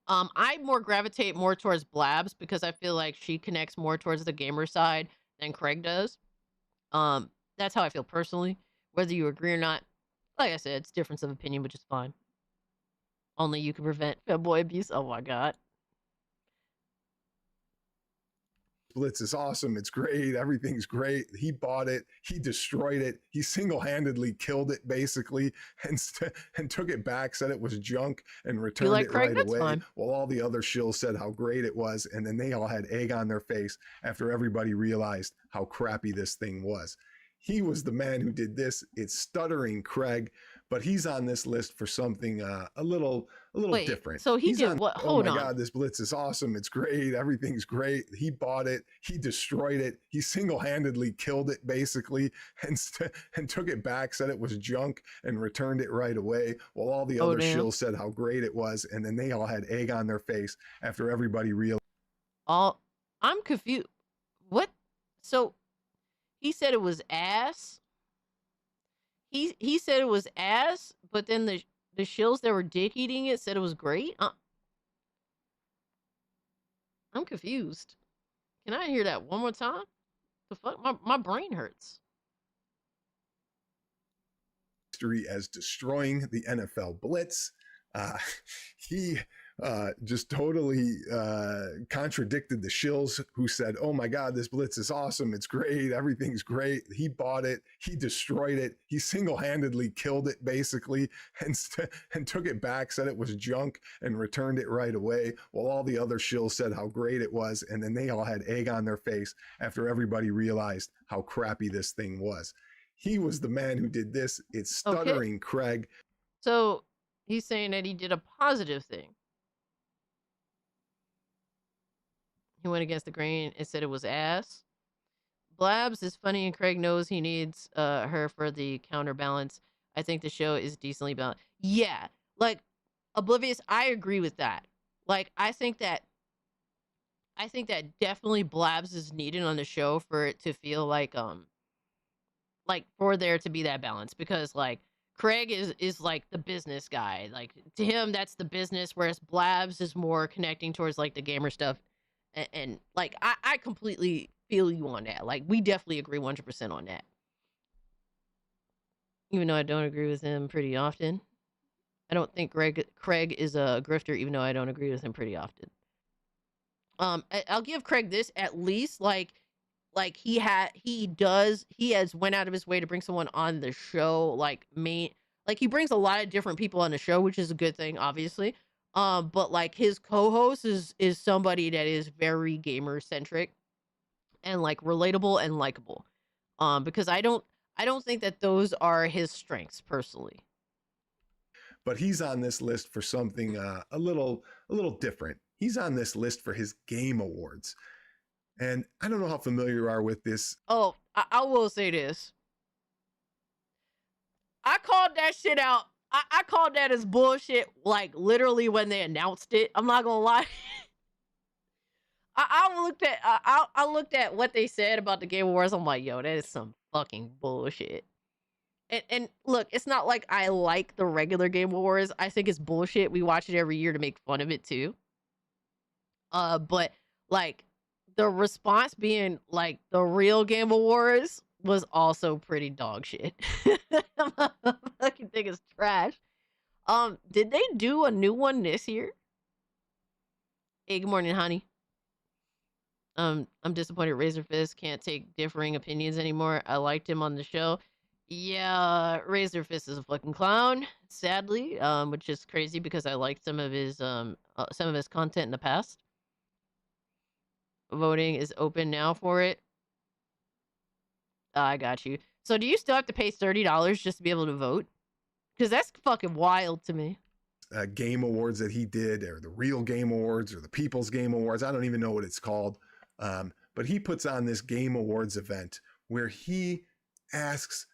I more gravitate more towards Blabs because I feel like she connects more towards the gamer side than Craig does. That's how I feel personally. Whether you agree or not, like I said, it's difference of opinion, which is fine. Only you can prevent fanboy abuse. Oh my God. Blitz is awesome. It's great. Everything's great. He bought it. He destroyed it. He single-handedly killed it, basically, and took it back, said it was junk, and returned like it Craig? right That's away. fine. While all the other shills said how great it was, and then they all had egg on their face after everybody realized how crappy this thing was. He was the man who did this. It's Stuttering Craig, but he's on this list for something a little Wait, different. so he He's did on, what? Oh Hold my on. God, this blitz is awesome. It's great. Everything's great. He bought it. He destroyed it. He single-handedly killed it, basically, and took it back, said it was junk, and returned it right away. While all the other damn. shills said how great it was, and then they all had egg on their face after everybody realized. I'm confused. What? So he said it was ass. He said it was ass, but then the shills that were dick eating it said it was great. I'm confused. Can I hear that one more time? The fuck, my brain hurts. History as destroying the NFL blitz. He just totally contradicted the shills who said, "Oh my God, this blitz is awesome. It's great. Everything's great." He bought it. He destroyed it. He single-handedly killed it, basically, and took it back, said it was junk, and returned it right away. While all the other shills said how great it was, and then they all had egg on their face after everybody realized how crappy this thing was. He was the man who did this. It's Stuttering Craig. So he's saying that he did a positive thing. He went against the grain and said it was ass. Blabs is funny, and Craig knows he needs her for the counterbalance. I think the show is decently balanced. Yeah, like Oblivious, I agree with that. Like, I think that definitely Blabs is needed on the show for it to feel like for there to be that balance, because like Craig is like the business guy. Like, to him, that's the business, whereas Blabs is more connecting towards like the gamer stuff. And like, I completely feel you on that. Like, we definitely agree 100% on that. Even though I don't agree with him pretty often. I don't think Craig is a grifter, even though I don't agree with him pretty often. I'll give Craig this, at least like he has went out of his way to bring someone on the show, like he brings a lot of different people on the show, which is a good thing, obviously. But like his co-host is somebody that is very gamer centric and like relatable and likable. Because I don't think that those are his strengths personally. But he's on this list for something a little different. He's on this list for his game awards. And I don't know how familiar you are with this. Oh, I will say this. I called that shit out. I called that as bullshit, like literally when they announced it. I'm not gonna lie. I looked at what they said about the Game Awards. I'm like, yo, that is some fucking bullshit. And look, it's not like I like the regular Game Awards. I think it's bullshit. We watch it every year to make fun of it too. But like the response being like the real Game Awards was also pretty dog shit. I fucking think it's trash. Did they do a new one this year? Hey, good morning, honey. I'm disappointed Razor Fist can't take differing opinions anymore. I liked him on the show. Yeah, Razor Fist is a fucking clown, sadly, which is crazy because I liked some of his content in the past. voting is open now for it. I got you. So do you still have to pay $30 just to be able to vote? Because that's fucking wild to me. Game awards that he did, or the Real Game Awards, or the People's Game Awards. I don't even know what it's called. But he puts on this Game Awards event where he asks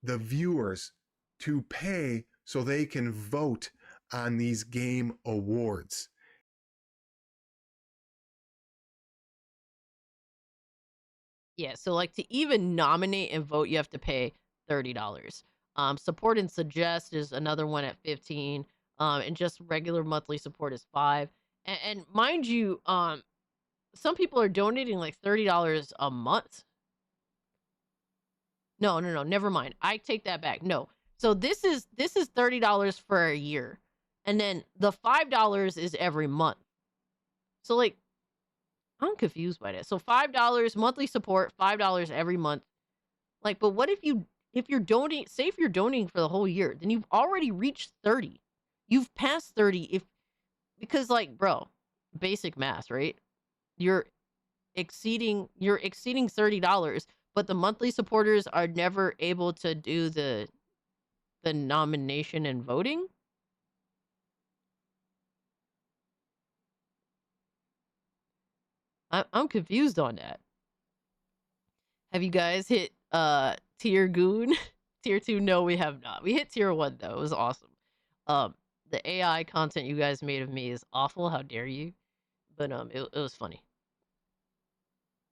the viewers to pay so they can vote on these game awards. Yeah, so like to even nominate and vote, you have to pay $30. Support and suggest is another one at 15. And just regular monthly support is 5. And mind you, some people are donating like $30 a month. No, never mind. I take that back. No. So this is $30 for a year. And then the $5 is every month. So like I'm confused by that. So $5 monthly support, $5 every month. Like, but what if you're donating, say if you're donating for the whole year, then you've already reached 30. You've passed 30 because like, bro, basic math, right? You're exceeding $30, but the monthly supporters are never able to do the nomination and voting. I'm confused on that. Have you guys hit tier goon? Tier 2? No, we have not. We hit tier 1 though. It was awesome. The AI content you guys made of me is awful. How dare you? But it was funny.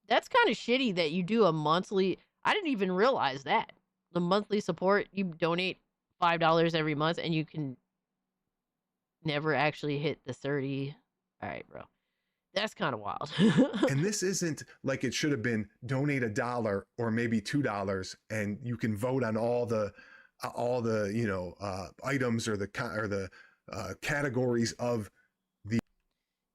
That's kind of shitty that you do a monthly. I didn't even realize that. The monthly support, you donate $5 every month and you can never actually hit the 30. All right, bro. That's kind of wild. And this isn't like it should have been donate $1 or maybe $2 and you can vote on all the items or the categories of the.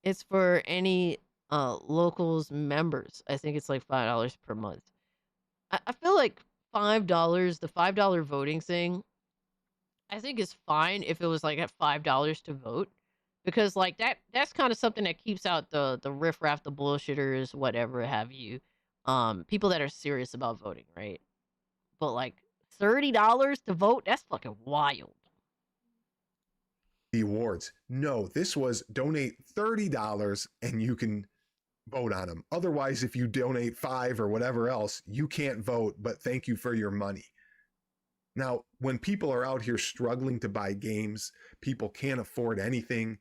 It's for any locals members. I think it's like $5 per month. I feel like $5, the $5 voting thing, I think is fine if it was like at $5 to vote. Because like that's kind of something that keeps out the riffraff, the bullshitters, whatever have you. People that are serious about voting, right? But like $30 to vote, that's fucking wild. The awards. No, this was donate $30 and you can vote on them. Otherwise, if you donate $5 or whatever else, you can't vote, but thank you for your money. Now, when people are out here struggling to buy games, people can't afford anything.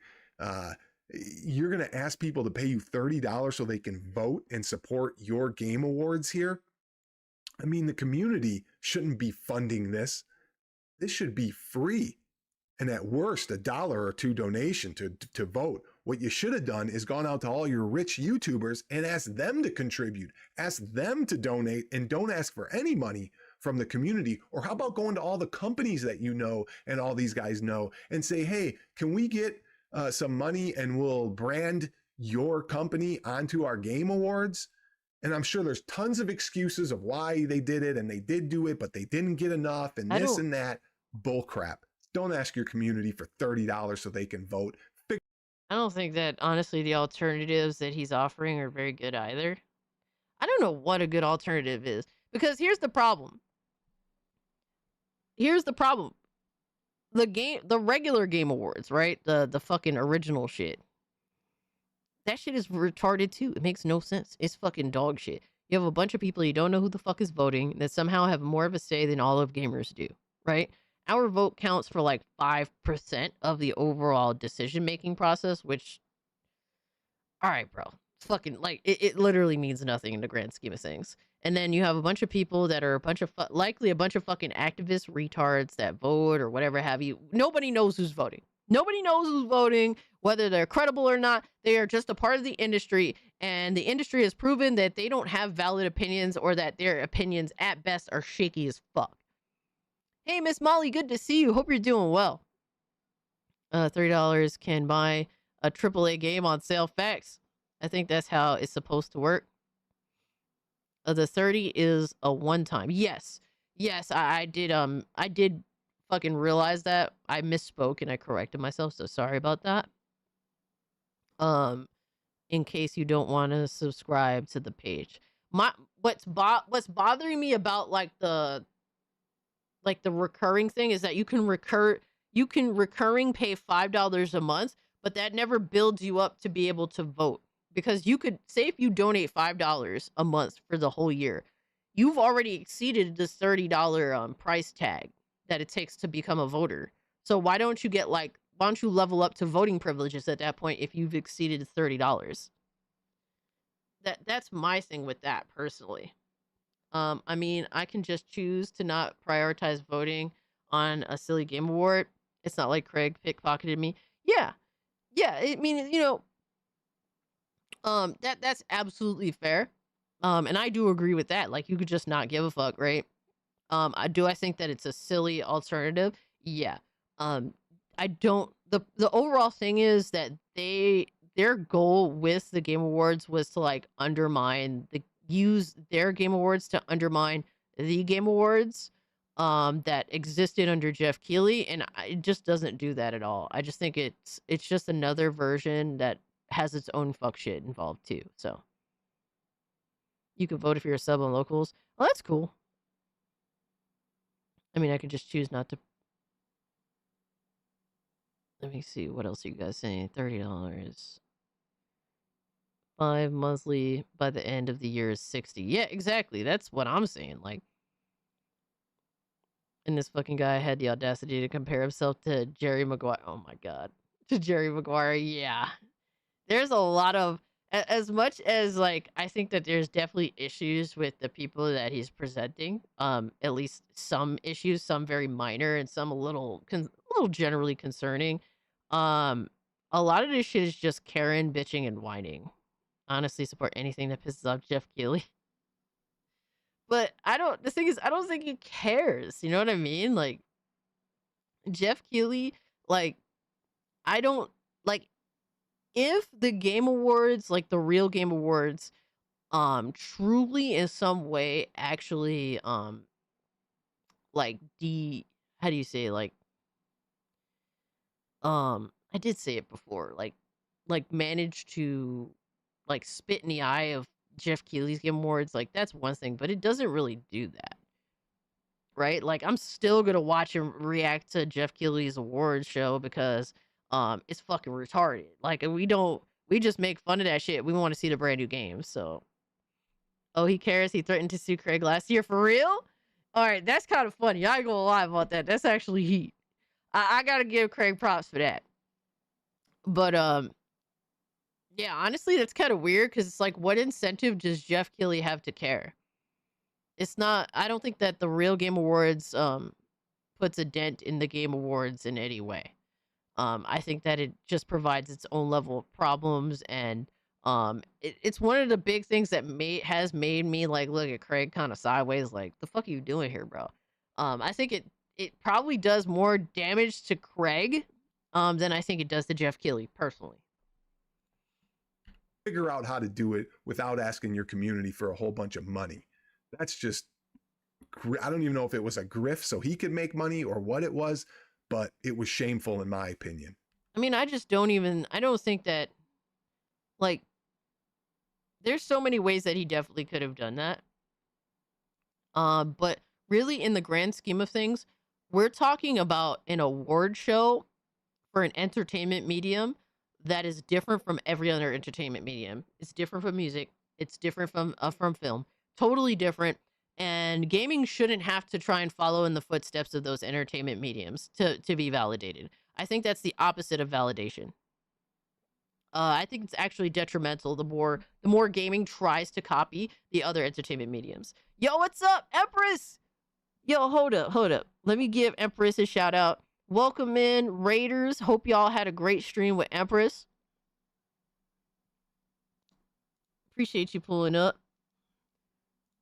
You're going to ask people to pay you $30 so they can vote and support your game awards here? I mean, the community shouldn't be funding this. This should be free. And at worst, $1 or $2 donation to vote. What you should have done is gone out to all your rich YouTubers and asked them to contribute. Ask them to donate and don't ask for any money from the community. Or how about going to all the companies that you know and all these guys know and say, hey, can we get some money and we'll brand your company onto our game awards? And I'm sure there's tons of excuses of why they did it and they did do it, but they didn't get enough and this and that. Bull crap. Don't ask your community for $30 so they can vote. I don't think that, honestly, the alternatives that he's offering are very good either. I don't know what a good alternative is. Because here's the problem. The regular game awards, right? The fucking original shit. That shit is retarded too. It makes no sense. It's fucking dog shit. You have a bunch of people you don't know who the fuck is voting that somehow have more of a say than all of gamers do, right? Our vote counts for like 5% of the overall decision-making process, which, all right, bro. Fucking, like, it literally means nothing in the grand scheme of things. And then you have a bunch of people that are likely a bunch of fucking activist retards that vote or whatever have you. Nobody knows who's voting. Nobody knows who's voting, whether they're credible or not. They are just a part of the industry, and the industry has proven that they don't have valid opinions or that their opinions at best are shaky as fuck. Hey, Miss Molly, good to see you. Hope you're doing well. $30 can buy a AAA game on sale. Facts. I think that's how it's supposed to work. The 30 is a one-time. Yes, I did fucking realize that. I misspoke and I corrected myself, so sorry about that. in case you don't want to subscribe to the page. What's bothering me about like the recurring thing is that you can recurring pay $5 a month, but that never builds you up to be able to vote. Because you could say if you donate $5 a month for the whole year, you've already exceeded the $30 price tag that it takes to become a voter. So why don't you level up to voting privileges at that point if you've exceeded $30? That's my thing with that personally. I mean, I can just choose to not prioritize voting on a silly game award. It's not like Craig pickpocketed me. Yeah. I mean, that's absolutely fair. And I do agree with that. Like, you could just not give a fuck, right? I think that it's a silly alternative? Yeah. I don't. The overall thing is that their goal with the Game Awards was to use their Game Awards to undermine the Game Awards that existed under Jeff Keighley, and it just doesn't do that at all. I just think it's just another version that has its own fuck shit involved too. So you can vote if you're a sub on locals. Well, that's cool. I mean, I can just choose not to. Let me see. What else are you guys saying? $30. 5 monthly by the end of the year is 60. Yeah, exactly. That's what I'm saying. Like, and this fucking guy had the audacity to compare himself to Jerry Maguire. Oh my god. To Jerry Maguire. Yeah. There's a lot of, as much as like I think that there's definitely issues with the people that he's presenting. At least some issues, some very minor and some a little generally concerning. A lot of this shit is just Karen bitching and whining. Honestly, support anything that pisses off Jeff Keighley. But the thing is, I don't think he cares. You know what I mean? Like, Jeff Keighley, like, I don't, like, if the Game Awards, like the real Game Awards, truly in some way actually, like, how do you say, like, I did say it before, like, managed to, like, spit in the eye of Jeff Keighley's Game Awards, like, that's one thing, but it doesn't really do that. Right? Like, I'm still gonna watch and react to Jeff Keighley's awards show because it's fucking retarded. Like, we just make fun of that shit. We want to see the brand new game. So, oh, he cares. He threatened to sue Craig last year for real. All right, that's kind of funny. I ain't gonna lie about that. That's actually heat. I gotta give Craig props for that. But yeah, honestly, that's kind of weird because it's like, what incentive does Jeff Keighley have to care? It's not. I don't think that the real Game Awards puts a dent in the Game Awards in any way. I think that it just provides its own level of problems, and it's one of the big things that has made me like look at Craig kind of sideways, like, the fuck are you doing here, bro? I think it probably does more damage to Craig than I think it does to Jeff Keighley personally. Figure out how to do it without asking your community for a whole bunch of money. That's just, I don't even know if it was a grift so he could make money or what it was, but it was shameful in my opinion. I mean, I don't think that, like, there's so many ways that he definitely could have done that. But really, in the grand scheme of things, we're talking about an award show for an entertainment medium that is different from every other entertainment medium. It's different from music. It's different from film. Totally different. And gaming shouldn't have to try and follow in the footsteps of those entertainment mediums to be validated. I think that's the opposite of validation. I think it's actually detrimental the more gaming tries to copy the other entertainment mediums. Yo, what's up, Empress? Yo, hold up. Let me give Empress a shout out. Welcome in, Raiders. Hope y'all had a great stream with Empress. Appreciate you pulling up.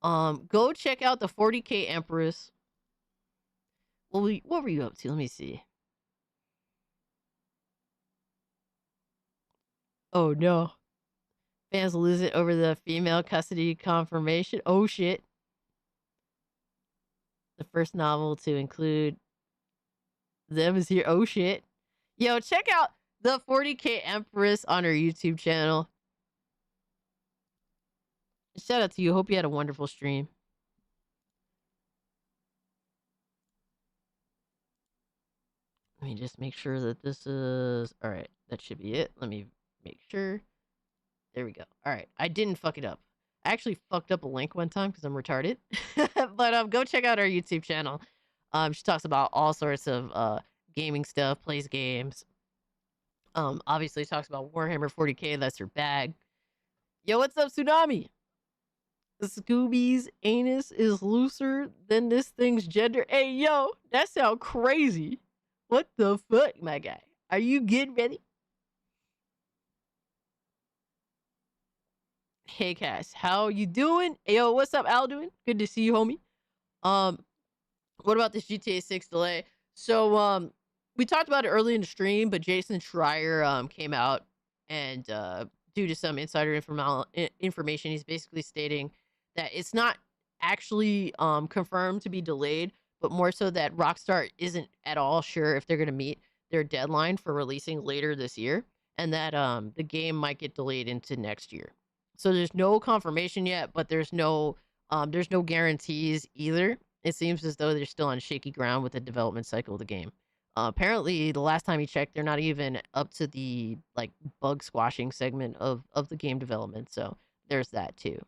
Go check out the 40K Empress. What were you up to? Let me see. Oh no. Fans lose it over the female custody confirmation. Oh shit. The first novel to include them is here. Oh shit. Yo, check out the 40K Empress on her YouTube channel. Shout out to you. Hope you had a wonderful stream. Let me just make sure that this is... All right, that should be it. Let me make sure. There we go. All right, I didn't fuck it up. I actually fucked up a link one time because I'm retarded. But go check out our YouTube channel. She talks about all sorts of gaming stuff, plays games. Obviously talks about Warhammer 40K. That's her bag. Yo, what's up, Tsunami? Scooby's anus is looser than this thing's gender. Hey, yo, that sounds crazy. What the fuck, my guy? Are you getting ready? Hey, Cass, how you doing? Hey, yo, what's up, Al doing? Good to see you, homie. What about this GTA 6 delay? So, we talked about it early in the stream, but Jason Schreier came out and due to some insider information, he's basically stating that it's not actually confirmed to be delayed, but more so that Rockstar isn't at all sure if they're going to meet their deadline for releasing later this year, and that the game might get delayed into next year. So there's no confirmation yet, but there's no guarantees either. It seems as though they're still on shaky ground with the development cycle of the game. Apparently, the last time you checked, they're not even up to the like bug squashing segment of the game development. So there's that too.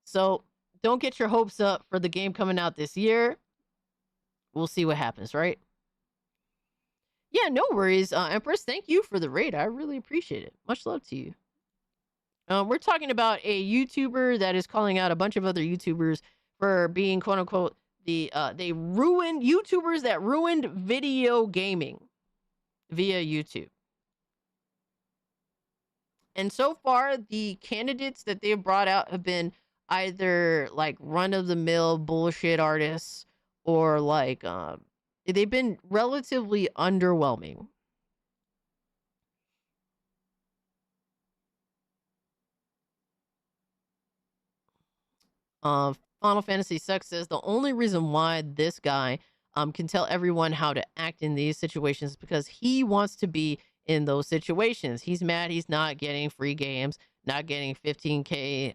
So don't get your hopes up for the game coming out this year. We'll see what happens, right? Yeah, no worries. Empress, thank you for the raid. I really appreciate it. Much love to you. We're talking about a YouTuber that is calling out a bunch of other YouTubers for being quote unquote they ruined YouTubers that ruined video gaming via YouTube. And so far, the candidates that they've brought out have been either like run-of-the-mill bullshit artists or like they've been relatively underwhelming. Final Fantasy Sucks says the only reason why this guy can tell everyone how to act in these situations is because he wants to be in those situations. He's mad he's not getting free games, not getting 15K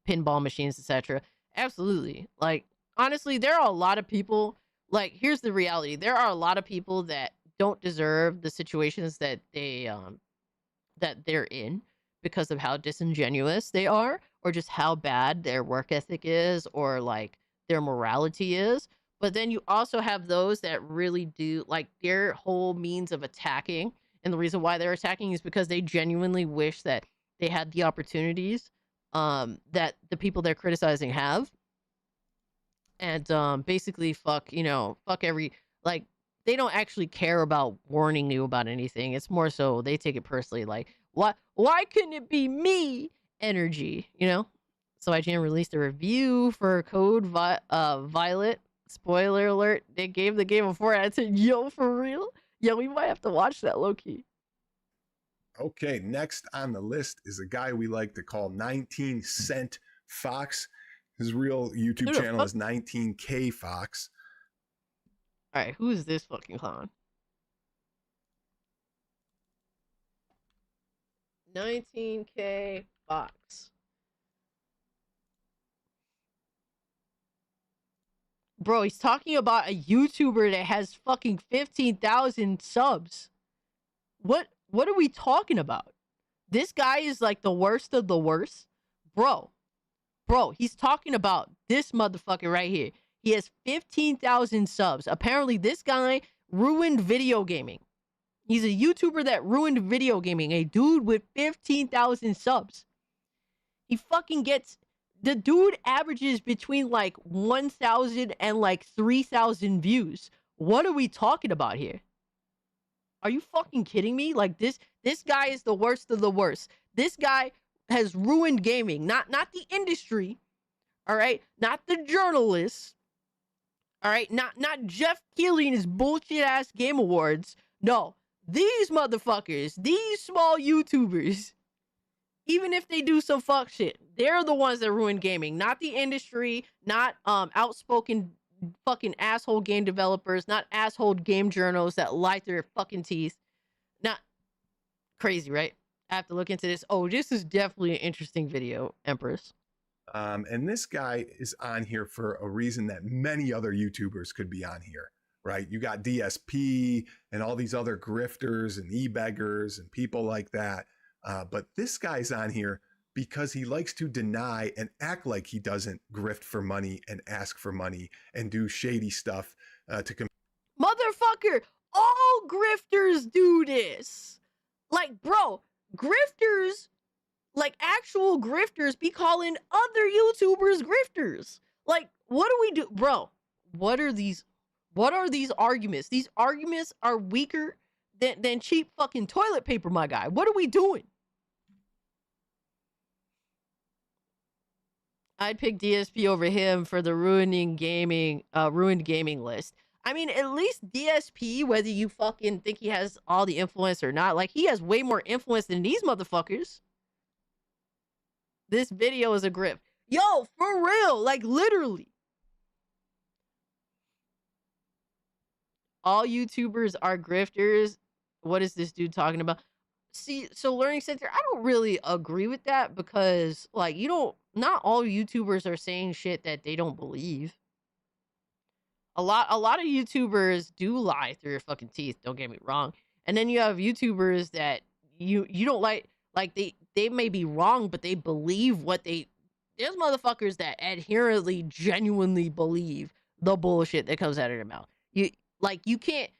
pinball machines, etc. Absolutely. Like, honestly, there are a lot of people, like, here's the reality. There are a lot of people that don't deserve the situations that they're in because of how disingenuous they are, or just how bad their work ethic is, or like their morality is. But then you also have those that really do, like, their whole means of attacking, and the reason why they're attacking is because they genuinely wish that they had the opportunities that the people they're criticizing have. And basically fuck every, like, they don't actually care about warning you about anything. It's more so they take it personally, like, why couldn't it be me energy, you know? So IGN released a review for Code Violet. Spoiler alert, they gave the game a 4 out of 10. Yo, for real? Yeah, we might have to watch that low-key. Okay, next on the list is a guy we like to call 19 Cent Fox. His real YouTube channel is 19K Fox. All right, who is this fucking clown? 19K Fox. Bro, he's talking about a YouTuber that has fucking 15,000 subs. What are we talking about? This guy is like the worst of the worst. Bro, he's talking about this motherfucker right here. He has 15,000 subs. Apparently, this guy ruined video gaming. He's a YouTuber that ruined video gaming. A dude with 15,000 subs. He fucking gets... The dude averages between like 1,000 and like 3,000 views. What are we talking about here? Are you fucking kidding me? Like, this guy is the worst of the worst. This guy has ruined gaming. Not the industry. All right? Not the journalists. All right? Not Jeff Keighley and his bullshit ass Game Awards. No. These motherfuckers, these small YouTubers, even if they do some fuck shit, they're the ones that ruin gaming, not the industry, not outspoken fucking asshole game developers, not asshole game journals that lie through their fucking teeth. Not crazy, right? I have to look into this. Oh, this is definitely an interesting video, Empress. And this guy is on here for a reason that many other YouTubers could be on here, right? You got DSP and all these other grifters and e-beggars and people like that. But this guy's on here because he likes to deny and act like he doesn't grift for money and ask for money and do shady stuff Motherfucker, all grifters do this. Like, bro, grifters, like actual grifters, be calling other YouTubers grifters. Like, what do we do? Bro, what are these arguments? These arguments are weaker than cheap fucking toilet paper, my guy. What are we doing? I'd pick DSP over him for the ruined gaming list. I mean, at least DSP, whether you fucking think he has all the influence or not, like, he has way more influence than these motherfuckers. This video is a grip. Yo, for real, like, literally. All YouTubers are grifters. What is this dude talking about? See, so Learning Center, I don't really agree with that because, like, not all YouTubers are saying shit that they don't believe. A lot of YouTubers do lie through your fucking teeth, don't get me wrong. And then you have YouTubers that you don't like they may be wrong, but they believe there's motherfuckers that adherently, genuinely believe the bullshit that comes out of their mouth. You can't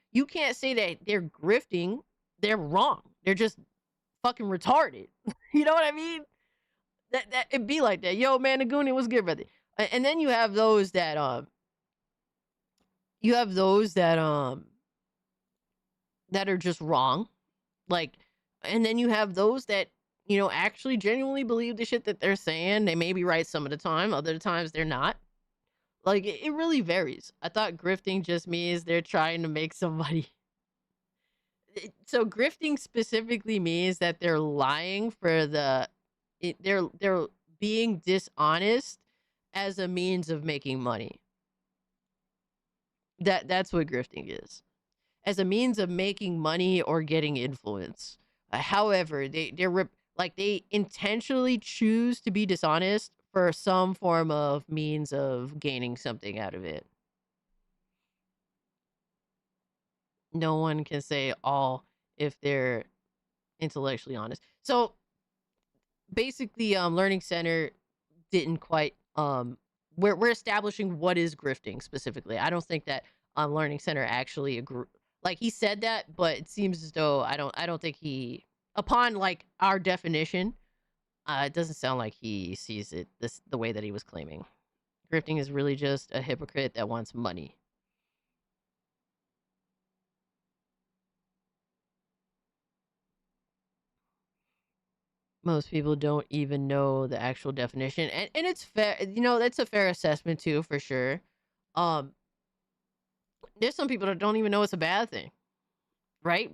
say that they're grifting, they're wrong. They're just fucking retarded. You know what I mean? That it'd be like that. Yo, man, the Goonie was good, brother. And then you have those that that are just wrong. Like, and then you have those that, actually genuinely believe the shit that they're saying. They may be right some of the time, other times they're not. Like, it really varies. I thought grifting just means they're trying to make some money. So grifting specifically means that they're lying for they're being dishonest as a means of making money. That's what grifting is. As a means of making money or getting influence. However, they intentionally choose to be dishonest for some form of means of gaining something out of it. No one can say all if they're intellectually honest. So basically, Learning Center didn't quite we're establishing what is grifting specifically. I don't think that Learning Center actually agree. Like, he said that, but it seems as though I don't think he, upon like our definition, it doesn't sound like he sees it the way that he was claiming. Grifting is really just a hypocrite that wants money. Most people don't even know the actual definition, and it's fair. That's a fair assessment too, for sure. There's some people that don't even know it's a bad thing, right?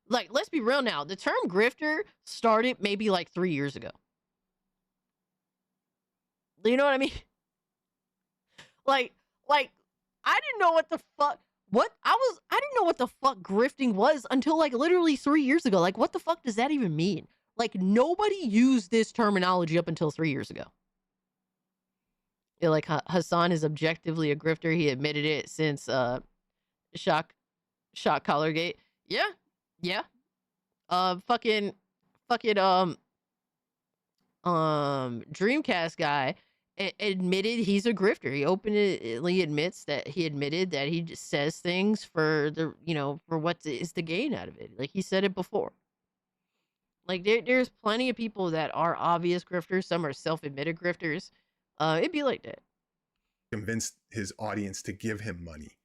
Like, let's be real now. The term grifter started maybe like 3 years ago. You know what I mean? Like I didn't know what the fuck I didn't know what the fuck grifting was until like literally 3 years ago. Like, what the fuck does that even mean? Like, nobody used this terminology up until 3 years ago. Like, Hassan is objectively a grifter. He admitted it since Shock Collargate. Yeah. Dreamcast guy admitted he's a grifter. He openly admits that he admitted that he just says things for for what is the gain out of it. Like, he said it before. Like, there's plenty of people that are obvious grifters. Some are self-admitted grifters. It'd be like that. Convinced his audience to give him money.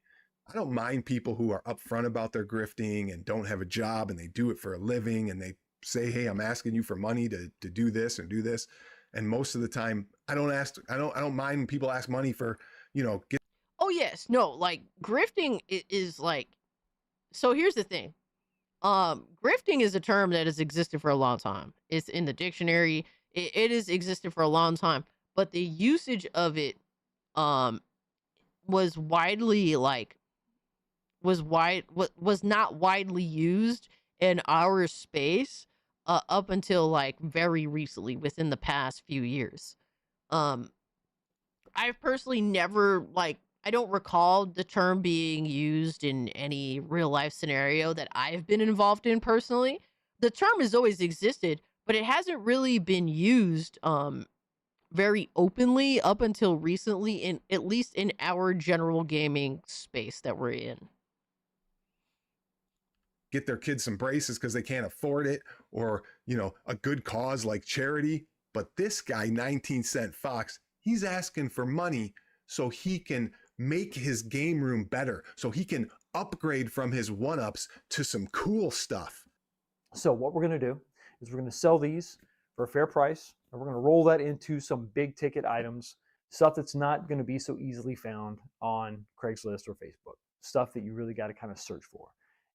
I don't mind people who are upfront about their grifting and don't have a job and they do it for a living and they say, hey, I'm asking you for money to do this and do this. And most of the time, I don't mind when people ask money for, Oh yes, no, like, grifting is like, so here's the thing. Grifting is a term that has existed for a long time. It's in the dictionary. It has existed for a long time, but the usage of it was not widely used in our space up until like very recently, within the past few years. I've personally never, like, I don't recall the term being used in any real life scenario that I've been involved in personally. The term has always existed, but it hasn't really been used very openly up until recently, in at least in our general gaming space that we're in. Get their kids some braces because they can't afford it, or, you know, a good cause like charity. But this guy, 19 Cent Fox, he's asking for money so he can make his game room better, so he can upgrade from his one-ups to some cool stuff. So what we're going to do is we're going to sell these for a fair price, and we're going to roll that into some big ticket items, stuff that's not going to be so easily found on Craigslist or Facebook, stuff that you really got to kind of search for.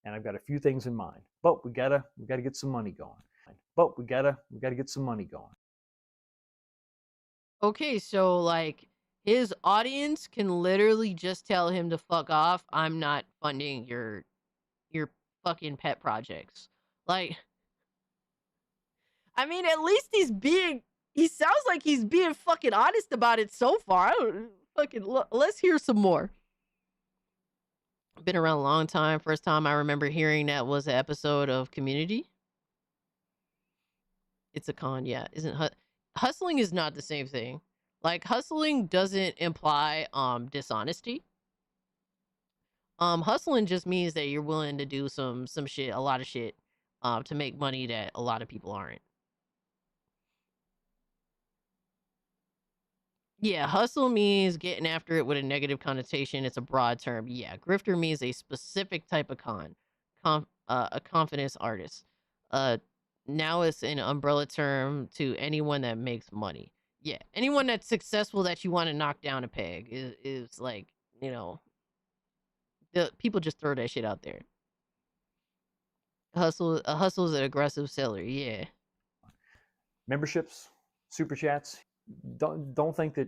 And I've got a few things in mind, but we gotta get some money going. But we gotta get some money going. Okay, so like his audience can literally just tell him to fuck off. I'm not funding your fucking pet projects. Like, I mean, at least he sounds like he's being fucking honest about it so far. I don't fucking let's hear some more. Been around a long time. First time I remember hearing that was an episode of Community. It's a con, yeah. Hustling is not the same thing. Like, hustling doesn't imply dishonesty. Hustling just means that you're willing to do some shit, a lot of shit, to make money that a lot of people aren't. Yeah, hustle means getting after it with a negative connotation. It's a broad term. Yeah, grifter means a specific type of a confidence artist. Now it's an umbrella term to anyone that makes money. Yeah, anyone that's successful that you want to knock down a peg is like, you know, the people just throw that shit out there. Hustle is an aggressive seller. Yeah. Memberships, super chats. Don't think that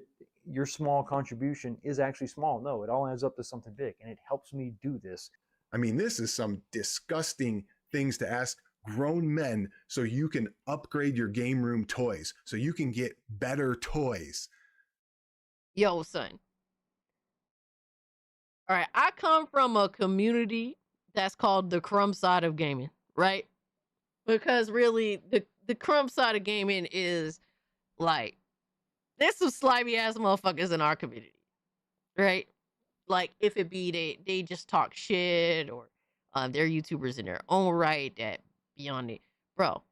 your small contribution is actually small. No, it all adds up to something big, and it helps me do this. I mean, this is some disgusting things to ask grown men so you can upgrade your game room toys, so you can get better toys. Yo, son. All right, I come from a community that's called the crumb side of gaming, right? Because really, the crumb side of gaming is like, there's some slimy ass motherfuckers in our community, right? Like, if it be they just talk shit, or they're YouTubers in their own right that beyond it, bro.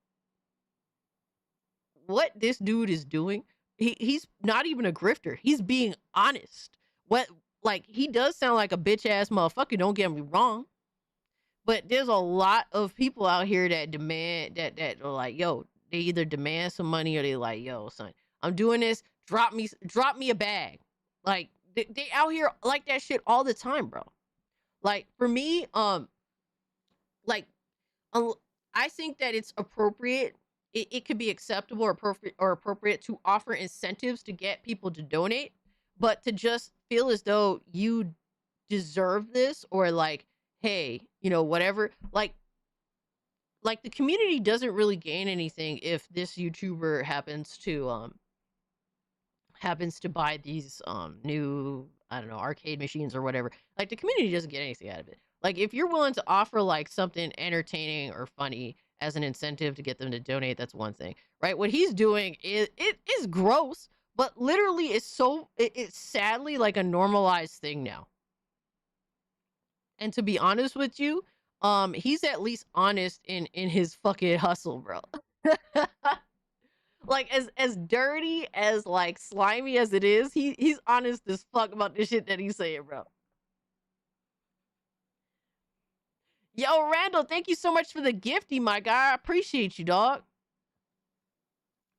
What this dude is doing, he's not even a grifter. He's being honest. Like, he does sound like a bitch ass motherfucker. Don't get me wrong, but there's a lot of people out here that demand that are like, yo, they either demand some money or they like, yo, son, I'm doing this. Drop me a bag. Like, they out here like that shit all the time, bro. Like, for me, I think that it's appropriate. It could be acceptable or appropriate to offer incentives to get people to donate, but to just feel as though you deserve this, or like, hey, you know, whatever. Like the community doesn't really gain anything if this YouTuber happens to buy these new, I don't know, arcade machines or whatever. Like, the community doesn't get anything out of it. Like, if you're willing to offer like something entertaining or funny as an incentive to get them to donate, that's one thing, right? What he's doing is gross, but literally it's sadly like a normalized thing now. And to be honest with you, he's at least honest in his fucking hustle, bro. Like, as dirty, as like slimy as it is, he's honest as fuck about the shit that he's saying, bro. Yo, Randall, thank you so much for the gifty, my guy. I appreciate you, dog.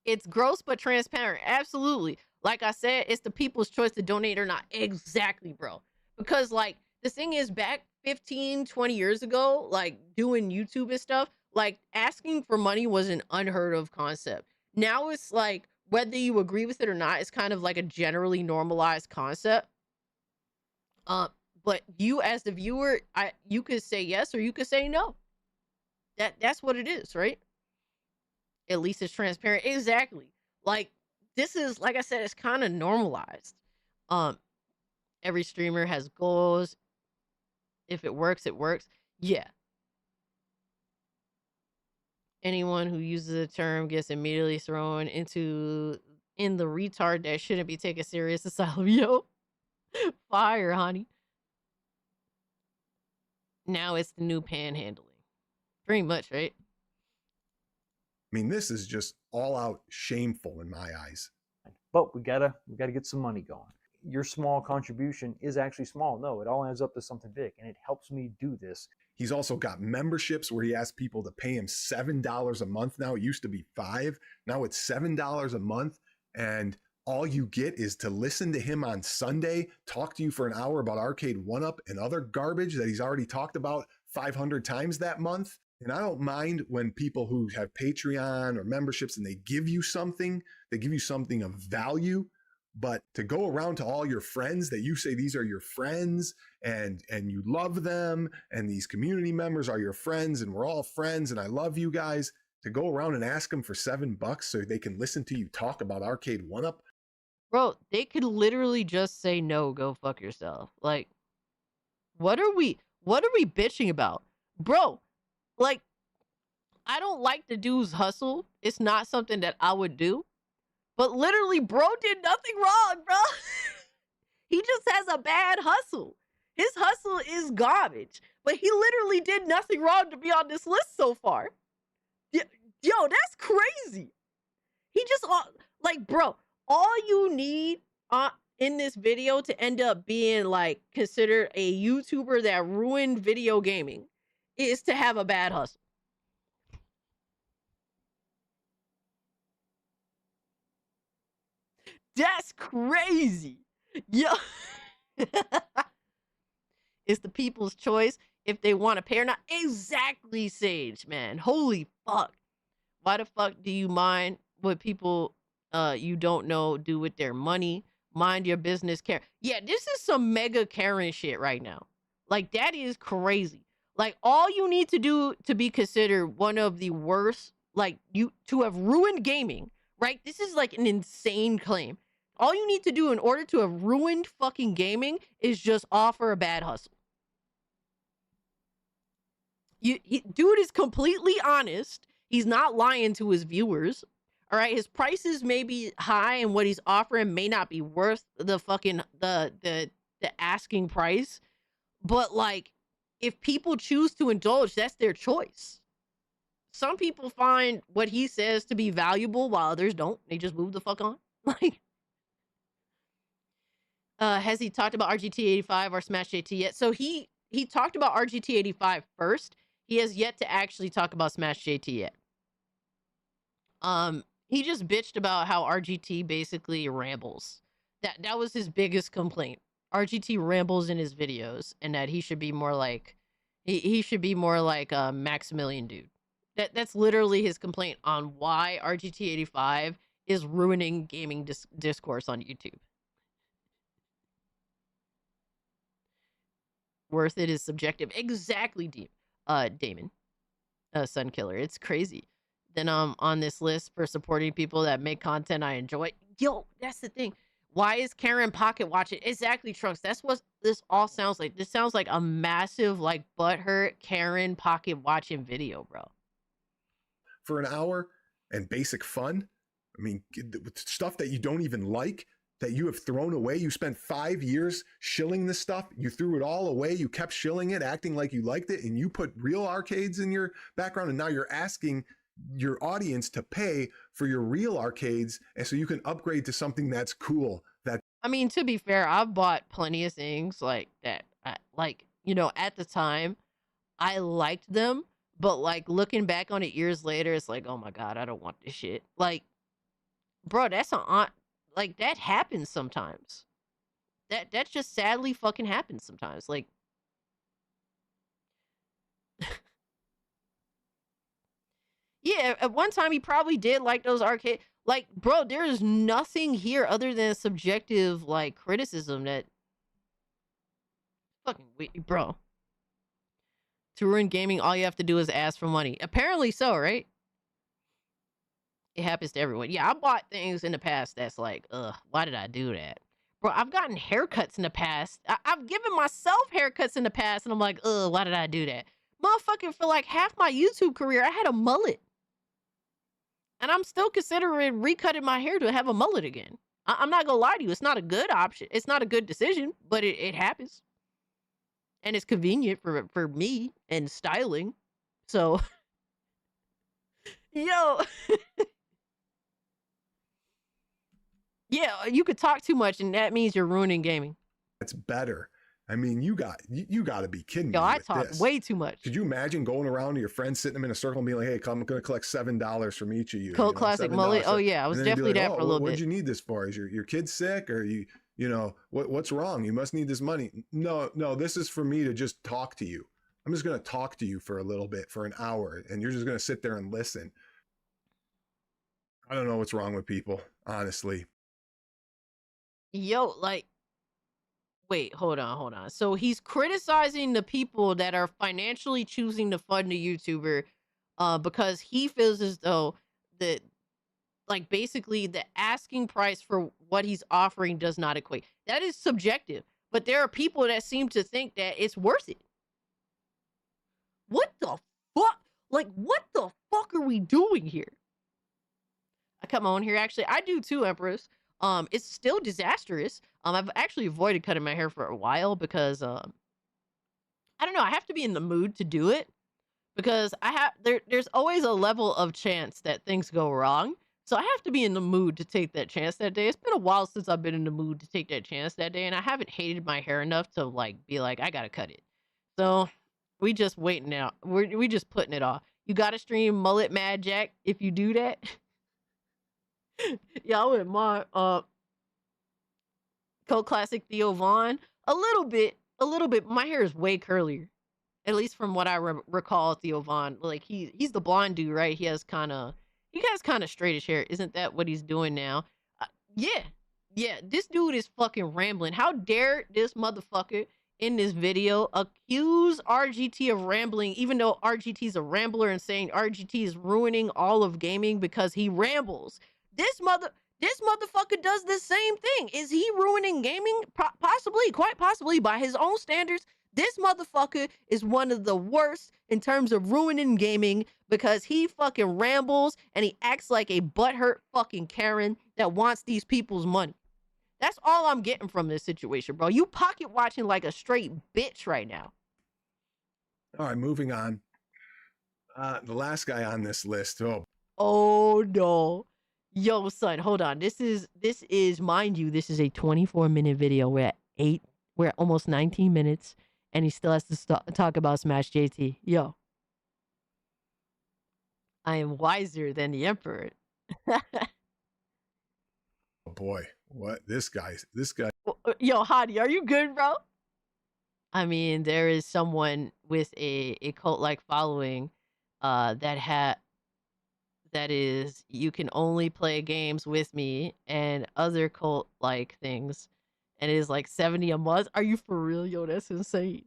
It's gross but transparent. Absolutely. Like I said, it's the people's choice to donate or not. Exactly, bro. Because like, the thing is, back 15, 20 years ago, like doing YouTube and stuff, like asking for money was an unheard of concept. Now it's like, whether you agree with it or not, it's kind of like a generally normalized concept. But you as the viewer, you could say yes or you could say no. That's what it is, right? At least it's transparent. Exactly. Like, this is, like I said, it's kind of normalized. Every streamer has goals. If it works, it works. Yeah. Anyone who uses the term gets immediately thrown in the retard that shouldn't be taken serious asylum. Yo. Fire, honey. Now it's the new panhandling. Pretty much, right? I mean, this is just all out shameful in my eyes. But we gotta get some money going. Your small contribution is actually small. No, it all adds up to something big, and it helps me do this. He's also got memberships where he asks people to pay him $7 a month now. It used to be $5. Now it's $7 a month. And all you get is to listen to him on Sunday, talk to you for an hour about Arcade 1-Up and other garbage that he's already talked about 500 times that month. And I don't mind when people who have Patreon or memberships and they give you something of value. But to go around to all your friends that you say these are your friends and you love them and these community members are your friends and we're all friends and I love you guys, to go around and ask them for $7 so they can listen to you talk about Arcade 1-Up. Bro, they could literally just say no, go fuck yourself. Like, what are we bitching about? Bro, like, I don't like the dude's hustle. It's not something that I would do. But literally, bro did nothing wrong, bro. He just has a bad hustle. His hustle is garbage. But he literally did nothing wrong to be on this list so far. Yo, that's crazy. He just, like, bro, all you need in this video to end up being, like, considered a YouTuber that ruined video gaming is to have a bad hustle. That's crazy. Yo. It's the people's choice if they want to pay or not. Exactly, Sage, man. Holy fuck. Why the fuck do you mind what people you don't know do with their money? Mind your business, Karen. Yeah, this is some mega Karen shit right now. Like, that is crazy. Like, all you need to do to be considered one of the worst, like, you to have ruined gaming, right? This is like an insane claim. All you need to do in order to have ruined fucking gaming is just offer a bad hustle. Dude is completely honest. He's not lying to his viewers. All right, his prices may be high and what he's offering may not be worth the fucking the asking price. But like, if people choose to indulge, that's their choice. Some people find what he says to be valuable while others don't. They just move the fuck on. Like, has he talked about RGT85 or Smash JT yet? So he talked about RGT85 first. He has yet to actually talk about Smash JT yet. He just bitched about how RGT basically rambles. That was his biggest complaint. RGT rambles in his videos, and that he should be more like he should be more like a Maximilian dude. That's literally his complaint on why RGT85 is ruining gaming discourse on YouTube. Worth it is subjective. Exactly, Damon. Sunkiller. It's crazy. Then on this list for supporting people that make content I enjoy. Yo, that's the thing. Why is Karen pocket watching? Exactly, Trunks. That's what this all sounds like. This sounds like a massive, like, butthurt Karen pocket watching video, bro. For an hour and basic fun. I mean, stuff that you don't even like, that you have thrown away. You spent 5 years shilling this stuff. You threw it all away. You kept shilling it, acting like you liked it, and you put real arcades in your background, and now you're asking your audience to pay for your real arcades, and so you can upgrade to something that's cool. That, I mean, to be fair, I've bought plenty of things like that. Like, you know, at the time, I liked them, but like looking back on it years later, it's like, oh my god, I don't want this shit. Like, bro, that's like, that happens sometimes. That just sadly fucking happens sometimes. Like, yeah, at one time he probably did like those arcade. Like, bro, there is nothing here other than subjective, like, criticism that fucking bro. To ruin gaming, all you have to do is ask for money. Apparently so, right? It happens to everyone. Yeah, I bought things in the past that's like, ugh, why did I do that? Bro, I've gotten haircuts in the past. I've given myself haircuts in the past, and I'm like, ugh, why did I do that? Motherfucking for like half my YouTube career, I had a mullet. And I'm still considering recutting my hair to have a mullet again. I'm not gonna lie to you, it's not a good option. It's not a good decision, but it happens. And it's convenient for me and styling. So, yo. Yeah, you could talk too much, and that means you're ruining gaming. That's better. I mean, you got to be kidding Yo, me I with talk this. way too much. Could you imagine going around to your friends, sitting them in a circle, and being like, "Hey, I'm going to collect $7 from each of you." Cult classic $7 mullet. for-" Oh yeah, I was And then they'd be definitely like, that "Oh, for a little what'd bit. you need this for? Is your kid sick, or what's wrong? You must need this money." No, this is for me to just talk to you. I'm just going to talk to you for a little bit, for an hour, and you're just going to sit there and listen. I don't know what's wrong with people, honestly. Yo, like, wait, hold on. So he's criticizing the people that are financially choosing to fund a YouTuber, because he feels as though that, like, basically the asking price for what he's offering does not equate. That is subjective, but there are people that seem to think that it's worth it. What the fuck? Like, what the fuck are we doing here? I cut my own hair. Actually, I do too, Empress. It's still disastrous. I've actually avoided cutting my hair for a while because I don't know, I have to be in the mood to do it because there's always a level of chance that things go wrong. So I have to be in the mood to take that chance that day. It's been a while since I've been in the mood to take that chance that day, and I haven't hated my hair enough to like be like, I gotta cut it. So we just waiting out. We just putting it off. You gotta stream Mullet Mad Jack if you do that. Yeah, I wouldn't mind. Cult classic Theo Vaughn. A little bit. My hair is way curlier, at least from what I recall. Theo Vaughn, like he's the blonde dude, right? He has kind of straightish hair. Isn't that what he's doing now? Yeah. This dude is fucking rambling. How dare this motherfucker in this video accuse RGT of rambling, even though RGT's a rambler, and saying RGT is ruining all of gaming because he rambles. This motherfucker does the same thing. Is he ruining gaming? Possibly, quite possibly, by his own standards. This motherfucker is one of the worst in terms of ruining gaming because he fucking rambles and he acts like a butthurt fucking Karen that wants these people's money. That's all I'm getting from this situation, bro. You pocket watching like a straight bitch right now. All right, moving on. The last guy on this list. Oh no. Yo, son, hold on. This is, mind you, this is a 24-minute video. We're at almost 19 minutes, and he still has to talk about Smash JT. Yo. I am wiser than the Emperor. Oh boy, what this guy. Yo, Hadi, are you good, bro? I mean, there is someone with a cult-like following that is, you can only play games with me and other cult-like things, and it is like 70 a month. Are you for real? Yo, that's insane.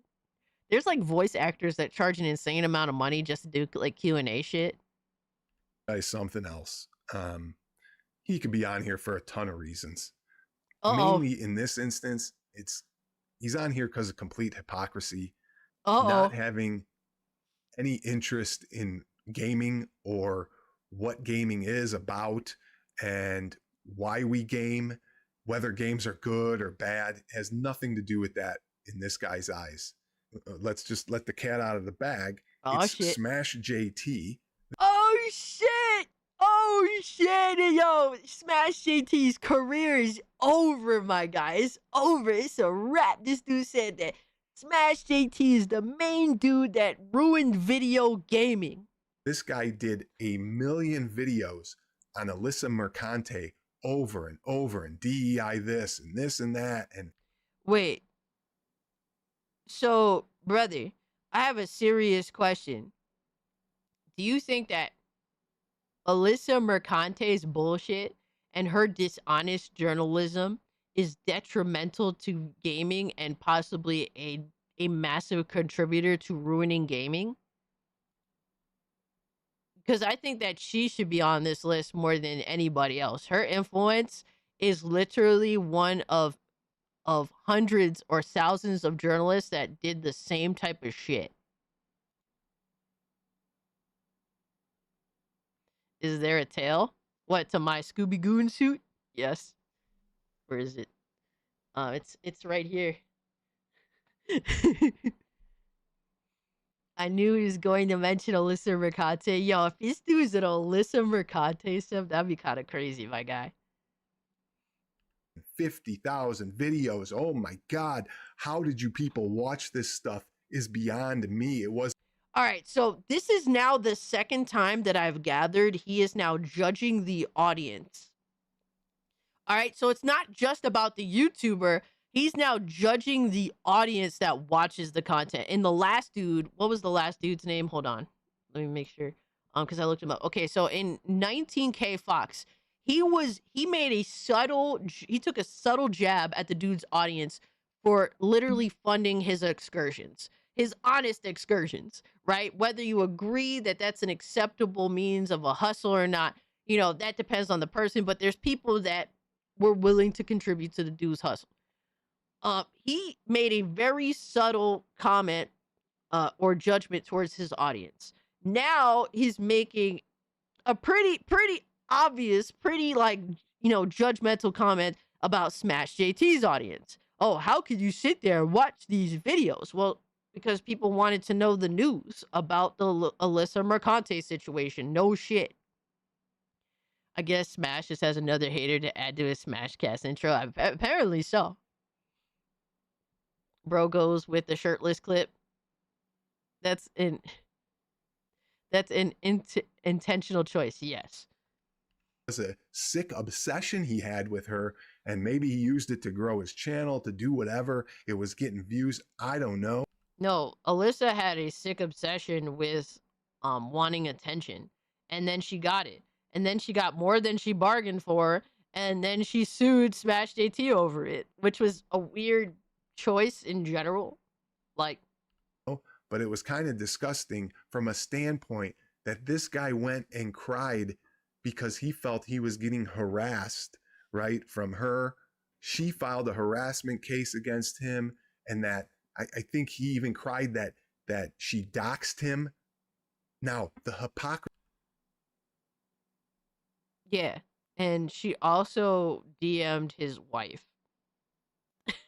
There's like voice actors that charge an insane amount of money just to do like Q&A shit. Guy's something else. He could be on here for a ton of reasons. Uh-oh. Mainly in this instance, he's on here because of complete hypocrisy, Uh-oh. not having any interest in gaming or what gaming is about and why we game, whether games are good or bad. It has nothing to do with that in this guy's eyes. Let's just let the cat out of the bag. Oh, it's shit. Smash JT. Oh shit! Oh shit! Yo, Smash JT's career is over, my guy. It's over. It's a wrap. This dude said that Smash JT is the main dude that ruined video gaming. This guy did 1 million videos on Alyssa Mercante over and over, and DEI this and this and that. And wait. So, brother, I have a serious question. Do you think that Alyssa Mercante's bullshit and her dishonest journalism is detrimental to gaming and possibly a massive contributor to ruining gaming? because I think that she should be on this list more than anybody else. Her influence is literally one of hundreds or thousands of journalists that did the same type of shit. Is there a tail? What, to my Scooby Goon suit? Yes. Where is it? It's right here. I knew he was going to mention Alyssa Mercante. Yo, if this dude's an Alyssa Mercante stuff, that'd be kind of crazy, my guy. 50,000 videos. Oh my God. How did you people watch this stuff is beyond me. It was. All right, so this is now the second time that I've gathered he is now judging the audience. All right, so it's not just about the YouTuber. He's now judging the audience that watches the content. And the last dude, what was the last dude's name? Hold on. Let me make sure. Because I looked him up. Okay, so in 19K Fox, he took a subtle jab at the dude's audience for literally funding his excursions. His honest excursions, right? Whether you agree that that's an acceptable means of a hustle or not, you know, that depends on the person. But there's people that were willing to contribute to the dude's hustle. He made a very subtle comment or judgment towards his audience. Now he's making a pretty obvious, judgmental comment about Smash JT's audience. Oh, how could you sit there and watch these videos? Well, because people wanted to know the news about the Alyssa Mercante situation. No shit. I guess Smash just has another hater to add to his Smashcast intro. Apparently so. Bro goes with the shirtless clip. That's an intentional choice. Yes. It was a sick obsession he had with her, and maybe he used it to grow his channel, to do whatever. It was getting views. I don't know. No, Alyssa had a sick obsession with wanting attention, and then she got it. And then she got more than she bargained for, and then she sued Smash JT over it, which was a weird choice in general. But it was kind of disgusting from a standpoint that this guy went and cried because he felt he was getting harassed, right, from her. She filed a harassment case against him, and that I think he even cried that she doxed him. Now, the hypocrisy. Yeah, and she also DM'd his wife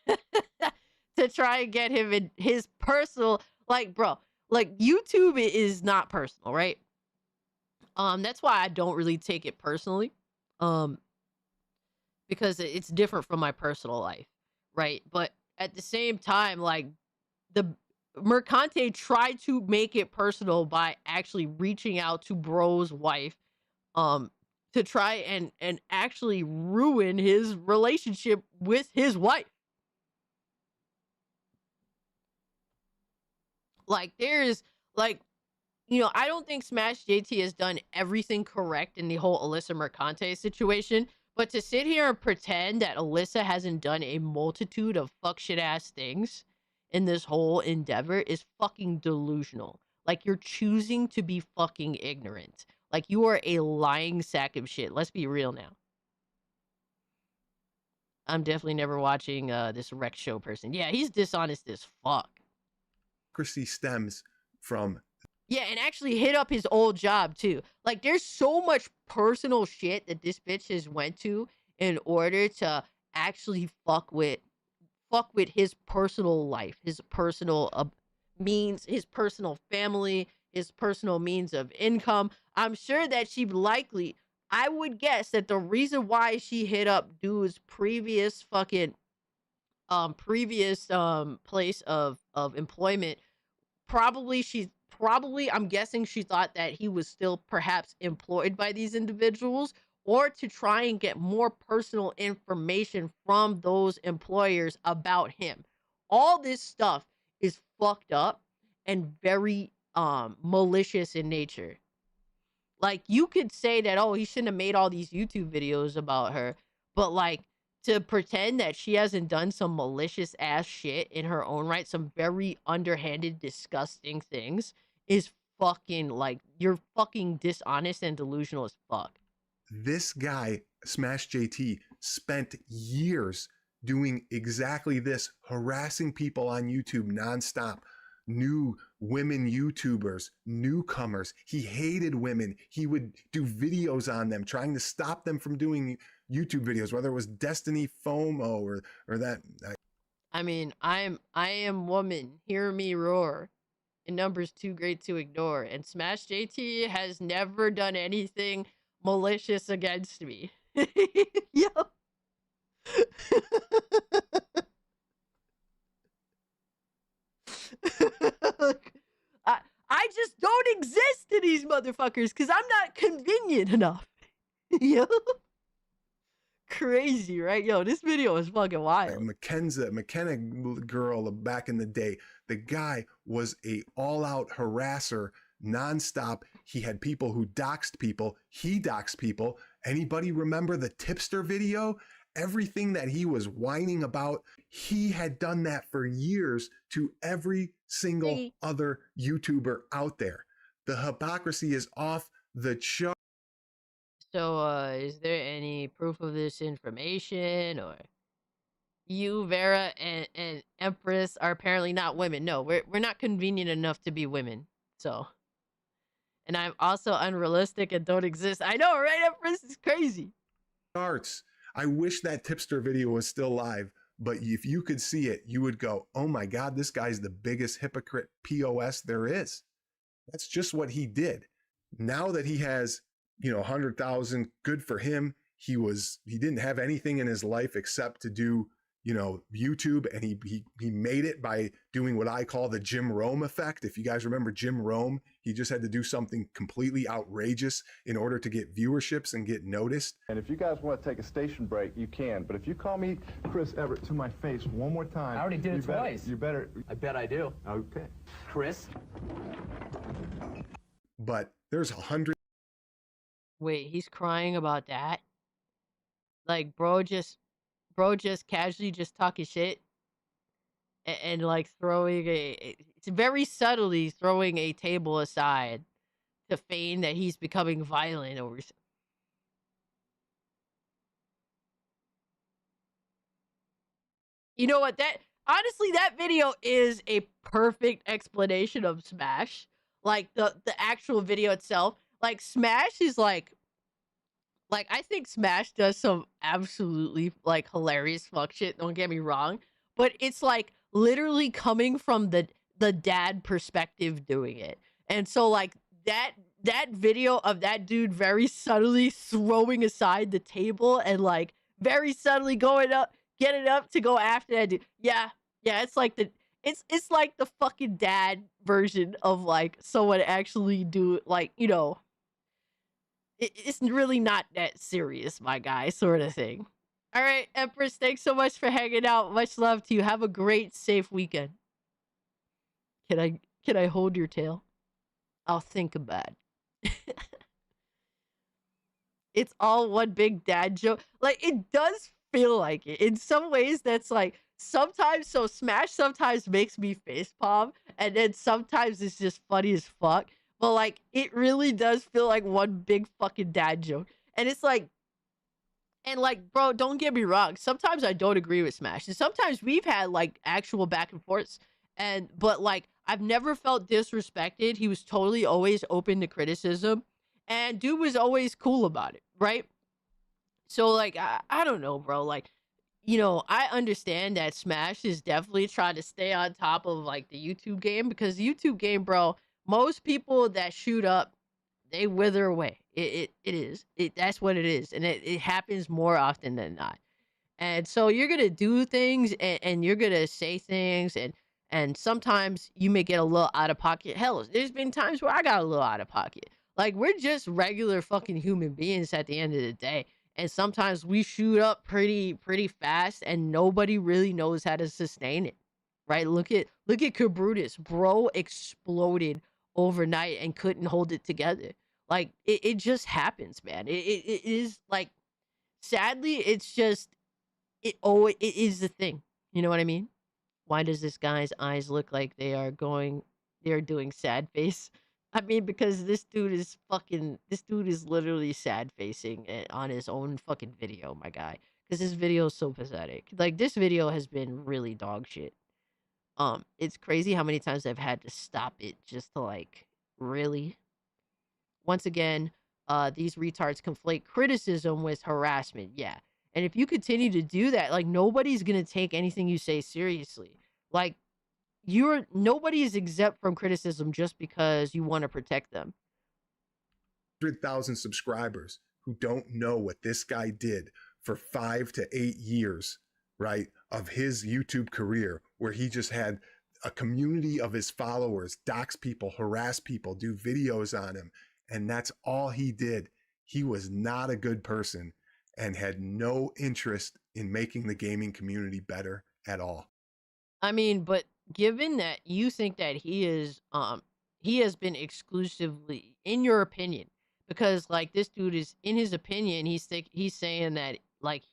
to try and get him in his personal, bro, YouTube is not personal, right? That's why I don't really take it personally, because it's different from my personal life, right? But at the same time, the Mercante tried to make it personal by actually reaching out to bro's wife, to try and actually ruin his relationship with his wife. I don't think Smash JT has done everything correct in the whole Alyssa Mercante situation, but to sit here and pretend that Alyssa hasn't done a multitude of fuck shit ass things in this whole endeavor is fucking delusional. You're choosing to be fucking ignorant. You are a lying sack of shit. Let's be real now. I'm definitely never watching this Rex show person. Yeah, he's dishonest as fuck. Hypocrisy stems from. Yeah, and actually hit up his old job too. There's so much personal shit that this bitch has went to in order to actually fuck with his personal life, his personal means, his personal family, his personal means of income. I'm sure that I would guess that the reason why she hit up dude's previous fucking place of employment, I'm guessing she thought that he was still perhaps employed by these individuals, or to try and get more personal information from those employers about him. All this stuff is fucked up and very malicious in nature. You could say that, oh, he shouldn't have made all these YouTube videos about her, but to pretend that she hasn't done some malicious ass shit in her own right, some very underhanded, disgusting things, is fucking like you're fucking dishonest and delusional as fuck. This guy, Smash JT, spent years doing exactly this, harassing people on YouTube nonstop. New women YouTubers, newcomers. He hated women. He would do videos on them, trying to stop them from doing YouTube videos, whether it was Destiny FOMO or that. I mean, I am woman. Hear me roar. In numbers too great to ignore. And Smash JT has never done anything malicious against me. Yo. I just don't exist to these motherfuckers because I'm not convenient enough. Yo. Crazy, right? Yo, this video is fucking wild. McKenna girl back in the day, the guy was a all-out harasser nonstop. He had people who doxed people. He doxed people. Anybody remember the tipster video? Everything that he was whining about, he had done that for years to every single other YouTuber out there. The hypocrisy is off the chart. So, is there any proof of this information, or you, Vera, and Empress are apparently not women? No, we're not convenient enough to be women. So, and I'm also unrealistic and don't exist. I know, right, Empress? It's crazy. I wish that tipster video was still live, but if you could see it, you would go, "Oh my God, this guy's the biggest hypocrite POS there is." That's just what he did. Now that he has 100,000, good for him. He didn't have anything in his life except to do, YouTube, and he made it by doing what I call the Jim Rome effect. If you guys remember Jim Rome, he just had to do something completely outrageous in order to get viewerships and get noticed. And if you guys want to take a station break, you can. But if you call me Chris Everett to my face one more time, I already did it twice. You better. I bet I do. Okay. Chris. But there's 100. Wait, he's crying about that? Like, bro just casually just talking shit and like throwing it's very subtly throwing a table aside to feign that he's becoming violent over. You know what? Honestly, that video is a perfect explanation of Smash. Like the actual video itself. Like Smash is like I think Smash does some absolutely like hilarious fuck shit, don't get me wrong, but it's like literally coming from the dad perspective doing it. And so like that video of that dude very subtly throwing aside the table and like very subtly getting up to go after that dude. Yeah, it's like it's like the fucking dad version of like someone actually do like, it's really not that serious, my guy, sort of thing. All right, Empress, thanks so much for hanging out. Much love to you. Have a great, safe weekend. Can I hold your tail? I'll think about it. It's all one big dad joke. Like, it does feel like it. In some ways, that's like, Smash sometimes makes me facepalm, and then sometimes it's just funny as fuck. But, like, it really does feel like one big fucking dad joke. And it's like, bro, don't get me wrong. Sometimes I don't agree with Smash. And sometimes we've had, like, actual back and forths. But, like, I've never felt disrespected. He was totally always open to criticism. And dude was always cool about it, right? So, like, I don't know, bro. Like, I understand that Smash is definitely trying to stay on top of, like, the YouTube game. Because the YouTube game, bro, most people that shoot up, they wither away. It is. That's what it is. And it happens more often than not. And so you're going to do things and you're going to say things. And sometimes you may get a little out of pocket. Hell, there's been times where I got a little out of pocket. Like, we're just regular fucking human beings at the end of the day. And sometimes we shoot up pretty fast and nobody really knows how to sustain it. Right? Look at Kabrutus. Bro exploded overnight and couldn't hold it together. Like, it just happens, man. It is like, sadly, it's just, it is the thing. You know what I mean? Why does this guy's eyes look like they are doing sad face? I mean, because this dude is literally sad facing on his own fucking video, my guy. Because his video is so pathetic. Like, this video has been really dog shit. It's crazy how many times I've had to stop it just to, like, really. Once again, these retards conflate criticism with harassment. Yeah. And if you continue to do that, like, nobody's gonna take anything you say seriously. Like, nobody is exempt from criticism just because you want to protect them. 100,000 subscribers who don't know what this guy did for 5 to 8 years, right, of his YouTube career, where he just had a community of his followers dox people, harass people, do videos on him. And that's all he did. He was not a good person and had no interest in making the gaming community better at all. I mean, but given that you think that he has been exclusively, in your opinion, because like this dude is, in his opinion, he's saying that like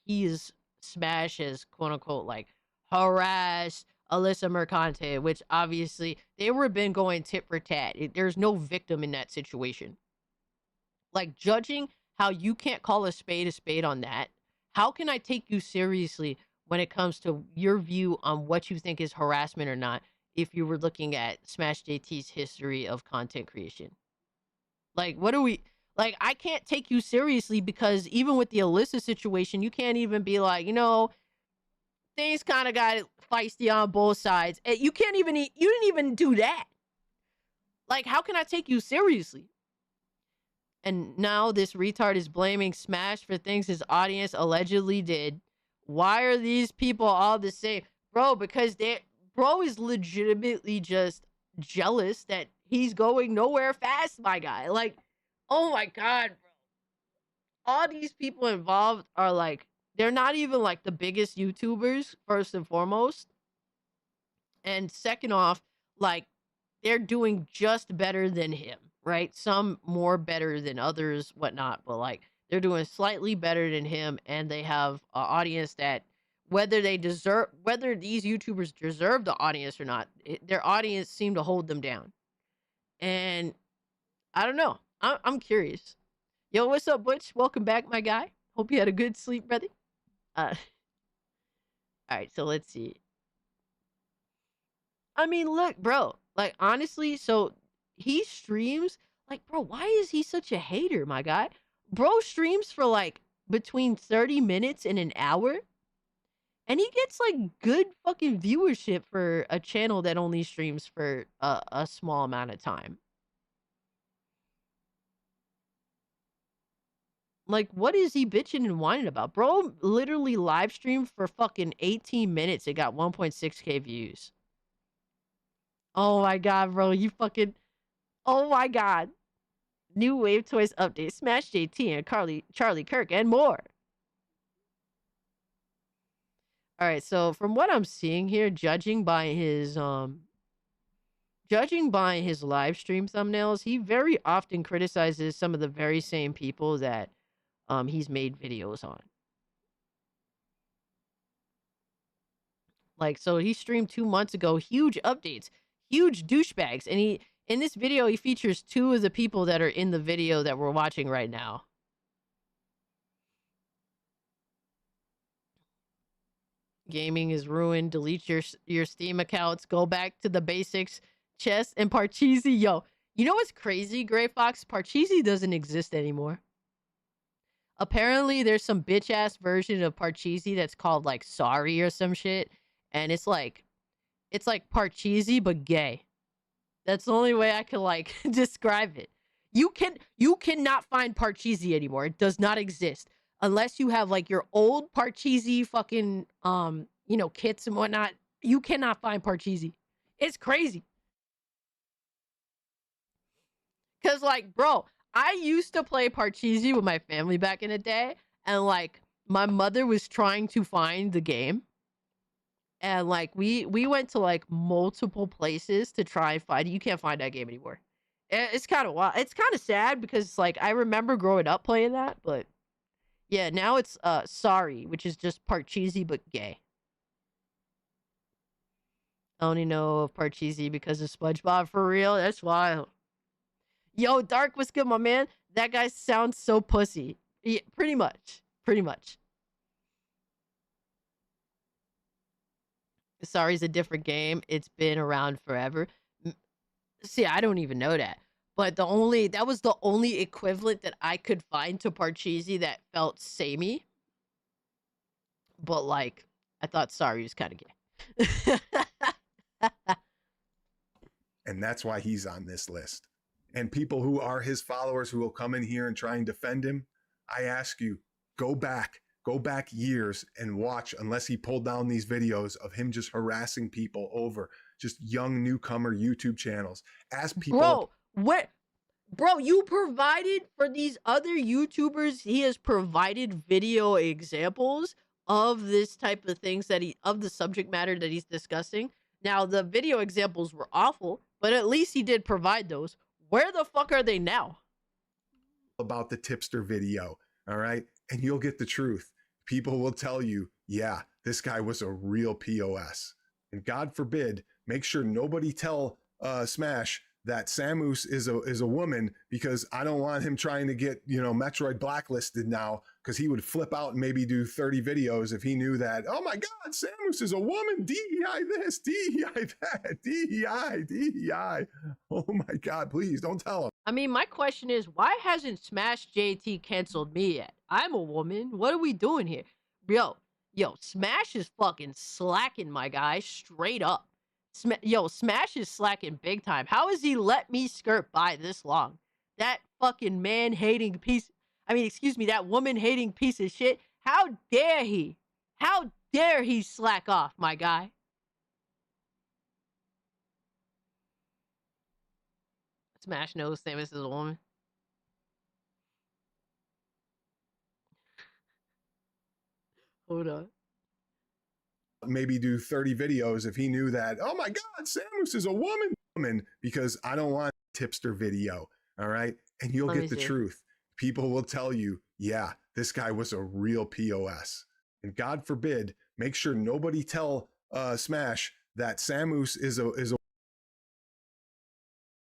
Smash has quote unquote like harassed Alyssa Mercante, which obviously they were been going tit for tat. There's no victim in that situation. Like, judging how you can't call a spade on that, how can I take you seriously when it comes to your view on what you think is harassment or not if you were looking at Smash JT's history of content creation? Like, what are we... Like, I can't take you seriously because even with the Alyssa situation, you can't even be like, you know, things kind of got feisty on both sides. You can't even... You didn't even do that. Like, how can I take you seriously? And now this retard is blaming Smash for things his audience allegedly did. Why are these people all the same? Bro, because bro is legitimately just jealous that he's going nowhere fast, my guy. Like, oh my God, bro. All these people involved are like, they're not even like the biggest YouTubers, first and foremost. And second off, like, they're doing just better than him, right? Some more better than others, whatnot, but like they're doing slightly better than him, and they have an audience that whether these YouTubers deserve the audience or not, their audience seem to hold them down. And I don't know. I'm curious. Yo, what's up, Butch? Welcome back, my guy. Hope you had a good sleep, brother. All right, so let's see. I mean, look, bro. Like, honestly, so he streams. Like, bro, why is he such a hater, my guy? Bro streams for, like, between 30 minutes and an hour. And he gets, like, good fucking viewership for a channel that only streams for a small amount of time. Like, what is he bitching and whining about? Bro literally live streamed for fucking 18 minutes. It got 1.6K views. Oh my God, bro. You fucking... Oh my God. New Wave Toys update. Smash JT and Charlie Kirk and more. Alright, so from what I'm seeing here, judging by his live stream thumbnails, he very often criticizes some of the very same people that he's made videos on. Like, so he streamed 2 months ago, huge updates, huge douchebags, and in this video, he features 2 of the people that are in the video that we're watching right now. Gaming is ruined. Delete your Steam accounts. Go back to the basics. Chess and Parcheesi. Yo, you know what's crazy, Gray Fox? Parcheesi doesn't exist anymore. Apparently, there's some bitch-ass version of Parcheesi that's called, like, Sorry or some shit. And it's like Parcheesi, but gay. That's the only way I can, like, describe it. You cannot find Parcheesi anymore. It does not exist. Unless you have, like, your old Parcheesi fucking, you know, kits and whatnot. You cannot find Parcheesi. It's crazy. Because, like, bro, I used to play Parcheesi with my family back in the day. And, like, my mother was trying to find the game. And, like, we went to, like, multiple places to try and find it. You can't find that game anymore. It's kind of wild. It's kind of sad because, like, I remember growing up playing that. But, yeah, now it's Sorry, which is just Parcheesi but gay. I only know of Parcheesi because of SpongeBob, for real. That's wild. Yo, Dark, what's good, my man? That guy sounds so pussy. Yeah, pretty much. Pretty much. Sorry's a different game. It's been around forever. See, I don't even know that. But that was the only equivalent that I could find to Parcheesi that felt samey. But like, I thought Sorry was kind of gay. And that's why he's on this list. And people who are his followers who will come in here and try and defend him, I ask you, go back years and watch, unless he pulled down these videos of him just harassing people over just young newcomer YouTube channels. Ask people. Bro, you provided for these other YouTubers. He has provided video examples of this type of things of the subject matter that he's discussing. Now, the video examples were awful, but at least he did provide those. Where the fuck are they now? About the tipster video, all right? And you'll get the truth. People will tell you, yeah, this guy was a real POS. And God forbid, make sure nobody tell Smash that Samus is a woman, because I don't want him trying to get, Metroid blacklisted now, because he would flip out and maybe do 30 videos if he knew that, oh my God, Samus is a woman, DEI this, DEI that, DEI. Oh my God, please don't tell him. I mean, my question is, why hasn't Smash JT canceled me yet? I'm a woman. What are we doing here? Yo, Smash is fucking slacking, my guy, straight up. Smash is slacking big time. How has he let me skirt by this long? That fucking man-hating piece... that woman-hating piece of shit. How dare he? How dare he slack off, my guy? Smash knows Samus is a woman. Hold on. Maybe do 30 videos if he knew that, oh my God, Samus is a woman, because I don't want tipster video, all right? And you'll get the truth. People will tell you, yeah, this guy was a real POS. And God forbid, make sure nobody tell Smash that Samus is a.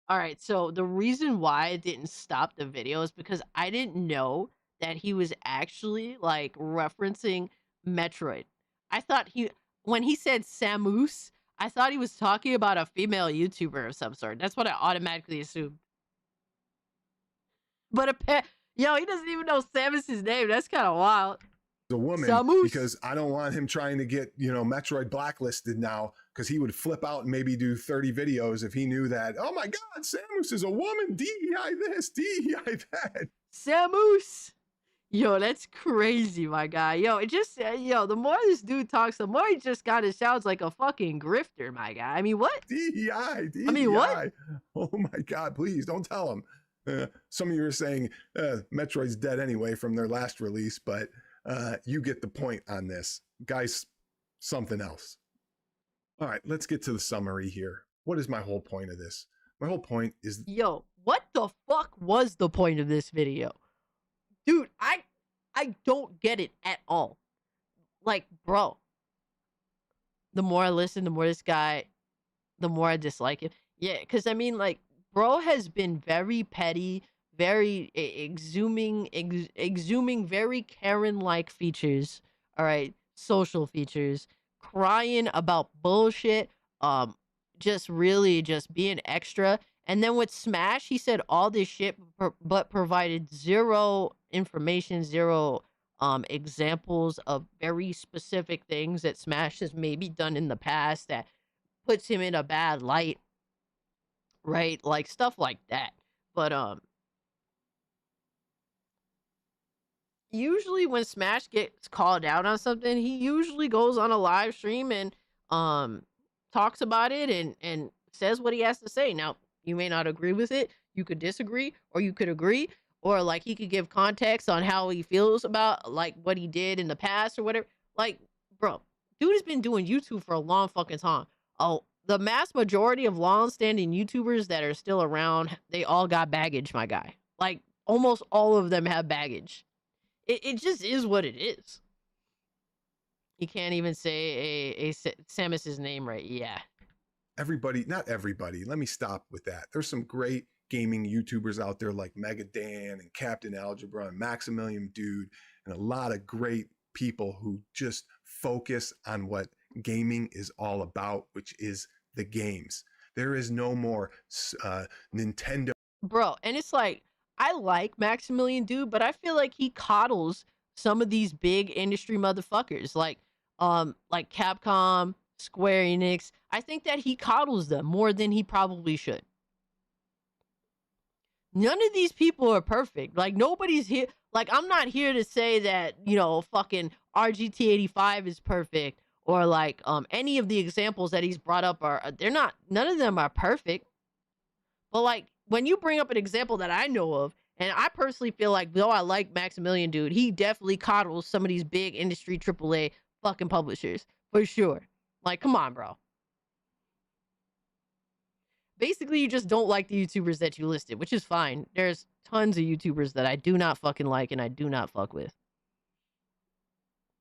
All right, so the reason why I didn't stop the video is because I didn't know that he was actually like referencing Metroid. I thought when he said Samus, I thought he was talking about a female YouTuber of some sort. That's what I automatically assumed. But he doesn't even know Samus's name. That's kind of wild. A woman, Samus. Because I don't want him trying to get, Metroid blacklisted now, because he would flip out and maybe do 30 videos if he knew that, oh my God, Samus is a woman, DEI this, DEI that. Samus. Yo, that's crazy, my guy. Yo, the more this dude talks, the more he just kind of sounds like a fucking grifter, my guy. I mean, what? DEI. I mean, what? Oh my God, please don't tell him. Some of you are saying Metroid's dead anyway from their last release, but you get the point on this. Guys, something else. All right, let's get to the summary here. What is my whole point of this? My whole point is... Yo, what the fuck was the point of this video? Dude, I don't get it at all. Like, bro. The more I listen, the more the more I dislike him. Yeah, because I mean, like, bro has been very petty, very exhuming very Karen-like features. All right, social features, crying about bullshit, just being extra. And then with Smash, he said all this shit, but provided zero information, zero examples of very specific things that Smash has maybe done in the past that puts him in a bad light, right? Like stuff like that. But usually when Smash gets called out on something, he usually goes on a live stream and talks about it and says what he has to say. Now, you may not agree with it. You could disagree, or you could agree, or like he could give context on how he feels about like what he did in the past or whatever. Like, bro, dude has been doing YouTube for a long fucking time. Oh, the mass majority of long-standing YouTubers that are still around, they all got baggage, my guy. Like, almost all of them have baggage. It just is what it is. You can't even say Samus's name right. Yeah. Not everybody. Let me stop with that. There's some great gaming YouTubers out there like Mega Dan and Captain Algebra and Maximilian Dude and a lot of great people who just focus on what gaming is all about, which is the games. There is no more Nintendo. Bro, and it's like, I like Maximilian Dude, but I feel like he coddles some of these big industry motherfuckers like Capcom, Square Enix. I think that he coddles them more than he probably should. None of these people are perfect. Like, nobody's here. Like, I'm not here to say that, you know, fucking RGT85 is perfect, or like any of the examples that he's brought up are, they're not, none of them are perfect. But like, when you bring up an example that I know of, and I personally feel like, though I like Maximilian Dude, he definitely coddles some of these big industry AAA fucking publishers, for sure. Like, come on, bro. Basically, you just don't like the YouTubers that you listed, which is fine. There's tons of YouTubers that I do not fucking like and I do not fuck with.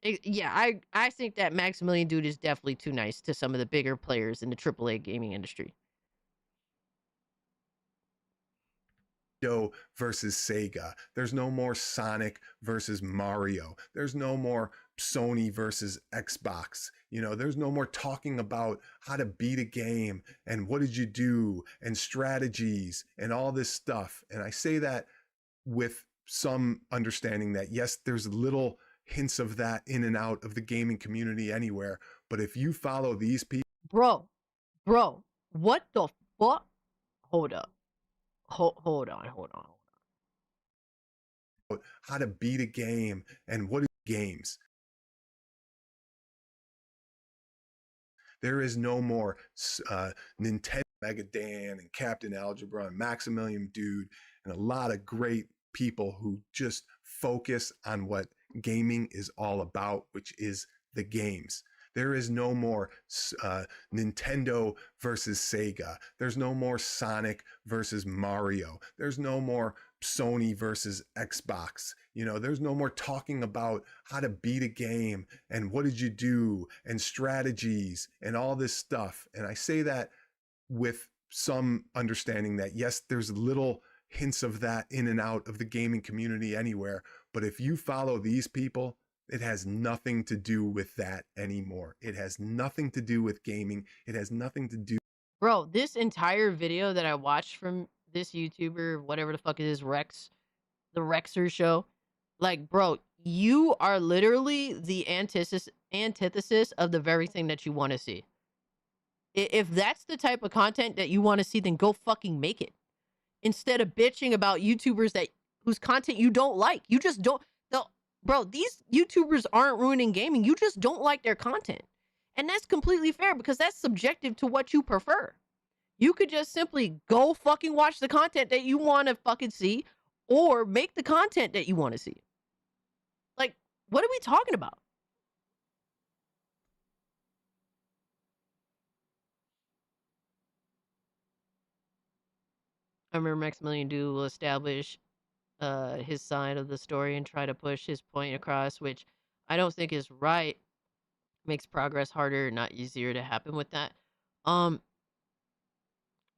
Yeah, I think that Maximilian Dude is definitely too nice to some of the bigger players in the AAA gaming industry. Versus Sega. There's no more Sonic versus Mario. There's no more Sony versus Xbox. You know, there's no more talking about how to beat a game and what did you do and strategies and all this stuff. And I say that with some understanding that, yes, there's little hints of that in and out of the gaming community anywhere. But if you follow these people. Bro, what the fuck? Hold up. Hold on. How to beat a game and what are games. There is no more Nintendo, Mega Dan and Captain Algebra and Maximilian Dude and a lot of great people who just focus on what gaming is all about, which is the games. There is no more Nintendo versus Sega. There's no more Sonic versus Mario. There's no more Sony versus Xbox. You know, there's no more talking about how to beat a game and what did you do and strategies and all this stuff. And I say that with some understanding that, yes, there's little hints of that in and out of the gaming community anywhere. But if you follow these people, it has nothing to do with that anymore. It has nothing to do with gaming. It has nothing to do. Bro, this entire video that I watched from this YouTuber, whatever the fuck it is, Rex, the Rexer show, like, bro, you are literally the antithesis of the very thing that you want to see. If that's the type of content that you want to see, then go fucking make it. Instead of bitching about YouTubers whose content you don't like. You just don't. Bro, these YouTubers aren't ruining gaming. You just don't like their content. And that's completely fair because that's subjective to what you prefer. You could just simply go fucking watch the content that you want to fucking see or make the content that you want to see. Like, what are we talking about? I remember Maximilian Dude will establish his side of the story and try to push his point across, which I don't think is right. Makes progress harder, not easier to happen with that. I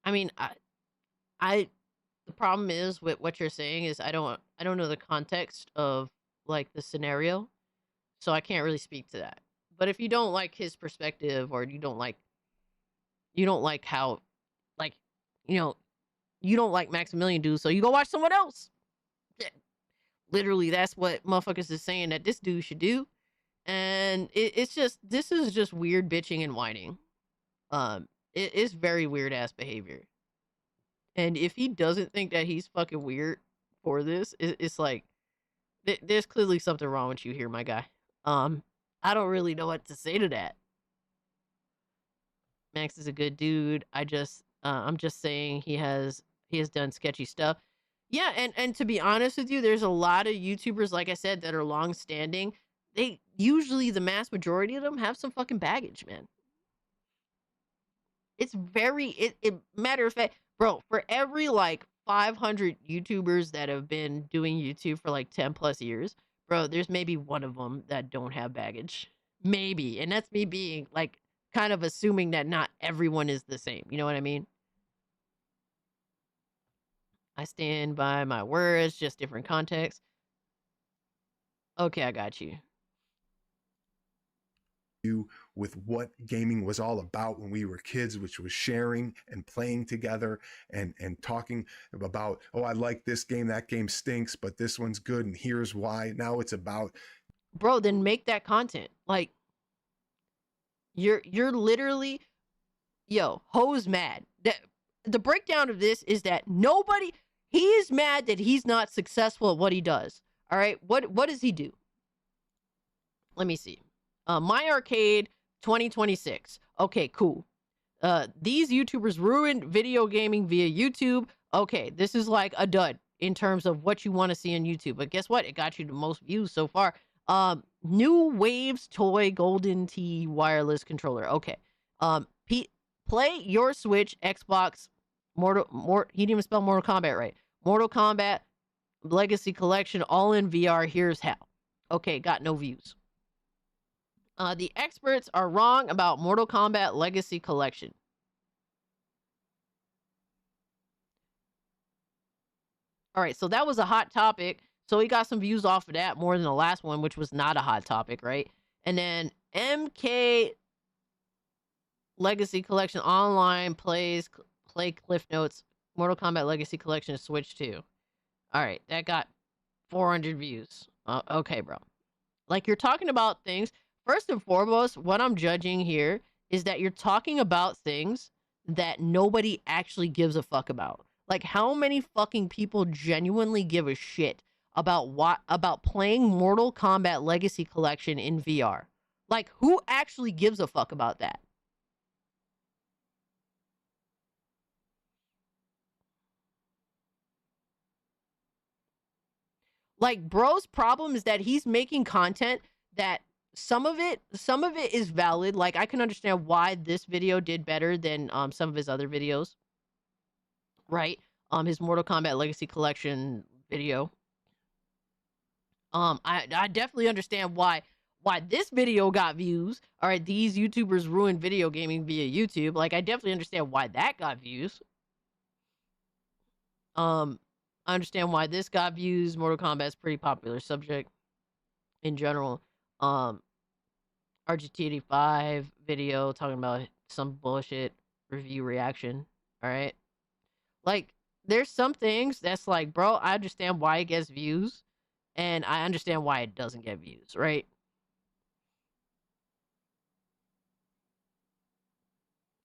mean, the problem is with what you're saying is I don't know the context of like the scenario, so I can't really speak to that. But if you don't like his perspective, or you don't like how, like, you know, you don't like Maximilian Dude, so you go watch someone else. Literally, that's what motherfuckers is saying that this dude should do. And this is just weird bitching and whining. It's very weird ass behavior. And if he doesn't think that he's fucking weird for this, it's like, there's clearly something wrong with you here, my guy. I don't really know what to say to that. Max is a good dude. I'm just saying he has done sketchy stuff. Yeah, and to be honest with you, there's a lot of YouTubers, like I said, that are long standing. They usually, the mass majority of them, have some fucking baggage, man. It's very matter of fact, bro, for every like 500 YouTubers that have been doing YouTube for like 10 plus years, bro, there's maybe one of them that don't have baggage. Maybe. And that's me being like kind of assuming that not everyone is the same. You know what I mean? I stand by my words, just different context. Okay, I got you. With what gaming was all about when we were kids, which was sharing and playing together and talking about, oh, I like this game, that game stinks, but this one's good and here's why. Now it's about, bro, then make that content. Like, you're literally, yo, Ho's mad. The breakdown of this is that he is mad that he's not successful at what he does. All right, what does he do? Let me see. My Arcade 2026. Okay, cool. These YouTubers ruined video gaming via YouTube. Okay, this is like a dud in terms of what you want to see on YouTube. But guess what? It got you the most views so far. New Waves Toy Golden Tee wireless controller. Okay. Play your Switch, Xbox, he didn't even spell Mortal Kombat right. Mortal Kombat Legacy Collection all in VR. Here's how. Okay, got no views. The experts are wrong about Mortal Kombat Legacy Collection. All right, so that was a hot topic. So he got some views off of that more than the last one, which was not a hot topic, right? And then MK Legacy Collection online play Cliff Notes. Mortal Kombat Legacy Collection Switch 2. All right, that got 400 views. Okay, bro. Like, you're talking about things. First and foremost, what I'm judging here is that you're talking about things that nobody actually gives a fuck about. Like, how many fucking people genuinely give a shit about playing Mortal Kombat Legacy Collection in VR? Like, who actually gives a fuck about that? Like, bro's problem is that he's making content that some of it is valid. Like, I can understand why this video did better than some of his other videos. Right? His Mortal Kombat Legacy Collection video. I definitely understand why this video got views. All right, these YouTubers ruined video gaming via YouTube. Like, I definitely understand why that got views. I understand why this got views. Mortal Kombat's pretty popular subject in general. RGT85 video talking about some bullshit review reaction. All right. Like, there's some things that's like, bro, I understand why it gets views, and I understand why it doesn't get views, right?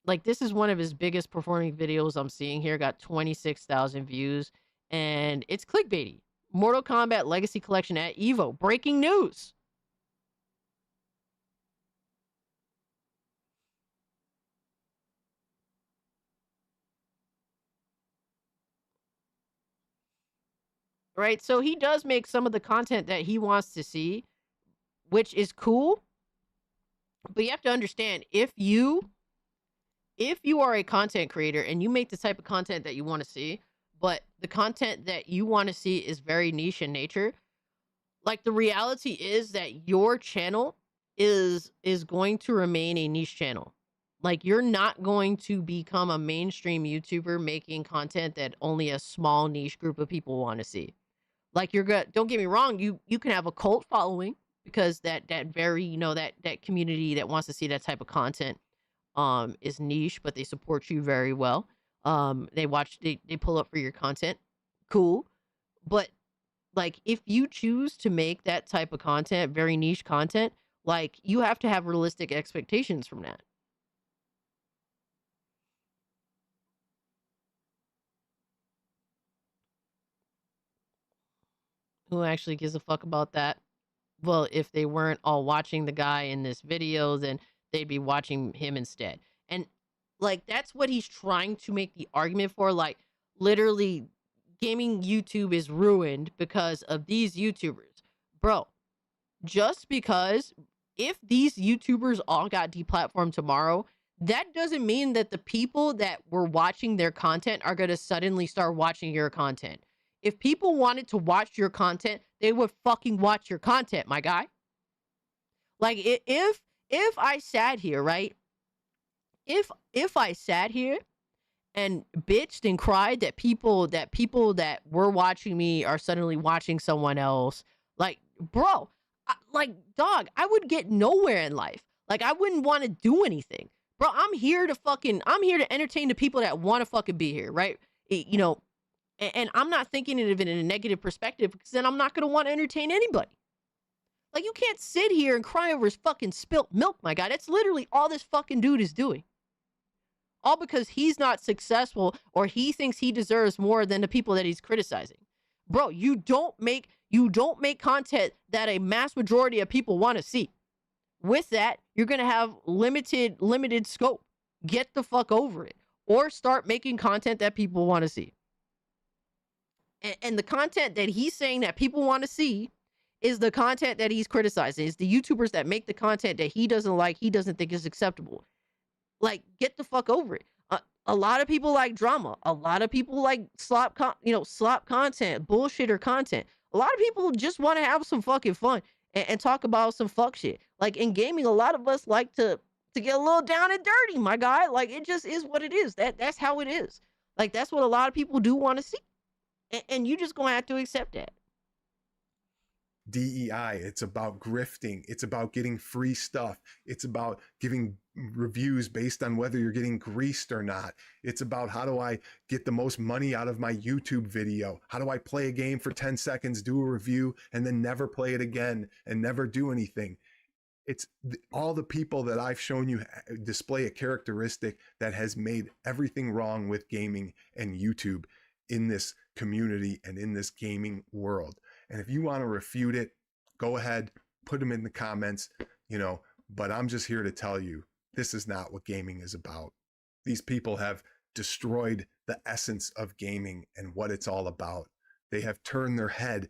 Like, this is one of his biggest performing videos I'm seeing here. Got 26,000 views, and it's clickbaity. Mortal Kombat Legacy Collection at EVO. Breaking news. Right? So he does make some of the content that he wants to see, which is cool. But you have to understand, if you are a content creator and you make the type of content that you want to see, but the content that you want to see is very niche in nature, like, the reality is that your channel is going to remain a niche channel. Like, you're not going to become a mainstream YouTuber making content that only a small niche group of people want to see. Like, don't get me wrong, you can have a cult following, because that very, that community that wants to see that type of content is niche, but they support you very well. They pull up for your content. Cool. But, like, if you choose to make that type of content, very niche content, like, you have to have realistic expectations from that. Who actually gives a fuck about that? Well, if they weren't all watching the guy in this video, then they'd be watching him instead. And, like, that's what he's trying to make the argument for. Like, literally, gaming YouTube is ruined because of these YouTubers. Bro, just because if these YouTubers all got deplatformed tomorrow, that doesn't mean that the people that were watching their content are going to suddenly start watching your content. If people wanted to watch your content, they would fucking watch your content, my guy. Like, if I sat here, right? If I sat here and bitched and cried that people that were watching me are suddenly watching someone else. Like, bro, dog, I would get nowhere in life. Like, I wouldn't want to do anything. Bro, I'm here to entertain the people that want to fucking be here, right? You know, and I'm not thinking of it in a negative perspective, because then I'm not going to want to entertain anybody. Like, you can't sit here and cry over his fucking spilt milk, my guy. That's literally all this fucking dude is doing. All because he's not successful, or he thinks he deserves more than the people that he's criticizing. Bro, you don't make content that a mass majority of people want to see. With that, you're going to have limited scope. Get the fuck over it. Or start making content that people want to see. And the content that he's saying that people want to see is the content that he's criticizing. It's the YouTubers that make the content that he doesn't like, he doesn't think is acceptable. Like, get the fuck over it. A lot of people like drama. A lot of people like slop content, bullshitter content. A lot of people just want to have some fucking fun and talk about some fuck shit. Like, in gaming, a lot of us like to get a little down and dirty, my guy. Like, it just is what it is. That's how it is. Like, that's what a lot of people do want to see. And you just gonna have to accept that. DEI, it's about grifting, it's about getting free stuff, it's about giving reviews based on whether you're getting greased or not. It's about, how do I get the most money out of my YouTube video? How do I play a game for 10 seconds, do a review, and then never play it again and never do anything? It's all the people that I've shown you display a characteristic that has made everything wrong with gaming and YouTube in this community and in this gaming world. And if you want to refute it, go ahead, put them in the comments, but I'm just here to tell you, this is not what gaming is about. These people have destroyed the essence of gaming and what it's all about. They have turned their head.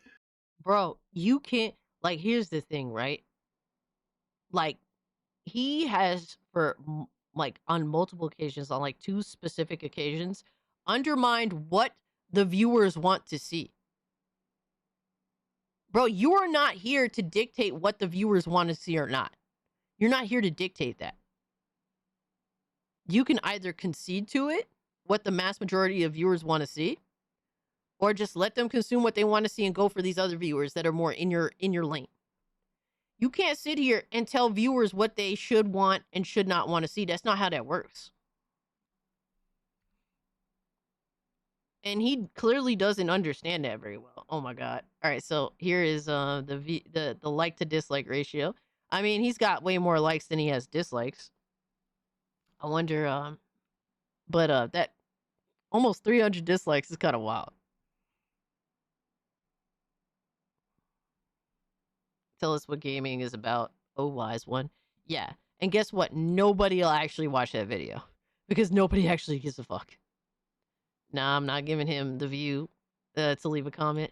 Bro, you can't, like, here's the thing, right? Like, he has, on multiple occasions, on like 2 specific occasions, undermined what the viewers want to see. Bro, you are not here to dictate what the viewers want to see or not. You're not here to dictate that. You can either concede to it, what the mass majority of viewers want to see, or just let them consume what they want to see and go for these other viewers that are more in your lane. You can't sit here and tell viewers what they should want and should not want to see. That's not how that works. And he clearly doesn't understand that very well. Oh my god. All right, so here is the like to dislike ratio. I mean, he's got way more likes than he has dislikes. I wonder but that almost 300 dislikes is kind of wild. Tell us what gaming is about. Oh, wise one. Yeah. And guess what? Nobody will actually watch that video because nobody actually gives a fuck. Nah, I'm not giving him the view to leave a comment.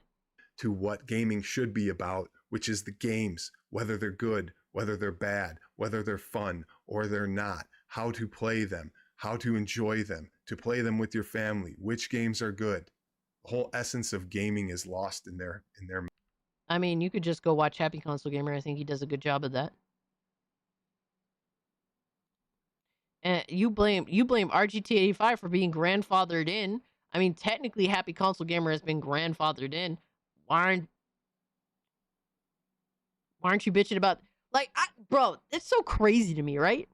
To what gaming should be about, which is the games, whether they're good, whether they're bad, whether they're fun or they're not, how to play them, how to enjoy them, to play them with your family, which games are good. The whole essence of gaming is lost in their. I mean, you could just go watch Happy Console Gamer. I think he does a good job of that. And you blame RGT85 for being grandfathered in. I mean, technically, Happy Console Gamer has been grandfathered in. Why aren't you bitching about... Like, bro, it's so crazy to me, right?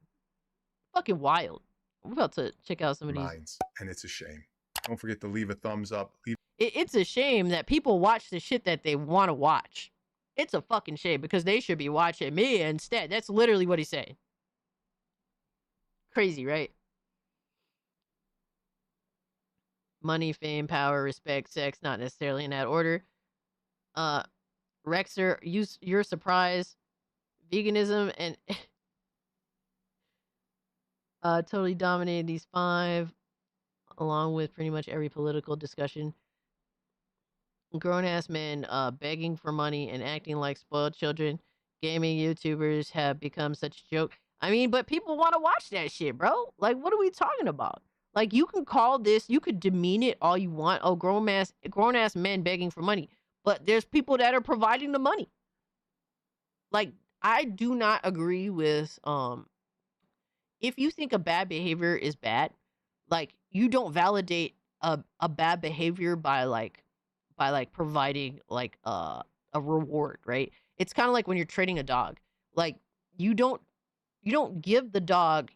Fucking wild. I'm about to check out some of these. Minds, and it's a shame. Don't forget to leave a thumbs up. It's a shame that people watch the shit that they want to watch. It's a fucking shame because they should be watching me instead. That's literally what he's saying. Crazy, right? Money, fame, power, respect, sex, not necessarily in that order. Rexer, you're surprised. Veganism and totally dominated these 5, along with pretty much every political discussion. Grown-ass men begging for money and acting like spoiled children. Gaming YouTubers have become such a joke. I mean, but people want to watch that shit, bro. Like, what are we talking about? Like, you can call this, you could demean it all you want. Oh, grown-ass men begging for money. But there's people that are providing the money. Like, I do not agree with, if you think a bad behavior is bad, Like, you don't validate a bad behavior by providing like a reward, right? It's kind of like when you're training a dog. Like, you don't give the dog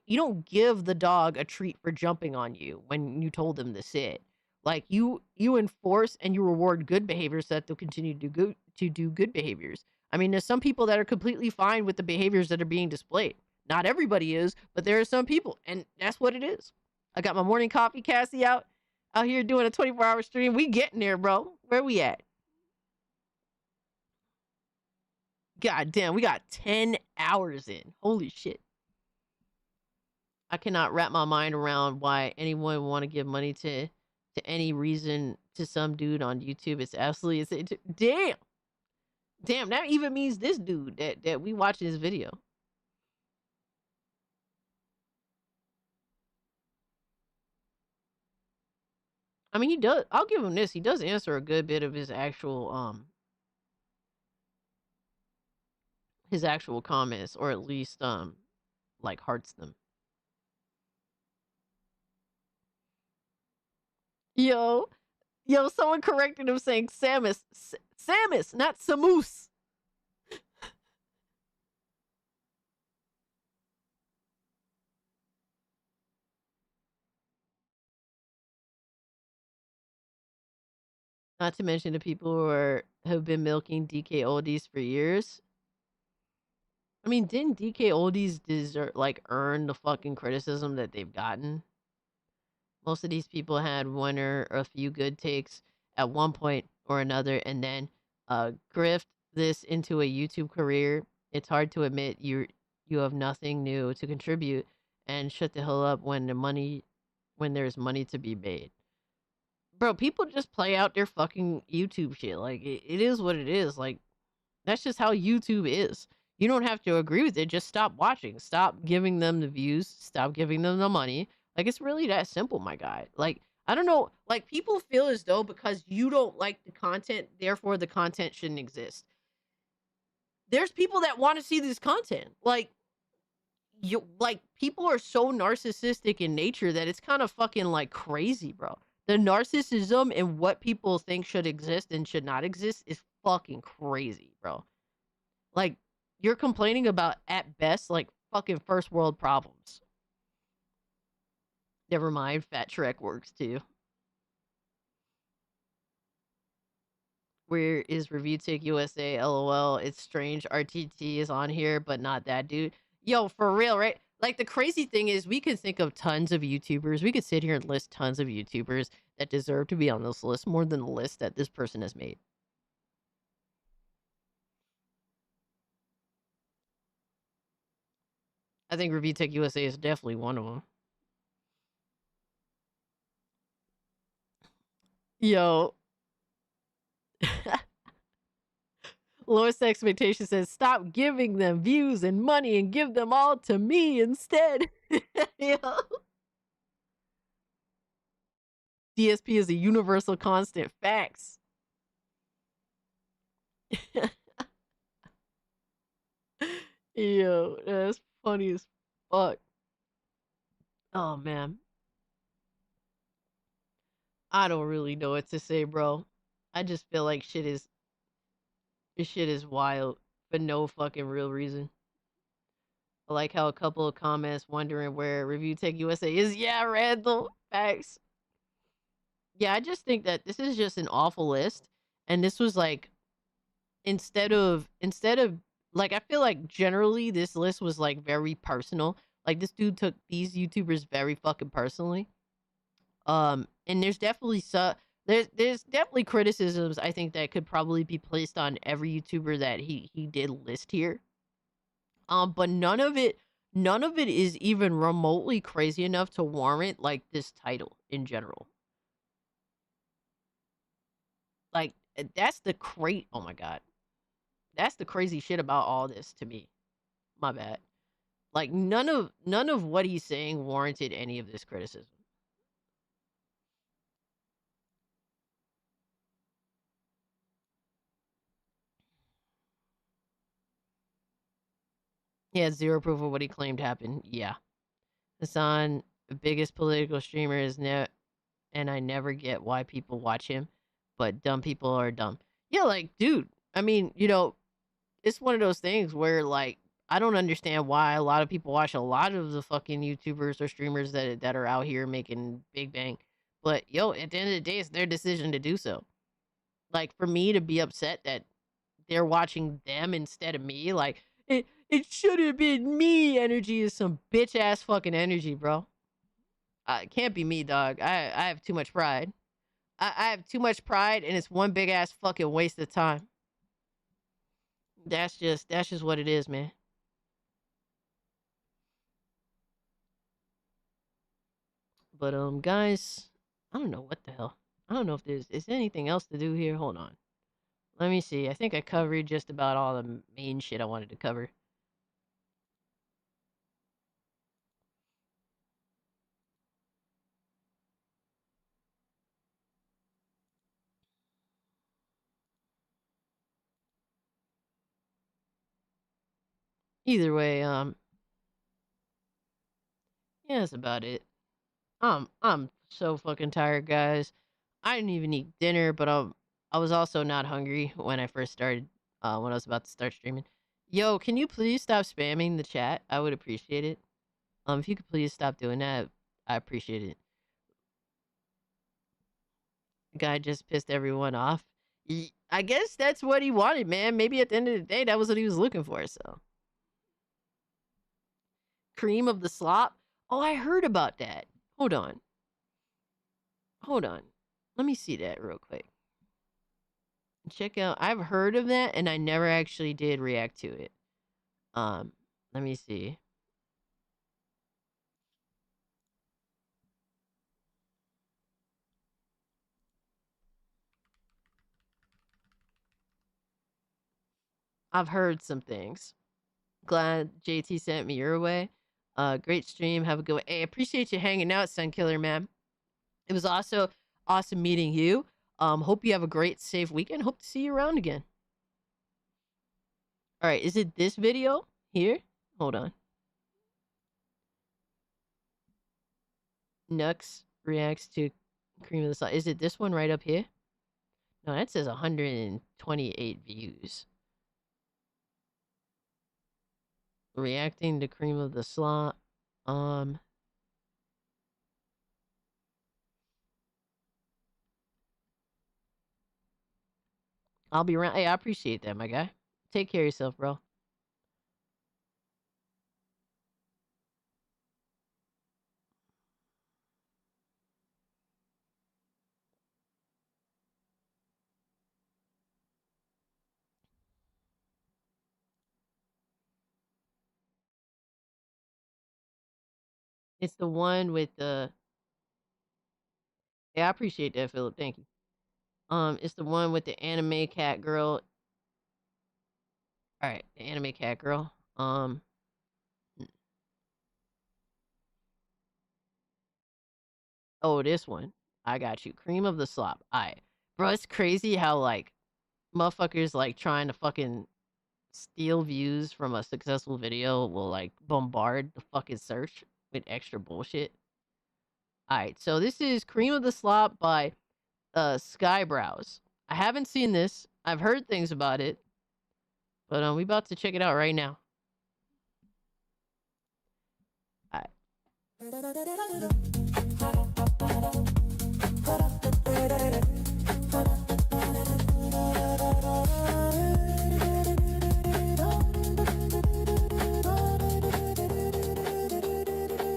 a treat for jumping on you when you told them to sit. Like, you enforce and you reward good behaviors so that they'll continue to do good behaviors. I mean, there's some people that are completely fine with the behaviors that are being displayed. Not everybody is, but there are some people, and that's what it is. I got my morning coffee, Cassie, out here doing a 24-hour stream. We getting there, bro. Where we at? God damn, we got 10 hours in. Holy shit. I cannot wrap my mind around why anyone would want to give money to any reason to some dude on YouTube. It's absolutely damn. Damn, that even means this dude that we watching this video. I mean, he does. I'll give him this. He does answer a good bit of his actual comments, or at least like hearts them. Yo, someone corrected him saying Samus. Samus, not Samus. Not to mention the people who have been milking DK oldies for years. I mean, didn't DK oldies earn the fucking criticism that they've gotten? Most of these people had one or a few good takes at one point or another, and then grift this into a YouTube career. It's hard to admit you have nothing new to contribute and shut the hell up when there's money to be made. Bro, people just play out their fucking YouTube shit. Like, it is what it is. Like, that's just how YouTube is. You don't have to agree with it. Just stop watching. Stop giving them the views. Stop giving them the money. Like, it's really that simple, my guy. Like, I don't know. Like, people feel as though because you don't like the content, therefore the content shouldn't exist. There's people that want to see this content. Like, people are so narcissistic in nature that it's kind of fucking like crazy, bro. The narcissism and what people think should exist and should not exist is fucking crazy, bro. Like, you're complaining about, at best, like, fucking first world problems. Never mind, Fat Shrek works too. Where is Review Take USA? LOL. It's strange. RTT is on here, but not that dude. Yo, for real, right? Like, the crazy thing is, we could think of tons of YouTubers. We could sit here and list tons of YouTubers that deserve to be on this list more than the list that this person has made. I think Review Tech USA is definitely one of them. Yo. Lowest Expectation says, stop giving them views and money and give them all to me instead. Yo. DSP is a universal constant. Facts. Yo, that's funny as fuck. Oh, man. I don't really know what to say, bro. I just feel like this shit is wild for no fucking real reason. I like how a couple of comments wondering where Review Tech USA is. Yeah, Randall. Facts. Yeah, I just think that this is just an awful list. And this was like, instead of like, I feel like generally this list was like very personal. Like, this dude took these YouTubers very fucking personally. And there's definitely there's definitely criticisms I think that could probably be placed on every YouTuber that he did list here. But none of it is even remotely crazy enough to warrant like this title in general. Like, that's the oh my god. That's the crazy shit about all this to me. My bad. Like, none of what he's saying warranted any of this criticism. He had zero proof of what he claimed happened. Yeah. Hassan The biggest political streamer is and I never get why people watch him, but dumb people are dumb. Yeah, like, dude, I mean, it's one of those things where, like, I don't understand why a lot of people watch a lot of the fucking YouTubers or streamers that are out here making big bang. But yo, at the end of the day, it's their decision to do so. Like, for me to be upset that they're watching them instead of me, like, it should have been me energy is some bitch ass fucking energy, bro. It can't be me, dog. I have too much pride. I have too much pride, and it's one big ass fucking waste of time. That's just what it is, man. But guys, I don't know what the hell. I don't know if is there anything else to do here. Hold on. Let me see. I think I covered just about all the main shit I wanted to cover. Either way, yeah, that's about it. I'm so fucking tired, guys. I didn't even eat dinner, but I was also not hungry when I first started. When I was about to start streaming. Yo, can you please stop spamming the chat? I would appreciate it. If you could please stop doing that, I appreciate it. Guy just pissed everyone off. I guess that's what he wanted, man. Maybe at the end of the day, that was what he was looking for. So, cream of the slop. Oh, I heard about that. Hold on. Let me see that real quick. Check out. I've heard of that, and I never actually did react to it. Let me see. I've heard some things. Glad JT sent me your way. Great stream. Have a good one. Hey, appreciate you hanging out, Sunkiller, man. It was also awesome meeting you. Hope you have a great, safe weekend. Hope to see you around again. All right, is it this video here? Hold on. Nux reacts to cream of the slop. Is it this one right up here? No, that says 128 views. Reacting to cream of the slop. I'll be around. Hey, I appreciate that, my guy. Take care of yourself, bro. It's the one with the. Yeah, I appreciate that, Philip. Thank you. It's the one with the anime cat girl. All right, the anime cat girl. Oh, this one. I got you. Cream of the slop. Alright. Bro, it's crazy how, like, motherfuckers, like, trying to fucking steal views from a successful video will, like, bombard the fucking search with extra bullshit. Alright, so this is Cream of the Slop by Skybrows. I haven't seen this. I've heard things about it. But we about to check it out right now. Alright.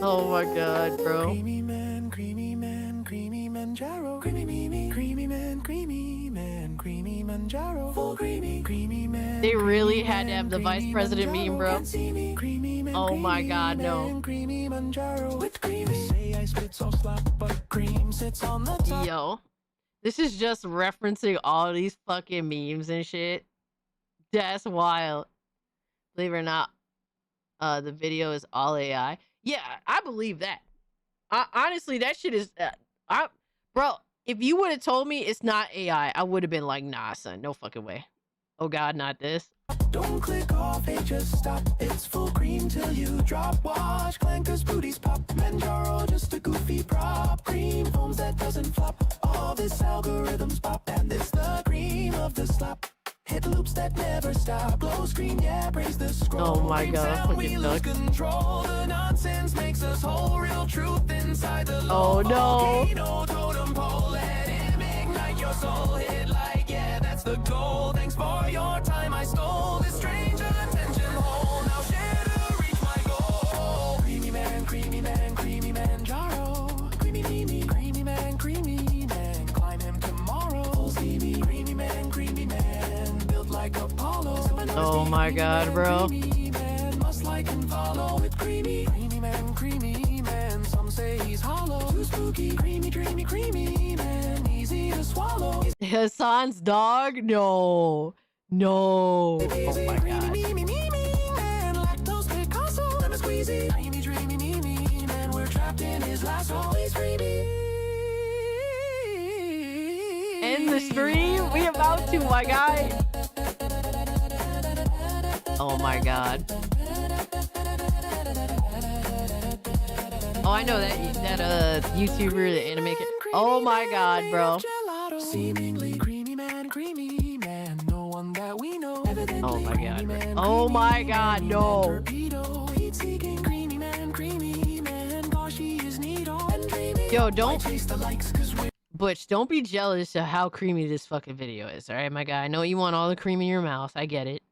Oh my god, bro. Creamy man, creamy manjaro. Creamy man, creamy manjaro. Full creamy man. They really had to have the vice president meme, bro. Oh my god, no. Yo, this is just referencing all these fucking memes and shit. That's wild. Believe it or not, the video is all AI. Yeah, I believe that. Honestly, that shit is, bro, if you would have told me it's not AI, I would have been like, nah, son, no fucking way. Oh god, not this. Don't click off, hey, just stop. It's full cream till you drop. Watch clankers, booties pop. Manjaro, just a goofy prop. Cream foams that doesn't flop. All this algorithms pop, and this the cream of the slop. Hit loops that never stop. Glow screen, yeah, praise the scroll. Oh my god, Sound, we lose control. The nonsense makes us whole. Real truth inside the oh no. volcano totem pole. Let him ignite your soul. Hit like, yeah, that's the goal. Thanks for your time. I stole this strange attention hole. Now share to reach my goal. Creamy man, creamy man, creamy man, Jaro. Creamy, creamy man, creamy man. Climb him tomorrow. Full steamy, creamy man, built like Apollo. Oh my god, bro. Creamy man, must like and follow with creamy man. Some say he's hollow. Too spooky, creamy man. Easy to swallow. Hassan's dog? No. No. Oh my god. Lactose Picasso. Lemon squeezy. Dreamy man. We're trapped in his lasso. He's creamy. End the stream? We about to, my guy. Oh my god. Oh, I know that YouTuber, the anime kid. Oh my god, bro. Seemingly creamy man, no one that we know. Oh my god, bro. Oh my god, no. Yo, Butch, don't be jealous of how creamy this fucking video is, alright, my guy? I know you want all the cream in your mouth, I get it.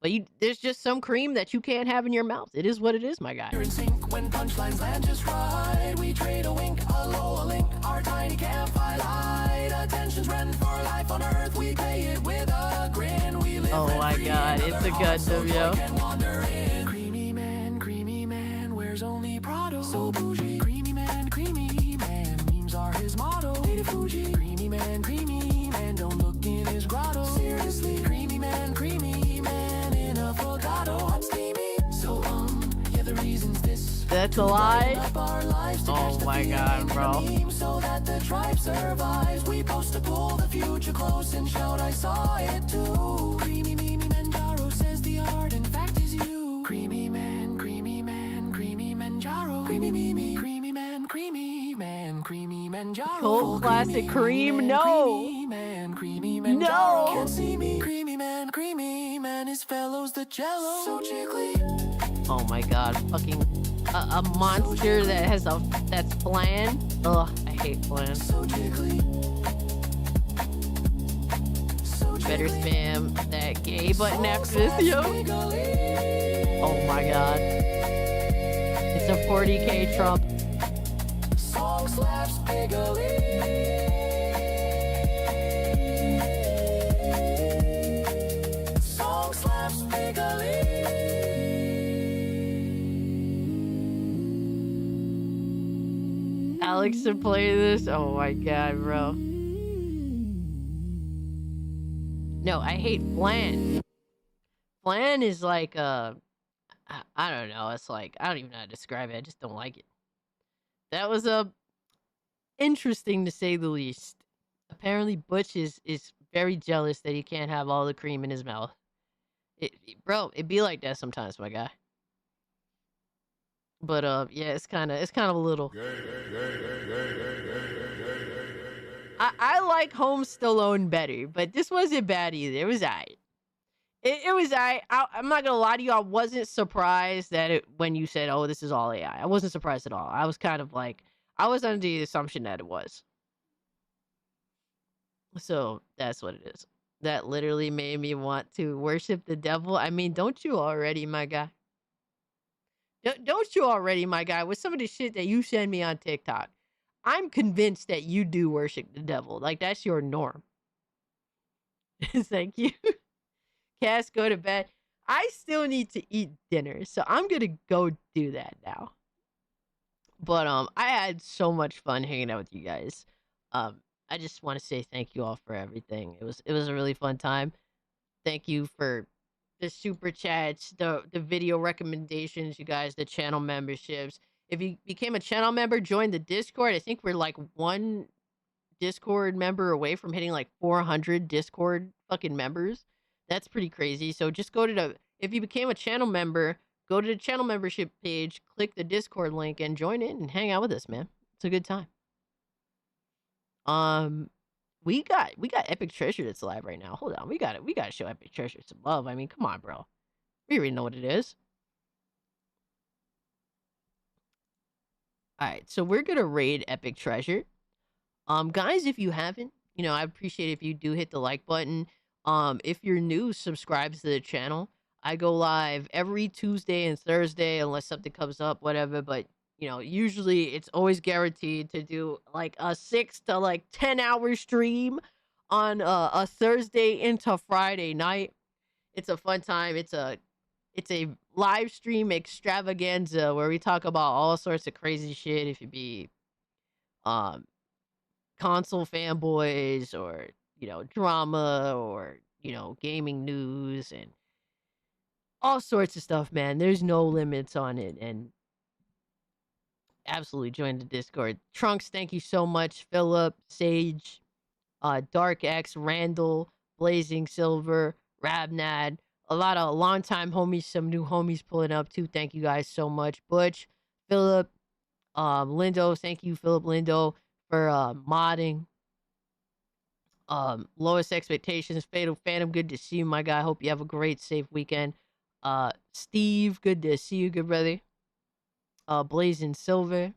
But there's just some cream that you can't have in your mouth. It is what it is, my guy. You're in sync when punchlines land just right. We trade a wink, a low, a link. Our tiny campfire light. Attention's rent for life on earth. We pay it with a grin. We live oh my god, it's a Gundam, yo. Creamy man, wears only Prado. So bougie. Creamy man, memes are his motto. Native Fuji. Creamy man, don't look in his grotto. Seriously, creamy man, in avocado. Hot steamy, so yeah, the reason's this. That's a lie? Oh my god, bro. So that the tribe survives. We post to pull the future close and shout, I saw it too. Creamy Manjaro says the art, in fact, is you. Creamy man, Manjaro. Creamy Manjaro. Cult classic cream, no. Creamy No. Can't see me. Creamy man, his fellows the jello. So jiggly. Oh my god, fucking a monster that has that's bland. Ugh, I hate bland. So jiggly. Better spam that gay button after this, yo. Oh my god. It's a 40k Trump. Song slaps bigly. Song slaps bigly. Alex to play this? Oh my god, bro. No, I hate flan. Flan is like, I don't know. It's like, I don't even know how to describe it. I just don't like it. That was interesting to say the least. Apparently, Butch is very jealous that he can't have all the cream in his mouth. Bro, it be like that sometimes, my guy. But yeah, it's kind of a little. I like Home Stallone better, but this wasn't bad either. It was alright. It was alright. I'm not gonna lie to you. I wasn't surprised that when you said, "Oh, this is all AI." I wasn't surprised at all. I was kind of like, I was under the assumption that it was. So that's what it is. That literally made me want to worship the devil. I mean, don't you already, my guy? Don't you already, my guy? With some of the shit that you send me on TikTok, I'm convinced that you do worship the devil. Like, that's your norm. Thank you. Cass, go to bed. I still need to eat dinner, so I'm gonna go do that now. But I had so much fun hanging out with you guys. I just want to say thank you all for everything. It was a really fun time. Thank you for the super chats, the video recommendations, you guys, the channel memberships. If you became a channel member, join the Discord. I think we're like one Discord member away from hitting like 400 Discord fucking members. That's pretty crazy. So just go to if you became a channel member, go to the channel membership page, click the Discord link, and join in and hang out with us, man. It's a good time. We got Epic Treasure that's live right now. Hold on, we got to show Epic Treasure some love. I mean, come on, bro. We already know what it is. All right, so we're gonna raid Epic Treasure. Guys, if you haven't, I appreciate if you do hit the like button. If you're new, subscribe to the channel. I go live every Tuesday and Thursday unless something comes up, whatever. But usually it's always guaranteed to do like a 6 to 10-hour stream on a Thursday into Friday night. It's a fun time. It's a live stream extravaganza where we talk about all sorts of crazy shit. If you be console fanboys or drama or gaming news and all sorts of stuff, man. There's no limits on it, and absolutely join the Discord. Trunks, thank you so much. Philip, Sage, Dark X, Randall, Blazing Silver, Rabnad, a lot of longtime homies, some new homies pulling up too. Thank you guys so much. Butch, Philip, Lindo, thank you, Philip Lindo, for modding. Lowest expectations, Fatal Phantom, good to see you, my guy. Hope you have a great, safe weekend. Steve, good to see you, good brother. Blazing Silver.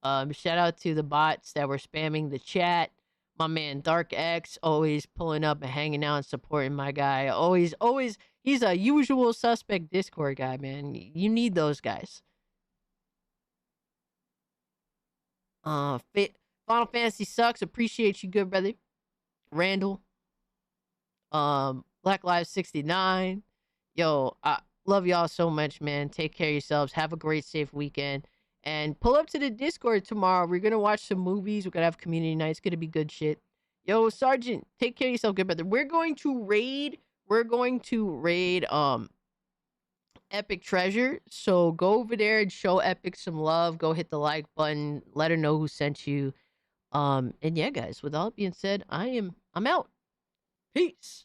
Shout out to the bots that were spamming the chat. My man Dark X, always pulling up and hanging out and supporting my guy. Always, he's a usual suspect Discord guy, man. You need those guys. Final Fantasy sucks. Appreciate you, good brother. Randall. Black Lives 69. Yo, I love y'all so much, man. Take care of yourselves. Have a great, safe weekend. And pull up to the Discord tomorrow. We're going to watch some movies. We're going to have community night. It's going to be good shit. Yo, Sergeant, take care of yourself, good brother. We're going to raid Epic Treasure. So go over there and show Epic some love. Go hit the like button. Let her know who sent you. And yeah, guys, with all that being said, I'm out. Peace.